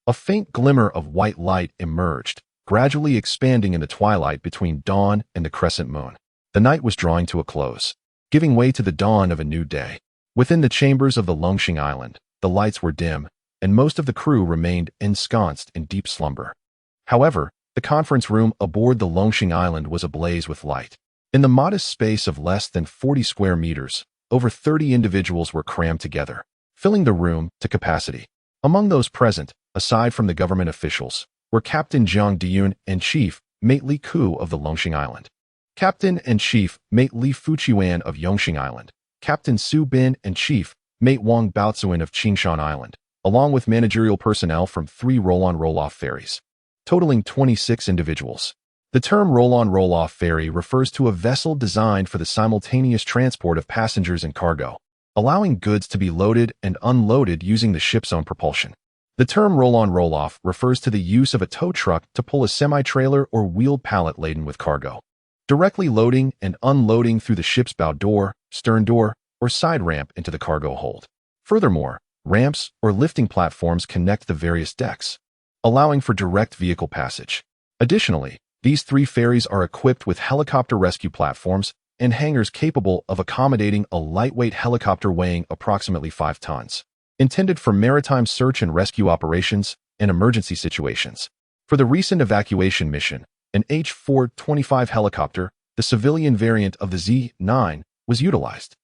a faint glimmer of white light emerged, gradually expanding in the twilight between dawn and the crescent moon. The night was drawing to a close, giving way to the dawn of a new day. Within the chambers of the Longxing Island, the lights were dim, and most of the crew remained ensconced in deep slumber. However, the conference room aboard the Longxing Island was ablaze with light. In the modest space of less than 40 square meters, over 30 individuals were crammed together, filling the room to capacity. Among those present, aside from the government officials, were Captain Zhang Diyun and Chief Mate Li Ku of the Longxing Island, Captain and Chief Mate Li Fuqian of Yongxing Island, Captain Su Bin and Chief Mate Wang Baozuan of Qingshan Island, along with managerial personnel from 3 roll-on roll-off ferries, totaling 26 individuals. The term roll-on roll-off ferry refers to a vessel designed for the simultaneous transport of passengers and cargo, allowing goods to be loaded and unloaded using the ship's own propulsion. The term roll-on roll-off refers to the use of a tow truck to pull a semi-trailer or wheeled pallet laden with cargo, directly loading and unloading through the ship's bow door, stern door, or side ramp into the cargo hold. Furthermore, ramps or lifting platforms connect the various decks, allowing for direct vehicle passage. Additionally, these 3 ferries are equipped with helicopter rescue platforms and hangars capable of accommodating a lightweight helicopter weighing approximately 5 tons, intended for maritime search and rescue operations and emergency situations. For the recent evacuation mission, an H-425 helicopter, the civilian variant of the Z-9, was utilized.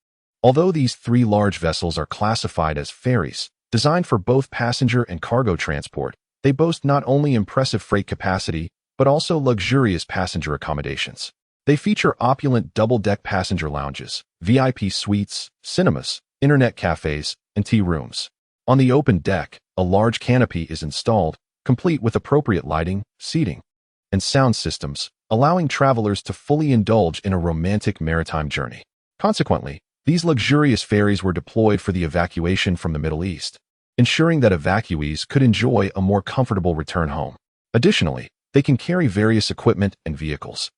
Although these 3 large vessels are classified as ferries, designed for both passenger and cargo transport, they boast not only impressive freight capacity, but also luxurious passenger accommodations. They feature opulent double-deck passenger lounges, VIP suites, cinemas, internet cafes, and tea rooms. On the open deck, a large canopy is installed, complete with appropriate lighting, seating, and sound systems, allowing travelers to fully indulge in a romantic maritime journey. Consequently, these luxurious ferries were deployed for the evacuation from the Middle East, ensuring that evacuees could enjoy a more comfortable return home. Additionally, they can carry various equipment and vehicles.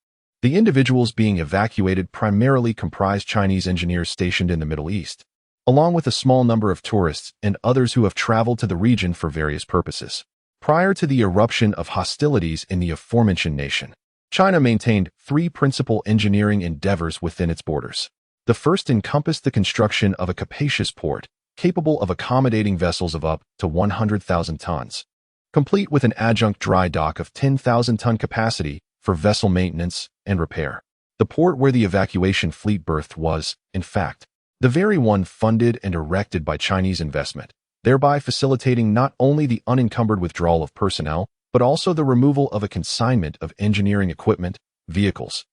The individuals being evacuated primarily comprise Chinese engineers stationed in the Middle East, along with a small number of tourists and others who have traveled to the region for various purposes. Prior to the eruption of hostilities in the aforementioned nation, China maintained 3 principal engineering endeavors within its borders. The first encompassed the construction of a capacious port, capable of accommodating vessels of up to 100,000 tons, complete with an adjunct dry dock of 10,000-ton capacity for vessel maintenance and repair. The port where the evacuation fleet berthed was, in fact, the very one funded and erected by Chinese investment, thereby facilitating not only the unencumbered withdrawal of personnel, but also the removal of a consignment of engineering equipment, vehicles,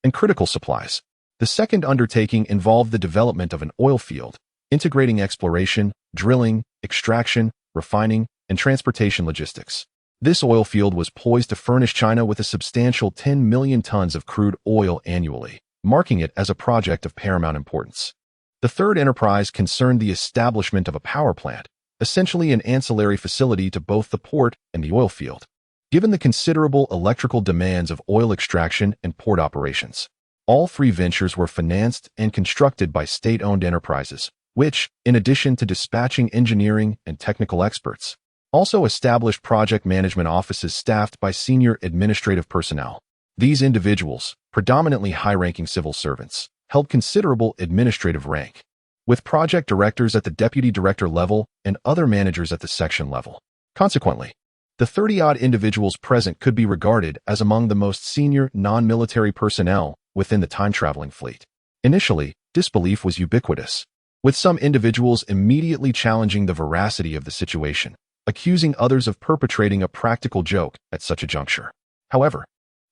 and critical supplies. The second undertaking involved the development of an oil field, integrating exploration, drilling, extraction, refining, and transportation logistics. This oil field was poised to furnish China with a substantial 10 million tons of crude oil annually, marking it as a project of paramount importance. The third enterprise concerned the establishment of a power plant, essentially an ancillary facility to both the port and the oil field. Given the considerable electrical demands of oil extraction and port operations, all 3 ventures were financed and constructed by state-owned enterprises, which, in addition to dispatching engineering and technical experts, also established project management offices staffed by senior administrative personnel. These individuals, predominantly high-ranking civil servants, held considerable administrative rank, with project directors at the deputy director level and other managers at the section level. Consequently, the 30-odd individuals present could be regarded as among the most senior non-military personnel within the time-traveling fleet. Initially, disbelief was ubiquitous, with some individuals immediately challenging the veracity of the situation, accusing others of perpetrating a practical joke at such a juncture. However,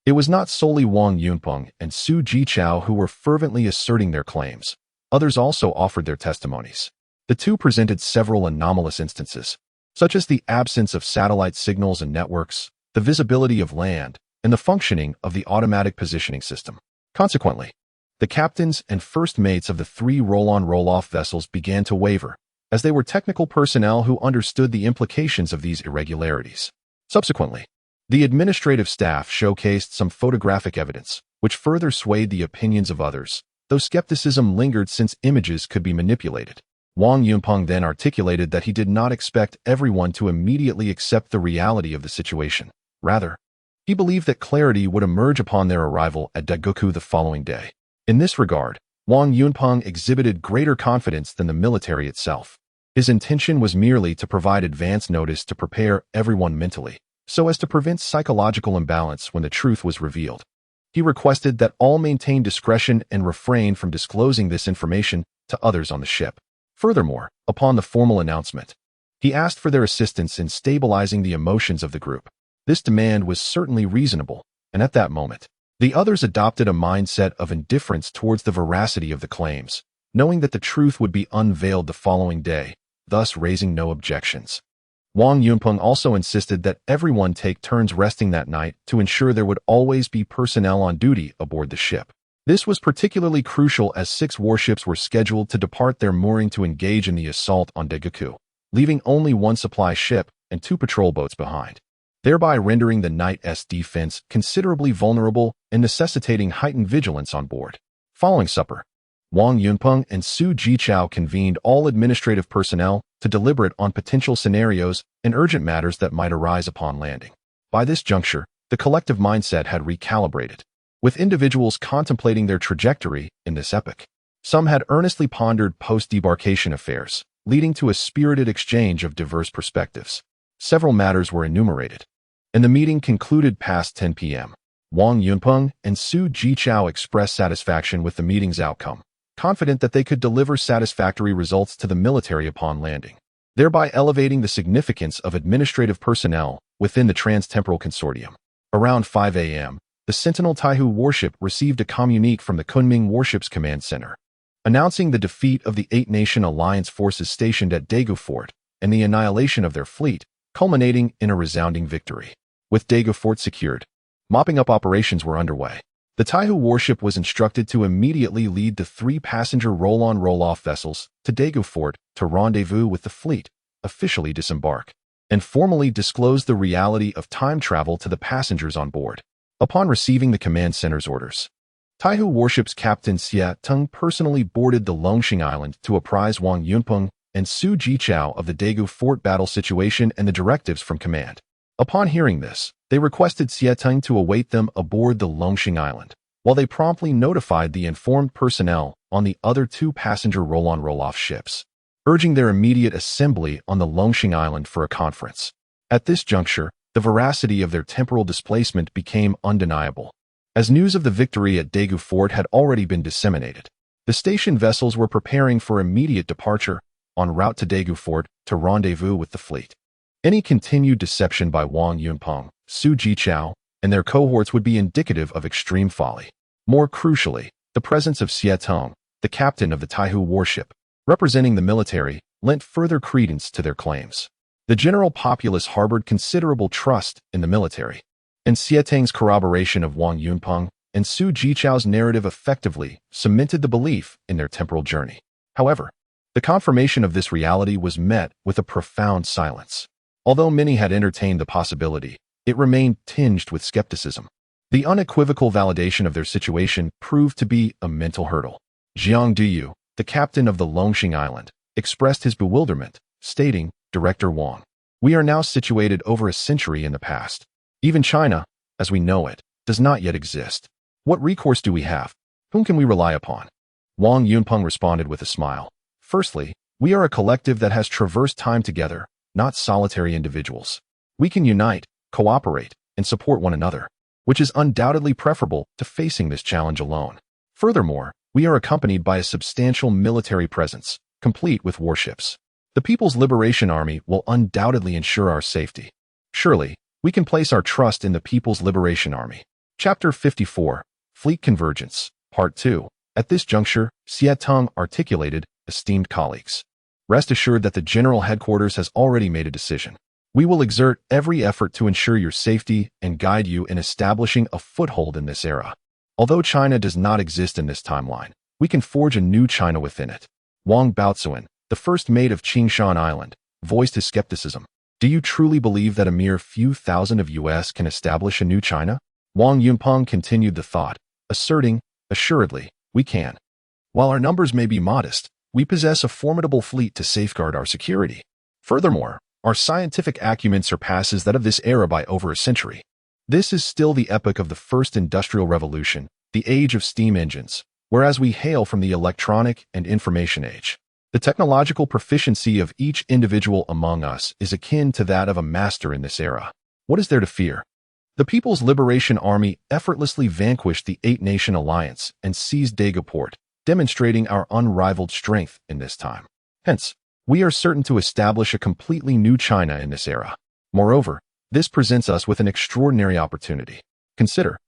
it was not solely Wang Yunpeng and Su Jichao who were fervently asserting their claims. Others also offered their testimonies. The 2 presented several anomalous instances, such as the absence of satellite signals and networks, the visibility of land, and the functioning of the automatic positioning system. Consequently, the captains and first mates of the 3 roll-on roll-off vessels began to waver, as they were technical personnel who understood the implications of these irregularities. Subsequently, the administrative staff showcased some photographic evidence, which further swayed the opinions of others, though skepticism lingered since images could be manipulated. Wang Yunpeng then articulated that he did not expect everyone to immediately accept the reality of the situation. Rather, he believed that clarity would emerge upon their arrival at Dagoku the following day. In this regard, Wang Yunpeng exhibited greater confidence than the military itself. His intention was merely to provide advance notice to prepare everyone mentally, so as to prevent psychological imbalance when the truth was revealed. He requested that all maintain discretion and refrain from disclosing this information to others on the ship. Furthermore, upon the formal announcement, he asked for their assistance in stabilizing the emotions of the group. This demand was certainly reasonable, and at that moment, the others adopted a mindset of indifference towards the veracity of the claims, knowing that the truth would be unveiled the following day, thus raising no objections. Wang Yunpeng also insisted that everyone take turns resting that night to ensure there would always be personnel on duty aboard the ship. This was particularly crucial as 6 warships were scheduled to depart their mooring to engage in the assault on Daegu, leaving only 1 supply ship and 2 patrol boats behind, thereby rendering the night's defense considerably vulnerable and necessitating heightened vigilance on board. Following supper, Wang Yunpeng and Su Jichao convened all administrative personnel to deliberate on potential scenarios and urgent matters that might arise upon landing. By this juncture, the collective mindset had recalibrated, with individuals contemplating their trajectory in this epoch. Some had earnestly pondered post-debarkation affairs, leading to a spirited exchange of diverse perspectives. Several matters were enumerated, and the meeting concluded past 10 p.m. Wang Yunpeng and Su Jichao expressed satisfaction with the meeting's outcome, confident that they could deliver satisfactory results to the military upon landing, thereby elevating the significance of administrative personnel within the Trans-Temporal Consortium. Around 5 a.m., the Sentinel Taihu warship received a communique from the Kunming Warships Command Center, announcing the defeat of the 8-nation alliance forces stationed at Daegu Fort and the annihilation of their fleet, culminating in a resounding victory. With Daegu Fort secured, mopping-up operations were underway. The Taihu warship was instructed to immediately lead the 3 passenger roll-on roll-off vessels to Daegu Fort to rendezvous with the fleet, officially disembark, and formally disclose the reality of time travel to the passengers on board. Upon receiving the command center's orders, Taihu warship's captain Xia Teng personally boarded the Longxing Island to apprise Wang Yunpeng and Su Jichao of the Daegu Fort battle situation and the directives from command. Upon hearing this, they requested Xia Teng to await them aboard the Longxing Island, while they promptly notified the informed personnel on the other 2 passenger roll-on roll-off ships, urging their immediate assembly on the Longxing Island for a conference. At this juncture, the veracity of their temporal displacement became undeniable, as news of the victory at Daegu Fort had already been disseminated. The station vessels were preparing for immediate departure en route to Daegu Fort to rendezvous with the fleet. Any continued deception by Wang Yunpeng, Su Jichao, and their cohorts would be indicative of extreme folly. More crucially, the presence of Xia Teng, the captain of the Taihu warship, representing the military, lent further credence to their claims. The general populace harbored considerable trust in the military, and Xia Teng's corroboration of Wang Yunpeng and Su Jichao's narrative effectively cemented the belief in their temporal journey. However, the confirmation of this reality was met with a profound silence. Although many had entertained the possibility, it remained tinged with skepticism. The unequivocal validation of their situation proved to be a mental hurdle. Jiang Duyu, the captain of the Longxing Island, expressed his bewilderment, stating, "Director Wang, we are now situated over a century in the past. Even China, as we know it, does not yet exist. What recourse do we have? Whom can we rely upon?" Wang Yunpeng responded with a smile. "Firstly, we are a collective that has traversed time together, not solitary individuals. We can unite, cooperate, and support one another, which is undoubtedly preferable to facing this challenge alone. Furthermore, we are accompanied by a substantial military presence, complete with warships. The People's Liberation Army will undoubtedly ensure our safety. Surely, we can place our trust in the People's Liberation Army." Chapter 54, Fleet Convergence, Part 2. At this juncture, Xia Teng articulated, "Esteemed colleagues, rest assured that the General Headquarters has already made a decision. We will exert every effort to ensure your safety and guide you in establishing a foothold in this era. Although China does not exist in this timeline, we can forge a new China within it." Wang Baozuan, the first mate of Qingshan Island, voiced his skepticism. "Do you truly believe that a mere few thousand of US can establish a new China?" Wang Yunpeng continued the thought, asserting, "Assuredly, we can. While our numbers may be modest, we possess a formidable fleet to safeguard our security. Furthermore, our scientific acumen surpasses that of this era by over a century. This is still the epoch of the first industrial revolution, the age of steam engines, whereas we hail from the electronic and information age. The technological proficiency of each individual among us is akin to that of a master in this era. What is there to fear? The People's Liberation Army effortlessly vanquished the Eight-Nation Alliance and seized Daegu Port, demonstrating our unrivaled strength in this time. Hence, we are certain to establish a completely new China in this era. Moreover, this presents us with an extraordinary opportunity. Consider,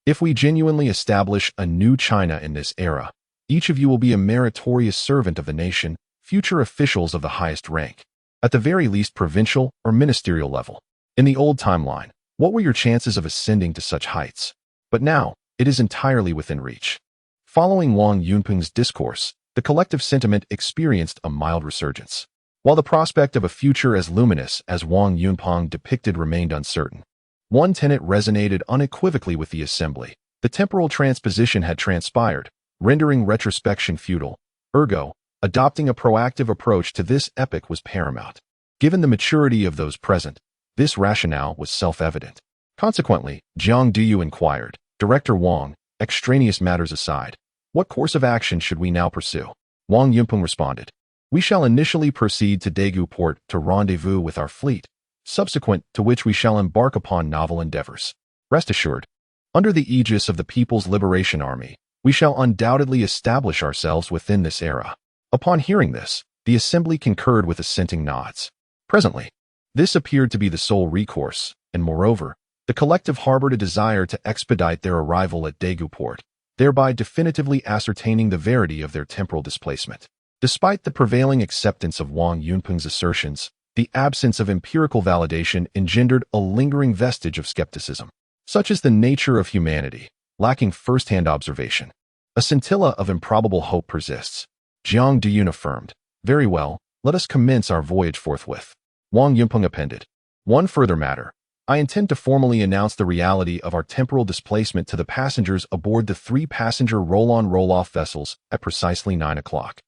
if we genuinely establish a new China in this era, each of you will be a meritorious servant of the nation, future officials of the highest rank, at the very least provincial or ministerial level. In the old timeline, what were your chances of ascending to such heights? But now, it is entirely within reach. Following Wang Yunpeng's discourse, the collective sentiment experienced a mild resurgence. While the prospect of a future as luminous as Wang Yunpeng depicted remained uncertain, one tenet resonated unequivocally with the assembly. The temporal transposition had transpired, rendering retrospection futile. Ergo, adopting a proactive approach to this epoch was paramount. Given the maturity of those present, this rationale was self-evident. Consequently, Jiang Duyu inquired, Director Wang, extraneous matters aside, what course of action should we now pursue? Wang Yunpeng responded, we shall initially proceed to Daegu Port to rendezvous with our fleet, subsequent to which we shall embark upon novel endeavors. Rest assured, under the aegis of the People's Liberation Army, we shall undoubtedly establish ourselves within this era. Upon hearing this, the assembly concurred with assenting nods. Presently, this appeared to be the sole recourse, and moreover, the collective harbored a desire to expedite their arrival at Daegu Port, thereby definitively ascertaining the verity of their temporal displacement. Despite the prevailing acceptance of Wang Yunpeng's assertions, the absence of empirical validation engendered a lingering vestige of skepticism. Such is the nature of humanity, lacking first-hand observation. A scintilla of improbable hope persists. Jiang Duyun affirmed, very well, let us commence our voyage forthwith. Wang Yunpeng appended, one further matter. I intend to formally announce the reality of our temporal displacement to the passengers aboard the 3-passenger roll-on roll-off vessels at precisely 9 o'clock.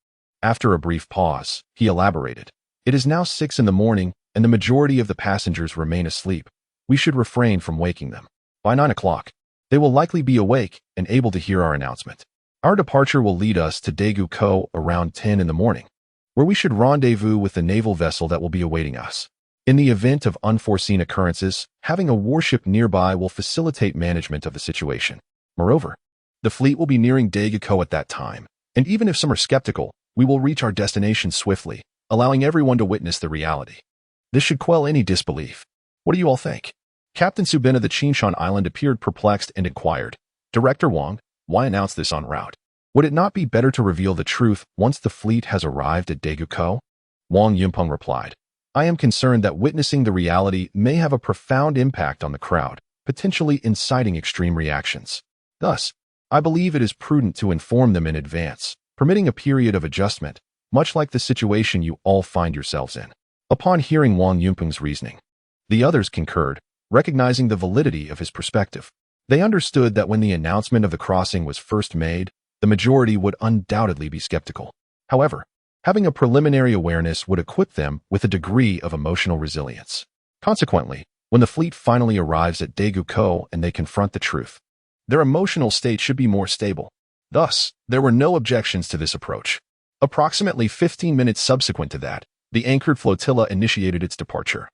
After a brief pause, he elaborated, it is now 6 in the morning, and the majority of the passengers remain asleep. We should refrain from waking them. By 9 o'clock, they will likely be awake and able to hear our announcement. Our departure will lead us to Daegu around 10 in the morning, where we should rendezvous with the naval vessel that will be awaiting us. In the event of unforeseen occurrences, having a warship nearby will facilitate management of the situation. Moreover, the fleet will be nearing Daegu at that time, and even if some are skeptical, we will reach our destination swiftly, allowing everyone to witness the reality. This should quell any disbelief. What do you all think? Captain Subin of the Qingshan Island appeared perplexed and inquired, Director Wang, why announce this en route? Would it not be better to reveal the truth once the fleet has arrived at Daegu? Wang Yunpeng replied, I am concerned that witnessing the reality may have a profound impact on the crowd, potentially inciting extreme reactions. Thus, I believe it is prudent to inform them in advance, permitting a period of adjustment, much like the situation you all find yourselves in. Upon hearing Wang Yunpeng's reasoning, the others concurred, recognizing the validity of his perspective. They understood that when the announcement of the crossing was first made, the majority would undoubtedly be skeptical. However, having a preliminary awareness would equip them with a degree of emotional resilience. Consequently, when the fleet finally arrives at Daegu and they confront the truth, their emotional state should be more stable. Thus, there were no objections to this approach. Approximately 15 minutes subsequent to that, the anchored flotilla initiated its departure.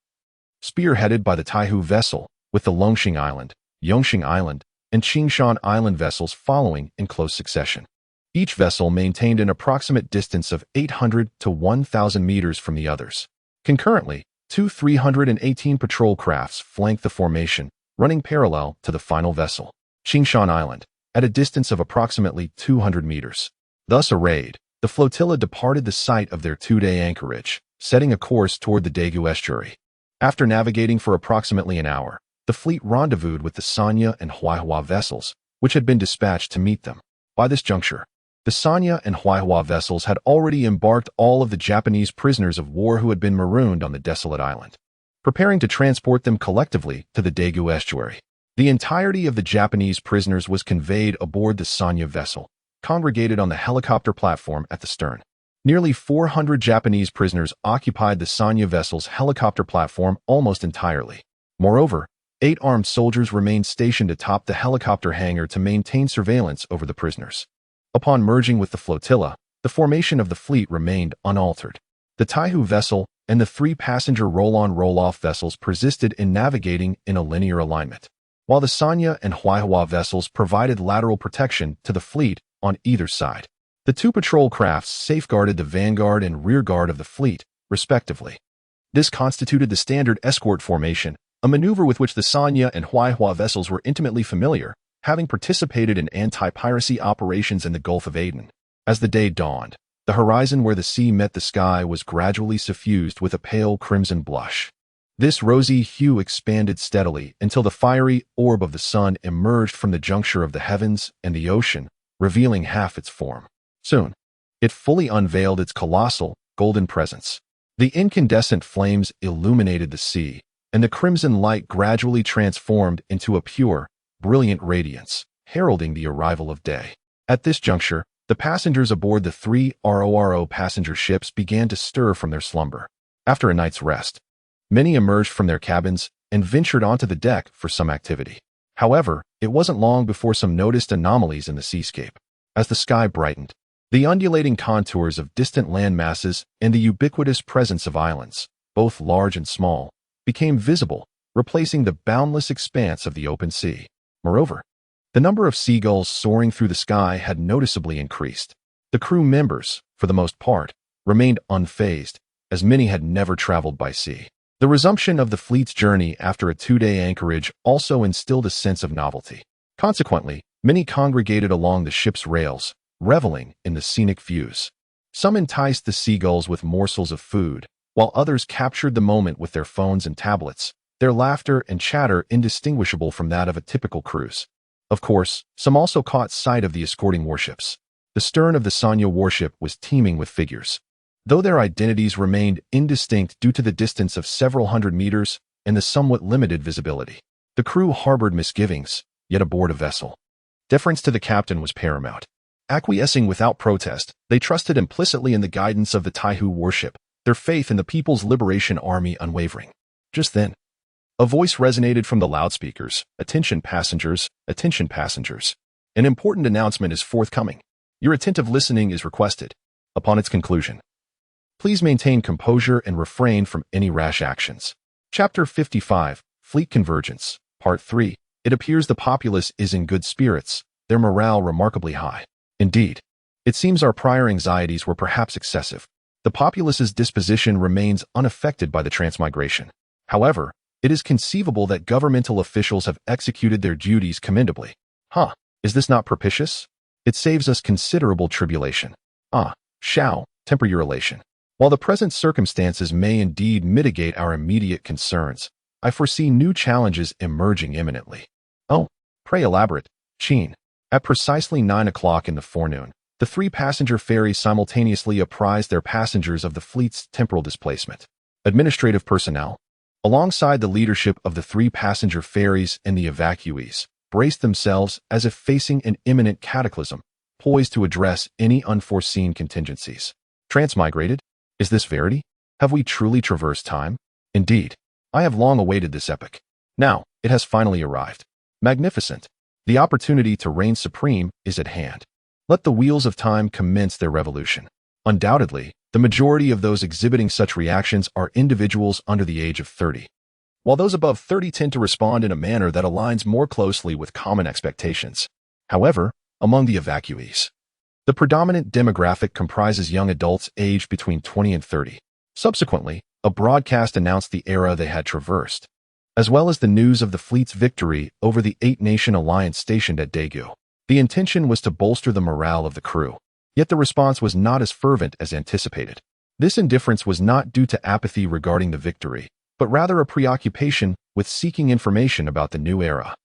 Spearheaded by the Taihu vessel, with the Longxing Island, Yongxing Island, and Qingshan Island vessels following in close succession. Each vessel maintained an approximate distance of 800 to 1,000 meters from the others. Concurrently, 2 318 patrol crafts flanked the formation, running parallel to the final vessel, Qingshan Island, at a distance of approximately 200 meters. Thus arrayed, the flotilla departed the site of their 2-day anchorage, setting a course toward the Daegu estuary. After navigating for approximately an hour, the fleet rendezvoused with the Sanya and Huaihua vessels, which had been dispatched to meet them. By this juncture, the Sanya and Huaihua vessels had already embarked all of the Japanese prisoners of war who had been marooned on the desolate island, preparing to transport them collectively to the Daegu estuary. The entirety of the Japanese prisoners was conveyed aboard the Sanya vessel, congregated on the helicopter platform at the stern. Nearly 400 Japanese prisoners occupied the Sanya vessel's helicopter platform almost entirely. Moreover, 8 armed soldiers remained stationed atop the helicopter hangar to maintain surveillance over the prisoners. Upon merging with the flotilla, the formation of the fleet remained unaltered. The Taihu vessel and the three passenger roll-on roll-off vessels persisted in navigating in a linear alignment, while the Sanya and Huaihua vessels provided lateral protection to the fleet on either side. The two patrol crafts safeguarded the vanguard and rearguard of the fleet, respectively. This constituted the standard escort formation, a maneuver with which the Sanya and Huaihua vessels were intimately familiar, having participated in anti-piracy operations in the Gulf of Aden. As the day dawned, the horizon where the sea met the sky was gradually suffused with a pale crimson blush. This rosy hue expanded steadily until the fiery orb of the sun emerged from the juncture of the heavens and the ocean, revealing half its form. Soon, it fully unveiled its colossal, golden presence. The incandescent flames illuminated the sea, and the crimson light gradually transformed into a pure, brilliant radiance, heralding the arrival of day. At this juncture, the passengers aboard the three RORO passenger ships began to stir from their slumber. After a night's rest, many emerged from their cabins and ventured onto the deck for some activity. However, it wasn't long before some noticed anomalies in the seascape. As the sky brightened, the undulating contours of distant land masses and the ubiquitous presence of islands, both large and small, became visible, replacing the boundless expanse of the open sea. Moreover, the number of seagulls soaring through the sky had noticeably increased. The crew members, for the most part, remained unfazed, as many had never traveled by sea. The resumption of the fleet's journey after a 2-day anchorage also instilled a sense of novelty. Consequently, many congregated along the ship's rails, reveling in the scenic views. Some enticed the seagulls with morsels of food, while others captured the moment with their phones and tablets, their laughter and chatter indistinguishable from that of a typical cruise. Of course, some also caught sight of the escorting warships. The stern of the Sanya warship was teeming with figures. Though their identities remained indistinct due to the distance of several hundred meters and the somewhat limited visibility, the crew harbored misgivings, yet aboard a vessel. Deference to the captain was paramount. Acquiescing without protest, they trusted implicitly in the guidance of the Taihu warship, their faith in the People's Liberation Army unwavering. Just then, a voice resonated from the loudspeakers. Attention passengers, attention passengers. An important announcement is forthcoming. Your attentive listening is requested. Upon its conclusion, please maintain composure and refrain from any rash actions. Chapter 55, Fleet Convergence, Part 3. It appears the populace is in good spirits, their morale remarkably high. Indeed, it seems our prior anxieties were perhaps excessive. The populace's disposition remains unaffected by the transmigration. However, it is conceivable that governmental officials have executed their duties commendably. Is this not propitious? It saves us considerable tribulation. Shao, temper your elation. While the present circumstances may indeed mitigate our immediate concerns, I foresee new challenges emerging imminently. Pray elaborate, Qing. At precisely 9 o'clock in the forenoon, the three passenger ferries simultaneously apprised their passengers of the fleet's temporal displacement. Administrative personnel, alongside the leadership of the three passenger ferries and the evacuees, braced themselves as if facing an imminent cataclysm, poised to address any unforeseen contingencies. Transmigrated? Is this verity? Have we truly traversed time? Indeed, I have long awaited this epoch. Now, it has finally arrived. Magnificent. The opportunity to reign supreme is at hand. Let the wheels of time commence their revolution. Undoubtedly, the majority of those exhibiting such reactions are individuals under the age of 30, while those above 30 tend to respond in a manner that aligns more closely with common expectations. However, among the evacuees, the predominant demographic comprises young adults aged between 20 and 30. Subsequently, a broadcast announced the era they had traversed, as well as the news of the fleet's victory over the 8-nation alliance stationed at Daegu. The intention was to bolster the morale of the crew, yet the response was not as fervent as anticipated. This indifference was not due to apathy regarding the victory, but rather a preoccupation with seeking information about the new era.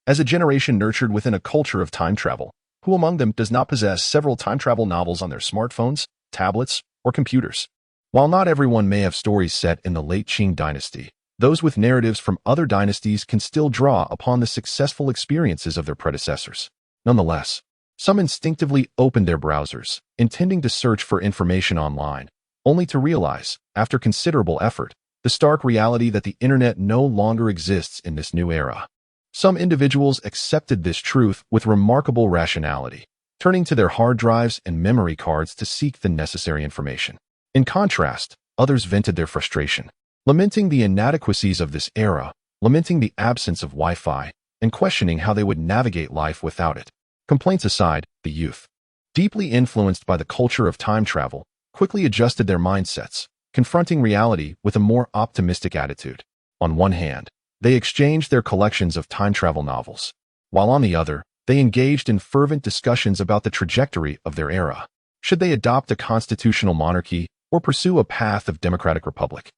As a generation nurtured within a culture of time travel, who among them does not possess several time travel novels on their smartphones, tablets, or computers? While not everyone may have stories set in the late Qing Dynasty, those with narratives from other dynasties can still draw upon the successful experiences of their predecessors. Nonetheless, some instinctively opened their browsers, intending to search for information online, only to realize, after considerable effort, the stark reality that the internet no longer exists in this new era. Some individuals accepted this truth with remarkable rationality, turning to their hard drives and memory cards to seek the necessary information. In contrast, others vented their frustration, lamenting the inadequacies of this era, lamenting the absence of Wi-Fi, and questioning how they would navigate life without it. Complaints aside, the youth, deeply influenced by the culture of time travel, quickly adjusted their mindsets, confronting reality with a more optimistic attitude. On one hand, they exchanged their collections of time travel novels, while on the other, they engaged in fervent discussions about the trajectory of their era. Should they adopt a constitutional monarchy or pursue a path of democratic republic?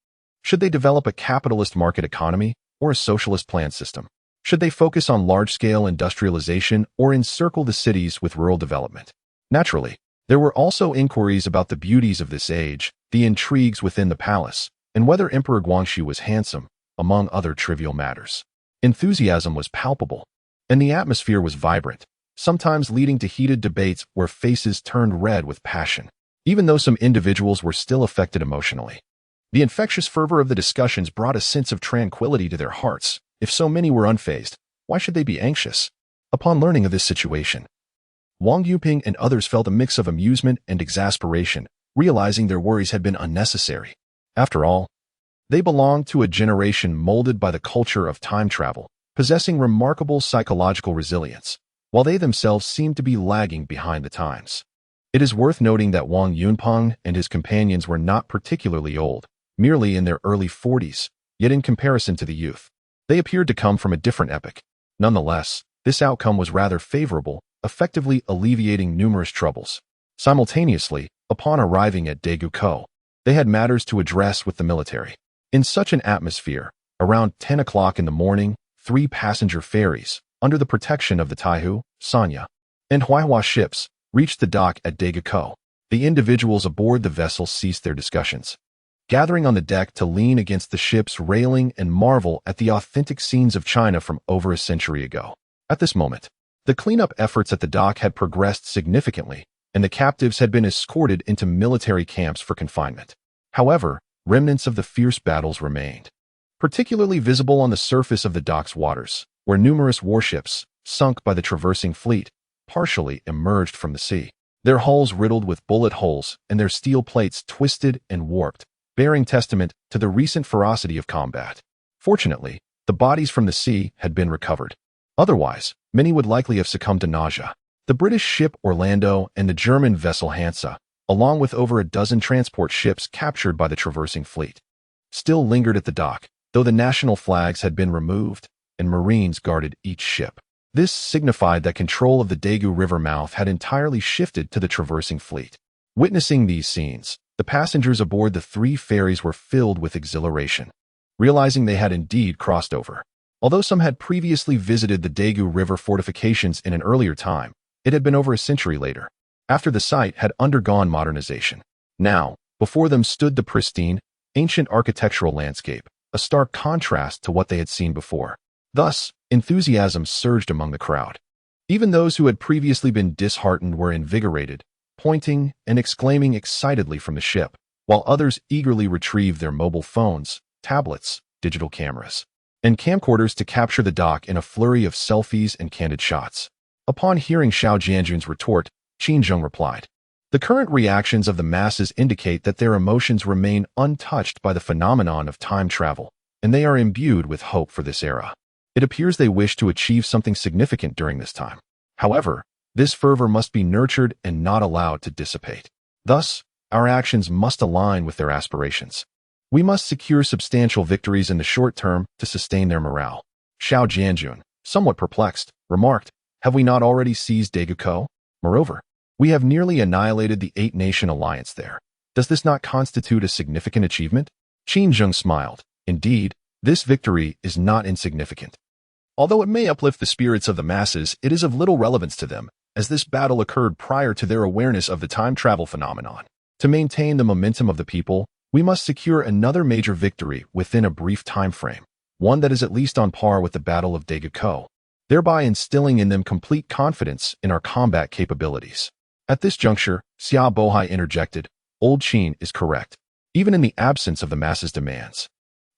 Should they develop a capitalist market economy or a socialist plan system? Should they focus on large-scale industrialization or encircle the cities with rural development? Naturally, there were also inquiries about the beauties of this age, the intrigues within the palace, and whether Emperor Guangxu was handsome, among other trivial matters. Enthusiasm was palpable, and the atmosphere was vibrant, sometimes leading to heated debates where faces turned red with passion, even though some individuals were still affected emotionally. The infectious fervor of the discussions brought a sense of tranquility to their hearts. If so many were unfazed, why should they be anxious? Upon learning of this situation, Wang Yuping and others felt a mix of amusement and exasperation, realizing their worries had been unnecessary. After all, they belonged to a generation molded by the culture of time travel, possessing remarkable psychological resilience, while they themselves seemed to be lagging behind the times. It is worth noting that Wang Yunpeng and his companions were not particularly old, merely in their early 40s, yet in comparison to the youth, they appeared to come from a different epoch. Nonetheless, this outcome was rather favorable, effectively alleviating numerous troubles. Simultaneously, upon arriving at Daegu-ko, they had matters to address with the military. In such an atmosphere, around 10 o'clock in the morning, 3 passenger ferries, under the protection of the Taihu, Sanya, and Huaihua ships, reached the dock at Daegu-ko. The individuals aboard the vessel ceased their discussions, gathering on the deck to lean against the ship's railing and marvel at the authentic scenes of China from over a century ago. At this moment, the cleanup efforts at the dock had progressed significantly, and the captives had been escorted into military camps for confinement. However, remnants of the fierce battles remained, particularly visible on the surface of the dock's waters, where numerous warships, sunk by the traversing fleet, partially emerged from the sea, their hulls riddled with bullet holes and their steel plates twisted and warped, bearing testament to the recent ferocity of combat. Fortunately, the bodies from the sea had been recovered. Otherwise, many would likely have succumbed to nausea. The British ship Orlando and the German vessel Hansa, along with over a dozen transport ships captured by the traversing fleet, still lingered at the dock, though the national flags had been removed and Marines guarded each ship. This signified that control of the Daegu River mouth had entirely shifted to the traversing fleet. Witnessing these scenes, the passengers aboard the 3 ferries were filled with exhilaration, realizing they had indeed crossed over. Although some had previously visited the Daegu River fortifications in an earlier time, it had been over a century later, after the site had undergone modernization. Now, before them stood the pristine, ancient architectural landscape, a stark contrast to what they had seen before. Thus, enthusiasm surged among the crowd. Even those who had previously been disheartened were invigorated, pointing and exclaiming excitedly from the ship, while others eagerly retrieved their mobile phones, tablets, digital cameras, and camcorders to capture the dock in a flurry of selfies and candid shots. Upon hearing Xiao Jianjun's retort, Qin Zheng replied, "The current reactions of the masses indicate that their emotions remain untouched by the phenomenon of time travel, and they are imbued with hope for this era. It appears they wish to achieve something significant during this time. However, this fervor must be nurtured and not allowed to dissipate. Thus, our actions must align with their aspirations. We must secure substantial victories in the short term to sustain their morale." Xiao Jianjun, somewhat perplexed, remarked, "Have we not already seized Daegu-ko? Moreover, we have nearly annihilated the 8-nation alliance there. Does this not constitute a significant achievement?" Qin Zheng smiled. "Indeed, this victory is not insignificant. Although it may uplift the spirits of the masses, it is of little relevance to them, as this battle occurred prior to their awareness of the time travel phenomenon. To maintain the momentum of the people, we must secure another major victory within a brief time frame, one that is at least on par with the Battle of Daegu-ko, thereby instilling in them complete confidence in our combat capabilities." At this juncture, Xia Bohai interjected, "Old Qin is correct. Even in the absence of the masses' demands,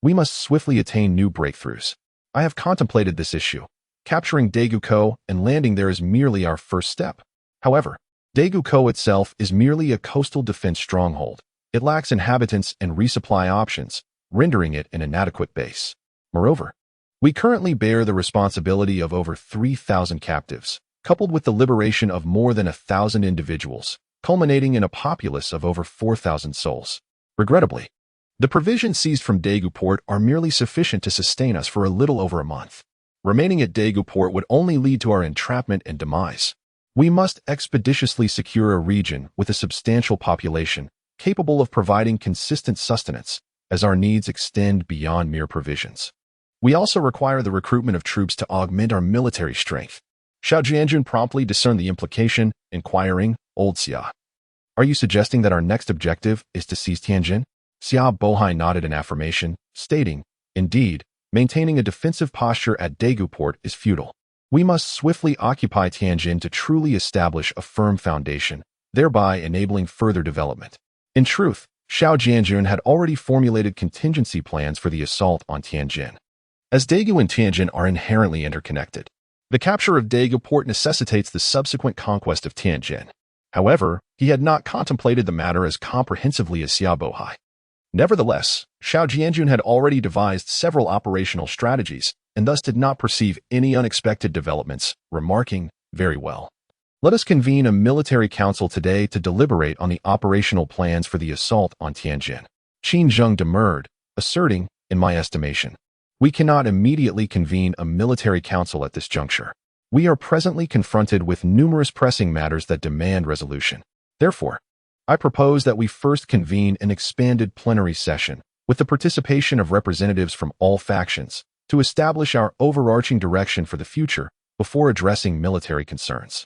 we must swiftly attain new breakthroughs. I have contemplated this issue. Capturing Daegu-ko and landing there is merely our first step. However, Daegu itself is merely a coastal defense stronghold. It lacks inhabitants and resupply options, rendering it an inadequate base. Moreover, we currently bear the responsibility of over 3,000 captives, coupled with the liberation of more than 1,000 individuals, culminating in a populace of over 4,000 souls. Regrettably, the provisions seized from Daegu port are merely sufficient to sustain us for a little over a month. Remaining at Daegu port would only lead to our entrapment and demise. We must expeditiously secure a region with a substantial population, capable of providing consistent sustenance, as our needs extend beyond mere provisions. We also require the recruitment of troops to augment our military strength. Xiao Jianjun promptly discerned the implication, inquiring, "Old Xia, are you suggesting that our next objective is to seize Tianjin?" Xia Bohai nodded in affirmation, stating, "Indeed, maintaining a defensive posture at Daegu port is futile. We must swiftly occupy Tianjin to truly establish a firm foundation, thereby enabling further development." In truth, Xiao Jianjun had already formulated contingency plans for the assault on Tianjin. As Daegu and Tianjin are inherently interconnected, the capture of Daegu port necessitates the subsequent conquest of Tianjin. However, he had not contemplated the matter as comprehensively as Xia Bohai. Nevertheless, Xiao Jianjun had already devised several operational strategies and thus did not perceive any unexpected developments, remarking, "Very well. Let us convene a military council today to deliberate on the operational plans for the assault on Tianjin." Qin Zheng demurred, asserting, "In my estimation, we cannot immediately convene a military council at this juncture. We are presently confronted with numerous pressing matters that demand resolution. Therefore, I propose that we first convene an expanded plenary session with the participation of representatives from all factions to establish our overarching direction for the future before addressing military concerns."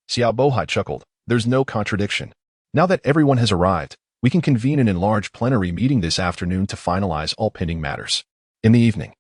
Xia Bohai chuckled. "There's no contradiction. Now that everyone has arrived, we can convene an enlarged plenary meeting this afternoon to finalize all pending matters. In the evening,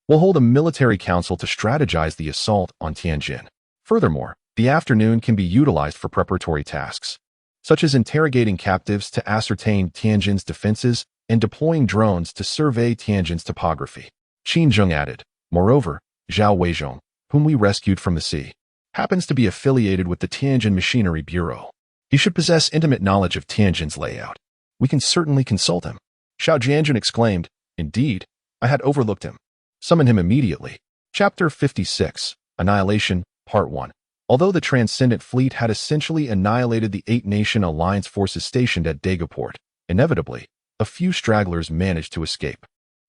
we'll hold a military council to strategize the assault on Tianjin. Furthermore, the afternoon can be utilized for preparatory tasks, such as interrogating captives to ascertain Tianjin's defenses and deploying drones to survey Tianjin's topography." Qin Zheng added, "Moreover, Zhao Weizhong, whom we rescued from the sea, happens to be affiliated with the Tianjin Machinery Bureau. He should possess intimate knowledge of Tianjin's layout. We can certainly consult him." Xiao Jianjun exclaimed, "Indeed, I had overlooked him. Summon him immediately." Chapter 56, Annihilation, Part 1. Although the Transcendent Fleet had essentially annihilated the 8-nation alliance forces stationed at Daegu port, inevitably, a few stragglers managed to escape.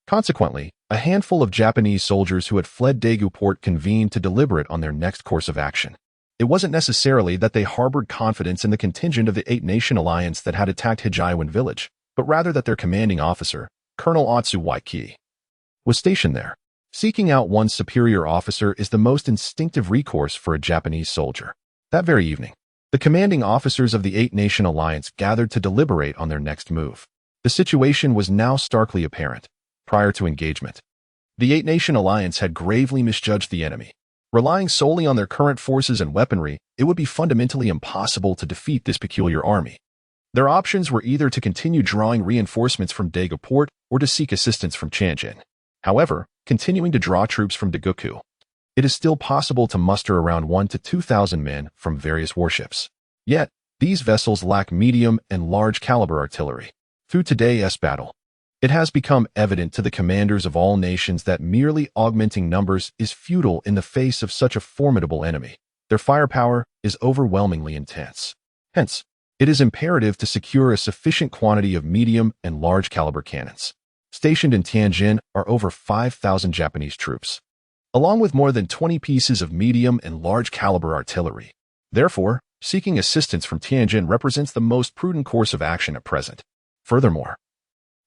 Consequently, a handful of Japanese soldiers who had fled Daegu port convened to deliberate on their next course of action. It wasn't necessarily that they harbored confidence in the contingent of the 8-nation alliance that had attacked Hijaiwan village, but rather that their commanding officer, Colonel Otsu Waiki, was stationed there. Seeking out one's superior officer is the most instinctive recourse for a Japanese soldier. That very evening, the commanding officers of the 8-nation alliance gathered to deliberate on their next move. The situation was now starkly apparent. Prior to engagement, the 8-nation alliance had gravely misjudged the enemy. Relying solely on their current forces and weaponry, it would be fundamentally impossible to defeat this peculiar army. Their options were either to continue drawing reinforcements from Daegu port or to seek assistance from Tianjin. However, continuing to draw troops from Daegu, it is still possible to muster around 1,000 to 2,000 men from various warships. Yet, these vessels lack medium and large caliber artillery. Through today's battle, it has become evident to the commanders of all nations that merely augmenting numbers is futile in the face of such a formidable enemy. Their firepower is overwhelmingly intense. Hence, it is imperative to secure a sufficient quantity of medium and large caliber cannons. Stationed in Tianjin are over 5,000 Japanese troops, along with more than 20 pieces of medium and large caliber artillery. Therefore, seeking assistance from Tianjin represents the most prudent course of action at present. Furthermore,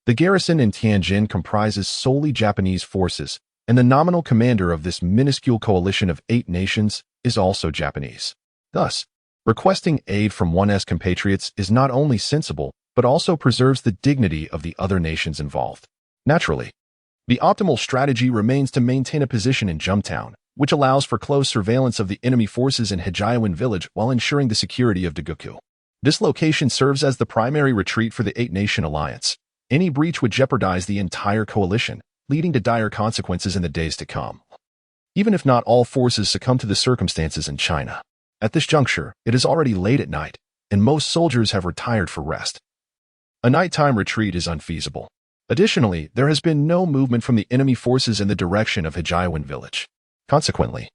the garrison in Tianjin comprises solely Japanese forces, and the nominal commander of this minuscule coalition of 8 nations is also Japanese. Thus, requesting aid from one's compatriots is not only sensible, but also preserves the dignity of the other nations involved. Naturally, the optimal strategy remains to maintain a position in Jumtown, which allows for close surveillance of the enemy forces in Hijaiwan village while ensuring the security of Daegu. This location serves as the primary retreat for the 8-nation alliance. Any breach would jeopardize the entire coalition, leading to dire consequences in the days to come. Even if not all forces succumb to the circumstances in China, At this juncture, it is already late at night, and most soldiers have retired for rest. A nighttime retreat is unfeasible. Additionally, there has been no movement from the enemy forces in the direction of Hijiawan village. Consequently,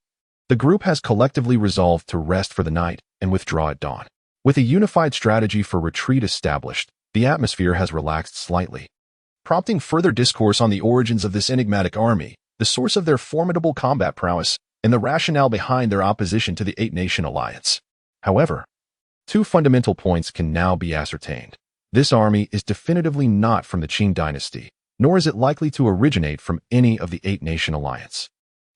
the group has collectively resolved to rest for the night and withdraw at dawn. With a unified strategy for retreat established, the atmosphere has relaxed slightly, prompting further discourse on the origins of this enigmatic army, the source of their formidable combat prowess, and the rationale behind their opposition to the Eight-Nation Alliance. However, two fundamental points can now be ascertained. This army is definitively not from the Qing Dynasty, nor is it likely to originate from any of the Eight-Nation Alliance.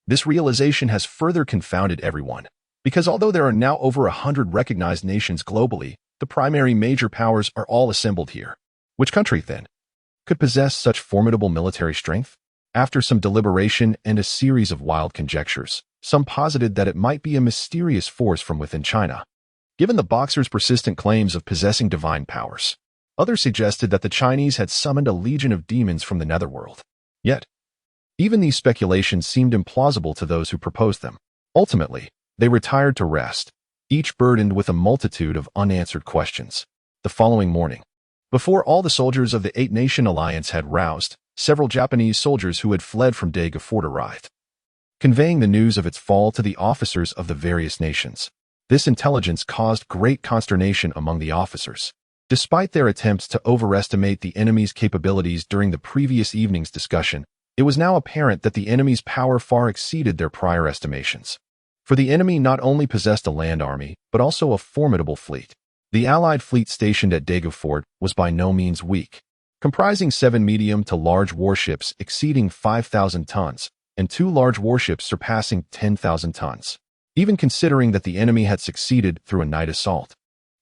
This realization has further confounded everyone, because although there are now over 100 recognized nations globally, the primary major powers are all assembled here. Which country, then, could possess such formidable military strength? After some deliberation and a series of wild conjectures, some posited that it might be a mysterious force from within China. Given the Boxers' persistent claims of possessing divine powers, others suggested that the Chinese had summoned a legion of demons from the netherworld. Yet, even these speculations seemed implausible to those who proposed them. Ultimately, they retired to rest, each burdened with a multitude of unanswered questions. The following morning, before all the soldiers of the Eight-Nation Alliance had roused, several Japanese soldiers who had fled from Daegu Fort arrived, conveying the news of its fall to the officers of the various nations. This intelligence caused great consternation among the officers. Despite their attempts to overestimate the enemy's capabilities during the previous evening's discussion, it was now apparent that the enemy's power far exceeded their prior estimations. For the enemy not only possessed a land army, but also a formidable fleet. The Allied fleet stationed at Daegu Fort was by no means weak, comprising 7 medium to large warships exceeding 5,000 tons and 2 large warships surpassing 10,000 tons. Even considering that the enemy had succeeded through a night assault,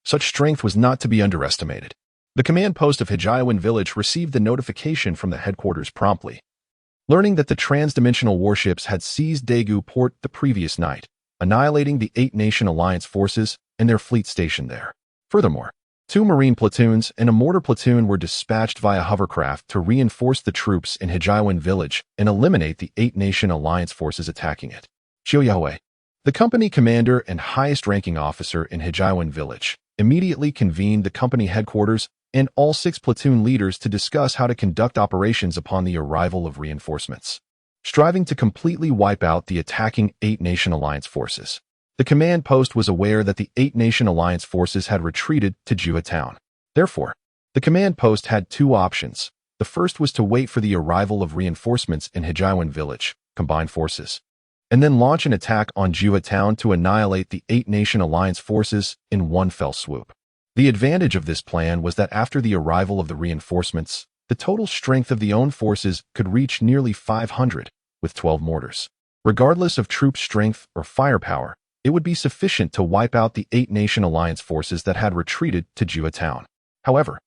such strength was not to be underestimated. The command post of Hijiawan village received the notification from the headquarters promptly, learning that the transdimensional warships had seized Daegu port the previous night, annihilating the Eight-Nation Alliance forces and their fleet stationed there. Furthermore, 2 marine platoons and a mortar platoon were dispatched via hovercraft to reinforce the troops in Hijiawan village and eliminate the Eight-Nation Alliance forces attacking it. Qiu Yahui, the company commander and highest-ranking officer in Hijiawan village, immediately convened the company headquarters and all 6 platoon leaders to discuss how to conduct operations upon the arrival of reinforcements, striving to completely wipe out the attacking Eight-Nation Alliance forces. The command post was aware that the Eight-Nation Alliance forces had retreated to Jua Town. Therefore, the command post had 2 options. The first was to wait for the arrival of reinforcements in Hijiawan village, combined forces, and then launch an attack on Jua Town to annihilate the Eight-Nation Alliance forces in one fell swoop. The advantage of this plan was that after the arrival of the reinforcements, the total strength of the own forces could reach nearly 500, with 12 mortars. Regardless of troop strength or firepower, it would be sufficient to wipe out the Eight-Nation Alliance forces that had retreated to Jua Town. However,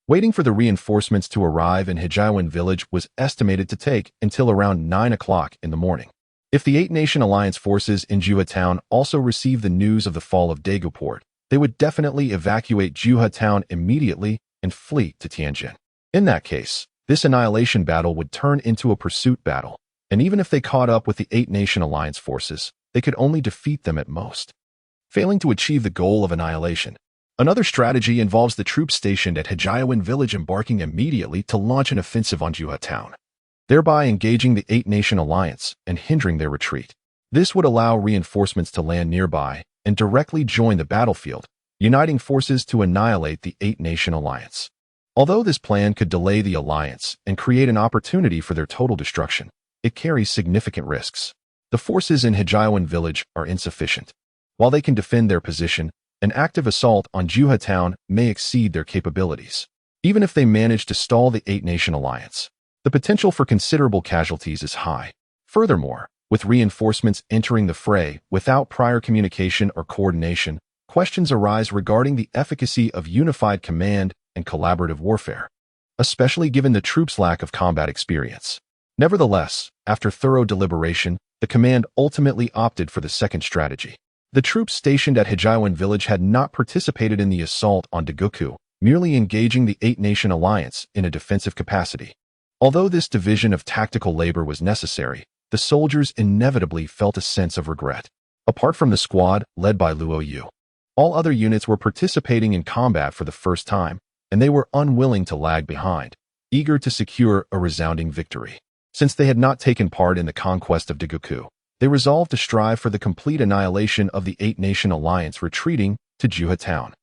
waiting for the reinforcements to arrive in Hijiawan village was estimated to take until around 9 o'clock in the morning. If the Eight-Nation Alliance forces in Jua Town also received the news of the fall of Daegu Port, they would definitely evacuate Jua Town immediately and flee to Tianjin. In that case, this annihilation battle would turn into a pursuit battle, and even if they caught up with the Eight-Nation Alliance forces, they could only defeat them at most, failing to achieve the goal of annihilation. Another strategy involves the troops stationed at Hijiawan village embarking immediately to launch an offensive on Jua Town, thereby engaging the Eight-Nation Alliance and hindering their retreat. This would allow reinforcements to land nearby and directly join the battlefield, uniting forces to annihilate the Eight-Nation Alliance. Although this plan could delay the alliance and create an opportunity for their total destruction, it carries significant risks. The forces in Hijiawan village are insufficient. While they can defend their position, an active assault on Jua Town may exceed their capabilities. Even if they manage to stall the Eight-Nation Alliance, the potential for considerable casualties is high. Furthermore, with reinforcements entering the fray without prior communication or coordination, questions arise regarding the efficacy of unified command and collaborative warfare, especially given the troops' lack of combat experience. Nevertheless, after thorough deliberation, the command ultimately opted for the second strategy. The troops stationed at Hijiawan village had not participated in the assault on Daegu, merely engaging the Eight-Nation Alliance in a defensive capacity. Although this division of tactical labor was necessary, the soldiers inevitably felt a sense of regret. Apart from the squad led by Luo Yu, all other units were participating in combat for the first time, and they were unwilling to lag behind, eager to secure a resounding victory. Since they had not taken part in the conquest of Dagoku, they resolved to strive for the complete annihilation of the Eight-Nation Alliance retreating to Juha Town.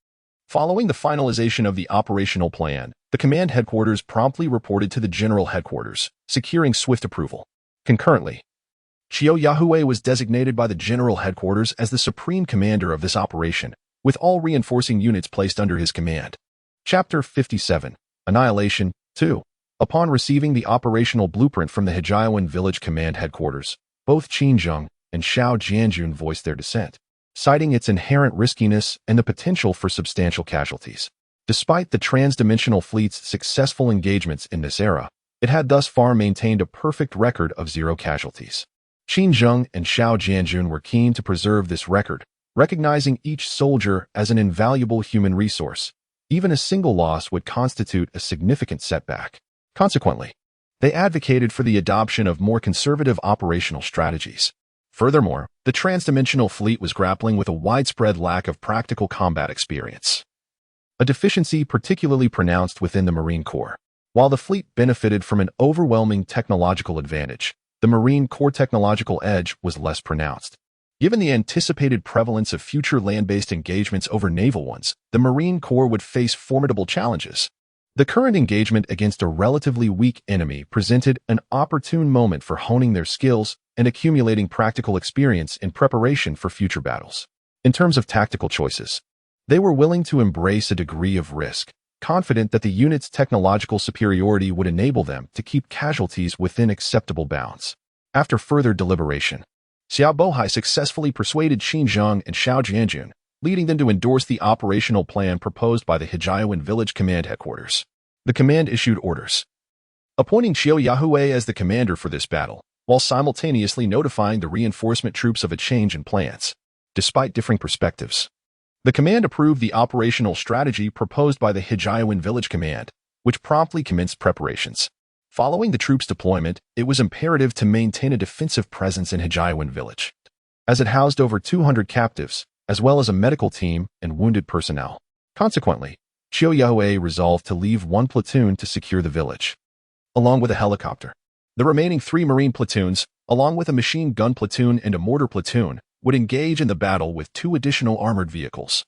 Following the finalization of the operational plan, the command headquarters promptly reported to the general headquarters, securing swift approval. Concurrently, Qiu Yahue was designated by the general headquarters as the supreme commander of this operation, with all reinforcing units placed under his command. Chapter 57, Annihilation 2. Upon receiving the operational blueprint from the Hijiawan village command headquarters, both Qin Zheng and Xiao Jianjun voiced their dissent, citing its inherent riskiness and the potential for substantial casualties. Despite the transdimensional fleet's successful engagements in this era, it had thus far maintained a perfect record of 0 casualties. Qin Zheng and Xiao Jianjun were keen to preserve this record, recognizing each soldier as an invaluable human resource. Even a single loss would constitute a significant setback. Consequently, they advocated for the adoption of more conservative operational strategies. Furthermore, the transdimensional fleet was grappling with a widespread lack of practical combat experience, a deficiency particularly pronounced within the Marine Corps. While the fleet benefited from an overwhelming technological advantage, the Marine Corps' technological edge was less pronounced. Given the anticipated prevalence of future land-based engagements over naval ones, the Marine Corps would face formidable challenges. The current engagement against a relatively weak enemy presented an opportune moment for honing their skills and accumulating practical experience in preparation for future battles. In terms of tactical choices, they were willing to embrace a degree of risk, confident that the unit's technological superiority would enable them to keep casualties within acceptable bounds. After further deliberation, Xiao Bohai successfully persuaded Qin Zheng and Xiao Jianjun, leading them to endorse the operational plan proposed by the Hijiawan village command headquarters. The command issued orders, appointing Qiu Yahue as the commander for this battle, while simultaneously notifying the reinforcement troops of a change in plans. Despite differing perspectives, the command approved the operational strategy proposed by the Hijiawan village command, which promptly commenced preparations. Following the troops' deployment, it was imperative to maintain a defensive presence in Hijiawan village, as it housed over 200 captives, as well as a medical team and wounded personnel. Consequently, Qiu Yahue resolved to leave one platoon to secure the village, along with a helicopter. The remaining 3 Marine platoons, along with a machine gun platoon and a mortar platoon, would engage in the battle with 2 additional armored vehicles.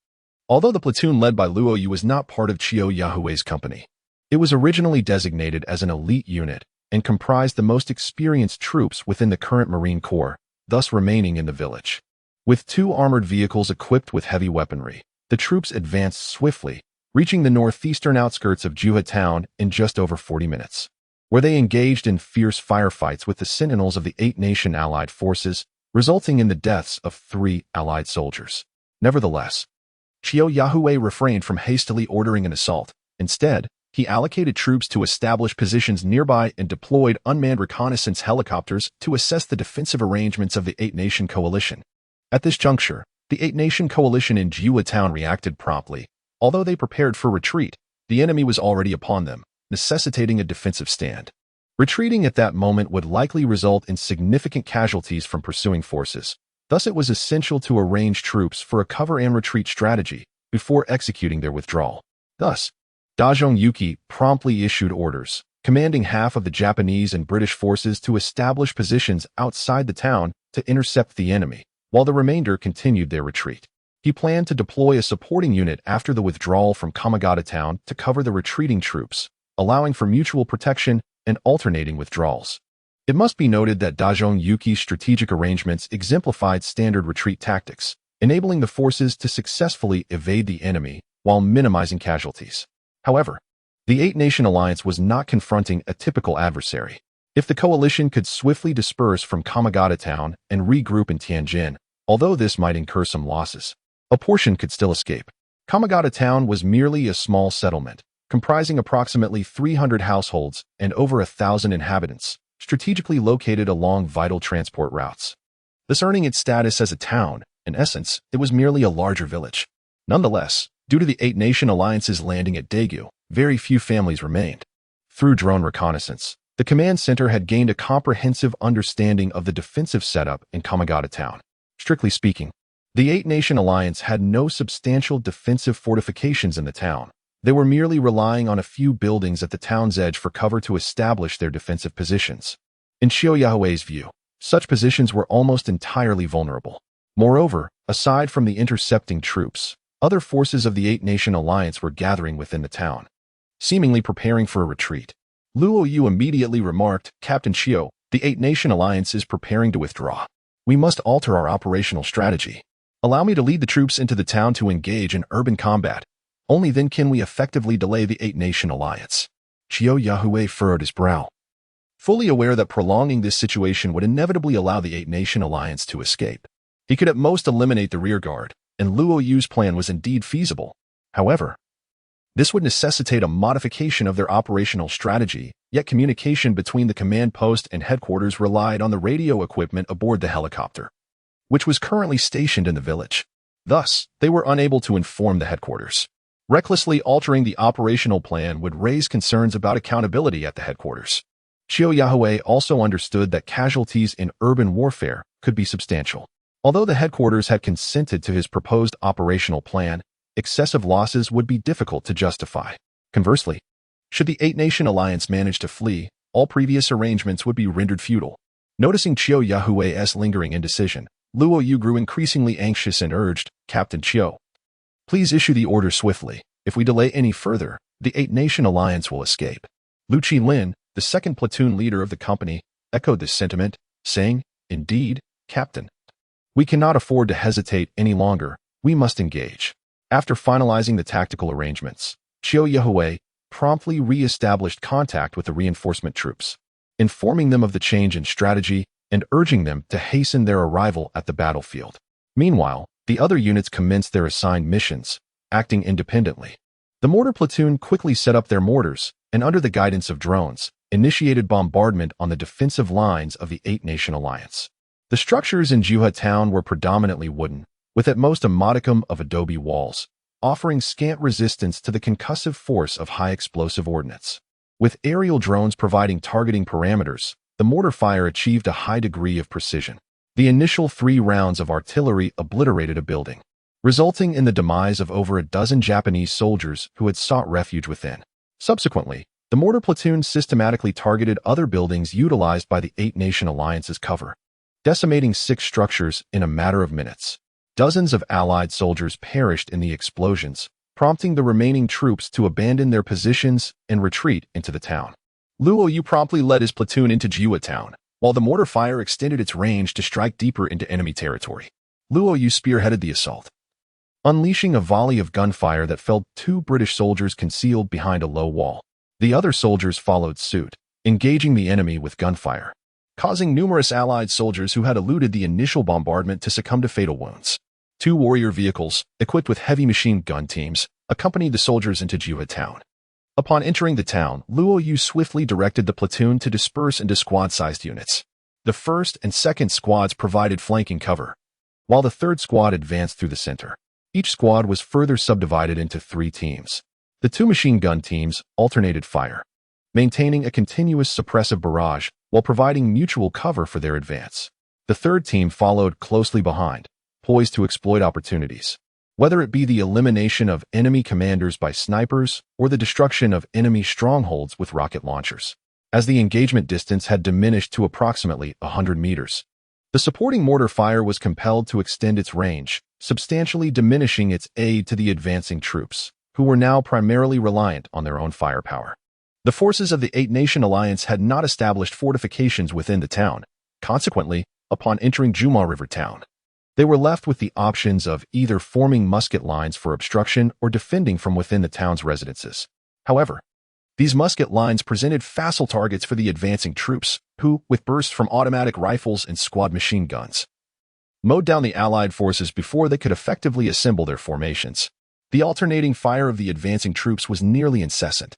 Although the platoon led by Luo Yu was not part of Qiu Yahue's company, it was originally designated as an elite unit and comprised the most experienced troops within the current Marine Corps, thus remaining in the village. With 2 armored vehicles equipped with heavy weaponry, the troops advanced swiftly, reaching the northeastern outskirts of Juha Town in just over 40 minutes, where they engaged in fierce firefights with the sentinels of the Eight-Nation Allied forces, resulting in the deaths of 3 Allied soldiers. Nevertheless, Qiu Yahue refrained from hastily ordering an assault. Instead, he allocated troops to establish positions nearby and deployed unmanned reconnaissance helicopters to assess the defensive arrangements of the Eight-Nation coalition. At this juncture, the Eight-Nation coalition in Juha Town reacted promptly. Although they prepared for retreat, the enemy was already upon them, necessitating a defensive stand. Retreating at that moment would likely result in significant casualties from pursuing forces. Thus, it was essential to arrange troops for a cover and retreat strategy before executing their withdrawal. Thus, Dazhong Yuki promptly issued orders, commanding half of the Japanese and British forces to establish positions outside the town to intercept the enemy, while the remainder continued their retreat. He planned to deploy a supporting unit after the withdrawal from Kamagata Town to cover the retreating troops, allowing for mutual protection and alternating withdrawals. It must be noted that Dazhong Yuki's strategic arrangements exemplified standard retreat tactics, enabling the forces to successfully evade the enemy while minimizing casualties. However, the Eight-Nation Alliance was not confronting a typical adversary. If the coalition could swiftly disperse from Kamagata Town and regroup in Tianjin, although this might incur some losses, a portion could still escape. Kamagata Town was merely a small settlement, comprising approximately 300 households and over 1,000 inhabitants, strategically located along vital transport routes. Thus earning its status as a town, in essence, it was merely a larger village. Nonetheless, due to the Eight-Nation Alliance's landing at Daegu, very few families remained. Through drone reconnaissance, the command center had gained a comprehensive understanding of the defensive setup in Kamagata Town. Strictly speaking, the Eight-Nation Alliance had no substantial defensive fortifications in the town. They were merely relying on a few buildings at the town's edge for cover to establish their defensive positions. In Xiao Yahui's view, such positions were almost entirely vulnerable. Moreover, aside from the intercepting troops, other forces of the Eight-Nation Alliance were gathering within the town, seemingly preparing for a retreat. Luo Yu immediately remarked, "Captain Xiao, the Eight-Nation Alliance is preparing to withdraw. We must alter our operational strategy. Allow me to lead the troops into the town to engage in urban combat. Only then can we effectively delay the Eight-Nation Alliance." Xiao Yahui furrowed his brow, fully aware that prolonging this situation would inevitably allow the Eight-Nation Alliance to escape. He could at most eliminate the rearguard, and Luo Yu's plan was indeed feasible. However, this would necessitate a modification of their operational strategy, yet communication between the command post and headquarters relied on the radio equipment aboard the helicopter, which was currently stationed in the village. Thus, they were unable to inform the headquarters. Recklessly altering the operational plan would raise concerns about accountability at the headquarters. Xiao Yahui also understood that casualties in urban warfare could be substantial. Although the headquarters had consented to his proposed operational plan, excessive losses would be difficult to justify. Conversely, should the Eight-Nation Alliance manage to flee, all previous arrangements would be rendered futile. Noticing Xiao Yahui's lingering indecision, Luo Yu grew increasingly anxious and urged, "Captain Xiao, please issue the order swiftly. If we delay any further, the Eight-Nation Alliance will escape." Lu Qilin, the second platoon leader of the company, echoed this sentiment, saying, "Indeed, Captain. We cannot afford to hesitate any longer. We must engage." After finalizing the tactical arrangements, Xiao Yahui promptly re-established contact with the reinforcement troops, informing them of the change in strategy and urging them to hasten their arrival at the battlefield. Meanwhile, the other units commenced their assigned missions, acting independently. The mortar platoon quickly set up their mortars and, under the guidance of drones, initiated bombardment on the defensive lines of the Eight-Nation Alliance. The structures in Juha town were predominantly wooden, with at most a modicum of adobe walls, offering scant resistance to the concussive force of high-explosive ordnance. With aerial drones providing targeting parameters, the mortar fire achieved a high degree of precision. The initial 3 rounds of artillery obliterated a building, resulting in the demise of over a dozen Japanese soldiers who had sought refuge within. Subsequently, the mortar platoon systematically targeted other buildings utilized by the Eight-Nation Alliance's cover, decimating 6 structures in a matter of minutes. Dozens of Allied soldiers perished in the explosions, prompting the remaining troops to abandon their positions and retreat into the town. Luo Yu promptly led his platoon into Jiwa town, while the mortar fire extended its range to strike deeper into enemy territory. Luo Yu spearheaded the assault, unleashing a volley of gunfire that felled 2 British soldiers concealed behind a low wall. The other soldiers followed suit, engaging the enemy with gunfire, causing numerous Allied soldiers who had eluded the initial bombardment to succumb to fatal wounds. 2 warrior vehicles, equipped with heavy machine gun teams, accompanied the soldiers into Jiwa town. Upon entering the town, Luo Yu swiftly directed the platoon to disperse into squad-sized units. The first and second squads provided flanking cover, while the third squad advanced through the center. Each squad was further subdivided into 3 teams. The 2 machine gun teams alternated fire, maintaining a continuous suppressive barrage while providing mutual cover for their advance. The third team followed closely behind, poised to exploit opportunities, whether it be the elimination of enemy commanders by snipers or the destruction of enemy strongholds with rocket launchers. As the engagement distance had diminished to approximately 100 meters, the supporting mortar fire was compelled to extend its range, substantially diminishing its aid to the advancing troops, who were now primarily reliant on their own firepower. The forces of the Eight-Nation Alliance had not established fortifications within the town. Consequently, upon entering Juma River town, they were left with the options of either forming musket lines for obstruction or defending from within the town's residences. However, these musket lines presented facile targets for the advancing troops, who, with bursts from automatic rifles and squad machine guns, mowed down the Allied forces before they could effectively assemble their formations. The alternating fire of the advancing troops was nearly incessant,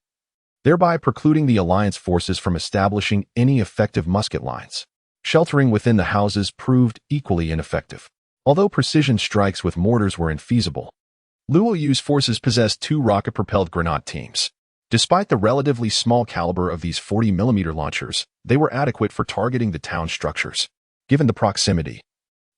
thereby precluding the Alliance forces from establishing any effective musket lines. Sheltering within the houses proved equally ineffective. Although precision strikes with mortars were infeasible, Luo Yu's forces possessed 2 rocket-propelled grenade teams. Despite the relatively small caliber of these 40mm launchers, they were adequate for targeting the town structures. Given the proximity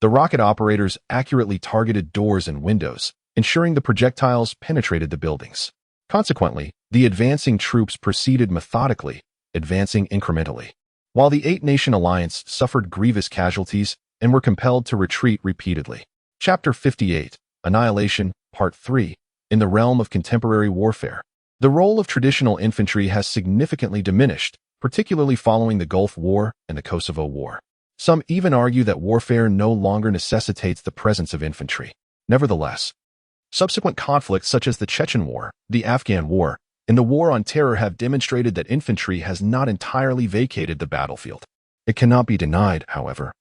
The rocket operators accurately targeted doors and windows, ensuring the projectiles penetrated the buildings. Consequently, the advancing troops proceeded methodically, advancing incrementally. While the Eight-Nation Alliance suffered grievous casualties and were compelled to retreat repeatedly. Chapter 58, Annihilation, Part 3, in the realm of contemporary warfare. The role of traditional infantry has significantly diminished, particularly following the Gulf War and the Kosovo War. Some even argue that warfare no longer necessitates the presence of infantry. Nevertheless, subsequent conflicts such as the Chechen War, the Afghan War, and the War on Terror have demonstrated that infantry has not entirely vacated the battlefield. It cannot be denied, however,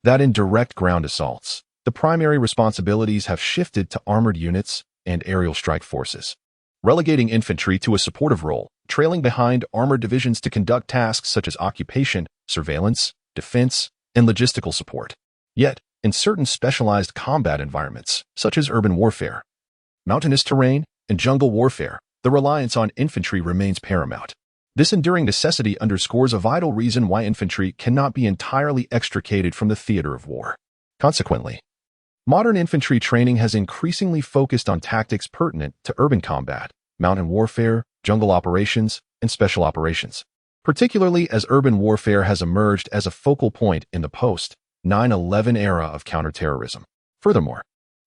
that in direct ground assaults, the primary responsibilities have shifted to armored units and aerial strike forces, relegating infantry to a supportive role, trailing behind armored divisions to conduct tasks such as occupation, surveillance, defense, and logistical support. Yet, in certain specialized combat environments, such as urban warfare, mountainous terrain, and jungle warfare, the reliance on infantry remains paramount. This enduring necessity underscores a vital reason why infantry cannot be entirely extricated from the theater of war. Consequently, modern infantry training has increasingly focused on tactics pertinent to urban combat, mountain warfare, jungle operations, and special operations, particularly as urban warfare has emerged as a focal point in the post-9/11 era of counterterrorism. Furthermore,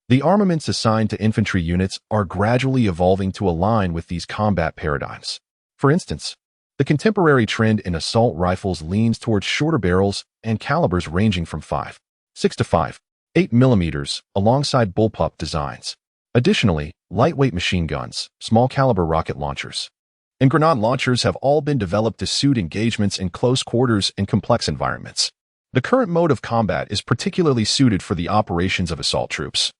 the armaments assigned to infantry units are gradually evolving to align with these combat paradigms. For instance, the contemporary trend in assault rifles leans towards shorter barrels and calibers ranging from 5.6 to 5.8 millimeters, alongside bullpup designs. Additionally, lightweight machine guns, small caliber rocket launchers, and grenade launchers have all been developed to suit engagements in close quarters and complex environments. The current mode of combat is particularly suited for the operations of assault troops,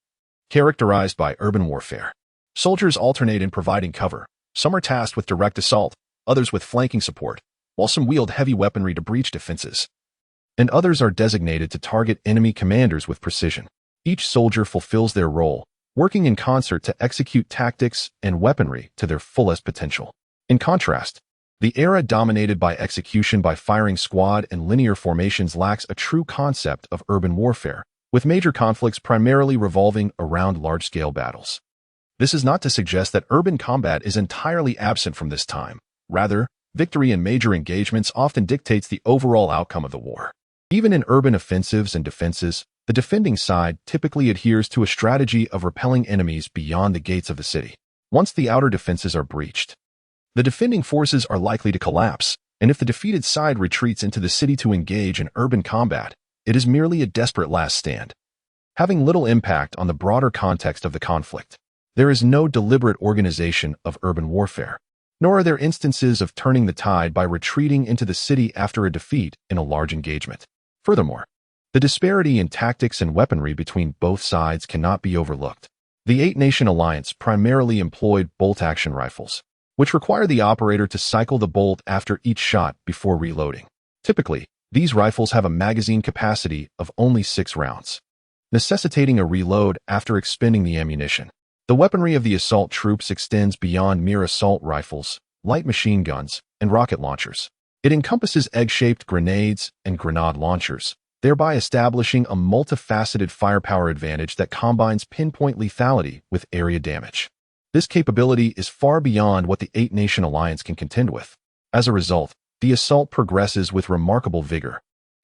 characterized by urban warfare. Soldiers alternate in providing cover. Some are tasked with direct assault, others with flanking support, while some wield heavy weaponry to breach defenses, and others are designated to target enemy commanders with precision. Each soldier fulfills their role, working in concert to execute tactics and weaponry to their fullest potential. In contrast, the era dominated by execution by firing squad and linear formations lacks a true concept of urban warfare, with major conflicts primarily revolving around large-scale battles. This is not to suggest that urban combat is entirely absent from this time. Rather, victory in major engagements often dictates the overall outcome of the war. Even in urban offensives and defenses, the defending side typically adheres to a strategy of repelling enemies beyond the gates of the city. Once the outer defenses are breached, the defending forces are likely to collapse, and if the defeated side retreats into the city to engage in urban combat, it is merely a desperate last stand, having little impact on the broader context of the conflict. There is no deliberate organization of urban warfare, nor are there instances of turning the tide by retreating into the city after a defeat in a large engagement. Furthermore, the disparity in tactics and weaponry between both sides cannot be overlooked. The Eight-Nation Alliance primarily employed bolt-action rifles, which require the operator to cycle the bolt after each shot before reloading. Typically, these rifles have a magazine capacity of only 6 rounds, necessitating a reload after expending the ammunition. The weaponry of the assault troops extends beyond mere assault rifles, light machine guns, and rocket launchers. It encompasses egg-shaped grenades and grenade launchers, thereby establishing a multifaceted firepower advantage that combines pinpoint lethality with area damage. This capability is far beyond what the Eight-Nation Alliance can contend with. As a result, the assault progresses with remarkable vigor,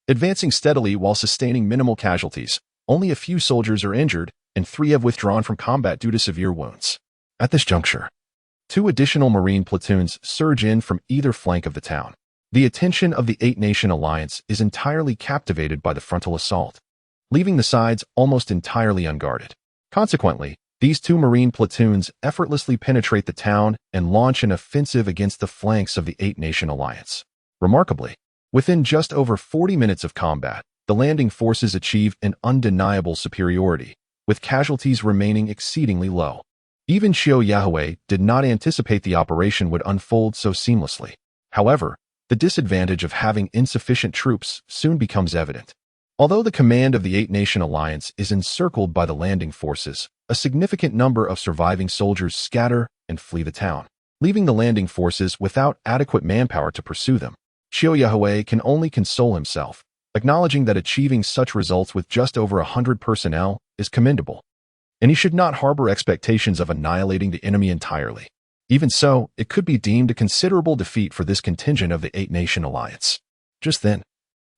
advancing steadily while sustaining minimal casualties. Only a few soldiers are injured, and 3 have withdrawn from combat due to severe wounds. At this juncture, 2 additional Marine platoons surge in from either flank of the town. The attention of the Eight-Nation Alliance is entirely captivated by the frontal assault, leaving the sides almost entirely unguarded. Consequently, these 2 Marine platoons effortlessly penetrate the town and launch an offensive against the flanks of the Eight-Nation Alliance. Remarkably, within just over 40 minutes of combat, the landing forces achieve an undeniable superiority, with casualties remaining exceedingly low. Even Xiao Yahui did not anticipate the operation would unfold so seamlessly. However, the disadvantage of having insufficient troops soon becomes evident. Although the command of the Eight-Nation Alliance is encircled by the landing forces, a significant number of surviving soldiers scatter and flee the town, leaving the landing forces without adequate manpower to pursue them. Xiao Yahui can only console himself, acknowledging that achieving such results with just over 100 personnel is commendable, and he should not harbor expectations of annihilating the enemy entirely. Even so, it could be deemed a considerable defeat for this contingent of the Eight-Nation Alliance. Just then,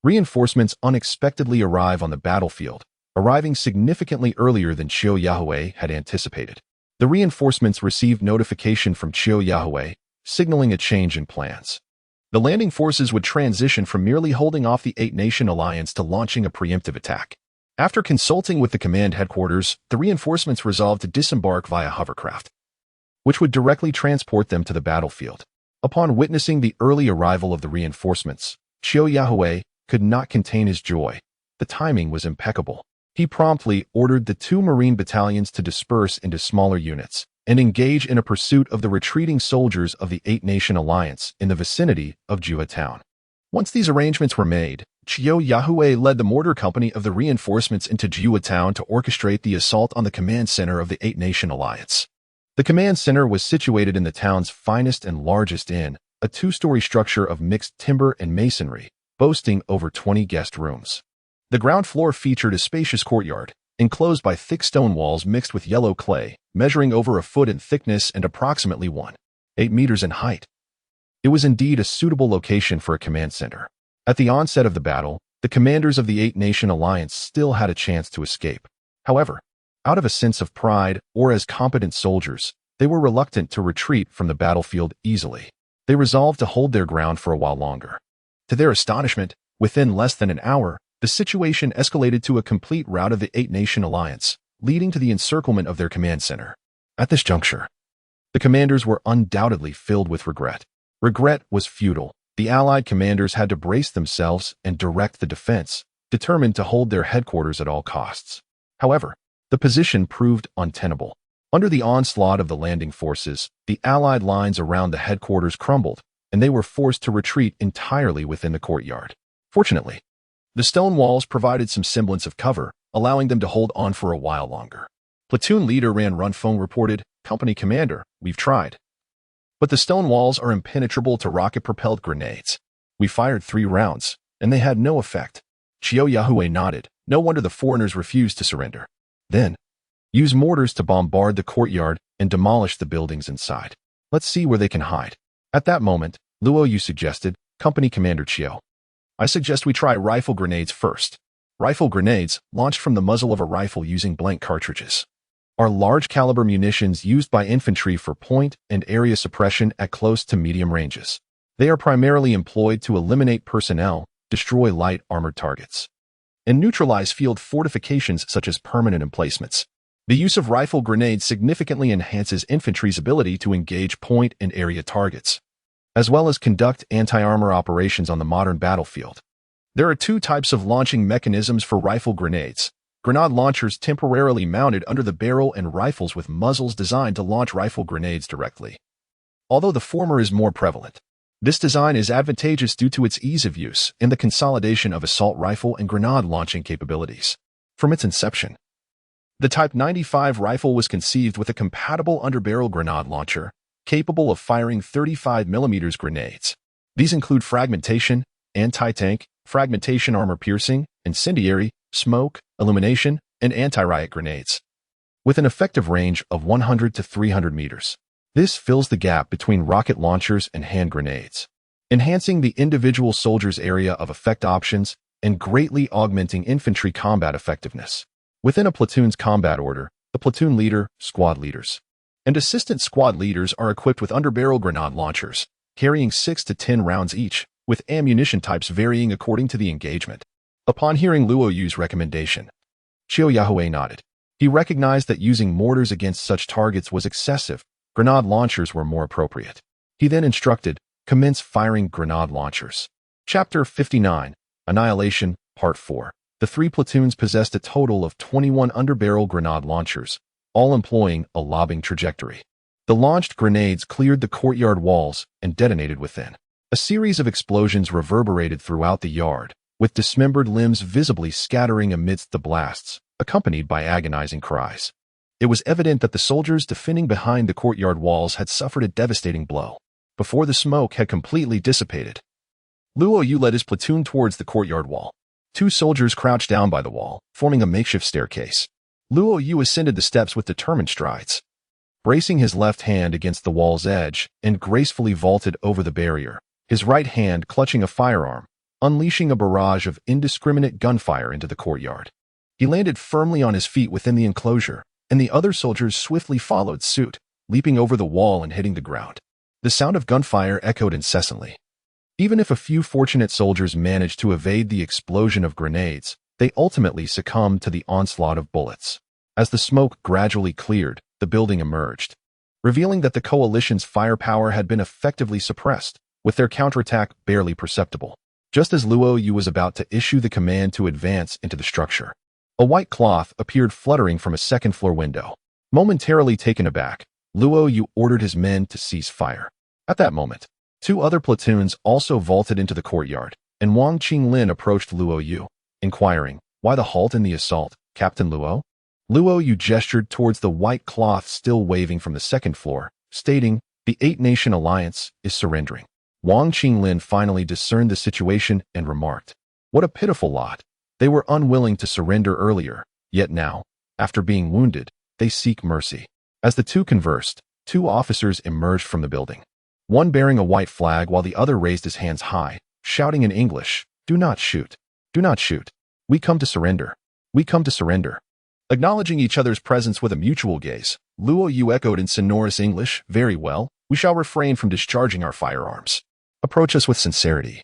reinforcements unexpectedly arrive on the battlefield, arriving significantly earlier than Qiu Yahui had anticipated. The reinforcements received notification from Qiu Yahui, signaling a change in plans. The landing forces would transition from merely holding off the Eight-Nation Alliance to launching a preemptive attack. After consulting with the command headquarters, the reinforcements resolved to disembark via hovercraft, which would directly transport them to the battlefield. Upon witnessing the early arrival of the reinforcements, Qiu Yahui could not contain his joy. The timing was impeccable. He promptly ordered the 2 Marine battalions to disperse into smaller units and engage in a pursuit of the retreating soldiers of the Eight-Nation Alliance in the vicinity of Jua Town. Once these arrangements were made, Qiu Yahui led the mortar company of the reinforcements into Jua Town to orchestrate the assault on the command center of the Eight-Nation Alliance. The command center was situated in the town's finest and largest inn, a 2-story structure of mixed timber and masonry, boasting over 20 guest rooms. The ground floor featured a spacious courtyard, enclosed by thick stone walls mixed with yellow clay, measuring over a foot in thickness and approximately 1.8 meters in height. It was indeed a suitable location for a command center. At the onset of the battle, the commanders of the Eight-Nation Alliance still had a chance to escape. However, out of a sense of pride or as competent soldiers, they were reluctant to retreat from the battlefield easily. They resolved to hold their ground for a while longer. To their astonishment, within less than an hour, the situation escalated to a complete rout of the Eight-Nation Alliance, leading to the encirclement of their command center. At this juncture, the commanders were undoubtedly filled with regret. Regret was futile. The Allied commanders had to brace themselves and direct the defense, determined to hold their headquarters at all costs. However, the position proved untenable. Under the onslaught of the landing forces, the Allied lines around the headquarters crumbled, and they were forced to retreat entirely within the courtyard. Fortunately, the stone walls provided some semblance of cover, allowing them to hold on for a while longer. Platoon leader Ran Runfeng reported, "Company commander, we've tried, but the stone walls are impenetrable to rocket-propelled grenades. We fired 3 rounds, and they had no effect." Qiu Yahui nodded. No wonder the foreigners refused to surrender. Then, use mortars to bombard the courtyard and demolish the buildings inside. Let's see where they can hide. At that moment, Luo Yu suggested, "Company Commander Qiu, I suggest we try rifle grenades first." Rifle grenades, launched from the muzzle of a rifle using blank cartridges, are large-caliber munitions used by infantry for point and area suppression at close to medium ranges. They are primarily employed to eliminate personnel, destroy light armored targets, and neutralize field fortifications such as permanent emplacements. The use of rifle grenades significantly enhances infantry's ability to engage point and area targets, as well as conduct anti-armor operations on the modern battlefield. There are 2 types of launching mechanisms for rifle grenades: grenade launchers temporarily mounted under the barrel and rifles with muzzles designed to launch rifle grenades directly. Although the former is more prevalent, this design is advantageous due to its ease of use and the consolidation of assault rifle and grenade launching capabilities. From its inception, the Type 95 rifle was conceived with a compatible underbarrel grenade launcher, capable of firing 35mm grenades. These include fragmentation, anti-tank, fragmentation armor-piercing, incendiary, smoke, illumination, and anti-riot grenades, with an effective range of 100 to 300 meters. This fills the gap between rocket launchers and hand grenades, enhancing the individual soldier's area of effect options and greatly augmenting infantry combat effectiveness. Within a platoon's combat order, the platoon leader, squad leaders, and assistant squad leaders are equipped with underbarrel grenade launchers, carrying 6 to 10 rounds each, with ammunition types varying according to the engagement. Upon hearing Luo Yu's recommendation, Qiu Yahui nodded. He recognized that using mortars against such targets was excessive. Grenade launchers were more appropriate. He then instructed, "Commence firing grenade launchers." Chapter 59, Annihilation, Part 4. The 3 platoons possessed a total of 21 underbarrel grenade launchers, all employing a lobbing trajectory. The launched grenades cleared the courtyard walls and detonated within. A series of explosions reverberated throughout the yard, with dismembered limbs visibly scattering amidst the blasts, accompanied by agonizing cries. It was evident that the soldiers defending behind the courtyard walls had suffered a devastating blow. Before the smoke had completely dissipated, Luo Yu led his platoon towards the courtyard wall. Two soldiers crouched down by the wall, forming a makeshift staircase. Luo Yu ascended the steps with determined strides, bracing his left hand against the wall's edge and gracefully vaulted over the barrier, his right hand clutching a firearm, unleashing a barrage of indiscriminate gunfire into the courtyard. He landed firmly on his feet within the enclosure, and the other soldiers swiftly followed suit, leaping over the wall and hitting the ground. The sound of gunfire echoed incessantly. Even if a few fortunate soldiers managed to evade the explosion of grenades, they ultimately succumbed to the onslaught of bullets. As the smoke gradually cleared, the building emerged, revealing that the coalition's firepower had been effectively suppressed, with their counterattack barely perceptible. Just as Luo Yu was about to issue the command to advance into the structure, a white cloth appeared fluttering from a second-floor window. Momentarily taken aback, Luo Yu ordered his men to cease fire. At that moment, two other platoons also vaulted into the courtyard, and Wang Qinglin approached Luo Yu, inquiring, "Why the halt in the assault, Captain Luo?" Luo Yu gestured towards the white cloth still waving from the second floor, stating, "The Eight-Nation Alliance is surrendering." Wang Qinglin finally discerned the situation and remarked, "What a pitiful lot. They were unwilling to surrender earlier, yet now, after being wounded, they seek mercy." As the two conversed, two officers emerged from the building, one bearing a white flag while the other raised his hands high, shouting in English, "Do not shoot. Do not shoot. We come to surrender. We come to surrender." Acknowledging each other's presence with a mutual gaze, Luo Yu echoed in sonorous English, "Very well, we shall refrain from discharging our firearms. Approach us with sincerity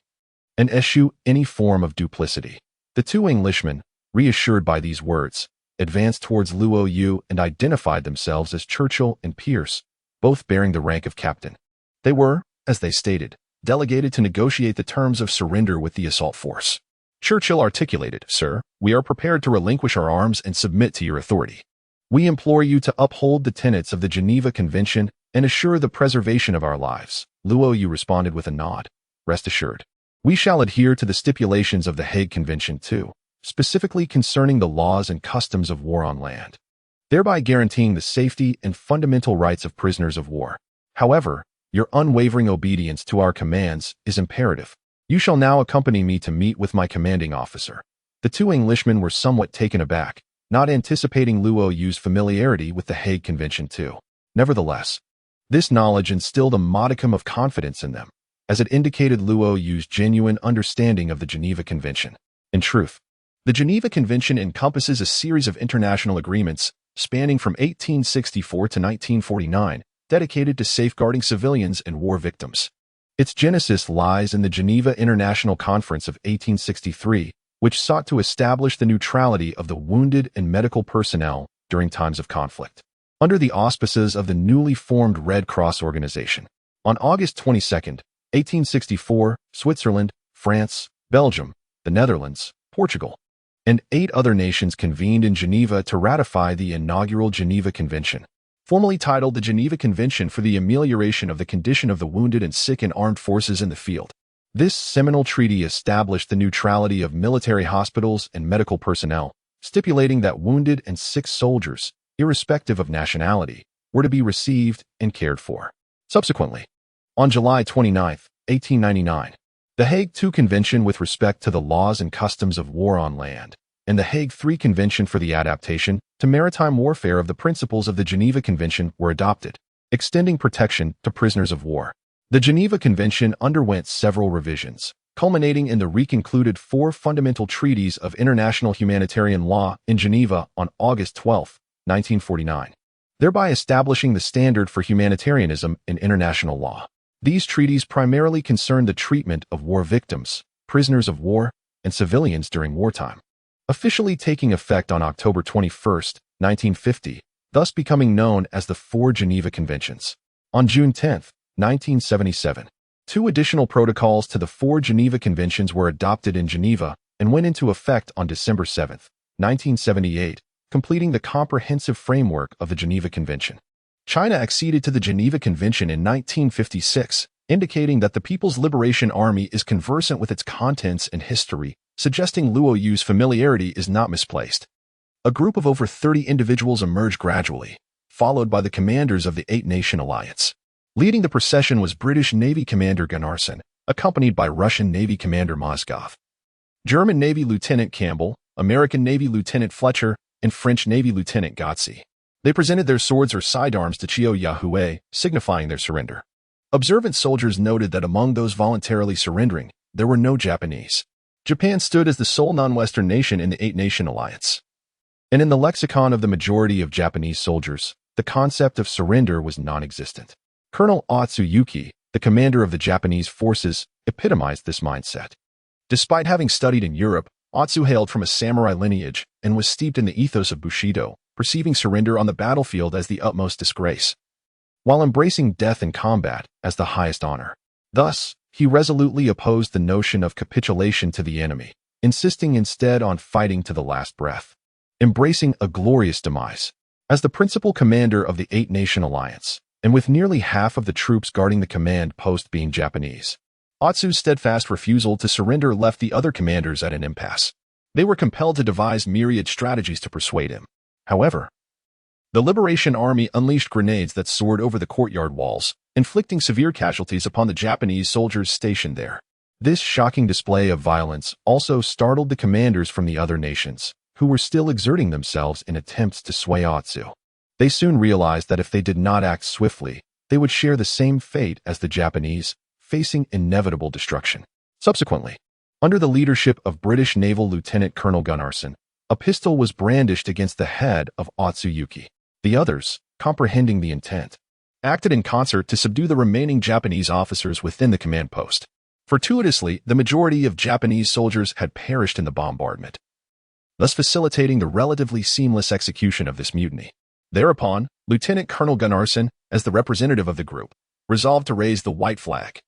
and eschew any form of duplicity." The two Englishmen, reassured by these words, advanced towards Luo Yu and identified themselves as Churchill and Pierce, both bearing the rank of captain. They were, as they stated, delegated to negotiate the terms of surrender with the assault force. Churchill articulated, "Sir, we are prepared to relinquish our arms and submit to your authority. We implore you to uphold the tenets of the Geneva Convention and assure the preservation of our lives." Luo Yu responded with a nod. "Rest assured, we shall adhere to the stipulations of the Hague Convention too, specifically concerning the laws and customs of war on land, thereby guaranteeing the safety and fundamental rights of prisoners of war. However, your unwavering obedience to our commands is imperative. You shall now accompany me to meet with my commanding officer." The two Englishmen were somewhat taken aback, not anticipating Luo Yu's familiarity with the Hague Convention too. Nevertheless, this knowledge instilled a modicum of confidence in them, as it indicated Luo Yu's genuine understanding of the Geneva Convention. In truth, the Geneva Convention encompasses a series of international agreements spanning from 1864 to 1949, dedicated to safeguarding civilians and war victims. Its genesis lies in the Geneva International Conference of 1863, which sought to establish the neutrality of the wounded and medical personnel during times of conflict, under the auspices of the newly formed Red Cross organization. On August 22, 1864, Switzerland, France, Belgium, the Netherlands, Portugal, and 8 other nations convened in Geneva to ratify the inaugural Geneva Convention, formally titled the Geneva Convention for the Amelioration of the Condition of the Wounded and Sick in Armed Forces in the Field. This seminal treaty established the neutrality of military hospitals and medical personnel, stipulating that wounded and sick soldiers, irrespective of nationality, were to be received and cared for. Subsequently, on July 29, 1899, the Hague II Convention with respect to the laws and customs of war on land, and the Hague III Convention for the adaptation to maritime warfare of the principles of the Geneva Convention were adopted, extending protection to prisoners of war. The Geneva Convention underwent several revisions, culminating in the reconcluded 4 fundamental treaties of international humanitarian law in Geneva on August 12, 1949, thereby establishing the standard for humanitarianism in international law. These treaties primarily concerned the treatment of war victims, prisoners of war, and civilians during wartime, officially taking effect on October 21, 1950, thus becoming known as the 4 Geneva Conventions. On June 10, 1977, 2 additional protocols to the 4 Geneva Conventions were adopted in Geneva and went into effect on December 7, 1978, completing the comprehensive framework of the Geneva Convention. China acceded to the Geneva Convention in 1956, indicating that the People's Liberation Army is conversant with its contents and history, suggesting Luo Yu's familiarity is not misplaced. A group of over 30 individuals emerged gradually, followed by the commanders of the Eight-Nation Alliance. Leading the procession was British Navy Commander Gunnarsson, accompanied by Russian Navy Commander Mozgov. German Navy Lieutenant Campbell, American Navy Lieutenant Fletcher, and French Navy Lieutenant Gotzi. They presented their swords or sidearms to Chiao Yahue, signifying their surrender. Observant soldiers noted that among those voluntarily surrendering, there were no Japanese. Japan stood as the sole non-Western nation in the Eight-Nation Alliance. And in the lexicon of the majority of Japanese soldiers, the concept of surrender was non-existent. Colonel Otsuyuki, the commander of the Japanese forces, epitomized this mindset. Despite having studied in Europe, Otsu hailed from a samurai lineage and was steeped in the ethos of Bushido, perceiving surrender on the battlefield as the utmost disgrace, while embracing death in combat as the highest honor. Thus, he resolutely opposed the notion of capitulation to the enemy, insisting instead on fighting to the last breath, embracing a glorious demise. As the principal commander of the Eight-Nation Alliance, and with nearly half of the troops guarding the command post being Japanese, Otsu's steadfast refusal to surrender left the other commanders at an impasse. They were compelled to devise myriad strategies to persuade him. However, the Liberation Army unleashed grenades that soared over the courtyard walls, inflicting severe casualties upon the Japanese soldiers stationed there. This shocking display of violence also startled the commanders from the other nations, who were still exerting themselves in attempts to sway Otsu. They soon realized that if they did not act swiftly, they would share the same fate as the Japanese, facing inevitable destruction. Subsequently, under the leadership of British Naval Lieutenant Colonel Gunnarsson, a pistol was brandished against the head of Otsuyuki. The others, comprehending the intent, acted in concert to subdue the remaining Japanese officers within the command post. Fortuitously, the majority of Japanese soldiers had perished in the bombardment, thus facilitating the relatively seamless execution of this mutiny. Thereupon, Lieutenant Colonel Gunnarsson, as the representative of the group, resolved to raise the white flag,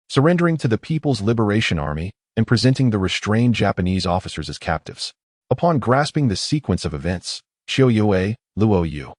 surrendering to the People's Liberation Army and presenting the restrained Japanese officers as captives. Upon grasping the sequence of events, Chiao Yue, Luo Yu,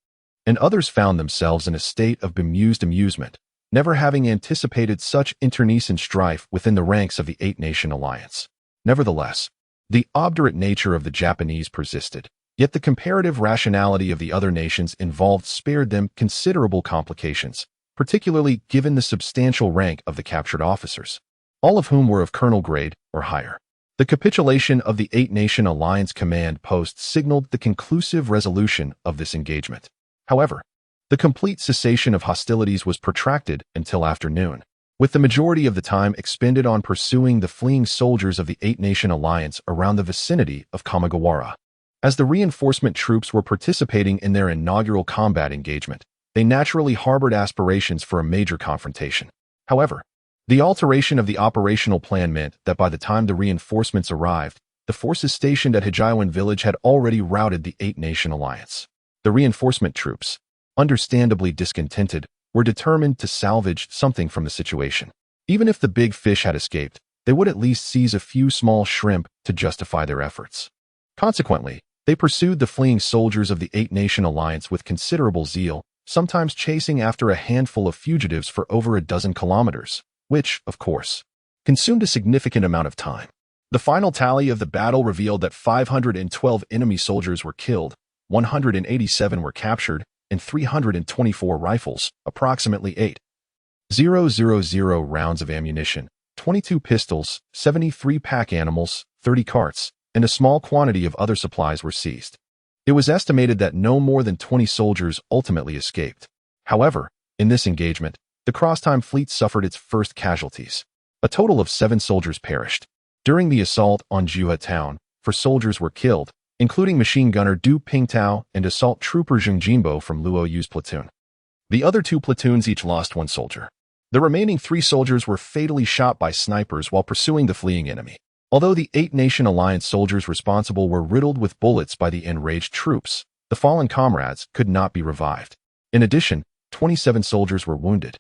and others found themselves in a state of bemused amusement, never having anticipated such internecine strife within the ranks of the Eight-Nation Alliance. Nevertheless, the obdurate nature of the Japanese persisted, yet the comparative rationality of the other nations involved spared them considerable complications, particularly given the substantial rank of the captured officers, all of whom were of colonel grade or higher. The capitulation of the Eight-Nation Alliance command post signaled the conclusive resolution of this engagement. However, the complete cessation of hostilities was protracted until afternoon, with the majority of the time expended on pursuing the fleeing soldiers of the Eight-Nation Alliance around the vicinity of Kamigawara. As the reinforcement troops were participating in their inaugural combat engagement, they naturally harbored aspirations for a major confrontation. However, the alteration of the operational plan meant that by the time the reinforcements arrived, the forces stationed at Hijaiwan village had already routed the Eight-Nation Alliance. The reinforcement troops, understandably discontented, were determined to salvage something from the situation. Even if the big fish had escaped, they would at least seize a few small shrimp to justify their efforts. Consequently, they pursued the fleeing soldiers of the Eight-Nation Alliance with considerable zeal, sometimes chasing after a handful of fugitives for over a dozen kilometers, which, of course, consumed a significant amount of time. The final tally of the battle revealed that 512 enemy soldiers were killed, 187 were captured, and 324 rifles, approximately 8,000 rounds of ammunition, 22 pistols, 73 pack animals, 30 carts, and a small quantity of other supplies were seized. It was estimated that no more than 20 soldiers ultimately escaped. However, in this engagement, the crosstime fleet suffered its first casualties. A total of 7 soldiers perished. During the assault on Juha town, 4 soldiers were killed, including machine gunner Du Pingtao and assault trooper Zheng Jinbo from Luo Yu's platoon. The other 2 platoons each lost 1 soldier. The remaining 3 soldiers were fatally shot by snipers while pursuing the fleeing enemy. Although the Eight-Nation Alliance soldiers responsible were riddled with bullets by the enraged troops, the fallen comrades could not be revived. In addition, 27 soldiers were wounded,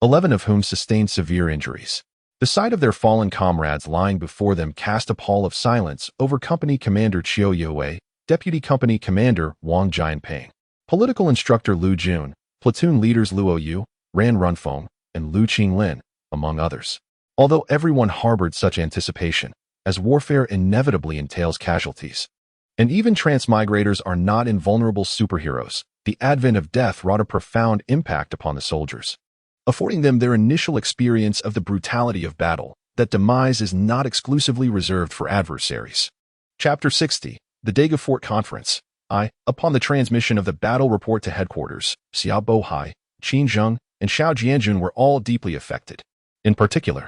11 of whom sustained severe injuries. The sight of their fallen comrades lying before them cast a pall of silence over Company Commander Chiao Yue, Deputy Company Commander Wang Jianping, Political Instructor Lu Jun, platoon leaders Luo Yu, Ran Runfeng, and Lu Qinglin, among others. Although everyone harbored such anticipation, as warfare inevitably entails casualties, and even transmigrators are not invulnerable superheroes, the advent of death wrought a profound impact upon the soldiers, affording them their initial experience of the brutality of battle that demise is not exclusively reserved for adversaries. Chapter 60. The Daegu Fort Conference. Upon the transmission of the battle report to headquarters, Xiao Bohai, Qin Zheng, and Xiao Jianjun were all deeply affected. In particular,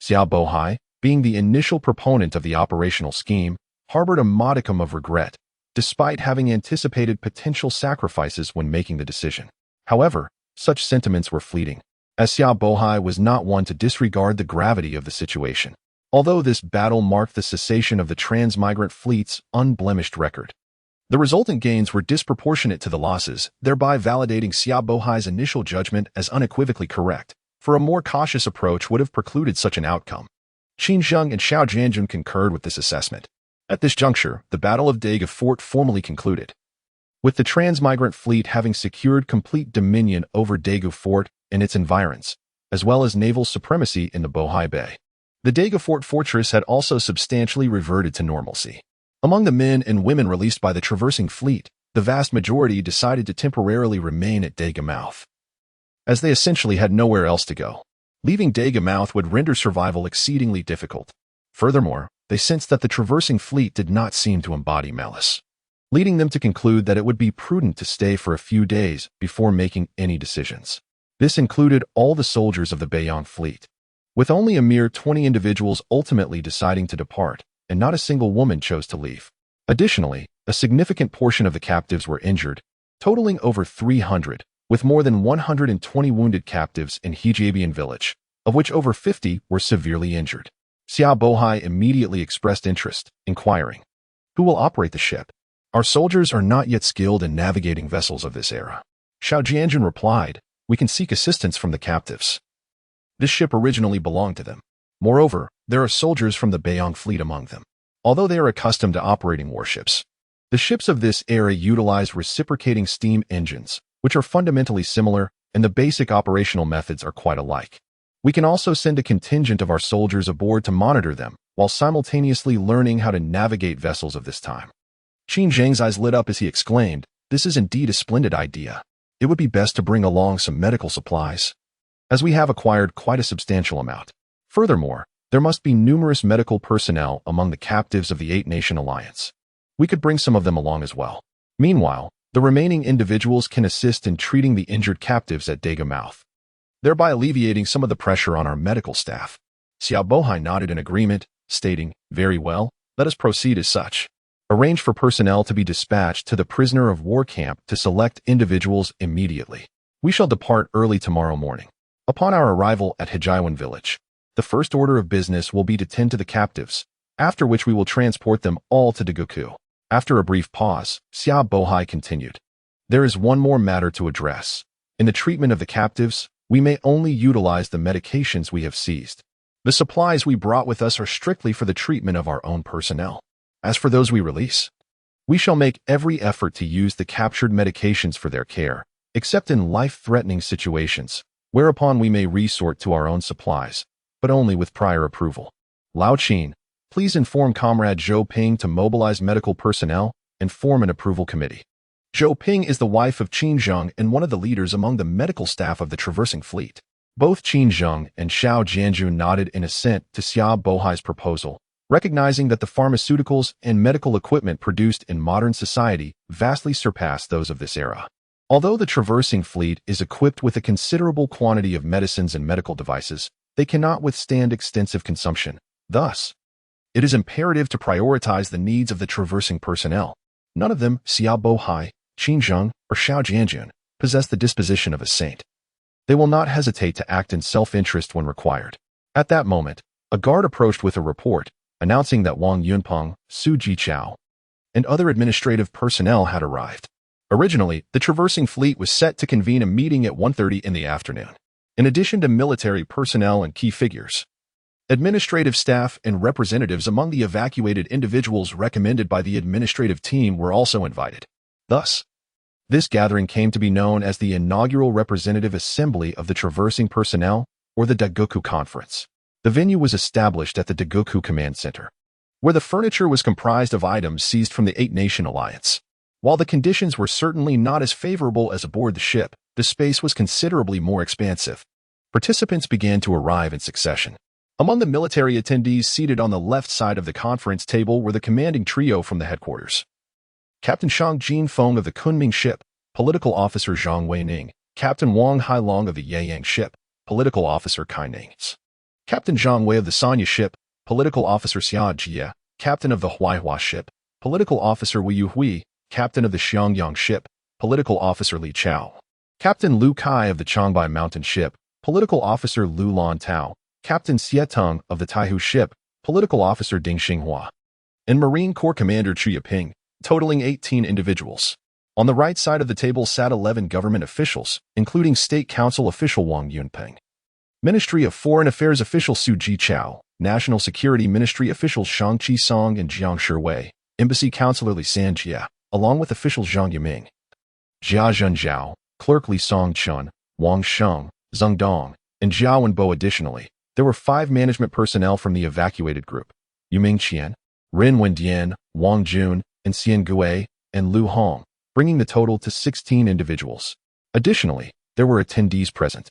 Xiao Bohai, being the initial proponent of the operational scheme, harbored a modicum of regret, despite having anticipated potential sacrifices when making the decision. However, such sentiments were fleeting, as Xiao Bohai was not one to disregard the gravity of the situation. Although this battle marked the cessation of the transmigrant fleet's unblemished record, the resultant gains were disproportionate to the losses, thereby validating Xiao Bohai's initial judgment as unequivocally correct, for a more cautious approach would have precluded such an outcome. Qin Zheng and Xiao Jianjun concurred with this assessment. At this juncture, the Battle of Daegu Fort formally concluded, with the transmigrant fleet having secured complete dominion over Daegu Fort and its environs, as well as naval supremacy in the Bohai Bay. The Daegu Fort fortress had also substantially reverted to normalcy. Among the men and women released by the traversing fleet, the vast majority decided to temporarily remain at Daegu Mouth, as they essentially had nowhere else to go. Leaving Daegu Mouth would render survival exceedingly difficult. Furthermore, they sensed that the traversing fleet did not seem to embody malice, leading them to conclude that it would be prudent to stay for a few days before making any decisions. This included all the soldiers of the Beiyang fleet, with only a mere 20 individuals ultimately deciding to depart, and not a single woman chose to leave. Additionally, a significant portion of the captives were injured, totaling over 300, with more than 120 wounded captives in Hijabian village, of which over 50 were severely injured. Xiao Bohai immediately expressed interest, inquiring, "Who will operate the ship? Our soldiers are not yet skilled in navigating vessels of this era." Xiao Jianjun replied, "We can seek assistance from the captives. This ship originally belonged to them. Moreover, there are soldiers from the Beiyang fleet among them. Although they are accustomed to operating warships, the ships of this era utilize reciprocating steam engines, which are fundamentally similar, and the basic operational methods are quite alike. We can also send a contingent of our soldiers aboard to monitor them, while simultaneously learning how to navigate vessels of this time." Qin Zheng's eyes lit up as he exclaimed, "This is indeed a splendid idea. It would be best to bring along some medical supplies, as we have acquired quite a substantial amount. Furthermore, there must be numerous medical personnel among the captives of the Eight-Nation Alliance. We could bring some of them along as well. Meanwhile, the remaining individuals can assist in treating the injured captives at Daegu Mouth, thereby alleviating some of the pressure on our medical staff." Xiao Bohai nodded in agreement, stating, "Very well, let us proceed as such. Arrange for personnel to be dispatched to the prisoner of war camp to select individuals immediately. We shall depart early tomorrow morning. Upon our arrival at Hijaiwan village, the first order of business will be to tend to the captives, after which we will transport them all to Daegu." After a brief pause, Xiao Bohai continued, "There is one more matter to address. In the treatment of the captives, we may only utilize the medications we have seized. The supplies we brought with us are strictly for the treatment of our own personnel. As for those we release, we shall make every effort to use the captured medications for their care, except in life-threatening situations, whereupon we may resort to our own supplies, but only with prior approval. Lao Qin, please inform Comrade Zhou Ping to mobilize medical personnel and form an approval committee." Zhou Ping is the wife of Qin Zheng and one of the leaders among the medical staff of the traversing fleet. Both Qin Zheng and Xiao Jianjun nodded in assent to Xiao Bohai's proposal, recognizing that the pharmaceuticals and medical equipment produced in modern society vastly surpass those of this era. Although the traversing fleet is equipped with a considerable quantity of medicines and medical devices, they cannot withstand extensive consumption. Thus, it is imperative to prioritize the needs of the traversing personnel. None of them, Xiao Bohai, Qin Zheng, or Xiao Jianjun, possess the disposition of a saint. They will not hesitate to act in self-interest when required. At that moment, a guard approached with a report, announcing that Wang Yunpeng, Su Jichao, and other administrative personnel had arrived. Originally, the traversing fleet was set to convene a meeting at 1:30 in the afternoon. In addition to military personnel and key figures, administrative staff and representatives among the evacuated individuals recommended by the administrative team were also invited. Thus, this gathering came to be known as the inaugural representative assembly of the traversing personnel, or the Dagoku Conference. The venue was established at the Dagoku Command Center, where the furniture was comprised of items seized from the Eight-Nation Alliance. While the conditions were certainly not as favorable as aboard the ship, the space was considerably more expansive. Participants began to arrive in succession. Among the military attendees seated on the left side of the conference table were the commanding trio from the headquarters. Captain Shang Jinfeng of the Kunming ship, political officer Zhang Weining, Captain Wang Hailong of the Yayang ship, political officer Kai Nings, Captain Zhang Wei of the Sanya ship, political officer Xia Jie, captain of the Huaihua ship, political officer Wu Yuhui, captain of the Xiangyang ship, political officer Li Chao, Captain Lu Kai of the Changbai mountain ship, political officer Lu Lan Tao, Captain Xie of the Taihu ship, political officer Ding Xinghua, and Marine Corps Commander Chu Yaping, totaling 18 individuals. On the right side of the table sat 11 government officials, including State Council official Wang Yunpeng, Ministry of Foreign Affairs official Su Jichao, National Security Ministry officials Shang Qisong and Jiang Shiwei, Embassy Counselor Li Sanjie, along with officials Zhang Yiming, Jia Zhenjiao, Clerk Li Songchun, Wang Sheng, Zheng Dong, and Zhao Wenbo. Additionally, there were 5 management personnel from the evacuated group: Yuming Qian, Rin Wendian, Wang Jun, and Xian Gui, and Lu Hong, bringing the total to 16 individuals. Additionally, there were attendees present,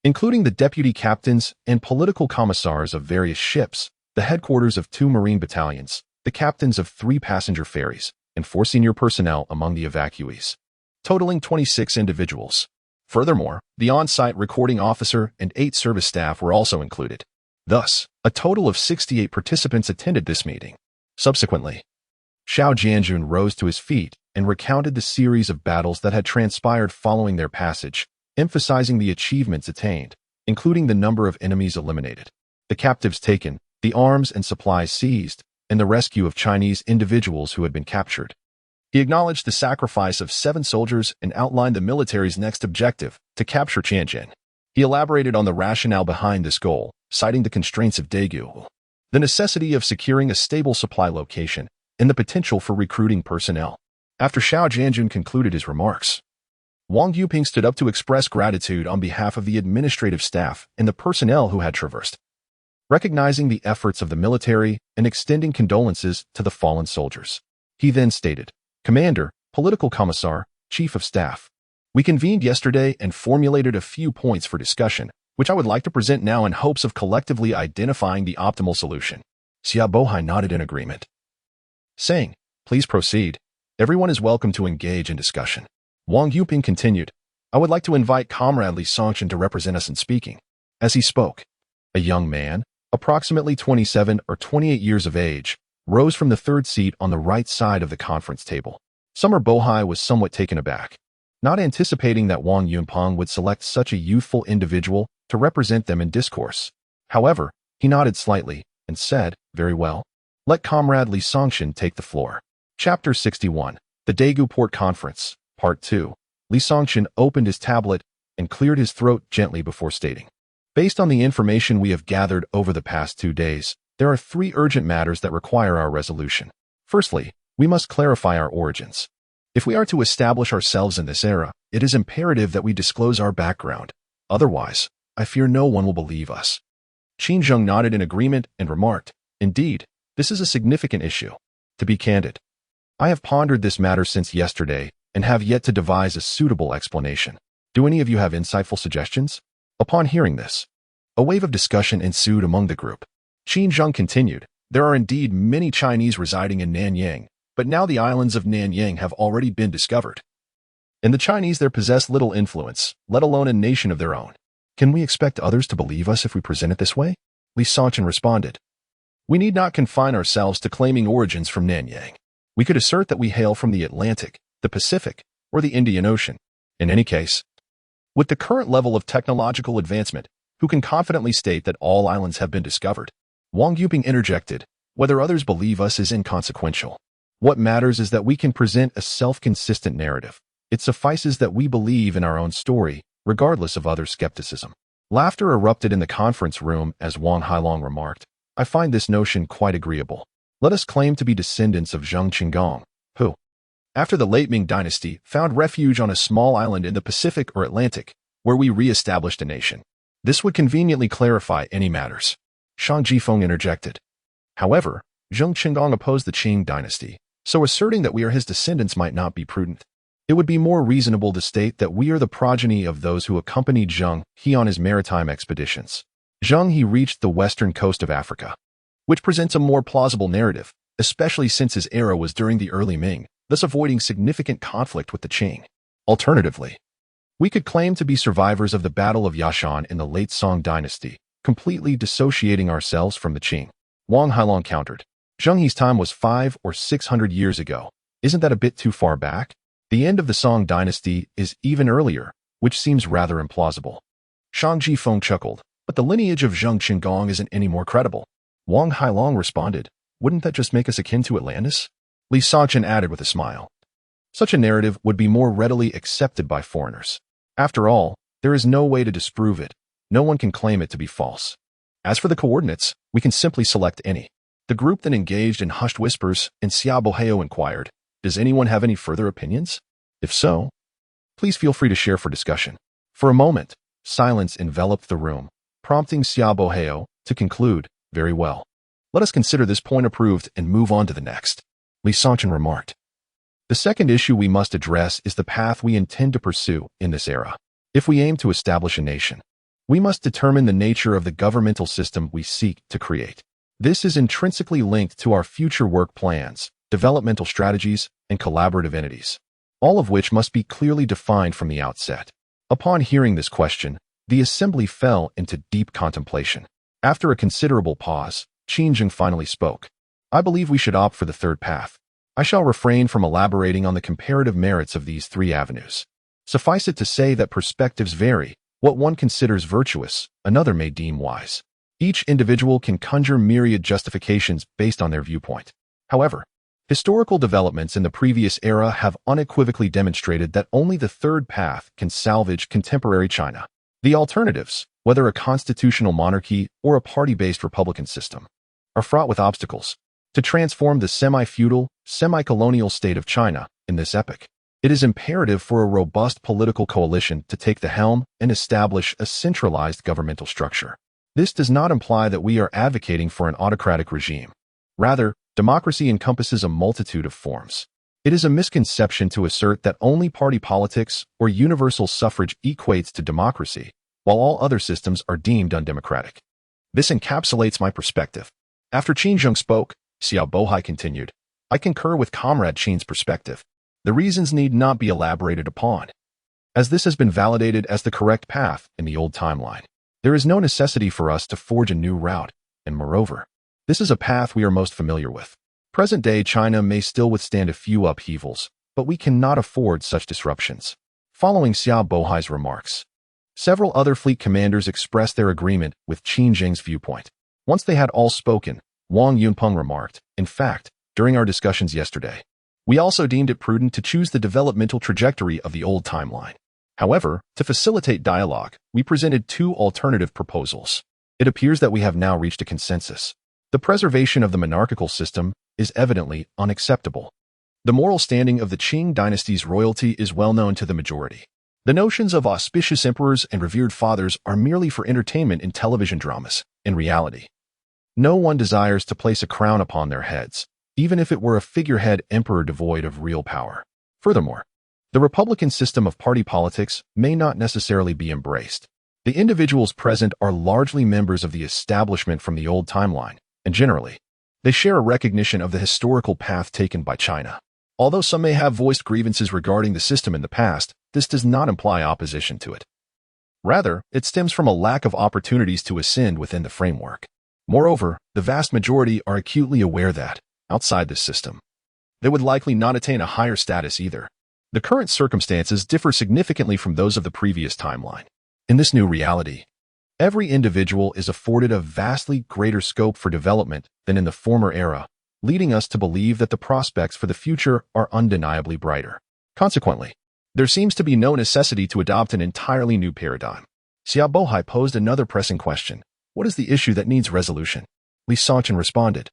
including the deputy captains and political commissars of various ships, the headquarters of 2 marine battalions, the captains of 3 passenger ferries, and 4 senior personnel among the evacuees, totaling 26 individuals. Furthermore, the on-site recording officer and 8 service staff were also included. Thus, a total of 68 participants attended this meeting. Subsequently, Xiao Jianjun rose to his feet and recounted the series of battles that had transpired following their passage, emphasizing the achievements attained, including the number of enemies eliminated, the captives taken, the arms and supplies seized, and the rescue of Chinese individuals who had been captured. He acknowledged the sacrifice of 7 soldiers and outlined the military's next objective, to capture Tianjin. He elaborated on the rationale behind this goal, citing the constraints of Daegu, the necessity of securing a stable supply location, and the potential for recruiting personnel. After Xiao Jianjun concluded his remarks, Wang Yuping stood up to express gratitude on behalf of the administrative staff and the personnel who had traversed, recognizing the efforts of the military and extending condolences to the fallen soldiers. He then stated, "Commander, Political Commissar, Chief of Staff, we convened yesterday and formulated a few points for discussion, which I would like to present now in hopes of collectively identifying the optimal solution." Xia Bohai nodded in agreement, saying, "Please proceed. Everyone is welcome to engage in discussion." Wang Yuping continued, "I would like to invite Comrade Li Songchen to represent us in speaking." As he spoke, a young man, approximately 27 or 28 years of age, rose from the 3rd seat on the right side of the conference table. Summer Bohai was somewhat taken aback, not anticipating that Wang Yunpeng would select such a youthful individual to represent them in discourse. However, he nodded slightly and said, "Very well. Let Comrade Li Songchen take the floor." Chapter 61, The Daegu Port Conference, Part 2. Li Songchen opened his tablet and cleared his throat gently before stating, "Based on the information we have gathered over the past 2 days, there are 3 urgent matters that require our resolution. Firstly, we must clarify our origins. If we are to establish ourselves in this era, it is imperative that we disclose our background. Otherwise, I fear no one will believe us." Qin Zheng nodded in agreement and remarked, "Indeed, this is a significant issue. To be candid, I have pondered this matter since yesterday and have yet to devise a suitable explanation. Do any of you have insightful suggestions?" Upon hearing this, a wave of discussion ensued among the group. Qin Zheng continued, "There are indeed many Chinese residing in Nanyang, but now the islands of Nanyang have already been discovered. And the Chinese there possess little influence, let alone a nation of their own. Can we expect others to believe us if we present it this way?" Li Songchen responded, "We need not confine ourselves to claiming origins from Nanyang. We could assert that we hail from the Atlantic, the Pacific, or the Indian Ocean. In any case, with the current level of technological advancement, who can confidently state that all islands have been discovered?" Wang Yuping interjected, "Whether others believe us is inconsequential. What matters is that we can present a self-consistent narrative. It suffices that we believe in our own story, regardless of other skepticism." Laughter erupted in the conference room as Wang Hailong remarked, "I find this notion quite agreeable. Let us claim to be descendants of Zheng Qinggong, who, after the late Ming Dynasty, found refuge on a small island in the Pacific or Atlantic, where we re-established a nation. This would conveniently clarify any matters." Shang Jifeng interjected, "However, Zheng Qinggong opposed the Qing Dynasty, so asserting that we are his descendants might not be prudent. It would be more reasonable to state that we are the progeny of those who accompanied Zheng He on his maritime expeditions. Zheng He reached the western coast of Africa, which presents a more plausible narrative, especially since his era was during the early Ming, thus avoiding significant conflict with the Qing. Alternatively, we could claim to be survivors of the Battle of Yashan in the late Song Dynasty, completely dissociating ourselves from the Qing. Wang Hailong countered. Zheng He's time was 500 or 600 years ago. Isn't that a bit too far back? The end of the Song Dynasty is even earlier, which seems rather implausible. Shang Jifeng chuckled, but the lineage of Zheng Qinggong isn't any more credible. Wang Hailong responded, wouldn't that just make us akin to Atlantis? Li Songchen added with a smile. Such a narrative would be more readily accepted by foreigners. After all, there is no way to disprove it. No one can claim it to be false. As for the coordinates, we can simply select any. The group then engaged in hushed whispers, and Xiao Boheo inquired, does anyone have any further opinions? If so, please feel free to share for discussion. For a moment, silence enveloped the room, prompting Xiao Boheo to conclude, very well. Let us consider this point approved and move on to the next. Li Songchen remarked. The second issue we must address is the path we intend to pursue in this era. If we aim to establish a nation, we must determine the nature of the governmental system we seek to create. This is intrinsically linked to our future work plans, developmental strategies, and collaborative entities, all of which must be clearly defined from the outset. Upon hearing this question, the assembly fell into deep contemplation. After a considerable pause, Qin Jing finally spoke. I believe we should opt for the third path. I shall refrain from elaborating on the comparative merits of these three avenues. Suffice it to say that perspectives vary. What one considers virtuous, another may deem wise. Each individual can conjure myriad justifications based on their viewpoint. However, historical developments in the previous era have unequivocally demonstrated that only the third path can salvage contemporary China. The alternatives, whether a constitutional monarchy or a party-based republican system, are fraught with obstacles. To transform the semi-feudal, semi-colonial state of China in this epoch, it is imperative for a robust political coalition to take the helm and establish a centralized governmental structure. This does not imply that we are advocating for an autocratic regime. Rather, democracy encompasses a multitude of forms. It is a misconception to assert that only party politics or universal suffrage equates to democracy, while all other systems are deemed undemocratic. This encapsulates my perspective. After Qin Zheng spoke, Xiao Bohai continued, I concur with Comrade Qin's perspective. The reasons need not be elaborated upon, as this has been validated as the correct path in the old timeline. There is no necessity for us to forge a new route, and moreover, this is a path we are most familiar with. Present-day China may still withstand a few upheavals, but we cannot afford such disruptions. Following Xiao Bohai's remarks, several other fleet commanders expressed their agreement with Qin Jing's viewpoint. Once they had all spoken, Wang Yunpeng remarked, in fact, during our discussions yesterday, we also deemed it prudent to choose the developmental trajectory of the old timeline. However, to facilitate dialogue, we presented two alternative proposals. It appears that we have now reached a consensus. The preservation of the monarchical system is evidently unacceptable. The moral standing of the Qing Dynasty's royalty is well known to the majority. The notions of auspicious emperors and revered fathers are merely for entertainment in television dramas. In reality, no one desires to place a crown upon their heads, even if it were a figurehead emperor devoid of real power. Furthermore, the republican system of party politics may not necessarily be embraced. The individuals present are largely members of the establishment from the old timeline, and generally, they share a recognition of the historical path taken by China. Although some may have voiced grievances regarding the system in the past, this does not imply opposition to it. Rather, it stems from a lack of opportunities to ascend within the framework. Moreover, the vast majority are acutely aware that, outside this system, they would likely not attain a higher status either. The current circumstances differ significantly from those of the previous timeline. In this new reality, every individual is afforded a vastly greater scope for development than in the former era, leading us to believe that the prospects for the future are undeniably brighter. Consequently, there seems to be no necessity to adopt an entirely new paradigm. Xiao Bohai posed another pressing question. What is the issue that needs resolution? Li Songchen responded.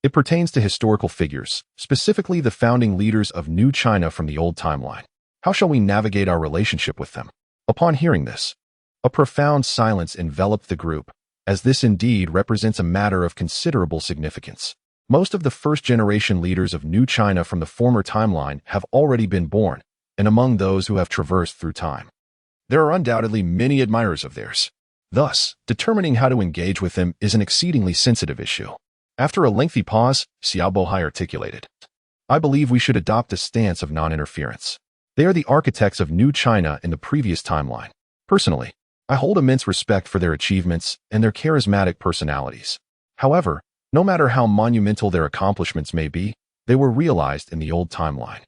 It pertains to historical figures, specifically the founding leaders of New China from the old timeline. How shall we navigate our relationship with them? Upon hearing this, a profound silence enveloped the group, as this indeed represents a matter of considerable significance. Most of the first-generation leaders of New China from the former timeline have already been born, and among those who have traversed through time, there are undoubtedly many admirers of theirs. Thus, determining how to engage with them is an exceedingly sensitive issue. After a lengthy pause, Xiao Bohai articulated, I believe we should adopt a stance of non-interference. They are the architects of New China in the previous timeline. Personally, I hold immense respect for their achievements and their charismatic personalities. However, no matter how monumental their accomplishments may be, they were realized in the old timeline.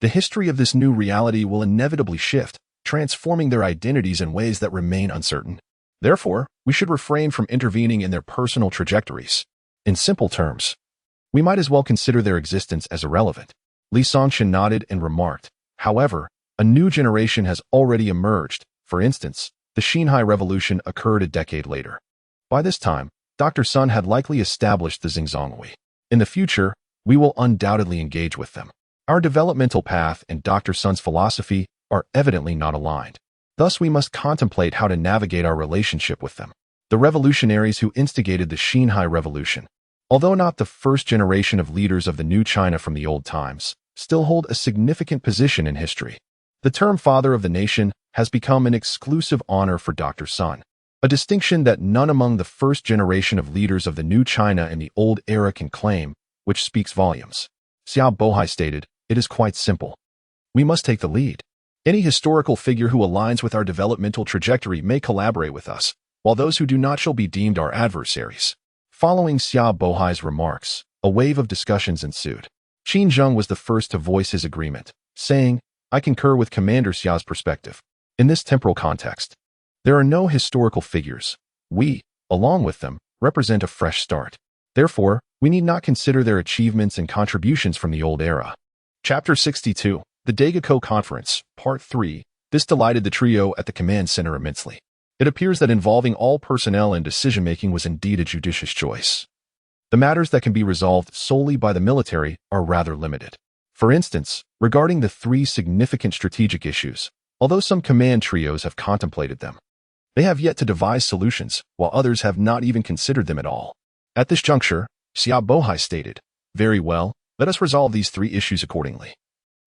The history of this new reality will inevitably shift, transforming their identities in ways that remain uncertain. Therefore, we should refrain from intervening in their personal trajectories. In simple terms, we might as well consider their existence as irrelevant. Li Songqian nodded and remarked, however, a new generation has already emerged. For instance, the Xinhai Revolution occurred a decade later. By this time, Dr. Sun had likely established the Xingzonghui. In the future, we will undoubtedly engage with them. Our developmental path and Dr. Sun's philosophy are evidently not aligned. Thus, we must contemplate how to navigate our relationship with them. The revolutionaries who instigated the Xinhai Revolution, although not the first generation of leaders of the new China from the old times, still hold a significant position in history. The term father of the nation has become an exclusive honor for Dr. Sun, a distinction that none among the first generation of leaders of the new China in the old era can claim, which speaks volumes. Xiao Bohai stated, it is quite simple. We must take the lead. Any historical figure who aligns with our developmental trajectory may collaborate with us, while those who do not shall be deemed our adversaries. Following Xiao Bohai's remarks, a wave of discussions ensued. Qin Zheng was the first to voice his agreement, saying, I concur with Commander Xiao's perspective. In this temporal context, there are no historical figures. We, along with them, represent a fresh start. Therefore, we need not consider their achievements and contributions from the old era. Chapter 62, The Daegekou Conference, Part 3. This delighted the trio at the command center immensely. It appears that involving all personnel in decision-making was indeed a judicious choice. The matters that can be resolved solely by the military are rather limited. For instance, regarding the three significant strategic issues, although some command trios have contemplated them, they have yet to devise solutions, while others have not even considered them at all. At this juncture, Xiao Bohai stated, very well, let us resolve these three issues accordingly.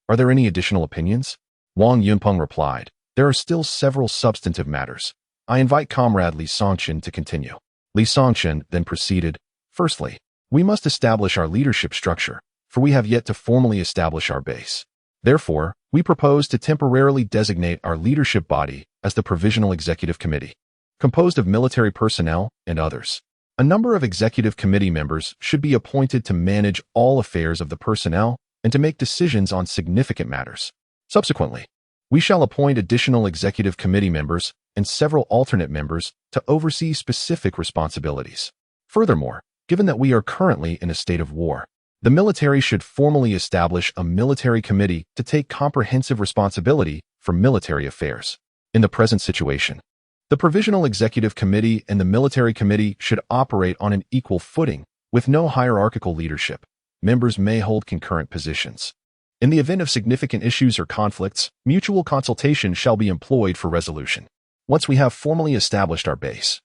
Are there any additional opinions? Wang Yunpeng replied, there are still several substantive matters. I invite Comrade Li Songqian to continue. Li Songqian then proceeded, firstly, we must establish our leadership structure, for we have yet to formally establish our base. Therefore, we propose to temporarily designate our leadership body as the Provisional Executive Committee, composed of military personnel and others. A number of executive committee members should be appointed to manage all affairs of the personnel and to make decisions on significant matters. Subsequently, we shall appoint additional executive committee members and several alternate members to oversee specific responsibilities. Furthermore, given that we are currently in a state of war, the military should formally establish a military committee to take comprehensive responsibility for military affairs. In the present situation, the Provisional Executive Committee and the Military Committee should operate on an equal footing, with no hierarchical leadership. Members may hold concurrent positions. In the event of significant issues or conflicts, mutual consultation shall be employed for resolution. Once we have formally established our base,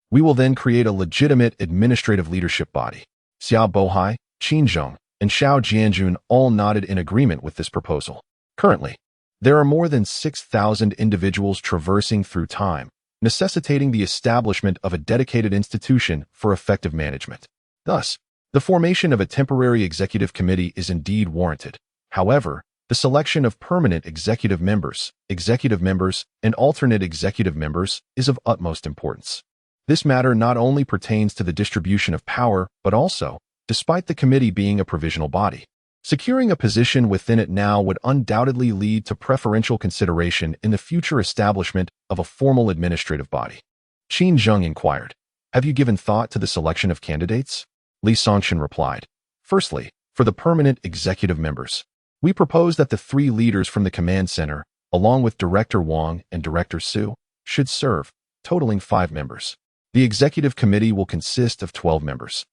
we will then create a legitimate administrative leadership body. Xiao Bohai, Qin Zheng, and Xiao Jianjun all nodded in agreement with this proposal. Currently, there are more than 6,000 individuals traversing through time, necessitating the establishment of a dedicated institution for effective management. Thus, the formation of a temporary executive committee is indeed warranted. However, the selection of permanent executive members, and alternate executive members is of utmost importance. This matter not only pertains to the distribution of power, but also, despite the committee being a provisional body, securing a position within it now would undoubtedly lead to preferential consideration in the future establishment of a formal administrative body. Qin Zheng inquired, have you given thought to the selection of candidates? Li Songqian replied, firstly, for the permanent executive members, we propose that the three leaders from the command center, along with Director Wang and Director Su, should serve, totaling 5 members. The executive committee will consist of 12 members,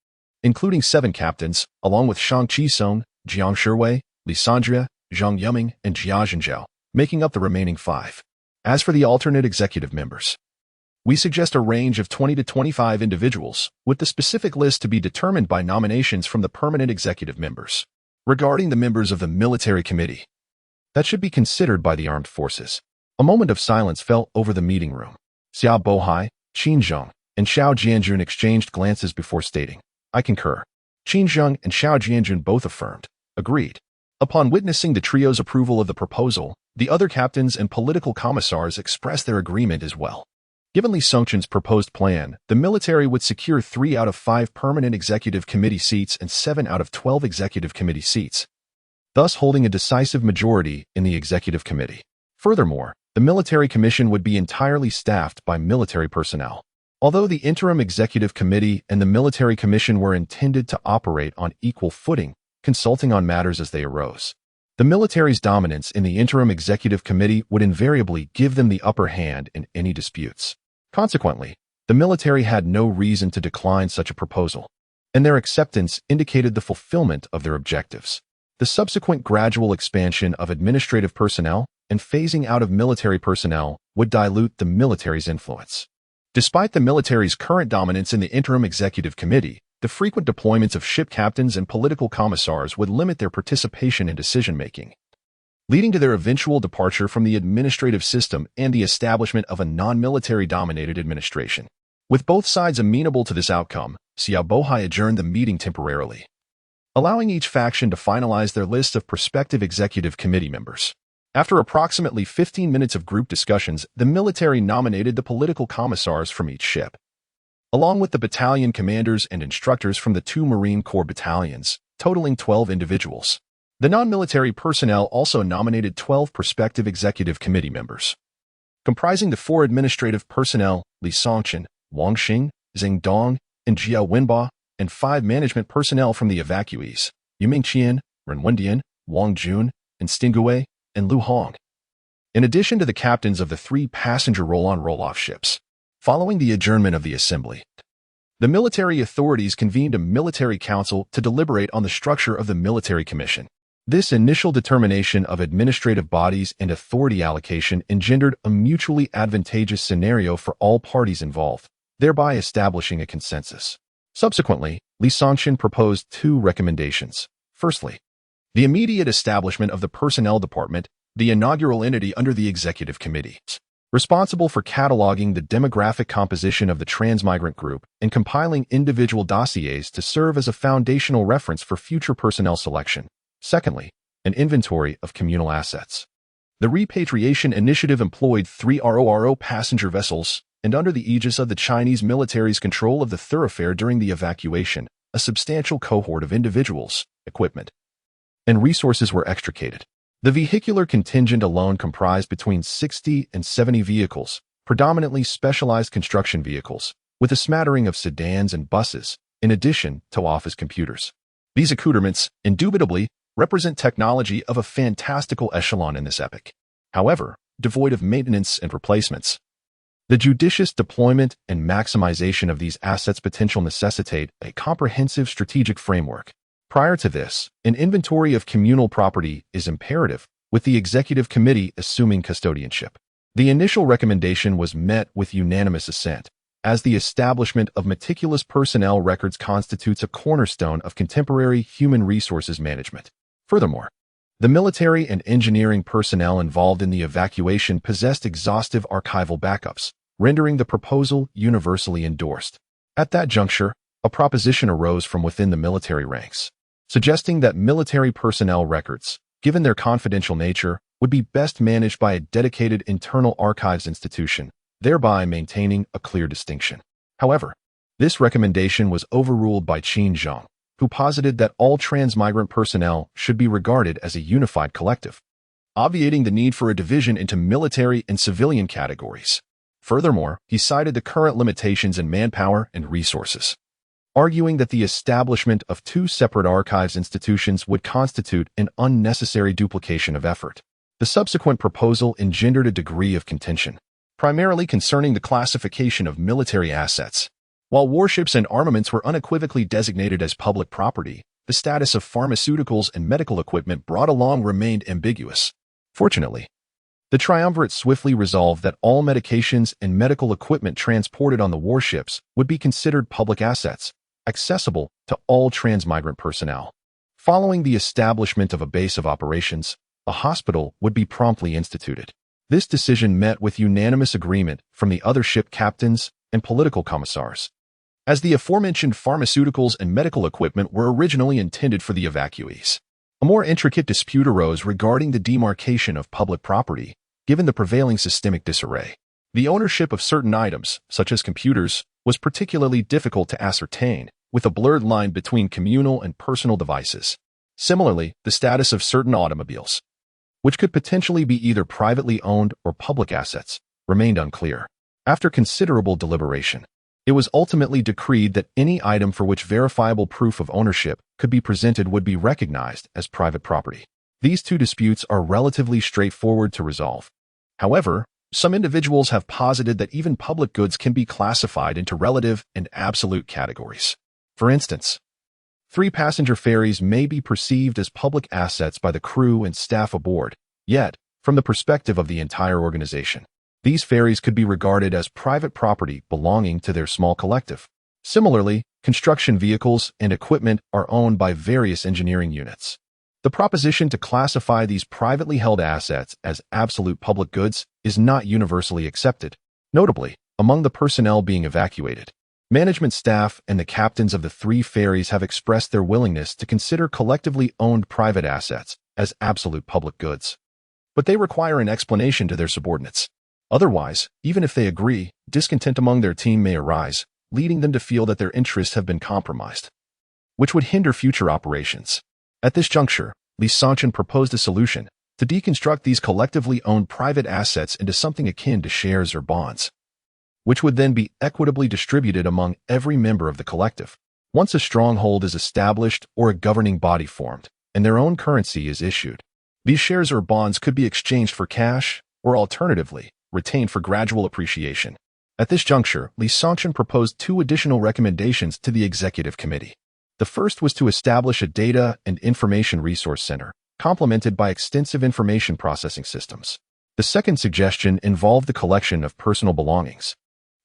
including 7 captains, along with Shang Qisong, Jiang Shiwei, Li Sandria, Zhang Yuming, and Jia Zhenjiao, making up the remaining 5. As for the alternate executive members, we suggest a range of 20 to 25 individuals, with the specific list to be determined by nominations from the permanent executive members. Regarding the members of the military committee, that should be considered by the armed forces. A moment of silence fell over the meeting room. Xiao Bohai, Qin Zheng and Xiao Jianjun exchanged glances before stating, "I concur." Qin Zheng and Xiao Jianjun both affirmed, "Agreed." Upon witnessing the trio's approval of the proposal, the other captains and political commissars expressed their agreement as well. Given Li Songchen's proposed plan, the military would secure 3 out of 5 permanent executive committee seats and 7 out of 12 executive committee seats, thus holding a decisive majority in the executive committee. Furthermore, the military commission would be entirely staffed by military personnel. Although the interim executive committee and the military commission were intended to operate on equal footing, consulting on matters as they arose, the military's dominance in the interim executive committee would invariably give them the upper hand in any disputes. Consequently, the military had no reason to decline such a proposal, and their acceptance indicated the fulfillment of their objectives. The subsequent gradual expansion of administrative personnel and phasing out of military personnel would dilute the military's influence. Despite the military's current dominance in the interim executive committee, the frequent deployments of ship captains and political commissars would limit their participation in decision-making, leading to their eventual departure from the administrative system and the establishment of a non-military-dominated administration. With both sides amenable to this outcome, Xiao Bohai adjourned the meeting temporarily, allowing each faction to finalize their list of prospective executive committee members. After approximately 15 minutes of group discussions, the military nominated the political commissars from each ship, along with the battalion commanders and instructors from the 2 Marine Corps battalions, totaling 12 individuals. The non-military personnel also nominated 12 prospective executive committee members, comprising the 4 administrative personnel, Li Songchen, Wang Xing, Zheng Dong, and Jiao Wenba, and 5 management personnel from the evacuees, Yu Mingqian, Ren Wendian, Wang Jun, and Stingui, and Lu Hong, in addition to the captains of the 3 passenger roll-on roll-off ships. Following the adjournment of the assembly, the military authorities convened a military council to deliberate on the structure of the military commission. This initial determination of administrative bodies and authority allocation engendered a mutually advantageous scenario for all parties involved, thereby establishing a consensus. Subsequently, Li Songchen proposed 2 recommendations. Firstly, the immediate establishment of the Personnel Department, the inaugural entity under the Executive Committee, responsible for cataloging the demographic composition of the transmigrant group and compiling individual dossiers to serve as a foundational reference for future personnel selection. Secondly, an inventory of communal assets. The repatriation initiative employed 3 RORO passenger vessels, and under the aegis of the Chinese military's control of the thoroughfare during the evacuation, a substantial cohort of individuals, equipment, and resources were extricated. The vehicular contingent alone comprised between 60 and 70 vehicles, predominantly specialized construction vehicles, with a smattering of sedans and buses, in addition to office computers. These accoutrements, indubitably, represent technology of a fantastical echelon in this epoch, however, devoid of maintenance and replacements. The judicious deployment and maximization of these assets' potential necessitate a comprehensive strategic framework. Prior to this, an inventory of communal property is imperative, with the executive committee assuming custodianship. The initial recommendation was met with unanimous assent, as the establishment of meticulous personnel records constitutes a cornerstone of contemporary human resources management. Furthermore, the military and engineering personnel involved in the evacuation possessed exhaustive archival backups, rendering the proposal universally endorsed. At that juncture, a proposition arose from within the military ranks, suggesting that military personnel records, given their confidential nature, would be best managed by a dedicated internal archives institution, thereby maintaining a clear distinction. However, this recommendation was overruled by Qin Zheng, who posited that all transmigrant personnel should be regarded as a unified collective, obviating the need for a division into military and civilian categories. Furthermore, he cited the current limitations in manpower and resources, arguing that the establishment of 2 separate archives institutions would constitute an unnecessary duplication of effort. The subsequent proposal engendered a degree of contention, primarily concerning the classification of military assets. While warships and armaments were unequivocally designated as public property, the status of pharmaceuticals and medical equipment brought along remained ambiguous. Fortunately, the triumvirate swiftly resolved that all medications and medical equipment transported on the warships would be considered public assets, accessible to all transmigrant personnel. Following the establishment of a base of operations, a hospital would be promptly instituted. This decision met with unanimous agreement from the other ship captains and political commissars. As the aforementioned pharmaceuticals and medical equipment were originally intended for the evacuees, a more intricate dispute arose regarding the demarcation of public property, given the prevailing systemic disarray. The ownership of certain items, such as computers, was particularly difficult to ascertain, with a blurred line between communal and personal devices. Similarly, the status of certain automobiles, which could potentially be either privately owned or public assets, remained unclear. After considerable deliberation, it was ultimately decreed that any item for which verifiable proof of ownership could be presented would be recognized as private property. These two disputes are relatively straightforward to resolve. However, some individuals have posited that even public goods can be classified into relative and absolute categories. For instance, 3-passenger ferries may be perceived as public assets by the crew and staff aboard, yet, from the perspective of the entire organization, these ferries could be regarded as private property belonging to their small collective. Similarly, construction vehicles and equipment are owned by various engineering units. The proposition to classify these privately held assets as absolute public goods is not universally accepted. Notably, among the personnel being evacuated, management staff and the captains of the 3 ferries have expressed their willingness to consider collectively owned private assets as absolute public goods. But they require an explanation to their subordinates. Otherwise, even if they agree, discontent among their team may arise, leading them to feel that their interests have been compromised, which would hinder future operations. At this juncture, Li Sanchen proposed a solution to deconstruct these collectively owned private assets into something akin to shares or bonds, which would then be equitably distributed among every member of the collective. Once a stronghold is established or a governing body formed, and their own currency is issued, these shares or bonds could be exchanged for cash or alternatively, retained for gradual appreciation. At this juncture, Li Sanchen proposed 2 additional recommendations to the executive committee. The first was to establish a data and information resource center, complemented by extensive information processing systems. The second suggestion involved the collection of personal belongings,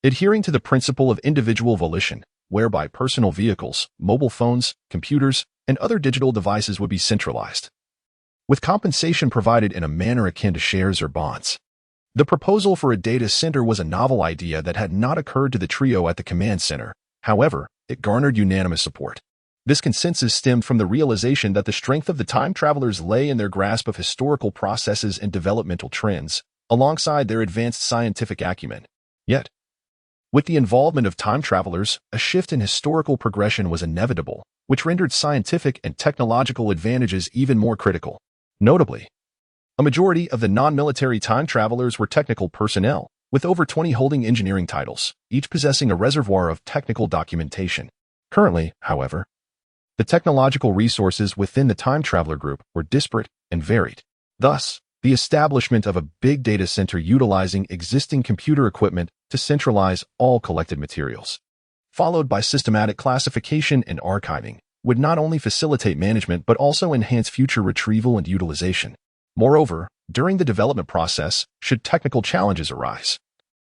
adhering to the principle of individual volition, whereby personal vehicles, mobile phones, computers, and other digital devices would be centralized, with compensation provided in a manner akin to shares or bonds. The proposal for a data center was a novel idea that had not occurred to the trio at the command center. However, it garnered unanimous support. This consensus stemmed from the realization that the strength of the time travelers lay in their grasp of historical processes and developmental trends, alongside their advanced scientific acumen. Yet, with the involvement of time travelers, a shift in historical progression was inevitable, which rendered scientific and technological advantages even more critical. Notably, a majority of the non-military time travelers were technical personnel, with over 20 holding engineering titles, each possessing a reservoir of technical documentation. Currently, however, the technological resources within the time traveler group were disparate and varied. Thus, the establishment of a big data center utilizing existing computer equipment to centralize all collected materials, followed by systematic classification and archiving, would not only facilitate management but also enhance future retrieval and utilization. Moreover, during the development process, should technical challenges arise,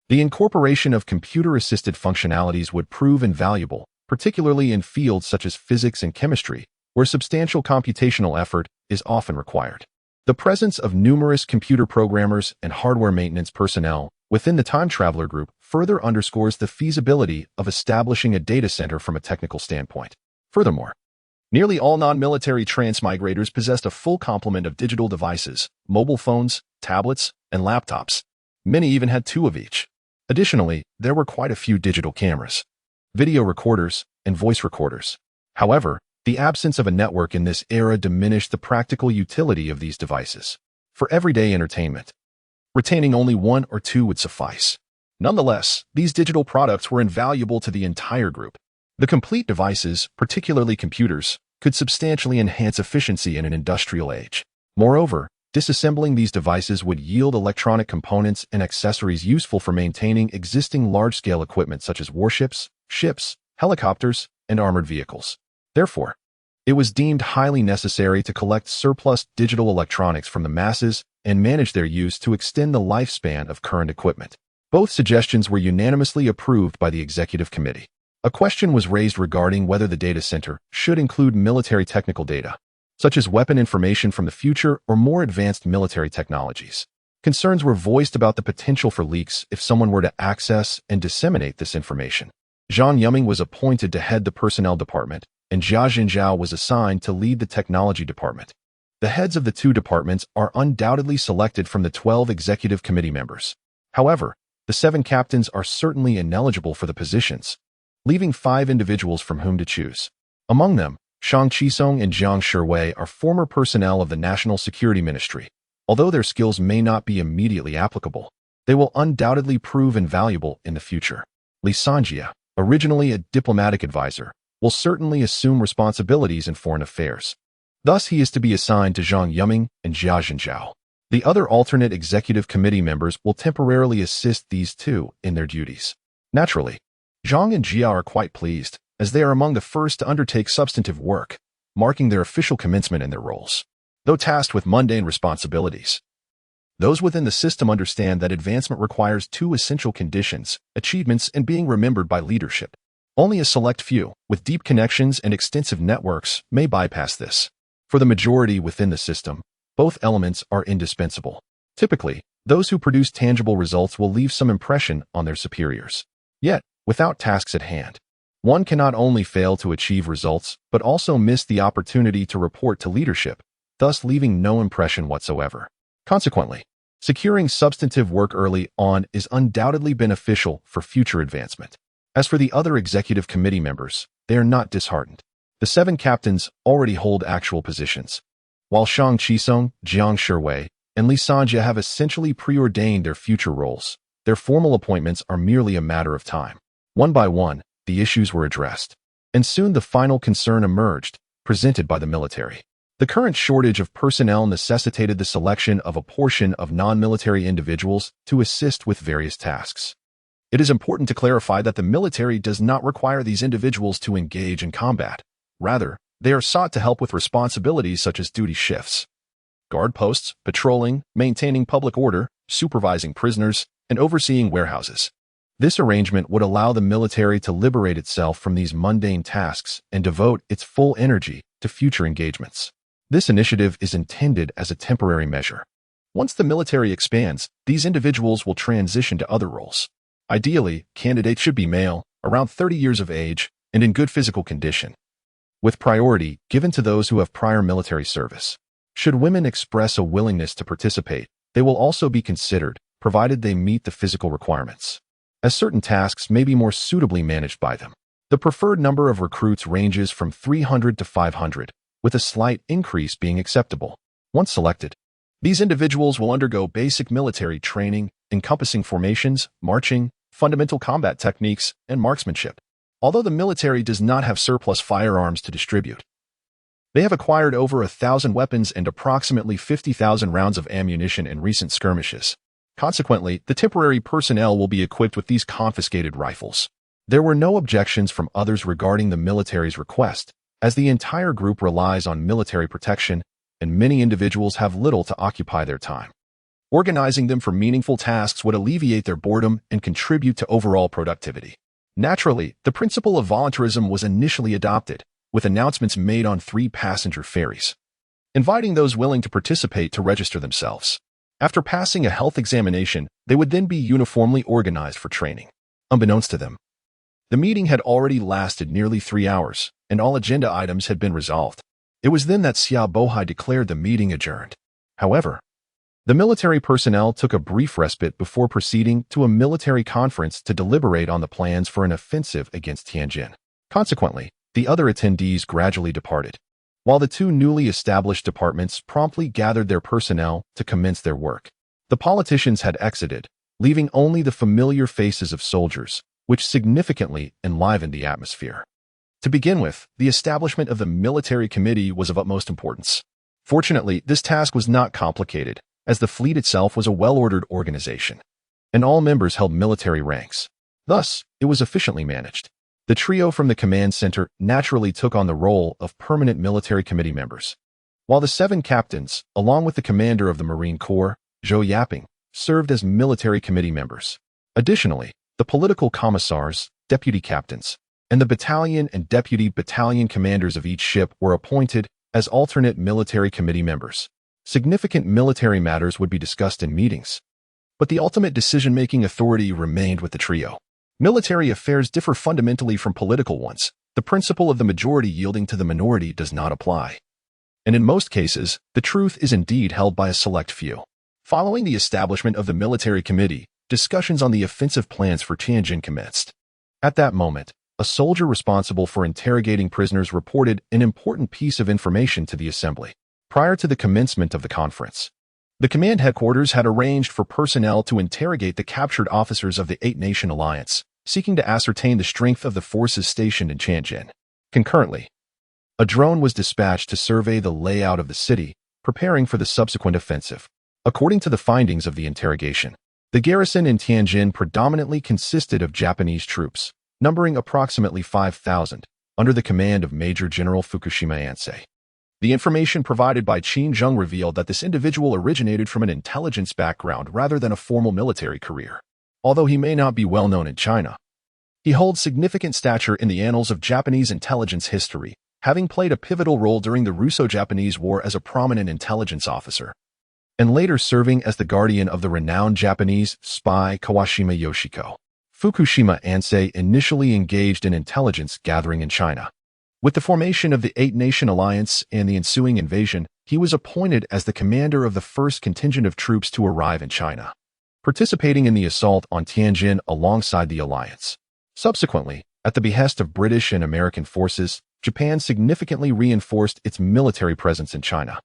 the incorporation of computer-assisted functionalities would prove invaluable, particularly in fields such as physics and chemistry, where substantial computational effort is often required. The presence of numerous computer programmers and hardware maintenance personnel within the time traveler group further underscores the feasibility of establishing a data center from a technical standpoint. Furthermore, nearly all non-military transmigrators possessed a full complement of digital devices, mobile phones, tablets, and laptops. Many even had 2 of each. Additionally, there were quite a few digital cameras, video recorders, and voice recorders. However, the absence of a network in this era diminished the practical utility of these devices for everyday entertainment. Retaining only 1 or 2 would suffice. Nonetheless, these digital products were invaluable to the entire group. The complete devices, particularly computers, could substantially enhance efficiency in an industrial age. Moreover, disassembling these devices would yield electronic components and accessories useful for maintaining existing large-scale equipment such as warships, ships, helicopters, and armored vehicles. Therefore, it was deemed highly necessary to collect surplus digital electronics from the masses and manage their use to extend the lifespan of current equipment. Both suggestions were unanimously approved by the executive committee. A question was raised regarding whether the data center should include military technical data, such as weapon information from the future or more advanced military technologies. Concerns were voiced about the potential for leaks if someone were to access and disseminate this information. Zhang Yiming was appointed to head the personnel department, and Jia Jinzhao was assigned to lead the technology department. The heads of the two departments are undoubtedly selected from the 12 executive committee members. However, the 7 captains are certainly ineligible for the positions, leaving 5 individuals from whom to choose. Among them, Shang Qisong and Jiang Shiwei are former personnel of the National Security Ministry. Although their skills may not be immediately applicable, they will undoubtedly prove invaluable in the future. Li Sanjia, originally a diplomatic advisor, will certainly assume responsibilities in foreign affairs. Thus, he is to be assigned to Zhang Yiming and Jia Jinzhao. The other alternate executive committee members will temporarily assist these two in their duties. Naturally, Zhang and Jia are quite pleased, as they are among the first to undertake substantive work, marking their official commencement in their roles. Though tasked with mundane responsibilities, those within the system understand that advancement requires 2 essential conditions: achievements and being remembered by leadership. Only a select few, with deep connections and extensive networks, may bypass this. For the majority within the system, both elements are indispensable. Typically, those who produce tangible results will leave some impression on their superiors. Yet, without tasks at hand, one cannot only fail to achieve results, but also miss the opportunity to report to leadership, thus leaving no impression whatsoever. Consequently, securing substantive work early on is undoubtedly beneficial for future advancement. As for the other executive committee members, they are not disheartened. The 7 captains already hold actual positions, while Shang Qisong, Jiang Shiwei, and Li Sanjia have essentially preordained their future roles. Their formal appointments are merely a matter of time. One by one, the issues were addressed, and soon the final concern emerged, presented by the military. The current shortage of personnel necessitated the selection of a portion of non-military individuals to assist with various tasks. It is important to clarify that the military does not require these individuals to engage in combat. Rather, they are sought to help with responsibilities such as duty shifts, guard posts, patrolling, maintaining public order, supervising prisoners, and overseeing warehouses. This arrangement would allow the military to liberate itself from these mundane tasks and devote its full energy to future engagements. This initiative is intended as a temporary measure. Once the military expands, these individuals will transition to other roles. Ideally, candidates should be male, around 30 years of age, and in good physical condition, with priority given to those who have prior military service. Should women express a willingness to participate, they will also be considered, provided they meet the physical requirements, as certain tasks may be more suitably managed by them. The preferred number of recruits ranges from 300 to 500, with a slight increase being acceptable. Once selected, these individuals will undergo basic military training encompassing formations, marching, fundamental combat techniques, and marksmanship. Although the military does not have surplus firearms to distribute, they have acquired over 1,000 weapons and approximately 50,000 rounds of ammunition in recent skirmishes. Consequently, the temporary personnel will be equipped with these confiscated rifles. There were no objections from others regarding the military's request, as the entire group relies on military protection, and many individuals have little to occupy their time. Organizing them for meaningful tasks would alleviate their boredom and contribute to overall productivity. Naturally, the principle of voluntarism was initially adopted, with announcements made on 3 passenger ferries, inviting those willing to participate to register themselves. After passing a health examination, they would then be uniformly organized for training. Unbeknownst to them, the meeting had already lasted nearly 3 hours, and all agenda items had been resolved. It was then that Xia Bohai declared the meeting adjourned. However, the military personnel took a brief respite before proceeding to a military conference to deliberate on the plans for an offensive against Tianjin. Consequently, the other attendees gradually departed, while the 2 newly established departments promptly gathered their personnel to commence their work. The politicians had exited, leaving only the familiar faces of soldiers, which significantly enlivened the atmosphere. To begin with, the establishment of the military committee was of utmost importance. Fortunately, this task was not complicated, as the fleet itself was a well-ordered organization, and all members held military ranks. Thus, it was efficiently managed. The trio from the command center naturally took on the role of permanent military committee members, while the 7 captains, along with the commander of the Marine Corps, Zhou Yaping, served as military committee members. Additionally, the political commissars, deputy captains, and the battalion and deputy battalion commanders of each ship were appointed as alternate military committee members. Significant military matters would be discussed in meetings, but the ultimate decision-making authority remained with the trio. Military affairs differ fundamentally from political ones. The principle of the majority yielding to the minority does not apply. And in most cases, the truth is indeed held by a select few. Following the establishment of the military committee, discussions on the offensive plans for Tianjin commenced. At that moment, a soldier responsible for interrogating prisoners reported an important piece of information to the assembly. Prior to the commencement of the conference, the command headquarters had arranged for personnel to interrogate the captured officers of the Eight-Nation Alliance, seeking to ascertain the strength of the forces stationed in Tianjin. Concurrently, a drone was dispatched to survey the layout of the city, preparing for the subsequent offensive. According to the findings of the interrogation, the garrison in Tianjin predominantly consisted of Japanese troops, numbering approximately 5,000, under the command of Major General Fukushima Ansei. The information provided by Qin Zheng revealed that this individual originated from an intelligence background rather than a formal military career. Although he may not be well known in China, he holds significant stature in the annals of Japanese intelligence history, having played a pivotal role during the Russo-Japanese War as a prominent intelligence officer, and later serving as the guardian of the renowned Japanese spy Kawashima Yoshiko. Fukushima Ansei initially engaged in intelligence gathering in China. With the formation of the Eight-Nation Alliance and the ensuing invasion, he was appointed as the commander of the first contingent of troops to arrive in China, participating in the assault on Tianjin alongside the alliance. Subsequently, at the behest of British and American forces, Japan significantly reinforced its military presence in China,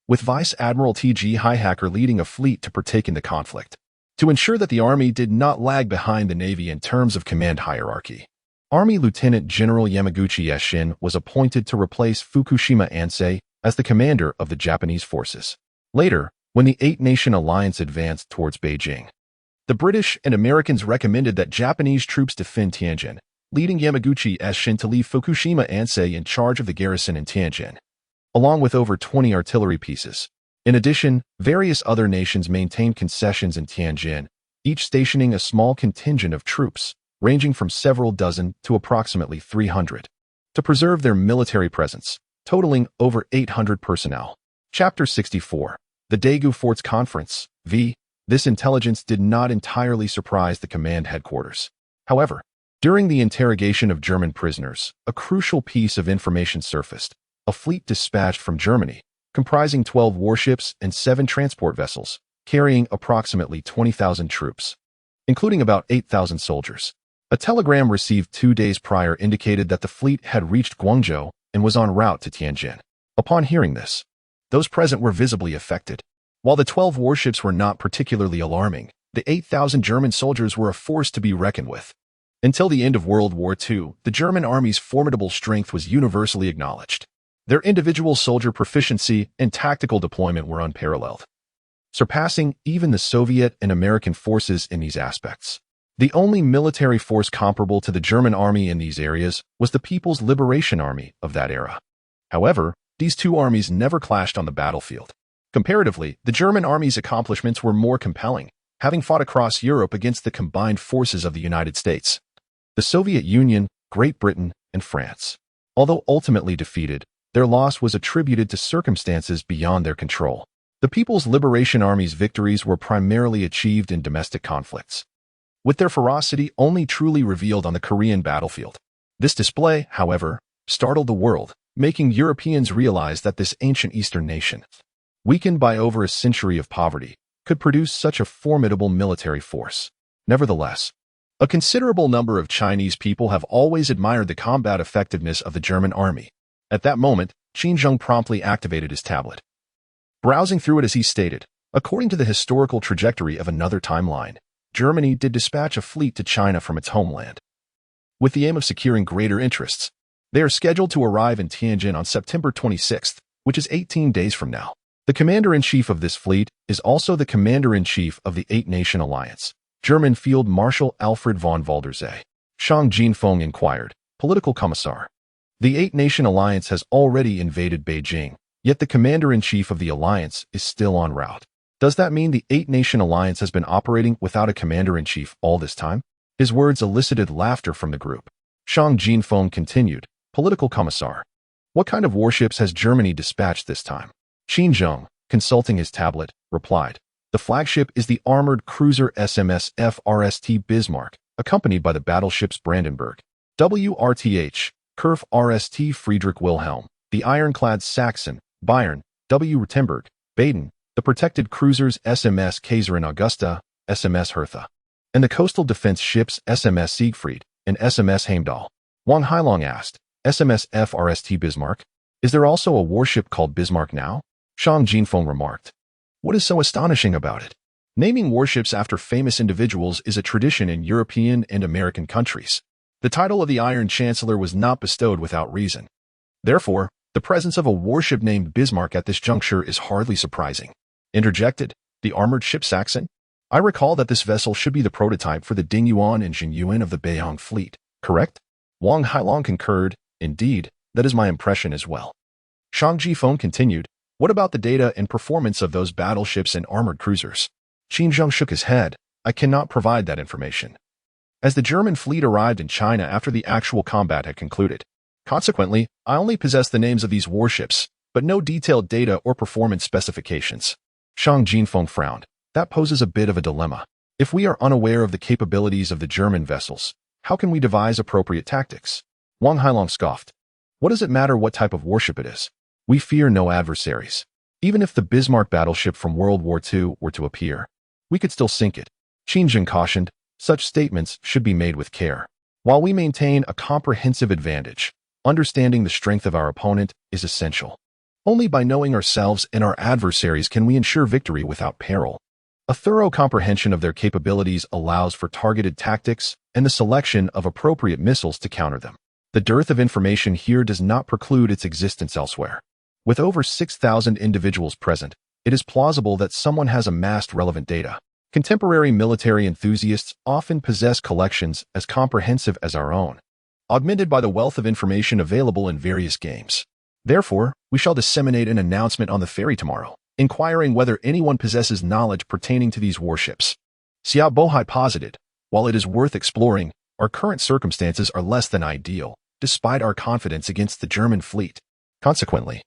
with Vice Admiral T.G. Highhacker leading a fleet to partake in the conflict, to ensure that the Army did not lag behind the Navy in terms of command hierarchy. Army Lieutenant General Yamaguchi Yashin was appointed to replace Fukushima Ansei as the commander of the Japanese forces. Later, when the Eight-Nation Alliance advanced towards Beijing, the British and Americans recommended that Japanese troops defend Tianjin, leading Yamaguchi Yashin to leave Fukushima Ansei in charge of the garrison in Tianjin, along with over 20 artillery pieces. In addition, various other nations maintained concessions in Tianjin, each stationing a small contingent of troops, ranging from several dozen to approximately 300, to preserve their military presence, totaling over 800 personnel. Chapter 64. The Daegu Forts Conference, v. This intelligence did not entirely surprise the command headquarters. However, during the interrogation of German prisoners, a crucial piece of information surfaced. A fleet dispatched from Germany, comprising 12 warships and 7 transport vessels, carrying approximately 20,000 troops, including about 8,000 soldiers. A telegram received 2 days prior indicated that the fleet had reached Guangzhou and was en route to Tianjin. Upon hearing this, those present were visibly affected. While the 12 warships were not particularly alarming, the 8,000 German soldiers were a force to be reckoned with. Until the end of World War II, the German army's formidable strength was universally acknowledged. Their individual soldier proficiency and tactical deployment were unparalleled, surpassing even the Soviet and American forces in these aspects. The only military force comparable to the German army in these areas was the People's Liberation Army of that era. However, these two armies never clashed on the battlefield. Comparatively, the German army's accomplishments were more compelling, having fought across Europe against the combined forces of the United States, the Soviet Union, Great Britain, and France. Although ultimately defeated, their loss was attributed to circumstances beyond their control. The People's Liberation Army's victories were primarily achieved in domestic conflicts, with their ferocity only truly revealed on the Korean battlefield. This display, however, startled the world, making Europeans realize that this ancient Eastern nation, weakened by over a century of poverty, could produce such a formidable military force. Nevertheless, a considerable number of Chinese people have always admired the combat effectiveness of the German army. At that moment, Qin Zheng promptly activated his tablet, browsing through it as he stated, according to the historical trajectory of another timeline, Germany did dispatch a fleet to China from its homeland, with the aim of securing greater interests. They are scheduled to arrive in Tianjin on September 26th, which is 18 days from now. The commander-in-chief of this fleet is also the commander-in-chief of the Eight-Nation Alliance, German Field Marshal Alfred von Waldersee. Shang Jinfeng inquired, political commissar. The Eight-Nation Alliance has already invaded Beijing, yet the commander-in-chief of the alliance is still en route. Does that mean the Eight-Nation Alliance has been operating without a commander-in-chief all this time? His words elicited laughter from the group. Shang Jinfeng continued, political commissar. What kind of warships has Germany dispatched this time? Qin Zheng, consulting his tablet, replied, "The flagship is the armored cruiser SMS FRST Bismarck, accompanied by the battleships Brandenburg, WRTH, Kurf RST Friedrich Wilhelm, the ironclads Saxon, Bayern, W. Württemberg, Baden, the protected cruisers SMS Kaiserin Augusta, SMS Hertha, and the coastal defense ships SMS Siegfried and SMS Heimdall." Wang Hailong asked, "SMS FRST Bismarck? Is there also a warship called Bismarck now?" Shang Jinfeng remarked. "What is so astonishing about it? Naming warships after famous individuals is a tradition in European and American countries. The title of the Iron Chancellor was not bestowed without reason. Therefore, the presence of a warship named Bismarck at this juncture is hardly surprising," interjected the armored ship Saxon. "I recall that this vessel should be the prototype for the Dingyuan and Jinyuan of the Beihang fleet, correct?" Wang Hailong concurred. "Indeed, that is my impression as well." Shang Jifeng continued, "What about the data and performance of those battleships and armored cruisers?" Qin Zheng shook his head. "I cannot provide that information, as the German fleet arrived in China after the actual combat had concluded. Consequently, I only possess the names of these warships, but no detailed data or performance specifications." Shang Jinfeng frowned. "That poses a bit of a dilemma. If we are unaware of the capabilities of the German vessels, how can we devise appropriate tactics?" Wang Hailong scoffed. "What does it matter what type of warship it is? We fear no adversaries. Even if the Bismarck battleship from World War II were to appear, we could still sink it." Qin Zheng cautioned, "Such statements should be made with care. While we maintain a comprehensive advantage, understanding the strength of our opponent is essential. Only by knowing ourselves and our adversaries can we ensure victory without peril. A thorough comprehension of their capabilities allows for targeted tactics and the selection of appropriate missiles to counter them. The dearth of information here does not preclude its existence elsewhere. With over 6,000 individuals present, it is plausible that someone has amassed relevant data. Contemporary military enthusiasts often possess collections as comprehensive as our own, augmented by the wealth of information available in various games. Therefore, we shall disseminate an announcement on the ferry tomorrow, inquiring whether anyone possesses knowledge pertaining to these warships." Xiao Bohai posited, "While it is worth exploring, our current circumstances are less than ideal, despite our confidence against the German fleet. Consequently,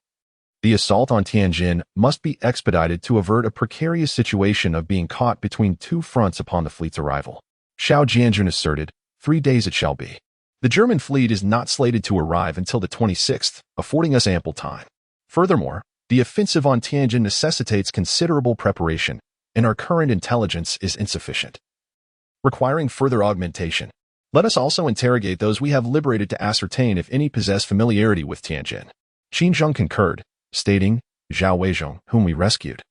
the assault on Tianjin must be expedited to avert a precarious situation of being caught between two fronts upon the fleet's arrival." Xiao Jianjun asserted, 3 days it shall be. The German fleet is not slated to arrive until the 26th, affording us ample time. Furthermore, the offensive on Tianjin necessitates considerable preparation, and our current intelligence is insufficient, requiring further augmentation. Let us also interrogate those we have liberated to ascertain if any possess familiarity with Tianjin." Qin Zheng concurred, stating, "Zhao Weizhong, whom we rescued,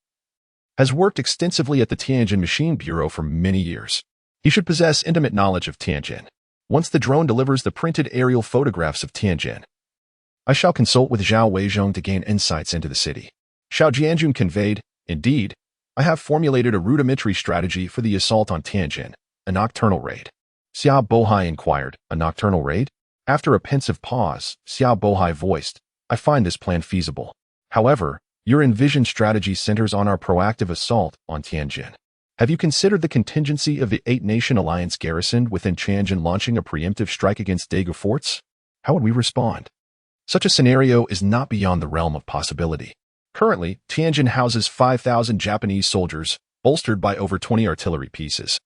has worked extensively at the Tianjin Machine Bureau for many years. He should possess intimate knowledge of Tianjin. Once the drone delivers the printed aerial photographs of Tianjin, I shall consult with Zhao Weizhong to gain insights into the city." Xiao Jianjun conveyed, "Indeed, I have formulated a rudimentary strategy for the assault on Tianjin, a nocturnal raid." Xiao Bohai inquired, "A nocturnal raid?" After a pensive pause, Xiao Bohai voiced, "I find this plan feasible. However, your envisioned strategy centers on our proactive assault on Tianjin. Have you considered the contingency of the 8-nation alliance garrisoned within Tianjin launching a preemptive strike against Daegu forts? How would we respond? Such a scenario is not beyond the realm of possibility. Currently, Tianjin houses 5,000 Japanese soldiers, bolstered by over 20 artillery pieces,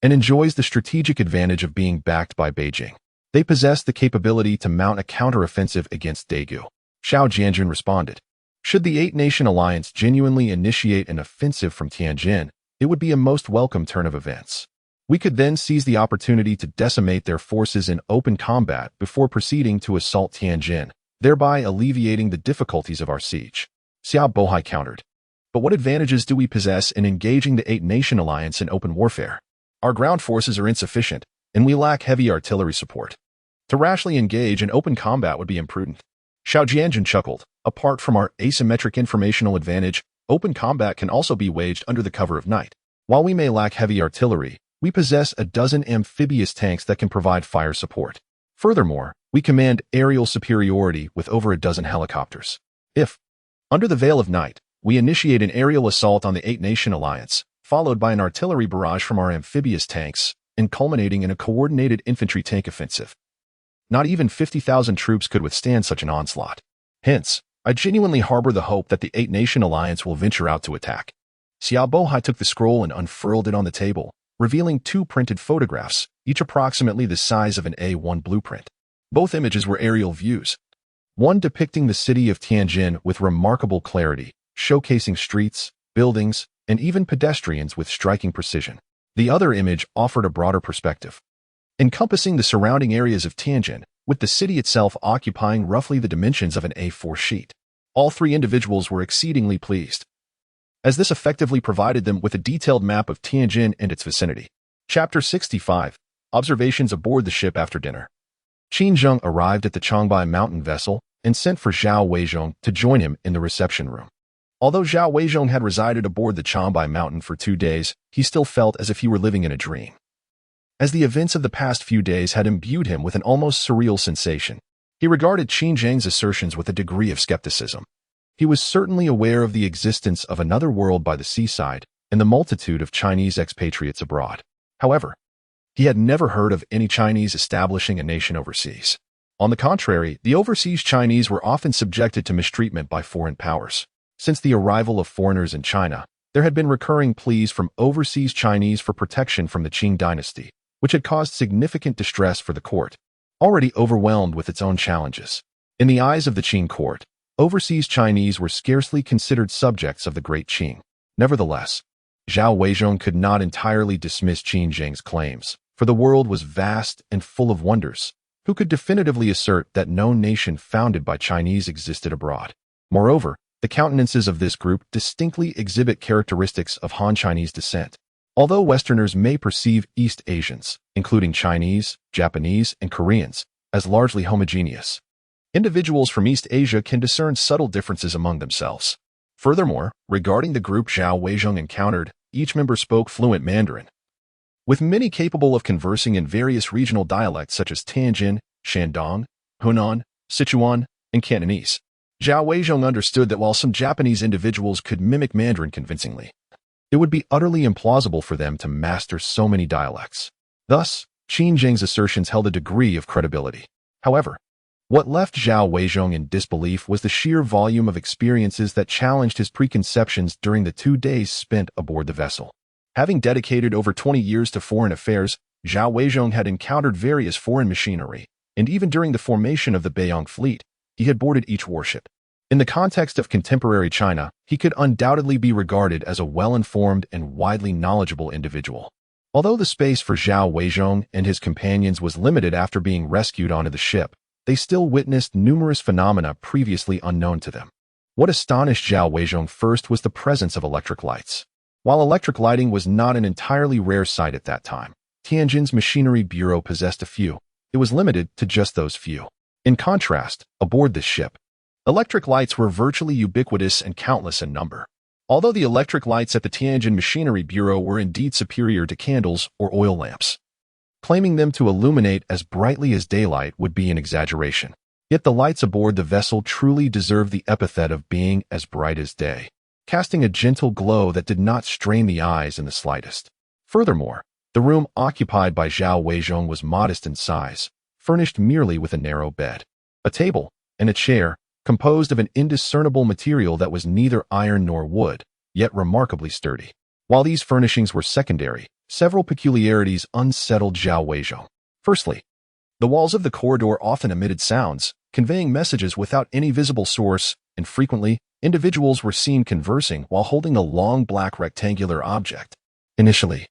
and enjoys the strategic advantage of being backed by Beijing. They possess the capability to mount a counteroffensive against Daegu." Xiao Jianjun responded, "Should the 8-nation alliance genuinely initiate an offensive from Tianjin, it would be a most welcome turn of events. We could then seize the opportunity to decimate their forces in open combat before proceeding to assault Tianjin, thereby alleviating the difficulties of our siege." Xiao Bohai countered, "But what advantages do we possess in engaging the 8-nation alliance in open warfare? Our ground forces are insufficient, and we lack heavy artillery support. To rashly engage in open combat would be imprudent." Xiao Jianjun chuckled, "Apart from our asymmetric informational advantage, open combat can also be waged under the cover of night. While we may lack heavy artillery, we possess a dozen amphibious tanks that can provide fire support. Furthermore, we command aerial superiority with over a dozen helicopters. If, under the veil of night, we initiate an aerial assault on the 8-nation alliance, followed by an artillery barrage from our amphibious tanks, and culminating in a coordinated infantry tank offensive, not even 50,000 troops could withstand such an onslaught. Hence, I genuinely harbor the hope that the Eight-Nation Alliance will venture out to attack. Xiao Bohai took the scroll and unfurled it on the table, revealing two printed photographs, each approximately the size of an A1 blueprint. Both images were aerial views, one depicting the city of Tianjin with remarkable clarity, showcasing streets, buildings, and even pedestrians with striking precision. The other image offered a broader perspective, encompassing the surrounding areas of Tianjin, with the city itself occupying roughly the dimensions of an A4 sheet. All three individuals were exceedingly pleased, as this effectively provided them with a detailed map of Tianjin and its vicinity. Chapter 65. Observations aboard the ship after dinner. Qin Zheng arrived at the Changbai mountain vessel and sent for Zhao Weizhong to join him in the reception room. Although Zhao Weizhong had resided aboard the Changbai mountain for 2 days, he still felt as if he were living in a dream, as the events of the past few days had imbued him with an almost surreal sensation. He regarded Qin Zheng's assertions with a degree of skepticism. He was certainly aware of the existence of another world by the seaside and the multitude of Chinese expatriates abroad. However, he had never heard of any Chinese establishing a nation overseas. On the contrary, the overseas Chinese were often subjected to mistreatment by foreign powers. Since the arrival of foreigners in China, there had been recurring pleas from overseas Chinese for protection from the Qing Dynasty, which had caused significant distress for the court, already overwhelmed with its own challenges. In the eyes of the Qing court, overseas Chinese were scarcely considered subjects of the Great Qing. Nevertheless, Zhao Weizhong could not entirely dismiss Qin Zheng's claims, for the world was vast and full of wonders. Who could definitively assert that no nation founded by Chinese existed abroad? Moreover, the countenances of this group distinctly exhibit characteristics of Han Chinese descent. Although Westerners may perceive East Asians, including Chinese, Japanese, and Koreans, as largely homogeneous, individuals from East Asia can discern subtle differences among themselves. Furthermore, regarding the group Zhao Weizhong encountered, each member spoke fluent Mandarin, with many capable of conversing in various regional dialects such as Tianjin, Shandong, Hunan, Sichuan, and Cantonese. Zhao Weizhong understood that while some Japanese individuals could mimic Mandarin convincingly, it would be utterly implausible for them to master so many dialects. Thus, Qin Zheng's assertions held a degree of credibility. However, what left Zhao Weizhong in disbelief was the sheer volume of experiences that challenged his preconceptions during the 2 days spent aboard the vessel. Having dedicated over 20 years to foreign affairs, Zhao Weizhong had encountered various foreign machinery, and even during the formation of the Beiyang fleet, he had boarded each warship. In the context of contemporary China, he could undoubtedly be regarded as a well-informed and widely knowledgeable individual. Although the space for Zhao Weizhong and his companions was limited after being rescued onto the ship, they still witnessed numerous phenomena previously unknown to them. What astonished Zhao Weizhong first was the presence of electric lights. While electric lighting was not an entirely rare sight at that time, Tianjin's Machinery Bureau possessed a few. It was limited to just those few. In contrast, aboard this ship, electric lights were virtually ubiquitous and countless in number. Although the electric lights at the Tianjin Machinery Bureau were indeed superior to candles or oil lamps, claiming them to illuminate as brightly as daylight would be an exaggeration. Yet the lights aboard the vessel truly deserved the epithet of being as bright as day, casting a gentle glow that did not strain the eyes in the slightest. Furthermore, the room occupied by Zhao Weizhong was modest in size, furnished merely with a narrow bed, a table, and a chair, composed of an indiscernible material that was neither iron nor wood, yet remarkably sturdy. While these furnishings were secondary, several peculiarities unsettled Zhao Weizhong. Firstly, the walls of the corridor often emitted sounds, conveying messages without any visible source, and frequently, individuals were seen conversing while holding a long black rectangular object. Initially,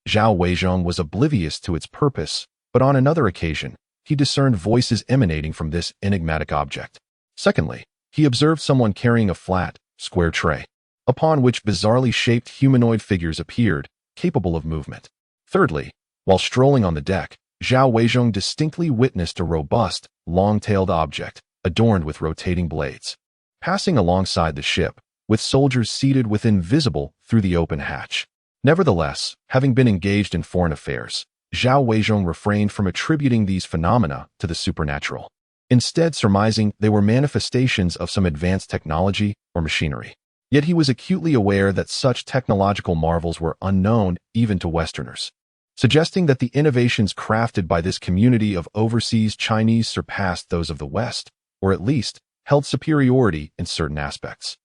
Zhao Weizhong was oblivious to its purpose, but on another occasion, he discerned voices emanating from this enigmatic object. Secondly, he observed someone carrying a flat, square tray, upon which bizarrely shaped humanoid figures appeared, capable of movement. Thirdly, while strolling on the deck, Zhao Weizhong distinctly witnessed a robust, long-tailed object, adorned with rotating blades, passing alongside the ship, with soldiers seated within visible through the open hatch. Nevertheless, having been engaged in foreign affairs, Zhao Weizhong refrained from attributing these phenomena to the supernatural, instead surmising they were manifestations of some advanced technology or machinery. Yet he was acutely aware that such technological marvels were unknown even to Westerners, suggesting that the innovations crafted by this community of overseas Chinese surpassed those of the West, or at least held superiority in certain aspects.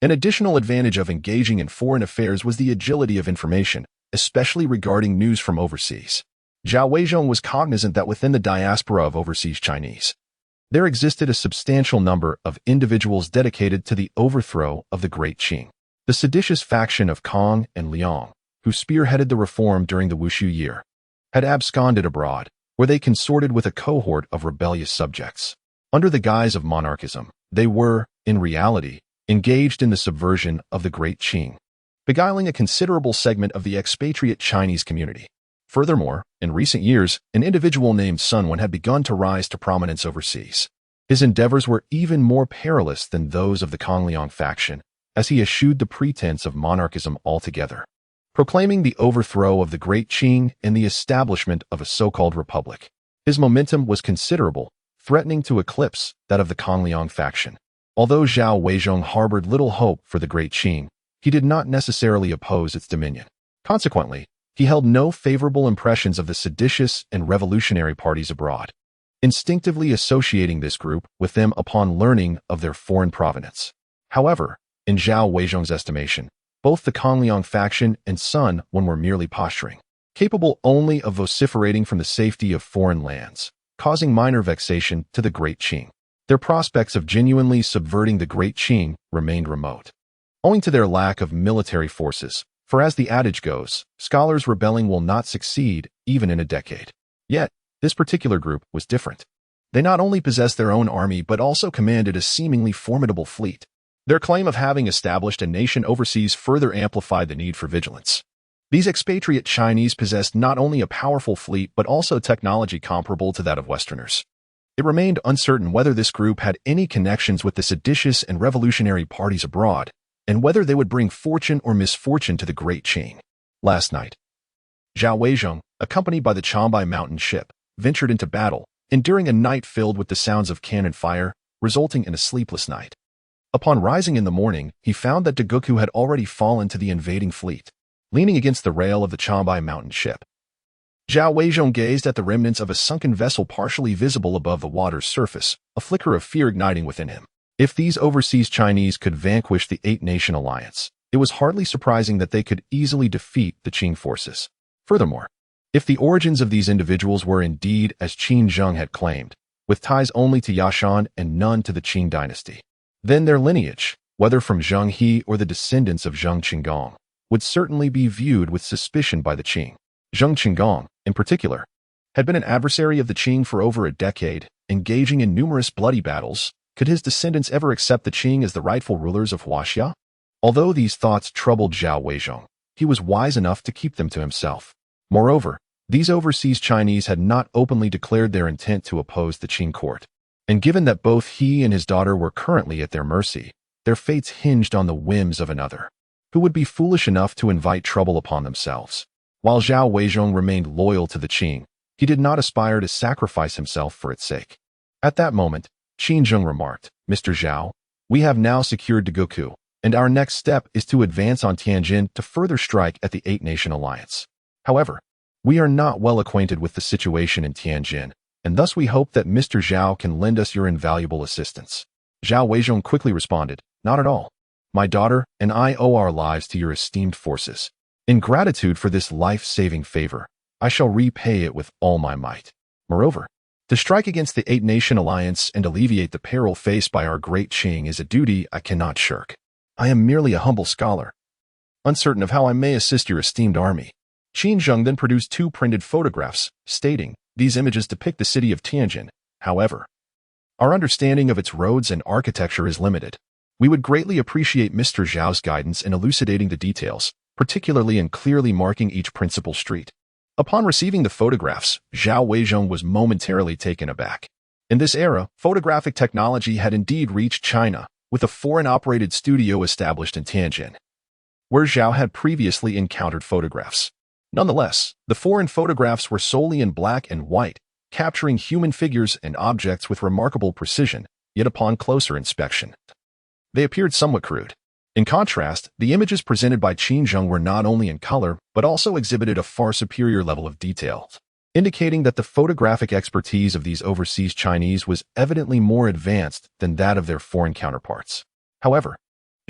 An additional advantage of engaging in foreign affairs was the agility of information, especially regarding news from overseas. Zhao Weizhong was cognizant that within the diaspora of overseas Chinese, there existed a substantial number of individuals dedicated to the overthrow of the Great Qing. The seditious faction of Kong and Liang, who spearheaded the reform during the Wushu year, had absconded abroad, where they consorted with a cohort of rebellious subjects. Under the guise of monarchism, they were, in reality, engaged in the subversion of the Great Qing, beguiling a considerable segment of the expatriate Chinese community. Furthermore, in recent years, an individual named Sun Wen had begun to rise to prominence overseas. His endeavors were even more perilous than those of the Kong-Liang faction, as he eschewed the pretense of monarchism altogether, proclaiming the overthrow of the Great Qing and the establishment of a so-called republic. His momentum was considerable, threatening to eclipse that of the Kong-Liang faction. Although Zhao Weizhong harbored little hope for the Great Qing, he did not necessarily oppose its dominion. Consequently, he held no favorable impressions of the seditious and revolutionary parties abroad, instinctively associating this group with them upon learning of their foreign provenance. However, in Zhao Weizhong's estimation, both the Kong-Liang faction and Sun Wen were merely posturing, capable only of vociferating from the safety of foreign lands, causing minor vexation to the Great Qing. Their prospects of genuinely subverting the Great Qing remained remote, owing to their lack of military forces. For as the adage goes, scholars rebelling will not succeed even in a decade. Yet, this particular group was different. They not only possessed their own army but also commanded a seemingly formidable fleet. Their claim of having established a nation overseas further amplified the need for vigilance. These expatriate Chinese possessed not only a powerful fleet but also technology comparable to that of Westerners. It remained uncertain whether this group had any connections with the seditious and revolutionary parties abroad, and whether they would bring fortune or misfortune to the Great Qing. Last night, Zhao Weizhong, accompanied by the Changbai mountain ship, ventured into battle, enduring a night filled with the sounds of cannon fire, resulting in a sleepless night. Upon rising in the morning, he found that Dagoku had already fallen to the invading fleet, leaning against the rail of the Changbai mountain ship. Zhao Weizhong gazed at the remnants of a sunken vessel partially visible above the water's surface, a flicker of fear igniting within him. If these overseas Chinese could vanquish the Eight-Nation Alliance, it was hardly surprising that they could easily defeat the Qing forces. Furthermore, if the origins of these individuals were indeed as Qin Zheng had claimed, with ties only to Yashan and none to the Qing Dynasty, then their lineage, whether from Zheng He or the descendants of Zheng Qinggong, would certainly be viewed with suspicion by the Qing. Zheng Qinggong, in particular, had been an adversary of the Qing for over a decade, engaging in numerous bloody battles. Could his descendants ever accept the Qing as the rightful rulers of Huaxia? Although these thoughts troubled Zhao Weizhong, he was wise enough to keep them to himself. Moreover, these overseas Chinese had not openly declared their intent to oppose the Qing court, and given that both he and his daughter were currently at their mercy, their fates hinged on the whims of another, who would be foolish enough to invite trouble upon themselves. While Zhao Weizhong remained loyal to the Qing, he did not aspire to sacrifice himself for its sake. At that moment, Qin Zheng remarked, "Mr. Zhao, we have now secured Dagoku, and our next step is to advance on Tianjin to further strike at the Eight-Nation Alliance. However, we are not well acquainted with the situation in Tianjin, and thus we hope that Mr. Zhao can lend us your invaluable assistance." Zhao Weizhong quickly responded, "Not at all. My daughter and I owe our lives to your esteemed forces. In gratitude for this life-saving favor, I shall repay it with all my might. Moreover, to strike against the Eight-Nation Alliance and alleviate the peril faced by our Great Qing is a duty I cannot shirk. I am merely a humble scholar, uncertain of how I may assist your esteemed army." Qin Zheng then produced 2 printed photographs, stating, "These images depict the city of Tianjin. However, our understanding of its roads and architecture is limited. We would greatly appreciate Mr. Zhao's guidance in elucidating the details, particularly in clearly marking each principal street." Upon receiving the photographs, Zhao Weizhong was momentarily taken aback. In this era, photographic technology had indeed reached China, with a foreign-operated studio established in Tianjin, where Zhao had previously encountered photographs. Nonetheless, the foreign photographs were solely in black and white, capturing human figures and objects with remarkable precision, yet upon closer inspection, they appeared somewhat crude. In contrast, the images presented by Qin Zheng were not only in color, but also exhibited a far superior level of detail. indicating that the photographic expertise of these overseas Chinese was evidently more advanced than that of their foreign counterparts. However,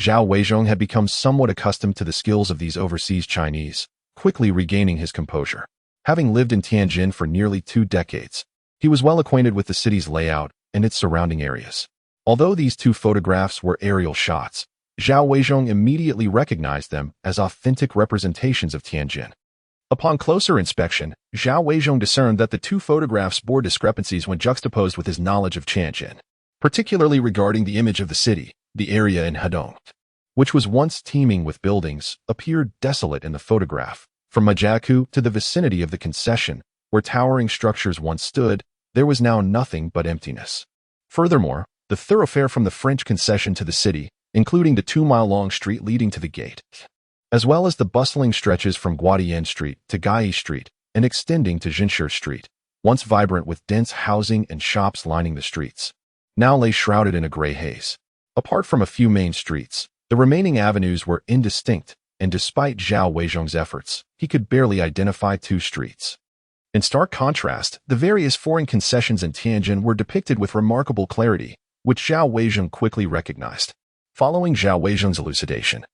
Zhao Weizhong had become somewhat accustomed to the skills of these overseas Chinese, quickly regaining his composure. Having lived in Tianjin for nearly 2 decades, he was well acquainted with the city's layout and its surrounding areas. Although these 2 photographs were aerial shots, Zhao Weizhong immediately recognized them as authentic representations of Tianjin. Upon closer inspection, Zhao Weizhong discerned that the 2 photographs bore discrepancies when juxtaposed with his knowledge of Tianjin, particularly regarding the image of the city. The area in Hedong, which was once teeming with buildings, appeared desolate in the photograph. From Majiaku to the vicinity of the concession, where towering structures once stood, there was now nothing but emptiness. Furthermore, the thoroughfare from the French concession to the city, including the 2-mile-long street leading to the gate, as well as the bustling stretches from Guadian Street to Gai Street and extending to Jinshi Street, once vibrant with dense housing and shops lining the streets, now lay shrouded in a gray haze. Apart from a few main streets, the remaining avenues were indistinct, and despite Zhao Weizhong's efforts, he could barely identify 2 streets. In stark contrast, the various foreign concessions in Tianjin were depicted with remarkable clarity, which Zhao Weizhong quickly recognized. Following Zhao Weizhong's elucidation,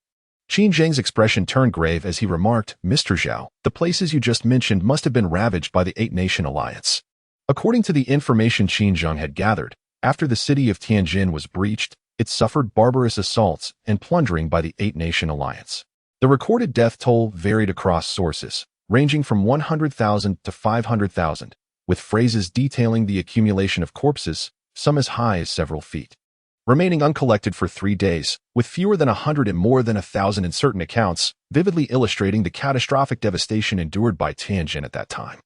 Qin Zheng's expression turned grave as he remarked, "Mr. Zhao, the places you just mentioned must have been ravaged by the 8-Nation Alliance." According to the information Qin Zheng had gathered, after the city of Tianjin was breached, it suffered barbarous assaults and plundering by the 8-Nation Alliance. The recorded death toll varied across sources, ranging from 100,000 to 500,000, with phrases detailing the accumulation of corpses, some as high as several feet, remaining uncollected for 3 days, with fewer than 100 and more than 1,000 in certain accounts, vividly illustrating the catastrophic devastation endured by Tianjin at that time.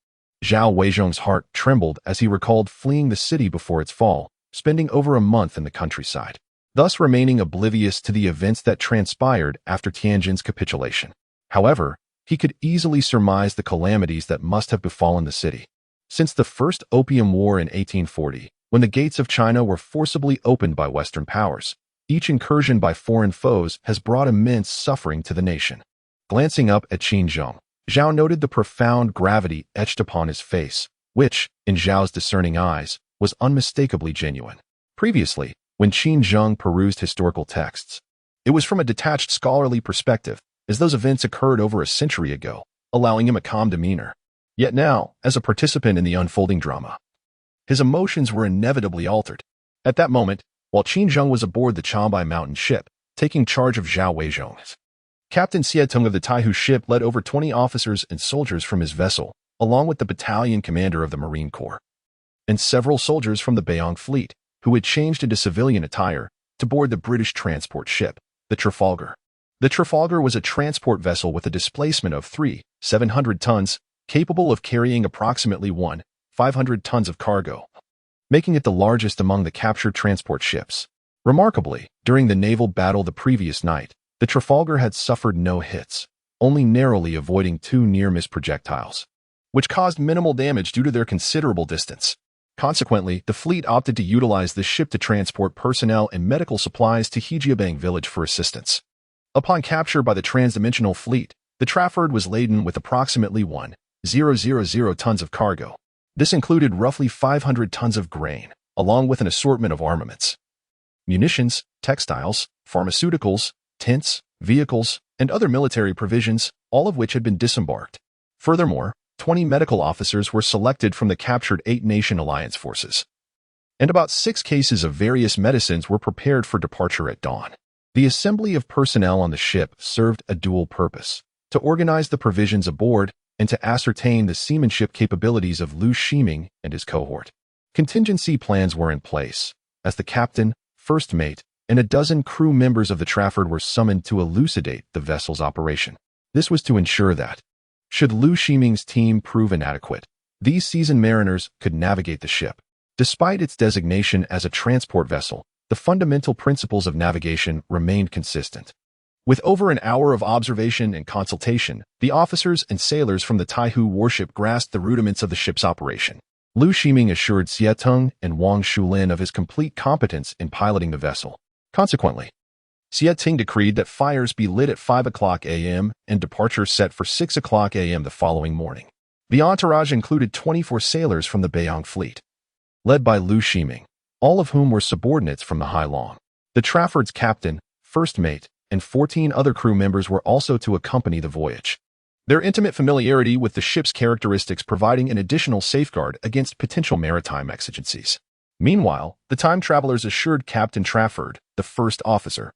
Zhao Weizhong's heart trembled as he recalled fleeing the city before its fall, spending over a month in the countryside, thus remaining oblivious to the events that transpired after Tianjin's capitulation. However, he could easily surmise the calamities that must have befallen the city. Since the First Opium War in 1840, when the gates of China were forcibly opened by Western powers, each incursion by foreign foes has brought immense suffering to the nation. Glancing up at Qin Zheng, Zhao noted the profound gravity etched upon his face, which, in Zhao's discerning eyes, was unmistakably genuine. Previously, when Qin Zheng perused historical texts, it was from a detached scholarly perspective, as those events occurred over a century ago, allowing him a calm demeanor. Yet now, as a participant in the unfolding drama, his emotions were inevitably altered. At that moment, while Qin Zheng was aboard the Changbai mountain ship, taking charge of Zhao Weizhong, Captain Xie of the Taihu ship led over 20 officers and soldiers from his vessel, along with the battalion commander of the Marine Corps, and several soldiers from the Beiyang fleet, who had changed into civilian attire, to board the British transport ship, the Trafalgar. The Trafalgar was a transport vessel with a displacement of 700 tons, capable of carrying approximately 500 tons of cargo, making it the largest among the captured transport ships. Remarkably, during the naval battle the previous night, the Trafalgar had suffered no hits, only narrowly avoiding 2 near-miss projectiles, which caused minimal damage due to their considerable distance. Consequently, the fleet opted to utilize this ship to transport personnel and medical supplies to Hejiabang village for assistance. Upon capture by the transdimensional fleet, the Trafford was laden with approximately 1,000 tons of cargo. This included roughly 500 tons of grain, along with an assortment of armaments, munitions, textiles, pharmaceuticals, tents, vehicles, and other military provisions, all of which had been disembarked. Furthermore, 20 medical officers were selected from the captured 8-Nation Alliance forces, and about 6 cases of various medicines were prepared for departure at dawn. The assembly of personnel on the ship served a dual purpose: to organize the provisions aboard and to ascertain the seamanship capabilities of Liu Shiming and his cohort. Contingency plans were in place, as the captain, first mate, and a dozen crew members of the Trafford were summoned to elucidate the vessel's operation. This was to ensure that, should Liu Shiming's team prove inadequate, these seasoned mariners could navigate the ship. Despite its designation as a transport vessel, the fundamental principles of navigation remained consistent. With over an hour of observation and consultation, the officers and sailors from the Taihu warship grasped the rudiments of the ship's operation. Liu Shiming assured Xie Teng and Wang Shulin of his complete competence in piloting the vessel. Consequently, Xie Teng decreed that fires be lit at 5 o'clock a.m. and departure set for 6 o'clock a.m. the following morning. The entourage included 24 sailors from the Beiyang fleet, led by Lu Shiming, all of whom were subordinates from the Hailong. The Trafford's captain, first mate, and 14 other crew members were also to accompany the voyage. Their intimate familiarity with the ship's characteristics providing an additional safeguard against potential maritime exigencies. Meanwhile, the time travelers assured Captain Trafford, the first officer,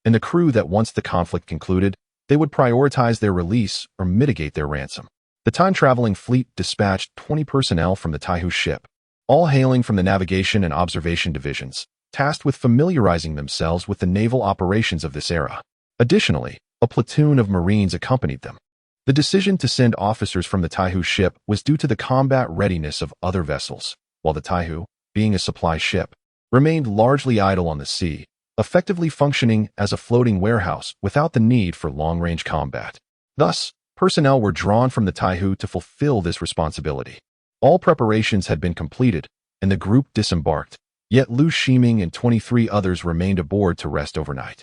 and the crew that once the conflict concluded, they would prioritize their release or mitigate their ransom. The time-traveling fleet dispatched 20 personnel from the Taihu ship, all hailing from the navigation and observation divisions, tasked with familiarizing themselves with the naval operations of this era. Additionally, a platoon of Marines accompanied them. The decision to send officers from the Taihu ship was due to the combat readiness of other vessels, while the Taihu, being a supply ship, remained largely idle on the sea, effectively functioning as a floating warehouse without the need for long-range combat. Thus, personnel were drawn from the Taihu to fulfill this responsibility. All preparations had been completed, and the group disembarked, yet Lu Shiming and 23 others remained aboard to rest overnight,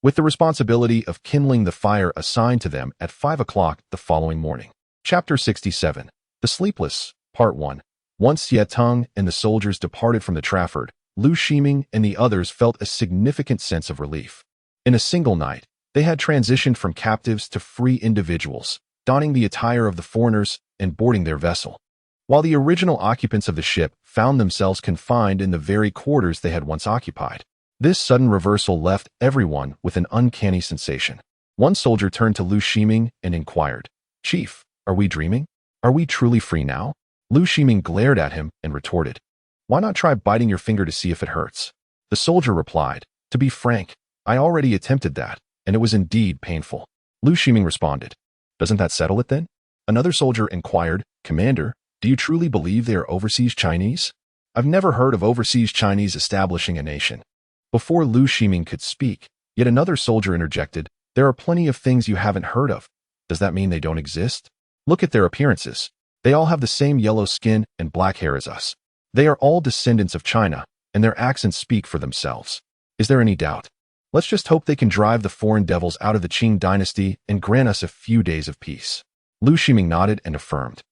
with the responsibility of kindling the fire assigned to them at 5 o'clock the following morning. Chapter 67. The Sleepless, Part 1. Once Xie Tung and the soldiers departed from the Trafford, Lu Shiming and the others felt a significant sense of relief. In a single night, they had transitioned from captives to free individuals, donning the attire of the foreigners and boarding their vessel, while the original occupants of the ship found themselves confined in the very quarters they had once occupied. This sudden reversal left everyone with an uncanny sensation. One soldier turned to Lu Shiming and inquired, "Chief, are we dreaming? Are we truly free now?" Lu Shiming glared at him and retorted, "Why not try biting your finger to see if it hurts?" The soldier replied, "To be frank, I already attempted that, and it was indeed painful." Lu Shiming responded, "Doesn't that settle it then?" Another soldier inquired, "Commander, do you truly believe they are overseas Chinese? I've never heard of overseas Chinese establishing a nation." Before Lu Shiming could speak, yet another soldier interjected, "There are plenty of things you haven't heard of. Does that mean they don't exist? Look at their appearances. They all have the same yellow skin and black hair as us. They are all descendants of China, and their accents speak for themselves. Is there any doubt? Let's just hope they can drive the foreign devils out of the Qing Dynasty and grant us a few days of peace." Lu Shiming nodded and affirmed,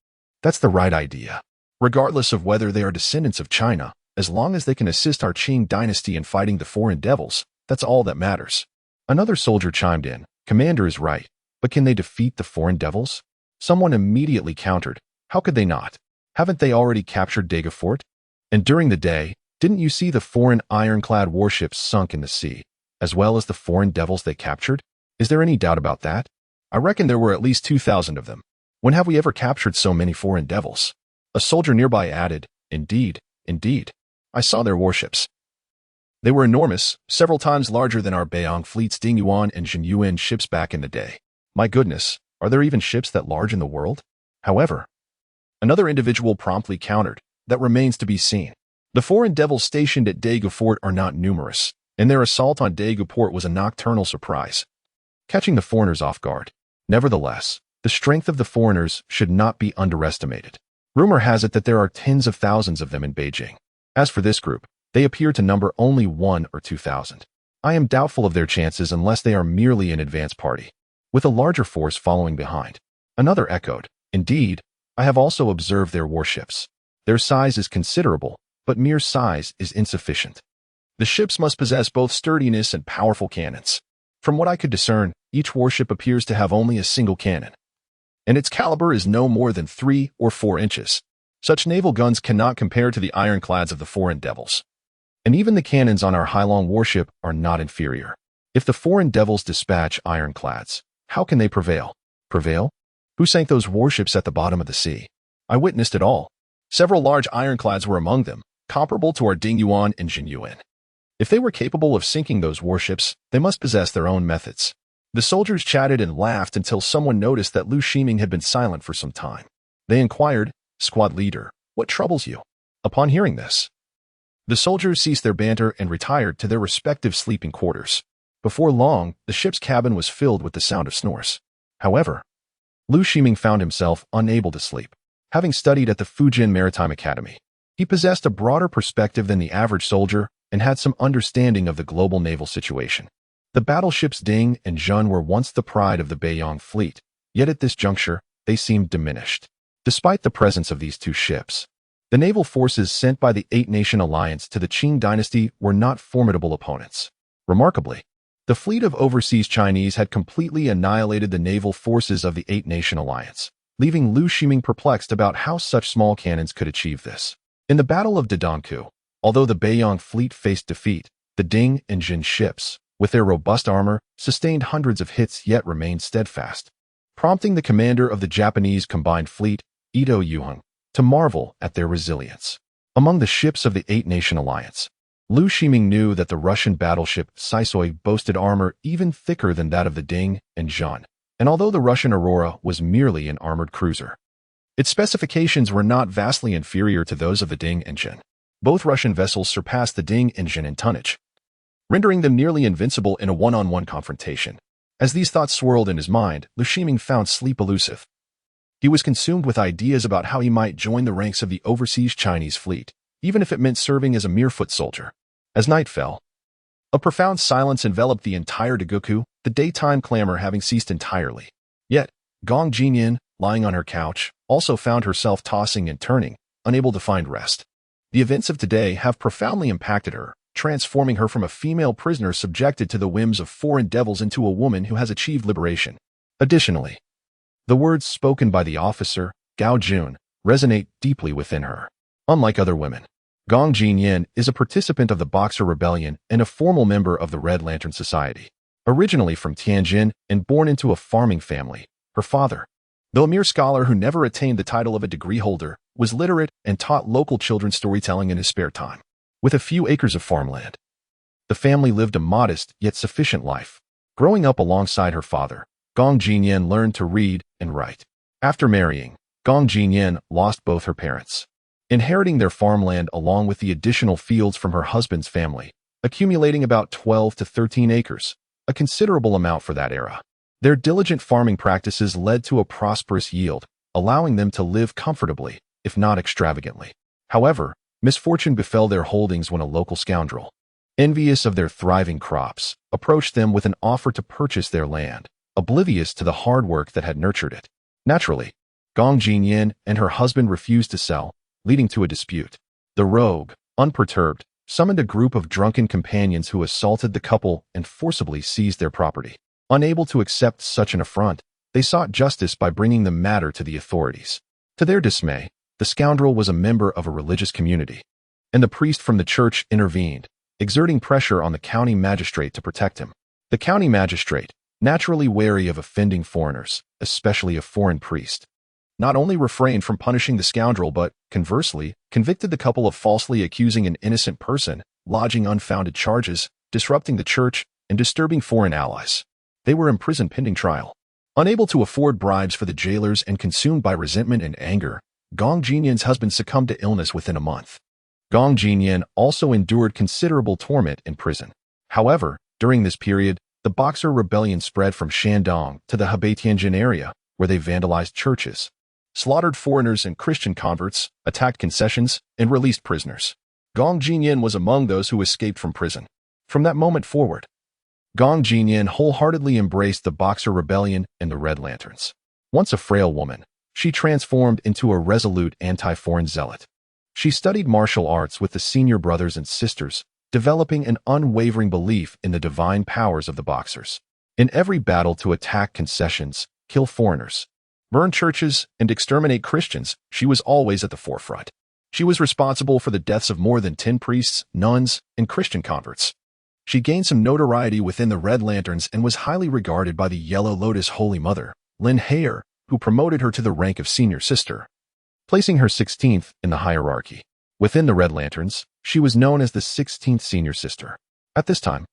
"That's the right idea. Regardless of whether they are descendants of China, as long as they can assist our Qing Dynasty in fighting the foreign devils, that's all that matters." Another soldier chimed in, "Commander is right, but can they defeat the foreign devils?" Someone immediately countered, "How could they not? Haven't they already captured Daga Fort? And during the day, didn't you see the foreign ironclad warships sunk in the sea, as well as the foreign devils they captured? Is there any doubt about that? I reckon there were at least 2,000 of them. When have we ever captured so many foreign devils?" A soldier nearby added, Indeed. I saw their warships. They were enormous, several times larger than our Beiyang fleet's Dingyuan and Zhenyuan ships back in the day. My goodness, are there even ships that large in the world? However, another individual promptly countered, "That remains to be seen. The foreign devils stationed at Daegu Fort are not numerous, and their assault on Daegu Port was a nocturnal surprise, catching the foreigners off guard. Nevertheless, the strength of the foreigners should not be underestimated. Rumor has it that there are tens of thousands of them in Beijing. As for this group, they appear to number only 1 or 2,000. I am doubtful of their chances unless they are merely an advance party, with a larger force following behind." Another echoed, "Indeed, I have also observed their warships. Their size is considerable, but mere size is insufficient. The ships must possess both sturdiness and powerful cannons. From what I could discern, each warship appears to have only a single cannon, and its caliber is no more than 3 or 4 inches. Such naval guns cannot compare to the ironclads of the foreign devils. And even the cannons on our Hailong warship are not inferior. If the foreign devils dispatch ironclads, how can they prevail? Prevail? Who sank those warships at the bottom of the sea? I witnessed it all. Several large ironclads were among them, comparable to our Dingyuan and Zhenyuan. If they were capable of sinking those warships, they must possess their own methods." The soldiers chatted and laughed until someone noticed that Lu Shiming had been silent for some time. They inquired, "Squad leader, what troubles you?" Upon hearing this, the soldiers ceased their banter and retired to their respective sleeping quarters. Before long, the ship's cabin was filled with the sound of snores. However, Lu Shiming found himself unable to sleep. Having studied at the Fujian Maritime Academy, he possessed a broader perspective than the average soldier and had some understanding of the global naval situation. The battleships Ding and Zhun were once the pride of the Beiyang fleet, yet at this juncture, they seemed diminished. Despite the presence of these two ships, the naval forces sent by the Eight-Nation Alliance to the Qing Dynasty were not formidable opponents. Remarkably, the fleet of overseas Chinese had completely annihilated the naval forces of the Eight-Nation Alliance, leaving Liu Ximing perplexed about how such small cannons could achieve this. In the Battle of Dadanku, although the Beiyang fleet faced defeat, the Ding and Jin ships, with their robust armor, sustained hundreds of hits yet remained steadfast, prompting the commander of the Japanese combined fleet, Ito Yuheng, to marvel at their resilience. Among the ships of the Eight-Nation Alliance, Liu Ximing knew that the Russian battleship Sisoi boasted armor even thicker than that of the Ding and Zhan, and although the Russian Aurora was merely an armored cruiser, its specifications were not vastly inferior to those of the Ding and Jin. Both Russian vessels surpassed the Ding and Jin in tonnage, rendering them nearly invincible in a one-on-one confrontation. As these thoughts swirled in his mind, Liu Ximing found sleep elusive. He was consumed with ideas about how he might join the ranks of the overseas Chinese fleet, even if it meant serving as a mere foot soldier. As night fell, a profound silence enveloped the entire Dagoku, the daytime clamor having ceased entirely. Yet, Gong Jinyin, lying on her couch, also found herself tossing and turning, unable to find rest. The events of today have profoundly impacted her, transforming her from a female prisoner subjected to the whims of foreign devils into a woman who has achieved liberation. Additionally, the words spoken by the officer, Gao Jun, resonate deeply within her. Unlike other women, Gong Jinyin is a participant of the Boxer Rebellion and a formal member of the Red Lantern Society. Originally from Tianjin and born into a farming family, her father, though a mere scholar who never attained the title of a degree holder, was literate and taught local children storytelling in his spare time. With a few acres of farmland, the family lived a modest yet sufficient life. Growing up alongside her father, Gong Jinyin learned to read and write. After marrying, Gong Jinyin lost both her parents, inheriting their farmland along with the additional fields from her husband's family, accumulating about 12 to 13 acres, a considerable amount for that era. Their diligent farming practices led to a prosperous yield, allowing them to live comfortably, if not extravagantly. However, misfortune befell their holdings when a local scoundrel, envious of their thriving crops, approached them with an offer to purchase their land, oblivious to the hard work that had nurtured it. Naturally, Gong Jinyin and her husband refused to sell, leading to a dispute. The rogue, unperturbed, summoned a group of drunken companions who assaulted the couple and forcibly seized their property. Unable to accept such an affront, they sought justice by bringing the matter to the authorities. To their dismay, the scoundrel was a member of a religious community, and the priest from the church intervened, exerting pressure on the county magistrate to protect him. The county magistrate, naturally wary of offending foreigners, especially a foreign priest, not only refrained from punishing the scoundrel but, conversely, convicted the couple of falsely accusing an innocent person, lodging unfounded charges, disrupting the church, and disturbing foreign allies. They were imprisoned pending trial. Unable to afford bribes for the jailers and consumed by resentment and anger, Gong Jinyin's husband succumbed to illness within a month. Gong Jinyin also endured considerable torment in prison. However, during this period, the Boxer Rebellion spread from Shandong to the Hebei Tianjin area, where they vandalized churches, slaughtered foreigners and Christian converts, attacked concessions, and released prisoners. Gong Jinyin was among those who escaped from prison. From that moment forward, Gong Jinyin wholeheartedly embraced the Boxer Rebellion and the Red Lanterns. Once a frail woman, she transformed into a resolute anti-foreign zealot. She studied martial arts with the senior brothers and sisters, developing an unwavering belief in the divine powers of the Boxers. In every battle to attack concessions, kill foreigners, burn churches, and exterminate Christians, she was always at the forefront. She was responsible for the deaths of more than 10 priests, nuns, and Christian converts. She gained some notoriety within the Red Lanterns and was highly regarded by the Yellow Lotus Holy Mother, Lin Heyer, who promoted her to the rank of senior sister, placing her 16th in the hierarchy. Within the Red Lanterns, she was known as the 16th senior sister. At this time,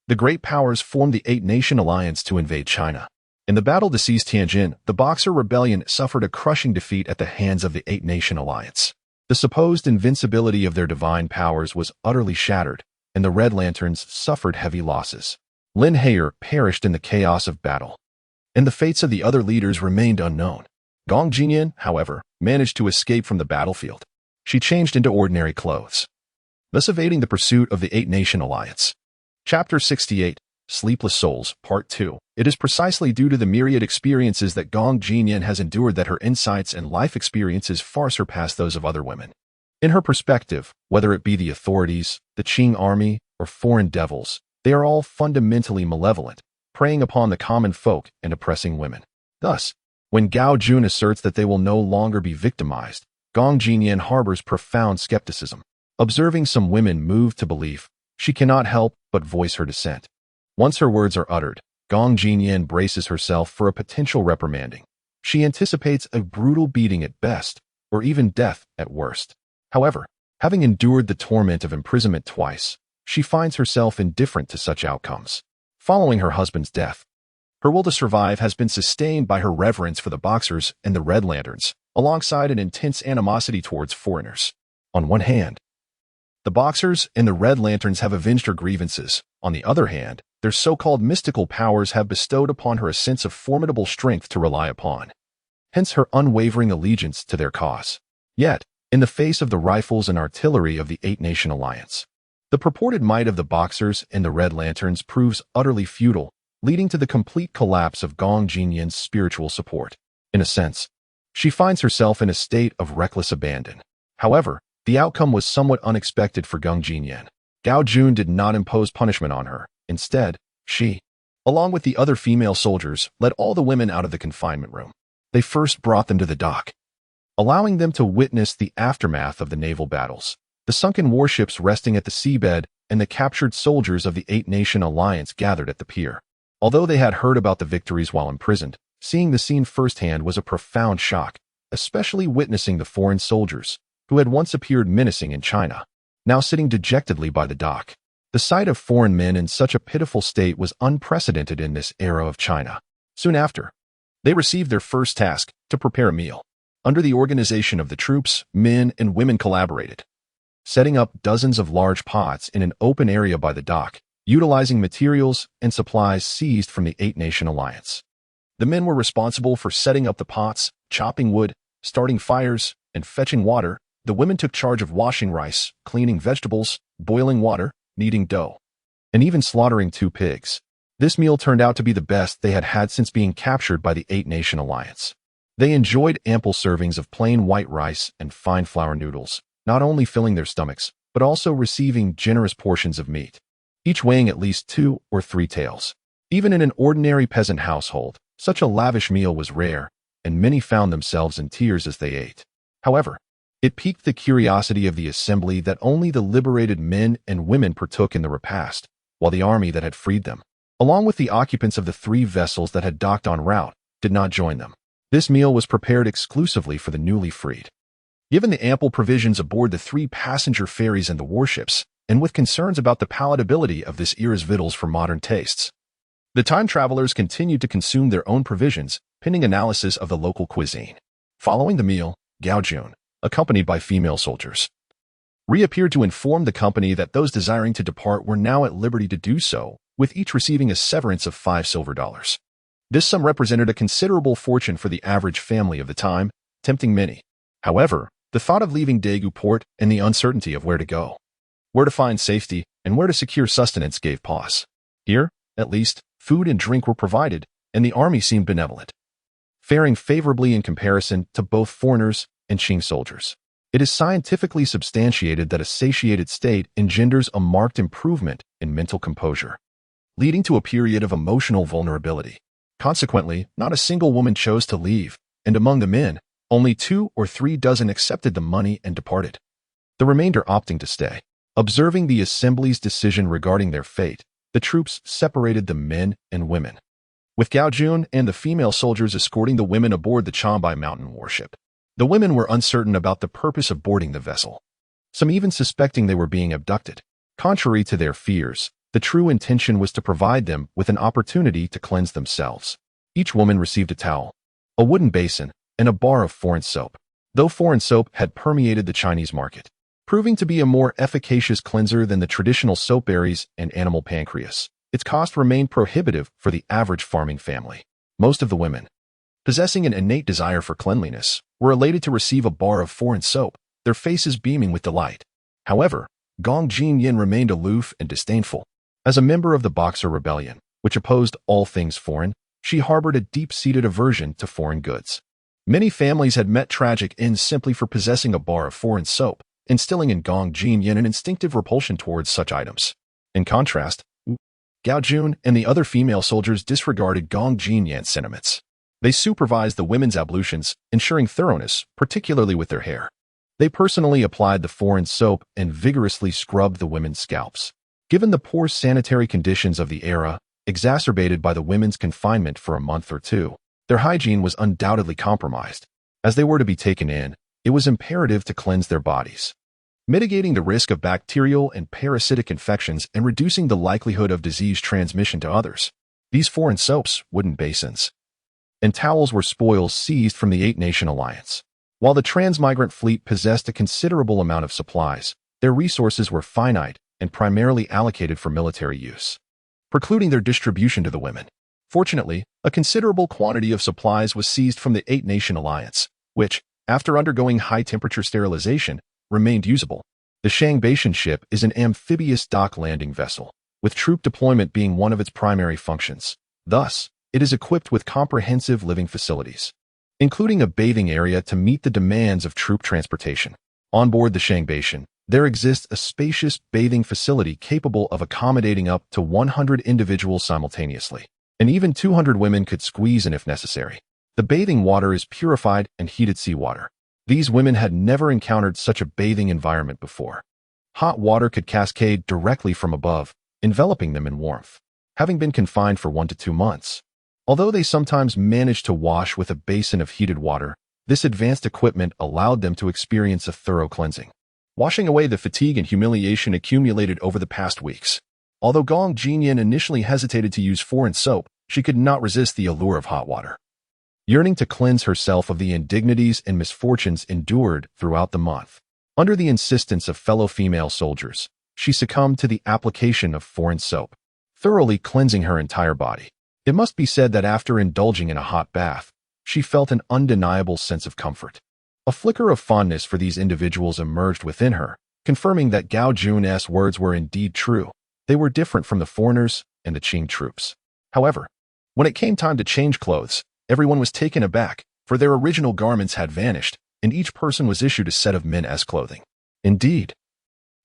the great powers formed the Eight-Nation Alliance to invade China. In the battle to seize Tianjin, the Boxer Rebellion suffered a crushing defeat at the hands of the Eight-Nation Alliance. The supposed invincibility of their divine powers was utterly shattered, and the Red Lanterns suffered heavy losses. Lin Heyer perished in the chaos of battle, and the fates of the other leaders remained unknown. Gong Jinyin, however, managed to escape from the battlefield. She changed into ordinary clothes, thus evading the pursuit of the Eight-Nation Alliance. Chapter 68. Sleepless Souls, Part 2. It is precisely due to the myriad experiences that Gong Jinyan has endured that her insights and life experiences far surpass those of other women. In her perspective, whether it be the authorities, the Qing army, or foreign devils, they are all fundamentally malevolent, preying upon the common folk and oppressing women. Thus, when Gao Jun asserts that they will no longer be victimized, Gong Jinyan harbors profound skepticism. Observing some women moved to belief, she cannot help but voice her dissent. Once her words are uttered, Gong Jinyan braces herself for a potential reprimanding. She anticipates a brutal beating at best, or even death at worst. However, having endured the torment of imprisonment twice, she finds herself indifferent to such outcomes. Following her husband's death, her will to survive has been sustained by her reverence for the Boxers and the Red Lanterns, alongside an intense animosity towards foreigners. On one hand, the Boxers and the Red Lanterns have avenged her grievances. On the other hand, their so-called mystical powers have bestowed upon her a sense of formidable strength to rely upon. Hence her unwavering allegiance to their cause. Yet, in the face of the rifles and artillery of the Eight-Nation Alliance, the purported might of the Boxers and the Red Lanterns proves utterly futile, leading to the complete collapse of Gong Jinyan's spiritual support. In a sense, she finds herself in a state of reckless abandon. However, the outcome was somewhat unexpected for Gong Jinyan. Gao Jun did not impose punishment on her. Instead, she, along with the other female soldiers, led all the women out of the confinement room. They first brought them to the dock, allowing them to witness the aftermath of the naval battles, the sunken warships resting at the seabed, and the captured soldiers of the Eight-Nation Alliance gathered at the pier. Although they had heard about the victories while imprisoned, seeing the scene firsthand was a profound shock, especially witnessing the foreign soldiers, who had once appeared menacing in China, now sitting dejectedly by the dock. The sight of foreign men in such a pitiful state was unprecedented in this era of China. Soon after, they received their first task, to prepare a meal. Under the organization of the troops, men and women collaborated, setting up dozens of large pots in an open area by the dock, utilizing materials and supplies seized from the Eight-Nation Alliance. The men were responsible for setting up the pots, chopping wood, starting fires, and fetching water. The women took charge of washing rice, cleaning vegetables, boiling water, kneading dough, and even slaughtering 2 pigs. This meal turned out to be the best they had had since being captured by the Eight-Nation Alliance. They enjoyed ample servings of plain white rice and fine flour noodles, not only filling their stomachs, but also receiving generous portions of meat, each weighing at least 2 or 3 taels. Even in an ordinary peasant household, such a lavish meal was rare, and many found themselves in tears as they ate. However, it piqued the curiosity of the assembly that only the liberated men and women partook in the repast, while the army that had freed them, along with the occupants of the 3 vessels that had docked en route, did not join them. This meal was prepared exclusively for the newly freed. Given the ample provisions aboard the 3 passenger ferries and the warships, and with concerns about the palatability of this era's victuals for modern tastes, the time travelers continued to consume their own provisions, pending analysis of the local cuisine. Following the meal, Gao Jun, accompanied by female soldiers, reappeared to inform the company that those desiring to depart were now at liberty to do so, with each receiving a severance of 5 silver dollars. This sum represented a considerable fortune for the average family of the time, tempting many. However, the thought of leaving Daegu port and the uncertainty of where to go, where to find safety, and where to secure sustenance gave pause. Here, at least, food and drink were provided, and the army seemed benevolent, faring favorably in comparison to both foreigners and Qing soldiers. It is scientifically substantiated that a satiated state engenders a marked improvement in mental composure, leading to a period of emotional vulnerability. Consequently, not a single woman chose to leave, and among the men, only 2 or 3 dozen accepted the money and departed, the remainder opting to stay. Observing the assembly's decision regarding their fate, the troops separated the men and women, with Gao Jun and the female soldiers escorting the women aboard the Chambai mountain warship. The women were uncertain about the purpose of boarding the vessel, some even suspecting they were being abducted. Contrary to their fears, the true intention was to provide them with an opportunity to cleanse themselves. Each woman received a towel, a wooden basin, and a bar of foreign soap, though foreign soap had permeated the Chinese market, proving to be a more efficacious cleanser than the traditional soap berries and animal pancreas. Its cost remained prohibitive for the average farming family. Most of the women, possessing an innate desire for cleanliness, were elated to receive a bar of foreign soap, their faces beaming with delight. However, Gong Jinyan remained aloof and disdainful. As a member of the Boxer Rebellion, which opposed all things foreign, she harbored a deep-seated aversion to foreign goods. Many families had met tragic ends simply for possessing a bar of foreign soap, instilling in Gong Jinyan an instinctive repulsion towards such items. In contrast, Gao Jun and the other female soldiers disregarded Gong Jinyan's sentiments. They supervised the women's ablutions, ensuring thoroughness, particularly with their hair. They personally applied the foreign soap and vigorously scrubbed the women's scalps. Given the poor sanitary conditions of the era, exacerbated by the women's confinement for a month or two, their hygiene was undoubtedly compromised. As they were to be taken in, it was imperative to cleanse their bodies, mitigating the risk of bacterial and parasitic infections and reducing the likelihood of disease transmission to others. These foreign soaps, wooden basins, and towels were spoils seized from the Eight-Nation Alliance. While the transmigrant fleet possessed a considerable amount of supplies, their resources were finite and primarily allocated for military use, precluding their distribution to the women. Fortunately, a considerable quantity of supplies was seized from the Eight-Nation Alliance, which, after undergoing high-temperature sterilization, remained usable. The Shangbeichen ship is an amphibious dock landing vessel, with troop deployment being one of its primary functions. Thus, it is equipped with comprehensive living facilities, including a bathing area to meet the demands of troop transportation. On board the Shangbeichen, there exists a spacious bathing facility capable of accommodating up to 100 individuals simultaneously, and even 200 women could squeeze in if necessary. The bathing water is purified and heated seawater. These women had never encountered such a bathing environment before. Hot water could cascade directly from above, enveloping them in warmth. Having been confined for 1 to 2 months, although they sometimes managed to wash with a basin of heated water, this advanced equipment allowed them to experience a thorough cleansing, washing away the fatigue and humiliation accumulated over the past weeks. Although Gong Jinyan initially hesitated to use foreign soap, she could not resist the allure of hot water. Yearning to cleanse herself of the indignities and misfortunes endured throughout the month, under the insistence of fellow female soldiers, she succumbed to the application of foreign soap, thoroughly cleansing her entire body. It must be said that after indulging in a hot bath, she felt an undeniable sense of comfort. A flicker of fondness for these individuals emerged within her, confirming that Gao Jun's words were indeed true. They were different from the foreigners and the Qing troops. However, when it came time to change clothes, everyone was taken aback, for their original garments had vanished, and each person was issued a set of men's clothing. Indeed,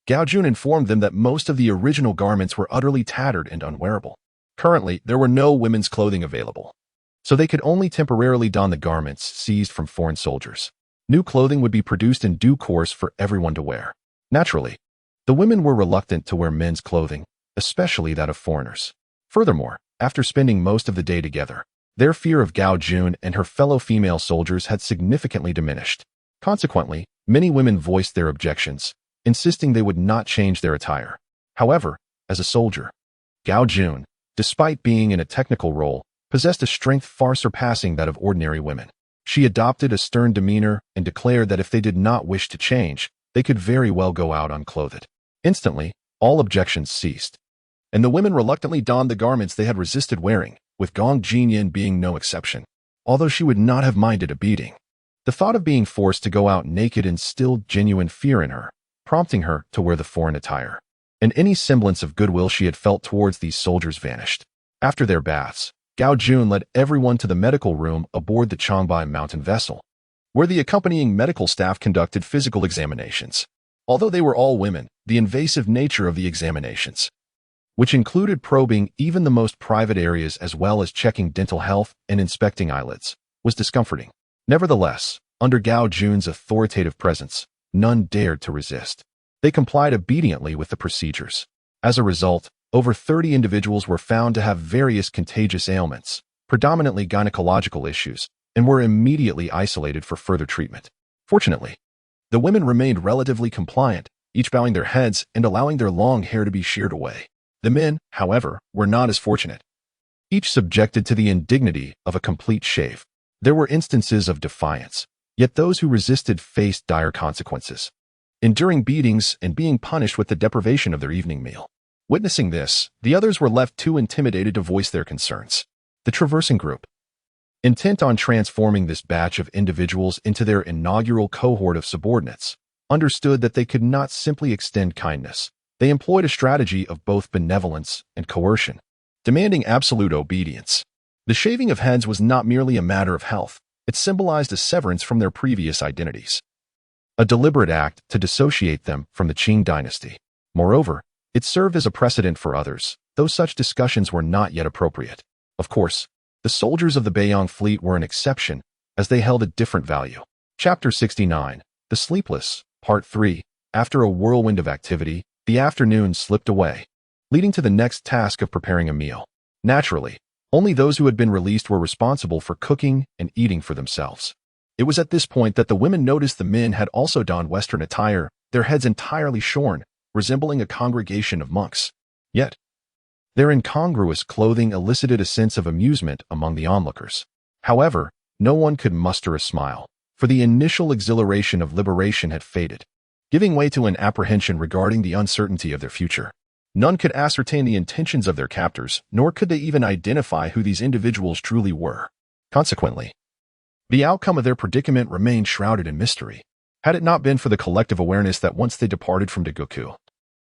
Gao Jun informed them that most of the original garments were utterly tattered and unwearable. Currently, there were no women's clothing available, so they could only temporarily don the garments seized from foreign soldiers. New clothing would be produced in due course for everyone to wear. Naturally, the women were reluctant to wear men's clothing, especially that of foreigners. Furthermore, after spending most of the day together, their fear of Gao Jun and her fellow female soldiers had significantly diminished. Consequently, many women voiced their objections, insisting they would not change their attire. However, as a soldier, Gao Jun, despite being in a technical role, possessed a strength far surpassing that of ordinary women. She adopted a stern demeanor and declared that if they did not wish to change, they could very well go out unclothed. Instantly, all objections ceased, and the women reluctantly donned the garments they had resisted wearing, with Gong Jinyan being no exception. Although she would not have minded a beating, the thought of being forced to go out naked instilled genuine fear in her, prompting her to wear the foreign attire. And any semblance of goodwill she had felt towards these soldiers vanished. After their baths, Gao Jun led everyone to the medical room aboard the Changbai mountain vessel, where the accompanying medical staff conducted physical examinations. Although they were all women, the invasive nature of the examinations, which included probing even the most private areas as well as checking dental health and inspecting eyelids, was discomforting. Nevertheless, under Gao Jun's authoritative presence, none dared to resist. They complied obediently with the procedures. As a result, over 30 individuals were found to have various contagious ailments, predominantly gynecological issues, and were immediately isolated for further treatment. Fortunately, the women remained relatively compliant, each bowing their heads and allowing their long hair to be sheared away. The men, however, were not as fortunate, each subjected to the indignity of a complete shave. There were instances of defiance, yet those who resisted faced dire consequences, enduring beatings and being punished with the deprivation of their evening meal. Witnessing this, the others were left too intimidated to voice their concerns. The traversing group, intent on transforming this batch of individuals into their inaugural cohort of subordinates, understood that they could not simply extend kindness, They employed a strategy of both benevolence and coercion, demanding absolute obedience. The shaving of heads was not merely a matter of health, it symbolized a severance from their previous identities, a deliberate act to dissociate them from the Qing Dynasty. Moreover, it served as a precedent for others, though such discussions were not yet appropriate. Of course, the soldiers of the Beiyang fleet were an exception, as they held a different value. Chapter 69, The Sleepless, Part 3. After a whirlwind of activity, the afternoon slipped away, leading to the next task of preparing a meal. Naturally, only those who had been released were responsible for cooking and eating for themselves. It was at this point that the women noticed the men had also donned Western attire, their heads entirely shorn, resembling a congregation of monks. Yet, their incongruous clothing elicited a sense of amusement among the onlookers. However, no one could muster a smile, for the initial exhilaration of liberation had faded, giving way to an apprehension regarding the uncertainty of their future. None could ascertain the intentions of their captors, nor could they even identify who these individuals truly were. Consequently, the outcome of their predicament remained shrouded in mystery. Had it not been for the collective awareness that once they departed from Dagoku,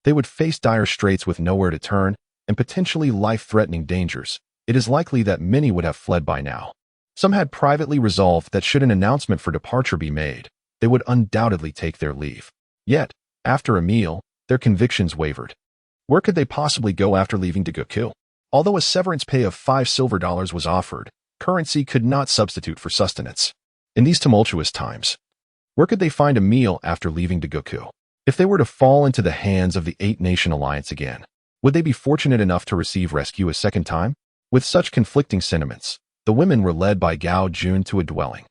they would face dire straits with nowhere to turn and potentially life-threatening dangers, it is likely that many would have fled by now. Some had privately resolved that should an announcement for departure be made, they would undoubtedly take their leave. Yet, after a meal, their convictions wavered. Where could they possibly go after leaving Dagoku? Although a severance pay of 5 silver dollars was offered, currency could not substitute for sustenance. In these tumultuous times, where could they find a meal after leaving Dagoku? If they were to fall into the hands of the Eight-Nation Alliance again, would they be fortunate enough to receive rescue a second time? With such conflicting sentiments, the women were led by Gao Jun to a dwelling.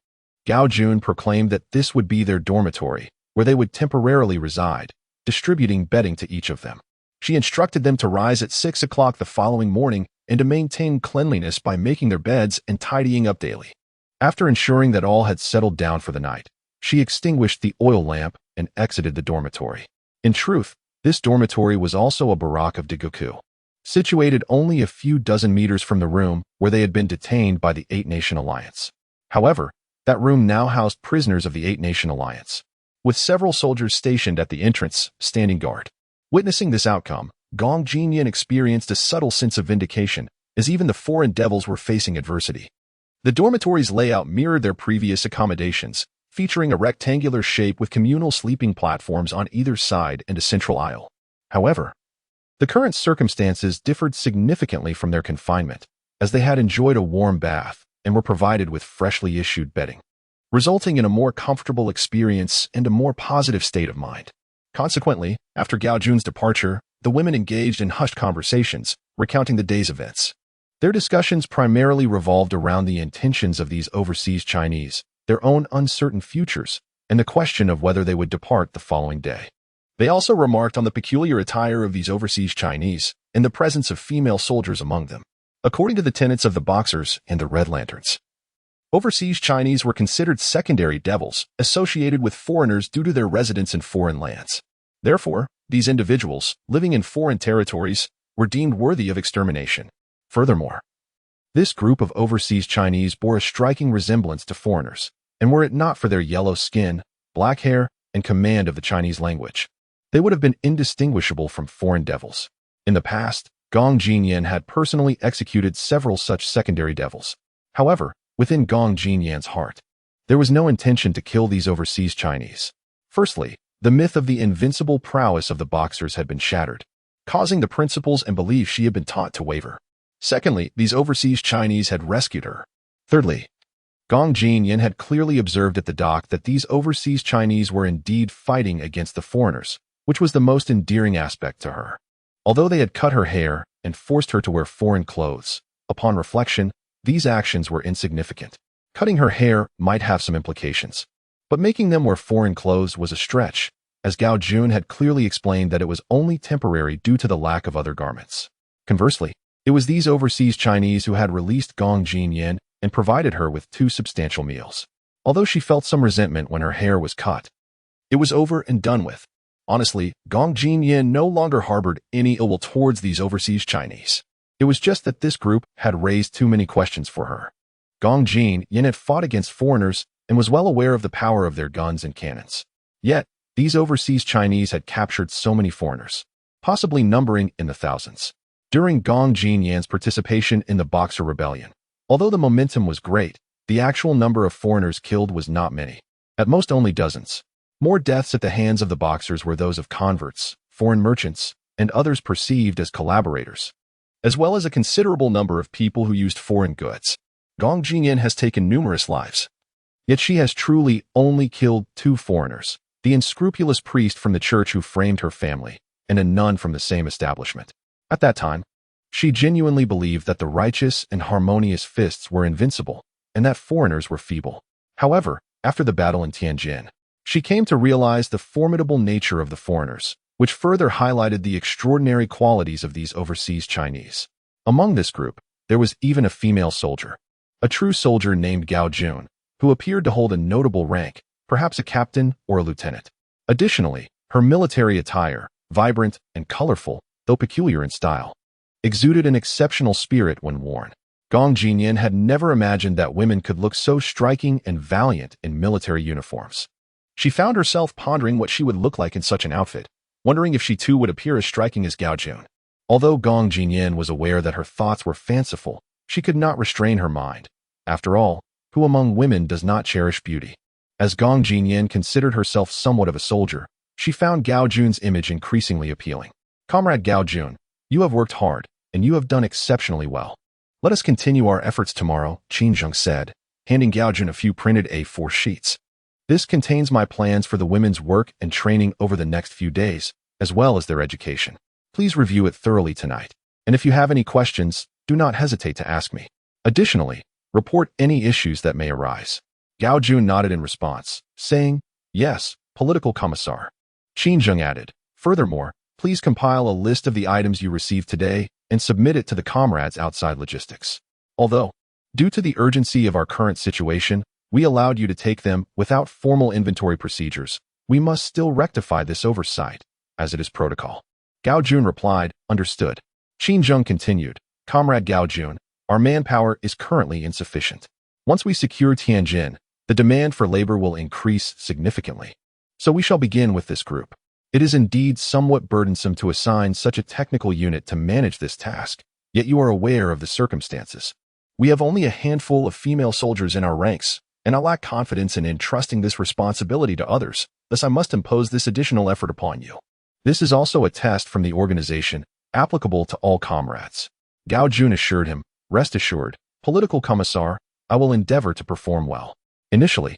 Gao Jun proclaimed that this would be their dormitory, where they would temporarily reside, distributing bedding to each of them. She instructed them to rise at 6 o'clock the following morning and to maintain cleanliness by making their beds and tidying up daily. After ensuring that all had settled down for the night, she extinguished the oil lamp and exited the dormitory. In truth, this dormitory was also a barrack of Dagoku, situated only a few dozen meters from the room where they had been detained by the Eight-Nation Alliance. However, that room now housed prisoners of the Eight-Nation Alliance, with several soldiers stationed at the entrance, standing guard. Witnessing this outcome, Gong Jinyan experienced a subtle sense of vindication, as even the foreign devils were facing adversity. The dormitory's layout mirrored their previous accommodations, featuring a rectangular shape with communal sleeping platforms on either side and a central aisle. However, the current circumstances differed significantly from their confinement, as they had enjoyed a warm bath and were provided with freshly issued bedding, resulting in a more comfortable experience and a more positive state of mind. Consequently, after Gao Jun's departure, the women engaged in hushed conversations, recounting the day's events. Their discussions primarily revolved around the intentions of these overseas Chinese, their own uncertain futures, and the question of whether they would depart the following day. They also remarked on the peculiar attire of these overseas Chinese and the presence of female soldiers among them. According to the tenets of the Boxers and the Red Lanterns, overseas Chinese were considered secondary devils associated with foreigners due to their residence in foreign lands. Therefore, these individuals, living in foreign territories, were deemed worthy of extermination. Furthermore, this group of overseas Chinese bore a striking resemblance to foreigners, and were it not for their yellow skin, black hair, and command of the Chinese language, they would have been indistinguishable from foreign devils. In the past, Gong Jinyan had personally executed several such secondary devils. However, within Gong Jinyan's heart, there was no intention to kill these overseas Chinese. Firstly, the myth of the invincible prowess of the Boxers had been shattered, causing the principles and beliefs she had been taught to waver. Secondly, these overseas Chinese had rescued her. Thirdly, Gong Jinyan had clearly observed at the dock that these overseas Chinese were indeed fighting against the foreigners, which was the most endearing aspect to her. Although they had cut her hair and forced her to wear foreign clothes, upon reflection, these actions were insignificant. Cutting her hair might have some implications, but making them wear foreign clothes was a stretch, as Gao Jun had clearly explained that it was only temporary due to the lack of other garments. Conversely, it was these overseas Chinese who had released Gong Jinyan and provided her with 2 substantial meals. Although she felt some resentment when her hair was cut, it was over and done with. Honestly, Gong Jinyan no longer harbored any ill will towards these overseas Chinese. It was just that this group had raised too many questions for her. Gong Jinyan had fought against foreigners and was well aware of the power of their guns and cannons. Yet, these overseas Chinese had captured so many foreigners. possibly numbering in the thousands. During Gong Jinyan's participation in the Boxer Rebellion, although the momentum was great, the actual number of foreigners killed was not many. At most only dozens. More deaths at the hands of the Boxers were those of converts, foreign merchants, and others perceived as collaborators, as well as a considerable number of people who used foreign goods. Gong Jinyan has taken numerous lives. Yet she has truly only killed 2 foreigners, the unscrupulous priest from the church who framed her family, and a nun from the same establishment. At that time, she genuinely believed that the righteous and harmonious fists were invincible, and that foreigners were feeble. However, after the battle in Tianjin, she came to realize the formidable nature of the foreigners, which further highlighted the extraordinary qualities of these overseas Chinese. Among this group, there was even a female soldier, a true soldier named Gao Jun, who appeared to hold a notable rank, perhaps a captain or a lieutenant. Additionally, her military attire, vibrant and colorful, though peculiar in style, exuded an exceptional spirit when worn. Gong Jinyan had never imagined that women could look so striking and valiant in military uniforms. She found herself pondering what she would look like in such an outfit, wondering if she too would appear as striking as Gao Jun. Although Gong Jinyan was aware that her thoughts were fanciful, she could not restrain her mind. After all, who among women does not cherish beauty? As Gong Jinyan considered herself somewhat of a soldier, she found Gao Jun's image increasingly appealing. Comrade Gao Jun, you have worked hard, and you have done exceptionally well. Let us continue our efforts tomorrow, Qing said, handing Gao Jun a few printed A4 sheets. This contains my plans for the women's work and training over the next few days, as well as their education. Please review it thoroughly tonight. And if you have any questions, do not hesitate to ask me. Additionally, report any issues that may arise. Gao Jun nodded in response, saying, yes, political commissar. Qing added, furthermore, please compile a list of the items you received today and submit it to the comrades outside logistics. Although, due to the urgency of our current situation, we allowed you to take them without formal inventory procedures, we must still rectify this oversight, as it is protocol. Gao Jun replied, understood. Qing continued, Comrade Gao Jun, our manpower is currently insufficient. Once we secure Tianjin, the demand for labor will increase significantly. So we shall begin with this group. It is indeed somewhat burdensome to assign such a technical unit to manage this task, yet you are aware of the circumstances. We have only a handful of female soldiers in our ranks, and I lack confidence in entrusting this responsibility to others, thus I must impose this additional effort upon you. This is also a test from the organization, applicable to all comrades. Gao Jun assured him, rest assured, political commissar, I will endeavor to perform well. Initially,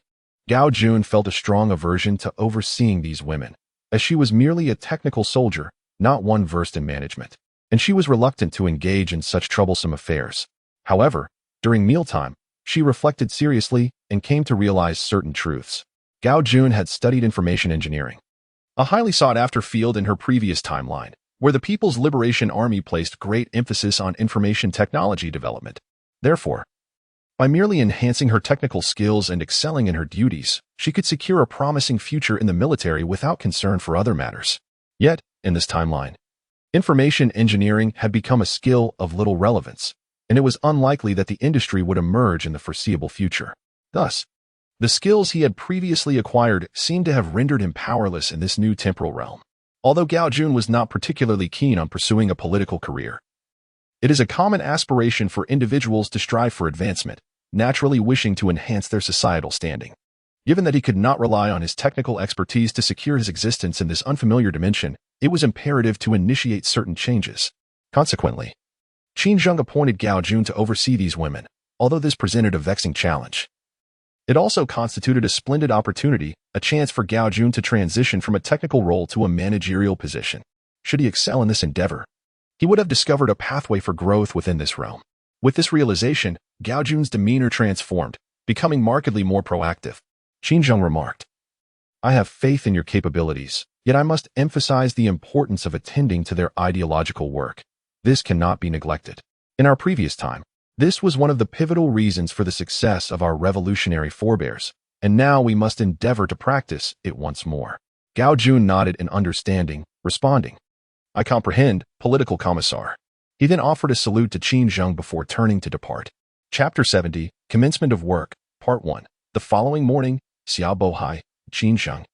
Gao Jun felt a strong aversion to overseeing these women, as she was merely a technical soldier, not one versed in management, and she was reluctant to engage in such troublesome affairs. However, during mealtime, she reflected seriously and came to realize certain truths. Gao Jun had studied information engineering, a highly sought-after field in her previous timeline, where the People's Liberation Army placed great emphasis on information technology development. Therefore, by merely enhancing her technical skills and excelling in her duties, she could secure a promising future in the military without concern for other matters. Yet, in this timeline, information engineering had become a skill of little relevance, and it was unlikely that the industry would emerge in the foreseeable future. Thus, the skills he had previously acquired seemed to have rendered him powerless in this new temporal realm. Although Gao Jun was not particularly keen on pursuing a political career, it is a common aspiration for individuals to strive for advancement, naturally wishing to enhance their societal standing. Given that he could not rely on his technical expertise to secure his existence in this unfamiliar dimension, it was imperative to initiate certain changes. Consequently, Qing appointed Gao Jun to oversee these women, although this presented a vexing challenge. It also constituted a splendid opportunity, a chance for Gao Jun to transition from a technical role to a managerial position. Should he excel in this endeavor, he would have discovered a pathway for growth within this realm. With this realization, Gao Jun's demeanor transformed, becoming markedly more proactive. Qing remarked, I have faith in your capabilities, yet I must emphasize the importance of attending to their ideological work. This cannot be neglected. In our previous time, this was one of the pivotal reasons for the success of our revolutionary forebears, and now we must endeavor to practice it once more. Gao Jun nodded in understanding, responding, I comprehend, political commissar. He then offered a salute to Qing before turning to depart. Chapter 70, Commencement of Work, Part 1. The following morning, Xiao Bohai, Qing,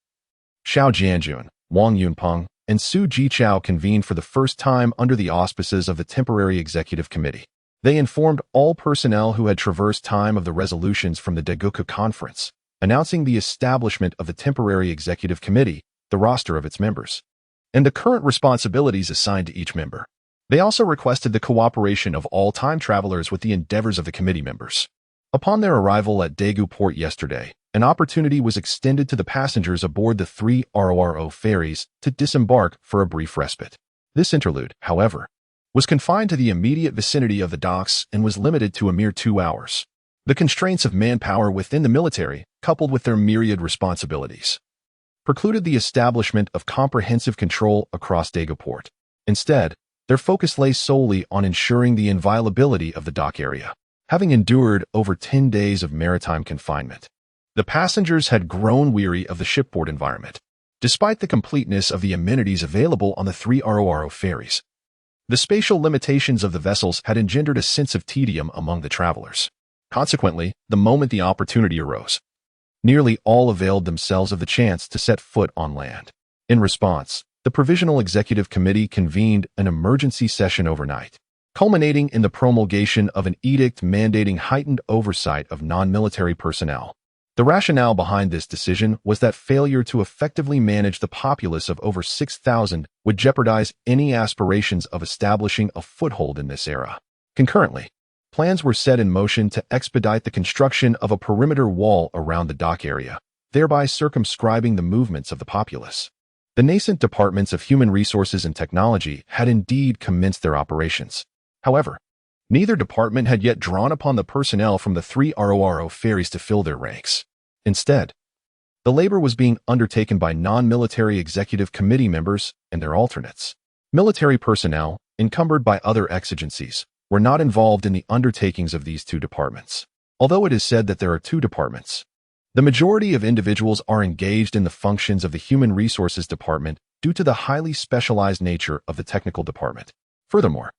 Xiao Jianjun, Wang Yunpeng, and Su Jichao convened for the first time under the auspices of the Temporary Executive Committee. They informed all personnel who had traversed time of the resolutions from the Daeguka Conference, announcing the establishment of the Temporary Executive Committee, the roster of its members, and the current responsibilities assigned to each member. They also requested the cooperation of all time travelers with the endeavors of the committee members. Upon their arrival at Daegu Port yesterday, an opportunity was extended to the passengers aboard the 3 RORO ferries to disembark for a brief respite. This interlude, however, was confined to the immediate vicinity of the docks and was limited to a mere 2 hours. The constraints of manpower within the military, coupled with their myriad responsibilities, precluded the establishment of comprehensive control across Daegu Port. Instead, their focus lay solely on ensuring the inviolability of the dock area. Having endured over 10 days of maritime confinement, the passengers had grown weary of the shipboard environment. Despite the completeness of the amenities available on the 3 RORO ferries, the spatial limitations of the vessels had engendered a sense of tedium among the travelers. Consequently, the moment the opportunity arose, nearly all availed themselves of the chance to set foot on land. In response, the Provisional Executive Committee convened an emergency session overnight, culminating in the promulgation of an edict mandating heightened oversight of non-military personnel. The rationale behind this decision was that failure to effectively manage the populace of over 6,000 would jeopardize any aspirations of establishing a foothold in this era. Concurrently, plans were set in motion to expedite the construction of a perimeter wall around the dock area, thereby circumscribing the movements of the populace. The nascent departments of Human Resources and Technology had indeed commenced their operations. However, neither department had yet drawn upon the personnel from the 3 RORO ferries to fill their ranks. Instead, the labor was being undertaken by non-military executive committee members and their alternates. Military personnel, encumbered by other exigencies, were not involved in the undertakings of these 2 departments. Although it is said that there are 2 departments, the majority of individuals are engaged in the functions of the Human Resources Department due to the highly specialized nature of the technical department. Furthermore,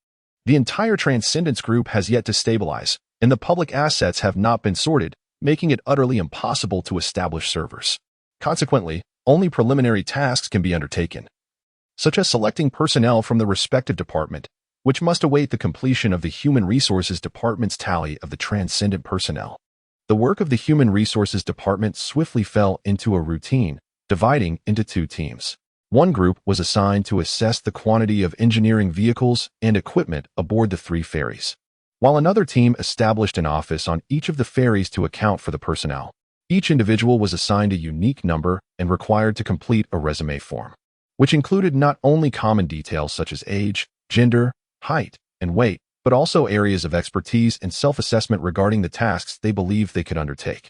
the entire Transcendence Group has yet to stabilize, and the public assets have not been sorted, making it utterly impossible to establish servers. Consequently, only preliminary tasks can be undertaken, such as selecting personnel from the respective department, which must await the completion of the Human Resources Department's tally of the transcendent personnel. The work of the Human Resources Department swiftly fell into a routine, dividing into 2 teams. One group was assigned to assess the quantity of engineering vehicles and equipment aboard the 3 ferries, while another team established an office on each of the ferries to account for the personnel. Each individual was assigned a unique number and required to complete a resume form, which included not only common details such as age, gender, height, and weight, but also areas of expertise and self-assessment regarding the tasks they believed they could undertake.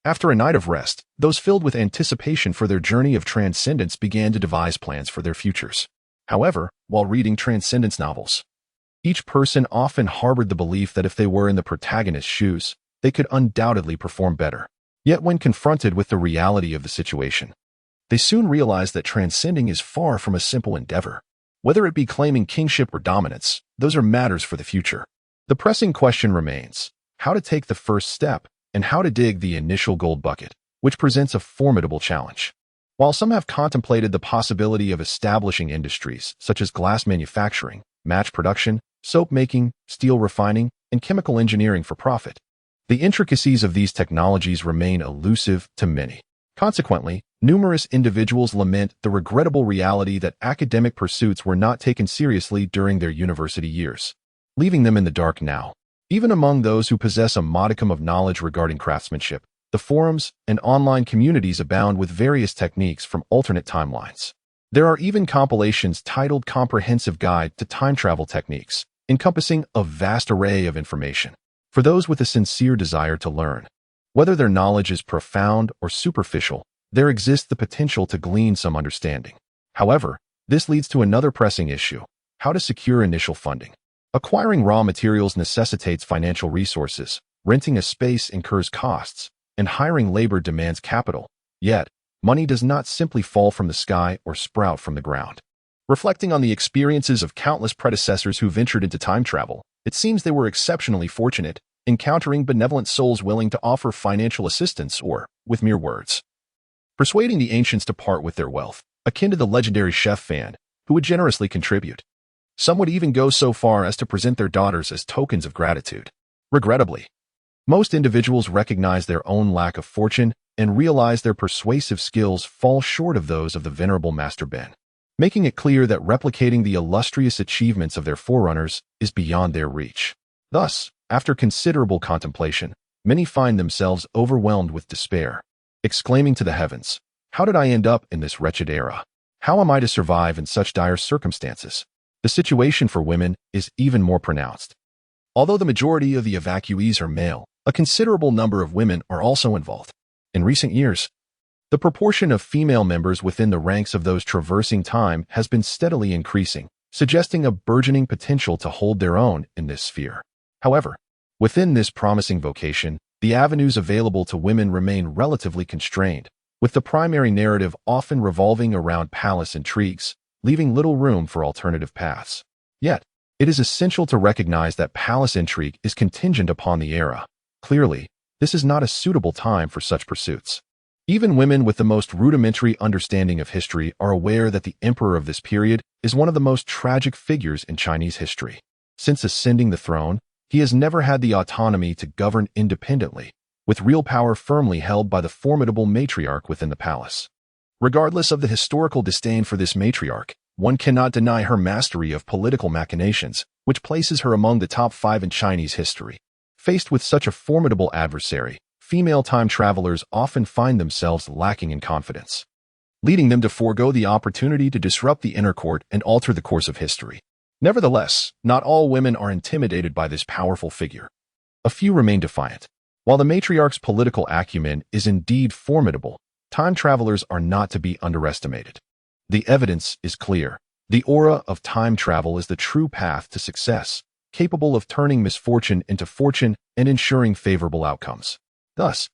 After a night of rest, those filled with anticipation for their journey of transcendence began to devise plans for their futures. However, while reading transcendence novels, each person often harbored the belief that if they were in the protagonist's shoes, they could undoubtedly perform better. Yet when confronted with the reality of the situation, they soon realized that transcending is far from a simple endeavor. Whether it be claiming kingship or dominance, those are matters for the future. The pressing question remains, how to take the first step and how to dig the initial gold bucket, which presents a formidable challenge. While some have contemplated the possibility of establishing industries such as glass manufacturing, match production, soap making, steel refining, and chemical engineering for profit, the intricacies of these technologies remain elusive to many. Consequently, numerous individuals lament the regrettable reality that academic pursuits were not taken seriously during their university years, leaving them in the dark now. Even among those who possess a modicum of knowledge regarding craftsmanship, the forums and online communities abound with various techniques from alternate timelines. There are even compilations titled Comprehensive Guide to Time Travel Techniques, encompassing a vast array of information for those with a sincere desire to learn. Whether their knowledge is profound or superficial, there exists the potential to glean some understanding. However, this leads to another pressing issue: how to secure initial funding. Acquiring raw materials necessitates financial resources, renting a space incurs costs, and hiring labor demands capital. Yet, money does not simply fall from the sky or sprout from the ground. Reflecting on the experiences of countless predecessors who ventured into time travel, it seems they were exceptionally fortunate, encountering benevolent souls willing to offer financial assistance or, with mere words, persuading the ancients to part with their wealth. Akin to the legendary chef Fan, who would generously contribute. Some would even go so far as to present their daughters as tokens of gratitude. Regrettably, most individuals recognize their own lack of fortune and realize their persuasive skills fall short of those of the venerable Master Ben, making it clear that replicating the illustrious achievements of their forerunners is beyond their reach. Thus, after considerable contemplation, many find themselves overwhelmed with despair, exclaiming to the heavens, "How did I end up in this wretched era? How am I to survive in such dire circumstances?" The situation for women is even more pronounced. Although the majority of the evacuees are male, a considerable number of women are also involved. In recent years, the proportion of female members within the ranks of those traversing time has been steadily increasing, suggesting a burgeoning potential to hold their own in this sphere. However, within this promising vocation, the avenues available to women remain relatively constrained, with the primary narrative often revolving around palace intrigues, leaving little room for alternative paths. Yet, it is essential to recognize that palace intrigue is contingent upon the era. Clearly, this is not a suitable time for such pursuits. Even women with the most rudimentary understanding of history are aware that the emperor of this period is one of the most tragic figures in Chinese history. Since ascending the throne, he has never had the autonomy to govern independently, with real power firmly held by the formidable matriarch within the palace. Regardless of the historical disdain for this matriarch, one cannot deny her mastery of political machinations, which places her among the top 5 in Chinese history. Faced with such a formidable adversary, female time travelers often find themselves lacking in confidence, leading them to forego the opportunity to disrupt the inner court and alter the course of history. Nevertheless, not all women are intimidated by this powerful figure. A few remain defiant. While the matriarch's political acumen is indeed formidable, time travelers are not to be underestimated. The evidence is clear. The aura of time travel is the true path to success, capable of turning misfortune into fortune and ensuring favorable outcomes. Thus,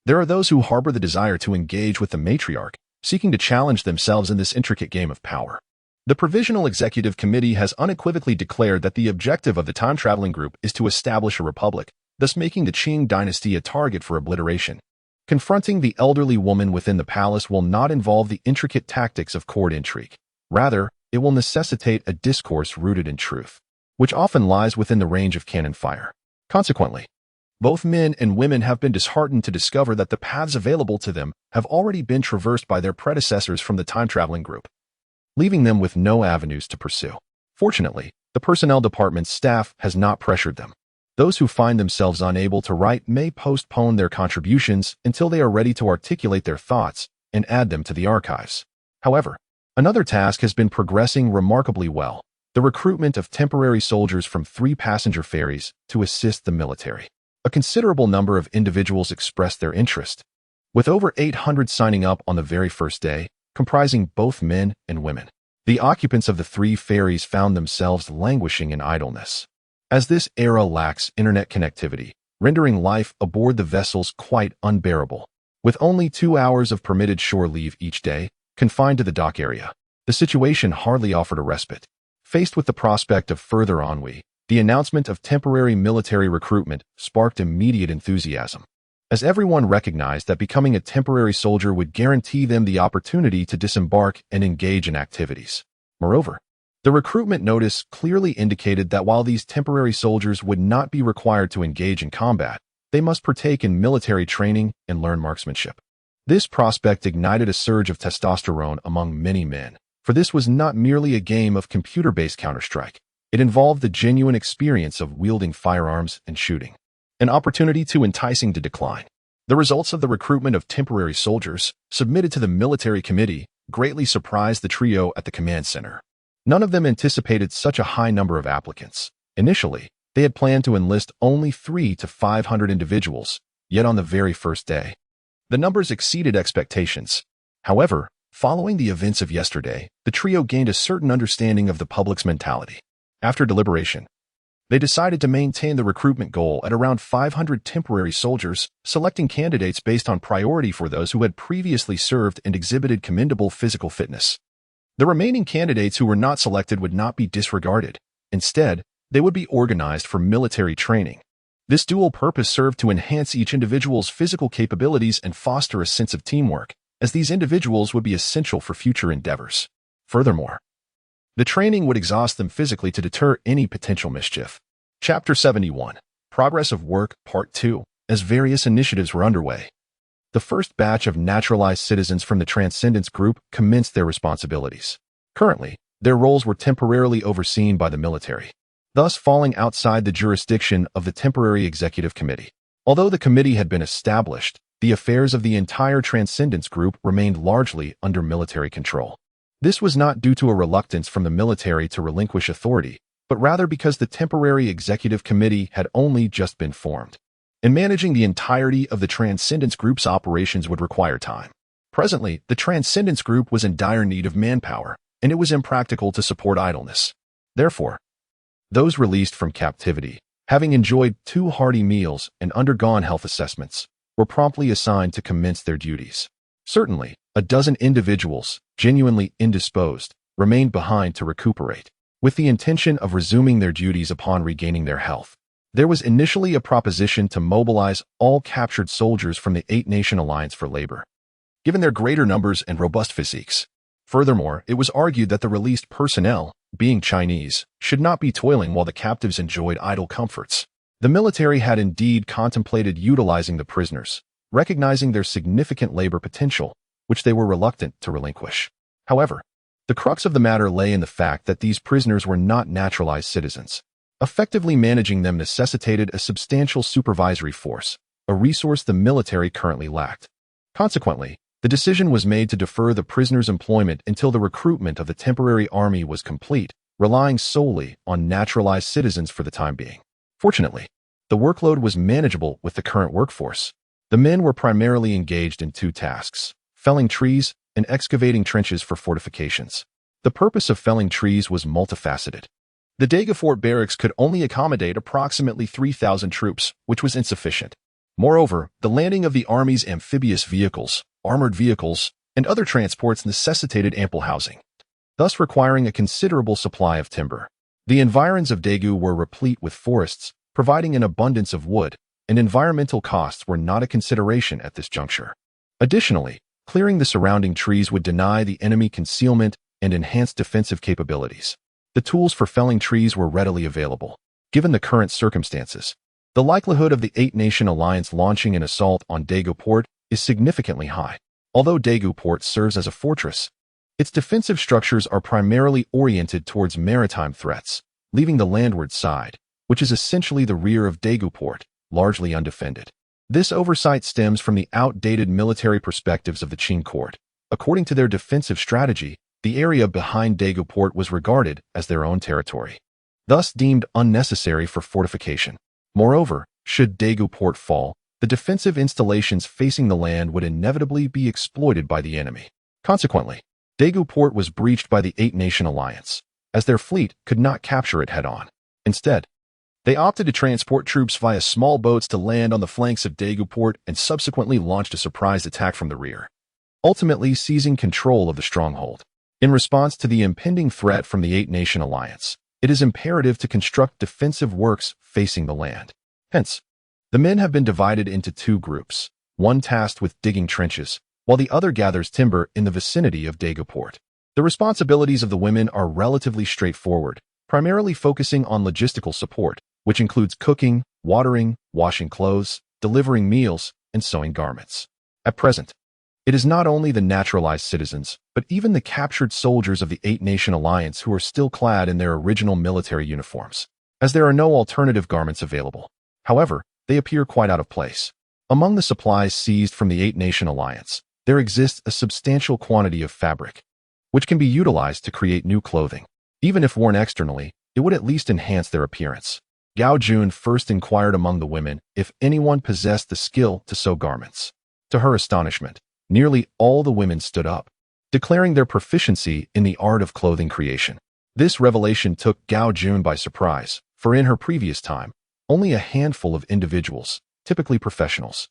there are those who harbor the desire to engage with the matriarch, seeking to challenge themselves in this intricate game of power. The Provisional Executive Committee has unequivocally declared that the objective of the time-traveling group is to establish a republic, thus making the Qing Dynasty a target for obliteration. Confronting the elderly woman within the palace will not involve the intricate tactics of court intrigue. Rather, it will necessitate a discourse rooted in truth, which often lies within the range of cannon fire. Consequently, both men and women have been disheartened to discover that the paths available to them have already been traversed by their predecessors from the time-traveling group, leaving them with no avenues to pursue. Fortunately, the personnel department's staff has not pressured them. Those who find themselves unable to write may postpone their contributions until they are ready to articulate their thoughts and add them to the archives. However, another task has been progressing remarkably well: the recruitment of temporary soldiers from 3 passenger ferries to assist the military. A considerable number of individuals expressed their interest, with over 800 signing up on the very first day, comprising both men and women. The occupants of the 3 ferries found themselves languishing in idleness, as this era lacks internet connectivity, rendering life aboard the vessels quite unbearable. With only 2 hours of permitted shore leave each day, confined to the dock area, the situation hardly offered a respite. Faced with the prospect of further ennui, the announcement of temporary military recruitment sparked immediate enthusiasm, as everyone recognized that becoming a temporary soldier would guarantee them the opportunity to disembark and engage in activities. Moreover, the recruitment notice clearly indicated that while these temporary soldiers would not be required to engage in combat, they must partake in military training and learn marksmanship. This prospect ignited a surge of testosterone among many men, for this was not merely a game of computer-based Counter-Strike. It involved the genuine experience of wielding firearms and shooting, an opportunity too enticing to decline. The results of the recruitment of temporary soldiers, submitted to the military committee, greatly surprised the trio at the command center. None of them anticipated such a high number of applicants. Initially, they had planned to enlist only 300 to 500 individuals, yet on the very first day, the numbers exceeded expectations. However, following the events of yesterday, the trio gained a certain understanding of the public's mentality. After deliberation, they decided to maintain the recruitment goal at around 500 temporary soldiers, selecting candidates based on priority for those who had previously served and exhibited commendable physical fitness. The remaining candidates who were not selected would not be disregarded. Instead, they would be organized for military training. This dual purpose served to enhance each individual's physical capabilities and foster a sense of teamwork, as these individuals would be essential for future endeavors. Furthermore, The training would exhaust them physically to deter any potential mischief. Chapter 71. Progress of Work, Part 2. As various initiatives were underway, the first batch of naturalized citizens from the Transcendence Group commenced their responsibilities. Currently, their roles were temporarily overseen by the military, thus falling outside the jurisdiction of the Temporary Executive Committee. Although the committee had been established, the affairs of the entire Transcendence Group remained largely under military control. This was not due to a reluctance from the military to relinquish authority, but rather because the Temporary Executive Committee had only just been formed, and managing the entirety of the Transcendence Group's operations would require time. Presently, the Transcendence Group was in dire need of manpower, and it was impractical to support idleness. Therefore, those released from captivity, having enjoyed 2 hearty meals and undergone health assessments, were promptly assigned to commence their duties. Certainly, a dozen individuals, genuinely indisposed, remained behind to recuperate, with the intention of resuming their duties upon regaining their health. There was initially a proposition to mobilize all captured soldiers from the 8-Nation Alliance for labor, given their greater numbers and robust physiques. Furthermore, it was argued that the released personnel, being Chinese, should not be toiling while the captives enjoyed idle comforts. The military had indeed contemplated utilizing the prisoners, recognizing their significant labor potential, which they were reluctant to relinquish. However, the crux of the matter lay in the fact that these prisoners were not naturalized citizens. Effectively managing them necessitated a substantial supervisory force, a resource the military currently lacked. Consequently, the decision was made to defer the prisoners' employment until the recruitment of the temporary army was complete, relying solely on naturalized citizens for the time being. Fortunately, the workload was manageable with the current workforce. The men were primarily engaged in 2 tasks: felling trees and excavating trenches for fortifications. The purpose of felling trees was multifaceted. The Daegu Fort barracks could only accommodate approximately 3,000 troops, which was insufficient. Moreover, the landing of the Army's amphibious vehicles, armored vehicles, and other transports necessitated ample housing, thus requiring a considerable supply of timber. The environs of Daegu were replete with forests, providing an abundance of wood, and environmental costs were not a consideration at this juncture. Additionally, clearing the surrounding trees would deny the enemy concealment and enhance defensive capabilities. The tools for felling trees were readily available. Given the current circumstances, the likelihood of the 8-Nation Alliance launching an assault on Daegu Port is significantly high. Although Daegu Port serves as a fortress, its defensive structures are primarily oriented towards maritime threats, leaving the landward side, which is essentially the rear of Daegu Port, largely undefended. This oversight stems from the outdated military perspectives of the Qing court. According to their defensive strategy, the area behind Daegu Port was regarded as their own territory, thus deemed unnecessary for fortification. Moreover, should Daegu Port fall, the defensive installations facing the land would inevitably be exploited by the enemy. Consequently, Daegu Port was breached by the 8-Nation Alliance, as their fleet could not capture it head-on. Instead, they opted to transport troops via small boats to land on the flanks of Daegu Port and subsequently launched a surprise attack from the rear, ultimately seizing control of the stronghold. In response to the impending threat from the 8-Nation Alliance, it is imperative to construct defensive works facing the land. Hence, the men have been divided into 2 groups, one tasked with digging trenches, while the other gathers timber in the vicinity of Daegu Port. The responsibilities of the women are relatively straightforward, primarily focusing on logistical support, which includes cooking, watering, washing clothes, delivering meals, and sewing garments. At present, it is not only the naturalized citizens, but even the captured soldiers of the 8-Nation Alliance who are still clad in their original military uniforms, as there are no alternative garments available. However, they appear quite out of place. Among the supplies seized from the 8-Nation Alliance, there exists a substantial quantity of fabric, which can be utilized to create new clothing. Even if worn externally, it would at least enhance their appearance. Gao Jun first inquired among the women if anyone possessed the skill to sew garments. To her astonishment, nearly all the women stood up, declaring their proficiency in the art of clothing creation. This revelation took Gao Jun by surprise, for in her previous time, only a handful of individuals, typically professionals,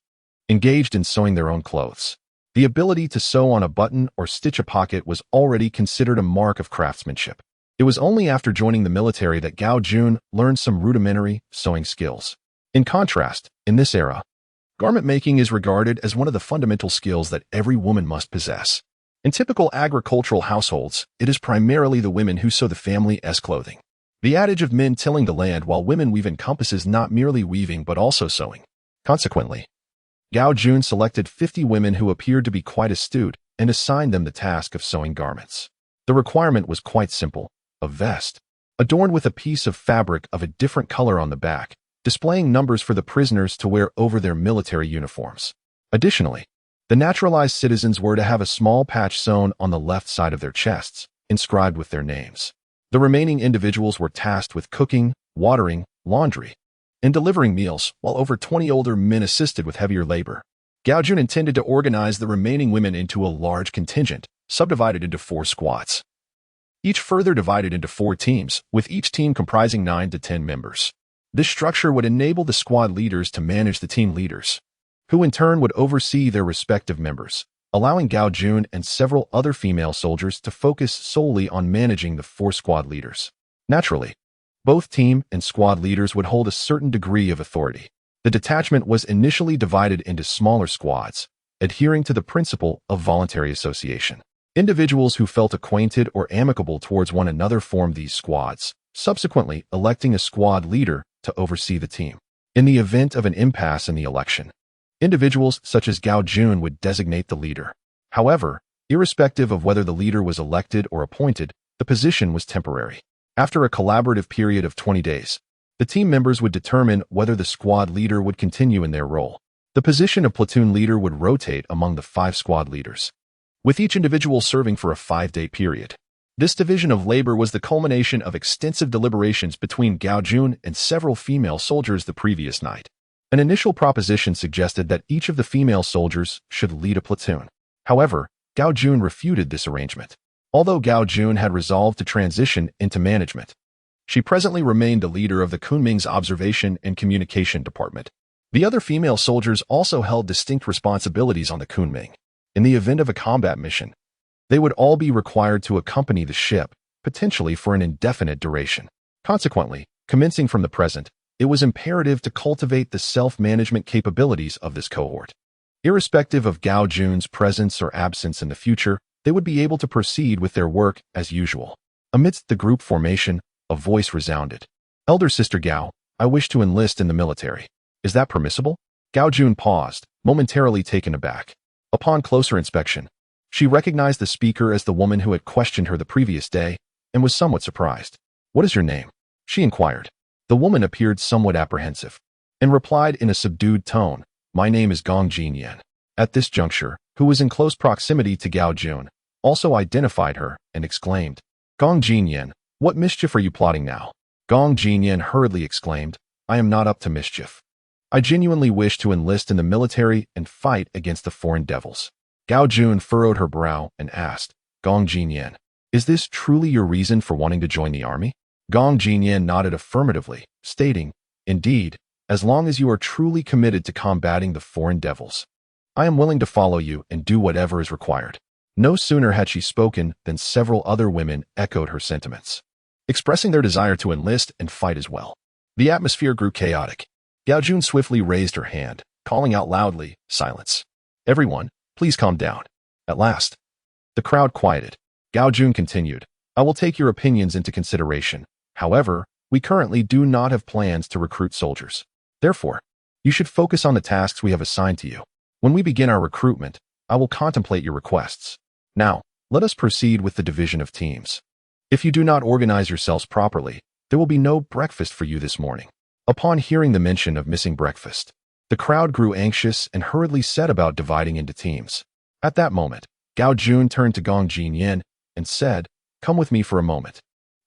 engaged in sewing their own clothes. The ability to sew on a button or stitch a pocket was already considered a mark of craftsmanship. It was only after joining the military that Gao Jun learned some rudimentary sewing skills. In contrast, in this era, garment making is regarded as one of the fundamental skills that every woman must possess. In typical agricultural households, it is primarily the women who sew the family's clothing. The adage of men tilling the land while women weave encompasses not merely weaving but also sewing. Consequently, Gao Jun selected 50 women who appeared to be quite astute and assigned them the task of sewing garments. The requirement was quite simple: a vest, adorned with a piece of fabric of a different color on the back, displaying numbers for the prisoners to wear over their military uniforms. Additionally, the naturalized citizens were to have a small patch sewn on the left side of their chests, inscribed with their names. The remaining individuals were tasked with cooking, watering, laundry, and delivering meals, while over 20 older men assisted with heavier labor. Gao Jun intended to organize the remaining women into a large contingent, subdivided into 4 squads, each further divided into 4 teams, with each team comprising 9 to 10 members. This structure would enable the squad leaders to manage the team leaders, who in turn would oversee their respective members, allowing Gao Jun and several other female soldiers to focus solely on managing the 4 squad leaders. Naturally, both team and squad leaders would hold a certain degree of authority. The detachment was initially divided into smaller squads, adhering to the principle of voluntary association. Individuals who felt acquainted or amicable towards one another formed these squads, subsequently electing a squad leader to oversee the team. In the event of an impasse in the election, individuals such as Gao Jun would designate the leader. However, irrespective of whether the leader was elected or appointed, the position was temporary. After a collaborative period of 20 days, the team members would determine whether the squad leader would continue in their role. The position of platoon leader would rotate among the 5 squad leaders, with each individual serving for a 5-day period. This division of labor was the culmination of extensive deliberations between Gao Jun and several female soldiers the previous night. An initial proposition suggested that each of the female soldiers should lead a platoon. However, Gao Jun refuted this arrangement. Although Gao Jun had resolved to transition into management, she presently remained the leader of the Kunming's Observation and Communication Department. The other female soldiers also held distinct responsibilities on the Kunming. In the event of a combat mission, they would all be required to accompany the ship, potentially for an indefinite duration. Consequently, commencing from the present, it was imperative to cultivate the self-management capabilities of this cohort. Irrespective of Gao Jun's presence or absence in the future, they would be able to proceed with their work as usual. Amidst the group formation, a voice resounded. "Elder Sister Gao, I wish to enlist in the military. Is that permissible?" Gao Jun paused, momentarily taken aback. Upon closer inspection, she recognized the speaker as the woman who had questioned her the previous day and was somewhat surprised. "What is your name?" she inquired. The woman appeared somewhat apprehensive and replied in a subdued tone, "My name is Gong Jinyan." At this juncture, who was in close proximity to Gao Jun, also identified her and exclaimed, "Gong Jinyan, what mischief are you plotting now?" Gong Jinyan hurriedly exclaimed, "I am not up to mischief. I genuinely wish to enlist in the military and fight against the foreign devils." Gao Jun furrowed her brow and asked, "Gong Jinyan, is this truly your reason for wanting to join the army?" Gong Jinyan nodded affirmatively, stating, "Indeed, as long as you are truly committed to combating the foreign devils, I am willing to follow you and do whatever is required." No sooner had she spoken than several other women echoed her sentiments, expressing their desire to enlist and fight as well. The atmosphere grew chaotic. Gao Jun swiftly raised her hand, calling out loudly, "Silence. Everyone, please calm down." At last, the crowd quieted. Gao Jun continued, "I will take your opinions into consideration. However, we currently do not have plans to recruit soldiers. Therefore, you should focus on the tasks we have assigned to you. When we begin our recruitment, I will contemplate your requests. Now, let us proceed with the division of teams. If you do not organize yourselves properly, there will be no breakfast for you this morning." Upon hearing the mention of missing breakfast, the crowd grew anxious and hurriedly set about dividing into teams. At that moment, Gao Jun turned to Gong Jinyan and said, "Come with me for a moment."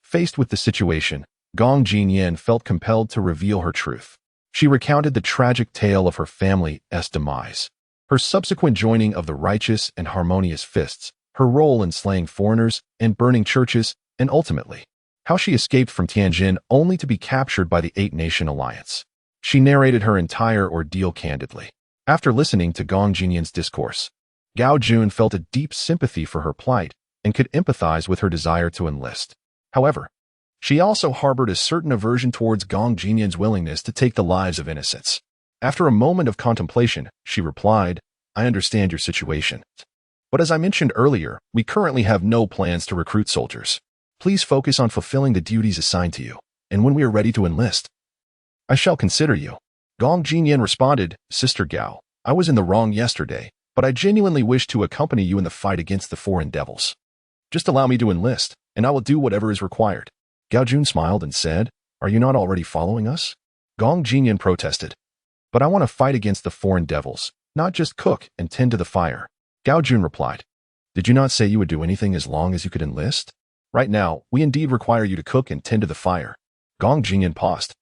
Faced with the situation, Gong Jinyan felt compelled to reveal her truth. She recounted the tragic tale of her family's demise, her subsequent joining of the righteous and harmonious fists, her role in slaying foreigners and burning churches, and ultimately, how she escaped from Tianjin only to be captured by the Eight-Nation Alliance. She narrated her entire ordeal candidly. After listening to Gong Jinyan's discourse, Gao Jun felt a deep sympathy for her plight and could empathize with her desire to enlist. However, she also harbored a certain aversion towards Gong Jinyan's willingness to take the lives of innocents. After a moment of contemplation, she replied, "I understand your situation. But as I mentioned earlier, we currently have no plans to recruit soldiers. Please focus on fulfilling the duties assigned to you, and when we are ready to enlist, I shall consider you. Gong Jinyan responded, Sister Gao, I was in the wrong yesterday, but I genuinely wish to accompany you in the fight against the foreign devils. Just allow me to enlist, and I will do whatever is required. Gao Jun smiled and said, Are you not already following us? Gong Jinyan protested. But I want to fight against the foreign devils, not just cook and tend to the fire. Gao Jun replied, Did you not say you would do anything as long as you could enlist? Right now, we indeed require you to cook and tend to the fire. Gong Jinyan paused,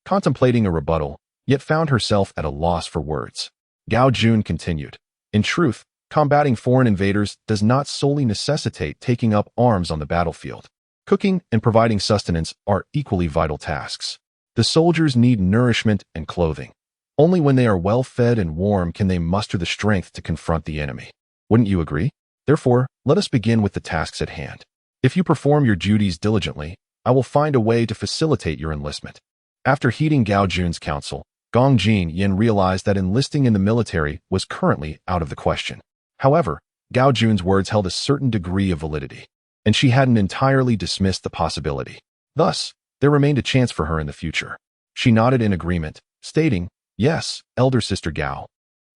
contemplating a rebuttal, yet found herself at a loss for words. Gao Jun continued, In truth, combating foreign invaders does not solely necessitate taking up arms on the battlefield. Cooking and providing sustenance are equally vital tasks. The soldiers need nourishment and clothing. Only when they are well fed and warm can they muster the strength to confront the enemy. Wouldn't you agree? Therefore, let us begin with the tasks at hand. If you perform your duties diligently, I will find a way to facilitate your enlistment. After heeding Gao Jun's counsel, Gong Jinyan realized that enlisting in the military was currently out of the question. However, Gao Jun's words held a certain degree of validity, and she hadn't entirely dismissed the possibility. Thus, there remained a chance for her in the future. She nodded in agreement, stating, Yes, elder sister Gao.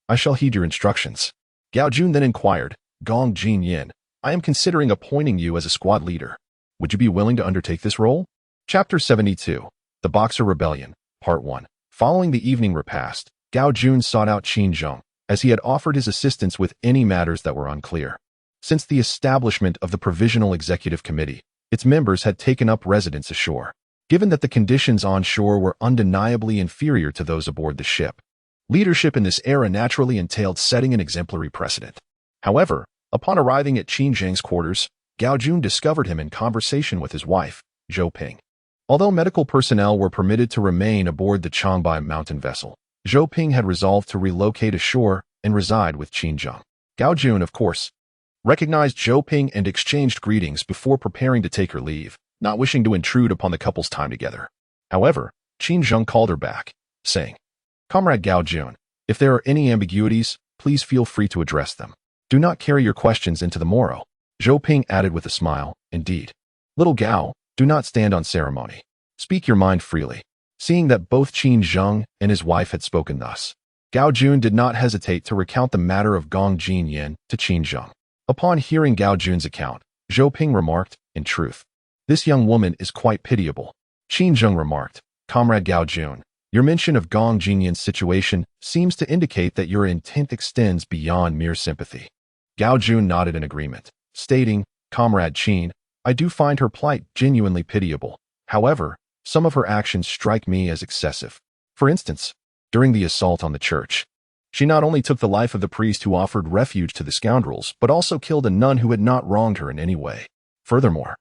I shall heed your instructions. Gao Jun then inquired, Gong Jinyan, I am considering appointing you as a squad leader. Would you be willing to undertake this role? Chapter 72, The Boxer Rebellion, Part 1. Following the evening repast, Gao Jun sought out Qin Zheng, as he had offered his assistance with any matters that were unclear. Since the establishment of the Provisional Executive Committee, its members had taken up residence ashore. Given that the conditions on shore were undeniably inferior to those aboard the ship, leadership in this era naturally entailed setting an exemplary precedent. However, upon arriving at Qin Zheng's quarters, Gao Jun discovered him in conversation with his wife, Zhou Ping. Although medical personnel were permitted to remain aboard the Changbai mountain vessel, Zhou Ping had resolved to relocate ashore and reside with Qin Zheng. Gao Jun, of course, recognized Zhou Ping and exchanged greetings before preparing to take her leave, not wishing to intrude upon the couple's time together. However, Qin Zheng called her back, saying, Comrade Gao Jun, if there are any ambiguities, please feel free to address them. Do not carry your questions into the morrow. Zhou Ping added with a smile, Indeed. Little Gao, do not stand on ceremony. Speak your mind freely. Seeing that both Qin Zheng and his wife had spoken thus, Gao Jun did not hesitate to recount the matter of Gong Jinyan to Qin Zheng. Upon hearing Gao Jun's account, Zhou Ping remarked, In truth, this young woman is quite pitiable. Qin Zheng remarked, Comrade Gao Jun, your mention of Gong Jinyan's situation seems to indicate that your intent extends beyond mere sympathy. Gao Jun nodded in agreement, stating, Comrade Qin, I do find her plight genuinely pitiable. However, some of her actions strike me as excessive. For instance, during the assault on the church, she not only took the life of the priest who offered refuge to the scoundrels, but also killed a nun who had not wronged her in any way. Furthermore,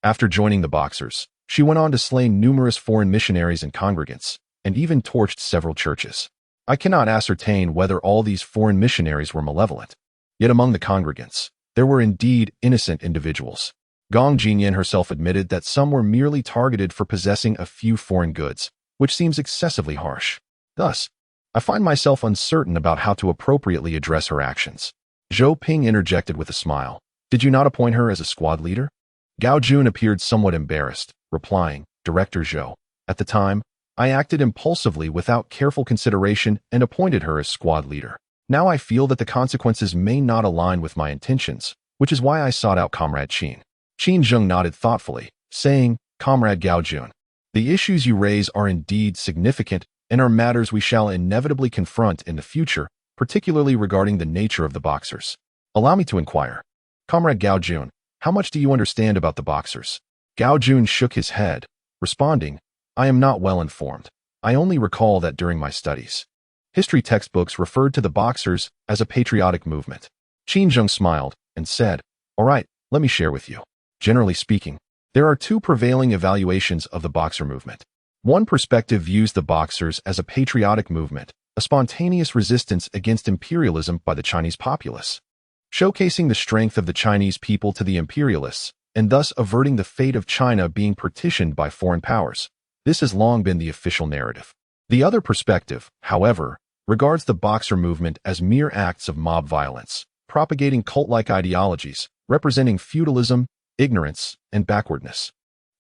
after joining the Boxers, she went on to slay numerous foreign missionaries and congregants, and even torched several churches. I cannot ascertain whether all these foreign missionaries were malevolent. Yet among the congregants, there were indeed innocent individuals. Gong Jinyan herself admitted that some were merely targeted for possessing a few foreign goods, which seems excessively harsh. Thus, I find myself uncertain about how to appropriately address her actions. Zhou Ping interjected with a smile. Did you not appoint her as a squad leader? Gao Jun appeared somewhat embarrassed, replying, Director Zhou, at the time, I acted impulsively without careful consideration and appointed her as squad leader. Now I feel that the consequences may not align with my intentions, which is why I sought out Comrade Qin. Qin Zheng nodded thoughtfully, saying, Comrade Gao Jun, the issues you raise are indeed significant and are matters we shall inevitably confront in the future, particularly regarding the nature of the Boxers. Allow me to inquire. Comrade Gao Jun, how much do you understand about the Boxers? Gao Jun shook his head, responding, I am not well informed. I only recall that during my studies, history textbooks referred to the Boxers as a patriotic movement. Qin Zheng smiled and said, All right, let me share with you. Generally speaking, there are two prevailing evaluations of the Boxer movement. One perspective views the Boxers as a patriotic movement, a spontaneous resistance against imperialism by the Chinese populace, showcasing the strength of the Chinese people to the imperialists, and thus averting the fate of China being partitioned by foreign powers. This has long been the official narrative. The other perspective, however, regards the Boxer movement as mere acts of mob violence, propagating cult-like ideologies, representing feudalism, ignorance, and backwardness.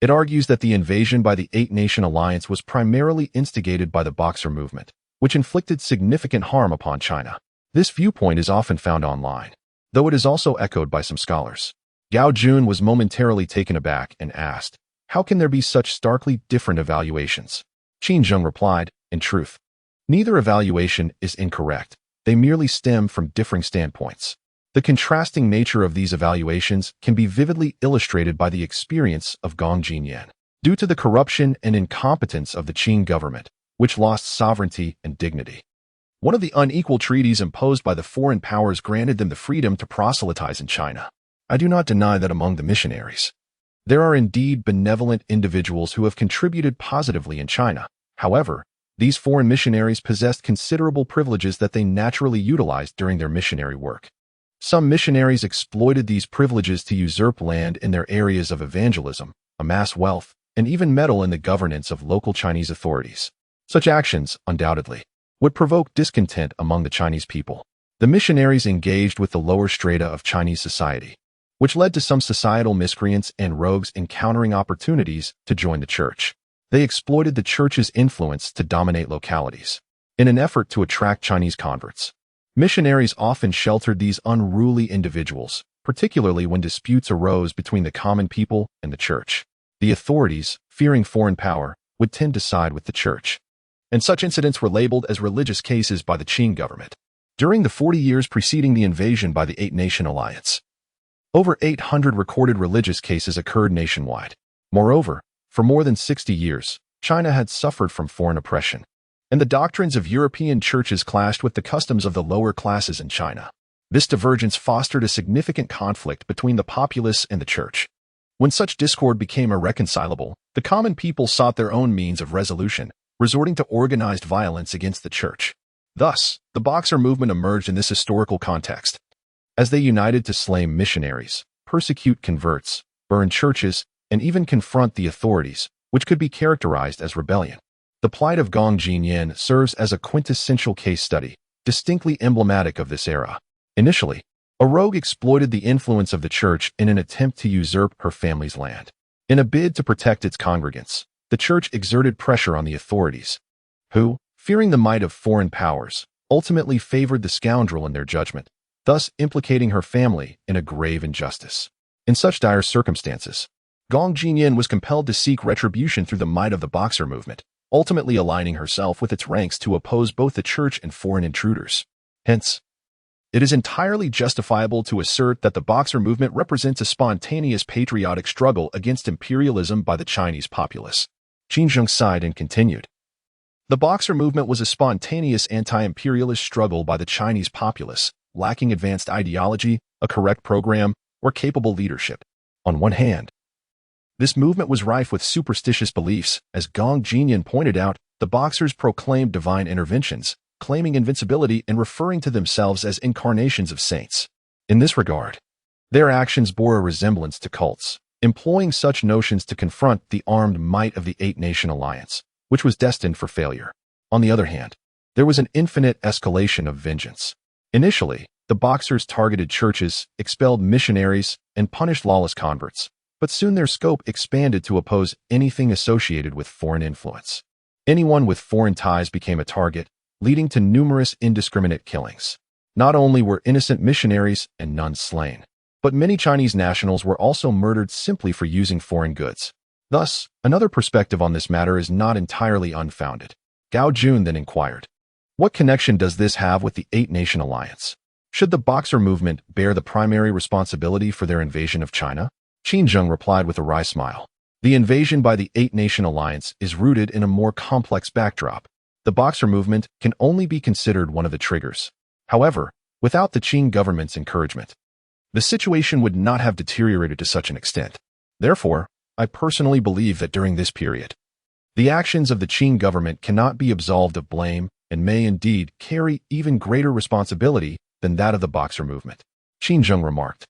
It argues that the invasion by the Eight-Nation Alliance was primarily instigated by the Boxer movement, which inflicted significant harm upon China. This viewpoint is often found online, though it is also echoed by some scholars. Gao Jun was momentarily taken aback and asked, "How can there be such starkly different evaluations?" Qin Zheng replied, "In truth, neither evaluation is incorrect. They merely stem from differing standpoints. The contrasting nature of these evaluations can be vividly illustrated by the experience of Gong Jinyan. Due to the corruption and incompetence of the Qing government, which lost sovereignty and dignity, one of the unequal treaties imposed by the foreign powers granted them the freedom to proselytize in China. I do not deny that among the missionaries, there are indeed benevolent individuals who have contributed positively in China. However, these foreign missionaries possessed considerable privileges that they naturally utilized during their missionary work. Some missionaries exploited these privileges to usurp land in their areas of evangelism, amass wealth, and even meddle in the governance of local Chinese authorities. Such actions, undoubtedly, would provoke discontent among the Chinese people. The missionaries engaged with the lower strata of Chinese society, which led to some societal miscreants and rogues encountering opportunities to join the church. They exploited the church's influence to dominate localities. In an effort to attract Chinese converts, missionaries often sheltered these unruly individuals, particularly when disputes arose between the common people and the church. The authorities, fearing foreign power, would tend to side with the church, and such incidents were labeled as religious cases by the Qing government. During the 40 years preceding the invasion by the Eight-Nation Alliance, over 800 recorded religious cases occurred nationwide. Moreover, for more than 60 years, China had suffered from foreign oppression, and the doctrines of European churches clashed with the customs of the lower classes in China. This divergence fostered a significant conflict between the populace and the church. When such discord became irreconcilable, the common people sought their own means of resolution, resorting to organized violence against the church. Thus, the Boxer movement emerged in this historical context, as they united to slay missionaries, persecute converts, burn churches, and even confront the authorities, which could be characterized as rebellion. The plight of Gong Jinyan serves as a quintessential case study, distinctly emblematic of this era. Initially, a rogue exploited the influence of the church in an attempt to usurp her family's land. In a bid to protect its congregants, the church exerted pressure on the authorities, who, fearing the might of foreign powers, ultimately favored the scoundrel in their judgment, thus implicating her family in a grave injustice. In such dire circumstances, Gong Jinyan was compelled to seek retribution through the might of the Boxer movement, ultimately aligning herself with its ranks to oppose both the church and foreign intruders. Hence, it is entirely justifiable to assert that the Boxer movement represents a spontaneous patriotic struggle against imperialism by the Chinese populace. Qin Zheng sighed and continued. The Boxer movement was a spontaneous anti-imperialist struggle by the Chinese populace, lacking advanced ideology, a correct program, or capable leadership. On one hand, this movement was rife with superstitious beliefs. As Gong Jinyan pointed out, the Boxers proclaimed divine interventions, claiming invincibility and referring to themselves as incarnations of saints. In this regard, their actions bore a resemblance to cults, employing such notions to confront the armed might of the Eight-Nation Alliance, which was destined for failure. On the other hand, there was an infinite escalation of vengeance. Initially, the Boxers targeted churches, expelled missionaries, and punished lawless converts, but soon their scope expanded to oppose anything associated with foreign influence. Anyone with foreign ties became a target, leading to numerous indiscriminate killings. Not only were innocent missionaries and nuns slain, but many Chinese nationals were also murdered simply for using foreign goods. Thus, another perspective on this matter is not entirely unfounded. Gao Jun then inquired, "What connection does this have with the Eight-Nation Alliance? Should the Boxer movement bear the primary responsibility for their invasion of China?" Qin Zheng replied with a wry smile. The invasion by the Eight-Nation Alliance is rooted in a more complex backdrop. The Boxer movement can only be considered one of the triggers. However, without the Qing government's encouragement, the situation would not have deteriorated to such an extent. Therefore, I personally believe that during this period, the actions of the Qing government cannot be absolved of blame and may indeed carry even greater responsibility than that of the Boxer movement. Qin Zheng remarked,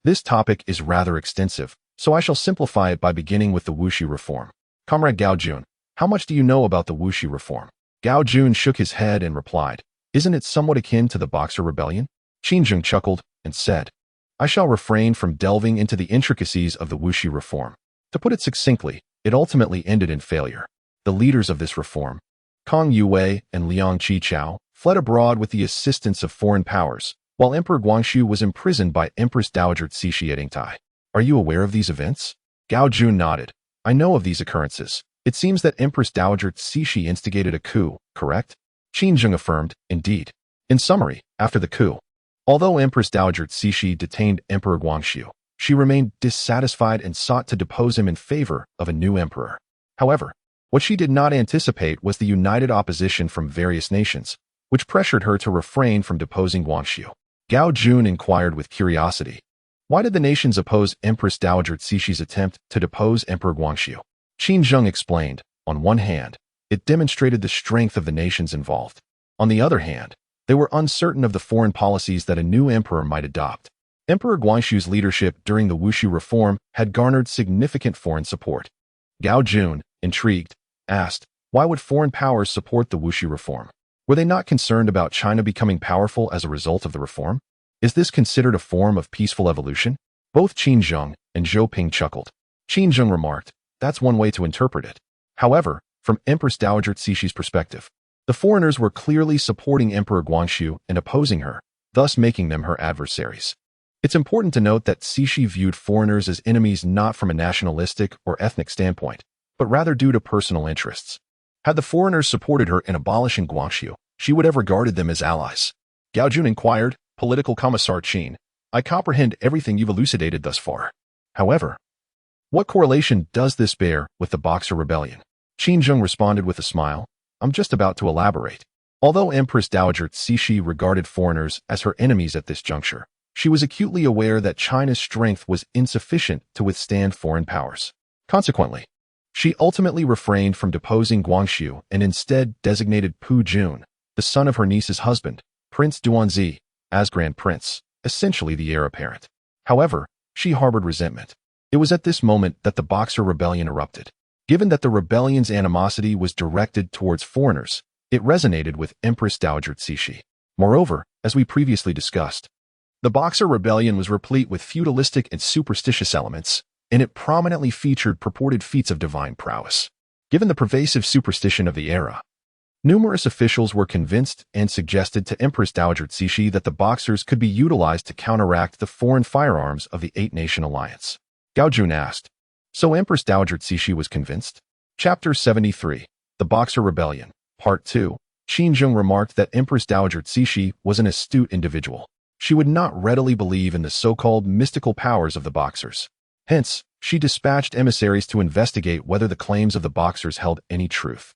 "This topic is rather extensive, so I shall simplify it by beginning with the Wuxi reform. Comrade Gao Jun, how much do you know about the Wuxi reform?" Gao Jun shook his head and replied, "Isn't it somewhat akin to the Boxer rebellion?" Qin Zheng chuckled and said, "I shall refrain from delving into the intricacies of the Wuxi reform." To put it succinctly, it ultimately ended in failure. The leaders of this reform, Kang Yue and Liang Qichao, fled abroad with the assistance of foreign powers, while Emperor Guangxu was imprisoned by Empress Dowager Cixi at Yingtai. Are you aware of these events? Gao Jun nodded. I know of these occurrences. It seems that Empress Dowager Cixi instigated a coup, correct? Qin Zheng affirmed, indeed. In summary, after the coup, although Empress Dowager Cixi detained Emperor Guangxu, she remained dissatisfied and sought to depose him in favor of a new emperor. However, what she did not anticipate was the united opposition from various nations, which pressured her to refrain from deposing Guangxu. Gao Jun inquired with curiosity, why did the nations oppose Empress Dowager Cixi's attempt to depose Emperor Guangxu? Qin Zheng explained, on one hand, it demonstrated the strength of the nations involved. On the other hand, they were uncertain of the foreign policies that a new emperor might adopt. Emperor Guangxu's leadership during the Wuxi reform had garnered significant foreign support. Gao Jun, intrigued, asked, why would foreign powers support the Wuxi reform? Were they not concerned about China becoming powerful as a result of the reform? Is this considered a form of peaceful evolution? Both Qin Zheng and Zhou Ping chuckled. Qin Zheng remarked, that's one way to interpret it. However, from Empress Dowager Cixi's perspective, the foreigners were clearly supporting Emperor Guangxu and opposing her, thus making them her adversaries. It's important to note that Cixi viewed foreigners as enemies not from a nationalistic or ethnic standpoint, but rather due to personal interests. Had the foreigners supported her in abolishing Guangxu, she would have regarded them as allies. Gao Jun inquired, Political Commissar Qin, I comprehend everything you've elucidated thus far. However, what correlation does this bear with the Boxer Rebellion? Qin Zheng responded with a smile, I'm just about to elaborate. Although Empress Dowager Cixi regarded foreigners as her enemies at this juncture, she was acutely aware that China's strength was insufficient to withstand foreign powers. Consequently, she ultimately refrained from deposing Guangxu and instead designated Pu Jun, the son of her niece's husband, Prince Duanzi, as Grand Prince, essentially the heir apparent. However, she harbored resentment. It was at this moment that the Boxer Rebellion erupted. Given that the rebellion's animosity was directed towards foreigners, it resonated with Empress Dowager Cixi. Moreover, as we previously discussed, the Boxer Rebellion was replete with feudalistic and superstitious elements, and it prominently featured purported feats of divine prowess. Given the pervasive superstition of the era, numerous officials were convinced and suggested to Empress Dowager Cixi that the Boxers could be utilized to counteract the foreign firearms of the Eight-Nation Alliance. Gao Jun asked, so Empress Dowager Cixi was convinced? Chapter 73, The Boxer Rebellion, Part 2. Qin Zheng remarked that Empress Dowager Cixi was an astute individual. She would not readily believe in the so-called mystical powers of the Boxers. Hence, she dispatched emissaries to investigate whether the claims of the Boxers held any truth.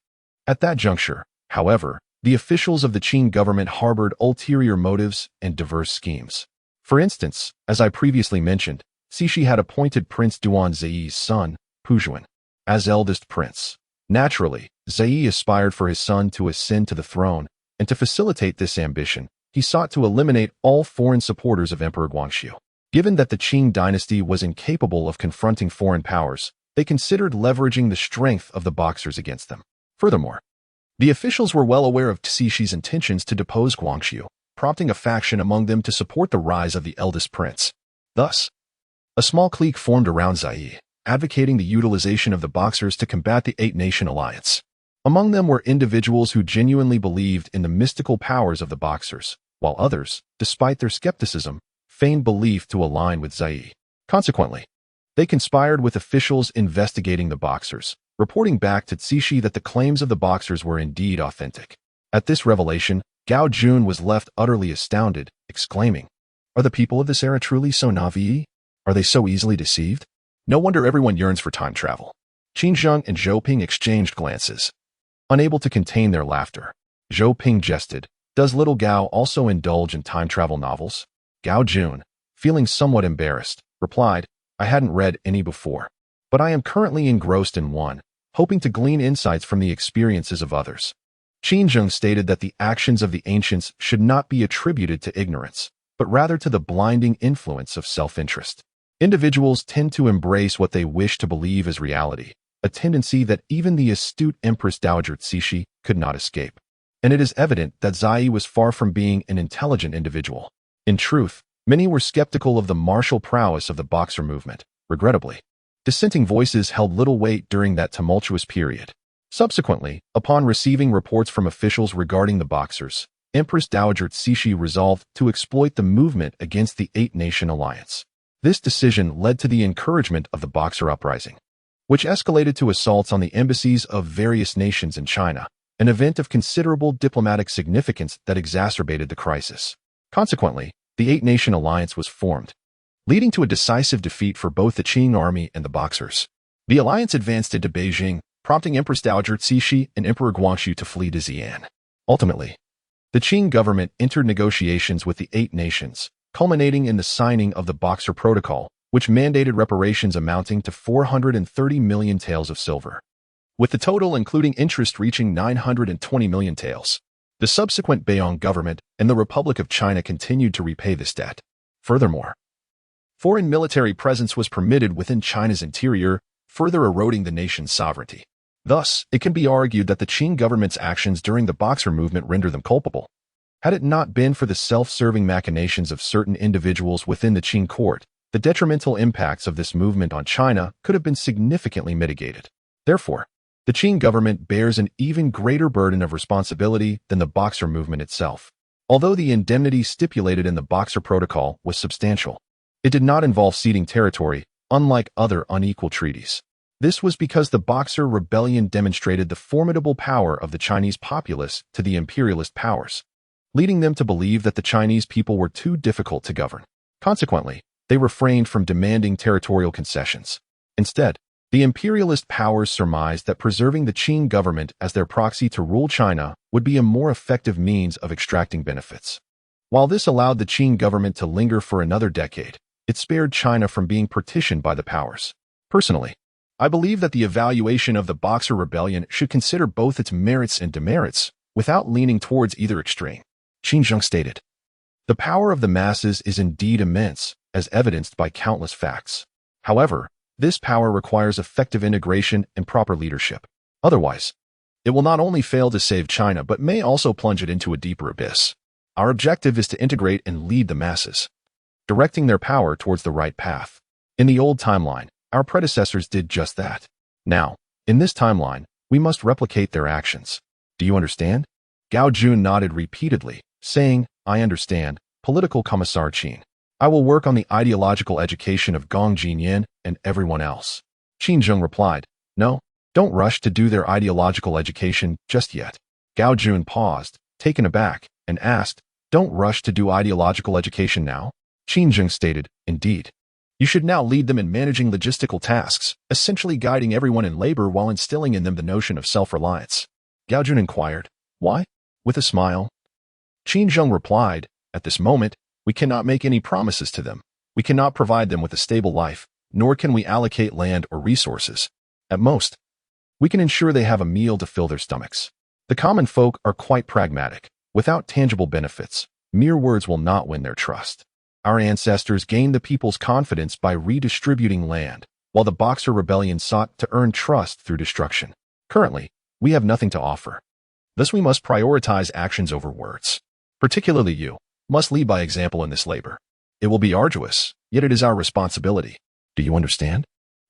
At that juncture, however, the officials of the Qing government harbored ulterior motives and diverse schemes. For instance, as I previously mentioned, Cixi had appointed Prince Duanzi's son, Pu Jun, as eldest prince. Naturally, Zai aspired for his son to ascend to the throne, and to facilitate this ambition, he sought to eliminate all foreign supporters of Emperor Guangxu. Given that the Qing Dynasty was incapable of confronting foreign powers, they considered leveraging the strength of the Boxers against them. Furthermore, the officials were well aware of Cixi's intentions to depose Guangxu, prompting a faction among them to support the rise of the eldest prince. Thus, a small clique formed around Zai, advocating the utilization of the Boxers to combat the Eight-Nation Alliance. Among them were individuals who genuinely believed in the mystical powers of the Boxers, while others, despite their skepticism, feigned belief to align with Zai. Consequently, they conspired with officials investigating the Boxers, reporting back to Cixi that the claims of the Boxers were indeed authentic. At this revelation, Gao Jun was left utterly astounded, exclaiming, are the people of this era truly so naive? Are they so easily deceived? No wonder everyone yearns for time travel. Qin Zheng and Zhou Ping exchanged glances. Unable to contain their laughter, Zhou Ping jested, does little Gao also indulge in time travel novels? Gao Jun, feeling somewhat embarrassed, replied, I hadn't read any before, but I am currently engrossed in one, hoping to glean insights from the experiences of others. Qin Zheng stated that the actions of the ancients should not be attributed to ignorance, but rather to the blinding influence of self-interest. Individuals tend to embrace what they wish to believe as reality, a tendency that even the astute Empress Dowager Cixi could not escape. And it is evident that Zai was far from being an intelligent individual. In truth, Many were skeptical of the martial prowess of the Boxer movement. Regrettably, dissenting voices held little weight during that tumultuous period. Subsequently, upon receiving reports from officials regarding the Boxers, Empress Dowager Cixi resolved to exploit the movement against the Eight-Nation Alliance. This decision led to the encouragement of the Boxer Uprising, which escalated to assaults on the embassies of various nations in China, an event of considerable diplomatic significance that exacerbated the crisis. Consequently, the Eight-Nation Alliance was formed, leading to a decisive defeat for both the Qing army and the Boxers. The alliance advanced into Beijing, prompting Empress Dowager Cixi and Emperor Guangxu to flee to Xi'an. Ultimately, the Qing government entered negotiations with the Eight Nations, culminating in the signing of the Boxer Protocol, which mandated reparations amounting to 430 million taels of silver, with the total including interest reaching 920 million taels. The subsequent Beiyang government and the Republic of China continued to repay this debt. Furthermore, foreign military presence was permitted within China's interior, further eroding the nation's sovereignty. Thus, it can be argued that the Qing government's actions during the Boxer movement render them culpable. Had it not been for the self-serving machinations of certain individuals within the Qing court, the detrimental impacts of this movement on China could have been significantly mitigated. Therefore, the Qing government bears an even greater burden of responsibility than the Boxer movement itself. Although the indemnity stipulated in the Boxer Protocol was substantial, it did not involve ceding territory, unlike other unequal treaties. This was because the Boxer rebellion demonstrated the formidable power of the Chinese populace to the imperialist powers, leading them to believe that the Chinese people were too difficult to govern. Consequently, they refrained from demanding territorial concessions. Instead, the imperialist powers surmised that preserving the Qing government as their proxy to rule China would be a more effective means of extracting benefits. While this allowed the Qing government to linger for another decade, it spared China from being partitioned by the powers. Personally, I believe that the evaluation of the Boxer rebellion should consider both its merits and demerits, without leaning towards either extreme. Qin Zheng stated, "The power of the masses is indeed immense, as evidenced by countless facts. However, this power requires effective integration and proper leadership. Otherwise, it will not only fail to save China but may also plunge it into a deeper abyss. Our objective is to integrate and lead the masses, directing their power towards the right path. In the old timeline, our predecessors did just that. Now, in this timeline, we must replicate their actions. Do you understand?" Gao Jun nodded repeatedly, saying, "I understand, Political Commissar Qin. I will work on the ideological education of Gong Jinyan and everyone else." Qin Zheng replied, "No, don't rush to do their ideological education just yet." Gao Jun paused, taken aback, and asked, "Don't rush to do ideological education now?" Qin Zheng stated, "Indeed. You should now lead them in managing logistical tasks, essentially guiding everyone in labor while instilling in them the notion of self-reliance." Gao Jun inquired, "Why?" With a smile, Qin Zheng replied, "At this moment, we cannot make any promises to them. We cannot provide them with a stable life, nor can we allocate land or resources. At most, we can ensure they have a meal to fill their stomachs. The common folk are quite pragmatic. Without tangible benefits, mere words will not win their trust. Our ancestors gained the people's confidence by redistributing land, while the Boxer rebellion sought to earn trust through destruction. Currently, we have nothing to offer. Thus we must prioritize actions over words. Particularly you must lead by example in this labor. It will be arduous, yet it is our responsibility. Do you understand?"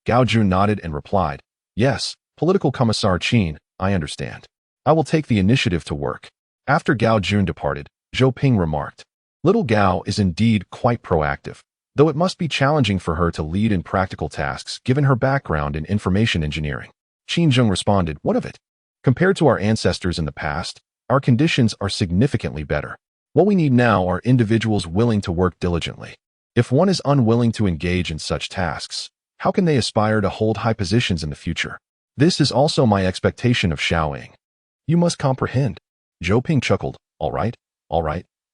Gao Jun nodded and replied, "Yes, Political Commissar Qin, I understand. I will take the initiative to work." After Gao Jun departed, Zhou Ping remarked, "Little Gao is indeed quite proactive, though it must be challenging for her to lead in practical tasks given her background in information engineering." Qin Zheng responded, "What of it? Compared to our ancestors in the past, our conditions are significantly better. What we need now are individuals willing to work diligently. If one is unwilling to engage in such tasks, how can they aspire to hold high positions in the future? This is also my expectation of Xiaoying. You must comprehend." Zhou Ping chuckled, All right.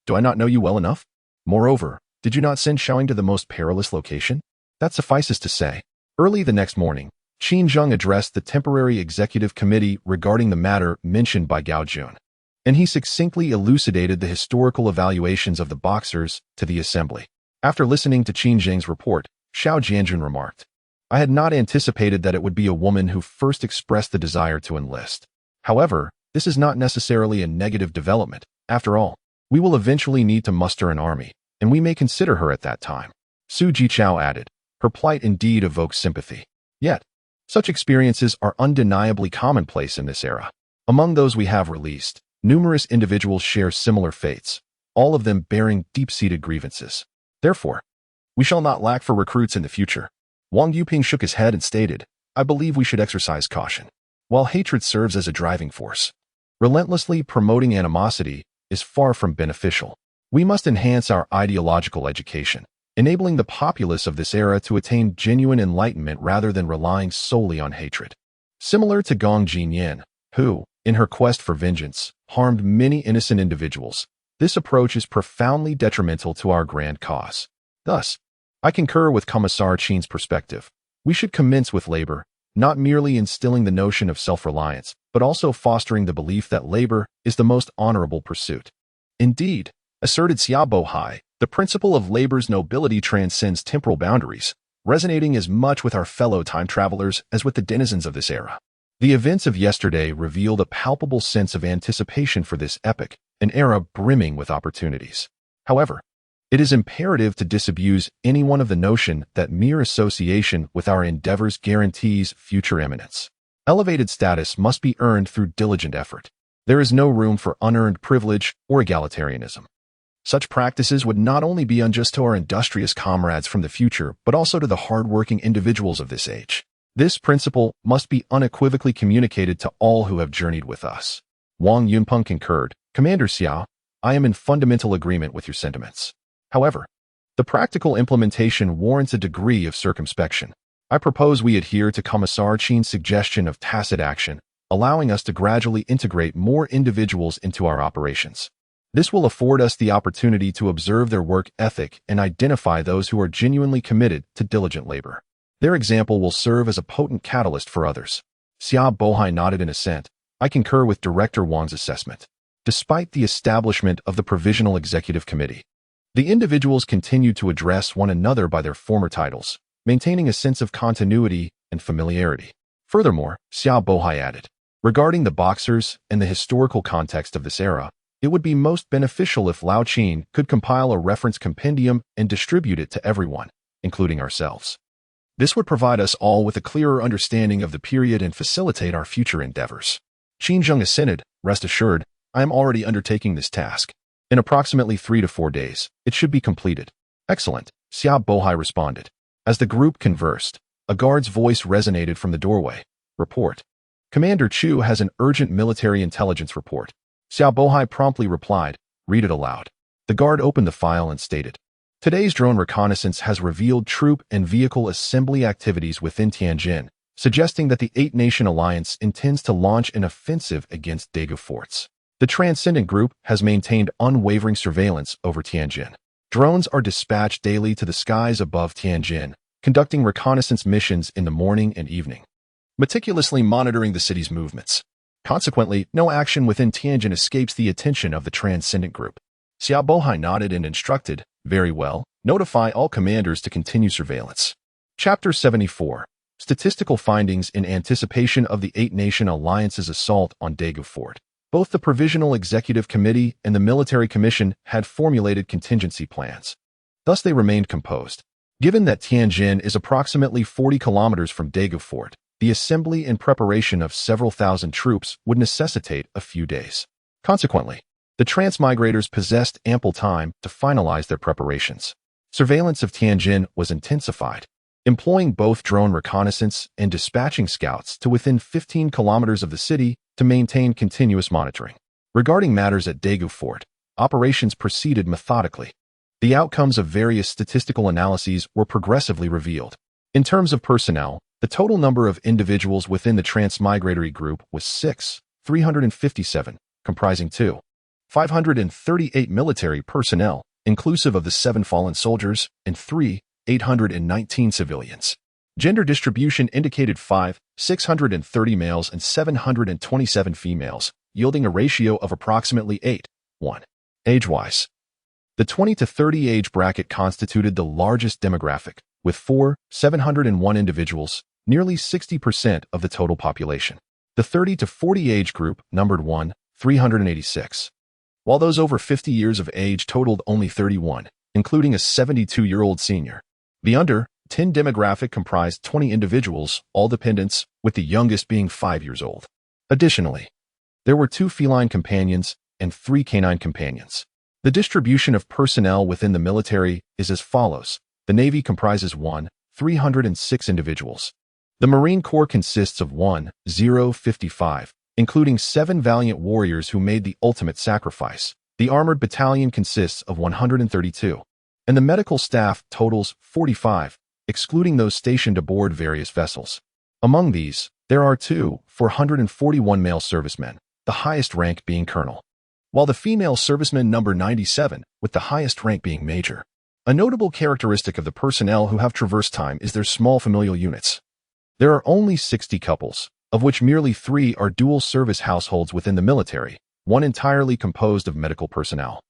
Do I not know you well enough? Moreover, did you not send Xiaoying to the most perilous location? That suffices to say." Early the next morning, Qin Zheng addressed the temporary executive committee regarding the matter mentioned by Gao Jun, and he succinctly elucidated the historical evaluations of the Boxers to the assembly. After listening to Qin Zheng's report, Xiao Jianjun remarked, "I had not anticipated that it would be a woman who first expressed the desire to enlist. However, this is not necessarily a negative development. After all, we will eventually need to muster an army, and we may consider her at that time. Su Jichao added. Her plight indeed evokes sympathy. Yet, such experiences are undeniably commonplace in this era. Among those we have released, numerous individuals share similar fates, all of them bearing deep-seated grievances. Therefore, we shall not lack for recruits in the future. Wang Yuping shook his head and stated, I believe we should exercise caution. While hatred serves as a driving force, relentlessly promoting animosity is far from beneficial. We must enhance our ideological education, enabling the populace of this era to attain genuine enlightenment rather than relying solely on hatred. Similar to Gong Jinyan, who, in her quest for vengeance, harmed many innocent individuals, this approach is profoundly detrimental to our grand cause. Thus, I concur with Commissar Qin's perspective. We should commence with labor, not merely instilling the notion of self-reliance, but also fostering the belief that labor is the most honorable pursuit. Indeed, asserted Xia Bohai, the principle of labor's nobility transcends temporal boundaries, resonating as much with our fellow time travelers as with the denizens of this era. The events of yesterday revealed a palpable sense of anticipation for this epoch, an era brimming with opportunities. However, it is imperative to disabuse anyone of the notion that mere association with our endeavors guarantees future eminence. Elevated status must be earned through diligent effort. There is no room for unearned privilege or egalitarianism. Such practices would not only be unjust to our industrious comrades from the future, but also to the hard-working individuals of this age. This principle must be unequivocally communicated to all who have journeyed with us. Wang Yunpeng concurred. Commander Xiao, I am in fundamental agreement with your sentiments. However, the practical implementation warrants a degree of circumspection. I propose we adhere to Commissar Qin's suggestion of tacit action, allowing us to gradually integrate more individuals into our operations. This will afford us the opportunity to observe their work ethic and identify those who are genuinely committed to diligent labor. Their example will serve as a potent catalyst for others. Xia Bohai nodded in assent. I concur with Director Wang's assessment. Despite the establishment of the Provisional Executive Committee, the individuals continued to address one another by their former titles, maintaining a sense of continuity and familiarity. Furthermore, Xia Bohai added, regarding the boxers and the historical context of this era, it would be most beneficial if Lao Qin could compile a reference compendium and distribute it to everyone, including ourselves. This would provide us all with a clearer understanding of the period and facilitate our future endeavors. Qin Zheng assented. Rest assured, I am already undertaking this task. In approximately 3 to 4 days, it should be completed. Excellent, Xia Bohai responded. As the group conversed, a guard's voice resonated from the doorway. Report. Commander Chu has an urgent military intelligence report. Xia Bohai promptly replied, read it aloud. The guard opened the file and stated, today's drone reconnaissance has revealed troop and vehicle assembly activities within Tianjin, suggesting that the Eight-Nation Alliance intends to launch an offensive against Daegu forts. The Transcendent Group has maintained unwavering surveillance over Tianjin. Drones are dispatched daily to the skies above Tianjin, conducting reconnaissance missions in the morning and evening, meticulously monitoring the city's movements. Consequently, no action within Tianjin escapes the attention of the Transcendent Group. Xia Bohai nodded and instructed, very well, notify all commanders to continue surveillance. Chapter 74. Statistical findings in anticipation of the Eight-Nation Alliance's assault on Daegu Fort. Both the Provisional Executive Committee and the Military Commission had formulated contingency plans. Thus they remained composed. Given that Tianjin is approximately 40 kilometers from Daegu Fort, the assembly and preparation of several thousand troops would necessitate a few days. Consequently, the transmigrators possessed ample time to finalize their preparations. Surveillance of Tianjin was intensified, employing both drone reconnaissance and dispatching scouts to within 15 kilometers of the city to maintain continuous monitoring. Regarding matters at Daegu Fort, operations proceeded methodically. The outcomes of various statistical analyses were progressively revealed. In terms of personnel, the total number of individuals within the transmigratory group was 357, comprising 538 military personnel, inclusive of the 7 fallen soldiers, and 819 civilians. Gender distribution indicated 630 males and 727 females, yielding a ratio of approximately 8:1. Age-wise, the 20 to 30 age bracket constituted the largest demographic, with 701 individuals, nearly 60% of the total population. The 30 to 40 age group numbered 386, while those over 50 years of age totaled only 31 including a 72-year-old senior. The under-10 demographic comprised 20 individuals, all dependents, with the youngest being 5 years old. Additionally, there were 2 feline companions and 3 canine companions. The distribution of personnel within the military is as follows. The Navy comprises 306 individuals. The Marine Corps consists of 1,055, including 7 valiant warriors who made the ultimate sacrifice. The Armored Battalion consists of 132, and the medical staff totals 45, excluding those stationed aboard various vessels. Among these, there are 441 male servicemen, the highest rank being colonel, while the female servicemen number 97, with the highest rank being major. A notable characteristic of the personnel who have traversed time is their small familial units. There are only 60 couples, of which merely 3 are dual-service households within the military, 1 entirely composed of medical personnel,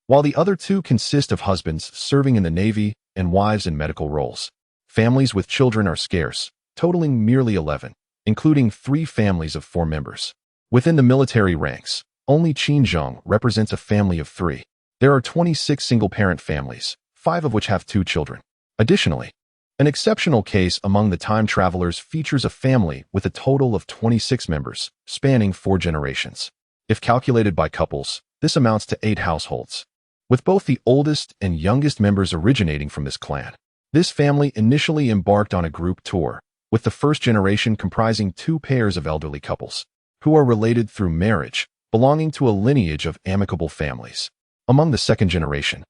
while the other 2 consist of husbands serving in the Navy and wives in medical roles. Families with children are scarce, totaling merely 11, including 3 families of 4 members. Within the military ranks, only Qing represents a family of 3. There are 26 single-parent families, 5 of which have 2 children. Additionally, an exceptional case among the time travelers features a family with a total of 26 members, spanning 4 generations. If calculated by couples, this amounts to 8 households, with both the oldest and youngest members originating from this clan. This family initially embarked on a group tour, with the first generation comprising 2 pairs of elderly couples, who are related through marriage, belonging to a lineage of amicable families. Among the second generation,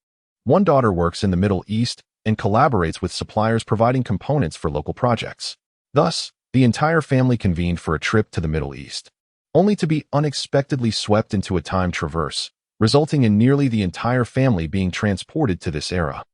1 daughter works in the Middle East and collaborates with suppliers providing components for local projects. Thus, the entire family convened for a trip to the Middle East, only to be unexpectedly swept into a time traverse, resulting in nearly the entire family being transported to this era,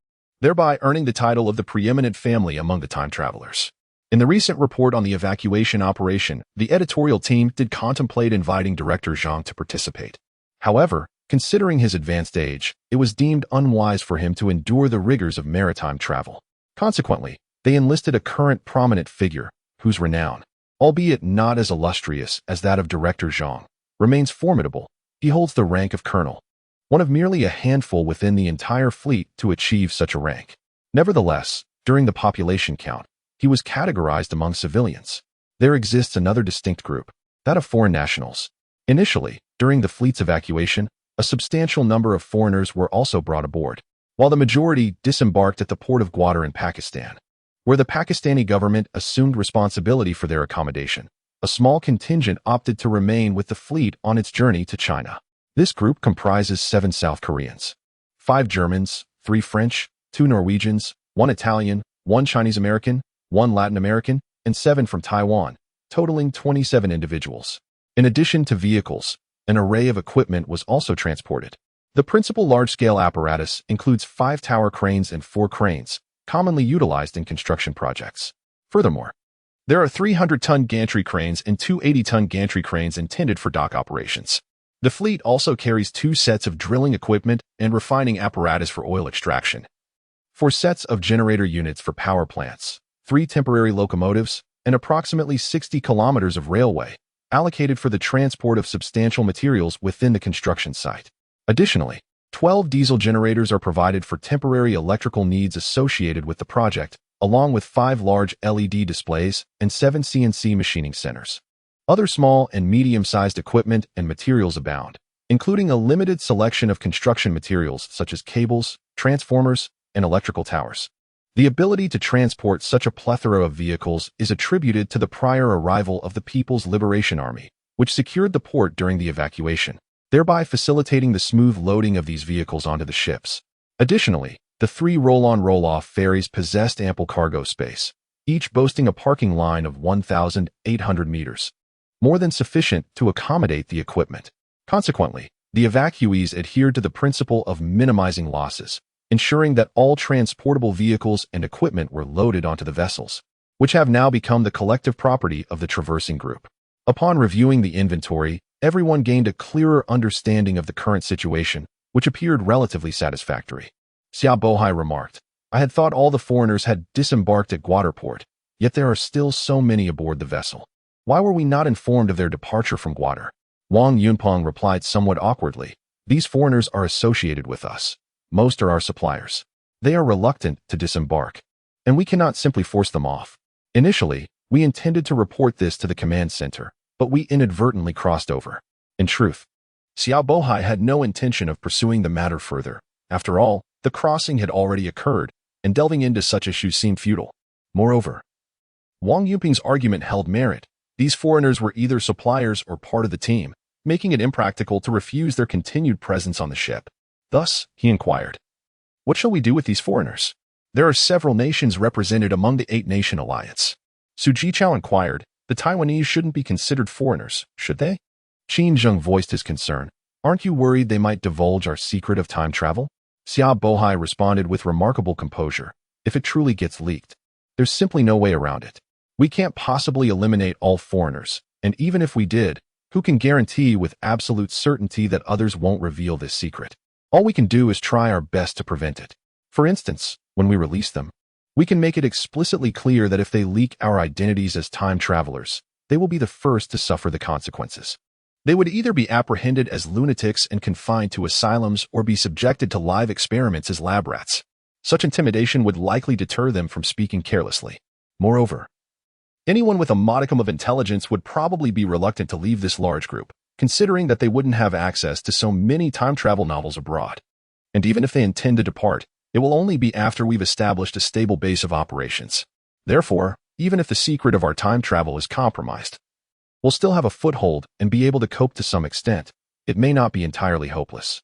thereby earning the title of the preeminent family among the time travelers. In the recent report on the evacuation operation, the editorial team did contemplate inviting Director Zhang to participate. However, considering his advanced age, it was deemed unwise for him to endure the rigors of maritime travel. Consequently, they enlisted a current prominent figure, whose renown, albeit not as illustrious as that of Director Zhang, remains formidable. He holds the rank of colonel, one of merely a handful within the entire fleet to achieve such a rank. Nevertheless, during the population count, he was categorized among civilians. There exists another distinct group, that of foreign nationals. Initially, during the fleet's evacuation, a substantial number of foreigners were also brought aboard, while the majority disembarked at the port of Gwadar in Pakistan, where the Pakistani government assumed responsibility for their accommodation. A small contingent opted to remain with the fleet on its journey to China. This group comprises 7 South Koreans, 5 Germans, 3 French, 2 Norwegians, 1 Italian, 1 Chinese American, 1 Latin American, and 7 from Taiwan, totaling 27 individuals. In addition to vehicles, an array of equipment was also transported. The principal large-scale apparatus includes 5 tower cranes and 4 cranes, commonly utilized in construction projects. Furthermore, there are 300-ton gantry cranes and 2 80-ton gantry cranes intended for dock operations. The fleet also carries 2 sets of drilling equipment and refining apparatus for oil extraction, 4 sets of generator units for power plants, 3 temporary locomotives, and approximately 60 kilometers of railway, allocated for the transport of substantial materials within the construction site. Additionally, 12 diesel generators are provided for temporary electrical needs associated with the project, along with 5 large LED displays and 7 CNC machining centers. Other small and medium-sized equipment and materials abound, including a limited selection of construction materials such as cables, transformers, and electrical towers. The ability to transport such a plethora of vehicles is attributed to the prior arrival of the People's Liberation Army, which secured the port during the evacuation, thereby facilitating the smooth loading of these vehicles onto the ships. Additionally, the 3 roll-on roll-off ferries possessed ample cargo space, each boasting a parking line of 1,800 meters, more than sufficient to accommodate the equipment. Consequently, the evacuees adhered to the principle of minimizing losses, ensuring that all transportable vehicles and equipment were loaded onto the vessels, which have now become the collective property of the traversing group. Upon reviewing the inventory, everyone gained a clearer understanding of the current situation, which appeared relatively satisfactory. Xia Bohai remarked, "I had thought all the foreigners had disembarked at Gwadar port, yet there are still so many aboard the vessel. Why were we not informed of their departure from Gwadar?" Wang Yunpeng replied somewhat awkwardly, "These foreigners are associated with us. Most are our suppliers. They are reluctant to disembark, and we cannot simply force them off. Initially, we intended to report this to the command center, but we inadvertently crossed over. In truth, Xiao Bohai had no intention of pursuing the matter further. After all, the crossing had already occurred, and delving into such issues seemed futile. Moreover, Wang Yuping's argument held merit. These foreigners were either suppliers or part of the team, making it impractical to refuse their continued presence on the ship. Thus, he inquired, "What shall we do with these foreigners? There are several nations represented among the 8-nation alliance." Su Jichao inquired, "The Taiwanese shouldn't be considered foreigners, should they?" Qin Zheng voiced his concern. "Aren't you worried they might divulge our secret of time travel?" Xiao Bohai responded with remarkable composure. "If it truly gets leaked, there's simply no way around it. We can't possibly eliminate all foreigners, and even if we did, who can guarantee with absolute certainty that others won't reveal this secret? All we can do is try our best to prevent it. For instance, when we release them, we can make it explicitly clear that if they leak our identities as time travelers, they will be the first to suffer the consequences. They would either be apprehended as lunatics and confined to asylums or be subjected to live experiments as lab rats. Such intimidation would likely deter them from speaking carelessly. Moreover, anyone with a modicum of intelligence would probably be reluctant to leave this large group, considering that they wouldn't have access to so many time travel novels abroad. And even if they intend to depart, it will only be after we've established a stable base of operations. Therefore, even if the secret of our time travel is compromised, we'll still have a foothold and be able to cope to some extent. It may not be entirely hopeless.